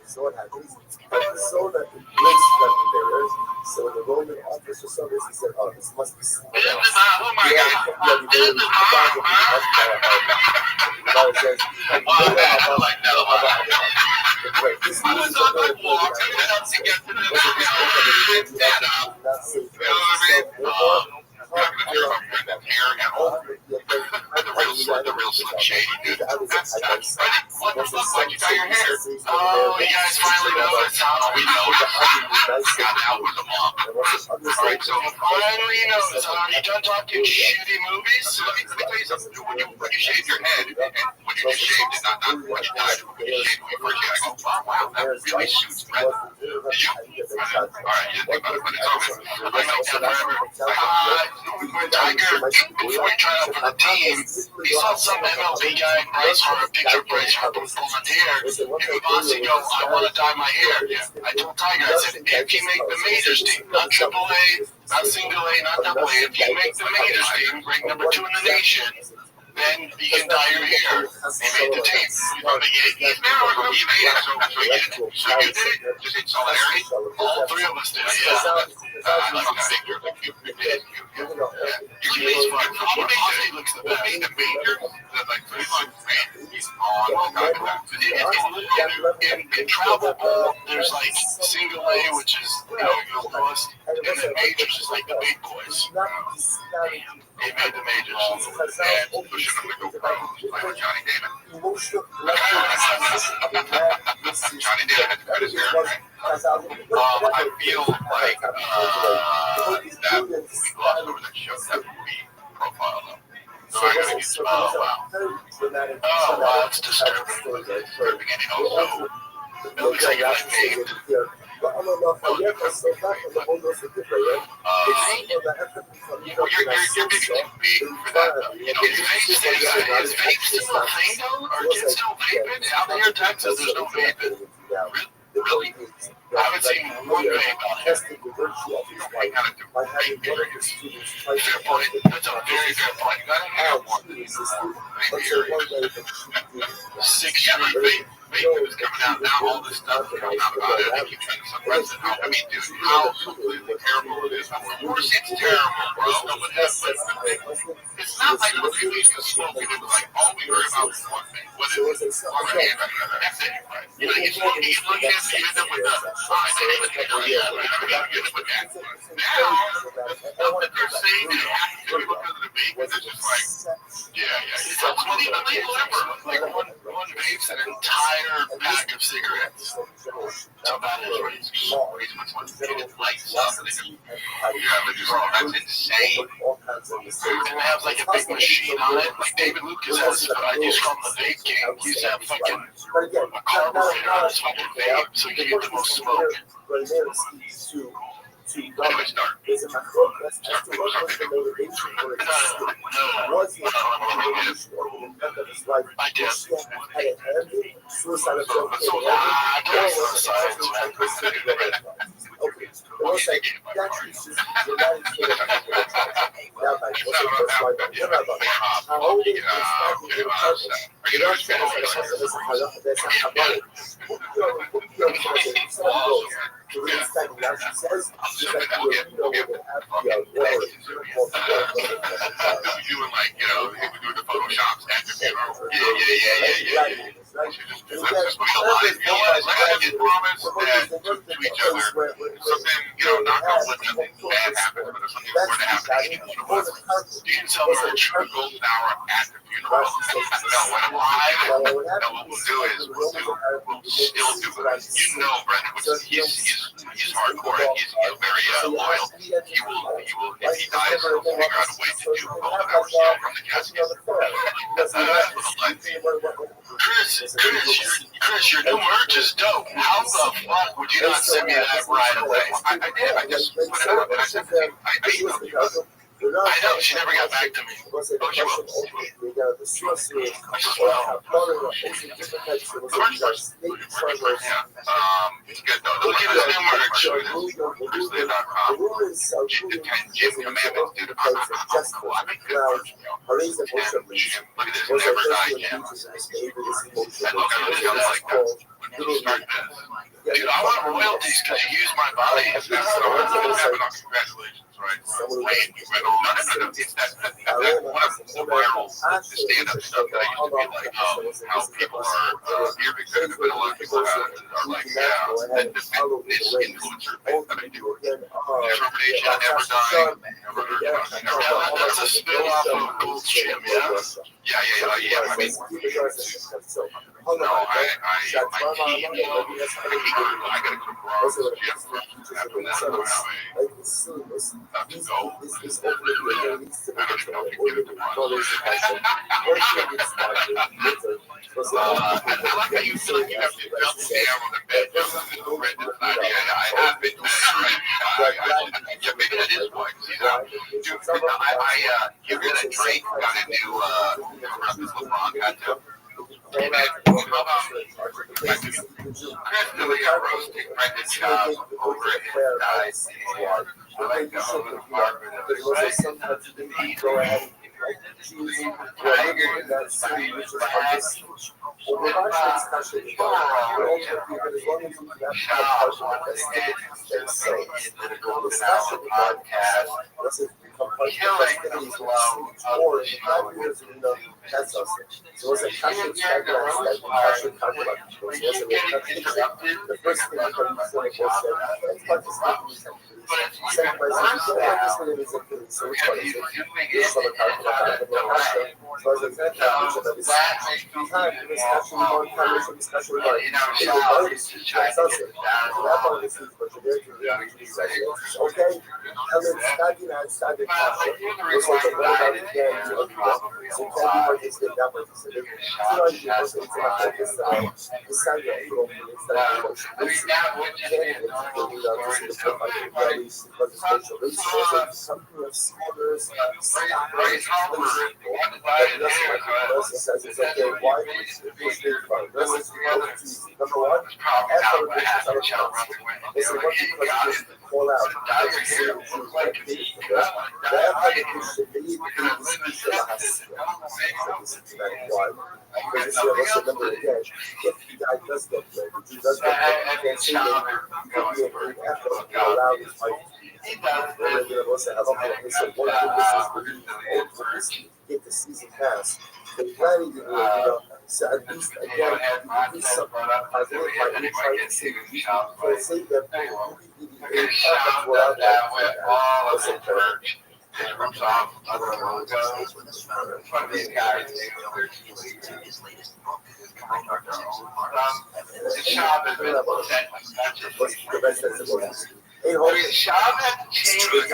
[SPEAKER 2] So what happens? So what happens? So that the grace left there is, so when the Roman officer saw this, he said, oh, this must be something else. the real Slim Shady, dude. What the fuck? Why'd you dye your hair? Oh, you guys finally noticed. Oh, we know. Got out with the mom. Alright, so finally noticed. You done talking shitty movies? Let me tell you something. When you shaved your head, and when you just shaved it, not when you dyed it, when you shaved it first, I go, wow, that really suits Brett. Did you? Alright, you didn't think about it, but it's okay. I make that forever. When Tiger, before he tried out for the team, he saw some MLB guy, Bryce Harper, a picture of Bryce Harper with blonde hair. He would honestly go, I want to dye my hair. I told Tiger, I said, if you make the majors team, not AAA, not single A, not double A, if you make the majors team, rank number 2 in the nation, then you can dye your hair. He made the team. From the Yankees now, or he made it. So you did it? Just in solidarity? All 3 of us did it. Yeah. I like that picture. Your face fun. He looks the best. The major, like 3 months, man. He's on. In travel ball, there's like single A, which is, your lowest, and then majors is like the big boys. He made the majors and pushing them to go pro, like Johnny Damon. Johnny Damon had to cut his hair, right? I feel like that we glossed over that show, that movie profile, though. So I gotta get, oh wow, it's disturbing. Disturbing, and also, it looks like I made. You're big for that, though. Is vape still a thing, though? Are kids still vaping? Out here in Texas, there's no vaping. Really? I haven't seen one vape out here. I gotta do vape areas. Fair point. That's a very fair point. You gotta have one. Vape areas. 6th Street vape. Vaping is coming out now, all this stuff is coming out about it. I think you're trying to suppress it. I mean, dude, how completely terrible it is. Of course it's terrible, bro. No one has it's not like when we used to smoke and it was like all we heard about was one thing. What it was, one hand, that's it. You know, you smoke these one hands, you end up with the now, what they're saying is actually because of the vaping, it's just like, it's not even legal ever. Like one vapes an entire pack of cigarettes. So that is crazy. It lights up and they just, that's insane. And it has like a big machine on it, like David Lucas has, I just call him the vape king. He used to have fucking a carburetor on his fucking vape so you can get the most smoke. Anyway, start. I did. Doing like, doing the photoshops at the funeral. Yeah. I did promise that to each other, something, not going to let nothing bad happen, but if something were to happen, you can tell merch a golden hour at the funeral. No, when I'm live, what we'll do is we'll still do it. Brendan, he's hardcore, he's very loyal. He will, if he dies, he'll figure out a way to do golden hour still from the casket. Chris, your new merch is dope. How the fuck would you not send me that right away? I did. I just put it up and I sent it. I emailed you. I know, she never got back to me. Oh, she will. It's good though. Look at his new merch. Gym commandments, dude. I make good merch. Look at this, never die gym. I look at it like that. Dude, I want royalties because you use my body. Congratulations. Right? Wait, no. It's that one of the viral stand-up stuff that I used to be like, how people are here because of it. A lot of people are like, and this influencer thing that I do. Determination, never die, never. That's a spin-off of Gold's Gym, yeah? Yeah. I mean, no, I gotta go to Bronx. After that, not to go. I don't know if you get it to Bronx. I like how you feel like you have to double down on the bed. I have been to yeah, maybe that is why. You hear that Drake got a new LeBron got to. Chris doing a roasting Brendan Schaub over at his dice. I like the whole apartment of it.
[SPEAKER 1] Get the season pass. They're planning to do it, so at least again, do something. I think I need try to see that
[SPEAKER 2] Schaub had to change the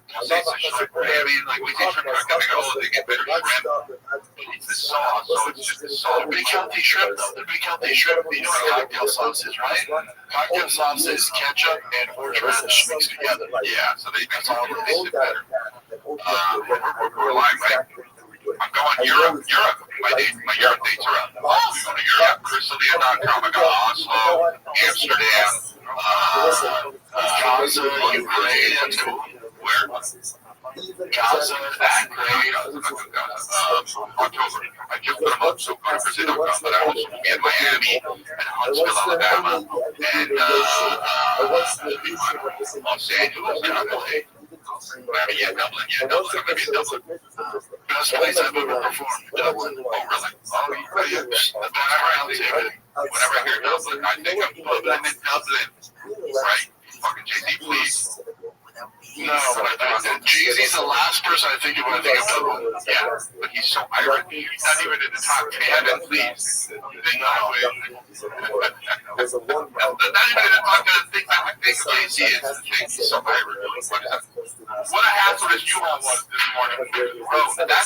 [SPEAKER 2] name I'll say it's a shrimp gravy, like we say shrimp crackers, they get better shrimp. It's the sauce, so it's just the sauce.
[SPEAKER 8] Big healthy shrimp, though. The big healthy shrimp. You know what cocktail sauce is, right? Cocktail sauce is ketchup and horseradish mixed together.
[SPEAKER 2] Yeah, so that's all it makes it better. We're live, right? I'm going Europe. My Europe dates are up. Oh, we go to Europe. Crystalia.com. I got Oslo, Amsterdam,
[SPEAKER 8] Gaza, Ukraine, that's cool.
[SPEAKER 2] where?
[SPEAKER 8] Gaza, that's great.
[SPEAKER 2] October. I just put them up so far because they don't come, but I also be in Miami and Huntsville, Alabama, and Los Angeles, Dublin. Dublin. I'm going to be in Dublin.
[SPEAKER 8] Best place I've ever performed, Dublin.
[SPEAKER 2] Oh, really? Oh, yeah. Whenever I hear Dublin, I think of Dublin and Dublin. Right? Fucking JD, please.
[SPEAKER 8] No, Jay-Z's the last person I think of when I think of Dublin.
[SPEAKER 2] Yeah, but he's so Irish. He's not even in the top 10, please. Not even in the top 10 things I would think Jay-Z is. He's so Irish. What a hassle this U-Haul was this morning. Bro, that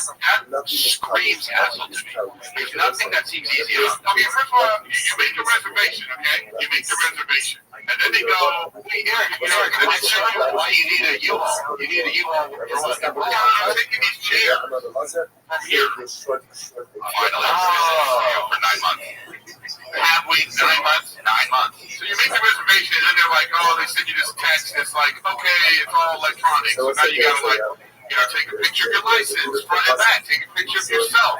[SPEAKER 2] screams hassle to me. There's nothing that seems easy enough. Okay, first of all, you make a reservation, okay? You make the reservation. And then they go, hey, Eric, and they say, why you need a U-Haul? You need a U-Haul for what? I'm taking these chairs from here. Finally, for 9 months. Have we 9 months? 9 months. So you make the reservation, and then they're like, oh, they send you this text, and it's like, okay, it's all electronic. So now you gotta like, take a picture of your license, front and back, take a picture of yourself.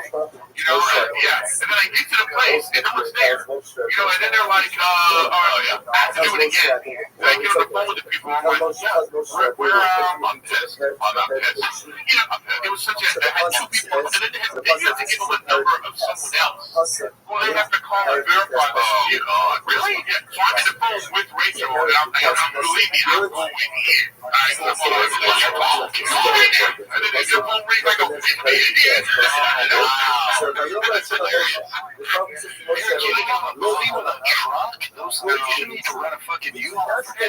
[SPEAKER 2] Yeah. And then I get to the place, and no one's there. And then they're like, oh yeah, I have to do it again. And I get on the phone with the people, I'm like, I'm pissed. I'm not pissed. It was such I had two people, and then you have to give them a number of someone else. Well, they have to call and verify this. Really? Yeah. So I'm on the phone with Rachel, and I'm believe me, I'm going in. And then they get phone ring, I go, that's hilarious.
[SPEAKER 8] Getting on a movie with a truck? Those things you need to run a fucking U-Haul.
[SPEAKER 2] Listen,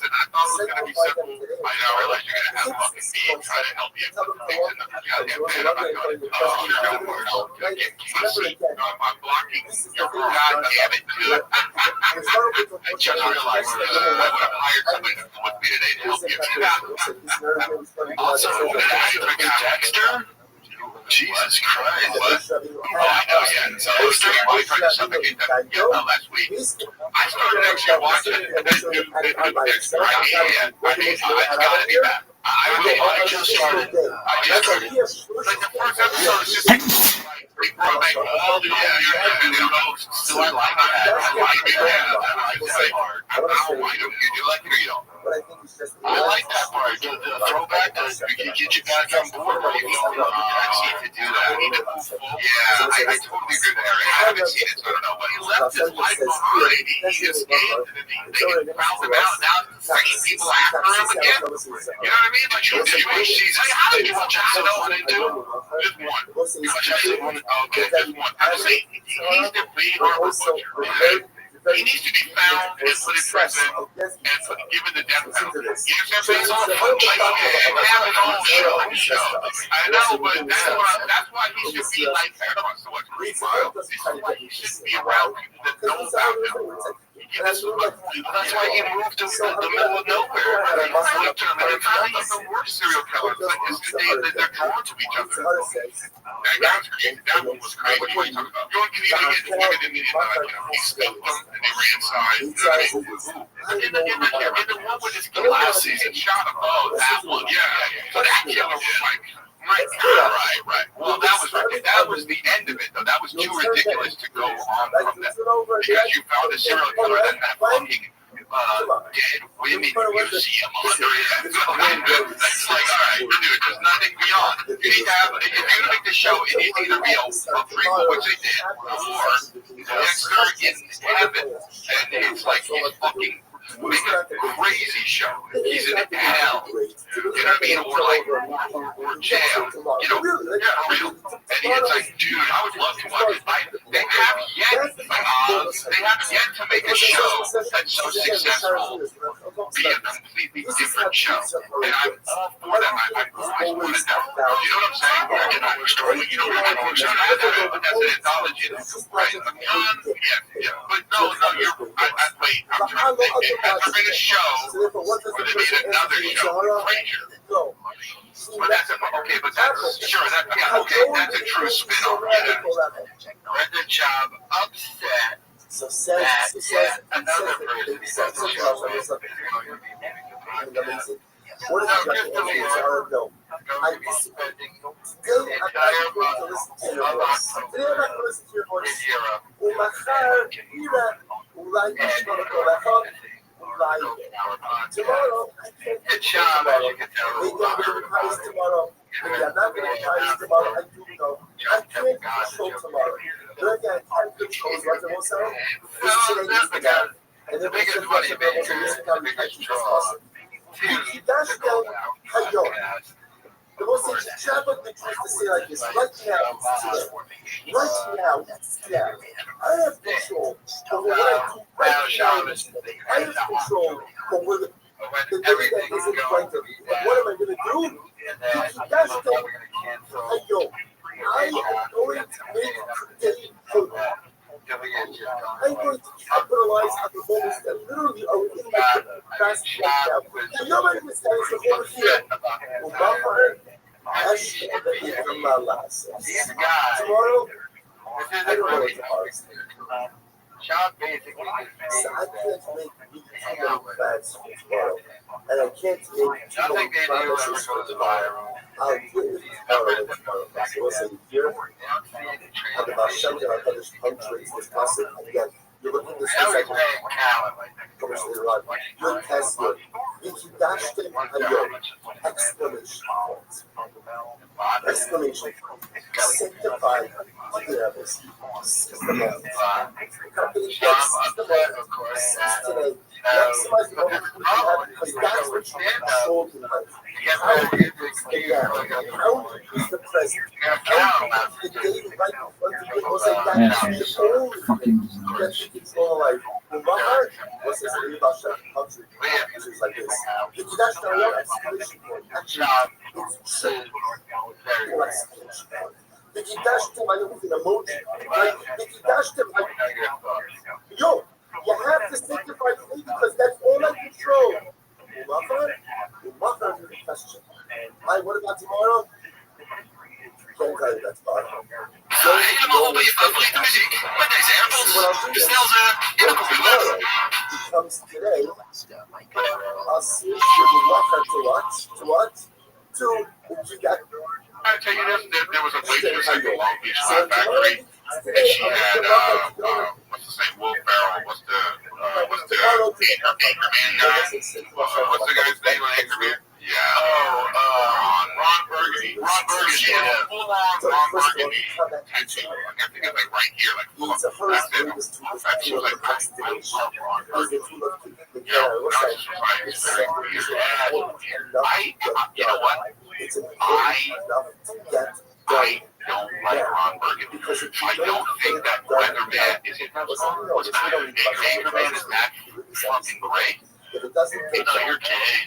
[SPEAKER 2] I thought it was going to be simple. I now realize you're going to have fucking me trying to help you put things in the goddamn bed. I'm not going to I'm blocking your God damn it, dude. I just realized I would have hired somebody to come with me today to help you.
[SPEAKER 8] Also, Dexter? Jesus Christ.
[SPEAKER 2] What? Oh, I know, yeah. So I tried to suffocate them last week. I started actually watching Dexter. It's got to be bad. I just started. Like the first episode is just like all the ghosts. Do I like that? I like that part. I don't like it. You like it or you don't?
[SPEAKER 8] I like that part. The throwback to get you back on board. I
[SPEAKER 2] need to do that. I totally agree with Harry. I haven't seen it, so I don't know. But he left his life behind. He escaped, and then they found him out. Now bringing people after him again. You know what I mean? Like, did you watch season? How did you watch episode 1 and 2? Just one. You watch episode 1 and 2? Okay, just one. I'm just saying, he's the big harbor butcher. He needs to be found and put in prison and given the death penalty. You know what I'm saying? Have his own show. I know, but that's why he should be like, I don't know so much Green Mile. This is why he shouldn't be around people that know about him.
[SPEAKER 8] That's why he moved to the middle of nowhere.
[SPEAKER 2] He flipped him, and it's not even worse serial killers. They're drawn to each other. That one was crazy. What are you talking about? He scoped them, and they ran inside. You know what I mean? In the one with his killer last season, shot him. Oh, that one. Yeah. So that killer was like... Right. Well, that was the end of it, though. That was too ridiculous to go on from that. Because you found a serial killer that had fucking dead women museum under it. That's like, all right, dude, there's nothing beyond. You need to have, if you're going to make the show, it needs to either be a prequel, which they did, or Dexter in heaven. And it's like he's fucking make a crazy show. He's in hell. You know what I mean? Or jail. Real. And it's like, dude, I would love to watch it. They haven't yet to make a show that's so successful be a completely different show. And I'm all for that. I've always wanted that. You know what I'm saying? Where you're not story, you know, but that's an anthology, right? Yeah. But no, wait, I'm trying to think. If ever been a show where they made another show, Frasier. But that's okay, but that's sure, that's a true spin-off. Record job upset. That another person is on the show.
[SPEAKER 1] What is the no? I'm spending today. I'm not going to listen to your voice. Today I'm not going to listen to your voice. ומחר, הנה, אולי נשמע אותו לאחר. Tomorrow, I can't get tomorrow. Maybe I'm going to Paris tomorrow. Maybe I'm not going to Paris tomorrow. I do know. I can't control tomorrow. But again, I can't control what I want to say. This today is the guy. And then we're going to be able to listen to me. He does know how you the most extravagant thing to say like this, right now, today. Right now, I have control over what I do right now. I have control over the thing that is in front of me. But what am I going to do? That's the yo, I am going to make today hope. I'm going to capitalize on the moments that literally are within my grasp right now. And nobody can stand from over here. Tomorrow, I don't know what tomorrow is.
[SPEAKER 3] Sean basically
[SPEAKER 1] so I can't make YouTube plans for tomorrow. And I can't make
[SPEAKER 3] nothing they do
[SPEAKER 1] promises for tomorrow. I'll get with tomorrow. So what's in here? And about something like other countries discussing again. You're looking at this like Commissioner Rodney. You're testing. If you dash them exclamation point. Exclamation point. Sanctified levels. Company gets the today. Maximize the moment you have because that's what you control in life. How do you get down? How do you use the present? How do you the daily life in front of you? Was like that's the only thing that you control life. In my heart, what's this thing about Chef Country? It's like this. If you dash down one exclamation point, actually, it's true. Exclamation point. If you dash them, I know with an emoji, right? If you dash them, like, yo, you have to sanctify me because that's all I control. Mother, is the question. Right, what about tomorrow? Can't tell you that's tomorrow.
[SPEAKER 2] Helemaal bij je favoriete muziek met deze AirPods. Bestel ze in de computer.
[SPEAKER 1] It comes today. I'll see you Mother to what? To you got.
[SPEAKER 2] I tell you this, there was a waitress at the Long Beach Live Factory, and she had, what's the name, Will Ferrell, what's the Anchorman guy? What's the guy's name on Anchorman? Yeah. Ron Burgundy. Ron Burgundy, yeah. Full-on Ron Burgundy tattoo. I think it's like right here, like full-on. That's it. She was like, I love Ron Burgundy. You know, that's very weird. You know what? I don't like Ron Burgundy. I don't think that Weatherman is it. Anchorman is that fucking great. It's okay.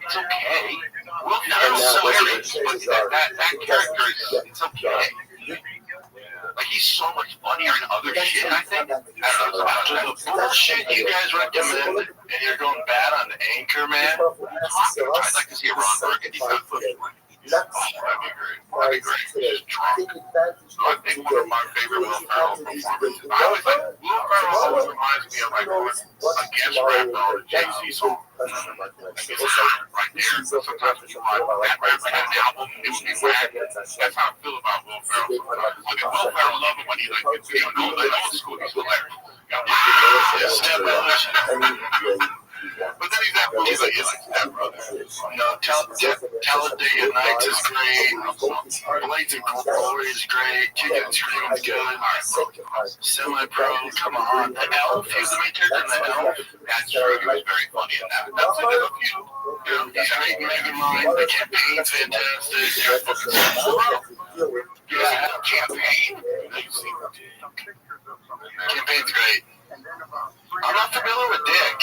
[SPEAKER 2] It's okay. Will Ferrell's so hilarious, but that character is it's okay. Like he's so much funnier in other shit, I think. I don't know. So the bullshit you guys recommend and you're going bad on Anchorman, I'd like to see a Ron Burgundy footage. That'd be great. Just try. I think one of my favorite Will Ferrell performances. I always like Will Ferrell always reminds me of like a guest rapper on a Jay-Z song. Like it's right there. Sometimes when you watch that rapper had an album, it would be whack. That's how I feel about Will Ferrell. I mean, Will Ferrell love it when he like gets old school. He's hilarious. But then he's that movie like Step Brothers. No, Talladega Nights is great. Blades and Glory is great. Chicken Scream is good. Semi-Pro, come on. The Elf, he was the main character in The Elf. That's true, he was very funny in that. That's like a few. You know, he's great in Megamind. The Campaign's fantastic. Yeah, Campaign? Campaign's great. I'm not familiar with Dick.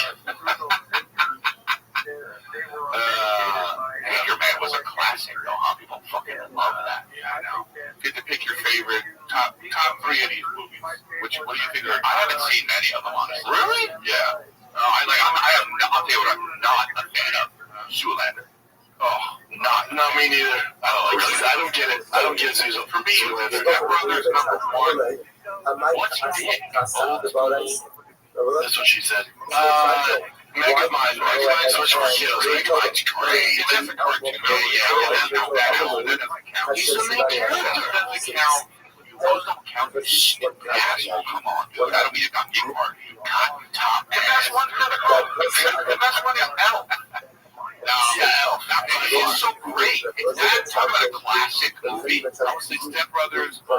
[SPEAKER 2] favorite top 3 of these movies? What do you think are? I haven't seen many of them, honestly. Really? Yeah. I'll tell you what I'm not a fan of. Zoolander. Oh, not me neither. I don't get it. I don't get Zoolander. For me, Step Brothers #1. What's he did? Old school. That's what she said. Megamind, Switch for Kills. Megamind's great. It doesn't cartoon. That doesn't count. He's the main character. That doesn't count. Those don't count. Asshole, come on, dude. I don't mean to not give part. Cotton Top. The best one is Elf. No, it's so great. It's talking about a classic movie. Obviously, Step Brothers. I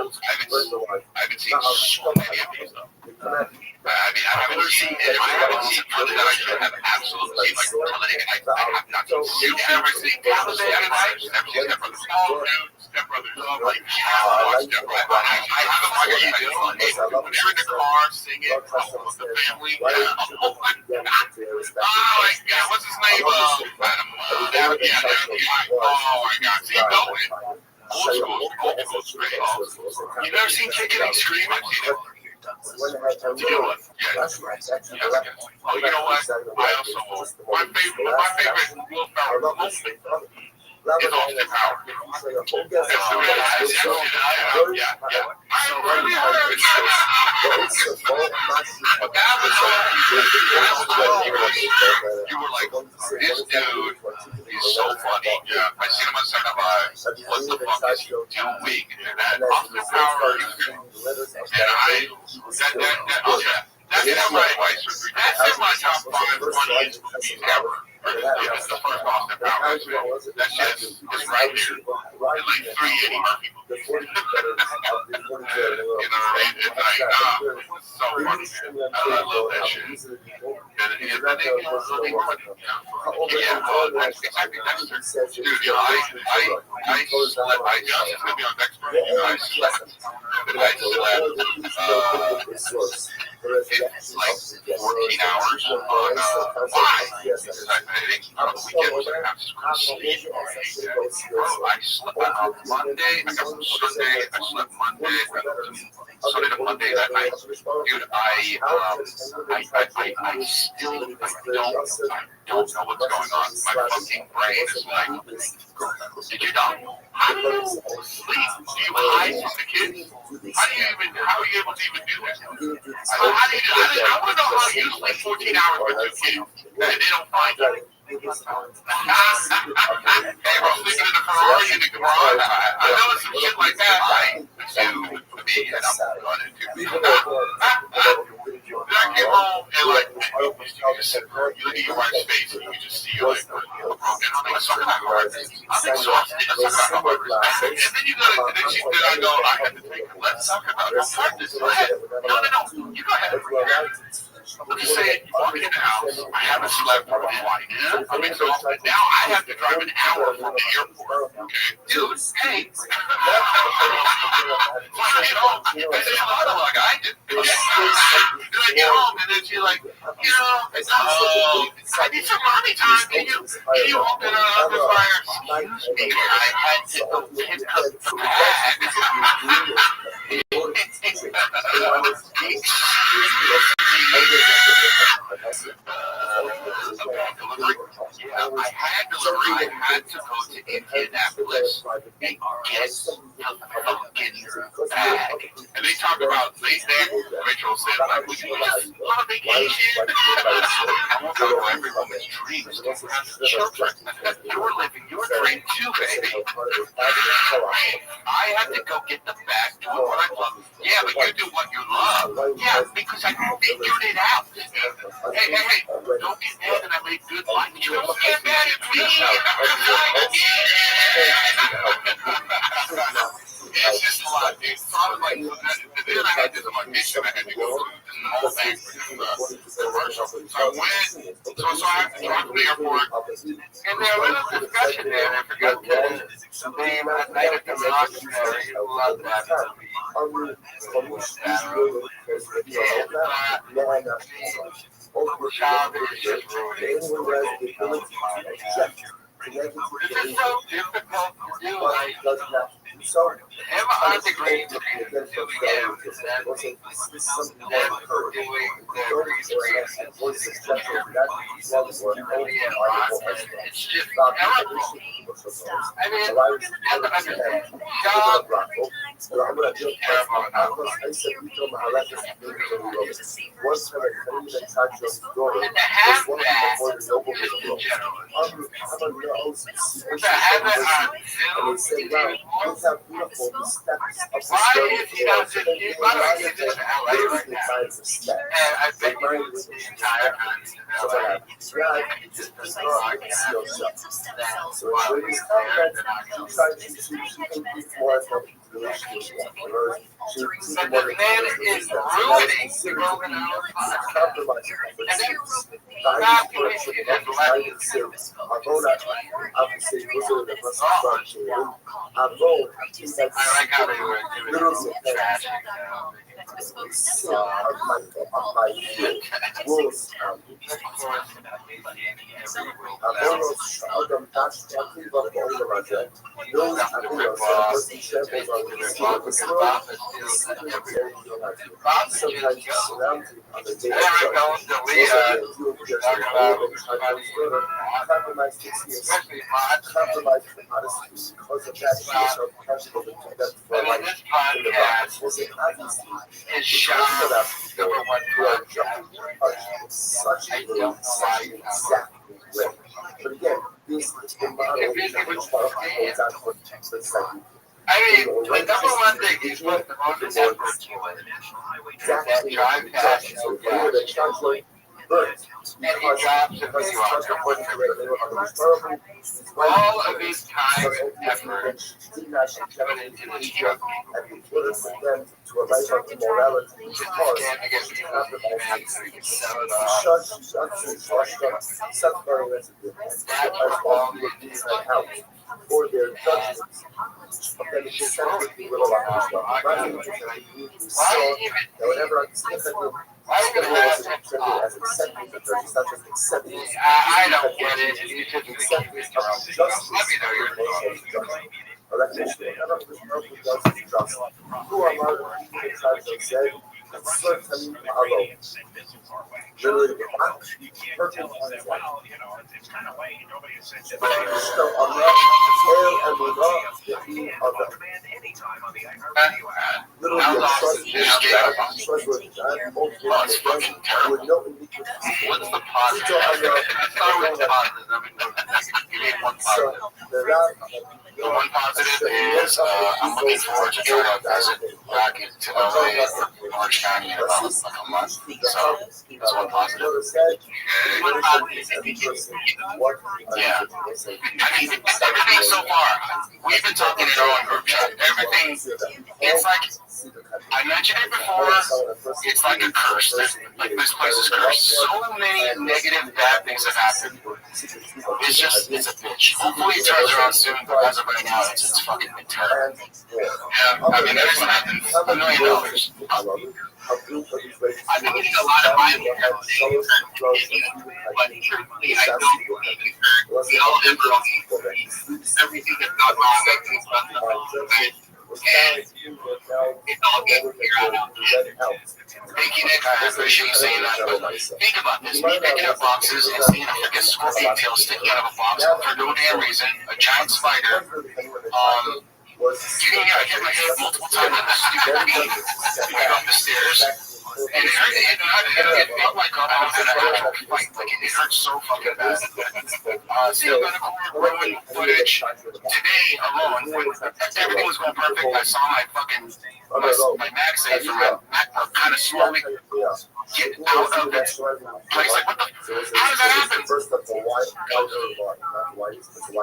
[SPEAKER 2] haven't seen so many of these though. I haven't seen really that I should have absolutely seen. Like Television, I have not seen. You've never seen Television? I've never seen Step Brothers. Oh, dude, Step Brothers. Oh, like, watch Step Brothers. I haven't watched it. When they're in the car singing with the family. Oh my God, what's his name? Oh my God, see, going. Old school's great. You've never seen Kicking and Screaming? You know what? Yes. Oh, you know what? I also my favorite Will Ferrell movie is Austin Powers. Yeah. I really heard. You were like, this dude is so funny. Yeah, I seen him on Saturday Night. What the fuck is he doing? And that Austin Powers. That's in my advice. That's in my top 5 funniest movies ever. It's the first Austin Powers. That shit is right here. It's like 3 Eddie Murphy movies. You know what I mean? It's like, so funny, man. I love that shit. And I think it was really good. Dude, I slept. I just it's gonna be on next Friday. I slept. It's like 14 hours on why? Because I think on the weekend was I have to sleep. I slept on Monday. I got from Sunday. I slept Monday. Sunday to Monday that night. Dude, I don't know what's going on. My fucking brain is like, did you know? How do you sleep? Do you hide from the kids? How are you able to even do that? I want to know how you sleep 14 hours with 2 kids and they don't find you. Hey, bro, sleeping in the Ferrari in the garage. I know some shit like that. I do for me, and I'm running to. Then I came home and like you look at your wife's face and you just see like broken. Let's talk about hard things. I'm exhausted. Let's talk about hard things. And then you go, then I go, I have to take. Let's talk about hard things. Go ahead. No. You go ahead. I'm just saying, you walk in the house, I haven't slept for a flight. I'm exhausted. Now I have to drive an hour from the airport. Okay? Dude, hey. When I get home, I say a monologue. I did. Then I get home, and then she's like, I need some mommy time. Can you open up the fire? Excuse me, I had to go pick up the bag. I had delivery. I had to go to Indianapolis and get the fucking bag. And they talk about, Rachel said, like, would you just on a vacation? I won't talk about every woman's dreams to have children. You're living your dream too, baby. I had to go get the bag, do what I love. Yeah, but you do what you love. Yeah, because I figured it out. Hey, don't get mad that I made good life choices. Don't get mad at me. It's just a lot, dude. So I was like, then I had this audition. I had to go to the whole thing for the commercial. So I went, so I have to drive to the airport. And there was a discussion there, and I forgot the name that night at the Rothschild. Love that movie. This is so difficult to do.
[SPEAKER 1] So,
[SPEAKER 3] Have a hard degree to
[SPEAKER 1] again,
[SPEAKER 3] do
[SPEAKER 1] from
[SPEAKER 3] again,
[SPEAKER 1] failure,
[SPEAKER 3] is that
[SPEAKER 1] wasn't something
[SPEAKER 3] them
[SPEAKER 1] that
[SPEAKER 3] for
[SPEAKER 1] occurred.
[SPEAKER 3] doing the
[SPEAKER 1] Don't
[SPEAKER 3] research
[SPEAKER 1] expect voices that was what only
[SPEAKER 3] yeah,
[SPEAKER 1] valuable as
[SPEAKER 3] it's just
[SPEAKER 1] God,
[SPEAKER 3] terrible. I mean,
[SPEAKER 1] so I was
[SPEAKER 3] have to understand,
[SPEAKER 1] I'm
[SPEAKER 3] God,
[SPEAKER 1] gonna do
[SPEAKER 3] terrible.
[SPEAKER 1] I said, you told me how that is one time I couldn't even touch your daughter.
[SPEAKER 3] And to have
[SPEAKER 1] One
[SPEAKER 3] that,
[SPEAKER 1] before the noble
[SPEAKER 3] just in general,
[SPEAKER 1] I'm gonna know.
[SPEAKER 3] to have it on
[SPEAKER 1] And they
[SPEAKER 3] film,
[SPEAKER 1] say, wow, look how beautiful the steps of the
[SPEAKER 3] why
[SPEAKER 1] story
[SPEAKER 3] is he not just, he's by the way, he's in LA right now. And I bet you the entire time he's in LA, he just does not have that
[SPEAKER 1] So when you come back, you try to increase more of the relationship.
[SPEAKER 3] but the man is ruining the Golden Hour podcast. And then stop pushing it and letting it go. I like how they were doing it trash. Is shot number one podcast. I don't know why you have
[SPEAKER 1] but again, this is the model
[SPEAKER 3] I mean, the number one thing is what the most effort to it. That drive past no gas. And he drops a video on there. All of his time and effort put into this truck. Just can't get the man so he can sell it off. That's all they do right now.
[SPEAKER 1] For their judgments, but then it's just whenever
[SPEAKER 3] why are you gonna have such
[SPEAKER 1] as accepting the judge, it's not just accepting
[SPEAKER 3] I don't get it. You just gonna keep it wrong. Let me know your thoughts.
[SPEAKER 1] Who are my people in said, certainly alone. Literally, perfect on his life. So I'm not fail and we're not the other. Literally,
[SPEAKER 3] It's fucking terrible. What's the positive? I thought we were positive. You need one positive. The one positive is I'm looking forward to trying to visit back into LA, Orange County in about like a month. So that's one positive. One positive. Yeah. I mean, everything so far, we've been talking in our own group chat. Everything, it's like, I mentioned it before, it's like a curse. Like this place is cursed. So many negative, bad things have happened. It's just, it's a bitch. Hopefully it turns around soon, but as of right now, it's fucking been terrible. Yeah, I mean, there's $1 million. I've been getting a lot of violent things, but truthfully, I don't believe it. We all have our own. Everything that's gone wrong, everything's gone wrong. And it's all getting figured out. Making it, I appreciate you saying that, but think about this. Me picking up boxes and seeing a freaking scorpion tail sticking out of a box for no damn reason, a giant spider, I hit my head multiple times on the stupid beam going up the stairs. And it felt like I was in an actual fight. Like it hurt so fucking bad. Seeing the ruin footage today alone, when everything was going perfect, I saw my fucking my MagSafe from my MacBook kind of slowly get out of its place. Like what the? How did that happen?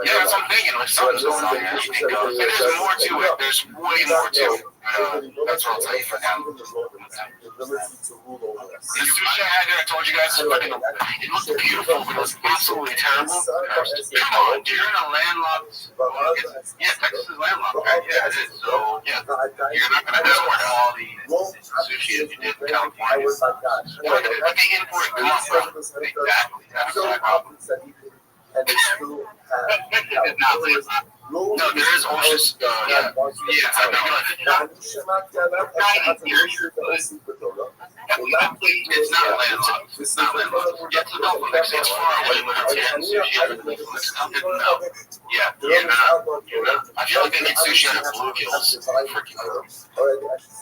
[SPEAKER 3] Yeah, that's what I'm thinking. Like something's going on here. And there's more to it. There's way more to it. That's what I'll tell you for now. The sushi I had there, I told you guys, it looked beautiful, but it was absolutely terrible. Come on, dude, you're in a landlocked. Yeah, Texas is landlocked, right? Yeah, it is. So, yeah, you're not going to export all the sushi that you did in California. But the import comes from. Exactly. That's my problem. Not
[SPEAKER 8] No, there is oceans. Yeah, I know. It's not landlocked. It's not landlocked. Yeah, it's far away, but it's no. Yeah, you're not. You're not. I feel like they make sushi out of bluegills. Freaking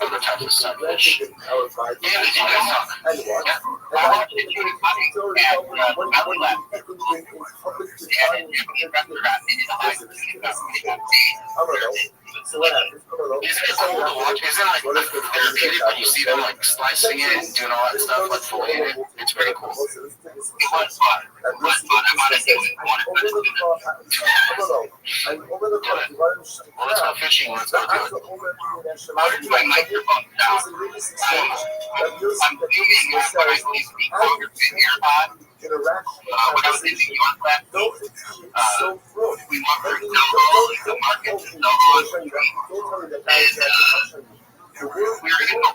[SPEAKER 8] other types of sunfish. Yeah, did you guys talk? Yeah. I watched it doing funny at Belly Lab.
[SPEAKER 1] So what happens?
[SPEAKER 8] Isn't it cool to watch? Isn't it like therapeutic when you see them like slicing it and doing all that stuff, like filleting it? It's pretty cool.
[SPEAKER 1] It was fun. I wanted to do it.
[SPEAKER 8] Well, let's go fishing. Let's go do it.
[SPEAKER 1] My microphone down. I'm leaving when I leave the conversation AirPod. When I was in New York last week, we walked through the market, we were going to go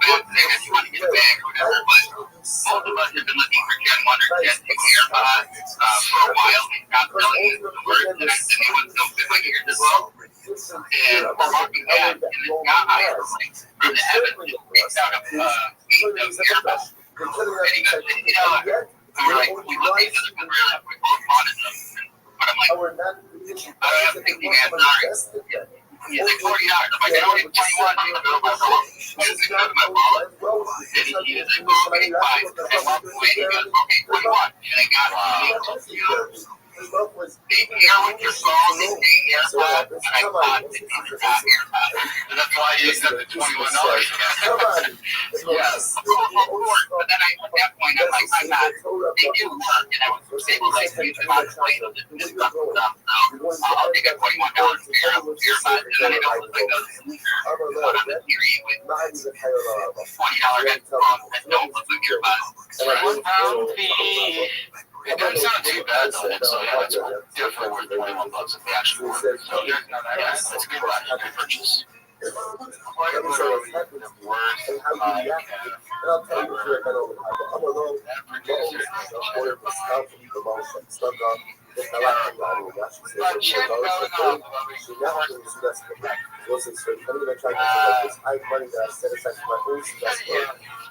[SPEAKER 1] back saying if you want to get a bag or whatever, but most of us have been looking for Gen 1 or Gen 2 AirPods for a while. We got really into the word, and I said, hey, what's up in my ears as well? And we're walking back, and this guy from the heavens just picked out a piece of AirPods. And he goes, $50. And we're like, we looked at each other and we're like, we both wanted them. But I'm like, I don't have 50, man, sorry. He's like, $40. I'm like, I only 21. I'm like, oh, this is out of my wallet. And he was like, oh, okay, fine. And walked away. He goes, okay, 21. And I got it. They pair with your phone, they say AirPods, and I thought that these are not AirPods. And that's why you accepted $21. Yes. But then at that point, I'm like, I'm not. They do work, and I was able to use the box plate of this stuff. So I'll take a $21 pair of AirPods, and then I don't look like those on the TV with $20 headphones that don't look like AirPods. It doesn't sound too bad though, so yeah, it's definitely worth $21 if they actually work. So yeah, that's a good buy, a good purchase. Quite literally the worst podcast.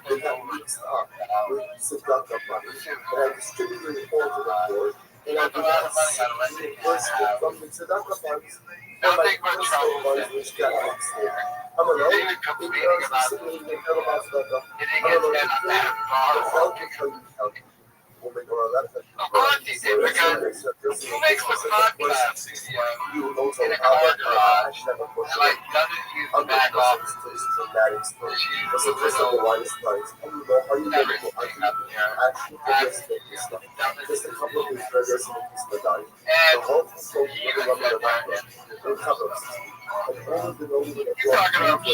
[SPEAKER 1] They got mixed up with seductive money, and I distributed it all to the board, and I did not reimbursement from the seductive funds and my personal funds, which got mixed in. I'm a low, because specifically they heard about seductive. I'm a low, the felt because woman or elephant.
[SPEAKER 9] Of course he did, because who makes the podcast in a car garage and like doesn't use the back office?
[SPEAKER 1] It's a list of the widest price. Everything up there. Just a couple of these burgers and a piece of dime. The whole thing will cover us. You're
[SPEAKER 9] talking about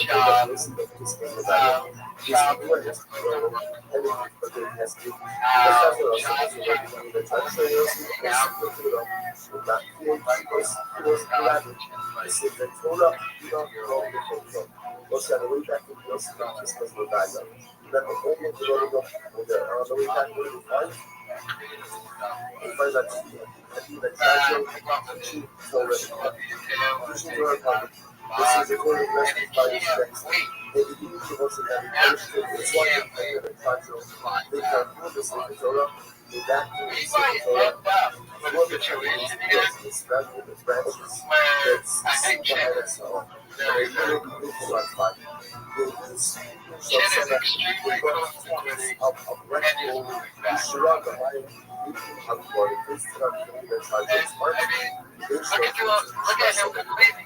[SPEAKER 1] This is a quarter of less than 5 seconds. They begin to work in every person. It's one of the favorite cultural. They can move the Torah. They back to the Torah. Look at your it's spread with the branches. It's behind us all. They really move like fun. They use some extremely close quantity of red gold. They surround the line. Look
[SPEAKER 9] at him completely.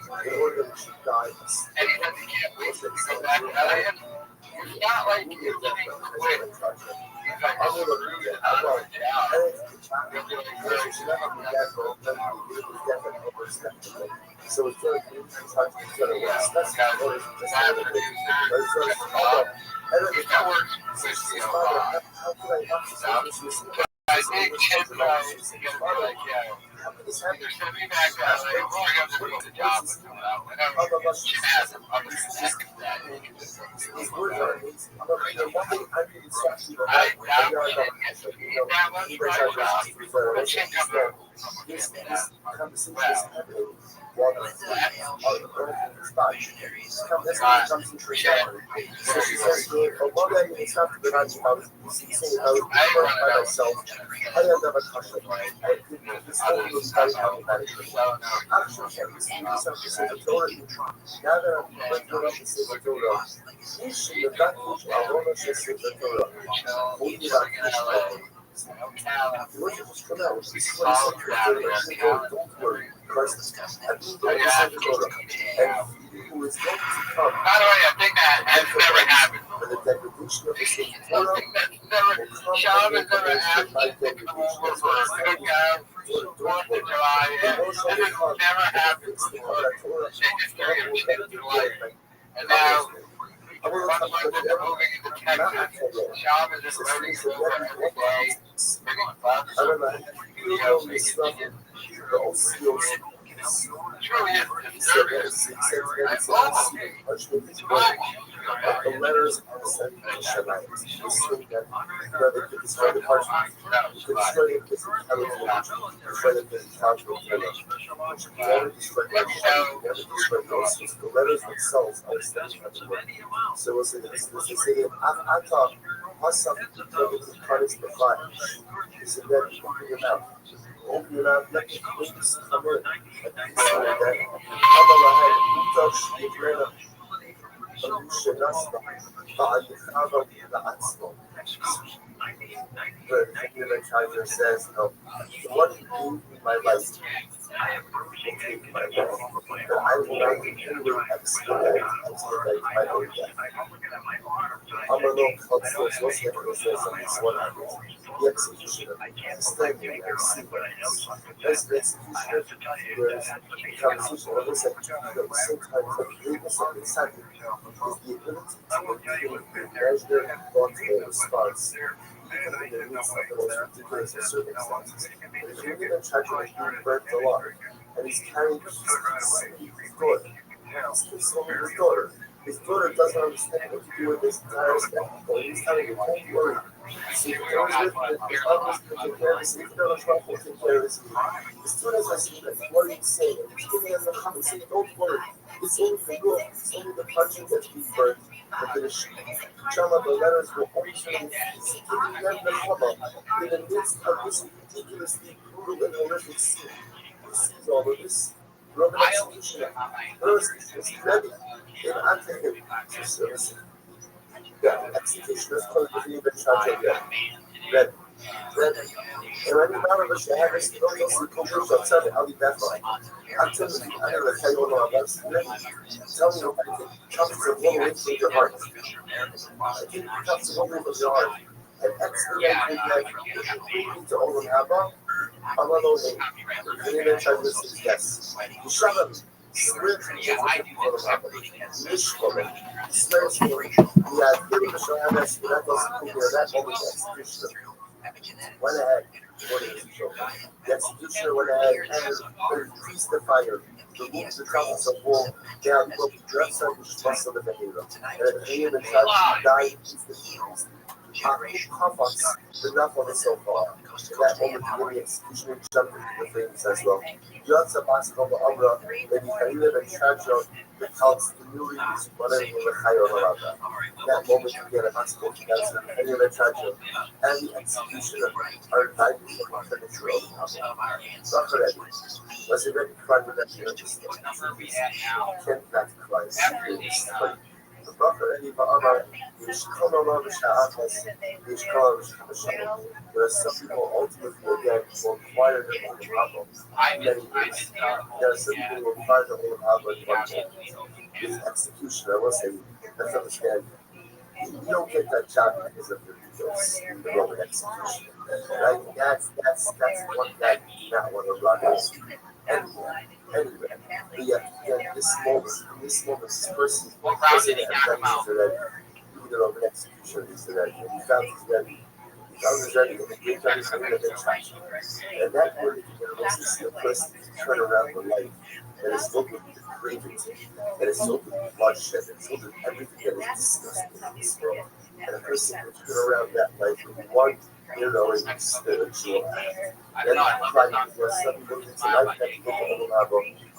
[SPEAKER 9] And he doesn't can't wait to go back to LA. It's not like he's living quick. He's like screwed out of it down. He'll be like, really,
[SPEAKER 1] so it's going to be
[SPEAKER 9] I think Chip and I is going to be like, yeah, either send me back to LA or I'm going to go to the job and come out. Whenever Chip has him, I'm going to stick with that. I doubt we didn't get to eat that much right now. Let's check up there.
[SPEAKER 1] this conversation is happening while the spot. That's why it comes to reality. So she says to me, oh, well, then it's not the right I was saying I was working by myself. I end up a caution. This whole room is very problematic. Actually, every single something says the Torah. Now that I'm going up to say the Torah, you should have got each one of the Torah. Only about you want to just come out. This is what he said to the don't worry. Christ is coming. And he will send the Torah. And he who is going to come.
[SPEAKER 9] By the way, I think that has never happened.
[SPEAKER 1] For the degradation of the state Torah,
[SPEAKER 9] Sean has never asked me to come over for a cookout for 4th of July. This has never happened before in the history of 4th of July. And now, one month into moving into Texas, Sean is just learning over every day, bringing bugs, videos, making
[SPEAKER 1] the OCOs.
[SPEAKER 9] It really is disturbing.
[SPEAKER 1] The letters are sent to Shemite. They say that they could destroy the parchment, they could destroy the intelligence, destroy the intelligence. They never destroy the parchment, they never destroy those. The letters themselves are sent everywhere. So we'll say this. They say, I thought, myself, that we could punish the fire. They said, then open your mouth. Open your mouth, let the wings come in. And they say that, who touched the prayer? The Kaiser says, what you do in my life will take my life, but I will not be anywhere expedite my own death. I'm a little constance, what's the emphasis on this one? The executioner, standing and seeing. As the executioner, there's a conversation where they said, at the same time, the greatness of the Sabbath is the ability to measure and thoughtful response, even in the midst of the most ridiculous of circumstances. If you're going to try to being burnt alive, and he's carrying his daughter, he's consoling his daughter. His daughter doesn't understand what to do with this entire spectacle. He's telling her, don't worry. So you can always with it, the others will take care of this, if you're not trouble, will take care of this. As soon as I see that, what are you saying? He's giving us the comment, saying, don't worry. It's only the rule. It's only the parchment that's being burnt. The letters will always be giving them the cover in the midst of this ridiculously brutal and horrific scene. He sees all of this. Roman executioner. First, is ready in Antioch to service. The executioner's clothes was even charged again. Ready. And when you remember the Shahadis, you don't see Kubrish or tell me how the best one. I'm telling you, I never tell you what I'm about to do. Tell me what it comes from one way from your heart. I think it comes from one way from your heart. And expedite with that, you to all of Abba, I'm alone. The name of the says yes. You shall have swear to the people of Abba. Mishkomen. Swear to them. We are giving the Shahadis, but that doesn't mean that moment execution. Went ahead. The executioner went ahead and increased the fire, removed the trumpets of war, down what we dressed up with the muscle of the hero. And the hero and tried to die instantly. Enough of it so far. In that moment, the executioner jumped into the flames as well. Just about to go over, maybe Kalila and Chajo, the counts, the newly used whatever the higher around that. In that moment, you get a hospital to answer Kalila and Chajo, and the executioner are invited to come to the tree. Not correct. Was it ready to find with that you understand? Can't back to Christ. The Prophet Ali Ba'amar, there are some people ultimately again will acquire their own problem in many ways. There are some people who will acquire their own problem in one day. This execution, I will say, let's understand, you don't get that job because of your egos in the Roman execution. Right? That's one guy you do not want to run into. Anyway, but yeah, in this moment, this person is ready. Even the Roman executioner is ready. He found he's ready. He found he's ready, and the great time is going to be traction. And that word, you can also see a person turn around the life that is filled with cravings, that is filled with bloodshed, that is filled with everything that is disgusting in this world. And a person can turn around that life with one you know, it's the cheap. Then like there are some people who like that people who have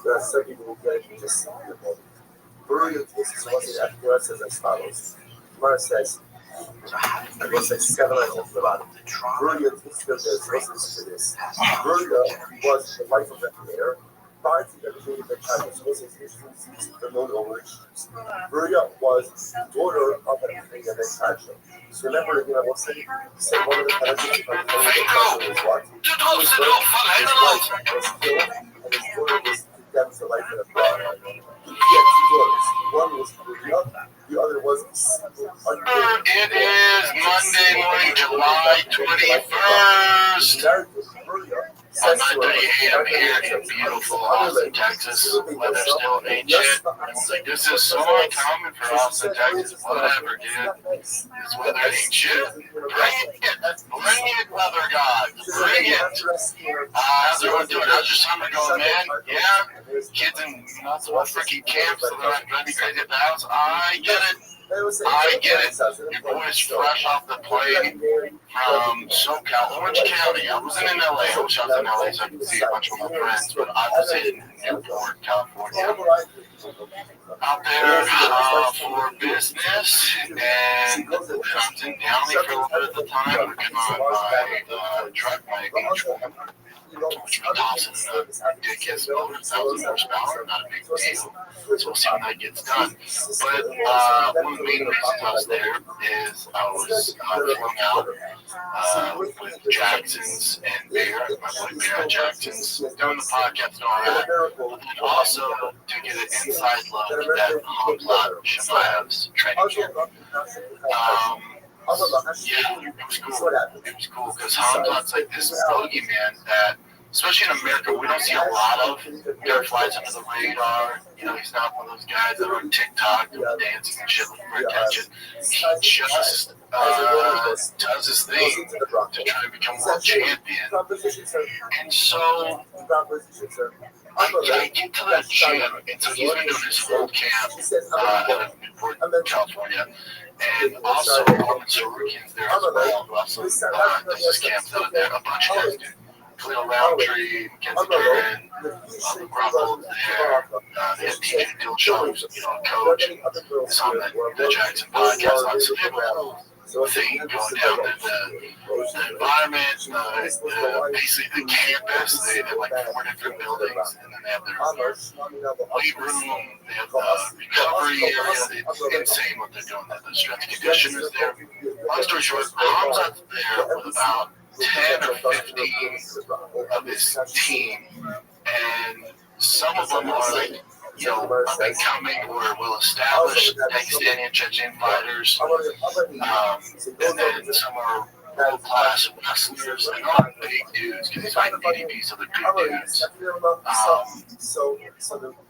[SPEAKER 1] there are some people who get just brilliant cases was it after says as follows. Gemara says it was like 7 items about it. Brilliant still there's reference to this. Brilliant was the wife of the mayor. Prior to the beginning of the child was the known over Brilliant was daughter of the king of the child. So remember again, I will say one of the penalties of the was what? His wife was killed and his daughter was condemned to life in a bar. He had 2 daughters. One was Brilliant, the other was
[SPEAKER 8] It is Monday morning, July 21st. On 9:30 a.m. here in beautiful Austin, Texas. Weather still ain't shit. Like, this is so uncommon for Austin, Texas. Whatever, dude. This weather ain't shit. Bring it. Bring it, weather god. Bring it. How's everyone doing? How's your summer going, man? Yeah? Kids in multiple freaking camps so they're not driving crazy at the house. I get it. I get it. Your boy's fresh off the plane from SoCal, Orange County. I wasn't in LA. I wish I was in LA so I could see a bunch of my friends, but I was in Newport, California. Out there for business, and then I was in Downey for a little bit at the time, working on my truck, my beach one. Which tops in a ridiculous 1,000 horsepower, not a big deal. So we'll see when that gets done. But one of the main reasons I was there is I was flowing out with Jackson's and Bear, my boy Bear Jackson's, doing the podcast and all that. But then also to get an inside look at Hamzat Shemaev's training camp. Yeah, it was cool. It was cool because Hamzat's like this bogeyman that, especially in America, we don't see a lot of. Guy flies under the radar. You know, he's not one of those guys that are on TikTok doing dancing and shit looking for attention. He just does his thing to try to become world champion. And so I get to that gym, and so he's been doing his whole camp in Newport, California. And also, Norman Sorokin's there as well, who also does his camps out there. A bunch of guys do. Cleo Roundtree, Mackenzie Karen, Rothschild there. They had DJ Dilshaw, you know, coach. It's on the Jackson podcast. Obviously, they have a whole thing going down there. The environment, basically the campus. They have like 4 different buildings, and then they have their weight room. They have the recovery area. It's insane what they're doing. The strength and conditioners there. Long story short, Hamzat's there with about 10 or 15 of his team, and some of them are like, you know, up and coming or well established Pakistani and Chechen fighters, and then some are world class wrestlers. They're not big dudes because he's fighting DDPs, so they're big dudes.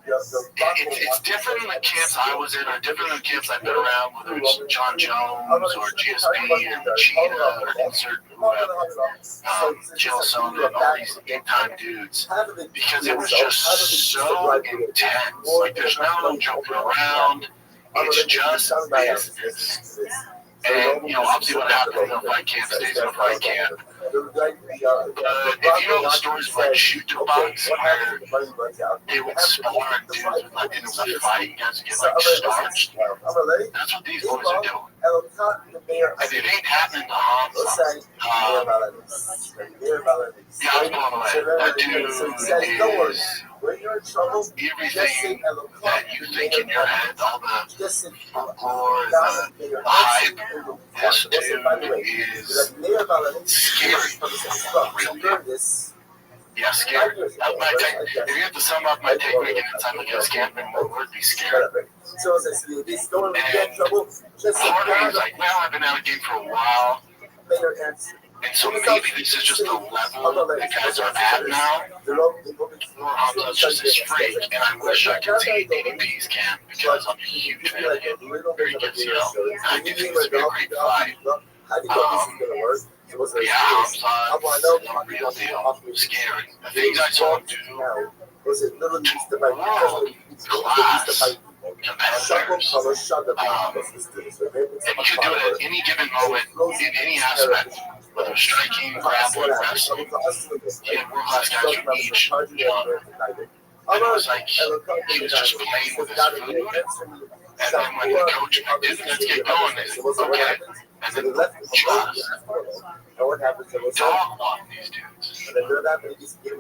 [SPEAKER 8] It's different than the camps I was in, or different than the camps I've been around, whether it's John Jones or GSP or Cheetah or insert whoever, Jill Sona and all these big-time dudes, because it was just so intense. Like, there's no joking around. It's just business. And, you know, obviously what happens in a fight camp stays in a fight camp. But if you know the stories of like shoot to box where they would spar and dudes would like, and it was a fight, you guys would get like starched. That's what these boys are doing. And it ain't happening to Hamzat. Yeah, I was blown away. That dude is everything that you think in your head, all the folklore, the hype. This dude is scary. Yeah, scary. If you have to sum up my take when I get inside like a camp in one word, be scared. And part of me is like, well, I've been out of game for a while. And so maybe this is just the level the guys are at now. Hamzat's just this freak, and I wish I could see DDP's camp because I'm a huge fan of him. Very good CL. I do think it's a great fight. Yeah, Hamzat's the real deal. Scary. The things I saw him do to world-class competitors. And you can do it at any given moment, in any aspect. whether it's striking, grappling, wrestling. He had world-class guys from each. And it was like he was just playing with his food. And then when the coach didn't let's get going, they said, okay. And then just dog walk these dudes. People that if you're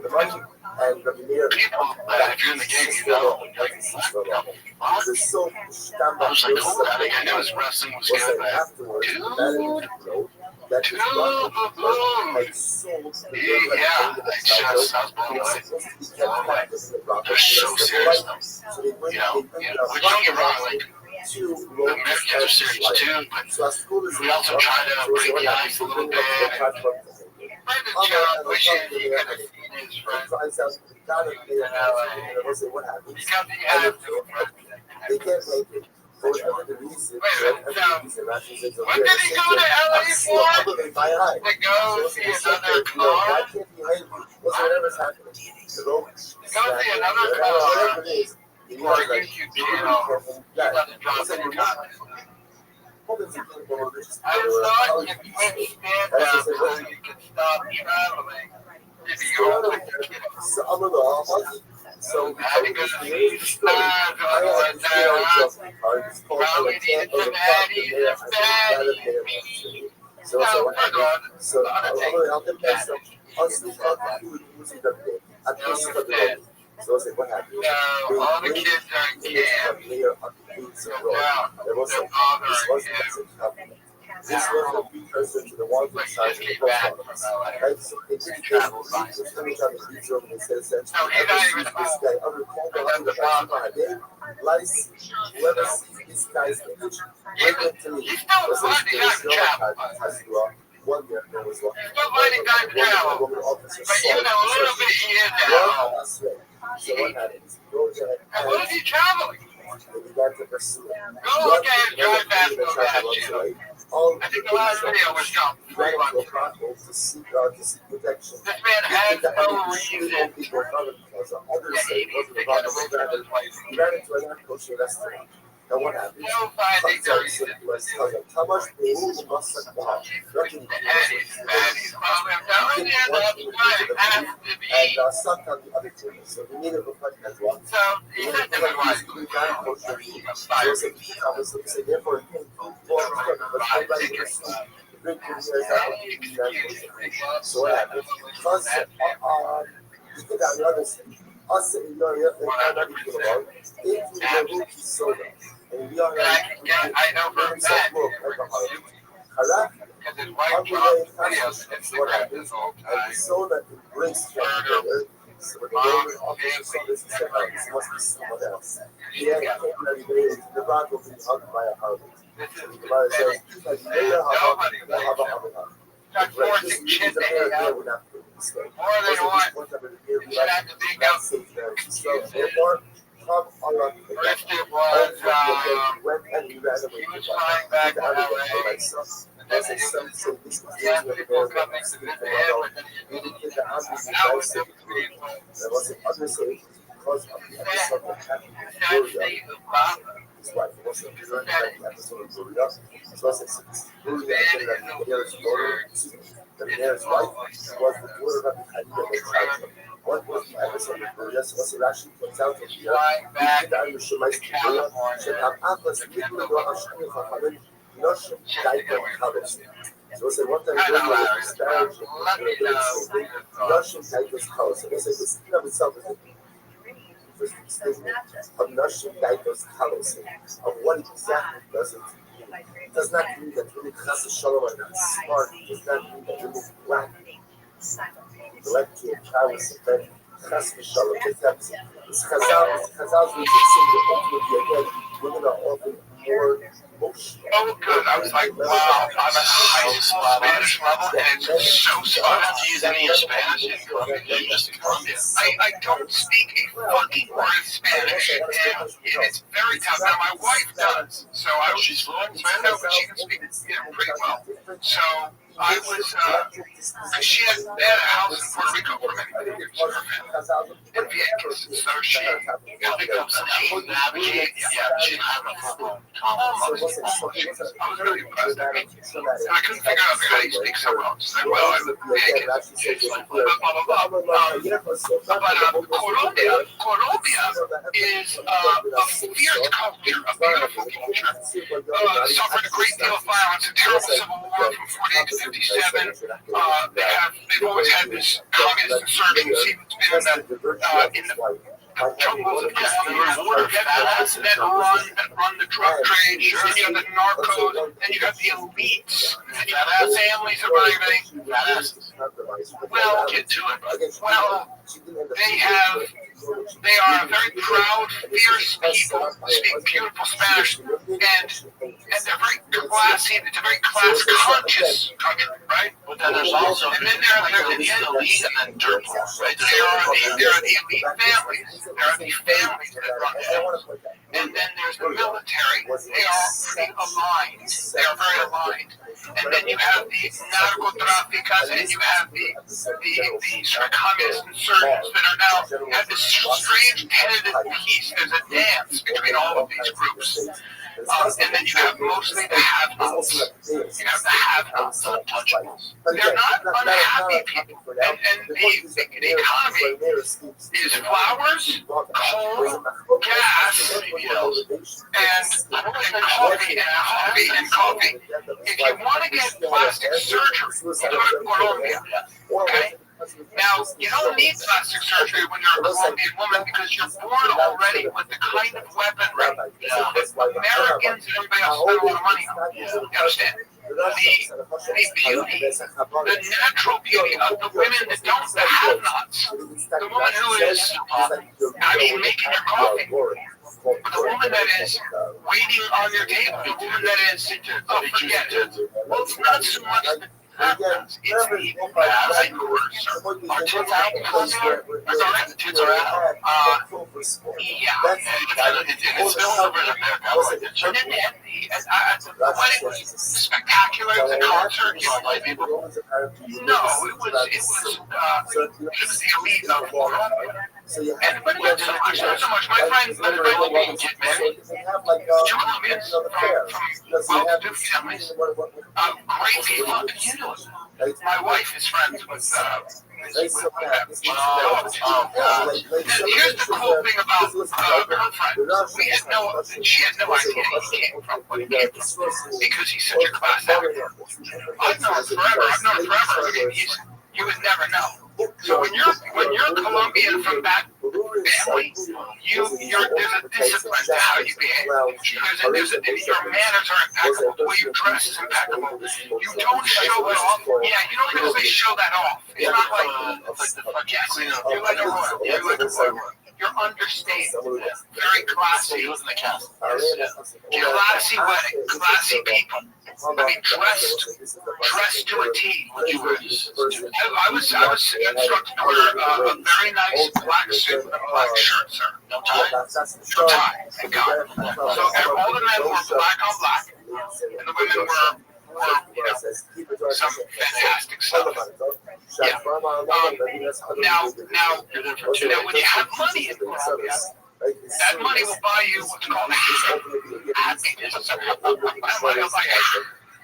[SPEAKER 8] in the game, you know, like, I was like, cool, I knew his wrestling was good, but dude, yeah, I was blown away. They're so serious though, you know, but don't get wrong, like, the Americans are serious too, but we also try to break the ice a little bit. Brandon Jones wishes he could have seen his friends in LA. Because he had to.
[SPEAKER 1] They can't make it. For whatever the reason,
[SPEAKER 8] what did he go to LA for? To go see another car?
[SPEAKER 1] Whatever's happening.
[SPEAKER 8] Go see another car. Or a YouTube channel. He doesn't drop any content. I thought you quit stand-up so you could stop traveling. If you only could get so I think it's stars on one time. Probably needed some addies and fatties. So
[SPEAKER 1] So I said, what happened?
[SPEAKER 8] No, all the kids are in camp.
[SPEAKER 1] This was a precursor to the one side of the post office. Right? So they didn't travel by. Just let me try to reach over and say, this guy, under the day, lice, whoever sees this guy's image, bring him to me. One year, there was one.
[SPEAKER 8] Still finding time to travel. But even a little bit he is now.
[SPEAKER 1] So what happens? Go ahead.
[SPEAKER 8] And what is he traveling?
[SPEAKER 1] They began to pursue it.
[SPEAKER 8] Go look at him drive past go back. I think the last video was shot 3 months.
[SPEAKER 1] To seek protection.
[SPEAKER 8] This man has no reason.
[SPEAKER 1] People because others say it wasn't about the he ran into an agricultural restaurant. Now what happened?
[SPEAKER 8] No finding the reason.
[SPEAKER 1] How much food must have gone?
[SPEAKER 8] And
[SPEAKER 1] sometimes the other things. So we need a reflection as well.
[SPEAKER 8] So he said to me,
[SPEAKER 1] so therefore, so what happened? You think on the other side, us in the soda. And we are
[SPEAKER 8] I know for a fact. Because his wife dropped videos Instagram this whole time.
[SPEAKER 1] So that it brings together. So the Roman officer saw this and said, oh, this must be someone else. Yeah, he came every day. The rock will be hugged by a harvest. So the Gemara says,
[SPEAKER 8] Nobody start forcing kids to hang out. More than one. You should have to dig up.
[SPEAKER 1] So therefore,
[SPEAKER 8] First it was, he was flying back to LA. And then he had people coming to visit him, and then he now it's the people.
[SPEAKER 1] Because of the episode that happened in Florida, his wife was in the episode of Florida. So I said, the mayor's wife was the daughter of the what was the episode of Florida? So what's it actually comes out of here? The Irish should have Atlas, so I said, what time is disparaging Russian titles colors? So they said, this in of itself is the statement of Russian titles colors, of what exactly does it mean. It does not mean that really Chas Shalom are not smart. It does not mean that really black intellectual prowess of men. Chas Shalom, it's Chazal's way to sing the ultimate again. Women are often more emotional.
[SPEAKER 8] Oh, good. I was like, wow, I'm at the highest Spanish level, and it's so smart to use any Spanish in Colombia. I don't speak a fucking word of Spanish, and it's very tough. Now, my wife does, so she's fluent in Spanish, but she can speak pretty well. So I was, she had a house in Puerto Rico for many years. And
[SPEAKER 2] Viekis. So she becomes a chief navigate. Yeah, she's having a full-blown almost. I was really impressed. I mean, I couldn't figure out how you speak so well. She's like, well, I'm a Viekis. It's like, blah, blah, blah, blah. But Colombia is a fierce culture, a beautiful culture. Suffered a great deal of violence, a terrible civil war from 48 to 57. They've always had this communist insurgency that's been in the jungles of Colombia that run the drug trade. Then you have the narcos, then you have the elites, then you have the families arriving. Well, get to it. Well, they are a very proud, fierce people, speak beautiful Spanish, and they're very classy. It's a very class-conscious country, right? But then there's also, and then there are the elite and then dirt balls, right? There are the elite families. There are the families that run it. And then there's the military. They are pretty aligned. They are very aligned. And then you have the narcotraficas, and you have the sort of communist insurgents that are now have this strange tentative peace. There's a dance between all of these groups. And then you have mostly the have-nots. You have the have-nots, the untouchables. They're not unhappy people. And the economy is flowers, coal, gas, and coffee. If you want to get plastic surgery, go to Colombia. Okay? Now, you don't need plastic surgery when you're a Colombian woman because you're born already with the kind of weaponry that Americans and everybody else spend a lot of money on. You understand? The beauty, the natural beauty of the women that don't have nots. The woman who is, making your coffee. The woman that is waiting on your table. The woman that is, forget it. Well, it's not so much happens. It's the people that have our tits out. The tits are out. It's filmed over in America. The wedding was spectacular. It was a concert. You know, like people. No, it was the elite of Colombia. But not so much. My friend will get married. Two Colombians from well-to-do families. Great people. You know, my wife is friends with them. Here's the cool thing about her friend. She had no idea he came from what he came from because he's such a class actor. I've known him forever. I mean, you would never know. So when you're Colombian from that family, there's a discipline to how you behave. Your manners are impeccable. The way you dress is impeccable. You don't show it off. Yeah, you don't usually show that off. It's not like you're like a royal. You're understated. Very classy. He was in the cast. Classy wedding. Classy people. I mean, dressed to a T. I was instructed to wear a very nice black suit and a black shirt, sir. No tie. No tie. Thank God. So all the men were black on black, and the women were some fantastic stuff. Yeah. Now, when you have money in Colombia, that money will buy you what's called happiness.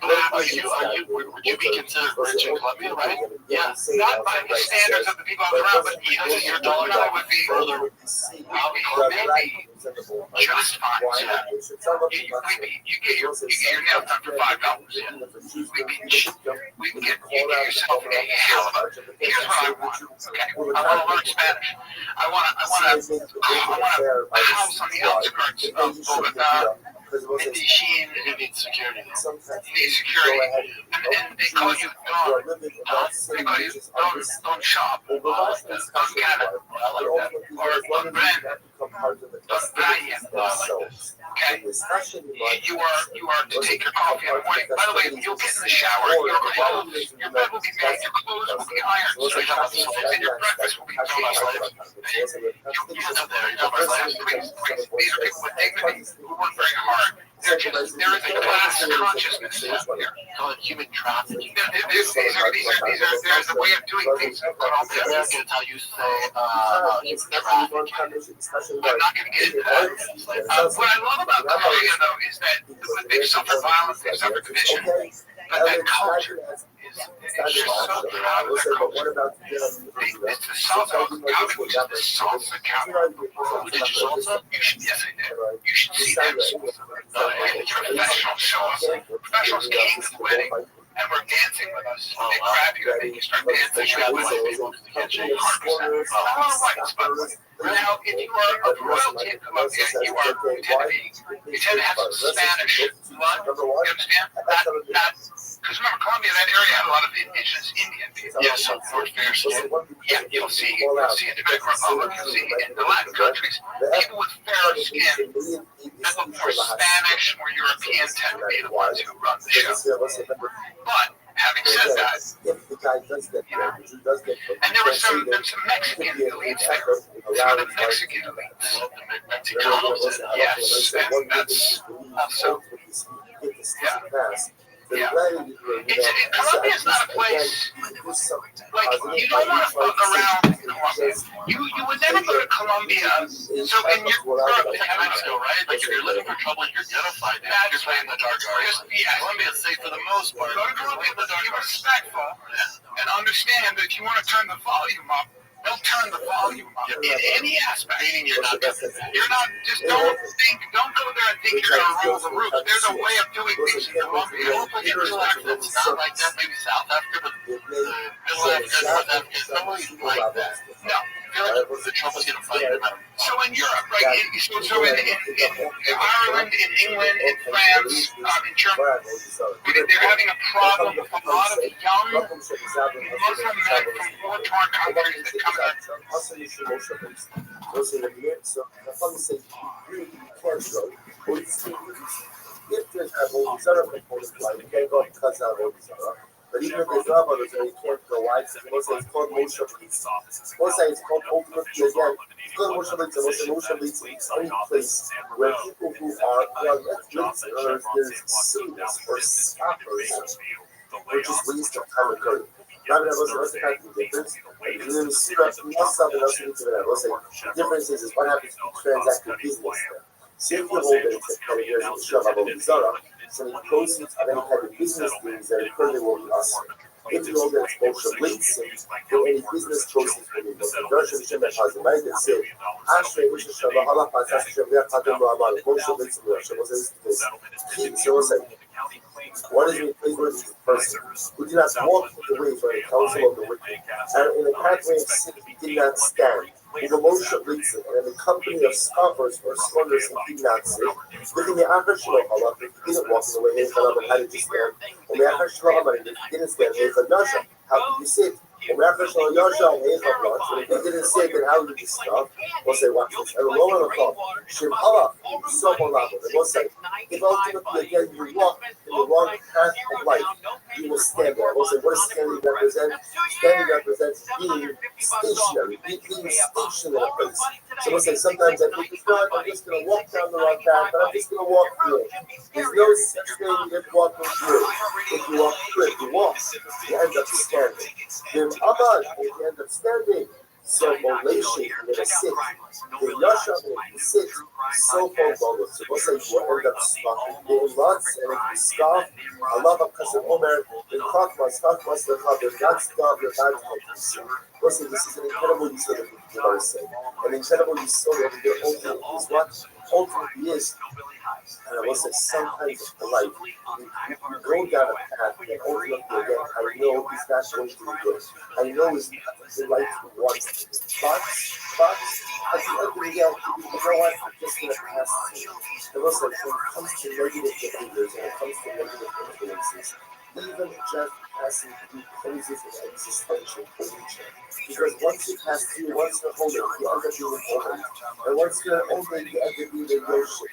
[SPEAKER 2] Would you be considered rich in Colombia, right? Yeah. Not by the standards of the people around, but because your dollar would be maybe just fine. Yeah. You get your nails done for $5. We can get yourself a hell of a. Here's what I want. Okay, I want to learn Spanish. I want a house on the outskirts of Bogota. Medellin, you need security. And they call you Don. They call you Don Shop. Don Cannon. Or Don Brand. Don Brian. Okay? You are to take your coffee in the morning. By the way, you'll get in the shower. Your bed will be made. Your clothes will be ironed. And your breakfast will be made. You sit there. Please. These are people with dignity who work very hard. There is a class mass consciousness out there.
[SPEAKER 8] Call it human trafficking.
[SPEAKER 2] There's a way of doing things in Colombia.
[SPEAKER 8] Americans, how you say human trafficking.
[SPEAKER 2] I'm not going to get into that. What I love about Colombia, though, is that they've suffered violence, they've suffered division, but that culture is just so proud of their culture. It's the salsa cowboy, the salsa cowboy. Did you salsa? Yes, I did. You should see them salsa. Professionals show up. Professionals came to the wedding and were dancing with us. They grab you and make you start dancing. You have white people because they can't change 100%. Not a lot of whites, but now if you are of royalty in Colombia, you tend to have some Spanish blood. You understand? Because remember, Colombia, that area had a lot of indigenous Indian people.
[SPEAKER 8] Yes, some more fair skin.
[SPEAKER 2] Yeah, you'll see in Dominican Republic, you'll see in the Latin countries, people with fairer skin that look more Spanish or European tend to be the ones who run the show. But having said that, and there were some Mexican elites there. Some of the Mexican elites.
[SPEAKER 8] Mexicanos.
[SPEAKER 2] Yes, and that's also. Yeah. Colombia is not a place, like, you don't want to fuck around in Colombia. You would never go to Colombia, so in your Mexico, right?
[SPEAKER 8] Like if you're looking for trouble, you're gonna find it. You're playing the dark side. Colombia's safe for the most part.
[SPEAKER 2] Go to Colombia, but be respectful and understand that if you want to turn the volume up, they'll turn the volume up in any aspect.
[SPEAKER 8] Meaning you're not
[SPEAKER 2] just don't go there and think you're gonna rule the roots. There's a way of doing things in Colombia.
[SPEAKER 8] It's not like that. Maybe South Africa, but Middle Africa, North Africa, it's not really like that.
[SPEAKER 2] No.
[SPEAKER 8] The Trump is gonna fight them out.
[SPEAKER 2] So in Europe, right? So in Ireland, in England, in France, in Germany, they're having a problem with a lot of young Muslim men from war-torn countries that come in.
[SPEAKER 1] But even if there's not others, you can't go wide. So most say it's called motion leads. Most say it's called ultimately again. It's called motion leads. And motion leads is any place where people who are leads, in other words, there's students or stoppers, or just waste of time occurring. Rabbi, what's the kind of difference? The difference is what happens if you transact your business there. So if you hold it, it's kind of here's the shove of Zara. So the proceeds of any kind of business deals that occur, they will be us. If you hold that it's motion leads, or any business proceeds will be motion. Russian Shem has the right that say, Ashrei, which is Shabbat, Allah, Pasas, Shem, Yachatim, Rahman, motion leads in Russia. What's this? So what's that? What is the praiseworthy person who did not walk the way for the counsel of the wicked, and in the pathway of sin did not stand, with the motion leads him, and in the company of scoffers or scorners he did not sit, within the Akashim of Allah, he didn't walk in the way, and how did you stand? And the Akashim of Allah, he didn't stand, how did you sit? And if he didn't say then how did he stop? We'll say, watch this. And the Lord will call, Shem Allah, so Allah. And we'll say, if ultimately again you walk in the wrong path of life, you will stand there. We'll say, what does standing represent? Standing represents being stationary, being stationary in a place. So we'll say, sometimes I think, I'm just going to walk down the wrong path, but I'm just going to walk through it. There's no such thing as walking through. If you walk through it, you walk, you end up standing. Abad, if you end up standing, so Molation, you're going to sit. The Yasha, if you sit, so Fogolo. So we'll say you end up scoffing. In lots, and if you scoff, Allah of Kassim Omer, in Chakmas, the Chabir, not scoff, you're not focused. We'll say this is an incredible use of the verse. An incredible use of the ultimate is what ultimately is. And I will say sometimes in life, you go down a path and ultimately again, I know he's not going to be good. I know he's not the life he wants. But at the end of the day, you know what? I'm just going to pass through. I will say when it comes to negative behaviors and it comes to negative influences, even just passing through phases of existential nature. Because once you pass through, once you're holding, you end up being holding. And once you're holding, you end up being the Yoshim.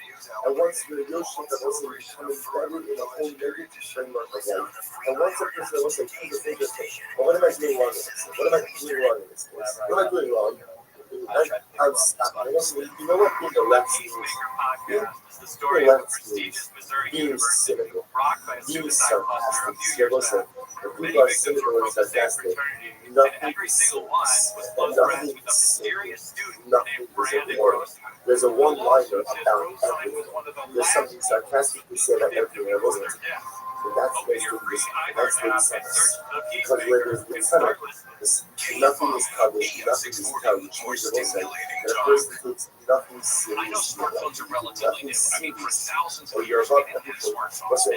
[SPEAKER 1] And once you're the Yoshim, that also becomes embedded in a whole negative framework of life. And once a person also comes to think of things, well, what am I doing wrong in this? What am I doing wrong in this case? What am I doing wrong? You know what being a left means? Being a left means being cynical, being sarcastic. Listen, if people are cynical and sarcastic, nothing is serious. Nothing is serious. Nothing is important. There's a one-liner about everything. There's something sarcastically said about everything. It wasn't. So that's dangerous. That's dangerous. Because where there's the center, nothing is covered. Nothing is covered. And a person takes nothing seriously. Nothing serious. Or you're about to listen,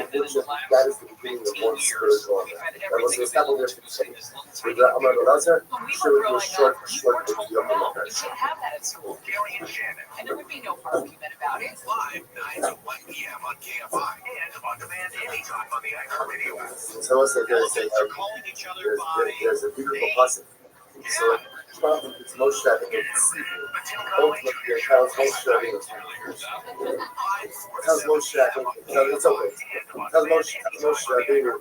[SPEAKER 1] that is the beginning of one spiritual. And what's the happening there? With the Amar Lazar, sure, you're short with the Amar Lazar.
[SPEAKER 6] And there would be no argument about it.
[SPEAKER 4] Live 9 to 1 p.m. on KFI and on demand anytime on the iHeartRadio app.
[SPEAKER 1] Someone said there's a beautiful blessing. So it's Moshe Rabbeinu. Ultimately, it tells Moshe Rabbeinu. It tells Moshe Rabbeinu. It's okay. It tells Moshe Rabbeinu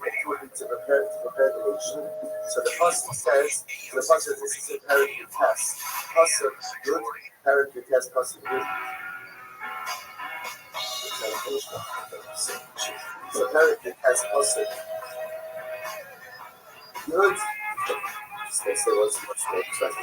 [SPEAKER 1] to prepare the nation. So the pasuk says, this is a parity test. Pasuk good, parity test. Pasuk good. So parity test. Pasuk good. They say what's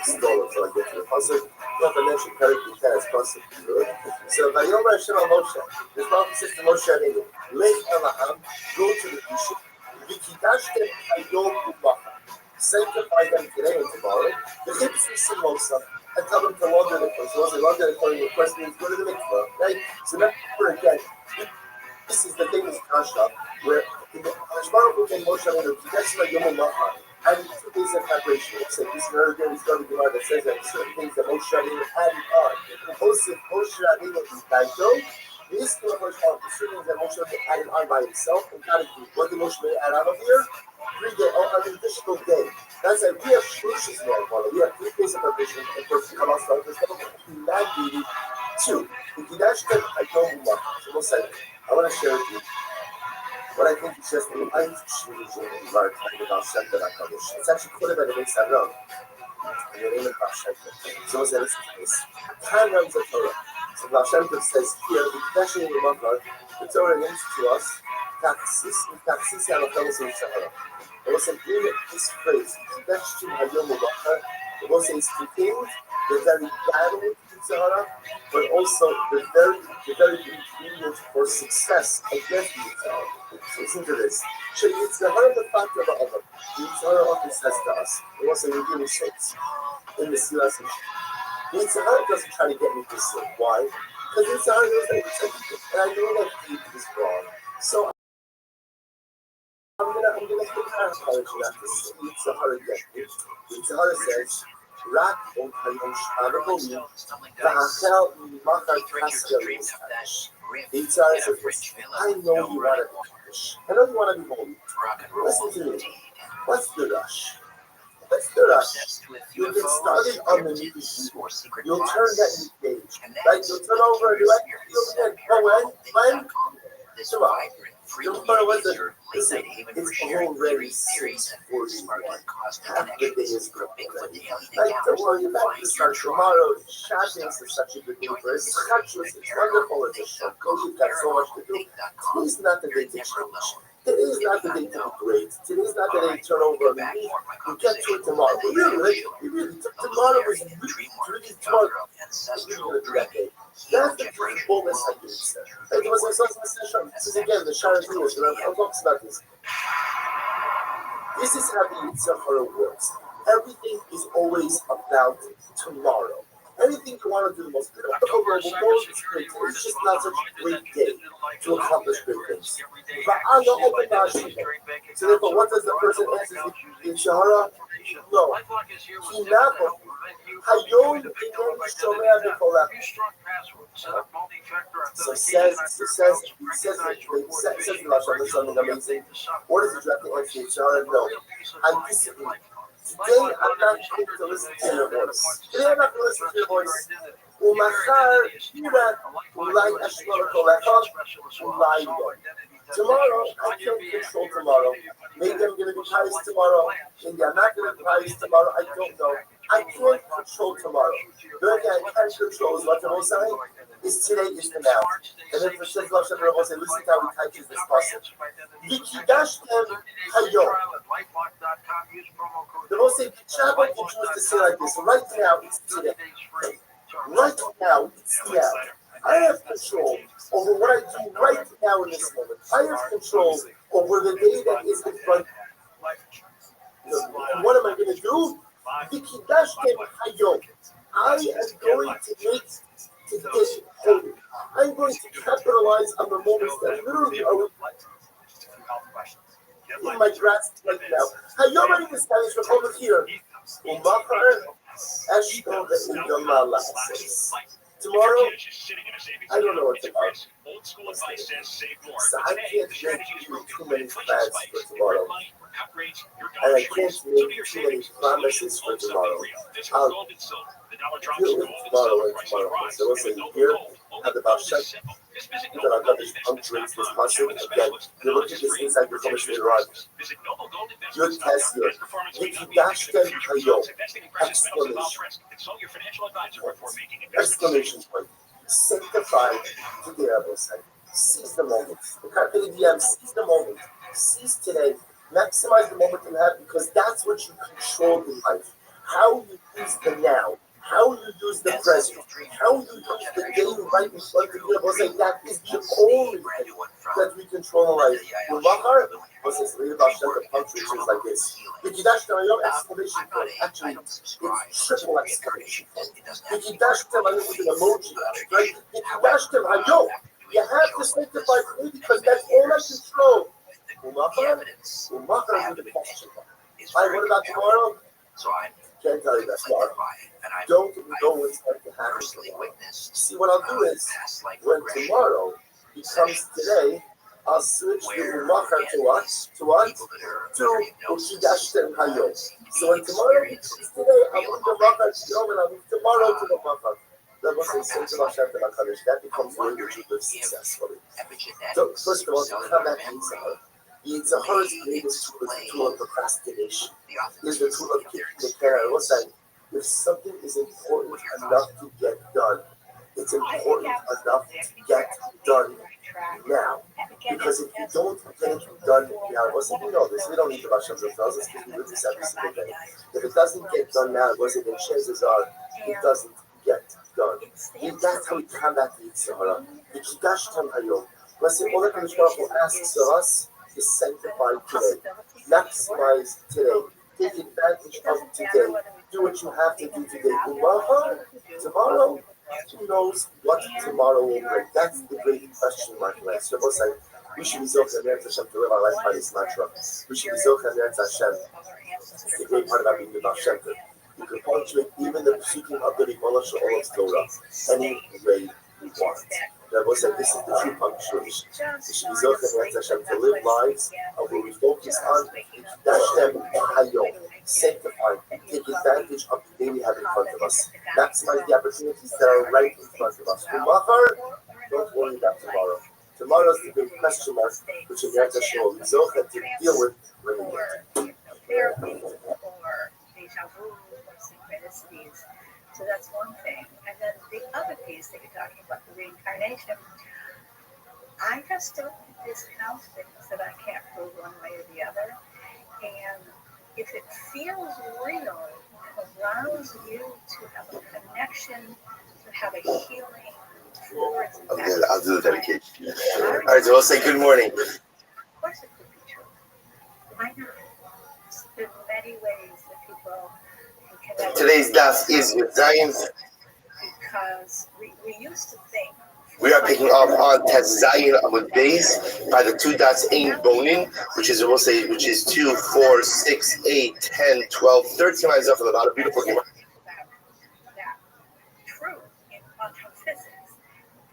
[SPEAKER 1] stolen until I get to the pasuk. Not to mention parity test. Pasuk good. So Vayomer Hashem al Moshe. This prophet says to Moshe Rabbeinu, Lech Elaham, go to the Bishop, Vikidashtem Hayom U'Macha. Sanctify them today and tomorrow. The Hipsi Simosa, and tell them to launder the clothes. Once they launder the clothes, the question means go to the mikvah. Right? So remember again, this is the thing with Kasha, where in the Hashbaruch and Moshe Rabbeinu, Vikidashtem Hayom U'Macha. And 2 days of preparation. So this is very good. We started the Gemara that says that certain things that Moshe Rabbeinu added on. Moshe Rabbeinu is Daito. These two of certain things that Moshe Rabbeinu added on by himself. And what did Moshe Rabbeinu add on over here? 3 days, an additional day. That's like we have Shloshis Morah. We have 3 days of preparation. And first, we come out start this mandated 2. So we'll say, I want to share with you. What I think is just the it's actually quite a bit of inside out. And the name of Hashem. So what's that? Listen to this. Time runs the Torah. So Hashem says here, the confession in the Machar, the Torah names to us, Taxis and Alphonse in Sahara. It was an this phrase, Confession Hayom Machar. It was a contained the very battle in Sahara, but also the very ingredient for success against the Sahara. So listen to this. So it's the heart of the factor of Allah. The Sahara often says to us, it was a redeeming sense in the Silas. The Sahara doesn't try to get me to sin. Why? Because the Sahara knows that it's everything. And I know that he is wrong. So I'm gonna encourage you not to sin. The Sahara again. The Sahara says, Rak on Hayom Sh'Araboli, V'Achel Machar Kaskel Yitzhak. The Sahara says, I know you want to be Jewish. I know you want to be holy. Listen to me. What's the rush? What's the rush? You get started on the new people. You'll turn that new page. Right? You'll turn over and you'll begin. Oh, when? Tomorrow. Tomorrow was the listen, it's already 6:41. Half the day is gone. Like, don't worry about it. Start tomorrow. Shopping is such a good day for us. It's wonderful. It's a show. You've got so much to do. Today's not the day to change. Today's not the day to be great. Today's not the day to turn over a leaf. We'll get to it tomorrow. But really, tomorrow is really tomorrow. We're going to do that day. That's the fullness I do. Like it was a session. This is again the Shara Jewish. I'll talk about this. This is how the Yitzhak works. Everything is always about tomorrow. Anything you want to do the most October will go is great. It's just not such a great day to accomplish great things. But I don't open that. So therefore, what does the person answer in Shahara? No. Hinabo. Hayom Inon Shomea B'Kolach. So says something amazing. What is the directing answer in Shahara? No. I'm disciplined. Today I'm not going to listen to your voice. Today I'm not going to listen to your voice. Tomorrow, I can't control tomorrow. Maybe I'm going to be pious tomorrow. Maybe I'm not going to be pious tomorrow. I don't know. I can't control tomorrow. The only thing I can control is what the Most High is today, is the now. And then for Shef Lav Shem Rabbi say, listen to how we type this passage. V'kidashtem hayom. The Most High, Shabbat you choose to say like this. Right now, it's today. Right now, it's now. I have control over what I do right now in this moment. I have control over the day that is in front of me. What am I going to do? V'kidashtem hayom. I am going to make today holy. I'm going to capitalize on the moments that literally are in my grasp right now. Hayom ani mistavish from over here. Umachar eshkol ve'idama la'asos. Tomorrow, I don't know what tomorrow. So I can't make too many plans for tomorrow. And I can't make too many promises for tomorrow. I'll deal with tomorrow and tomorrow. So let's say here, have the Baal Shem. That our God punctuates this concept. Again, you look at this inside your Chumash later on. Your test here. V'kidashtem hayom. Exclamation point. Sanctify today, I will say. Seize the moment. The Carpe Diem, seize the moment. Seize today. Maximize the moment you have, because that's what you control in life. How you use the now. How you use the present, how you use the day right in front of you, that is the only thing that we control in life. Umachar, what's this? Read about the punctuations like this. V'kidashtem hayom, exclamation point. Actually, it's triple exclamation point. V'kidashtem hayom with an emoji, right? V'kidashtem hayom. You have to sanctify today because that's all I control. Umachar with the question. All right, what about tomorrow? Can't tell you that tomorrow. Don't know what's going to happen tomorrow. See, what I'll do is, when tomorrow becomes today, I'll switch the umachar to what? To v'kidashtem hayom. So when tomorrow becomes today, I'll move the umachar to yom and I'll move tomorrow to the umachar. That becomes the way that you live successfully. So first of all, to come back to Yitzhak. Yitzhak's greatest tool is the tool of procrastination. Is the tool of kicking the can. I will say, if something is important enough to get done, it's important enough to get done now. Because if you don't get it done now, we know this. We don't need to rush up the thousands because we live this every single day. If it doesn't get done now, then chances are it doesn't get done. And that's how we combat the Yitzhak. V'kidashtem hayom. Let's say all that Kadosh Baruch Hu asks of us is sanctify today. Maximize today. Take advantage of today. Do what you have to do today. Tomorrow, who knows what tomorrow will bring? That's the great question mark. So both say, we should be Zocheh Meretz Hashem to live our life by this mantra. We should be Zocheh Meretz Hashem. It's the great part about being the Baal Shem Tov. You can punctuate even the speaking of the Ribono Shel Olam's Torah any way you want. Rabbi said this is the true punctuation. We should be Zocheh Meretz Hashem to live lives where we focus on V'kidashtem hayom, sanctify, take advantage of the day we have in front of us. Maximize the opportunities that are right in front of us. Don't worry about tomorrow. Tomorrow is the big question mark, which in Meretz Hashem will be Zocheh to deal with when we get it.
[SPEAKER 15] So that's one thing. And then the other piece that you're talking about, the reincarnation, I just don't discount things that I can't prove one way or the other. And if it feels real, it allows you to have a connection, to have a healing towards that.
[SPEAKER 1] I'll do the dedication. All right, so we'll say good morning.
[SPEAKER 15] Of course it could be true. Why not? There's many ways that people can connect.
[SPEAKER 1] Today's daf is with Zion.
[SPEAKER 15] Because we used to think.
[SPEAKER 1] We are picking up on Tes Zayin with base by the two dots Ein Bonin, which is, we'll say, which is 2, 4, 6, 8, 10, 12, 13 lines up for the bottom. Beautiful game.
[SPEAKER 15] True in quantum physics,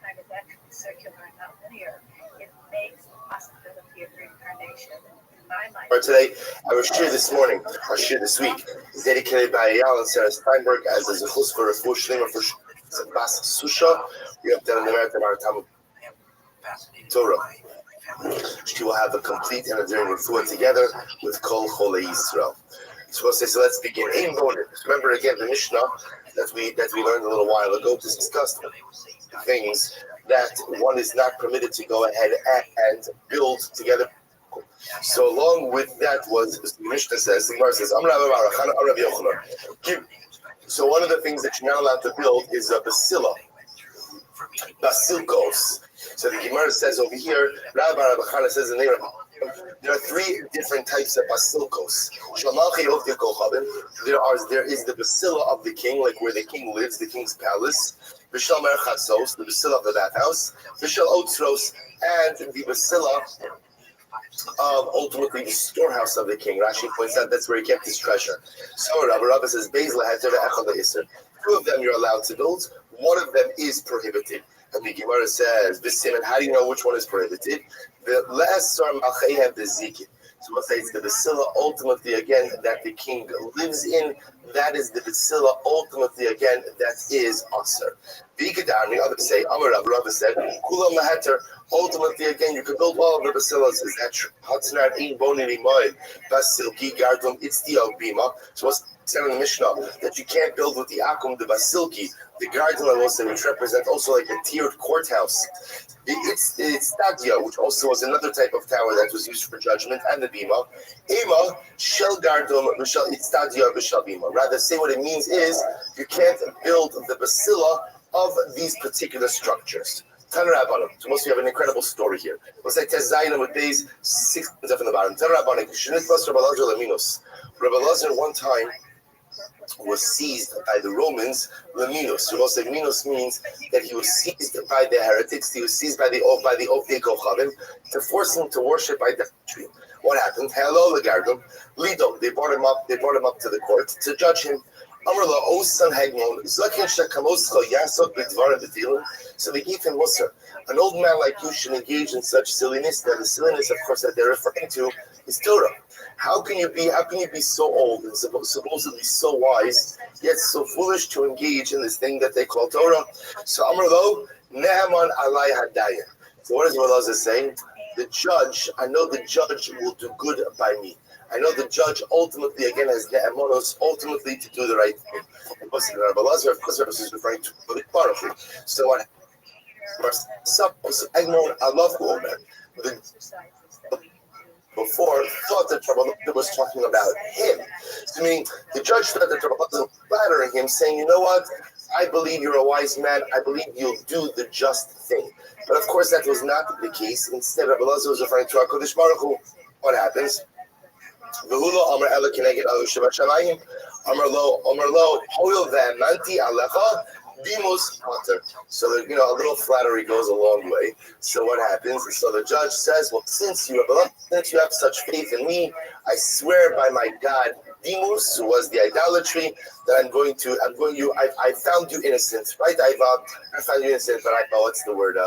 [SPEAKER 15] kind of actually circular and not linear, it makes the possibility of reincarnation. In my mind.
[SPEAKER 1] For today, our shir this morning, our shir this week, is dedicated by Eyal and Sarah Steinberg as a zechus for Refuah Shlema for Bas Susha. We have done an American Talmud Torah. She will have a complete and enduring refuah together with Kol Cholei Yisrael. So let's begin. Remember again the Mishnah that we learned a little while ago discussed things that one is not permitted to go ahead and build together. So along with that was the Mishnah says, the Gemara says, so one of the things that you're not allowed to build is a basila, basilkos. So the Gemara says over here, Rabbi says in there are three different types of basilkos. There is the basila of the king, like where the king lives, the king's palace. Bishal merchatsos, the basila of the bathhouse. Bishal otros, and the basila of ultimately the storehouse of the king. Rashi points out that's where he kept his treasure. So Rabbi says, two of them you're allowed to build, one of them is prohibited. And the Gemara says, and how do you know which one is prohibited? The last have the zikit. So we'll say it's the basila ultimately again that the king lives in. That is the basila ultimately again that is asr. The others say, Amar Rabbi said, Kula Maheter. Ultimately again you can build all of the basilas. Is that true? Hatzanar ein bonini moed basilki gardum it's the albima. So what's said in the Mishnah that you can't build with the akum the basilki, the garden also, which represent also like a tiered courthouse. It's stadia, which also was another type of tower that was used for judgment, and the bima. Ema shel gardum b'shel it's stadia b'shel bima. Rather, say what it means is you can't build the basila of these particular structures. Tanarabanim. So most of you have an incredible story here. Let's say Tezayim with days 6 up in the bottom. Tanarabanim. Rabbi Lazar one time was seized by the Romans, Laminos. So also Minos means that he was seized by the heretics, he was seized by the Ovdei Kochavim to force him to worship idolatry. What happened? Hello, Legardum. Lido, they brought him up to the court to judge him. Amrla, O son Hagmon, Zakin Shakamoscha Yasok Bidvar Bedilim. So they gave him Musar. An old man like you should engage in such silliness. That the silliness, of course, that they're referring to is Torah. How can you be so old and supposedly so wise, yet so foolish to engage in this thing that they call Torah? So Amrlo, Naaman Alai Hadaya. So what is Rabbi saying? The judge, I know the judge will do good by me. I know the judge ultimately again has ne'emonos ultimately to do the right thing. Rabbi Lazar, of course, is referring to the Baruch. So what? I love Omer. Before thought that Rabbi was talking about him. So, I mean, the judge thought that Rabbi was flattering him, saying, "You know what? I believe you're a wise man. I believe you'll do the just thing." But of course, that was not the case. Instead, Rabbi Lazar was referring to HaKadosh Baruch Hu. What happens? V'hulo Amar Ela Keneged Alu Shabbat Shamayim Amar Lo Hoil Ve'amanti Alecha Dimos Pater. So a little flattery goes a long way. So what happens? So the judge says, "Well, since you have such faith in me, I swear by my God, Dimus, who was the idolatry, that I found you innocent, right? I found you innocent, but what's the word?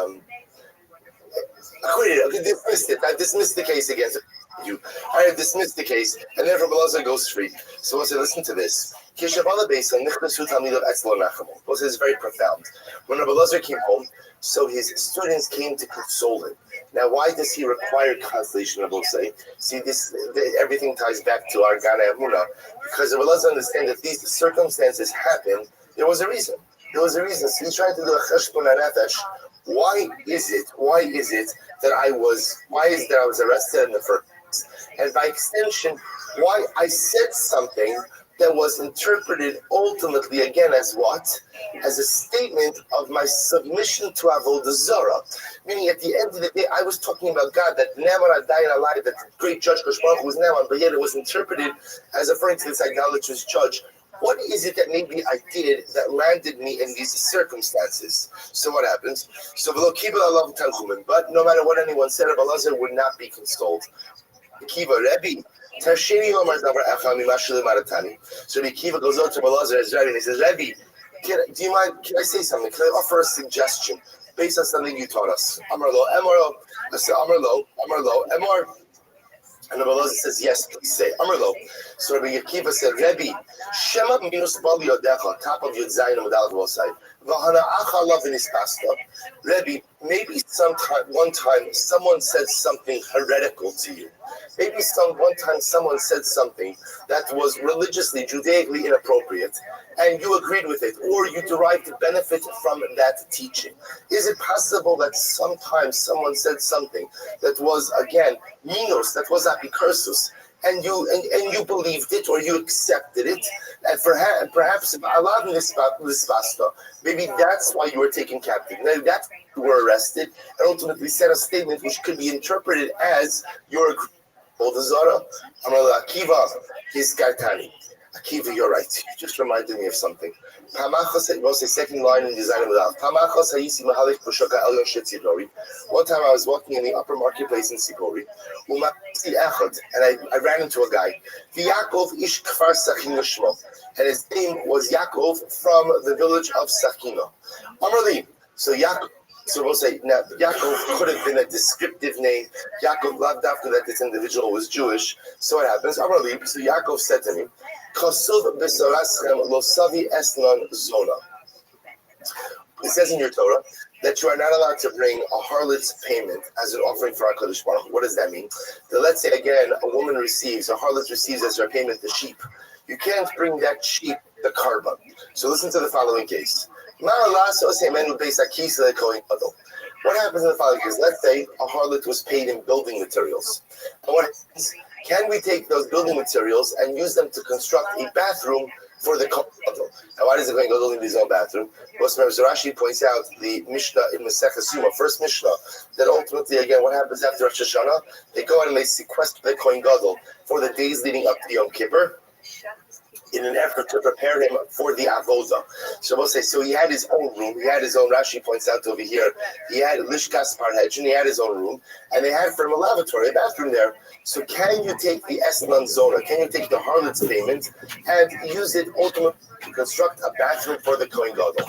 [SPEAKER 1] Acquitted. Okay, dismissed it. I dismissed the case against you. I have dismissed the case, and then Rabbi Lazar goes free." So we'll say, listen to this. This is very profound. When Rabbi Lazar came home, so his students came to console him. Now, why does he require consolation? I will say. See, everything ties back to our Gana Emunah, because Rabbi Lazar understands that these circumstances happened. There was a reason. So he's trying to do a cheshbon nefesh. Why is it that I was arrested in the first place? And by extension, why I said something that was interpreted ultimately again as what? As a statement of my submission to Avodah Zarah. Meaning at the end of the day, I was talking about God, that Naaman Adayin Alai, that great judge Kosh Baruch Hu was Naaman, but yet it was interpreted as referring to this idolatrous judge. What is it that maybe I did that landed me in these circumstances? So what happens? So but no matter what anyone said, Rabbi Lazar would not be consoled. Rabbi. So the Kiva goes out to Rabbi Lazar as Rabbi and he says, "Rabbi, do you mind? Can I say something? Can I offer a suggestion based on something you taught us?" Amarlo. I said, Amarlo. And Rabbi Lazar says, "Yes, please say." Amarlo. So Rabbi Akiva said, "Rabbi, Shema minus bal yodecha, top of Yud Zayin and Medal Vosai. Rebbe, maybe one time someone said something heretical to you. Maybe one time someone said something that was religiously, Judaically inappropriate, and you agreed with it, or you derived benefit from that teaching. Is it possible that sometimes someone said something that was, again, minos, that was apicursus, and you believed it or you accepted it, and perhaps maybe that's why you were taken captive. Maybe that's why you were arrested and ultimately said a statement which could be interpreted as your Zara, Akiva, his Gaitani. Akiva, you're right. You just reminded me of something. Was the second line in design without. One time I was walking in the upper marketplace in Sibori, and I ran into a guy. And his name was Yaakov from the village of Sakino. So Yaakov. So we'll say now Yaakov could have been a descriptive name. Yaakov loved after that this individual was Jewish. So what happens? So Yaakov said to me, it says in your Torah that you are not allowed to bring a harlot's payment as an offering for HaKadosh Baruch Hu. What does that mean? So let's say again, a harlot receives as her payment the sheep. You can't bring that sheep the carbon. So listen to the following case. What happens in the following case? Let's say a harlot was paid in building materials. And what happens? Can we take those building materials and use them to construct a bathroom for the Kohen Gadol? Now, why does the Kohen Gadol need his own bathroom? Well, Rashi points out the Mishnah in Maseches Yoma, first Mishnah, that ultimately, again, what happens after Rosh Hashanah? They go out and they sequester the Kohen Gadol for the days leading up to Yom Kippur, in an effort to prepare him for the avoda. So we'll say, so he had his own room. He had his own, Rashi points out over here, he had Lishkas Parhedge, and he had his own room, and they had for him a lavatory, a bathroom there. So can you take the Esnan Zona, can you take the harlot's payment and use it ultimately to construct a bathroom for the Kohen Gadol?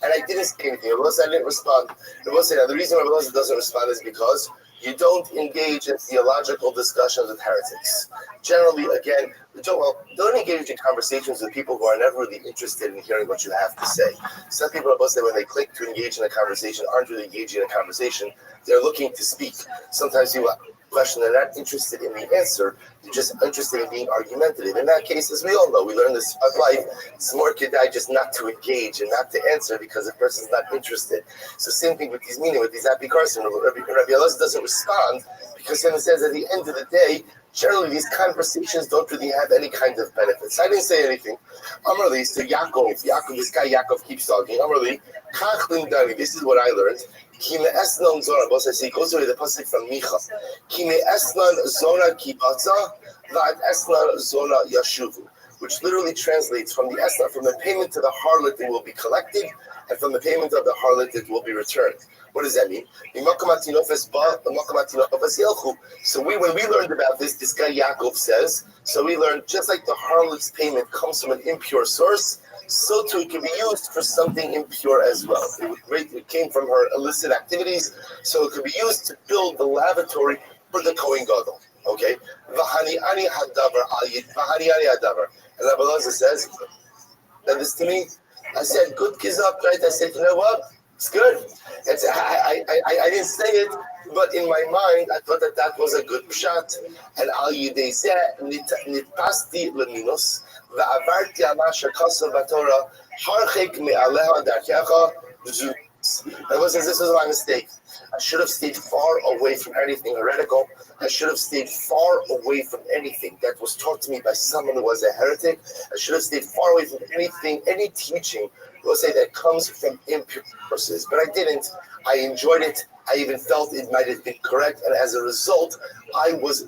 [SPEAKER 1] And I didn't say anything. I didn't respond. Now, the reason Rabbi doesn't respond is because you don't engage in theological discussions with heretics. Generally, again, don't engage in conversations with people who are never really interested in hearing what you have to say. Some people, when they click to engage in a conversation, aren't really engaging in a conversation. They're looking to speak. Sometimes you question, they're not interested in the answer, they're just interested in being argumentative. In that case, as we all know, we learn this about life, it's more kedai just not to engage and not to answer because the person's not interested. So same thing with these apikaros. Rabbi Elazar doesn't respond because then it says at the end of the day, generally these conversations don't really have any kind of benefits. I didn't say anything. Amrli, so Yaakov, this guy Yaakov keeps talking. Amrli, Kachlin Dani, this is what I learned. Kime Esnan Zora, boss I say, it goes over the pasuk from Micha. Kime Esnan Zora Kibatza, Vat Esnan Zora Yashuvu, which literally translates from the Esnan, from the payment to the harlot it will be collected, and from the payment of the harlot it will be returned. What does that mean? So when we learned about this guy Yaakov says, so we learned just like the harlot's payment comes from an impure source, so too it can be used for something impure as well. It came from her illicit activities, so it could be used to build the lavatory for the Kohen Gadol. Okay? And Rabbi Elazar says, and this to me, I said, good kizak, right? I said, you know what? It's good. I didn't say it, but in my mind, I thought that was a good pshat. And al yidei zeh nitpasti leminos va'avarti ala shekasov b'Torah harchek me'aleha darkecha b'zuz. This was my mistake. I should have stayed far away from anything heretical. I should have stayed far away from anything that was taught to me by someone who was a heretic. I should have stayed far away from anything, any teaching, we'll say, that comes from impure sources. But I didn't. I enjoyed it. I even felt it might have been correct. And as a result, I was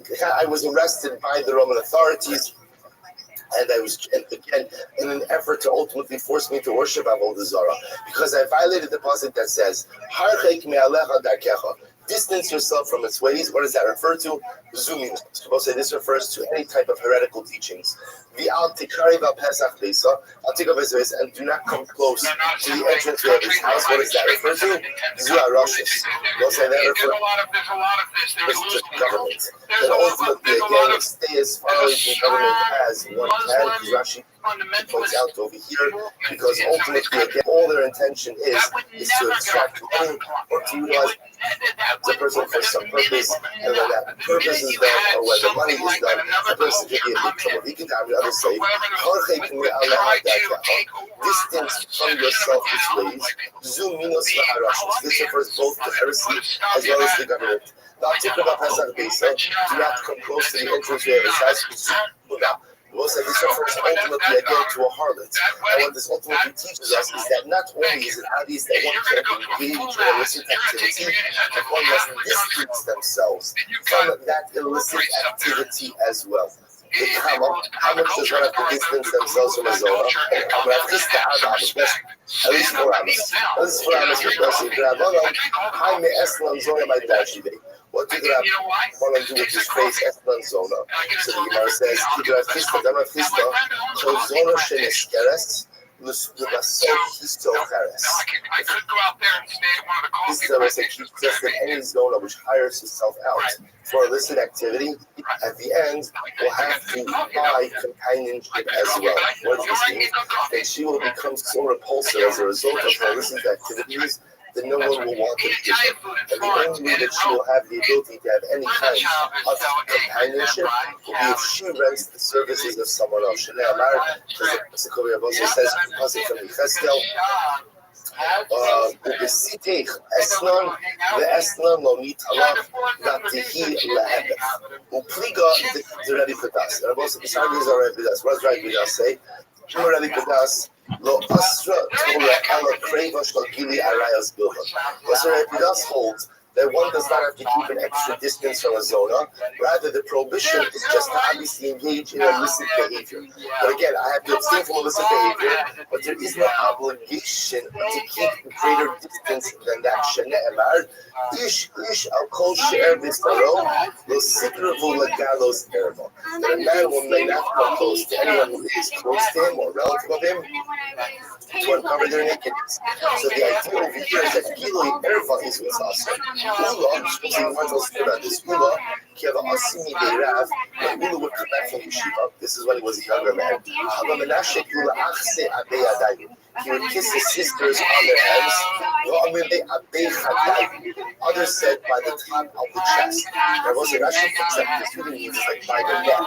[SPEAKER 1] arrested by the Roman authorities. And I was, again, in an effort to ultimately force me to worship Avodah Zarah, because I violated the pasuk that says, "Harchek me'alecha darkecha," distance yourself from its ways. What does that refer to? Zooming. Suppose say this refers to any type of heretical teachings. I'll take Pesach Lisa, I'll take and do not come close to the entrance of his house. What does that refer to? Rushes. We'll say that refers to government. Then ultimately, again, stay as far away from government as one can, because Rashi points out over here, because ultimately, again, all their intention is to extract money or to utilize the person for some purpose, and when that purpose is done, or when the money is done, the person can be in big trouble. He can have the other say, distance from yourself is ways. This refers both to heresy as well as the government. Do not come close to the entrance of his house. We'll say this refers ultimately again to a harlot. And what this ultimately teaches us is that not only is it obvious that one can engage in illicit activity, but one must distance themselves from that illicit activity as well. How much does one have to distance themselves from a zona? At least 4 hours. At least 4 hours for person. What did Rabbi want to do with his face? Eslan zona. So the Gemara says, I could go
[SPEAKER 2] out there and stay at one of the coffee
[SPEAKER 1] places. Just in any zona which hires herself out for illicit activity, at the end will have to buy companionship as well. What does this mean? That she will become so repulsive as a result of her illicit activities that no one will want to give her. And the only way that she will have the ability to have any kind of companionship will be if she rents the services of someone else. It also says, from the Cheskel, Esnan lo mitala datihi le'ebech. Upliga the Rabbi Padas. And also, besides Rabbi Padas, what does Rabbi Padas say? Rabbi Padas lo asra Torah ala kreva shal gili arayas bilha. Because Rabbi Padas holds that one does not have to keep an extra distance from a zona. Rather, the prohibition is just to obviously engage in illicit behavior. But again, I have to abstain from illicit behavior, but there is no obligation to keep greater distance than that. Shene'emar, ish al kol she'er v'saro, lo sikravu legalos erva. That a man may not come close to anyone who is close to him or relative of him to uncover their nakedness. So the idea over here is that gilui erva is what's awesome. Ula, when Ula would come back from yeshiva, this is when he was a younger man. He would kiss his sisters on their hands. Others said by the top of the chest. There was a Rashi picks up this really means like by the neck.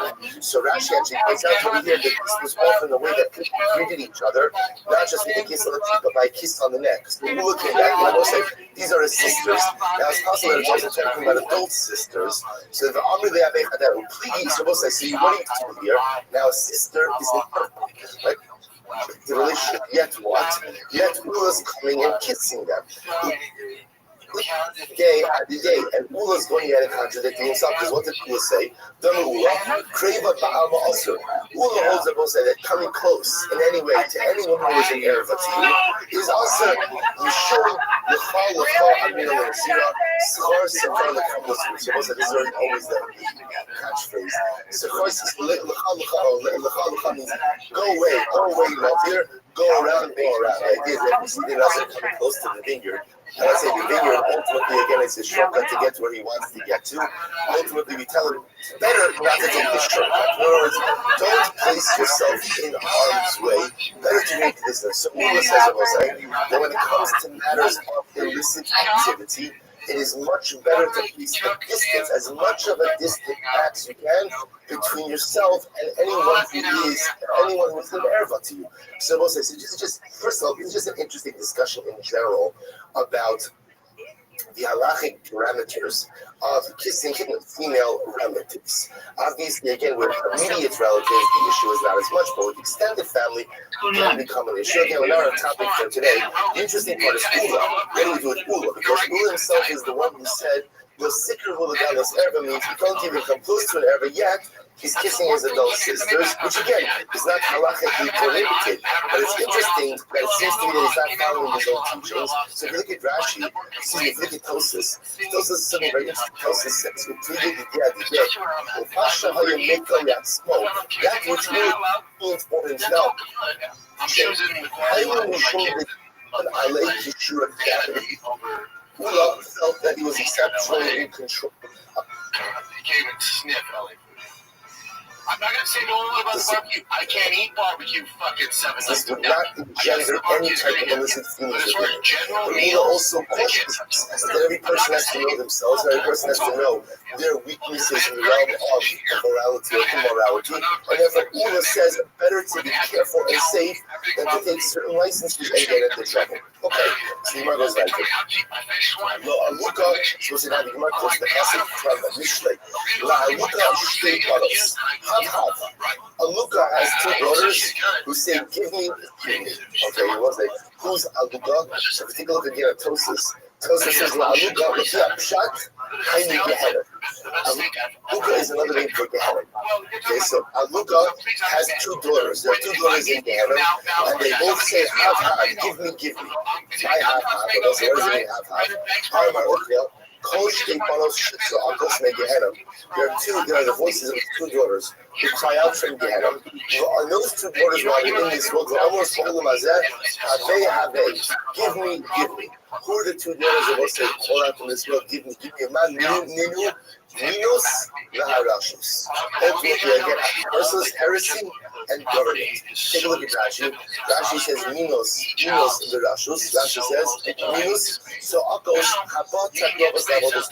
[SPEAKER 1] So Rashi actually points out over here that this was often the way that people greeted each other, not just with a kiss on the cheek, but by a kiss on the neck. So Ula came back and I was like, these are his sisters. Now it's possible that it's also talking about adult sisters. So the Amri Le'abei Chadaru, please, supposed to say, what are you doing here? Now a sister is in purple. Like, the relationship, yet what? Yet Ula's coming and kissing them. And Ula's going ahead and contradicting himself, because what did Ula say? Ula holds the most that coming close in any way to anyone who is an Erev to you is also showing the suppose that this is always the catchphrase. Means go away, love here, go around. The idea that we see the Nazir coming close to the vineyard. And I say the vineyard, ultimately, again, it's a shortcut to get to where he wants to get to. Ultimately, we tell him, better not to take this shortcut. In other words, don't place yourself in harm's way. Better to make distance. So Ula says, that when it comes to matters of illicit activity, it is much better to place a distance, as much of a distance as you can, between yourself and anyone who is an erva to you. So we'll say, first of all, it's just an interesting discussion in general about the halachic parameters of kissing female relatives. Obviously, again, with immediate relatives, the issue is not as much, but with extended family, it can become an issue. Again, we're not on topic for today. The interesting part is Ula. What do we do with Ula? Because Ula himself is the one who said, the sicker Hulagalos Erva means you don't even come close to an Erva yet. he's kissing his adult sisters, which again is not halachically prohibited, but it's interesting that it seems to me that he's not following his own teachings. So if you look at Rashi, if you look at Tosas is something very interesting. Tosas says, that which means more than now. Ula felt that he was exceptionally in control.
[SPEAKER 8] He came and sniffed LA food. I'm not gonna say no about barbecue. I can't eat barbecue fucking 7
[SPEAKER 1] This would not engender any type of illicit feelings within it. But Ula also cautions that every person has to know themselves, and every person has to know their weaknesses in the realm of morality or immorality. And therefore Ula says better to be careful and safe than to take certain licenses and get into trouble. Okay, so the Gemara goes like this. No, Aluka, supposed to have the Gemara quotes the Chassid from the Mishlei. La Aluka shtei baros. Aluka has two daughters who say, give me. Okay, he was like, who's Aluka? So if you take a look again at Tosas, Tosas says, La Aluka, Pshat, Haini Gehenna. Aluka is another name for Gehenna. Okay, so Aluka has two daughters. There are two daughters in Gehenna, and they both say, have, give me. I have, but also, what does it mean, have? There are the voices of two daughters who cry out from Gehenna. And those two daughters, while they're in this world, almost give me. Who are the two daughters of us that call out from this world? Give me. Minos Laharashis. Ultimately, again, versus heresy and government. Take a look at Rashi. Rashi says Minos the Rashus. Rashi says Minos. So Akos Habat Taklovas Avodas.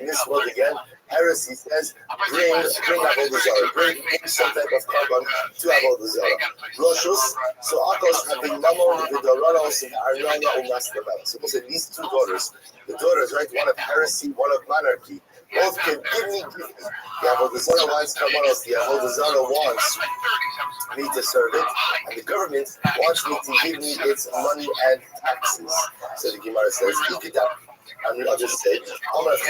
[SPEAKER 1] In this world again, heresy says bring Avodah Zarah, bring some type of carbon to Avodah Zarah. Rashus. So Akos have been Mamon with the Ranos and Arnana Umastabel. So we'll say these two daughters, the daughters, right? One of heresy, one of monarchy. Both can give me. The Avodah Zarah wants Kamaros. The Avodah Zarah wants me to serve it, and the government wants me to give me its money and taxes. So the Gemara says, and others say, others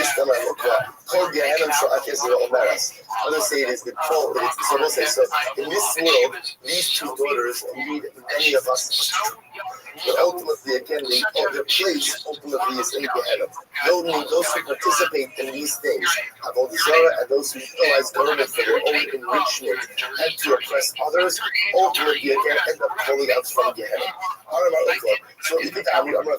[SPEAKER 1] say it is the call. So in this world, these two daughters lead many of us astray. But ultimately, again, the place ultimately is in Gehenna. Those who participate in these things, Avodah Zarah, and those who utilize government for their own enrichment and to oppress others, ultimately, again, end up falling out from Gehenna. So you think I'm going to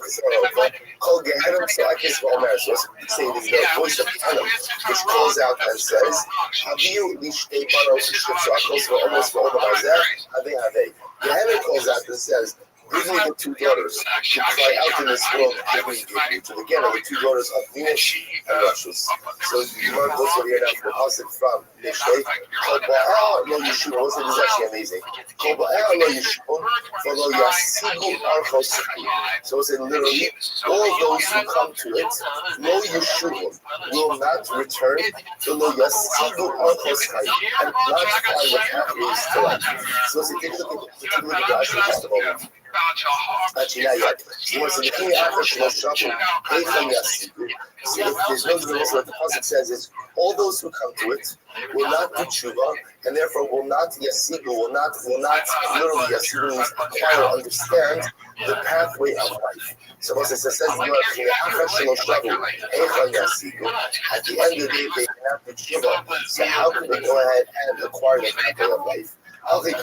[SPEAKER 1] call Gehenna, so I guess what I'm say it is the voice of Gehenna, which calls out and says, Gehenna calls out and says, give me the two daughters who cry out in this world, give me. So again, the two daughters of Minos and Rashus. So you learn also here now from the Pasuk from Mishlei. This is actually amazing. So it's literally, all those who come to it, Lo Yeshuvim, will not return to Lo Yasigu Archosai, and not find the pathways to life. So take a look at Rashi just a moment. Actually, not yet. So the King Afresh Moshavu, so there's no divorce. What the Pasuk says is, all those who come to it will not do tshuva, and therefore will not yasigu, will not literally yasigu means acquire, understand the pathway of life. So Moses says, at the end of the day, they cannot do tshuva. So how can they go ahead and acquire the pathway of life? If they do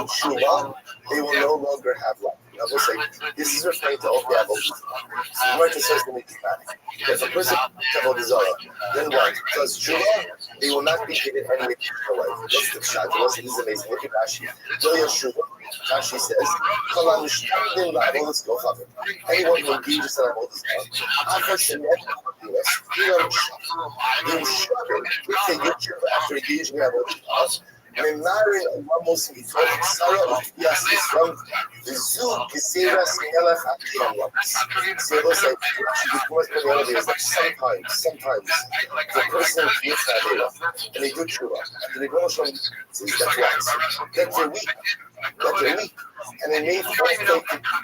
[SPEAKER 1] tshuva, they will no longer have life. Now, we'll say, this is referring to all the avodas. So the Martin says to me, if a person does avodah zarah, then what? Does tshuva, they will not be given any eternal life. That's the shot. This is amazing. Look at Rashi. Rashi says, anyone who engages in avodah zarah, after engaging in avodah zarah, Memari Ramos Mitzvot Sarah Yes from the Zoo Kiseras Melech Akim. So those like sometimes the person gets that data and they do tshuva. And they go from that's a week. And they may fall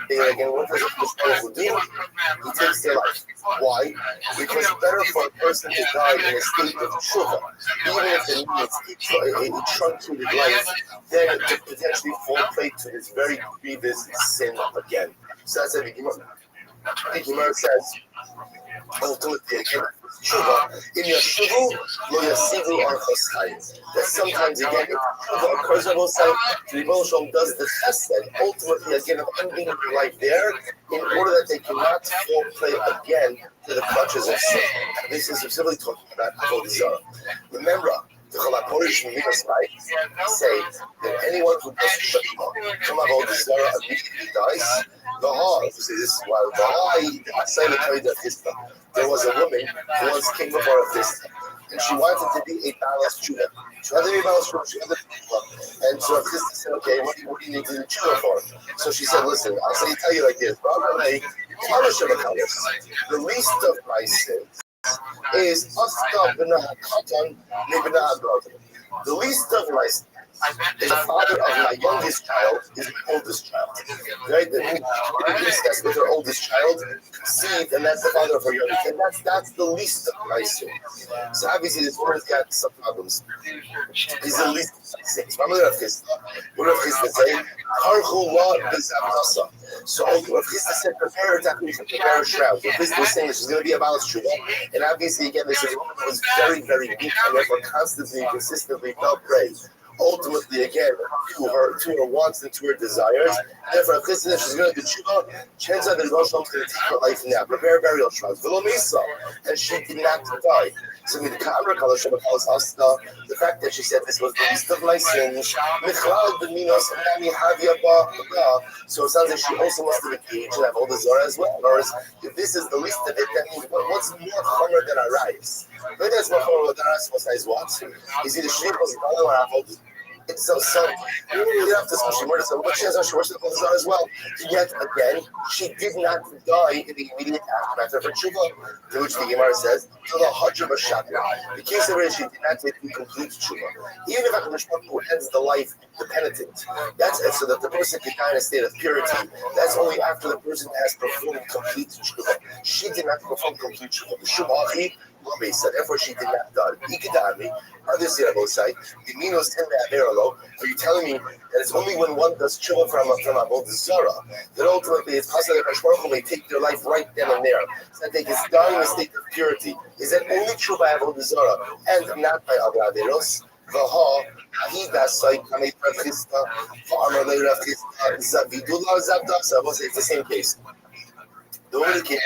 [SPEAKER 1] they again what does this powerful do? He takes their life. Why? Because it's better for a person to die in a state of tshuva, even if it means a truncated life, than to potentially fall prey to this very grievous sin again. So that's what the Gemara says. Ultimately, again, tshuva. In Yashuvu, lo yasivu archos chayim. That sometimes, again, if tshuva occurs on both sides, the Rebbe Shalom does the chesed, ultimately, again, of ending their life there, in order that they cannot fall prey again to the clutches of sin. This is specifically talking about Avodah Zarah. Remember, the Chalaporish Minas say that anyone who does Shekhinah from Avodah Zarah immediately dies. This is why there was a woman who once came before a fist, and she wanted to be a Balas Judah. She wanted to be a Balas Judah, she wanted to be a, and so Krista said, okay, what do you need to do Judah for? So she said, listen, I'll tell you like this, the least of my sins is the least of my sins is the father of my youngest child is my oldest child. Right? The princess with her oldest child conceived, and that's the father of her youngest child. That's the least of my sins. So obviously this woman's got some problems. He's the least of my sins. What Rav Chisda say? So Rav Chisda said, prepare a shroud. Rav Chisda was saying that she's going to be a Balas Tshuva, and obviously again this is a woman who was very, very weak, and therefore constantly and consistently felt praise. Ultimately, again, to her wants and to her desires. Therefore, if she's going to do tshuva, chances are that Rosh Hashanah is going to take her life now. Prepare burial shrouds. And she did not die. So the fact that she said this was the least of my sins, so it sounds like she also must have engaged and have all the Zorah as well. Or if this is the least of it, that means what's more chomer than our rights? But that's what chomer than our rights what? Is either she was or it's so you have to she murdered someone, but she has she worshipped the Zara as well. Yet again, she did not die in the immediate aftermath of her tshuva, to which the Gemara says, to the Hajjah B'Shakra. The case of it is she did not make the complete tshuva. Even if HaKadosh Baruch Hu ends the life the penitent, that's it, so that the person can die in a state of purity. That's only after the person has performed complete tshuva. She did not perform complete tshuva. The Shumachi, Rabbi said, therefore she did not die. Others say both sides. The minos tend to have low. Are you telling me that it's only when one does tshuva from Avodah Zarah that ultimately it's possible that Baruch Hu may take their life right then and there, so that they can die in a state of purity? Is that only true by Avodah Zarah and not by other averos? It's the same case. The woman came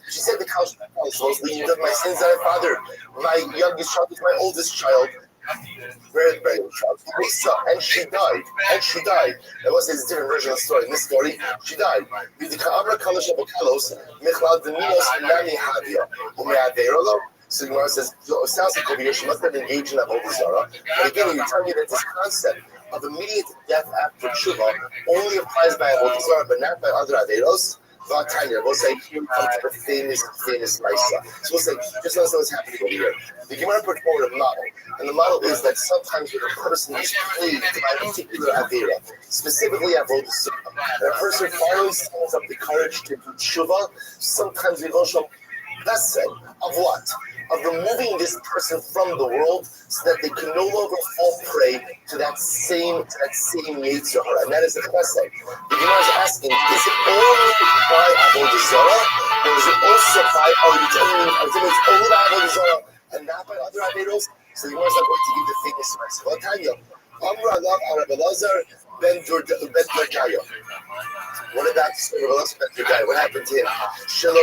[SPEAKER 1] she said the couch was leading up my sins that I fathered. My youngest child is my oldest child. Very, very old child. And she died. That was a different version of the story. In this story, she died. So the Gemara says, it sounds like over here she must have been engaged in Avodah Zarah. But again, you tell me that this concept of immediate death after tshuva only applies by Avodah Zarah, but not by other averos. We'll say, here comes the famous Maisa. So we'll say, just let's know what's happening over here. The Gemara put forward a model, and the model is that sometimes when a person is plagued by a particular avera, specifically Avodah Zarah, and a person finally summons up the courage to do tshuva, sometimes we don't show chesed of what? Of removing this person from the world so that they can no longer fall prey to that same Yetzer Hara. And that is the chesed. The Gemara is asking, is it only by Avodah Zarah, or is it also by, it's only by Avodah Zarah and not by other averos? So the Gemara is not going to give the famous verse. Well, Tanya, Amra Lav Arab Elazar Ben Dordaya. What about the story of Elazar Ben Dordaya? What happened to him? Elazar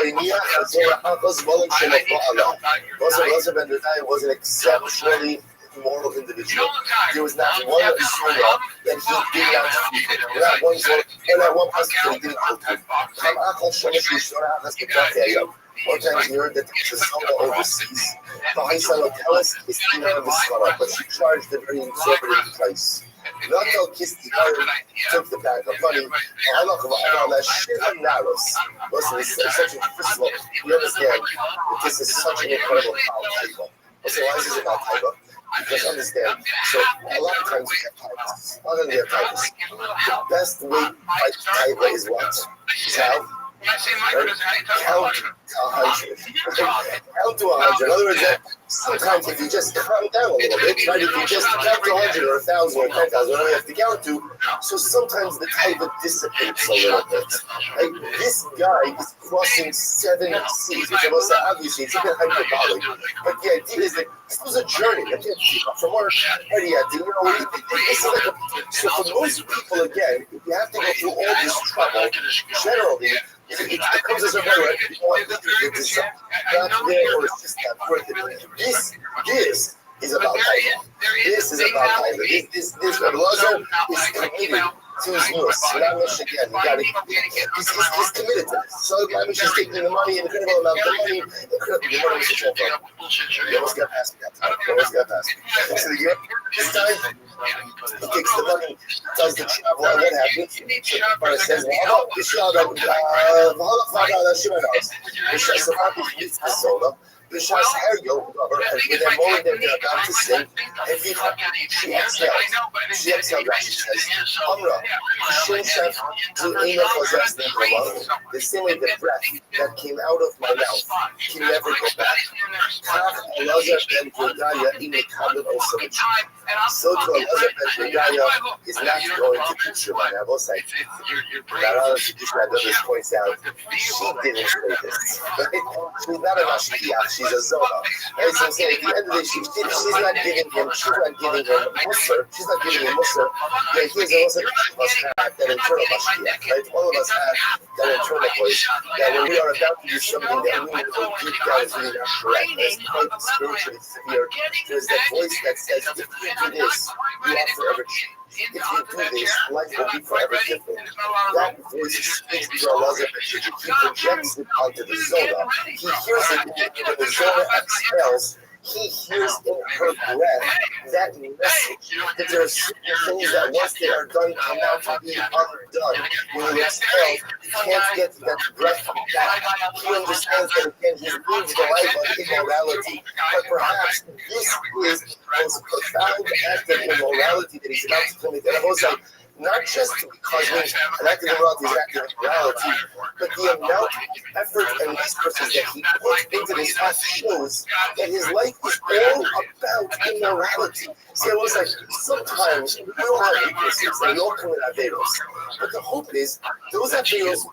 [SPEAKER 1] Ben Dordaya was an exceptionally moral individual. There was not one Zorah that he did not feed. Not one Zorah, and not one person that he didn't cook. One time he heard that the Zorah overseas, the Haisal Hotelis is in the Zorah, but she charged a very exorbitant price. Rothschild took the bag of money. Listen, it's such a, first of all, you understand that this is such an incredible power. So why is this about Taiba? Because understand, so a lot of times we have Taibas. Other than their Taibas. The best way to fight Taiba is what? Is how? Count to 100. Count to 100. In other words, sometimes if you just calm down a little bit, right? If you just count to 100 or 1,000 or 10,000, whatever you have to count to, so sometimes the taiva dissipates a little bit. Like this guy is crossing 7 seas, which I will say, obviously, it's a bit hyperbolic, but the idea is that this was a journey. I can't see from work, this is like so for most people, again, if you have to go through all this trouble, generally, it becomes as a matter of, you know what, it's not there or it's just not worth it. This is about taiva. This is about taiva. This Rabbi Lazar is committed to his news. He's committed to this. So the Amish is taking the money, an incredible amount of money, You almost got past me. So this time, he takes the money, does the travel, and what happens? But it says, Bishas Heryo, and with that moment that they're about to sing, she exhaled. She exhaled, Rashi says, Amra, Shem Shef, to Enoch was the same way the breath that came out of my mouth can never go back. Kach Elazar ben Gedaya Enoch Hamlet also. So to Elazar ben Gedaya is not going to be true. I will say, this points out, she didn't say this. She's not a Mashkiach. She's a Zohar. Right? So I'm saying at the end of the day, she's not giving him Musar. She's not giving him Musar. The idea is also must have that internal Mashkiach. Right? All of us have that internal voice that when we are about to do something that we know deep down is really not correct, it's quite spiritually severe. There's that voice that says, if you do this, you are forever changed. If you do this, life will be forever different. That voice speaks to Allah. He projects it onto the Zohar. He hears it when the Zohar exhales. He hears in her breath that message that there are certain things that once they are done come out to be undone. When you exhale, you can't get that breath back. He understands that again, he lives the life of immorality. But perhaps this is the most profound act of immorality that he's about to commit. And I will say, not just because an act of immorality is an act of immorality, but the amount of effort and resources that he put into this act shows that his life is all about immorality. See, I was like, sometimes we all have weaknesses and we all commit averos. But the hope is, those averos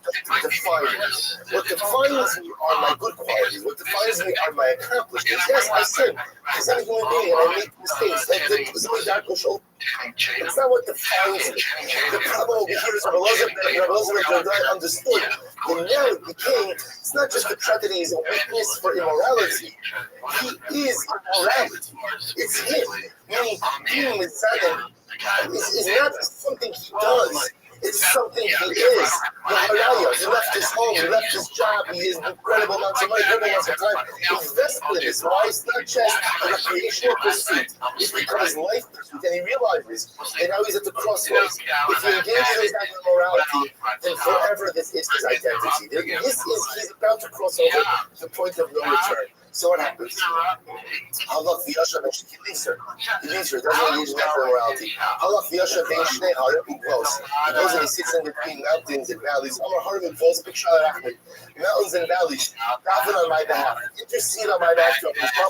[SPEAKER 1] define us. What defines me are my good qualities. What defines me are my accomplishments. Yes, I sin, because I'm a human being and I make mistakes. It's not what defines me. The problem over here is Rabbi Elazar understood. And now it became, it's not just the fact that he is a witness for immorality. He is immorality. It's him. Meaning, being Mitzvah is not something he does. It's something he is. He left his home, he left his job, he has incredible amounts of money, incredible amounts of time. He's vested in this. Why? It's not just a recreational pursuit. It's because life pursuit. And he realizes that now he's at the crossroads. If he engages in his act of morality, then forever this is his identity. He's about to cross over the point of no return. So what happens? Halach v'yashav and he leaves her. He leaves her. Doesn't engage in that morality. Halach v'yashav and shnei harim u'gvos. He goes and he sits in between mountains and valleys. Amar harim u'gvos b'kshal rachmei. Mountains and valleys. Daven on my behalf. Intercede on my behalf.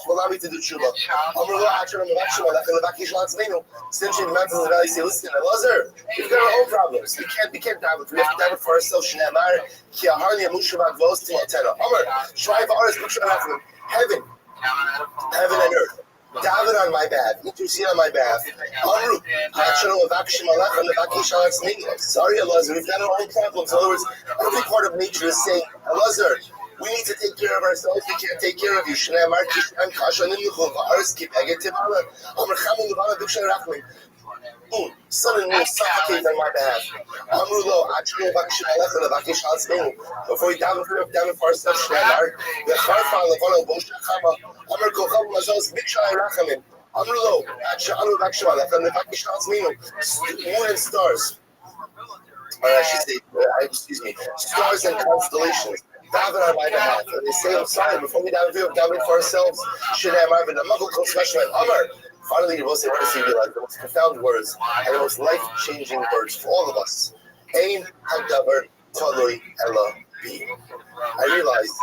[SPEAKER 1] Allow me to do tshuva. Amar lo achar mevakshim alech levakish la'atzmeinu. Essentially, the mountains and valleys say, "Listen, Elazar, we've got our own problems. We can't daven. We have to daven for ourselves. Shnei amar ki aharni amushu v'gvos tilatena. Amar shvai v'aretz b'kshal rachmei. Heaven and earth, David on my behalf, intercede on my behalf. Sorry, Elazar, we've got our own problems. In other words, every part of nature is saying, Elazar, we need to take care of ourselves, we can't take care of you. Sun and moon suffocate on my behalf. Before we down for ourselves, moon and stars. I should say, stars and constellations. Daven on my behalf. And they say, I'm sorry, before we daven for ourselves, finally, you will say, what does he realize? The most profound words and the most life-changing words for all of us. Ein hadavar taloi ela B. I realized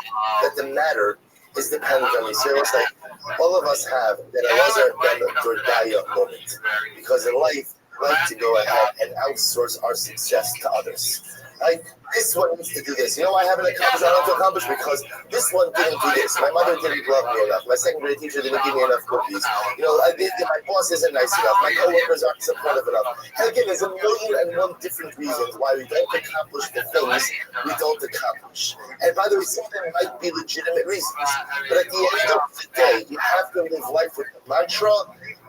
[SPEAKER 1] that the matter is dependent on me. So it's like all of us have that Elazar ben Dordaya moment. Because in life, we like to go ahead and outsource our success to others. Like, this one needs to do this. You know why I haven't accomplished what I want to accomplish? Because this one didn't do this. My mother didn't love me enough. My second grade teacher didn't give me enough cookies. You know, my boss isn't nice enough. My coworkers aren't supportive enough. And again, there's a million and one different reasons why we don't accomplish the things we don't accomplish. And by the way, some of them might be legitimate reasons. But at the end of the day, you have to live life with the mantra,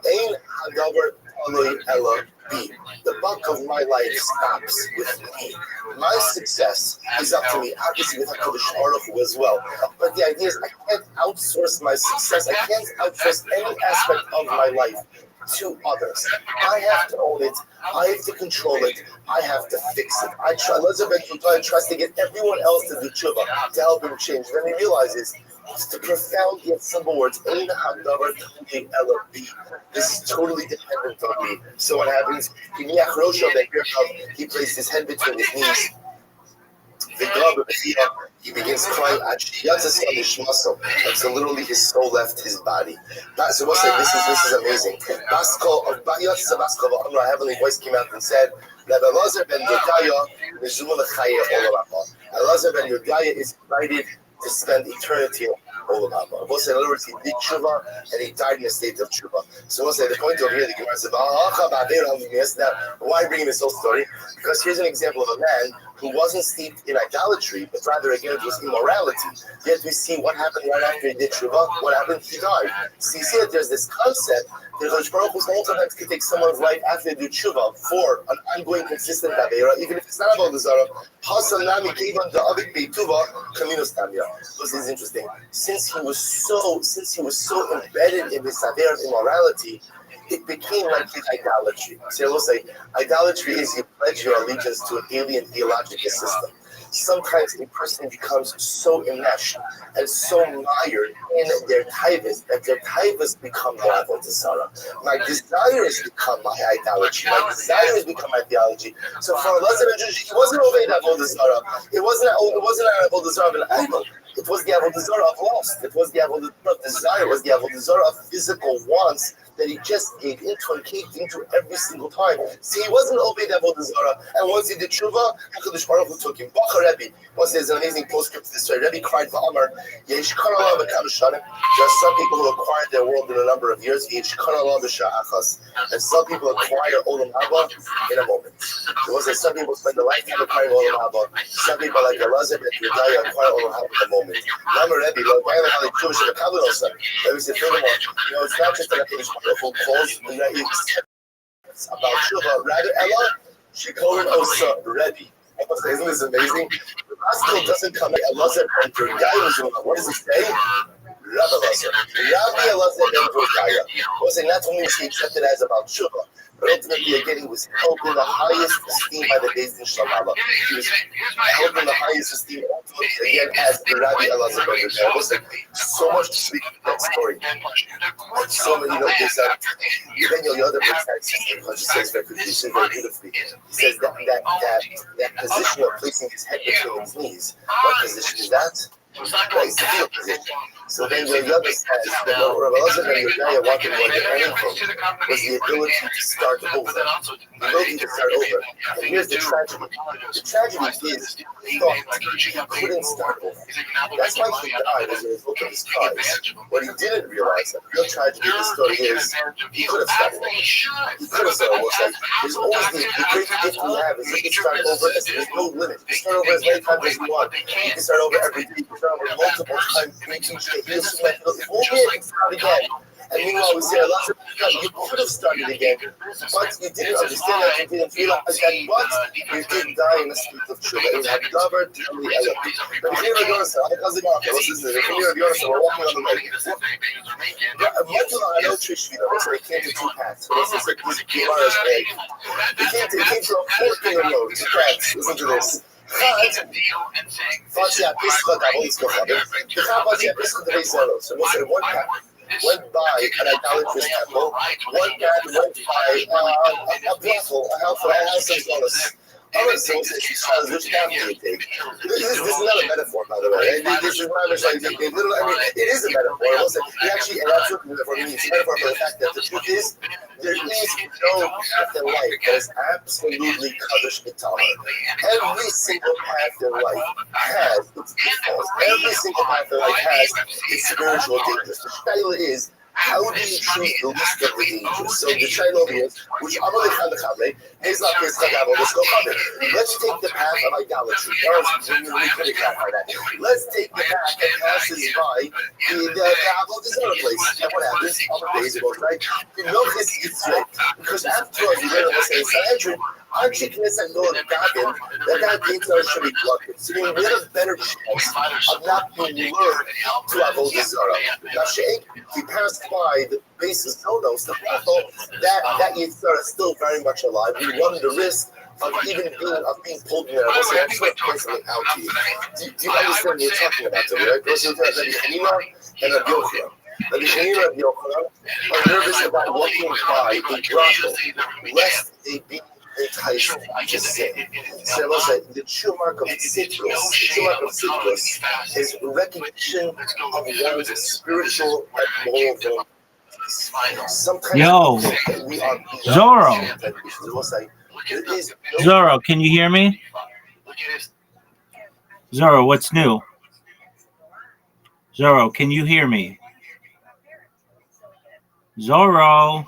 [SPEAKER 1] Ein Hadavar Aloi Ella B. The bulk of my life stops with me. My success is up to me, obviously with HaKadosh Baruch Hu as well. But the idea is I can't outsource my success. I can't outsource any aspect of my life to others. I have to own it. I have to control it. I have to fix it. Elazar tries to get everyone else to do tshuva, to help him change. Then he realizes the profound yet simple words, Ein Hadavar Tolei Ela Bi. This is totally dependent on me. So what happens? He placed his head between his knees. He begins crying. And so literally his soul left his body. So we'll say this is amazing. A heavenly voice came out and said that Elazar ben Yodaya is invited to spend eternity in Olam Haba. We'll say, in other words, he did tshuva and he died in a state of tshuva. So we'll say, the point over here, the Gemara says, now, why bring this whole story? Because here's an example of a man who wasn't steeped in idolatry, but rather, again, it was immorality. Yet we see what happened right after he did tshuva. What happened? He died. So you see that there's this concept that Rosh Baruch Hu sometimes can take someone's life after they do tshuva for an ongoing, consistent avera, even if it's not about the zara. This is interesting. Since he was so embedded in this avera of immorality, it became like his idolatry. So we'll say, idolatry is you pledge your allegiance to an alien theological system. Sometimes a person becomes so enmeshed and so mired in their taivas that their taivas become my avodah zarah. My desires become my idolatry. My desires become my theology. So for Elazar ben Dordaya, it wasn't obeyed avodah zarah. It wasn't an avodah zarah of an idol. It was the avodah zarah of lust. It was the avodah zarah of desire. It was the avodah zarah of physical wants that he just gave into and caved into every single time. See, he wasn't obeyed avodah zarah, and once he did tshuva, HaKadosh Baruch Hu took him. Rabbi, once there's an amazing postscript to this story. Rabbi cried for Amar, there are some people who acquired their world in a number of years, and some people acquire Olam Haba in a moment. It was that some people spend a lifetime acquiring Olam Haba. Some people like Elazar ben Dordaya acquire Olam Haba in a moment. Rabbi said, furthermore, it's not just that HaKadosh Baruch Hu calls about tshuva, rather Ella, she called it also Rabbi. Isn't this amazing? The gospel doesn't come at Elazar ben Dordaya. What does it say? Rabbi Elazar. Rabbi Elazar ben Dordaya. Was it not only is he accepted as about tshuva, but ultimately again he was held in the highest esteem by the Beis Din Shalala. He was held in the highest esteem ultimately again as the Rabbi Elazar ben Dordaya. Was so much to speak about that story. And so many there's the other place that says very beautifully. He says that position of placing his head between his knees. What position is that? Right, so then the other says that what Rabbi Elazar ben Dordaya wanted more than anything was the ability to start over. The ability to start over. And here's the tragedy. The tragedy is he thought he couldn't start over. That's why he died as a result of his crimes. What he didn't realize, the real tragedy of the story is he could have started over. He could have started over. There's always the great gift we have is he can start over. There's no limit. You can start over as many times as you want. You can start over every day. You can start over multiple times. Start again. And meanwhile, we say, you could have started again, but you didn't understand that, you didn't realize that, but you did die in a state of tshuva. It had covered the element. But if you're going to say, we're walking on the way. I know Trishvita, so they came to two paths. This is like this Gemara's egg. They came to a fork in the road, two paths. Listen to this. So we'll say one path went by an idolatrous temple, one man went by a brothel, a house of dollars. All right, so which path do you take? This is not a metaphor, by the way. This is not like they literally. I mean, it is a metaphor. It actually, and that's what the metaphor means. It's a metaphor for the fact that the truth is there is no path in life that is absolutely kadosh b'tahor. Every single path in life has its pitfalls. Every single path in life has its spiritual dangers. The shaila is, how do you treat the least of the dangers? So the shaila is, which I'm going to let's take the path of idolatry. Let's take the path that passes by the Avodah place. And what happens? Right? Because after all, you read the Sanhedrin, aren't you convinced that Noah Gavin, that means there should be blood? So we have a better chance of not being lured to Avodah Zarah. He passed by the basis nodos, the battle, that Yitzhak is still very much alive. We run the risk of even being pulled in there. So I'm just going to point something out to you. Do you understand what we're talking about today, right? Goes into Rabbi Hanina and Rabbi Yochanan. Rabbi Hanina and Rabbi Yochanan are nervous about walking by a brothel, lest they be enticed to sin. So I will say, the true mark of citrus is recognition of one's spiritual and moral value.
[SPEAKER 10] Yo, Zorro, can you hear me? Zorro, what's new? Zorro, can you hear me? Zorro.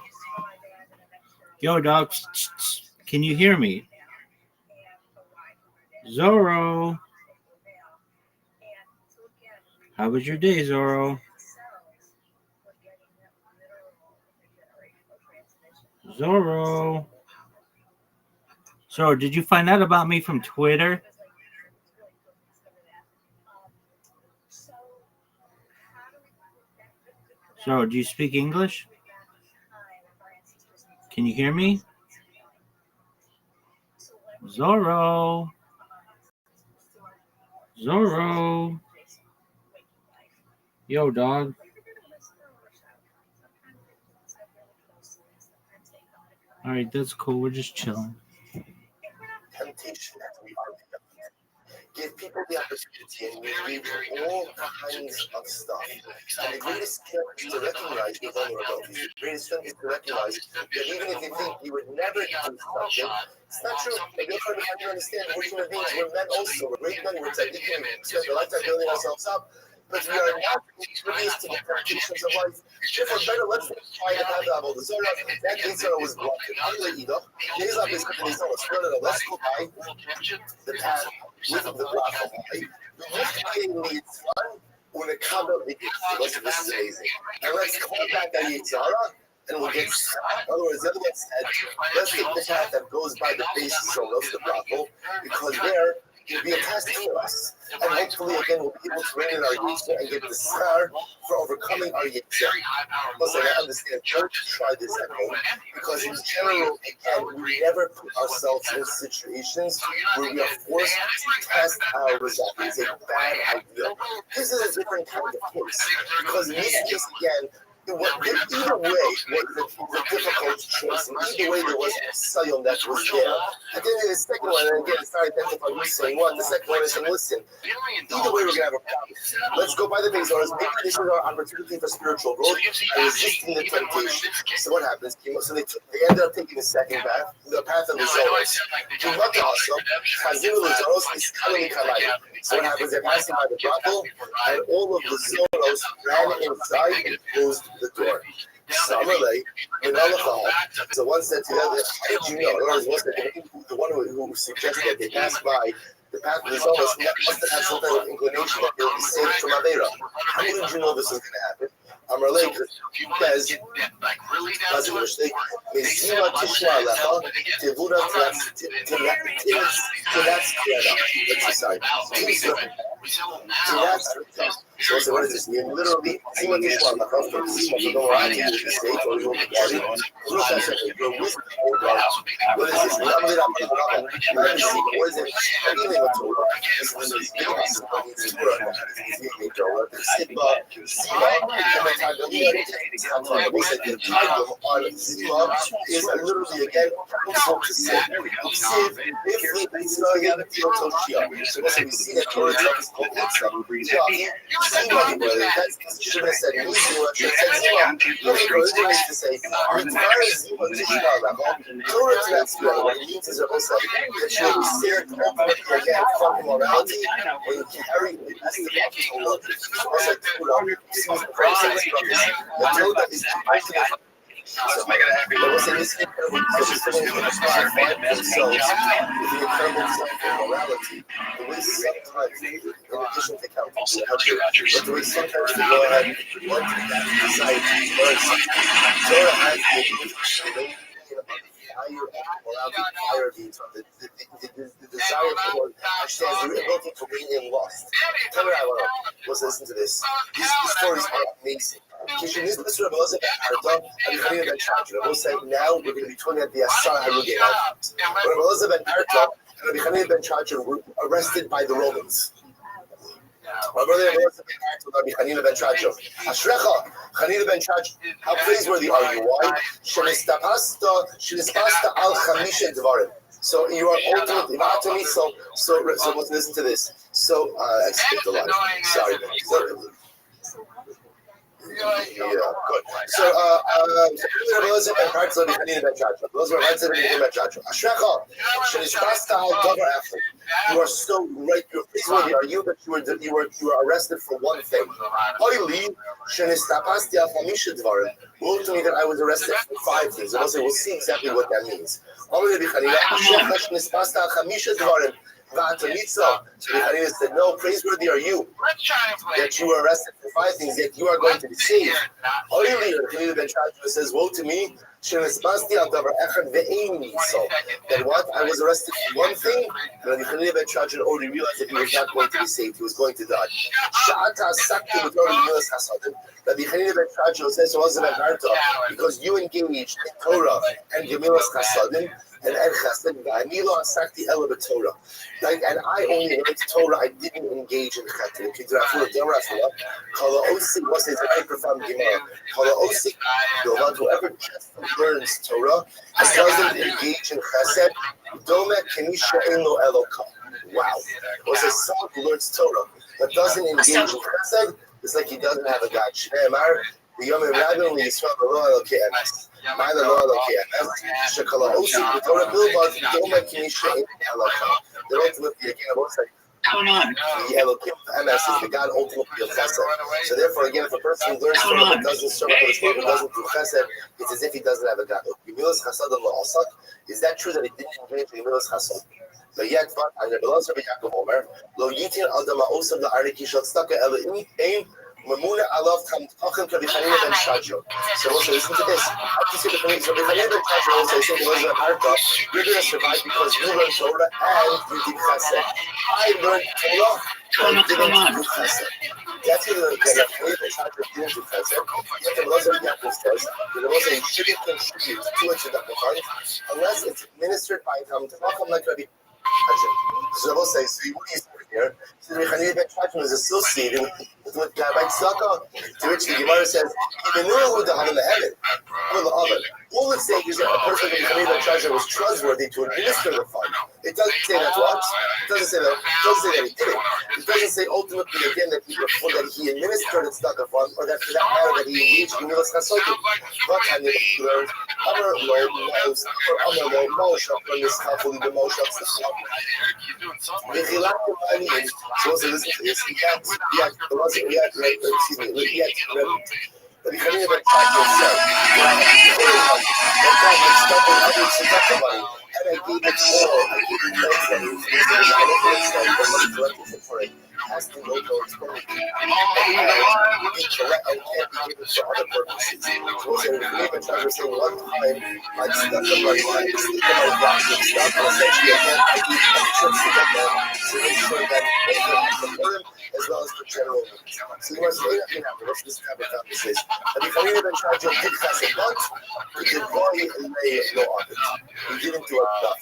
[SPEAKER 10] Yo, dog, can you hear me? Zorro. How was your day, Zorro? Zorro. Zorro, did you find out about me from Twitter? Zorro, do you speak English? Can you hear me? Zorro. Zorro. Yo, dog. All right, that's cool. We're just chilling.
[SPEAKER 1] Temptation that we are give people the opportunity and we read all kinds of stuff. And the greatest skill is to recognize your vulnerabilities. The greatest skill is to recognize that even if you think you would never do something, it's not true. And you'll try to understand we're human beings. We're men also. We're great men. We're tzaddikim. We spend our lifetime building ourselves up. But we are not oblivious to the temptations of life. Therefore, better let's try to have that Avodah Zarah. That Yitzhak was blocked. Yitzhak is going to let's go by the path with the Rafa. It's fun when it comes up. This is amazing. And let's call back that Yitzhak, and we'll get. In other words, the other one said, let's take the path that goes by the basis of the Rafa, because there it'll be a test for us. And hopefully, again, we'll be able to rein in our Yitzhak and get the scar for overcoming our Yitzhak. Listen, I understand, don't try this at home, because in general, again, we never put ourselves in situations where we are forced to test our results. It's a bad idea. This is a different kind of case, because in this case, again, either way was a difficult choice, and either way there was a sayom that was there. And then the second one, and again, it's not identified with saying what. The second one is saying, listen, either way we're going to have a problem. Let's go by the base orders. Maybe this is our opportunity for spiritual growth and resisting the temptation. So what happens? So they ended up taking the second path, the path of the Zoros. So what happens? They're passing by the brothel, and all of the Zoros ran inside and closed the door. So one said to the other, how did you know? In other words, the one who suggested that they passed by the path of the Zoros must have had some kind of inclination that they'll be saved from Avera. How did you know this was going to happen? Amalek says, doesn't mistake. Mezima tishma lecha tevura to that's exercise. So what is this? You literally see what you want. Like after see what you don't want to do the state or you want to party. What is this? I'm going to see what is it? Anything with Torah. This is the is literally again also to say if we so we see that Torah is called itself. Should have said to say Torah to that spirit, what it means is also that you will be steered ultimately again from immorality and you carry the rest of the Torah. Also, the Torah is the ultimate. So, I gotta have you. We'll say this is morality. The way sometimes, in addition to counting, but the way sometimes to go ahead and want to decide Torah has the the desire for understand the ability to bring in lost. Tell me let's listen to this. These stories are amazing. We'll say now we're going to be talking at the Asar Harugei. When Elizabeth and Rabbi ben Chacha were arrested by the Romans. My brother Rabbi Chanina ben Chacha. Ashrecha, Chanina ben Chacha. How praiseworthy are you? Why? Shenispasta al chamisha dvarim. So you are ultimately to me. So let's listen to this. So I skipped a lot. Sorry. Yeah, good. So, those are parts of the Chanina ben Chacha. Those are parts of the Chanina ben Chacha. Ashrecha, shenispasta al davar echad. You are so right. You're praiseworthy. Are you that you were arrested for one thing? Oili, shenistapasti al chamisha dvarim. Will to me that I was arrested for 5 things. And also, we'll see exactly what that means. Chanina said, no, praiseworthy are you that you were arrested for 5 things, yet you are going to be saved. Chanina ben Chacha says, woe to me, then what? I was arrested for one thing, and Chanina ben Chacha already realized that he was not going to be saved, he was going to die. Rabbi Chanina ben Chacha says, because you engaged in Torah and Gemilas Chasadim, and Chesed, Torah. Like, and I only learned Torah, I didn't engage in Chesed. Was his profound Gemara. The one whoever just learns Torah and doesn't engage in Chesed, wow. Was a son who learns Torah but doesn't engage in Chesed, it's like he doesn't have a God. The Yom Rabbi when you swap the law okay MS. My the law okay MS. Shekala Osi the Torah Bilbot Doma Kinisha in Elaka. The ultimately again what's like the Elokim MS is the God ultimately of Chesed. So therefore again if a person learns Torah but doesn't serve the Torah doesn't do Chesed, it's as if he doesn't have a God. Gemilas Chasad al is that true that he didn't engage in Gemilas Chasad? But yet, and the Belas Rabbi Yaakov Omer, Lo Yitin Adama Osam the Ariki Shal Staka Ela Aim. Mamuna Alav Tam Tachem Rabbi Chanina ben Chacha. So also listen to this. After see the Rabbi Chanina ben Chacha also saying Elizabeth Harta, you're going to survive because you learned Torah and you did Chesed. I learned Torah and didn't do Chesed. That's what the Chanina ben Chacha didn't do Chesed. Yet the Elizabeth Yaakov says that also you shouldn't contribute to a tzedakah fund unless it's administered by Tam Tachem like Rabbi Chacha. So Rabbi says, so what do you say here? So Rabbi Chanina ben Chacha was associated with Rabbi Tzedakah, to which the Gemara says, even though with the Haman the heaven, all it's saying is that a person in Chanina ben Chacha was trustworthy to administer the fund. It doesn't say that what? It doesn't say that. It doesn't say that he did it. It doesn't say ultimately again that he administered the tzedakah fund, or that for that matter that he engaged in Gemilas Chasadim. But I learned Amar Lo knows Amar Lo Moshe from this Chafuli the Moshe Tzedakah. So listen to this. He had but the Chanina ben Chacha said, and I gave it all. I gave it for it. Has to go to experiment. And can't be given for other purposes. So the Chanina ben Chacha saying one time, I stuck in my mind, stick in my rock and stuff, and essentially again, I gave it trips to get there to make sure that both the Purim as well as the general needs. So you must say that what's this type of conversation? And if I even try to give us a month, we can go and lay no on it. We get into a tough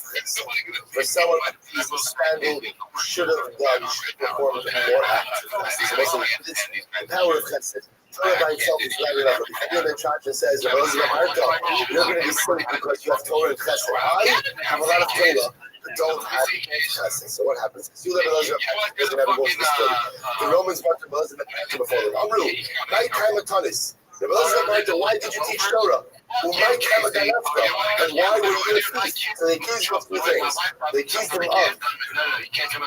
[SPEAKER 1] for someone who's expanding, should have done, should have performed more active. So basically, the power of chesed. Torah by itself is not enough. If you're in charge and says, you're going to be sick because you have Torah and chesed. I have a lot of Torah. Don't have chesed. So what happens? You let Elazar doesn't have to go to the story. The Romans want to Elazar before them. Amru, night time of Tanis. The Elazar, why did you teach Torah? And why were you in a feast? So they accused him of two things. They accused him of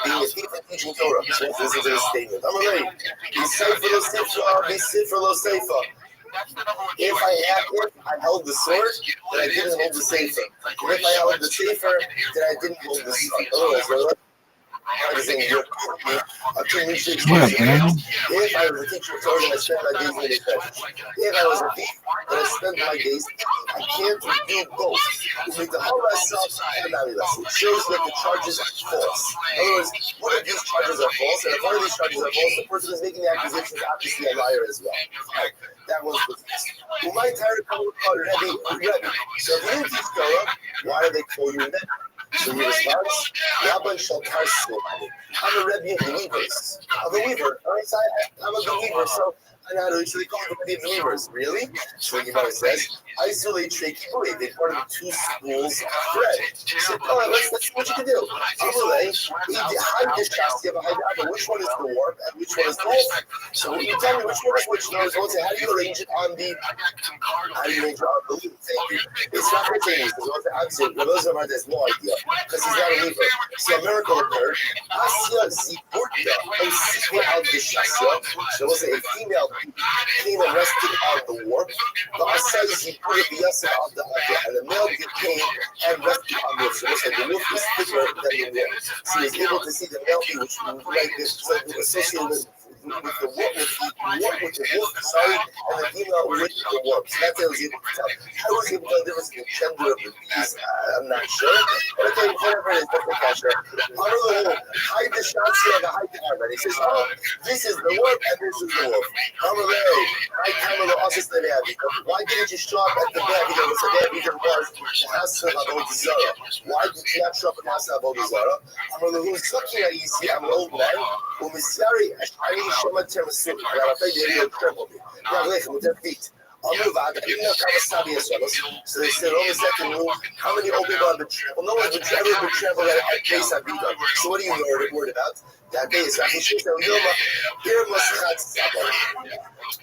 [SPEAKER 1] being a thief and teaching Torah. So this is a statement. I'm ready. Be safe for those sefer. Be safe for those sefer. If I held the sword, then I didn't hold the sefer. And if I held the sefer, then I didn't hold the sword. Otherwise, if I was a teacher of Torah, then I spent my days in the church. If I was a thief, then I spent my days. I can't do both. You make the whole myself and it shows that the charges are false. In other words, one of these charges are false, and if one of these charges are false, the person who's making the accusation is obviously a liar as well. Right? That was the case. Who might tire come Rabbi. So if you didn't teach Torah, why do they call you Rabbi? So he responds, Rabbi shall tarsu. I'm a Rebbe of believers. I'm a believer. I'm a believer, so so they call him Rebbe of believers. Really? So the Gemara says, isolate Shekibui. They part of the two schools of bread. He said, let's see what you can do. Which one is the warp and which one is the wolf? So when you tell me which one is which, how do you arrange it on the loop? Thank you. It's not pertaining. Obviously, Rabbi has no idea because he's not a believer. So a miracle occurred. Asya Zipurta and Sikwa al Dishasya. There was a female came and rested on the warp. The Asya Zipurta Biyasa of the Hadra. And the male came and rested on the wolf. So the wolf is thicker than the wolf. So he was able to see the male, which like this, so associated with the wolf, with the wolf side, and the female with the wolf. So that's how I was able to tell. How was he able to tell the difference in the gender of the bees? I'm not sure. But okay, whatever it is, that's the culture. Hide the shots here, the hide the armor. He says, this is the wolf and this is the wolf. Why didn't you show up at the bed? Because the bed was the house of Avodah Zarah. Why did you not show up at the house of Avodah Zarah? Who's looking at you? See, I'm an old man. Who is sorry, I need Shema Termasuli. I'm afraid they didn't trample me. Now, listen, with their feet. So they said, how many old people have been trampled? No one's ever been trampled at Beis Abida. So what are you worried about? That day is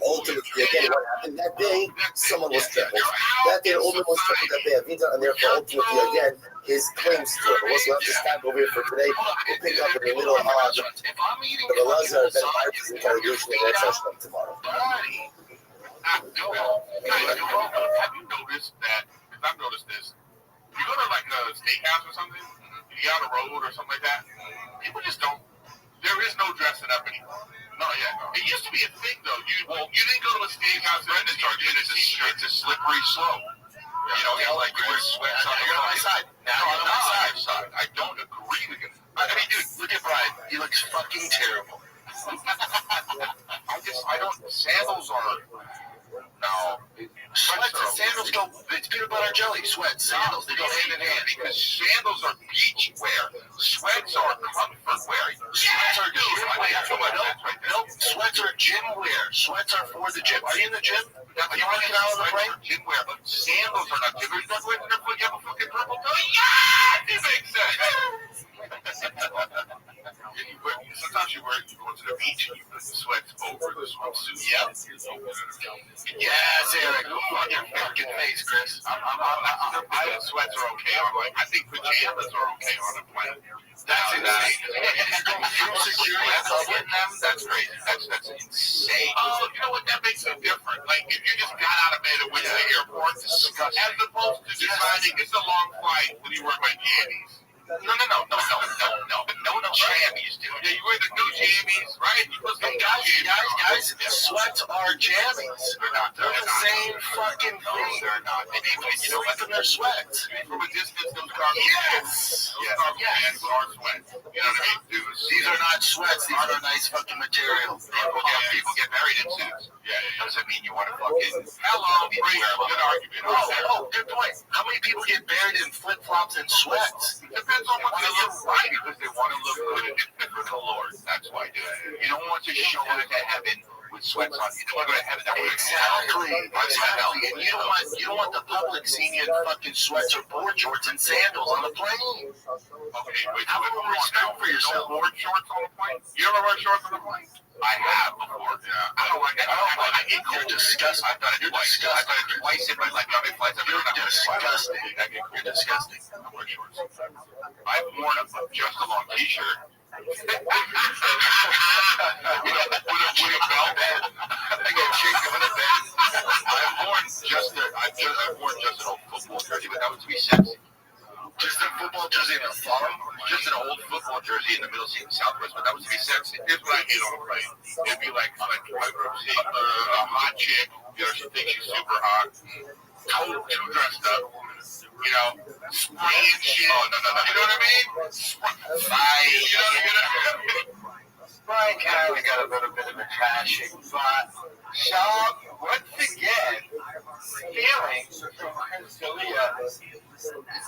[SPEAKER 1] ultimately, again, what happened that day? Someone was trampled. That day, Omer was trampled at Beis Abida, and therefore, ultimately, again, his claims to it. We'll have to stop over here for today. We'll pick up in the middle of the Elazar and Ben Harper's interrogation and that session tomorrow.
[SPEAKER 2] Have you noticed that? Because I've noticed this. You go to like a steakhouse or something, you get on the road or something like that. People just don't. There is no dressing up anymore. No, yeah. It used to be a thing though. You didn't go to a steakhouse and it's a slippery slope. Like you wear sweats on the side. Now on my side. I don't agree with you. I mean, dude, look at Brian. He looks fucking terrible. Sandals are. No. Sweats and sandals go, it's peanut butter jelly. Sweats, sandals, they go hand in hand because sandals are beach wear. Sweats are comfort wear. Sweats are sweats are gym wear. Sweats are for the gym. Are you in the gym? Are you working out on the break? Gym wear, but sandals are not. You have a fucking purple toe? Yeah! It makes sense. Sometimes you go to the beach and you put the sweats over the swimsuit. Yep. Yes, Eric. Go on your fucking face, Chris. Sweats are okay. I think pajamas are okay on a plane. That's insane. That's crazy. That's insane. Oh, you know what? That makes it different. Like if you just got out of bed and went to the airport, as opposed to deciding it's a long flight when you wear my jammies. No jammies, dude. Yeah, you wear the new jammies, right? You put some jammies.
[SPEAKER 8] Guys, sweats are jammies.
[SPEAKER 2] They're not.
[SPEAKER 8] They're the same fucking thing.
[SPEAKER 2] They're not.
[SPEAKER 8] You know what? They're sweats.
[SPEAKER 2] From a distance, those cargo
[SPEAKER 8] Yes.
[SPEAKER 2] pants are sweats. You know what I mean?
[SPEAKER 8] These are not sweats. These are nice fucking material.
[SPEAKER 2] People get married in suits. Doesn't mean you want to fucking. Hello, good argument.
[SPEAKER 8] Good point. How many people get buried in flip flops and sweats?
[SPEAKER 2] Depends on what they look like, because they want to look good for the Lord. That's why I do it. You don't want to show up to heaven with sweats on. You don't want to go to heaven.
[SPEAKER 8] Exactly. And you don't want the public seeing you in fucking sweats or board shorts and sandals on the plane.
[SPEAKER 2] Okay, wait.
[SPEAKER 8] Have a little respect for yourself.
[SPEAKER 2] Board shorts on the plane? You ever wear shorts on the plane? I have before. Yeah. I don't like it.
[SPEAKER 8] You're disgusting.
[SPEAKER 2] I've done it twice. I've done it twice in my life. How many flights?
[SPEAKER 8] You're disgusting.
[SPEAKER 2] You're disgusting. I wear shorts. I've worn just a long t-shirt. with a belt. I get chick on the bed. I've worn just an old football jersey, but that was to be sexy.
[SPEAKER 8] Just a football jersey in the fall?
[SPEAKER 2] Just an old football jersey in the middle seat in Southwest, but that was to be sexy. Here's what I hate on a plane. It'd be like a hot chick, you know, she thinks she's super hot, too dressed up, you know, spraying shit. Oh, no. You know what I mean?
[SPEAKER 3] Brian kind of got a little bit of a trashing, but Sean, once again, feelings from Crystalia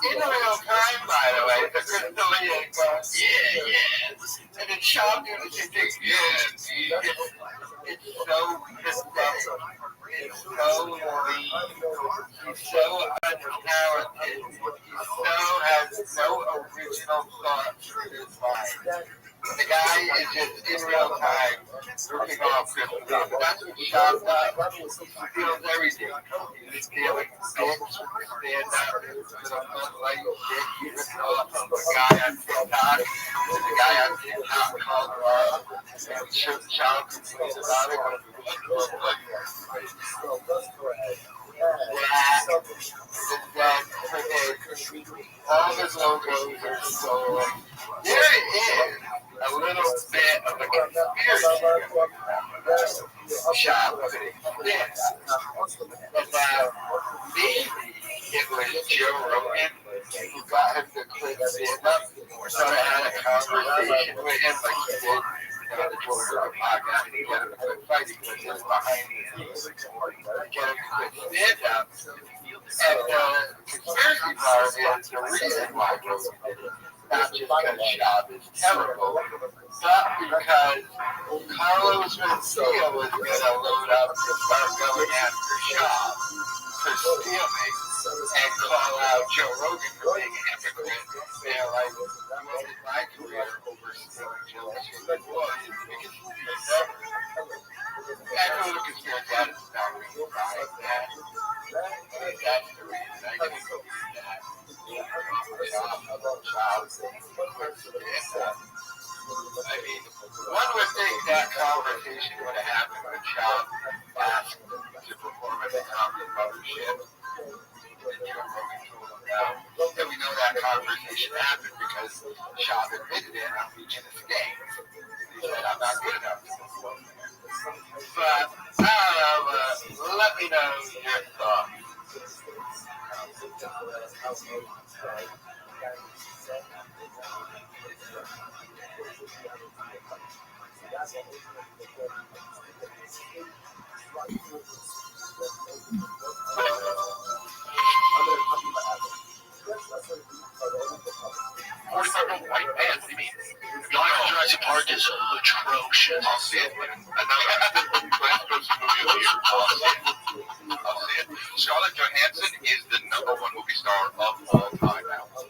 [SPEAKER 3] in real time, by the way. The Crystalia goes, yeah. And then Sean doing the same thing, It's so pathetic. It's so weak. He's so untalented. He has no original thoughts in his mind. The guy is just in real time ripping off Crystalia. But that's what Sean does. He feels everything. He's feeling bitch, stand up, with a like dick. He ripped off the guy on TikTok. The guy on TikTok called her up. And Sean complains about it. All his logos are stolen. There is a little bit of a conspiracy shop with this. About maybe it was Joe Rogan who got him to quit stand up, so I had a conversation with him like he did. The Joe Rogan podcast, and he got him to quit fighting because he was behind the scenes. Get him to quit stand up. And the conspiracy part is the reason why Rogan did it. Not just because Shab is terrible, but because Carlos Mencia was going to load up to start going after Shab for stealing and call out Joe Rogan for being a hypocrite. They're like, you wanted my career over stealing Joe Rogan. That's a little conspiracy. That is not really right. That's the reason. I can believe that. I mean, one would think that conversation would have happened when Sean asked to perform at the comedy mothership. And Joe Rogan told him no. And we know that conversation happened because Sean admitted it on reaching his game. He said, I'm not good enough to perform there. But, I don't know, let me know your thoughts.
[SPEAKER 2] White pants, you mean?
[SPEAKER 8] Jurassic Park is atrocious.
[SPEAKER 2] I'll see it. Let's go see movie of the year. I'll see it. Scarlett Johansson is the #1 movie star of all time now. Of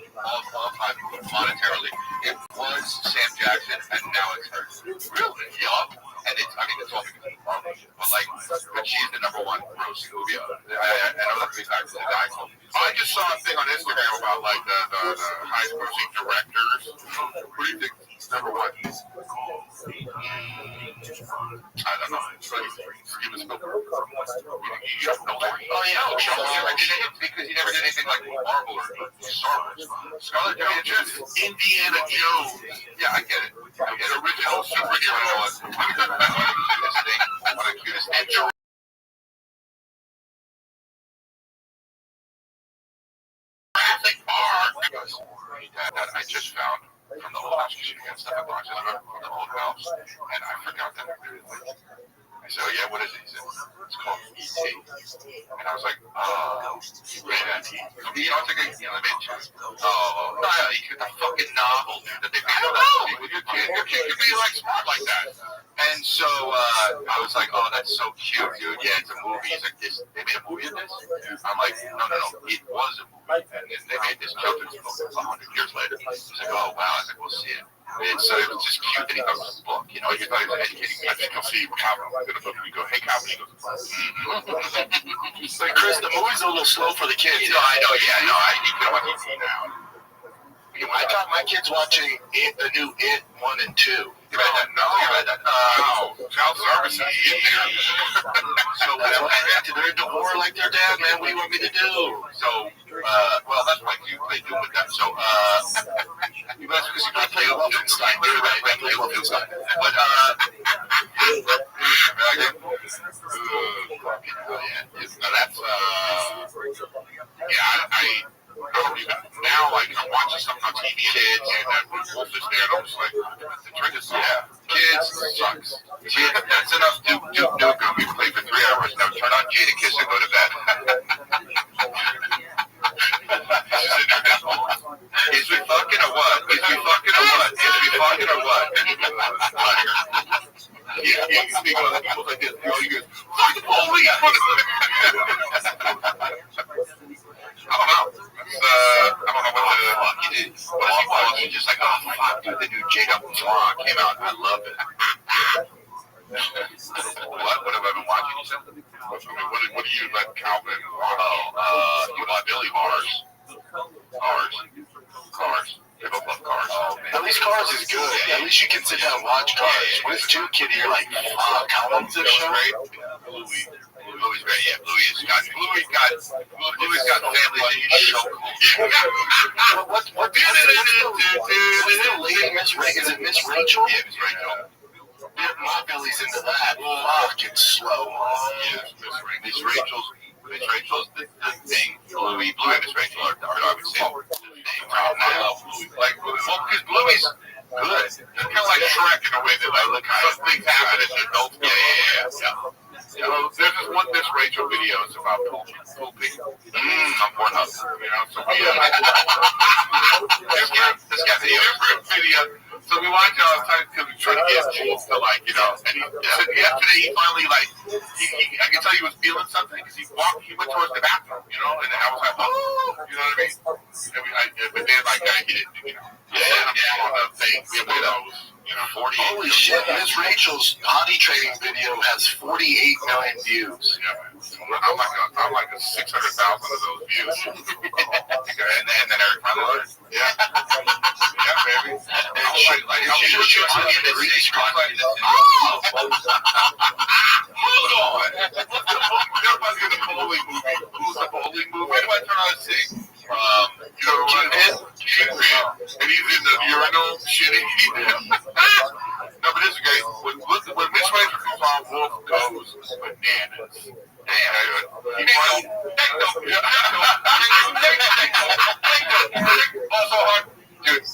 [SPEAKER 2] all time, monetarily. It was Sam Jackson, and now it's her. Really? Yup. And it's all because of Marvel. But she's the #1 grossing movie. I know that's exactly the guy. I just saw a thing on Instagram about like the highest grossing directors. Who do you think is #1? I don't know. It's like Steven Spielberg. You have no idea. Oh yeah, because he never did anything like Marvel or Star Wars. Scarlett Johansson, Indiana Jones. Yeah, I get it. Original superhero. cutest thing, one of the cutest intro. That I just found from the old house because you got stuff at boxes from the old house, and I forgot that I really liked it. I said, "Oh yeah, what is it?" He said, "It's called E.T." And I was like, "Oh, right on E.T." You know, it's like a made oh, the fucking novel, dude. That they made. I don't know. With your kid could be like smart like that. And so I was like, "Oh, that's so cute, dude. Yeah, it's a movie." He's like, "This? They made a movie of this?" I'm like, "No. It was a movie, and then they made this children's book 100 years later." He's like, "Oh wow." I was like, "We'll see it." It was just cute that he goes to the book. You know, you thought he was educating. I think he'll see Calvin in the book, and we go, "Hey, Calvin," he goes,
[SPEAKER 8] Like, Chris, the movie's a little slow for the kids.
[SPEAKER 2] No, I know. Yeah, no, I need to watch it now.
[SPEAKER 8] I got my kids watching the new It 1 and 2.
[SPEAKER 2] You read that? No, you read that? No, child services in there.
[SPEAKER 8] So that's what I read. They're into horror like their dad, man. What do you want me to do?
[SPEAKER 2] So, well, that's what you play do with them. So, you guys, because you play Wolfenstein, they play Wolfenstein. But, now, like, I'm watching something on TV, kids, and Wolf is there, and I'm just like, the triggers, kids sucks. Kids, that's enough Duke Nukem. We played for 3 hours. Now turn on Jada Kiss and go to bed. Is we fucking or what? Is we fucking or what? Is we fucking or what? Yeah, you speak on the people like this. You go, fuck the police! I don't know. I don't know what the fuck it is. What he was, he's just like, oh fuck, dude, the new Jada came out. I love it. What have I been watching? What do you like, Calvin? You like Billy Bars? Cars. They both love Cars. Oh,
[SPEAKER 8] At least Cars is good. Yeah. At least you can sit down and watch Cars. When it's too kiddie, you're like, fuck, how long's this show?
[SPEAKER 2] Bluey's great. Yeah, Bluey's got family that he's so cool.
[SPEAKER 8] What is it? Lady Miss Rachel? Is it Miss Rachel?
[SPEAKER 2] Yeah, Miss Rachel.
[SPEAKER 8] My Billy's into that. Fucking slow.
[SPEAKER 2] Yeah, Miss Rachel's the thing. Bluey and Miss Rachel are I would say the thing. I love Bluey. Because Bluey's good. It's kind of like Shrek in a way that like some things happen as an adult. Yeah. Well, there's this one Miss Rachel video. It's about pooping on Pornhub. You know, so we this guy video. So we watch it all the time because we try to get Jules to like, you know. And yesterday he finally like, I can tell he was feeling something because he went towards the bathroom, you know. And I was like, oh, you know what I mean? But then like he didn't, you know. Yeah, on the thing. We have those. You know, 48.
[SPEAKER 8] Holy shit, Miss Rachel's potty training video has 48 million views.
[SPEAKER 2] Yeah, I'm like a 600,000 of those views. and then Eric Miller. Yeah, baby. And she just shoots me in the screen. Hold on. Everybody's in the bowling movie. Who's the bowling movie? Where do I turn on the thing? Kingpin, and he's in the urinal shitting. No, but this is great. When Miss Rachel comes on, Wolf goes bananas. Also hard, dude.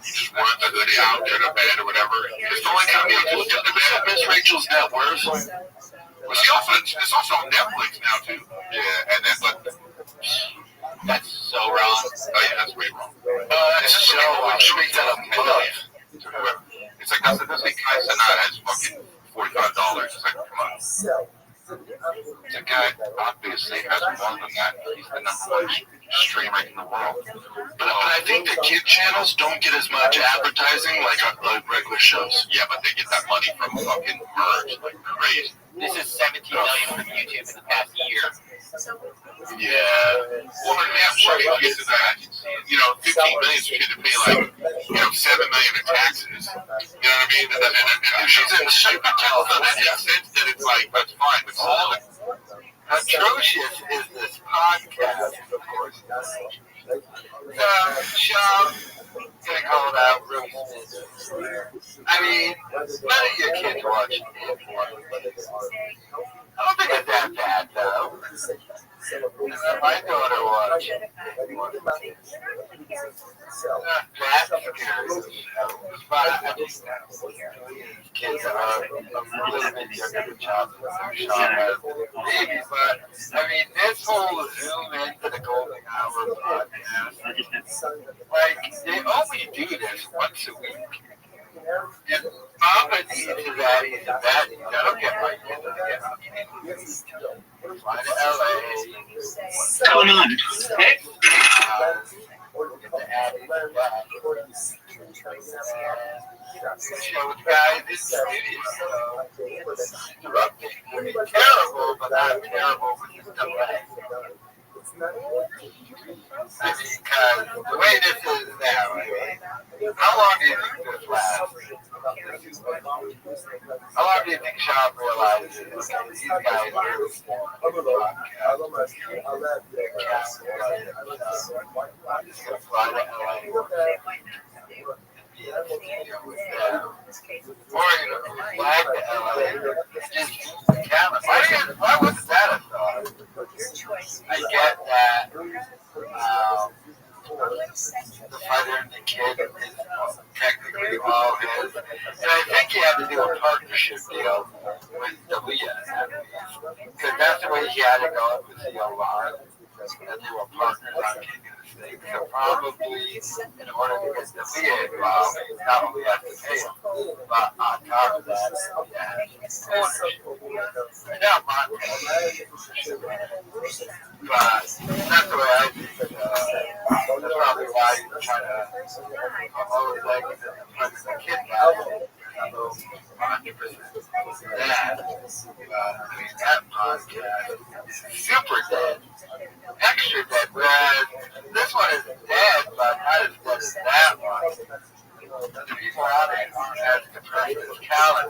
[SPEAKER 2] He just runs to the out to the bed or whatever. It's the only time you look at the bed.
[SPEAKER 8] Miss Rachel's net worth.
[SPEAKER 2] Well, it's also on Netflix now too. Yeah, and then but that's so wrong. Oh yeah, that's way wrong.
[SPEAKER 8] It's a show which makes that a million.
[SPEAKER 2] It's like doesn't Kai Cenat has fucking $45. It's like, come on. The guy obviously has more than that. He's the number one streamer in the world.
[SPEAKER 8] But I think the kid channels don't get as much advertising like regular shows.
[SPEAKER 2] Yeah, but they get that money from fucking merch like crazy.
[SPEAKER 9] This is 17 million from YouTube in the past year.
[SPEAKER 2] Yeah. Well, yeah, sure, you get to that. You know, 15 million is going to pay like, you know, 7 million in taxes. You know what I mean? And if she's in the stupid telephone, that makes sense that it's like, that's fine. But all
[SPEAKER 3] atrocious is this podcast, of course. The show is gonna call it out real smooth. I mean, none of your kids watching it. I don't think it's that bad though. My daughter watched it. That's scary. But kids are a little bit younger than child babies, but I mean, this whole Zoom into the golden hour podcast, like, they only do this once a week. And Mama needs that, he's that, I don't get my kids to get fly to LA.
[SPEAKER 6] What's going on? Hey.
[SPEAKER 3] Get the ad in that. Show guys in studio. Interrupting. Terrible, but not terrible for just delay. I mean, because the way this is now, right? How long do you think this lasts? How long do you think Sean realizes these guys are I'm just going to fly to LA. Or fly to LA. Just use the camera. Why was that a thought? I get that. The father and the kid is technically all his. And I think he had to do a partnership deal with Dalia. Because that's the way he had to go with the Oman. And they were partners on King of the State. So probably, in order to get Dalia involved, not only have to pay him, but on top of that, yeah, ownership. Now, but that's the way I think. That's probably why he's trying to always like the kid now. Although 100% that, that podcast is super dead, extra dead. Whereas this one is dead, but not as dead as that one. The people out there aren't as depressed as Callan.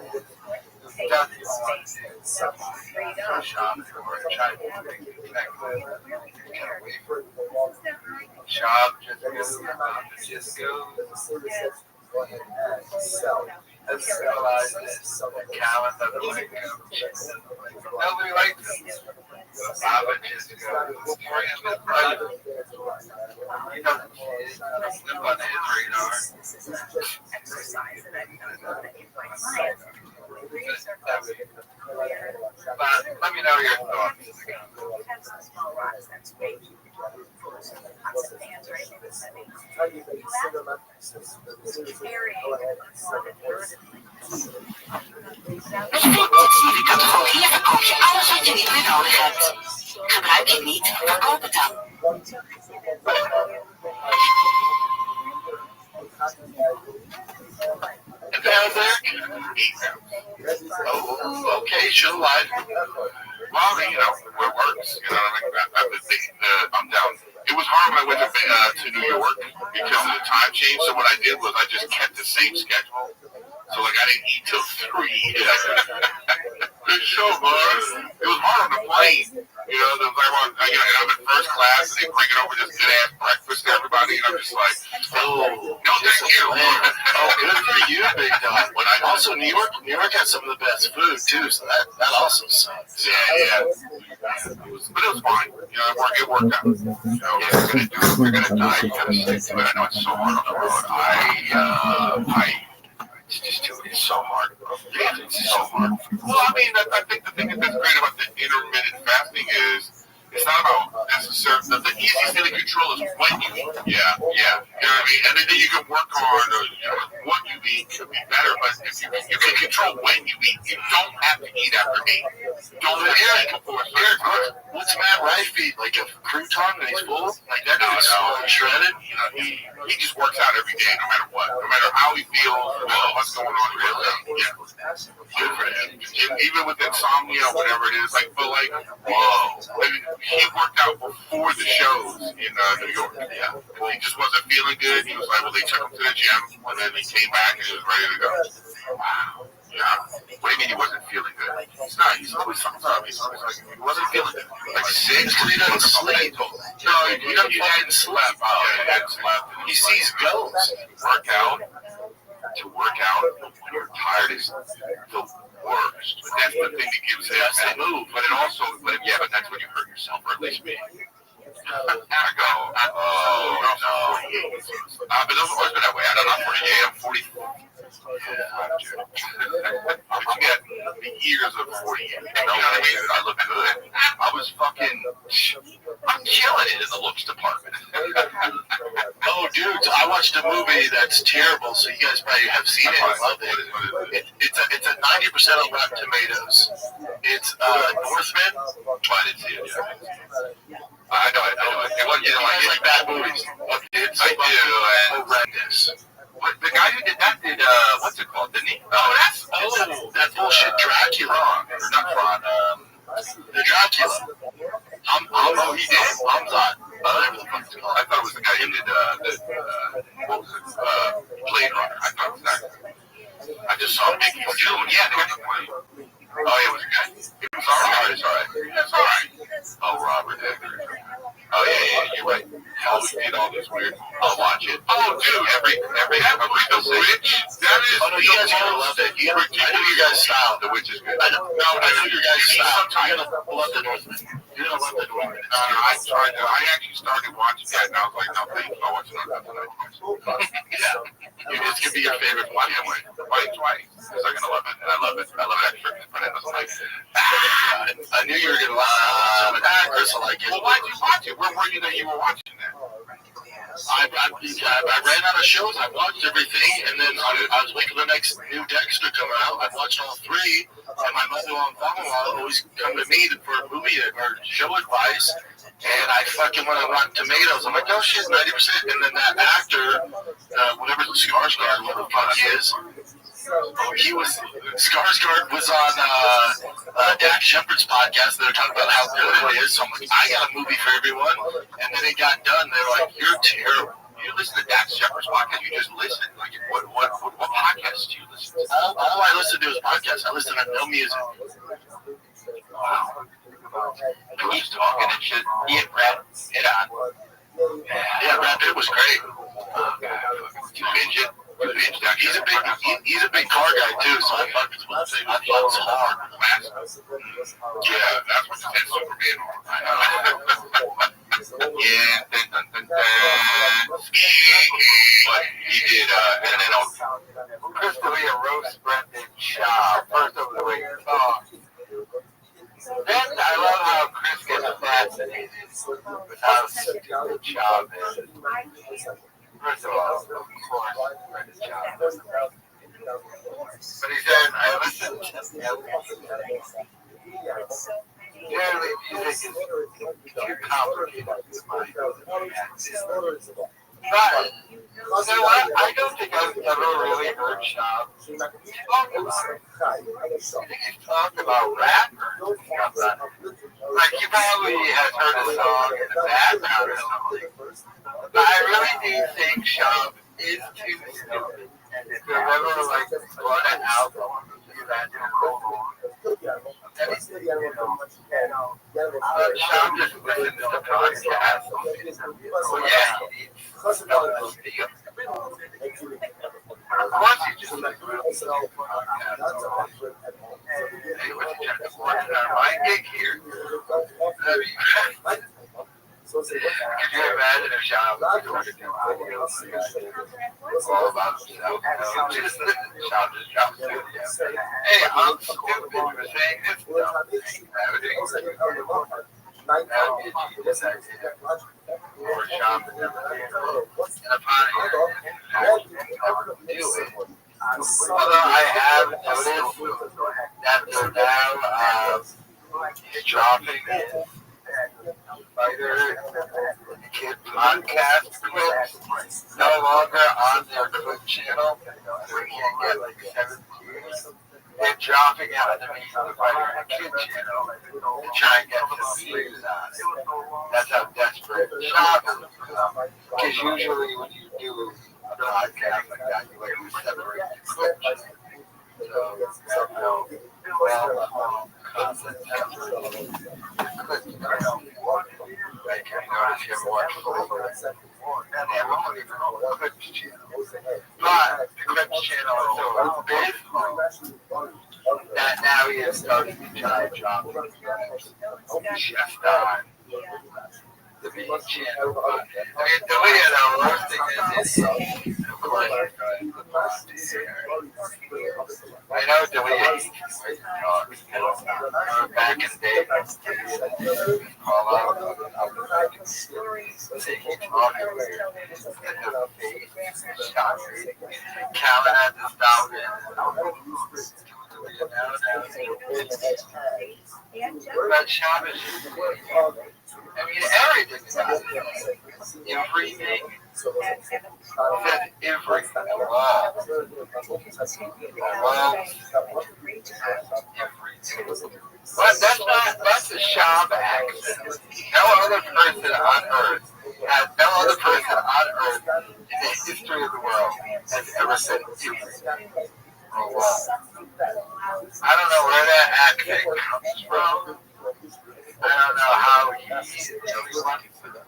[SPEAKER 3] Doesn't even want to do some shops or try to shop just go as civilized as Callan doesn't like him. Nobody likes him. Baba just goes he doesn't live on his radar. But let me know your thoughts.
[SPEAKER 6] Exclusieve categorie verkoop je alles wat je niet meer nodig hebt. Gebruik je niet, verkoop het dan.
[SPEAKER 2] Oh, okay, show live. Well, you know, it works. You know, I'm down. It was hard when I went to New York because of the time change. So what I did was I just kept the same schedule. So like I didn't eat till 3. Good show, boys. It was hard on the plane. You know, and I'm in first class, and they bring it over this good ass breakfast to everybody, and I'm just like, oh, no, thank you.
[SPEAKER 8] Oh, good for you, big dog. When also New York has some of the best food too, so that also sucks.
[SPEAKER 2] Yeah. But it was fine. You know, it worked out. You know, we're gonna die. You gotta stick to it. I know it's so hard on the road. It's so hard. It's so hard. Well, I mean, I think the thing that's great about the intermittent fasting is it's not about necessarily the easiest thing to control is when you eat. Yeah. You know what I mean? And then you can work on what you eat could be better, but if you can control when you eat, you don't have to eat after 8. Don't eat before 6.
[SPEAKER 8] What's Matt Rife eat? Like a crouton and he's full? Like that dude's so shredded?
[SPEAKER 2] You know, he just works out every day, no matter what. No matter how he feels, what's going on in real time. Yeah. Good for him. Even with insomnia or whatever it is, like, but like, whoa. Like, he worked out before the shows in New York. Yeah. He just wasn't feeling good. He was like, well, they took him to the gym, and then he came back and he was ready to go. Wow. You What do you mean he wasn't feeling good? He's not. He's always fucked up. He's always like, he wasn't feeling good. Like sick. Because he doesn't sleep. No, he hadn't slept. He hadn't slept. He sees ghosts. Work out. To work out when you're tired is the worst. But that's the thing that gives it a move. But it also, but that's when you hurt yourself, or at least me. I go, oh no. But those have always been that way. I don't know, I'm 48, I'm 40. But you got the years of 48. You know what I mean? I look good. I was I'm killing it in the looks department.
[SPEAKER 8] Oh, dude, I watched a movie that's terrible, so you guys probably have seen it and love it. It's a 90% on Rotten Tomatoes. It's Northman.
[SPEAKER 2] I didn't see it yet. I know. You like bad movies. I do.
[SPEAKER 8] Horrendous.
[SPEAKER 2] The guy who did that did, what's it called? Didn't he?
[SPEAKER 8] That bullshit Dracula.
[SPEAKER 2] Or not Tron.
[SPEAKER 8] The Dracula.
[SPEAKER 2] He did? I thought it was the guy who did, Blade Runner. I thought it was that guy. I just saw Mickey June. Yeah, they were playing. Oh, yeah, it was a guy. It was alright. It's alright. Oh, Robert Eggers. Oh, yeah, you're right. Hell, we did all this weird. I'll watch it. Oh, dude, every The Witch. That is.
[SPEAKER 8] Oh, no, you guys are gonna love it. I know your guys' style.
[SPEAKER 2] The Witch is good.
[SPEAKER 8] I know your guys' style. You're gonna love the Northman. You're gonna love the Northman.
[SPEAKER 2] I actually started watching that, and I was like, no, thank you. I'll watch it on tonight. Yeah. It's gonna be your favorite one. Why twice? Because I'm gonna love it, and I love it. I love that trick. But I was like,
[SPEAKER 8] I knew you were gonna love it. Chris will like it.
[SPEAKER 2] Well, why'd you watch it? Where were you that you were watching that?
[SPEAKER 8] I ran out of shows. I watched everything, and then I was waiting for the next new Dexter come out. I watched all three, and my mother-in-law and father-in-law always come to me for a movie or show advice. And I fucking went on Rotten Tomatoes. I'm like, oh shit, 90%. And then that actor, whatever the Skarsgård, whatever the fuck he is, Skarsgård was on Dak Shepard's podcast. They were talking about how good it is. So I'm like, I got a movie for everyone. And then it got done. They're like, you're terrible.
[SPEAKER 2] You listen to Dak Shepard's podcast. You just listen. Like, what podcast do you listen to?
[SPEAKER 8] All I listen to is podcasts. I listen to no music.
[SPEAKER 2] Wow. He's talking and shit. He had Brad Pitt on.
[SPEAKER 8] Yeah, Brad Pitt was great.
[SPEAKER 2] You binge it.
[SPEAKER 8] He's a big car guy too, so I thought it was hard.
[SPEAKER 2] Yeah, that's what you said, Superman. Yeah, but he did, and then
[SPEAKER 3] Chris D'Elia roast Brendan Shaw. First of the way you talk. Then I love how Chris gets fascinated with how stupid Shaw is. First of all, of course, Brendan Shaw. But he said, I listened to generally music is too complicated for my but, you know what? I don't think I've ever really heard Shaw talk about it. I think he's talked about rap or something. Like, he probably has heard a song in the background or something. But I really do think Shaw is too stupid. And if you've ever, like, brought an album, you that in a cold Sean just listens to podcasts. Well, yeah, once you just like hey, what you trying to watch my gig here? Could you imagine if Sean was going to do audio? All about himself. Sean just drops it. Hey, I'm stupid for saying this stuff. Or Sean would never in a podcast do it. Although I have noticed that they're now dropping fighter kid podcast clips no longer on their Twitch channel where you can get like 7 views. They're dropping it underneath the fighter kid channel to try and get some views on it. That's how desperate Shop is. Because usually when you do a podcast like that, you like to separate the clips. Like, I noticed you ever watch football. And they have only the Clips channel. But the Clips channel is so abysmal that now he has started to try to drop just on the main channel. But, I mean, the way that I'm roasting this is, of course, you're going to put on the air. I know the way he talks, back in the day, call out, Calvin had to stop it. But Shabbos, I mean, everything is everything. Everything. But that's a Shab accent. No other person on earth in the history of the world has ever said everything. I don't know where that accent comes from. I don't know how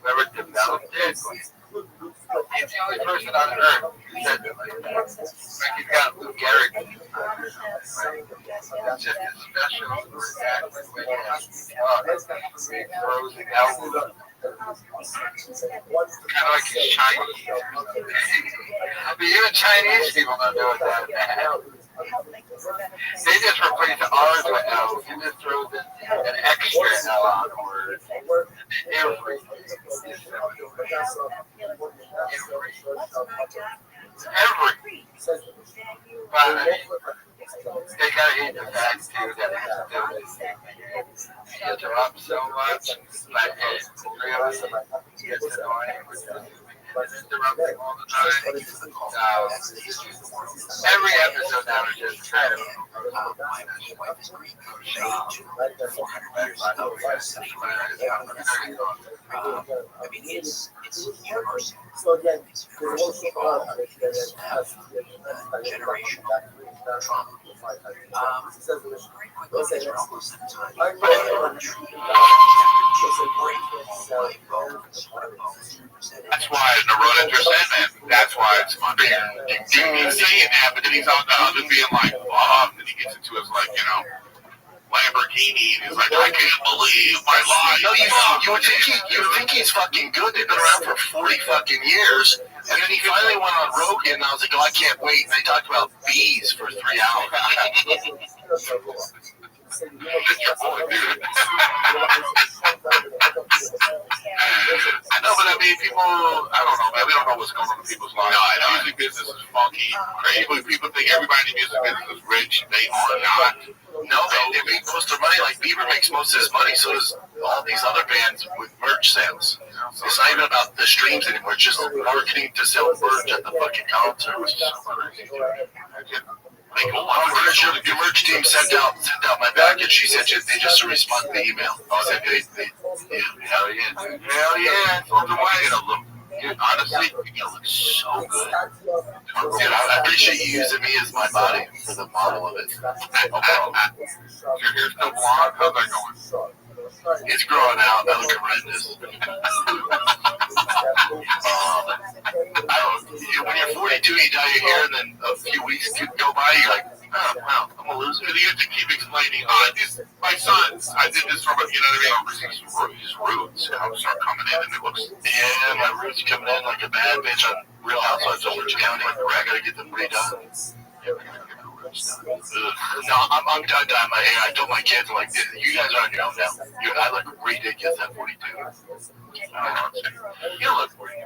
[SPEAKER 3] whoever developed it. He's the only person on earth who said that. Like he's got Lou Gehrig. It's just a special frozen album. Kind of like Chinese. But even Chinese people don't know what that is. They just replace ours with L. You just throw an extra L on the word. Everything. But I mean, they gotta hate the fact too that it interrupts so much. But it really gets annoying with interrupting all the time. Every episode now is just kind of
[SPEAKER 14] I mean, it's universal.
[SPEAKER 1] So again,
[SPEAKER 14] It's generational trauma.
[SPEAKER 2] That's why Narota just said that. That's why it's funny. He's saying that, but then he's on the other being like, fuck. And he gets into his, like, you know, Lamborghini, and he's like, I can't believe my life.
[SPEAKER 8] No, you would think he's fucking good. They've been around for 40 fucking years. And then he finally went on Rogan, and I was like, oh, I can't wait. And they talked about bees for 3 hours.
[SPEAKER 2] I know, but I mean, people, I don't know, man. We don't know what's going on in people's lives. No, the music business is funky, crazy. People think everybody in the music business is rich. They are not.
[SPEAKER 8] No, they make most of their money. Like Bieber makes most of his money, so does all these other bands with merch sales. It's not even about the streams anymore. It's just marketing to sell merch at the fucking concert, which is so crazy. Like, I'm pretty sure your merch team sent out my package. She said they just responded to the email. I said, hell yeah. Hell yeah. It's on the way. Dude, honestly, you look so good. Dude, I appreciate you using me as my body for the model of it.
[SPEAKER 2] Your hair's still blonde? How's that going?
[SPEAKER 8] It's growing out. That looks horrendous. When you're 42, you dye your hair, and then a few weeks go by, you're like, oh, wow, I'm going to lose it.
[SPEAKER 2] You have to keep explaining, my sons, I did this for, you know what I mean? His roots start coming in, and it looks...
[SPEAKER 8] Yeah, my roots coming in like a bad bitch on Real Housewives of Orange County. I got to get them redone. No, I'm done dyeing my hair. I told my kids, I'm like, you guys are on your own now. I look ridiculous at 42.
[SPEAKER 2] You look 42.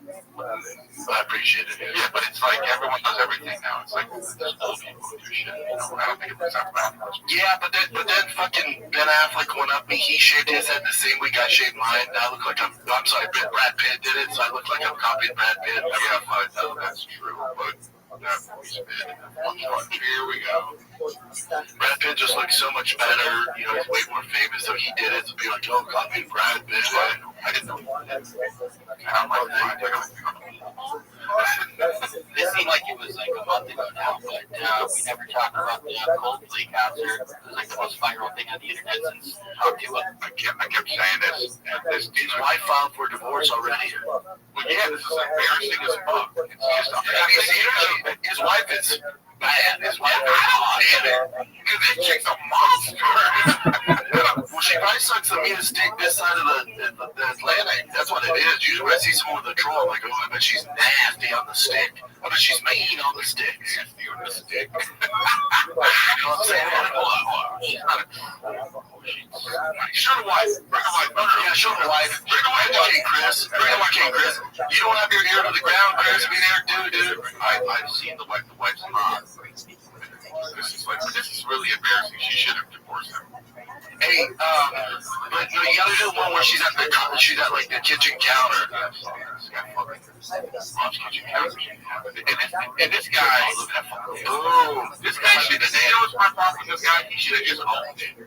[SPEAKER 8] I appreciate it.
[SPEAKER 2] Yeah, but it's like everyone does everything now. It's like just old people who do shit. You know, I don't think it's that bad.
[SPEAKER 8] Yeah, but then fucking Ben Affleck went up me. He shaved his head the same week I shaved mine. Now I look like I'm sorry, Brad Pitt did it, so I look like I'm copying Brad Pitt.
[SPEAKER 2] Yeah, but that's true. But that voice bit. Here we go.
[SPEAKER 8] Brad Pitt just looks so much better. You know, he's way more famous, so he did it to be like, oh, copying Brad Pitt. I didn't know.
[SPEAKER 2] I'm like,
[SPEAKER 9] This seemed like it was like a month ago now, but we never talked about the Coldplay concert. It was like the most viral thing on the internet since Talk to Him.
[SPEAKER 2] I kept saying this. His wife filed for divorce already. Well, yeah, this is embarrassing as fuck. It's just, his wife is bad. His wife, I don't get it. Because this chick's a monster. Well, she probably sucks the meanest dick this side of the Atlantic. That's what it is. Usually when I see someone with a troll, I'm like, oh, I bet she's nasty on the stick. I bet she's mean on the stick. Nasty on the stick. You know what I'm saying? Hold on. She's not a troll. Show the wife. Bring the wife. Yeah, show the wife. Bring the wife, Chris. Bring the wife, Chris. You don't have your ear to the ground, Chris. Be there, dude. I've seen the wife. The wife's hot. This is really embarrassing. She should have divorced him. Hey, but you gotta do one where she's at like the kitchen counter. And this guy, this guy should have. You know what's my problem with this guy? He should have just owned it.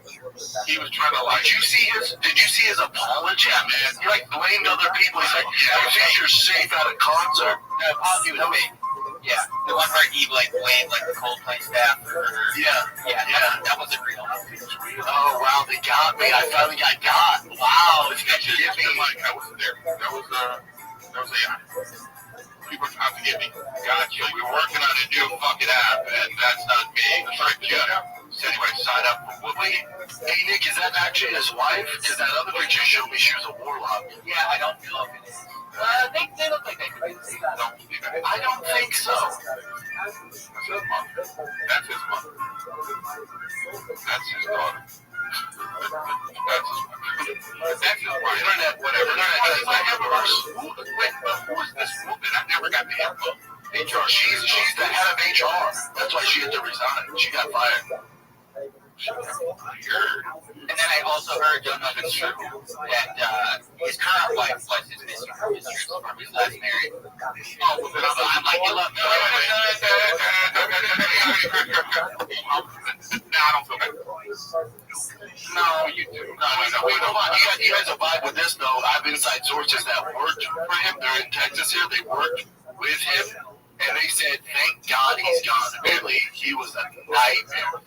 [SPEAKER 2] He was trying to like. Did you see his apology? Yeah, man. He like blamed other people. He's like, yeah, I think you're safe at a concert.
[SPEAKER 9] The apology was me. Yeah, the one where he like blamed like the Coldplay staff. That wasn't real.
[SPEAKER 2] Oh wow, they got me. I finally got got. Wow, it's got to get me. Like I wasn't there. That was people are trying to get me. Gotcha. We were working on a new fucking app, and that's not me. So anyway, sign up for Wait, hey Nick, is that actually his wife? Because that other picture showed me she was a warlock.
[SPEAKER 9] Yeah, I don't know if it is. They look like they could be.
[SPEAKER 2] I don't think so. That's his mother. That's his mother. That's his daughter. That's his wife. Internet, whatever. Wait, who is this woman? I never got the info. HR. She's the head of HR. That's why she had to resign. She got fired.
[SPEAKER 9] And then I also heard, don't know if it's true, that his current wife was his missing from his last marriage. Oh, I'm like, you love me.
[SPEAKER 2] No, I don't feel bad. No, you do. No, you guys have a vibe with this, though. I have inside sources that worked for him. They're in Texas here. They worked with him. And they said, thank God he's gone. Apparently, he was a nightmare.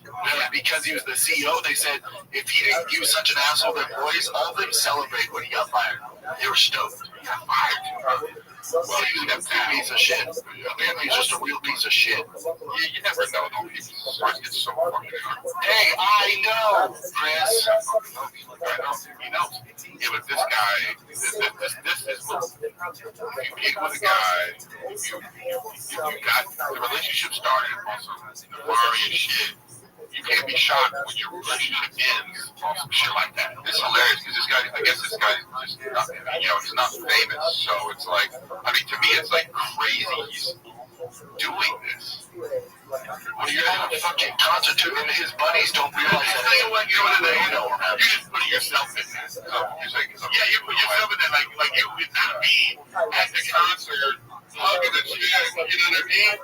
[SPEAKER 2] Because he was the CEO, they said, if he was such an asshole to employees, all of them celebrate when he got fired. They were stoked. He got fired. Well, he was a piece of shit. Apparently, he's just a real piece of shit. You never know, though. It's so fucking hard. Hey, I know, Chris. He knows. Yeah, but this guy, this is what you get with a guy. You got the relationship started on some nefarious shit. You can't be shocked when your relationship ends on some shit like that. It's hilarious because this guy, I guess this guy is just not, he's not famous. So it's like, I mean, to me, it's like crazy he's doing this. When you're at a fucking concert and his buddies don't realize that. You know, you're just putting yourself in that. So you're saying, you put yourself in that, like you would not be at the concert. Hugging the chick, you know what I mean?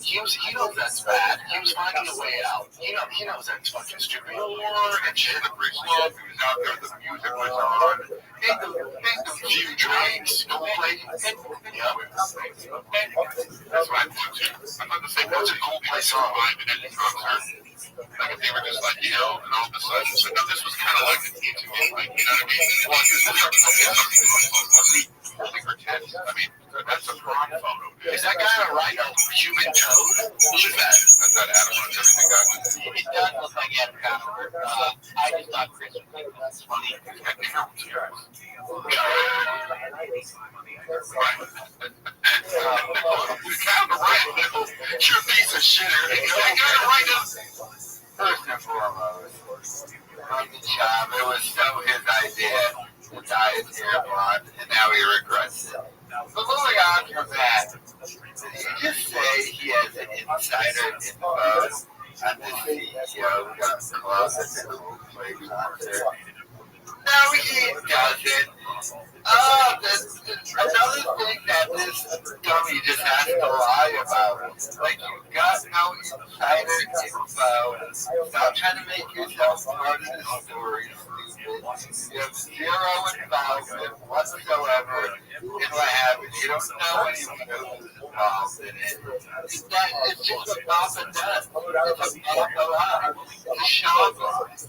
[SPEAKER 2] He knows that's bad. He was finding a way out. He knows that's fucking stupid. And shit, the bridge club, he was out there, the music was on. Take the few drinks, go play. Yeah. That's what I thought too. I thought the same was a Coldplay song live at the concert. Like if they were just like, and all of a sudden, so now this was kind of like an intimate, like, you know what I mean? Well, I mean, that's a prom photo. Is that guy a human toad? Look at that. That's not Adam on everything guy.
[SPEAKER 9] It does look like Adam Connor. I just thought Chris would think that's funny.
[SPEAKER 2] He's got nails, guys. You're kind of right, Nickel. You're a piece of shit. You're kind of right.
[SPEAKER 3] First and foremost, from the job, it was so his idea to dye his hair blonde, and now he regrets it. But moving on from that, did he just say he has an insider info on the CEO of the club at the Coldplay concert? No, he doesn't. Another thing that this dummy just has to lie about. Like, you've got no insider info. Stop trying to make yourself part of the story, You have zero involvement whatsoever in what happens. You don't know anyone who's involved in it. It's just a pop and death. It's a pop a lie. It's a shot lie. This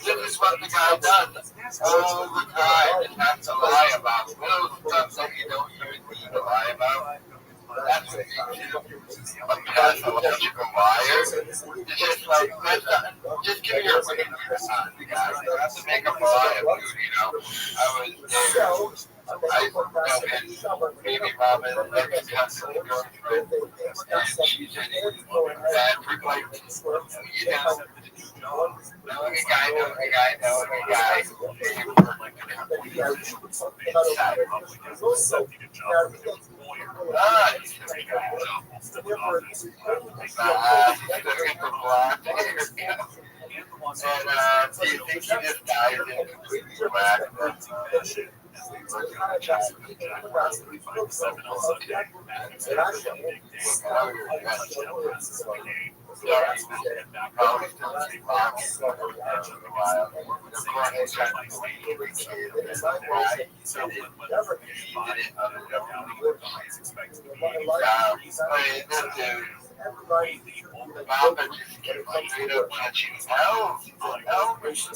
[SPEAKER 3] is what the guy does all the time. Just have to lie about little stuff that you don't even need to lie about. That's what makes you a pathological liar. It's just like, just give me your opinion on the guy. You have to make up a lie about it, you know. I was there. I know his baby mama and ex-cousin girlfriend, and she's in bad for like, you know. Knowing a guy, do you think he just died in completely relaxed? Papa just kept straight up catching elves. Oh, he's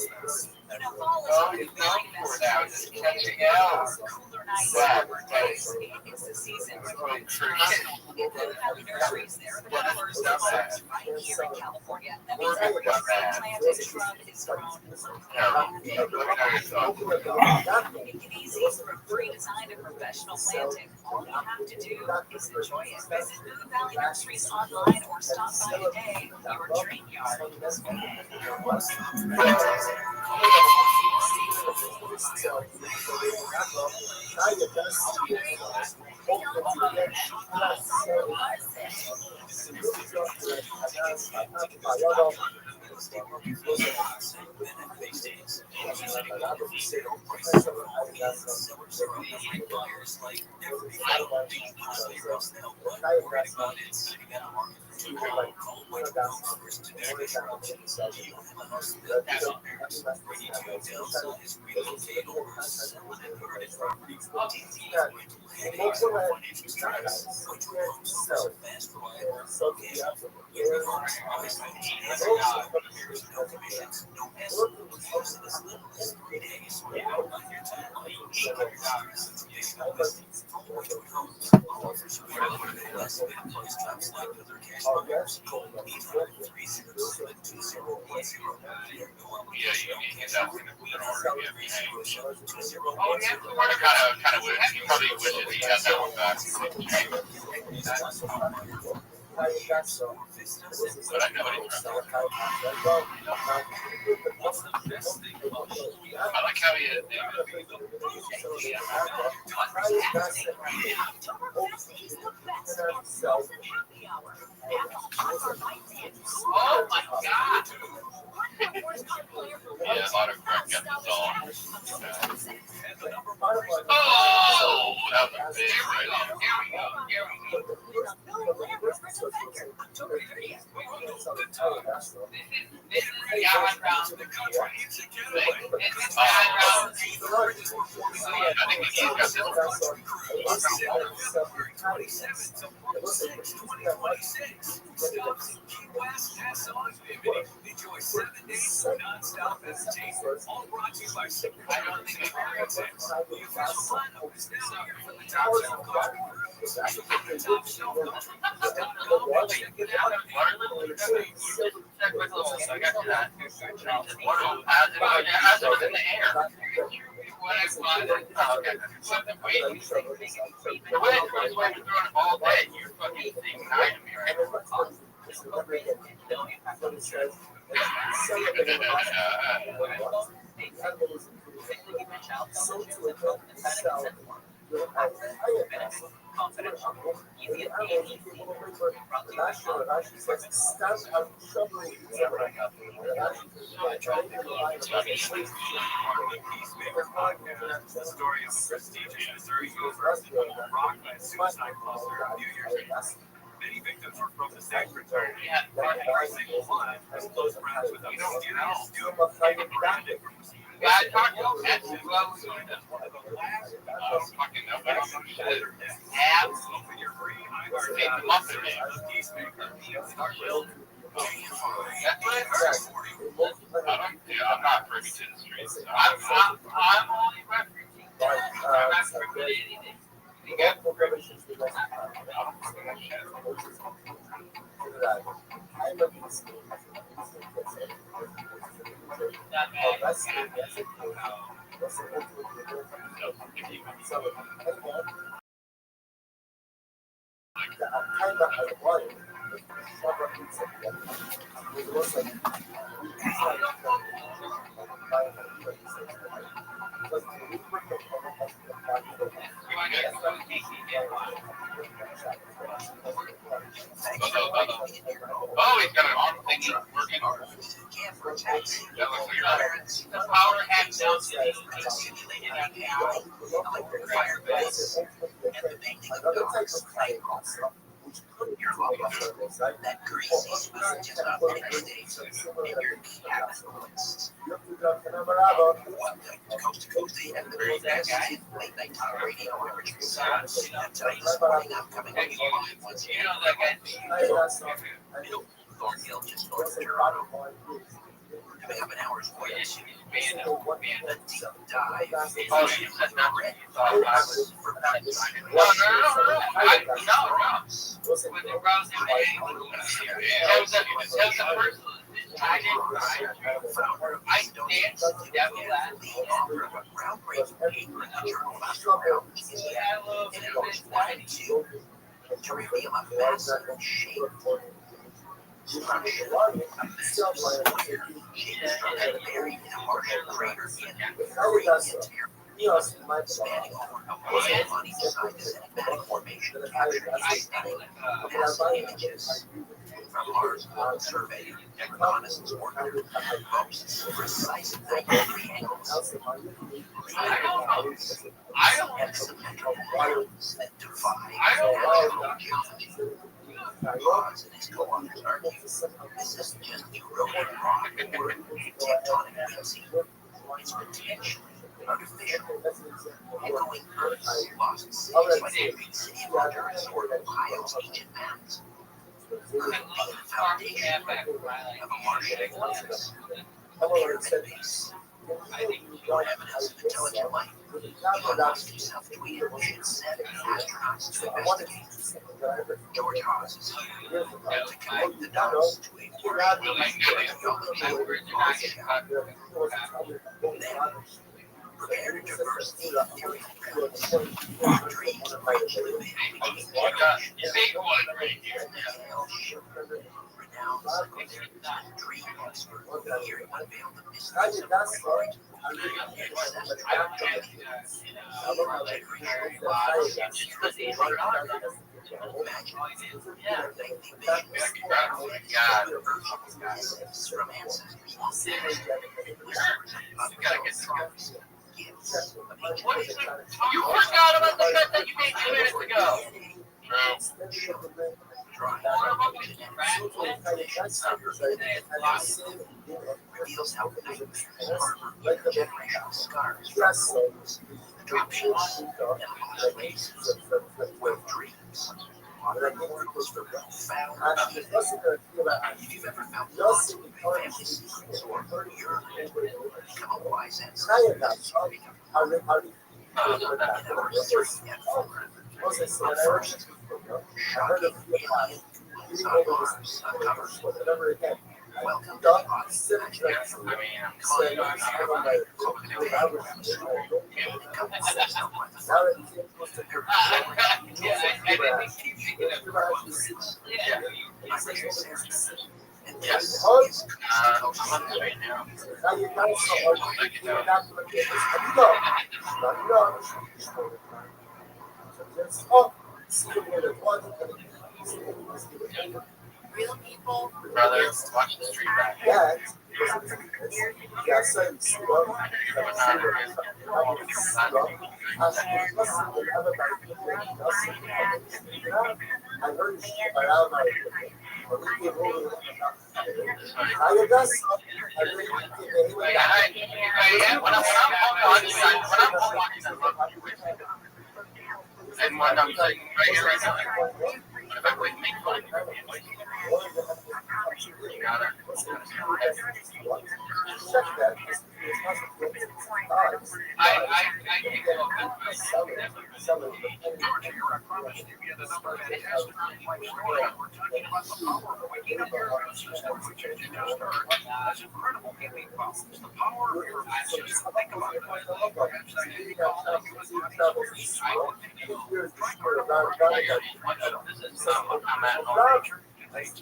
[SPEAKER 3] known for now, just catching elves.
[SPEAKER 6] It's the season. Happy nurseries there. The flowers right here in California. That means every planted shrub is grown. Make it easy from free design to professional planting. All you have to do is enjoy it. Visit Boone Valley Nurseries online or stop by today. Your dream yard.
[SPEAKER 3] I like how he oh my God! Yeah, autocorrect got this all. Oh, that was a big right. Here we go. This is the Allen round. I think he's got this
[SPEAKER 11] Enjoy 7 days of non-stop entertainment. All brought to you by I don't think it's the official lineup is now here for the top shelf coffee. Top shelf coffee. Check it out.
[SPEAKER 3] I got to that. As it was in the air. When I fly it, okay. The way you think, the way it's throwing it all day, you're fucking thinking I am here.
[SPEAKER 11] The story of a prestigious Missouri University rocked by a suicide cluster New Year's Eve. Many victims were from the secretary. Every single one was close friends with them.
[SPEAKER 9] You don't know.
[SPEAKER 11] Branded from receiving
[SPEAKER 9] Yeah, I talked to Texas. Well, fucking nobody knows shit. Abs.
[SPEAKER 11] Open your free
[SPEAKER 9] Take them up there.
[SPEAKER 11] Peacemaker.
[SPEAKER 9] That's what I heard. I'm not privy to the streets. I'm only referencing that. I'm not privy to anything. You get I don't fucking know shit. Oh, he's got an arm thing working. The power hacks down to simulated on the firebase.
[SPEAKER 13] And the painting of dogs playing also. That greasy wasn't just on many mistakes in your capitalist. Coast to coast, they have the very best late night talk radio average for sound. That tonight is morning upcoming on your mind once again. Thornhill just north of Toronto. Coming up an hour's voyage. A deep dive. Oh, she said not red. I was for no. When the browser that was the first I danced to Devil Last. The author of a groundbreaking paper in the journal Restream in an almost 1 to reveal a massive shape. Structure, a massive sphere, buried in a Martian crater in the spanning over a wide body designed as an enigmatic formation captured in stunning NASA images from Mars Global Survey and reconnaissance orbiter boasts precise 93 angles, and symmetrical lines that defy natural geometry. Mars and his co-authors argue this isn't just eroded rock or tectonic whimsy. It's potentially artificial, echoing Earth's lost cities like the big city of Honduras or Ohio's ancient mountains. Could be the foundation of a Martian Atlantis, a pyramid base, or evidence of intelligent life. Elon Musk himself tweeted we should send astronauts to investigate. George Haas is here to connect the dots to a prepare to diverse the theory dreams of renowned dream expert here unveiled the mysteries of Restream.
[SPEAKER 9] You forgot about the cut that you made 2 minutes ago.
[SPEAKER 13] Reveals how nightmares harbor intergenerational scars from homes, adoptions, and lost places where dreams are was for profound meaning. If you've ever felt lost in family secrets or you're become a wise ancestor, in our history and folklore, but first, shocking alien beings on Mars uncovered. Welcome to the audience imaginary. Come on, and this is right now.
[SPEAKER 6] Real people.
[SPEAKER 9] Brother, watch the stream back. And when I'm sitting right here right now, if I wouldn't make fun of you gotta I can't go
[SPEAKER 11] Georgia, I promised you yet another fantastic replay story. We're talking about the power of waking up your immune system, which as you just heard, has incredible healing powers. The power of your immune system. Think about it. Perhaps that can be called a human body's first power. Try carnivore diet. This is I'm at home. That's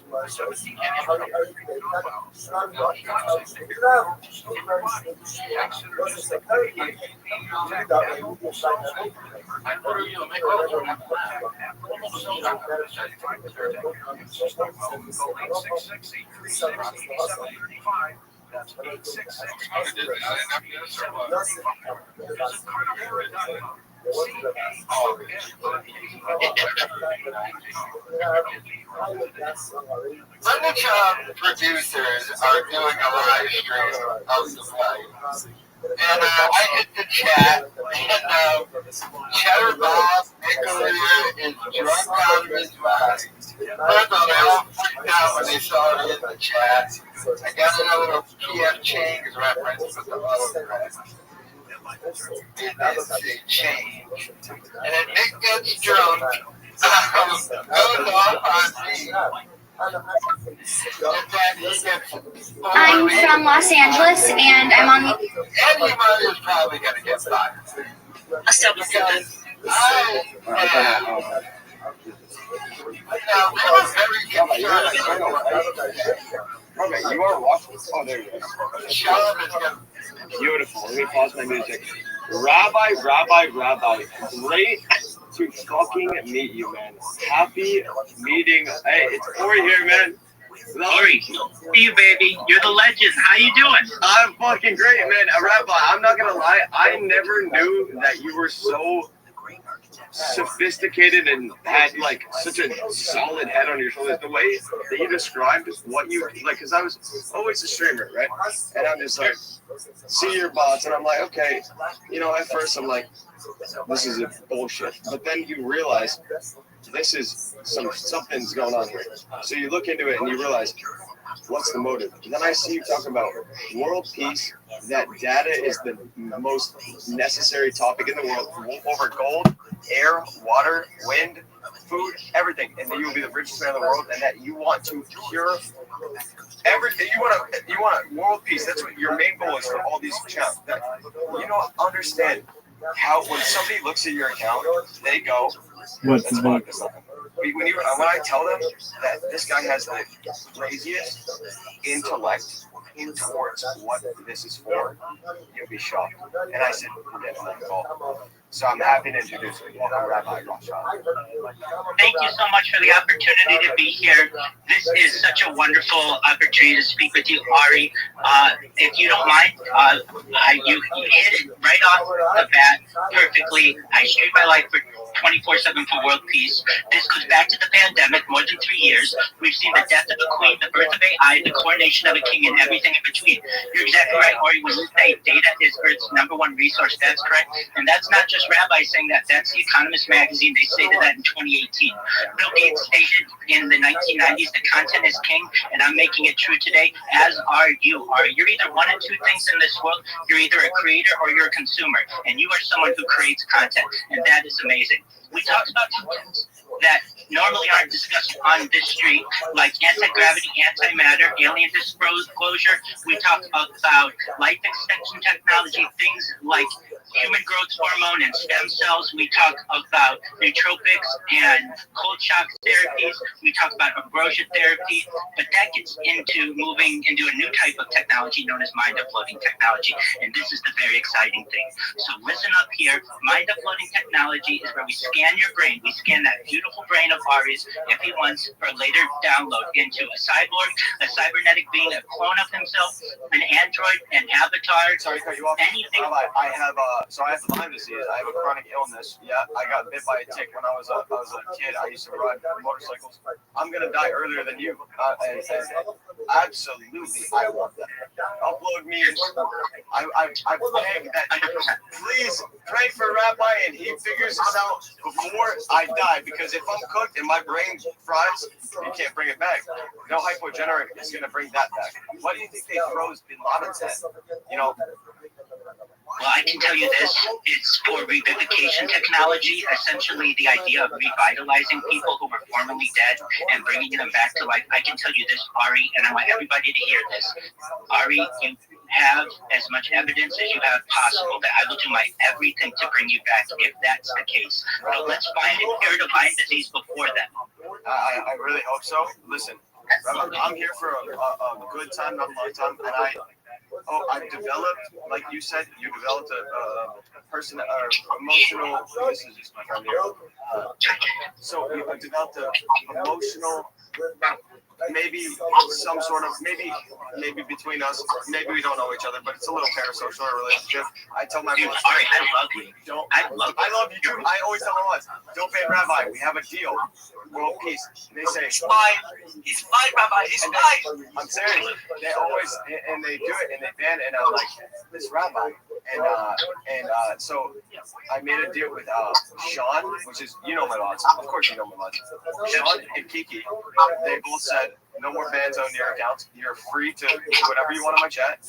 [SPEAKER 11] 866. Producers are doing a live stream of the fight. And I hit the chat, and Cheddar Bob Nicolia is drunk out of his mind. First of all, they all freaked out when they saw it in the chat. I got another little PF Chang's reference with the autograph. It is a change. And then Nick gets drunk, goes off on me.
[SPEAKER 16] I'm from Los Angeles, and I'm on the...
[SPEAKER 9] Anybody is probably going to get fired.
[SPEAKER 16] I'll still be
[SPEAKER 9] Because I was very concerned.
[SPEAKER 17] Okay, you are watching. Oh, there you go. Beautiful. Let me pause my music. Rabbi. Great to fucking meet you, man. Happy meeting. Hey, it's Ori here, man.
[SPEAKER 10] Ori, see you, baby. You're the legend. How you doing?
[SPEAKER 17] I'm fucking great, man. Rabbi, I'm not gonna lie. I never knew that you were so sophisticated and had like such a solid head on your shoulders. The way that you described what you like, because I was always a streamer, right? And I'm just like, see your bots, and I'm like, okay, you know, at first I'm like, this is a bullshit, but then you realize this is something's going on here. So you look into it and you realize, what's the motive? And then I see you talk about world peace, that data is the most necessary topic in the world over gold, air, water, wind, food, everything, and that you will be the richest man in the world, and that you want to cure everything. You want world peace. That's what your main goal is for all these channels. That you don't understand how when somebody looks at your account, they go,
[SPEAKER 18] "What's the book?"
[SPEAKER 17] When I tell them that this guy has the craziest intellect towards what this is for, you'll be shocked. And I said, so I'm happy to introduce you. Welcome, Rabbi Rothschild.
[SPEAKER 10] Thank you so much for the opportunity to be here. This is such a wonderful opportunity to speak with you, Ari. If you don't mind, you hit it right off the bat perfectly. I stream my life for 24/7 for world peace. This goes back to the pandemic, more than 3 years. We've seen the death of a queen, the birth of AI, the coronation of a king, and everything in between. You're exactly right, Ori. When you say data is Earth's #1 resource, that's correct. And that's not just Rabbi saying that. That's The Economist magazine. They stated that in 2018. Bill Gates stated in the 1990s, the content is king, and I'm making it true today, as are you. You're either one of two things in this world. You're either a creator or you're a consumer. And you are someone who creates content. And that is amazing. We talked about two things that normally aren't discussed on this stream, like anti-gravity, antimatter, alien disclosure. We talked about life extension technology, things like human growth hormone and stem cells. We talk about nootropics and cold shock therapies. We talk about ambrosia therapy, but that gets into moving into a new type of technology known as mind uploading technology. And this is the very exciting thing. So listen up here. Mind uploading technology is where we scan your brain. We scan that beautiful brain of Ari's if he wants for later download into a cyborg, a cybernetic being, a clone of himself, an android, an avatar.
[SPEAKER 17] Sorry to cut you off.
[SPEAKER 10] Anything.
[SPEAKER 17] I have So I have Lyme disease. I have a chronic illness. Yeah, I got bit by a tick when I was a kid. I used to ride motorcycles. I'm gonna die earlier than you. And absolutely, I want that. Upload me. I beg that you please pray for Rabbi and he figures this out before I die. Because if I'm cooked and my brain fries, you can't bring it back. No hypogeneric is gonna bring that back. What do you think they froze Bin Laden's head? You know.
[SPEAKER 10] Well, I can tell you this, it's for revivification technology, essentially the idea of revitalizing people who were formerly dead and bringing them back to life. I can tell you this, Ari, and I want everybody to hear this. Ari, you have as much evidence as you have possible that I will do my everything to bring you back if that's the case. So let's find a cure to Lyme disease before then.
[SPEAKER 17] I really hope so. Listen, I'm here for a good time, not a long time, and I've developed, like you said, you developed a person, emotional, this is just my friend here. So you developed an emotional, maybe some sort of, maybe between us, maybe we don't know each other, but it's a little parasocial relationship. I tell my mom,
[SPEAKER 10] I love you.
[SPEAKER 17] I love you too. I always tell my wife, don't pay Rabbi, we have a deal. World peace. They say,
[SPEAKER 9] He's fine, Rabbi, he's fine.
[SPEAKER 17] I'm serious. They always, and they do it, and they ban, and I'm like, this Rabbi. And so I made a deal with Sean, which is, you know my lots. Of course you know my lots. Sean and Kiki, they both said, no more bans on your accounts. You're free to do whatever you want on my chat.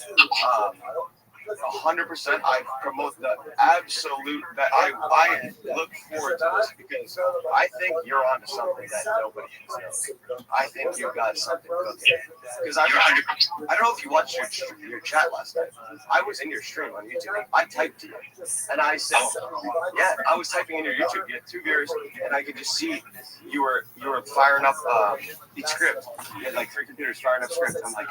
[SPEAKER 17] 100%. I promote the absolute. That I look forward to this because I think you're onto something that nobody else knows. I think you got something cooking. Because I don't know if you watched your chat last night. I was in your stream on YouTube. I typed to you, and I said, yeah, I was typing in your YouTube. You had 2 viewers, and I could just see you were firing up each script. You had like 3 computers firing up scripts. I'm like,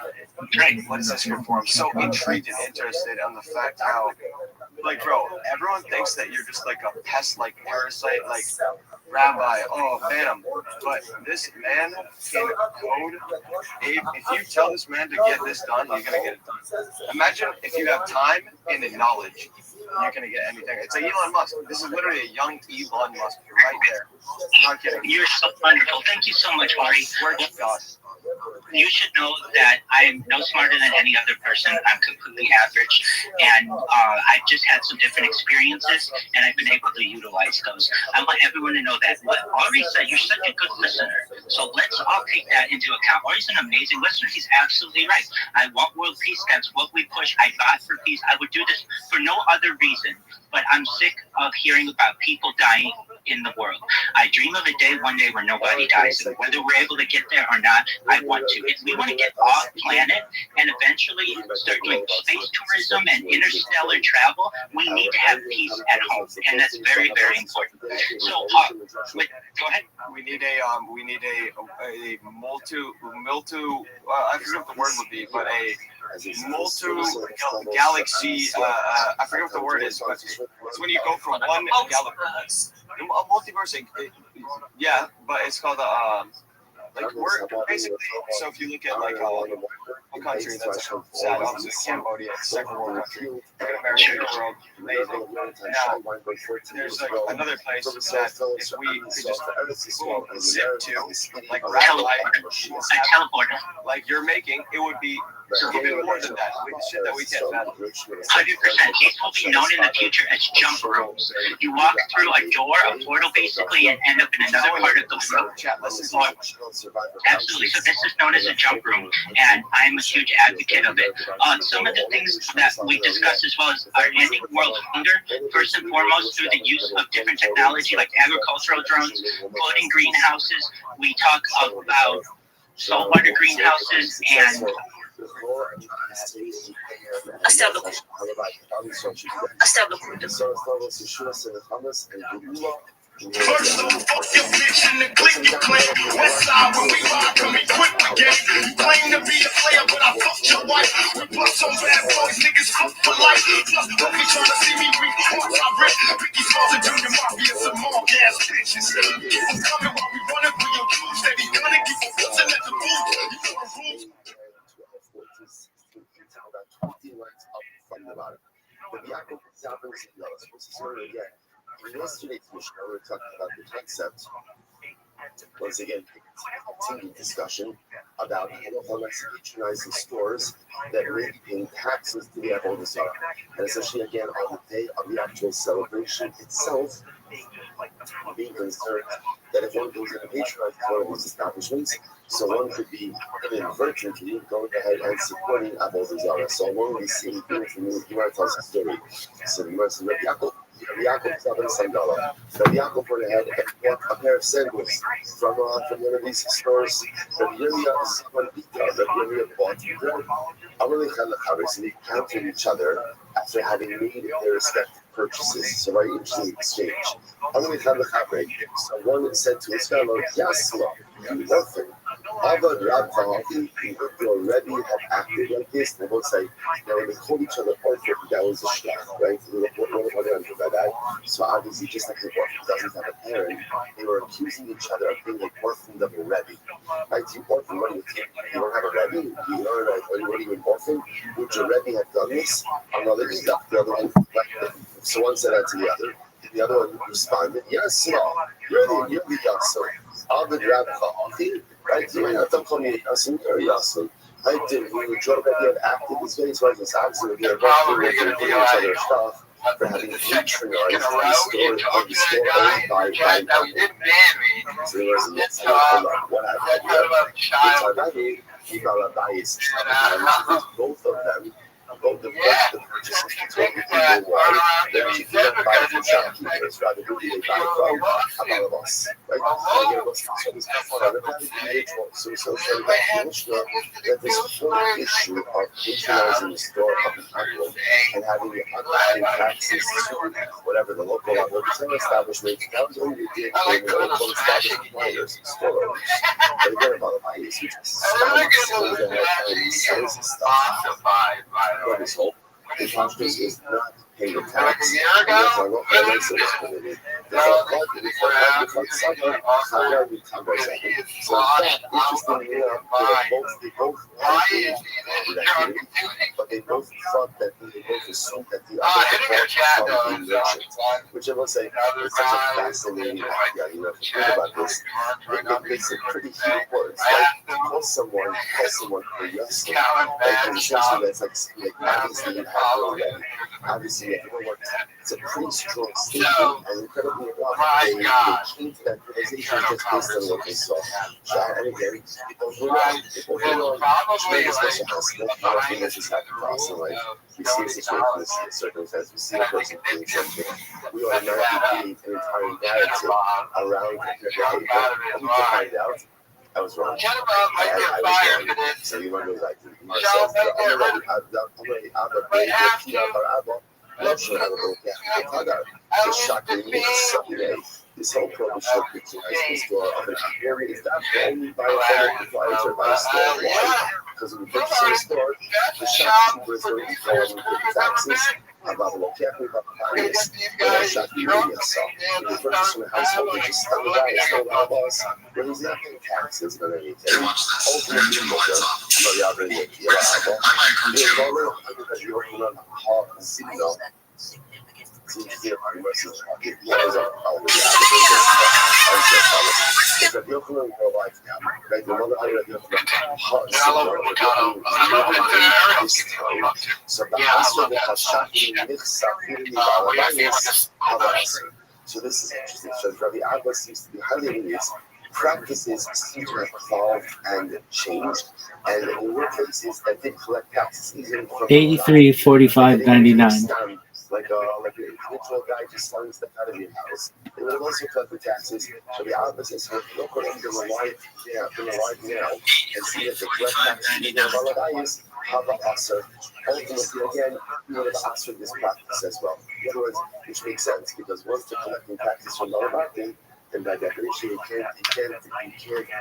[SPEAKER 17] great. What is this script for? I'm so intrigued and interested on the fact how, like, bro, everyone thinks that you're just like a pest, like parasite, like Rabbi. Oh, man, but this man can code. If you tell this man to get this done, you're gonna get it done. Imagine if you have time and the knowledge, you're gonna get anything. It's like Elon Musk. This is literally a young Elon Musk right there. I'm not kidding.
[SPEAKER 10] You're so wonderful. Thank you so much, Ari.
[SPEAKER 17] Swear to God.
[SPEAKER 10] You should know that I'm no smarter than any other person. I'm completely average, and I've just had some different experiences, and I've been able to utilize those. I want everyone to know that. What Ari said, you're such a good listener, so let's all take that into account. Ari's an amazing listener. He's absolutely right. I want world peace. That's what we push. I fought for peace. I would do this for no other reason, but I'm sick of hearing about people dying in the world. I dream of a day one day where nobody dies, and whether we're able to get there or not, I want to. If we want to get off planet and eventually start doing space tourism and interstellar travel, we need to have peace at home, and that's very, very important. So, go ahead.
[SPEAKER 17] We need a I forget what the word would be, but a galaxy. I forget what the word is, but it's when you go from one galaxy. A multiverse, yeah, but it's called like we're basically. So if you look at like a country that's sad, obviously Cambodia, second world country, America, world, amazing. Now there's like another place that if we could just boom, zip to, like
[SPEAKER 10] a teleporter,
[SPEAKER 17] like you're making, it would be even more than that. With the shit that we can't fathom.
[SPEAKER 10] 100%. These will be known in the future as jump rooms. You walk through a door, a portal, basically, and end up in another part of the world. Absolutely. So this is known as a jump room, and I'm a huge advocate of it. Some of the things that we discuss as well as our ending world hunger, first and foremost, through the use of different technology like agricultural drones, floating greenhouses. We talk about saltwater greenhouses and
[SPEAKER 4] First off, fuck your bitch and the click you claim. West side when we ride, come equipped with game. You claim to be a player, but I fucked your wife. We bust on bad boys, niggas cook for life. Plus, homie trying to see me read courts I rip. Ricky Smalls and Junior Mafia, some more gas bitches. I'm coming while we running for your juice. Steady gunning, keep on pushing at the booth. You know the rules.
[SPEAKER 1] story again. In yesterday's Mishnah, we were talking about the concept. Once again, continued discussion about patronizing stores that may be paying taxes to the Avodah Zarah. And essentially, again, on the day of the actual celebration itself, being concerned that if one goes in and patronizes one of these establishments, so one could be inadvertently going ahead and supporting Avodah Zarah. So one will be seeing here from the Gemara tells the story. So the Gemara says, Rabbi Yaakov is up in Sandala. Rabbi Yaakov went ahead and bought a pair of sandals from one of these stores. Rabbi Yirmiyah bought bread. And they counted each other after having made their respective purchases. So very interesting exchange. So one said to his fellow, Yasma, you orphan. Avad Rabbi, your Rebbe had acted like this. They both say, when they called each other orphan, that was a shlach, right? So obviously, just like the orphan doesn't have a parent, they were accusing each other of being like orphaned of a Rebbe. Right? You orphan, what do you think? You don't have a Rebbe? You don't like, what are you an orphan? Would your Rebbe have done this? The other one, so one said that to the other. The other one responded, yes, no, you're the Yasser. Avad Rabbi, right? Don't call me Yasser, you're Yasser. I did. We would joke that we have acted this way, so as an accident, we are both doing each other's stuff for having patronized the store owned by an uncle. So there was what happened. Both of them. Both the purchases between the people were they actually did not buy from shopkeepers, rather who they buy from Amalabos. Right? So this so that this whole issue of patronizing the store of the uncle and having the uncle taxes to whatever the local establishment, that was only the deal between the local establishment buyers and store owners. But again, Amalabos, who just sells his stuff. What is hope? The conscious is not paying the tax. And that's our local residents community. There's a lot of it. So interestingly enough, they both but they both thought that they both assumed that the other was merchant, which I will say is such a fascinating idea. You know, if you think about this, it makes it pretty heated words. Like call someone for yes, like essentially that's like obviously you have already. Obviously, you have worked. It's a pretty strong statement and incredibly they came to that realization just based on what they saw. And again, people who are tremendous special hospital, I think this has happened to us in life. We see a situation, we see a circumstance, we see a person doing something. We automatically create an entire narrative around their behavior, and we can find out I was wrong. I was wrong. So you want to go back to yourself. Just shockingly, Sunday, this whole prohibition of patronizing the store of an area is not only by a proprietor by a store. Why? Because when you purchase in a store, the shopkeeper is going to fall with the taxes. About the careful about the bias, without shocking yourself. When you purchase from a household, which is still the bias, no boss, where he's not paying taxes or anything. Ultimately, so this is interesting. So Rabbi Abba seems to be highlighting these practices seem to have evolved and changed, and in more cases that did collect taxes even from
[SPEAKER 10] 83, 45, 99.
[SPEAKER 1] Like an individual guy just selling stuff out of your house. They would have also collect the taxes. So the Abba says, look what I'm going to lie now and see if they collect taxes in their valadayas. Ultimately, again, you would have answered this practice as well. In other words, which makes sense because once they're collecting taxes from Malabarti, then by definition, you can't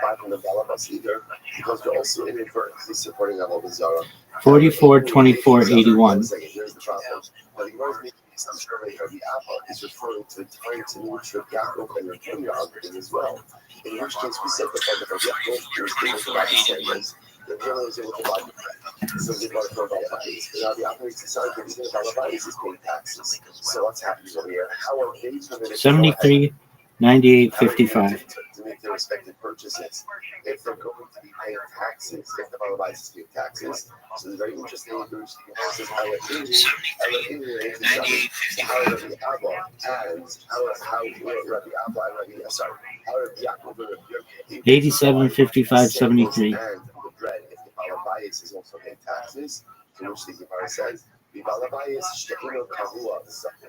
[SPEAKER 1] buy from the Balabas either because they're also inadvertently supporting Avodah Zarah.
[SPEAKER 10] 44, 24, 81.
[SPEAKER 1] Here's the problem. Now, the Gemara is making the assumption of the Abba is referring to the time to which Rabbi Yaakov and Rabbi Yirmiyah are arguing as well. In which case, we said that Rabbi Yaakov was able to buy the sandals, Rabbi Yirmiyah was able to buy the bread. So they voted for Balabayas. Now the operating society is paying taxes. So what's happening over here? How are they permitted
[SPEAKER 10] 73, 98, 55.
[SPEAKER 1] to make their respective purchases if they're going to be paying taxes, if the Balabayas is paying taxes? So it's very interesting. How Rabbi Abba and how Rabbi Abba and Rabbi, sorry, how Rabbi Yaakov
[SPEAKER 10] 87, 55, 73.
[SPEAKER 1] and the bread, if the Balabayas is also paying taxes, to which the Gemara says, the Balabayas she'ino kavua zaken.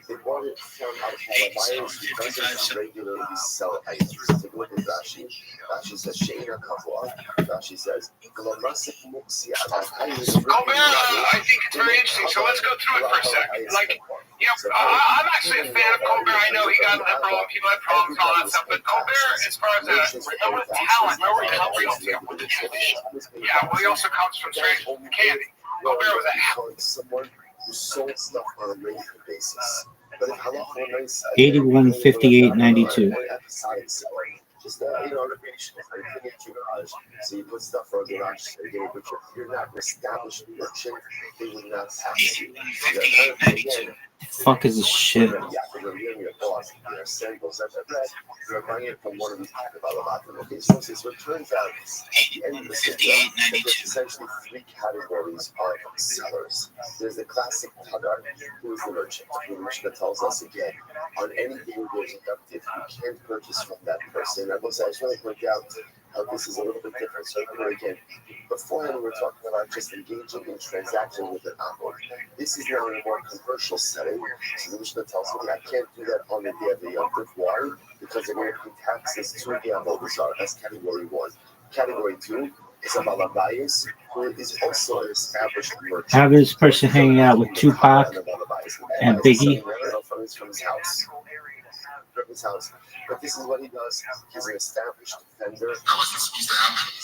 [SPEAKER 1] They bought it from a Balabayas who doesn't regularly sell items. Take a look at Rashi. Rashi says she'ino kavua. Rashi says,
[SPEAKER 8] Colbert, I think it's very interesting. So let's go through it for a second. Like, you know, I'm actually a fan of Colbert. I know he got liberal and people had problems and all that stuff. But Colbert, as far as remember the talent, where he comes from with the tradition. Yeah, well, he also comes from straight candy. Colbert was a
[SPEAKER 1] someone who sold stuff on a regular basis. But if halacha
[SPEAKER 10] 81, 58, 92.
[SPEAKER 1] Just recreational. So you put stuff for a garage, so you're not an established merchant, they would not have to.
[SPEAKER 10] Fuck is this shit?
[SPEAKER 1] You're buying it from one of these people. Okay, so it turns out at the end of the day, there's essentially three categories of sellers. There's the classic tagar, who is the merchant. The Mishnah tells us again, on any day where there's inductive, you can't purchase from that person. I just want to point out how this is a little bit different. So again, beforehand we were talking about just engaging in transaction with an apple. This is now in a more commercial setting. So the Mishnah tells me I can't do that on the day of the Yom Tov. Why? Because they're going to pay taxes to the Avodah. That's category one. Category two is a Balabayas, who is also an established merchant.
[SPEAKER 10] Have this person hanging out with Tupac and Biggie.
[SPEAKER 1] From his house. From his house. But this is what he does. He's an established vendor. He's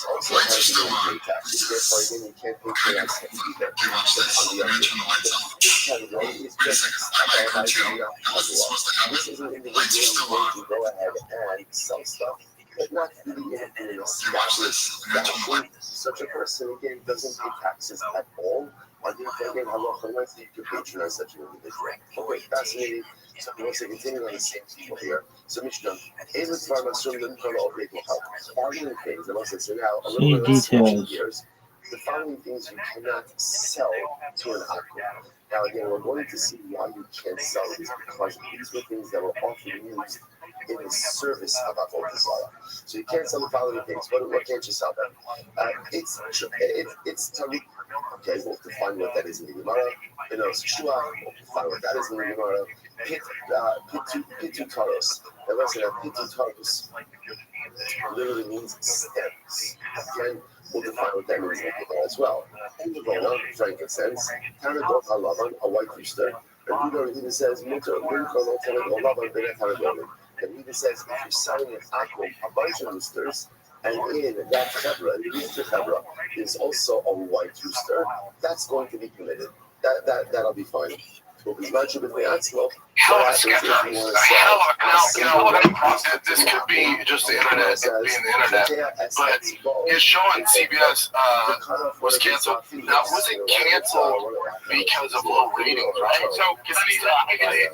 [SPEAKER 1] also has to pay taxes. Therefore, again, you can't pay for that either. On the other category is just this is an individual who's going to go ahead and sell stuff, but not really in an established fashion. Such a person, again, doesn't pay taxes at all. I think, again, halacha lets you to patronize such an individual. Okay, fascinating. So we want to continue on the same people here. So Mishnah, following things, I must say now, a little bit of years, the following things you cannot sell to an akko. Now again, we're going to see why you can't sell these, because these were things that were often used in the service of Avodah Zarah. So you can't sell the following things. What can't you sell them? It's tarik. Okay, we'll define what that is in the Gemara. Shua, we'll define what that is in the Gemara. Pitu taros. That was pitu taros. Literally means stems. Okay, we'll define what that means in the Gemara as well. In the Gemara, frankincense, Tanadot halavan, a white rooster. And even says, and even says, if you're selling an akko, a bunch of roosters, and in that chevra, the rooster chevra, is also a white rooster, that's going to be permitted. That'll be fine.
[SPEAKER 8] Hell of a schedule. Now, look at the process. This could be just the internet, being the internet. But his show on CBS was canceled. Now, was it canceled because of low ratings, right? So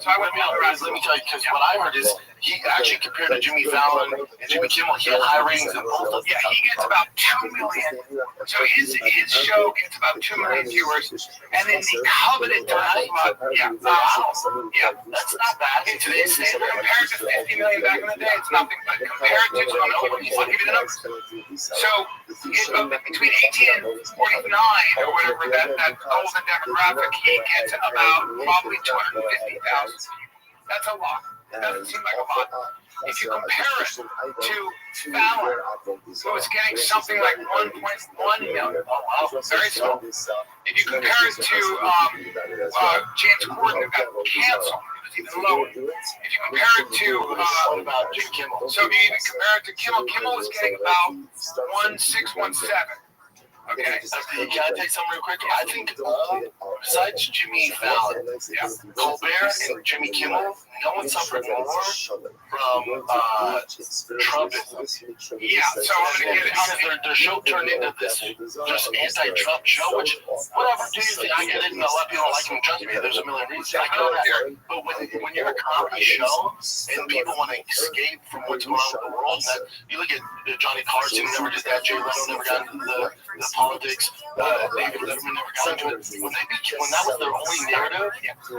[SPEAKER 8] I went down the road. Let me tell you, because what I heard is he actually compared to Jimmy Fallon and Jimmy Kimmel. He had high ratings in both of them. Yeah, he gets about 2 million. So his show gets about 2 million viewers, and then the coveted time, that's not bad. In today's standard, compared to 50 million back in the day, it's nothing. But compared to, I'll give you the numbers. So between 18 and 49, or whatever, that golden demographic, he gets about probably 250,000. That's a lot. It doesn't seem like a lot. If you compare it to Fallon, who was getting something like 1.1 million, very small. If you compare it to James Corden, who got canceled, it was even lower. If you compare it to Jim Kimmel, so if you even compare it to Kimmel was getting about 1.617. Okay, can I take something real quick? I think besides Jimmy Fallon, Colbert and Jimmy Kimmel no one suffered more from Trumpism. Yeah, so their show turned into this just anti-Trump show, which, whatever, do you think? I get it, and a lot of people don't like him, trust me, there's a million reasons. I know that. But when you're a comedy show, and people want to escape from what's going on with the world, that you look at Johnny Carson, never did that, Jay Leno never got into the politics, David Letterman never got into it. When that was their only narrative,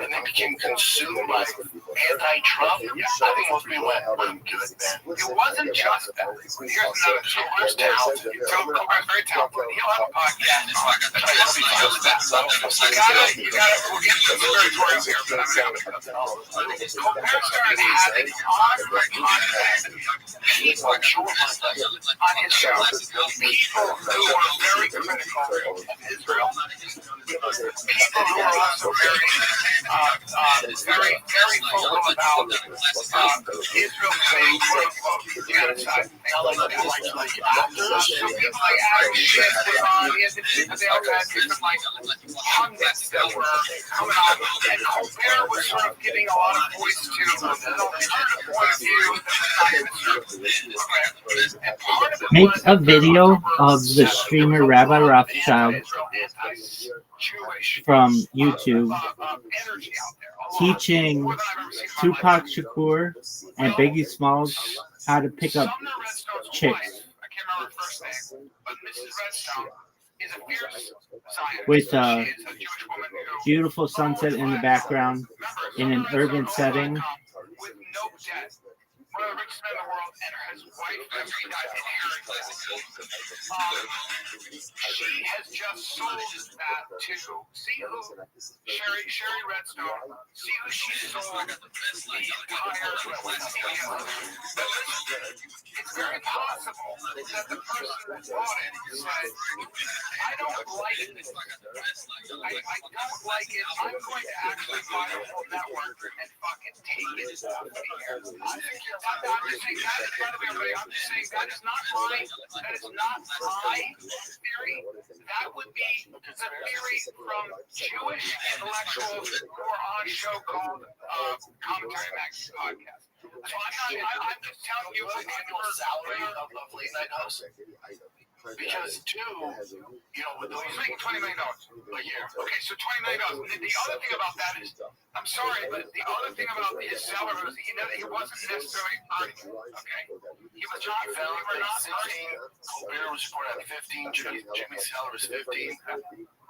[SPEAKER 8] and they became consumed by anti-Trump, I think most people went, I'm good, man. It wasn't just that. Here's another, Colbert's talented. Colbert's very talented. He'll have a podcast. You gotta, we'll get to the territorial here, but I'm going to Colbert started having content people on his show. People who are very critical of Israel. People who are also very vocal about Israel being quote unquote genocide. Like actors, so people like Adam Schiff was on, they also had different like pundits that were coming on, and Colbert was sort of giving a lot of voice to an alternative point of view that was
[SPEAKER 10] Make a video of the streamer Rabbi Rothschild from YouTube teaching Tupac Shakur and Biggie Smalls how to pick up chicks with a beautiful sunset in the background in an urban setting.
[SPEAKER 8] with no debt. One of the richest men in the world, and his wife, after he died, inherited. She has just sold that to, see who, Sherry Redstone, see who she sold the entire, it's very possible that the person that bought it said, I don't like it. I don't like it. I'm going to actually buy a whole network and fucking take it off the air. I'm just saying that in front of everybody. I'm just saying that is not my theory. That would be the theory from Jewish intellectuals who are on a show called Commentary Max Podcast. So I'm just telling you the annual salary of late night hosts. Because he's making $20 million a year. Okay, so $20 million. The other thing about that is, I'm sorry, but the other thing about his salary was he wasn't necessarily earning. Okay, he was not earning. Colbert was reported at 15. Jimmy's salary was 15.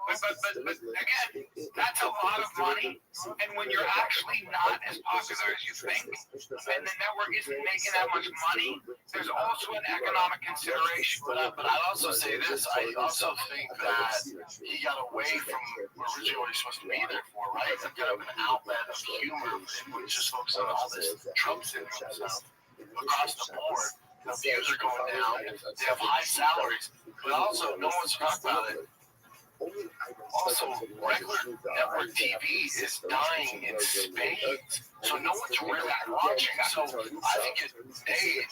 [SPEAKER 8] But again, that's a lot of money. And when you're actually not as popular as you think, and the network isn't making that much money, there's also an economic consideration. But I'd also say this. I also think that he got away from originally what he's supposed to be there for, right? Some kind of an outlet of humor, which just focuses on all this Trump syndrome stuff across the board. The views are going down. They have high salaries, but also no one's talking about it. Also, regular network TV is dying in spades, so no one's really watching. So I think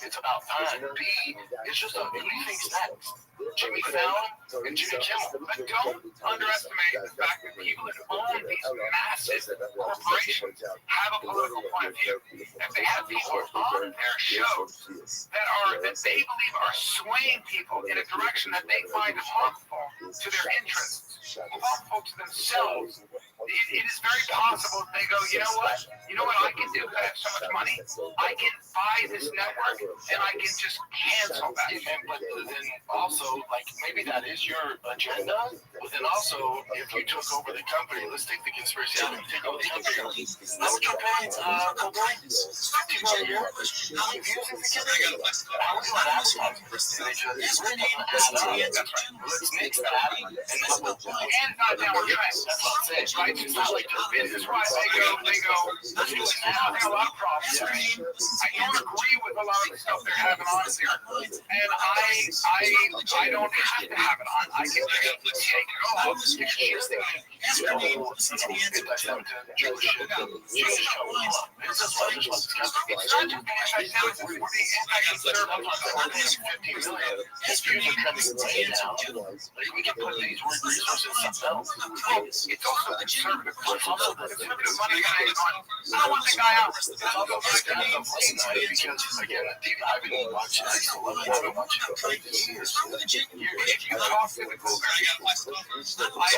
[SPEAKER 8] it's about time. B, it's just who do you think's next? Jimmy Fallon and Jimmy Kimmel. But don't underestimate the fact that people that own these massive corporations have a political point of view. If they have people on their shows that they believe are swaying people in a direction that they find harmful to their interests, harmful to themselves, it is very possible that they go, you know what I can do? I have so much money. I can buy this network and I can just cancel that. But then also, like, maybe that is your agenda. But then also, if you took over the company, let's take the conspiracy out. If you take over the company, how much you're paying Colbert? $50 million a year? How many views is he getting? How much on advertising? That's right. Let's mix that. And not downward trend. That's what I'm saying, right? It's not like their business wise. They go, let's do it now. They have a lot of problems. I don't agree with a lot of the stuff they're having on here. And I don't have to have it on. I can just take it off. It's just
[SPEAKER 2] We can put these resources somewhere else. It's also the conservative, but it's also the conservative money guy is on. I don't want the guy out. It's also because again, I've been watching. I've been watching for years. If you talk to the Google,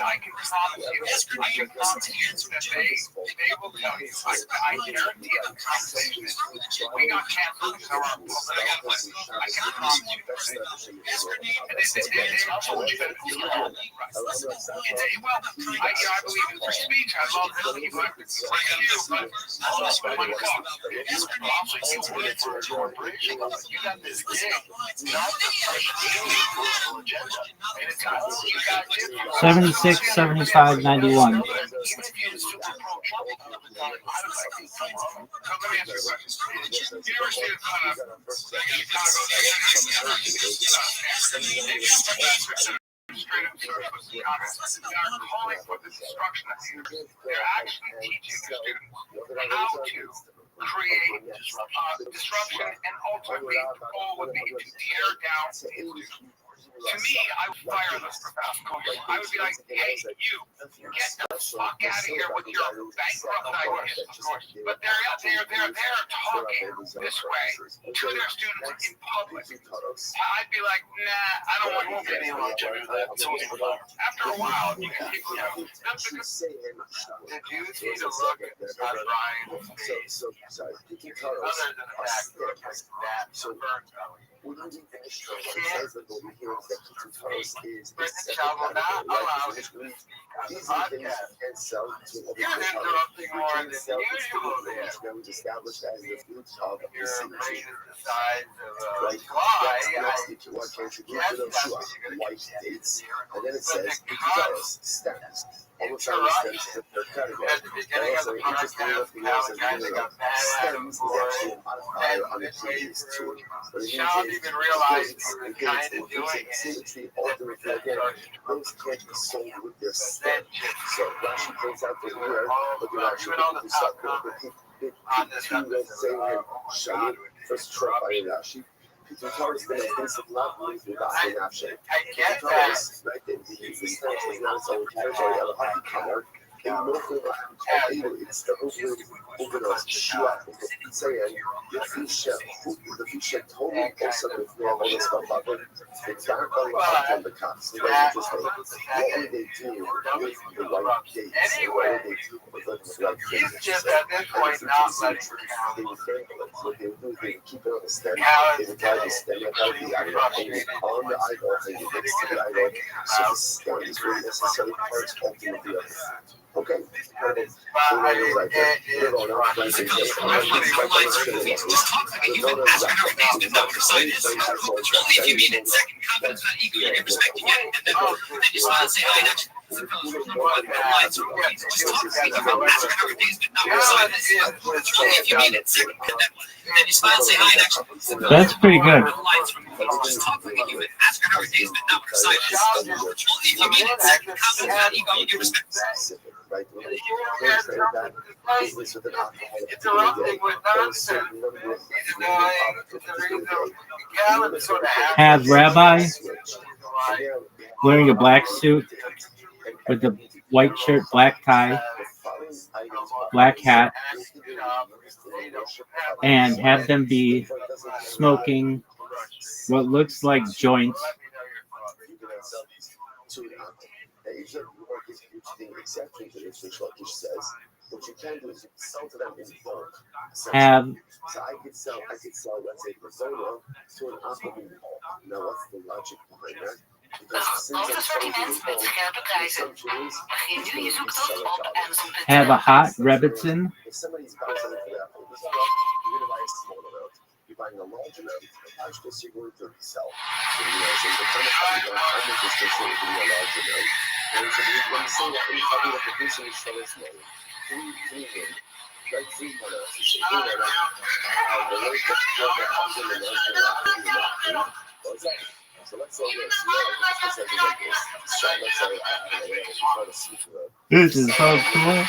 [SPEAKER 2] I can promise you, that they will tell you. I guarantee the conversation is we got canceled because our I can promise you. And they told you that well, I believe in free speech. I love telling people I could play you, but I lost my money. Also, you voted for a corporation. You got this gig, not the political agenda. And it's got you got
[SPEAKER 10] 76, 75, 91.
[SPEAKER 2] They're calling for the destruction of leaders. They're actually teaching their students how to create disruption, and ultimately the goal would be to tear down institutions. To me, I would fire those professionals. I would be like, hey, you, get the fuck out of here with your bankrupt ideas. But they're talking this way to their students in public. I'd be like, nah, I don't want to get any longevity with that. After a while, you can keep moving. The dudes need to look at Ryan's face. Other than the fact that burned belly. Don't even realize you're kind of doing it. Those kids are sold with their stench. So Rashi points out that we are looking at you on the top on this episode. First trip by Rashi. Peter Torres been a basic love with the option. I get that. Right, the stench is not its own territory of a hockey color. In North it's the over Shua, saying the Fisher told me also with all this stuff about it. They got on the cops. They were just like, what would they do with the white gates? What would they do with the white gates? He's just at this point not letting they would what they would do is they would keep it on the stem. They would try to stem it out the idol. On the idol, they would fix the idol. So the stem is really necessary parts ultimately of it. Okay.
[SPEAKER 14] Just talk like you even ask her how her day's been done. Only if you mean it. Second, confidence, not ego. You give respect to get it. Then you smile and say hi next. Just talk like you even ask her how her day's been done. Only if you mean it. Second, then you smile and say hi next.
[SPEAKER 10] That's pretty good.
[SPEAKER 14] Just talk like you even ask her how her day's been done. Only if you mean it. Second, confidence, not ego. You give respect.
[SPEAKER 1] Right, interrupting with nonsense.
[SPEAKER 10] Has Rabbi wearing a black suit with the white shirt, black tie, black hat, and have them be smoking what looks like joints.
[SPEAKER 1] What you can do is you sell to them in bulk.
[SPEAKER 10] Have
[SPEAKER 1] So I could sell, let's say, persona to an aqua in bulk. Now, what's the logic behind that?
[SPEAKER 10] Have a hot Rebbitzin.
[SPEAKER 1] If somebody's buying something for that, you're going to buy a small amount. You're buying a large amount. Large plus you're going to resell. So, so the kind of thing I'm interested in would be a large amount. And so when you say that, when you're talking about the producer, you sell it small. Like free money. The way that you're in the what's that? So let's say this. Let's say this. So let's say
[SPEAKER 10] This is so cool.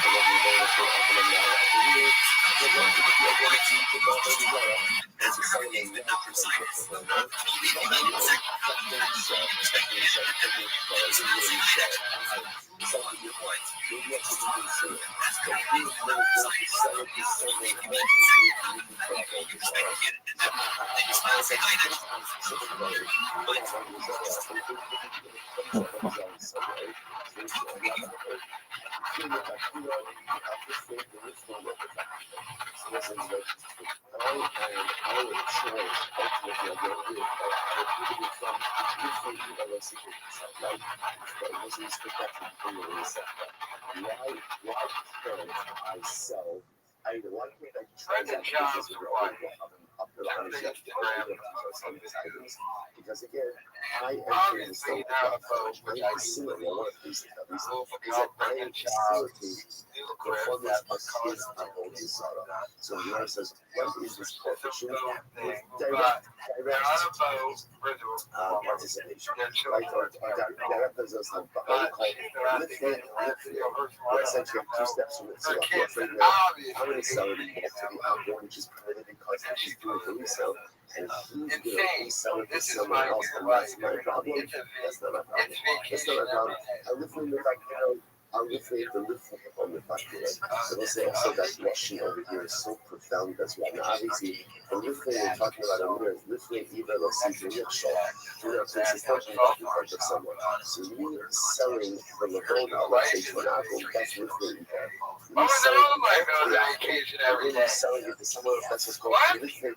[SPEAKER 1] Because again, I am in the state of which I see in one of these studies is that I am facilitating the performance of skills I hold in sorrow. So the Lord says, what is this coefficient? Direct participation. Right? Or direct business like what we call lifting and lifting. Where essentially two steps from it. So I'm afraid now, I'm going to accelerate back to the outgoing, which is permitted because she's doing for himself. And he's going to accelerate someone else, and that's my problem. That's not my problem. That's not my problem. I live in the fact, I live in the lifting on the fact, so let's say also that Russian over here is so profound. That's why now obviously the lifting we're talking about over here is lifting either let's see the next shot, do that since it's not in front of someone. So you selling from the gold out, let's say to an apple, that's lifting. You're selling it to someone else. That's what's called lifting.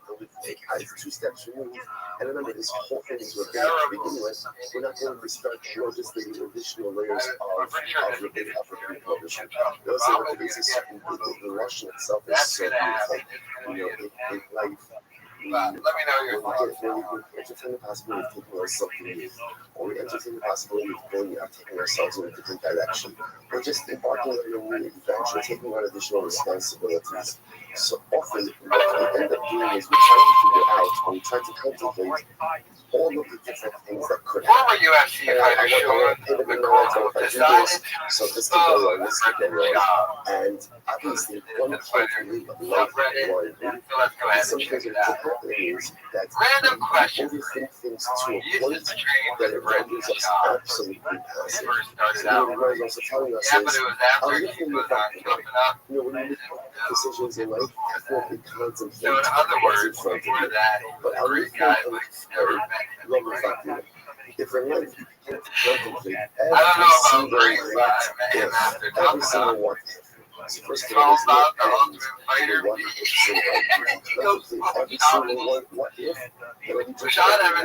[SPEAKER 1] I have two steps removed, and remember this whole thing is we're going to begin with. We're not going to start just the additional layers of the African publishing. Those are what it is. The Russian itself is so beautiful. It like. Let me know your entertain the possibility of taking ourselves new, or we entertain the possibility of going out, taking ourselves in a different direction, or just embarking on a new adventure, taking on additional responsibilities. So often, what we end up doing is we try to figure out, or we try to contemplate all of the different things that could happen. So this could go wrong, this could go wrong. And obviously, one can't leave life one. Some things are happening is that we overthink things to a point that it renders us absolutely passive. So what is also telling us is, I'm looking at that, when you make decisions in life, definitely contemplate what's in front of you. But I'm looking at different life, you can contemplate every single every single one. First of all, every single one, what if, and when you just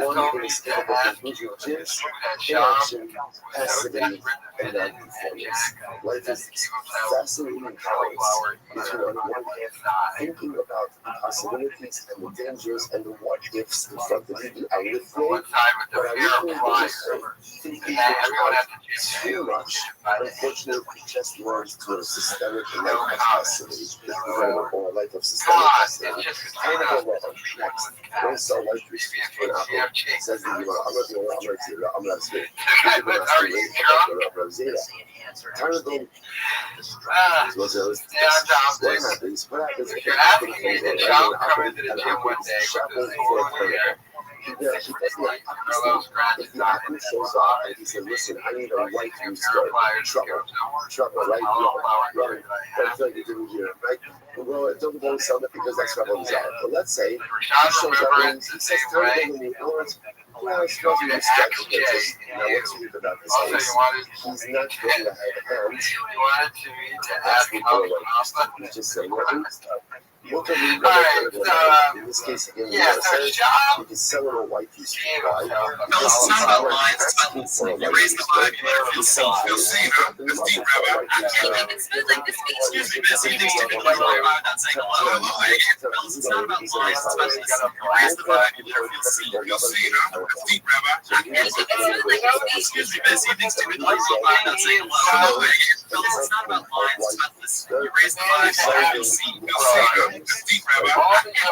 [SPEAKER 1] one inescapable conclusion, which is inaction, passivity, and non-performance. Life is fascinating balance between on one hand thinking about the possibilities and the dangers and the what ifs in front of you. I live for it, but I live thinking too much. Unfortunately, just learns to a systemic life of passivity, or a life of systemic passivity. I want to go next. Don't sell life research for an apple. Says that I'm not going to I'm not speaking. What happens if you're asking me to child cover to the gym one day with this whole year? He doesn't like if the apple shows up and he said, listen, I need a white restart. Trouble, right? Right. That's what you do here, right? Well, it doesn't sound it because that's what it's on. But let's say he shows up and he says, tell me in the words, well, it's not really strategy. Now, what's unique about this case? He's not going to have hands. That's the point. He's just saying, what can we do? In this case, again, we can sell it a white piece of pie.
[SPEAKER 5] It's not about lines, it's about you raise the vibe, you'll see, it's deep, Rabbi. Excuse me, miss, you think to me, like, I'm not saying hello, it's not about lines, it's about you raise the vibe, you'll see, it's deep, Rabbi. Excuse me, miss, you think to me, like, I'm not saying hello, it's not about lines, it's about listen. You raise the vibe, you'll see. Deep Rabbi.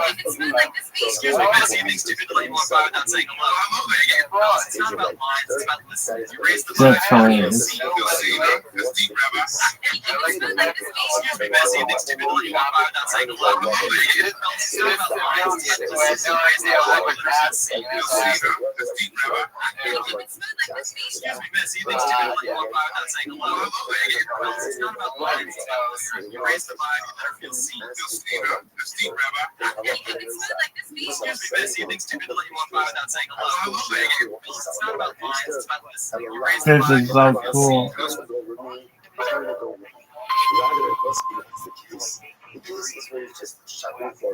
[SPEAKER 5] If it's smooth like this beat, excuse me, messy, being stupid, like you want vibe without saying hello. It's not about lines, it's about listening. You raise the vibe,
[SPEAKER 10] That's hilarious.
[SPEAKER 5] Deep Rabbi. If it's smooth like this beat, excuse me, messy, being stupid, like you want vibe without saying hello. It's not about lines, it's about listening. You raise the vibe, Deep Rabbi. If it's smooth like this beat, excuse me, messy, being stupid, like you want vibe without saying hello. It's not about lines, it's about listening. You raise the vibe, you better feel seen. Deep Rabbi. If it's smooth like this beat, excuse me, messy, being stupid, like you want vibe without saying hello. It's not about lines, it's about listening. You raise the
[SPEAKER 10] This
[SPEAKER 5] vibe,
[SPEAKER 10] is so cool.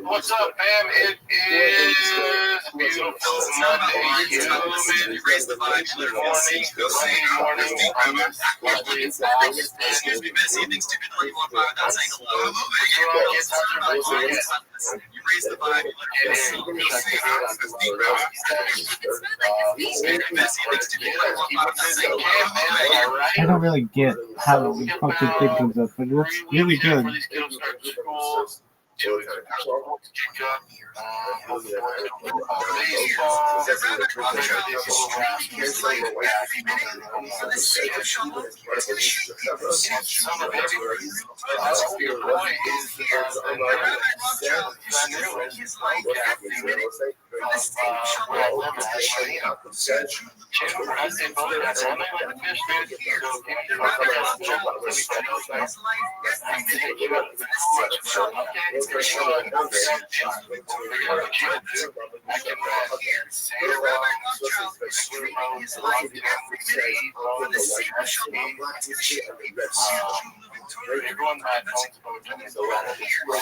[SPEAKER 8] What's up, fam? It is beautiful Monday.
[SPEAKER 5] You raise the vibe, you better feel seen. Excuse me, messy, being stupid, like you want vibe without saying hello. It's not about lines, it's about listening. You raise the vibe, you better feel seen. Deep Rabbi. It's smooth like this beat, excuse me, messy, being stupid, like you want vibe without saying hello.
[SPEAKER 10] I don't really get how the fucking thing comes up, but it looks really good.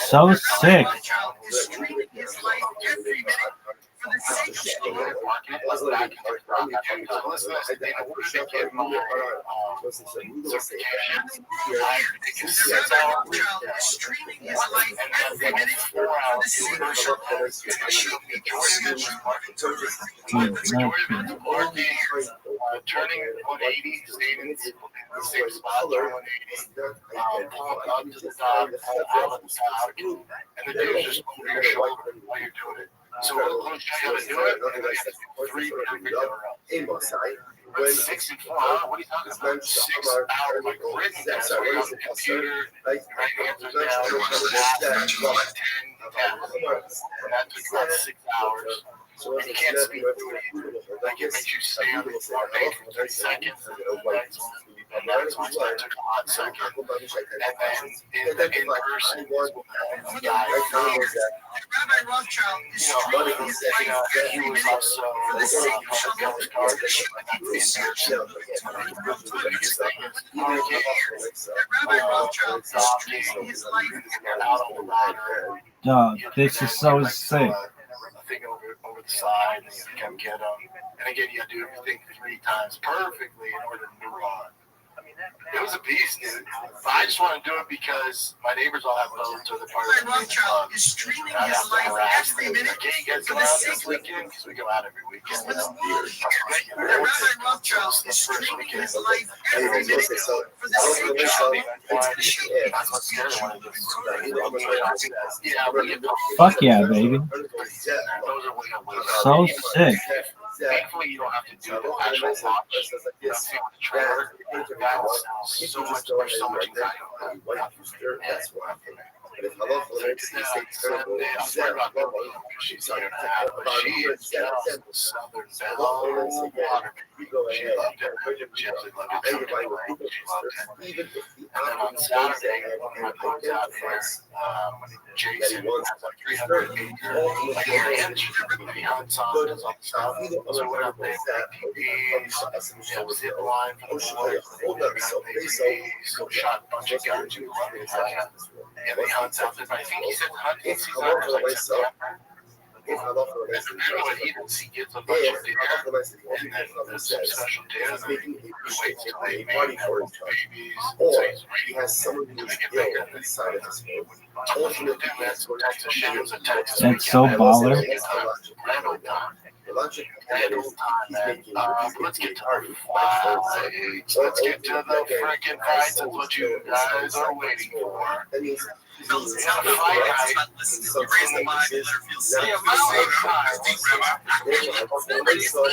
[SPEAKER 10] So sick.
[SPEAKER 8] Turning 180, staying in the same spot, turning 180, pulling up to the top, out, and the dude's just over your shoulder while you're doing it. So we'll show you how to do it, and then you have to do 3 perfect in a row. 6 and 4 hours? What are you talking about? 6 hours, like written down, so you're on the computer, right hands are down, 10 taps, and that took about 6 hours. And you can't speak through it either. Like it makes you stay on the floor for 30 seconds, and that's why it took a hot second. And then in person, the guy
[SPEAKER 5] Rabbi Rothschild is streaming his life every minute for the sake of Shalom. Rabbi Rothschild is streaming his life
[SPEAKER 8] out on the ladder.
[SPEAKER 10] Dog, this is so sick.
[SPEAKER 8] Thing over the side, and you come get them. And again, you got to do everything 3 times perfectly in order to move on. It was a beast, dude. But I just want to do it because my neighbors all have boats or they're part of the
[SPEAKER 5] Rothschild is streaming his life every minute
[SPEAKER 8] for the sake of weekend because we go out every weekend.
[SPEAKER 5] Rabbi Rothschild is streaming his life every minute for the sake of Shalom.
[SPEAKER 10] Fuck yeah, baby. So sick.
[SPEAKER 8] Thankfully, you don't have to do the actual watch. You don't see the trailer. That's so much anxiety. That's why. She's like Southern Belle. She loved it. She absolutely loved it. She loved it. And then on Saturday, one of my boats out there, Jason has a 300-acre ranch. He hunts on, does all the stuff. So we went up there, ATVs, zip line for the boys, shot a bunch of guns. And they hunt out there. I think he said hunting season is like September. And apparently he gets a bunch of deer, and then there's some special deer, and then he waits till they make babies. So he has someone who's get bigger than inside of his boat. That's so baller.
[SPEAKER 1] Logic.
[SPEAKER 8] Let's get to the fights. Let's get to the freaking fights. That's what you guys are waiting for.
[SPEAKER 5] Fellas, it's not about fighting, it's about listening. You raise the vibe, you let her feel safe.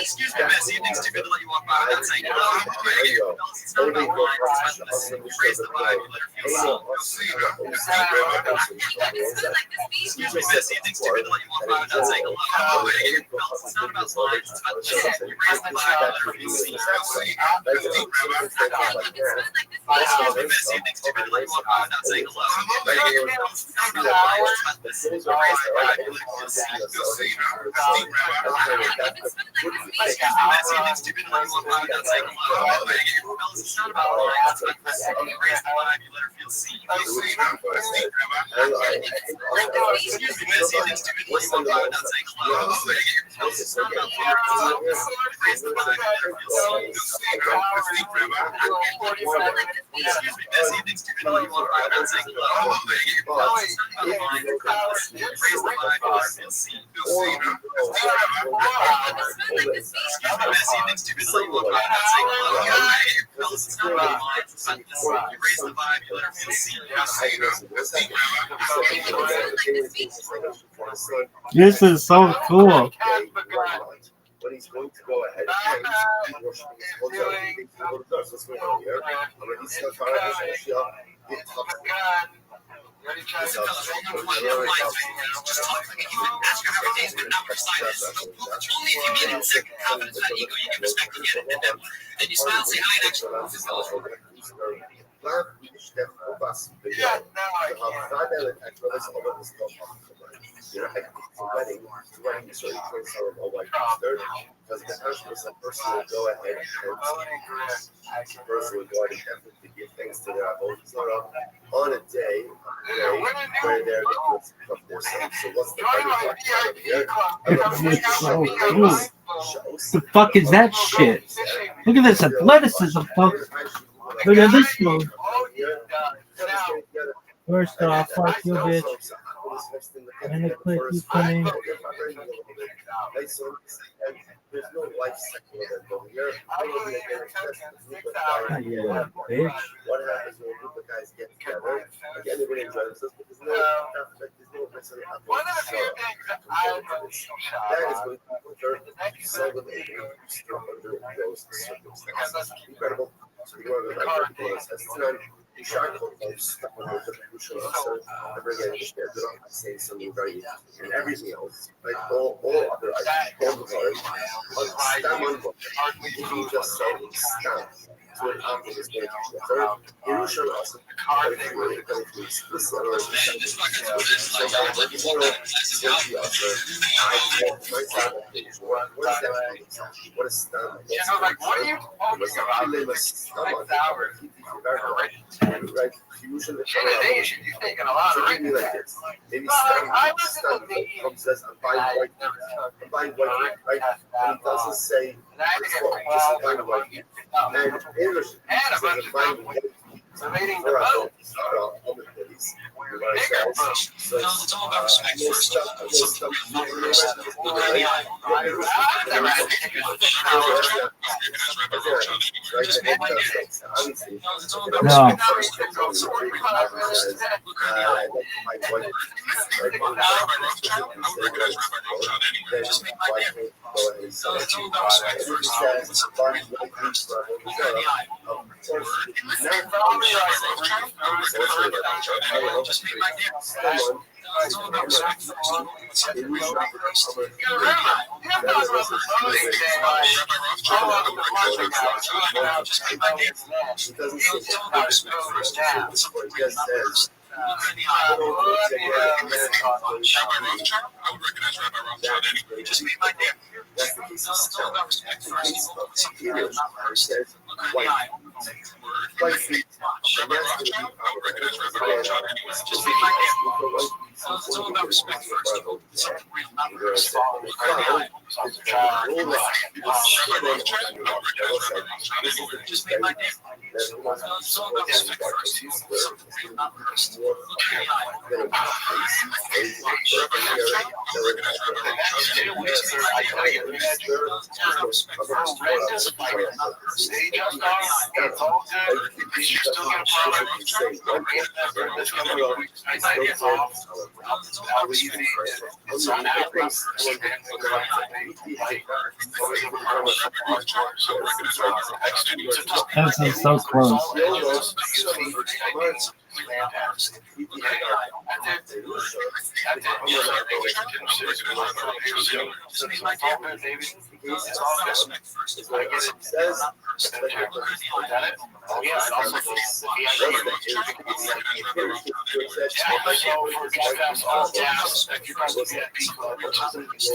[SPEAKER 5] Excuse me, Messi, it takes too good to let you walk by without saying hello. Fellas, it's not about lying, it's about listening. You raise the vibe, you let her feel safe. Excuse me, Messi, it takes too good to let you walk by without saying hello. Fellas, it's not about lying, it's about listening. You raise the vibe, you let her feel safe. Excuse me, Messi, it takes too good to let you walk by without saying hello.
[SPEAKER 10] This is so cool.
[SPEAKER 1] But he's going to go ahead and he's because the person will go ahead and definitely give thanks to their votes on a day where they're from their son. So what's the
[SPEAKER 10] It's so cool. The fuck is that shit? Look at this athleticism, folks. Look at this one. First off, fuck you, bitch. And the click you playing.
[SPEAKER 1] There's no life cycle of that here.
[SPEAKER 10] Yeah, bitch.
[SPEAKER 1] What happens when a group of guys get together? Again, they're going to enjoy themselves, but there's no mix of
[SPEAKER 8] one of the few things that I really
[SPEAKER 1] that is going to be seldom able to stop under those circumstances. Incredible. So you are the right process. You shark stuff on the crucial officer, never getting scared. They're not saying something very and everything else. Like all other items, stand on book. If you just say stand to an outcome is going to the third, you should also what is stand?
[SPEAKER 8] Like, what are you talking about?
[SPEAKER 1] Right, usually
[SPEAKER 8] Intimidation, you're taking a lot of
[SPEAKER 1] like this. Maybe stand comes as a buying white, right? And it doesn't say just buying white. And English says buying white.
[SPEAKER 8] Evading the vote.
[SPEAKER 5] It's all about respect first. Just make my deal. It's all about respect first. I would recognize Rabbi Rothschild anyway. Just made my deal. It's all about respect first. Look in the eye. Rabbi Rothschild, I would recognize Rabbi Rothschild anyway. Just made my deal. It's all about respect first. Something real, not first. Rabbi Rothschild, I would recognize Rabbi Rothschild anyway. Just made my deal.
[SPEAKER 10] This is so close.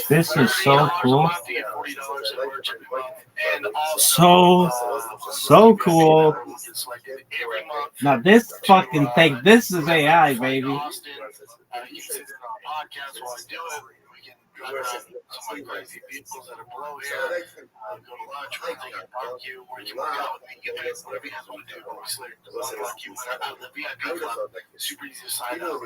[SPEAKER 10] This is so cool. So cool. Now this fucking thing, this is AI, baby.
[SPEAKER 8] You can sit in on podcasts while I do it. We can drive around some of my crazy vehicles that are below here. Go to lunch, we're taking a barbecue, or you can work out with me, get paid, whatever you guys want to do. Obviously, barbecue, the VIP club, super easy to sign up.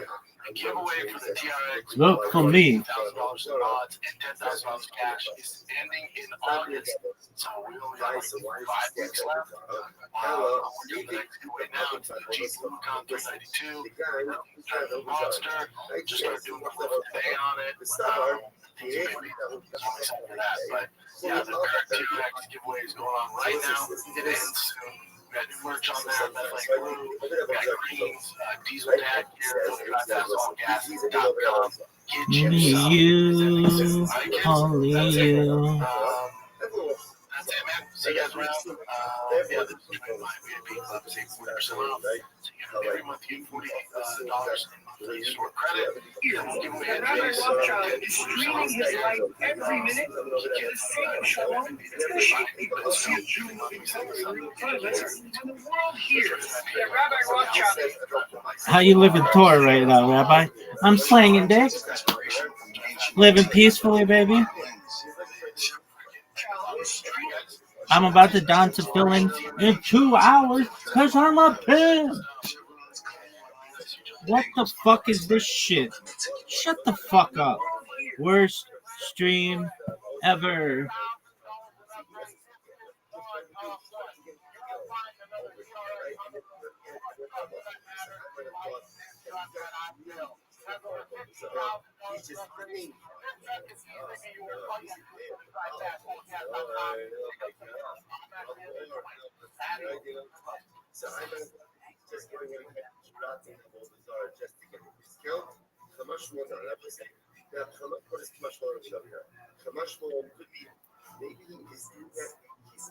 [SPEAKER 8] A giveaway for the TRX.
[SPEAKER 10] Look for me.
[SPEAKER 8] $1,000 in odds and $10,000 cash is ending in August. So we only have like 5 weeks left. We're doing the next giveaway now. It's the Jeep Lucon 392. The Monster. Just started doing the flip today on it. But yeah, the TRX giveaway is going on right now. It ends soon. We got new merch on there, Methane Blue, we got greens, diesel tag here, gas.com.
[SPEAKER 10] You, only you.
[SPEAKER 8] That's it, man. See you guys around. Yeah, this is my VIP club is 40% off. So you get every month you get $40 in monthly store credit. We'll give away a
[SPEAKER 4] Rothschild is streaming his life every minute. The same show. It's going to shock people. We'll see a Jew moving to the world here. Yeah, Rabbi Rothschild.
[SPEAKER 10] How you living Torah right now, Rabbi? I'm slanging dick. Living peacefully, baby. I'm about to down to fill in 2 hours because I'm a pimp. What the fuck is this shit? Shut the fuck up. Worst stream ever.
[SPEAKER 1] So I'm just giving him just to get him killed. How much more than that? Now, what is much more than that? How much more could be? Maybe he's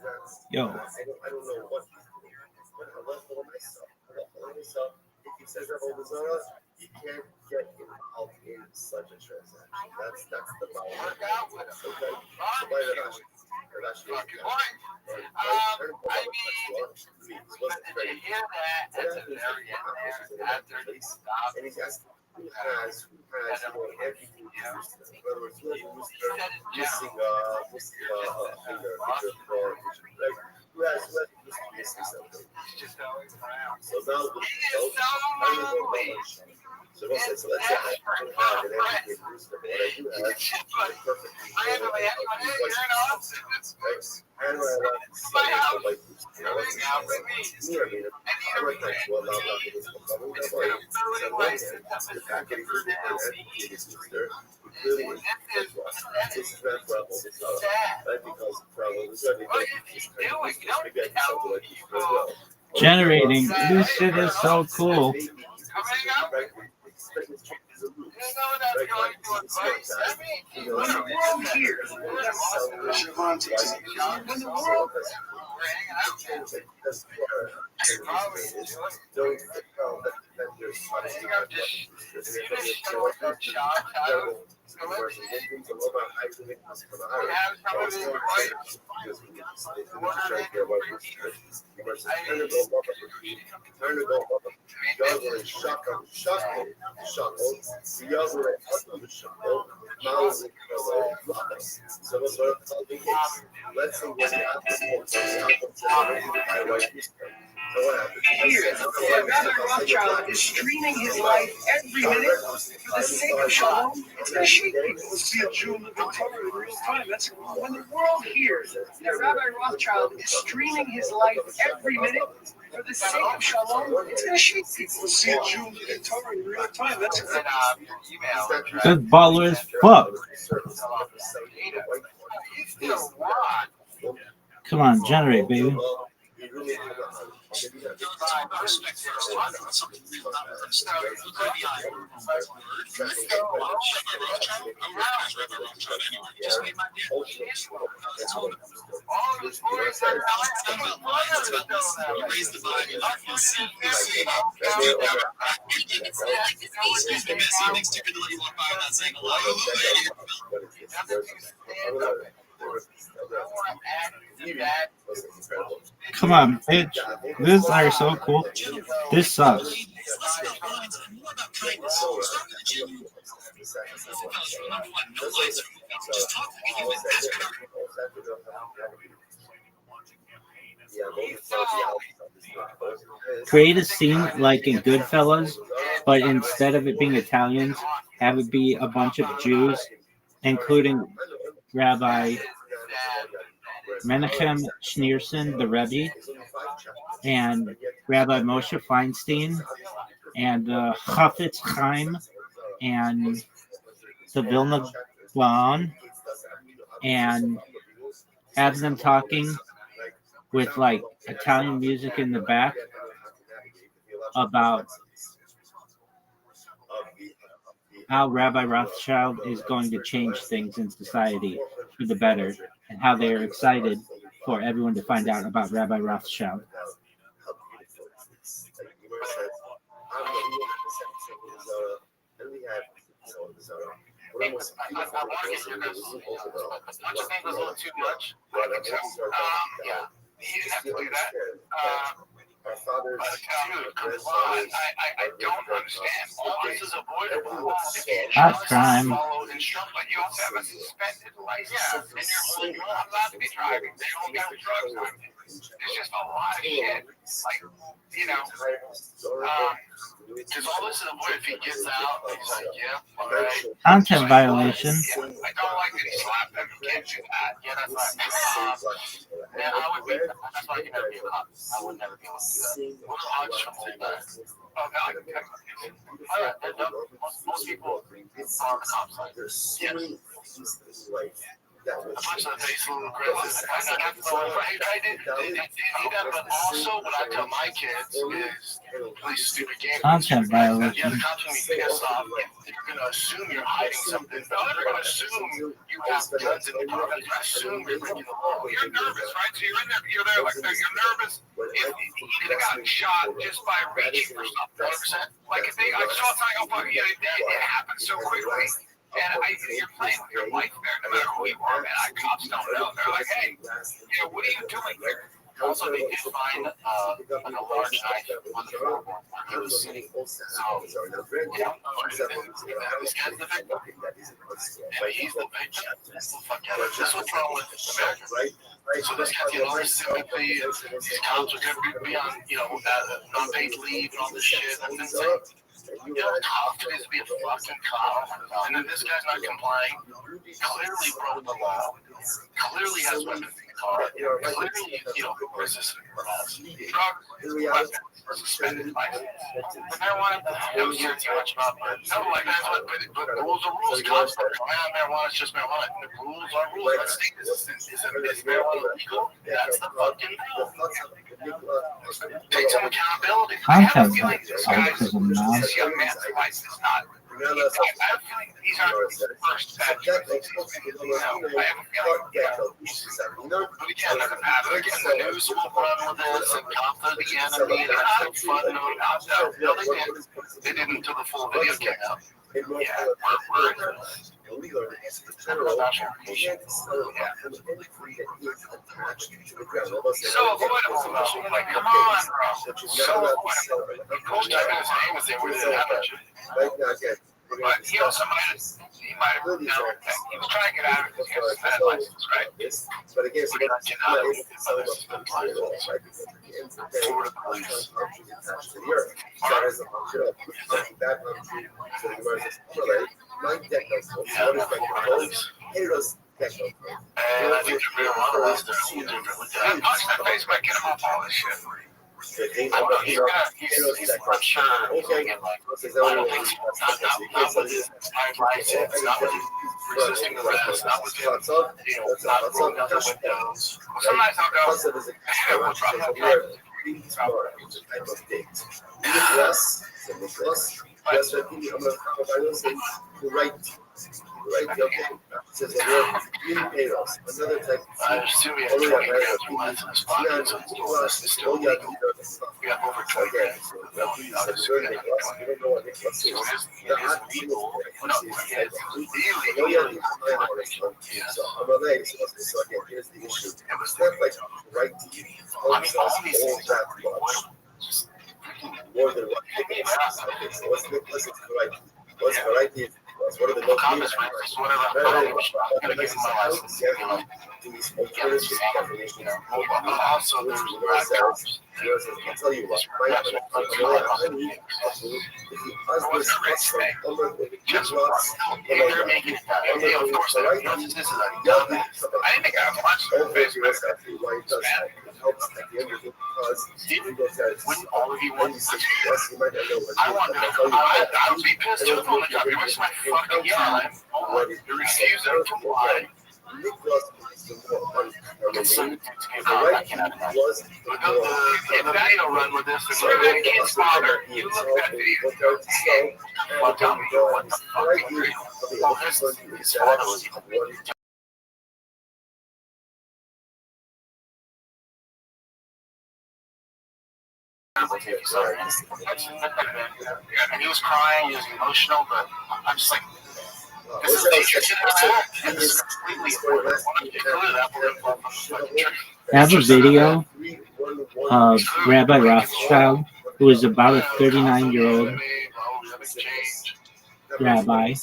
[SPEAKER 1] not.
[SPEAKER 10] Yo.
[SPEAKER 1] I don't know what he's doing. But I love for myself. If he says that over Zara, you can't get involved in such a transaction. That's the problem. Okay. So by the Rashi.
[SPEAKER 9] Did you hear that? That's a very end there. After he stopped.
[SPEAKER 1] And he's asking who has everything used. In other words, who has who has something. So now so let's say I don't have an everything used, but I do have perfect. And
[SPEAKER 10] generating. This shit is so cool.
[SPEAKER 4] Here, Rabbi Rothschild is streaming his life every minute for the sake of shalom. It's going to shake people to see a Jew living Torah in real time. That's when the world hears that Rabbi Rothschild is streaming his life every minute for the sake of shalom. It's going to shake people to see a Jew living Torah in real time. That's
[SPEAKER 10] This baller as fuck. Come on, generate, baby. Come on, bitch. This are so cool. This sucks. Create a scene like in Goodfellas, but instead of it being Italians, have it be a bunch of Jews, including Rabbi Menachem Schneerson, the Rabbi, and Rabbi Moshe Feinstein, and Chafetz Chaim, and the Vilna Gaon, and have them talking with like Italian music in the back about how Rabbi Rothschild is going to change things in society for the better, and how they are excited for everyone to find out about Rabbi Rothschild.
[SPEAKER 8] I want to get through this. As much as I think was a little too much, yeah, he didn't have to do that. But dude, come on, I don't understand. All this is avoidable.
[SPEAKER 10] That's crime.
[SPEAKER 8] Follow instructions, but you also have a suspended license, and you're not allowed to be driving. They don't got drugs on you. It's just a lot of shit. Like, you know, because all this is avoided. If he gets out, he's like, yeah, all right.
[SPEAKER 10] Content violation.
[SPEAKER 8] Yeah, I don't like that he slapped him. You can't do that. Yeah, that's right. Man, I would be. That's why I can never be a cop. I would never be able to do that. What are the odds from saying that? Oh, God. Most people are on the cop side. Yes. A bunch of the base little aggressive. I did that, but also what I tell my kids is play stupid games.
[SPEAKER 10] Content violation.
[SPEAKER 8] Yeah, the cops will be pissed off. They're going to assume you're hiding something. They're going to assume you have guns in the car. They're going to assume you're breaking the law. You're nervous, right? So you're in there, you're there, like, you're nervous. If you could have gotten shot just by reaching for something, 100%. Like, if I saw something, oh, fuck, yeah, it happened so quickly. And you're playing with your life there, no matter who you are, man. Cops don't know. They're like, hey, you know, what are you doing here? Also, they did find like a large knife on the floorboard where he was sitting. So, you know, this guy's the victim. And he's the victim. Fuck yeah. This is what's wrong with America. So this guy's getting all this sympathy, and these cops are going to be on, you know, non-paid leave and all this shit. That's insane. You know, tough it is to be a fucking cop. And then this guy's not complying. Clearly broke the law. Clearly has weapons in the car. Clearly, you know, resisting arrest. Drug, weapons, suspended license. But marijuana, I don't care too much about, but no, like that's what, but rules are rules. Cops are marijuana is just marijuana. The rules are rules. Let's state this. Is marijuana legal? That's the fucking rule. Take some accountability. I have a feeling this young man's life is not. I have a feeling these aren't the first bad choices. I have a feeling. But again, doesn't matter. Again, the news will run with this and cops are the enemy and have fun and all that. No, they didn't. They didn't until the full video came out. Yeah, we're in this. So avoidable, though. Like, come on, bro. So avoidable. The coach type in his name was there with his amateur. But he also might
[SPEAKER 9] might have, he was trying to get out of it because he has a STEM license, right?
[SPEAKER 1] But again, so
[SPEAKER 9] But
[SPEAKER 1] that's
[SPEAKER 9] he
[SPEAKER 1] not
[SPEAKER 9] cannot
[SPEAKER 1] able to sell it up to the law, right? Because at the end of the day,
[SPEAKER 9] for the
[SPEAKER 1] it's
[SPEAKER 9] police.
[SPEAKER 1] not attached to the earth. So that is a function of that country. So the versus overlay, like techno.
[SPEAKER 9] Yeah,
[SPEAKER 1] What is techno? Here's techno.
[SPEAKER 9] And I think the real one is they're a little different with that. Punch that face might get him off all this shit. I don't know, he's, I'm sure he's gonna get like, I don't think so. Not with his license, not with resisting arrest, not with him, not rolling out the windows. Sometimes I'll go, hey, what's wrong with that?
[SPEAKER 1] Yes, I think I'm gonna say right, okay. Says the word really paid us. Another type.
[SPEAKER 9] I assume you have 20 grams or less in his pocket, so it's still legal. We have over 20 grams. I assume you have 20. So it is legal. No, it's illegal.
[SPEAKER 1] So I'm a lady, so again, here's the issue. It's not like right to
[SPEAKER 9] I mean, all these things are
[SPEAKER 1] more than what okay, so what's the right? What's the right here? What are the
[SPEAKER 9] look, I'm just whatever I'm going to gotta give him my license, you know. Also, there's
[SPEAKER 1] I'll tell you what,
[SPEAKER 9] they're making it. Of course, this is a dumbass. I didn't think I was watching the face, wouldn't all of you want to I wonder, I would be pissed too on the job. You're wasting my fucking time. You're refusing to comply. I cannot imagine. The video run with this. If you're that kid's father, you look at that video. Well, tell me what the fuck you do. Well, his father was even. Sorry. And he was crying, he was emotional, but I'm just like, this is nature to the and this is completely
[SPEAKER 10] I have a video of Rabbi Rothschild, who is about a 39-year-old rabbi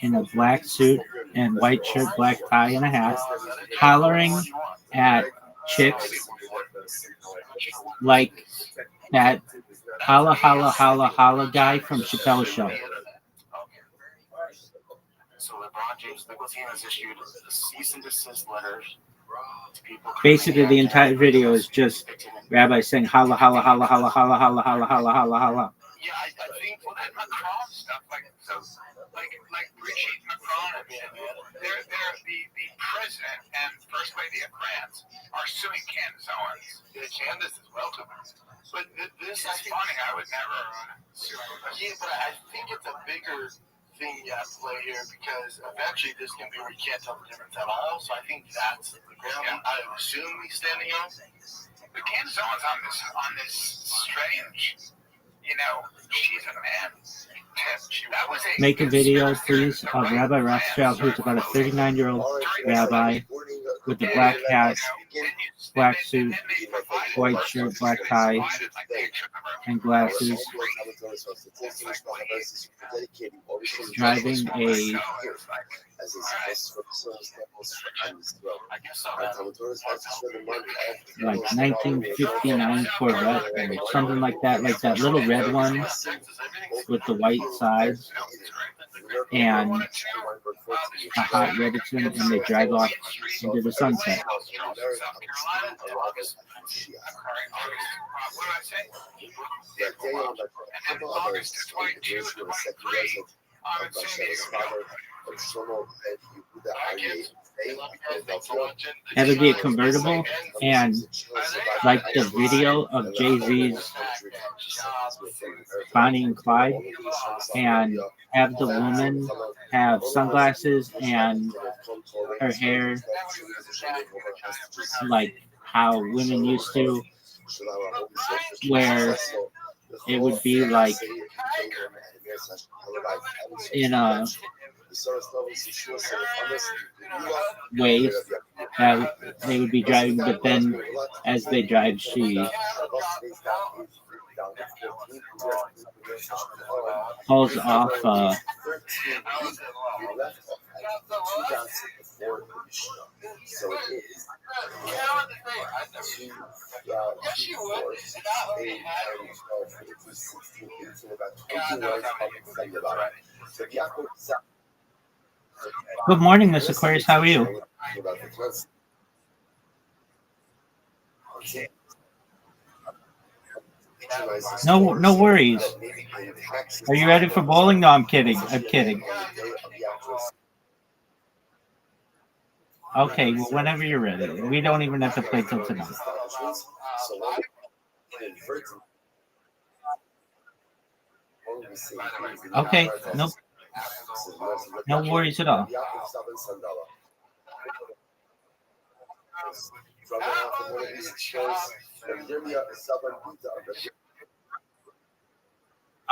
[SPEAKER 10] in a black suit and white shirt, black tie, and a hat, hollering at chicks like that holla, holla, holla, holla guy from Chappelle's Show.
[SPEAKER 9] So LeBron James legal team has issued a cease and desist letters to people.
[SPEAKER 10] Basically, the entire video is just Rabbi saying holla, holla, holla, holla, holla, holla, holla, holla, holla, holla.
[SPEAKER 9] Yeah, I think well, that Macron stuff, like Brigitte Macron, the president and first lady of France are suing Candace. Candace is welcome. But this is funny. I would never sue. Yeah, but I think it's a bigger thing you have to play here because eventually this can be where you can't tell the difference at all. So I think that's the ground. I assume he's standing on. But Candace Owens on this strange, she's a man.
[SPEAKER 10] Make a video, please, of Rabbi Rothschild, who's about a 39-year-old rabbi with a black hat, black suit, white shirt, black tie, and glasses, driving a like 1959 Corvette or something like that little red one with the white sides and a hot Redditon, and they drive off into the sunset. That would be a convertible, and like the video of Jay-Z's Bonnie and Clyde, and have the woman have sunglasses and her hair like how women used to, where it would be like in a wave that they would be driving, but then as they drive, she Calls off.
[SPEAKER 1] So it is. Yes, you would.
[SPEAKER 10] Good morning, Miss Aquarius. How are you? No worries. Are you ready for bowling? No, I'm kidding. I'm kidding. Okay, well, whenever you're ready. We don't even have to play till tonight. Okay, no worries at all.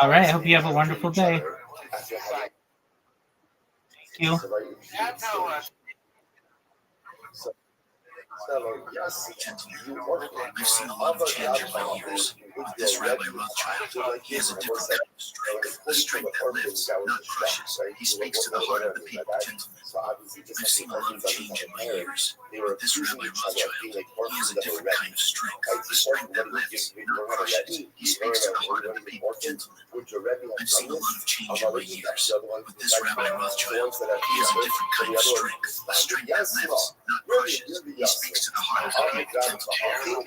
[SPEAKER 10] All right, I hope you have a wonderful day. Thank you.
[SPEAKER 14] I've seen a lot of change in my years. With this Rabbi Rothschild, he has a different kind of strength, a strength that lifts, not crushes. He speaks to the heart of the people gently. I've seen a lot of change in my years. With this Rabbi Rothschild, he has a different kind of strength, a strength that lifts, not crushes. He speaks to the heart of the people gently. I've seen a lot of change in my years. With this Rabbi Rothschild, he has a different kind of strength, a strength that lifts, not crushes. He speaks to the heart of the people gently.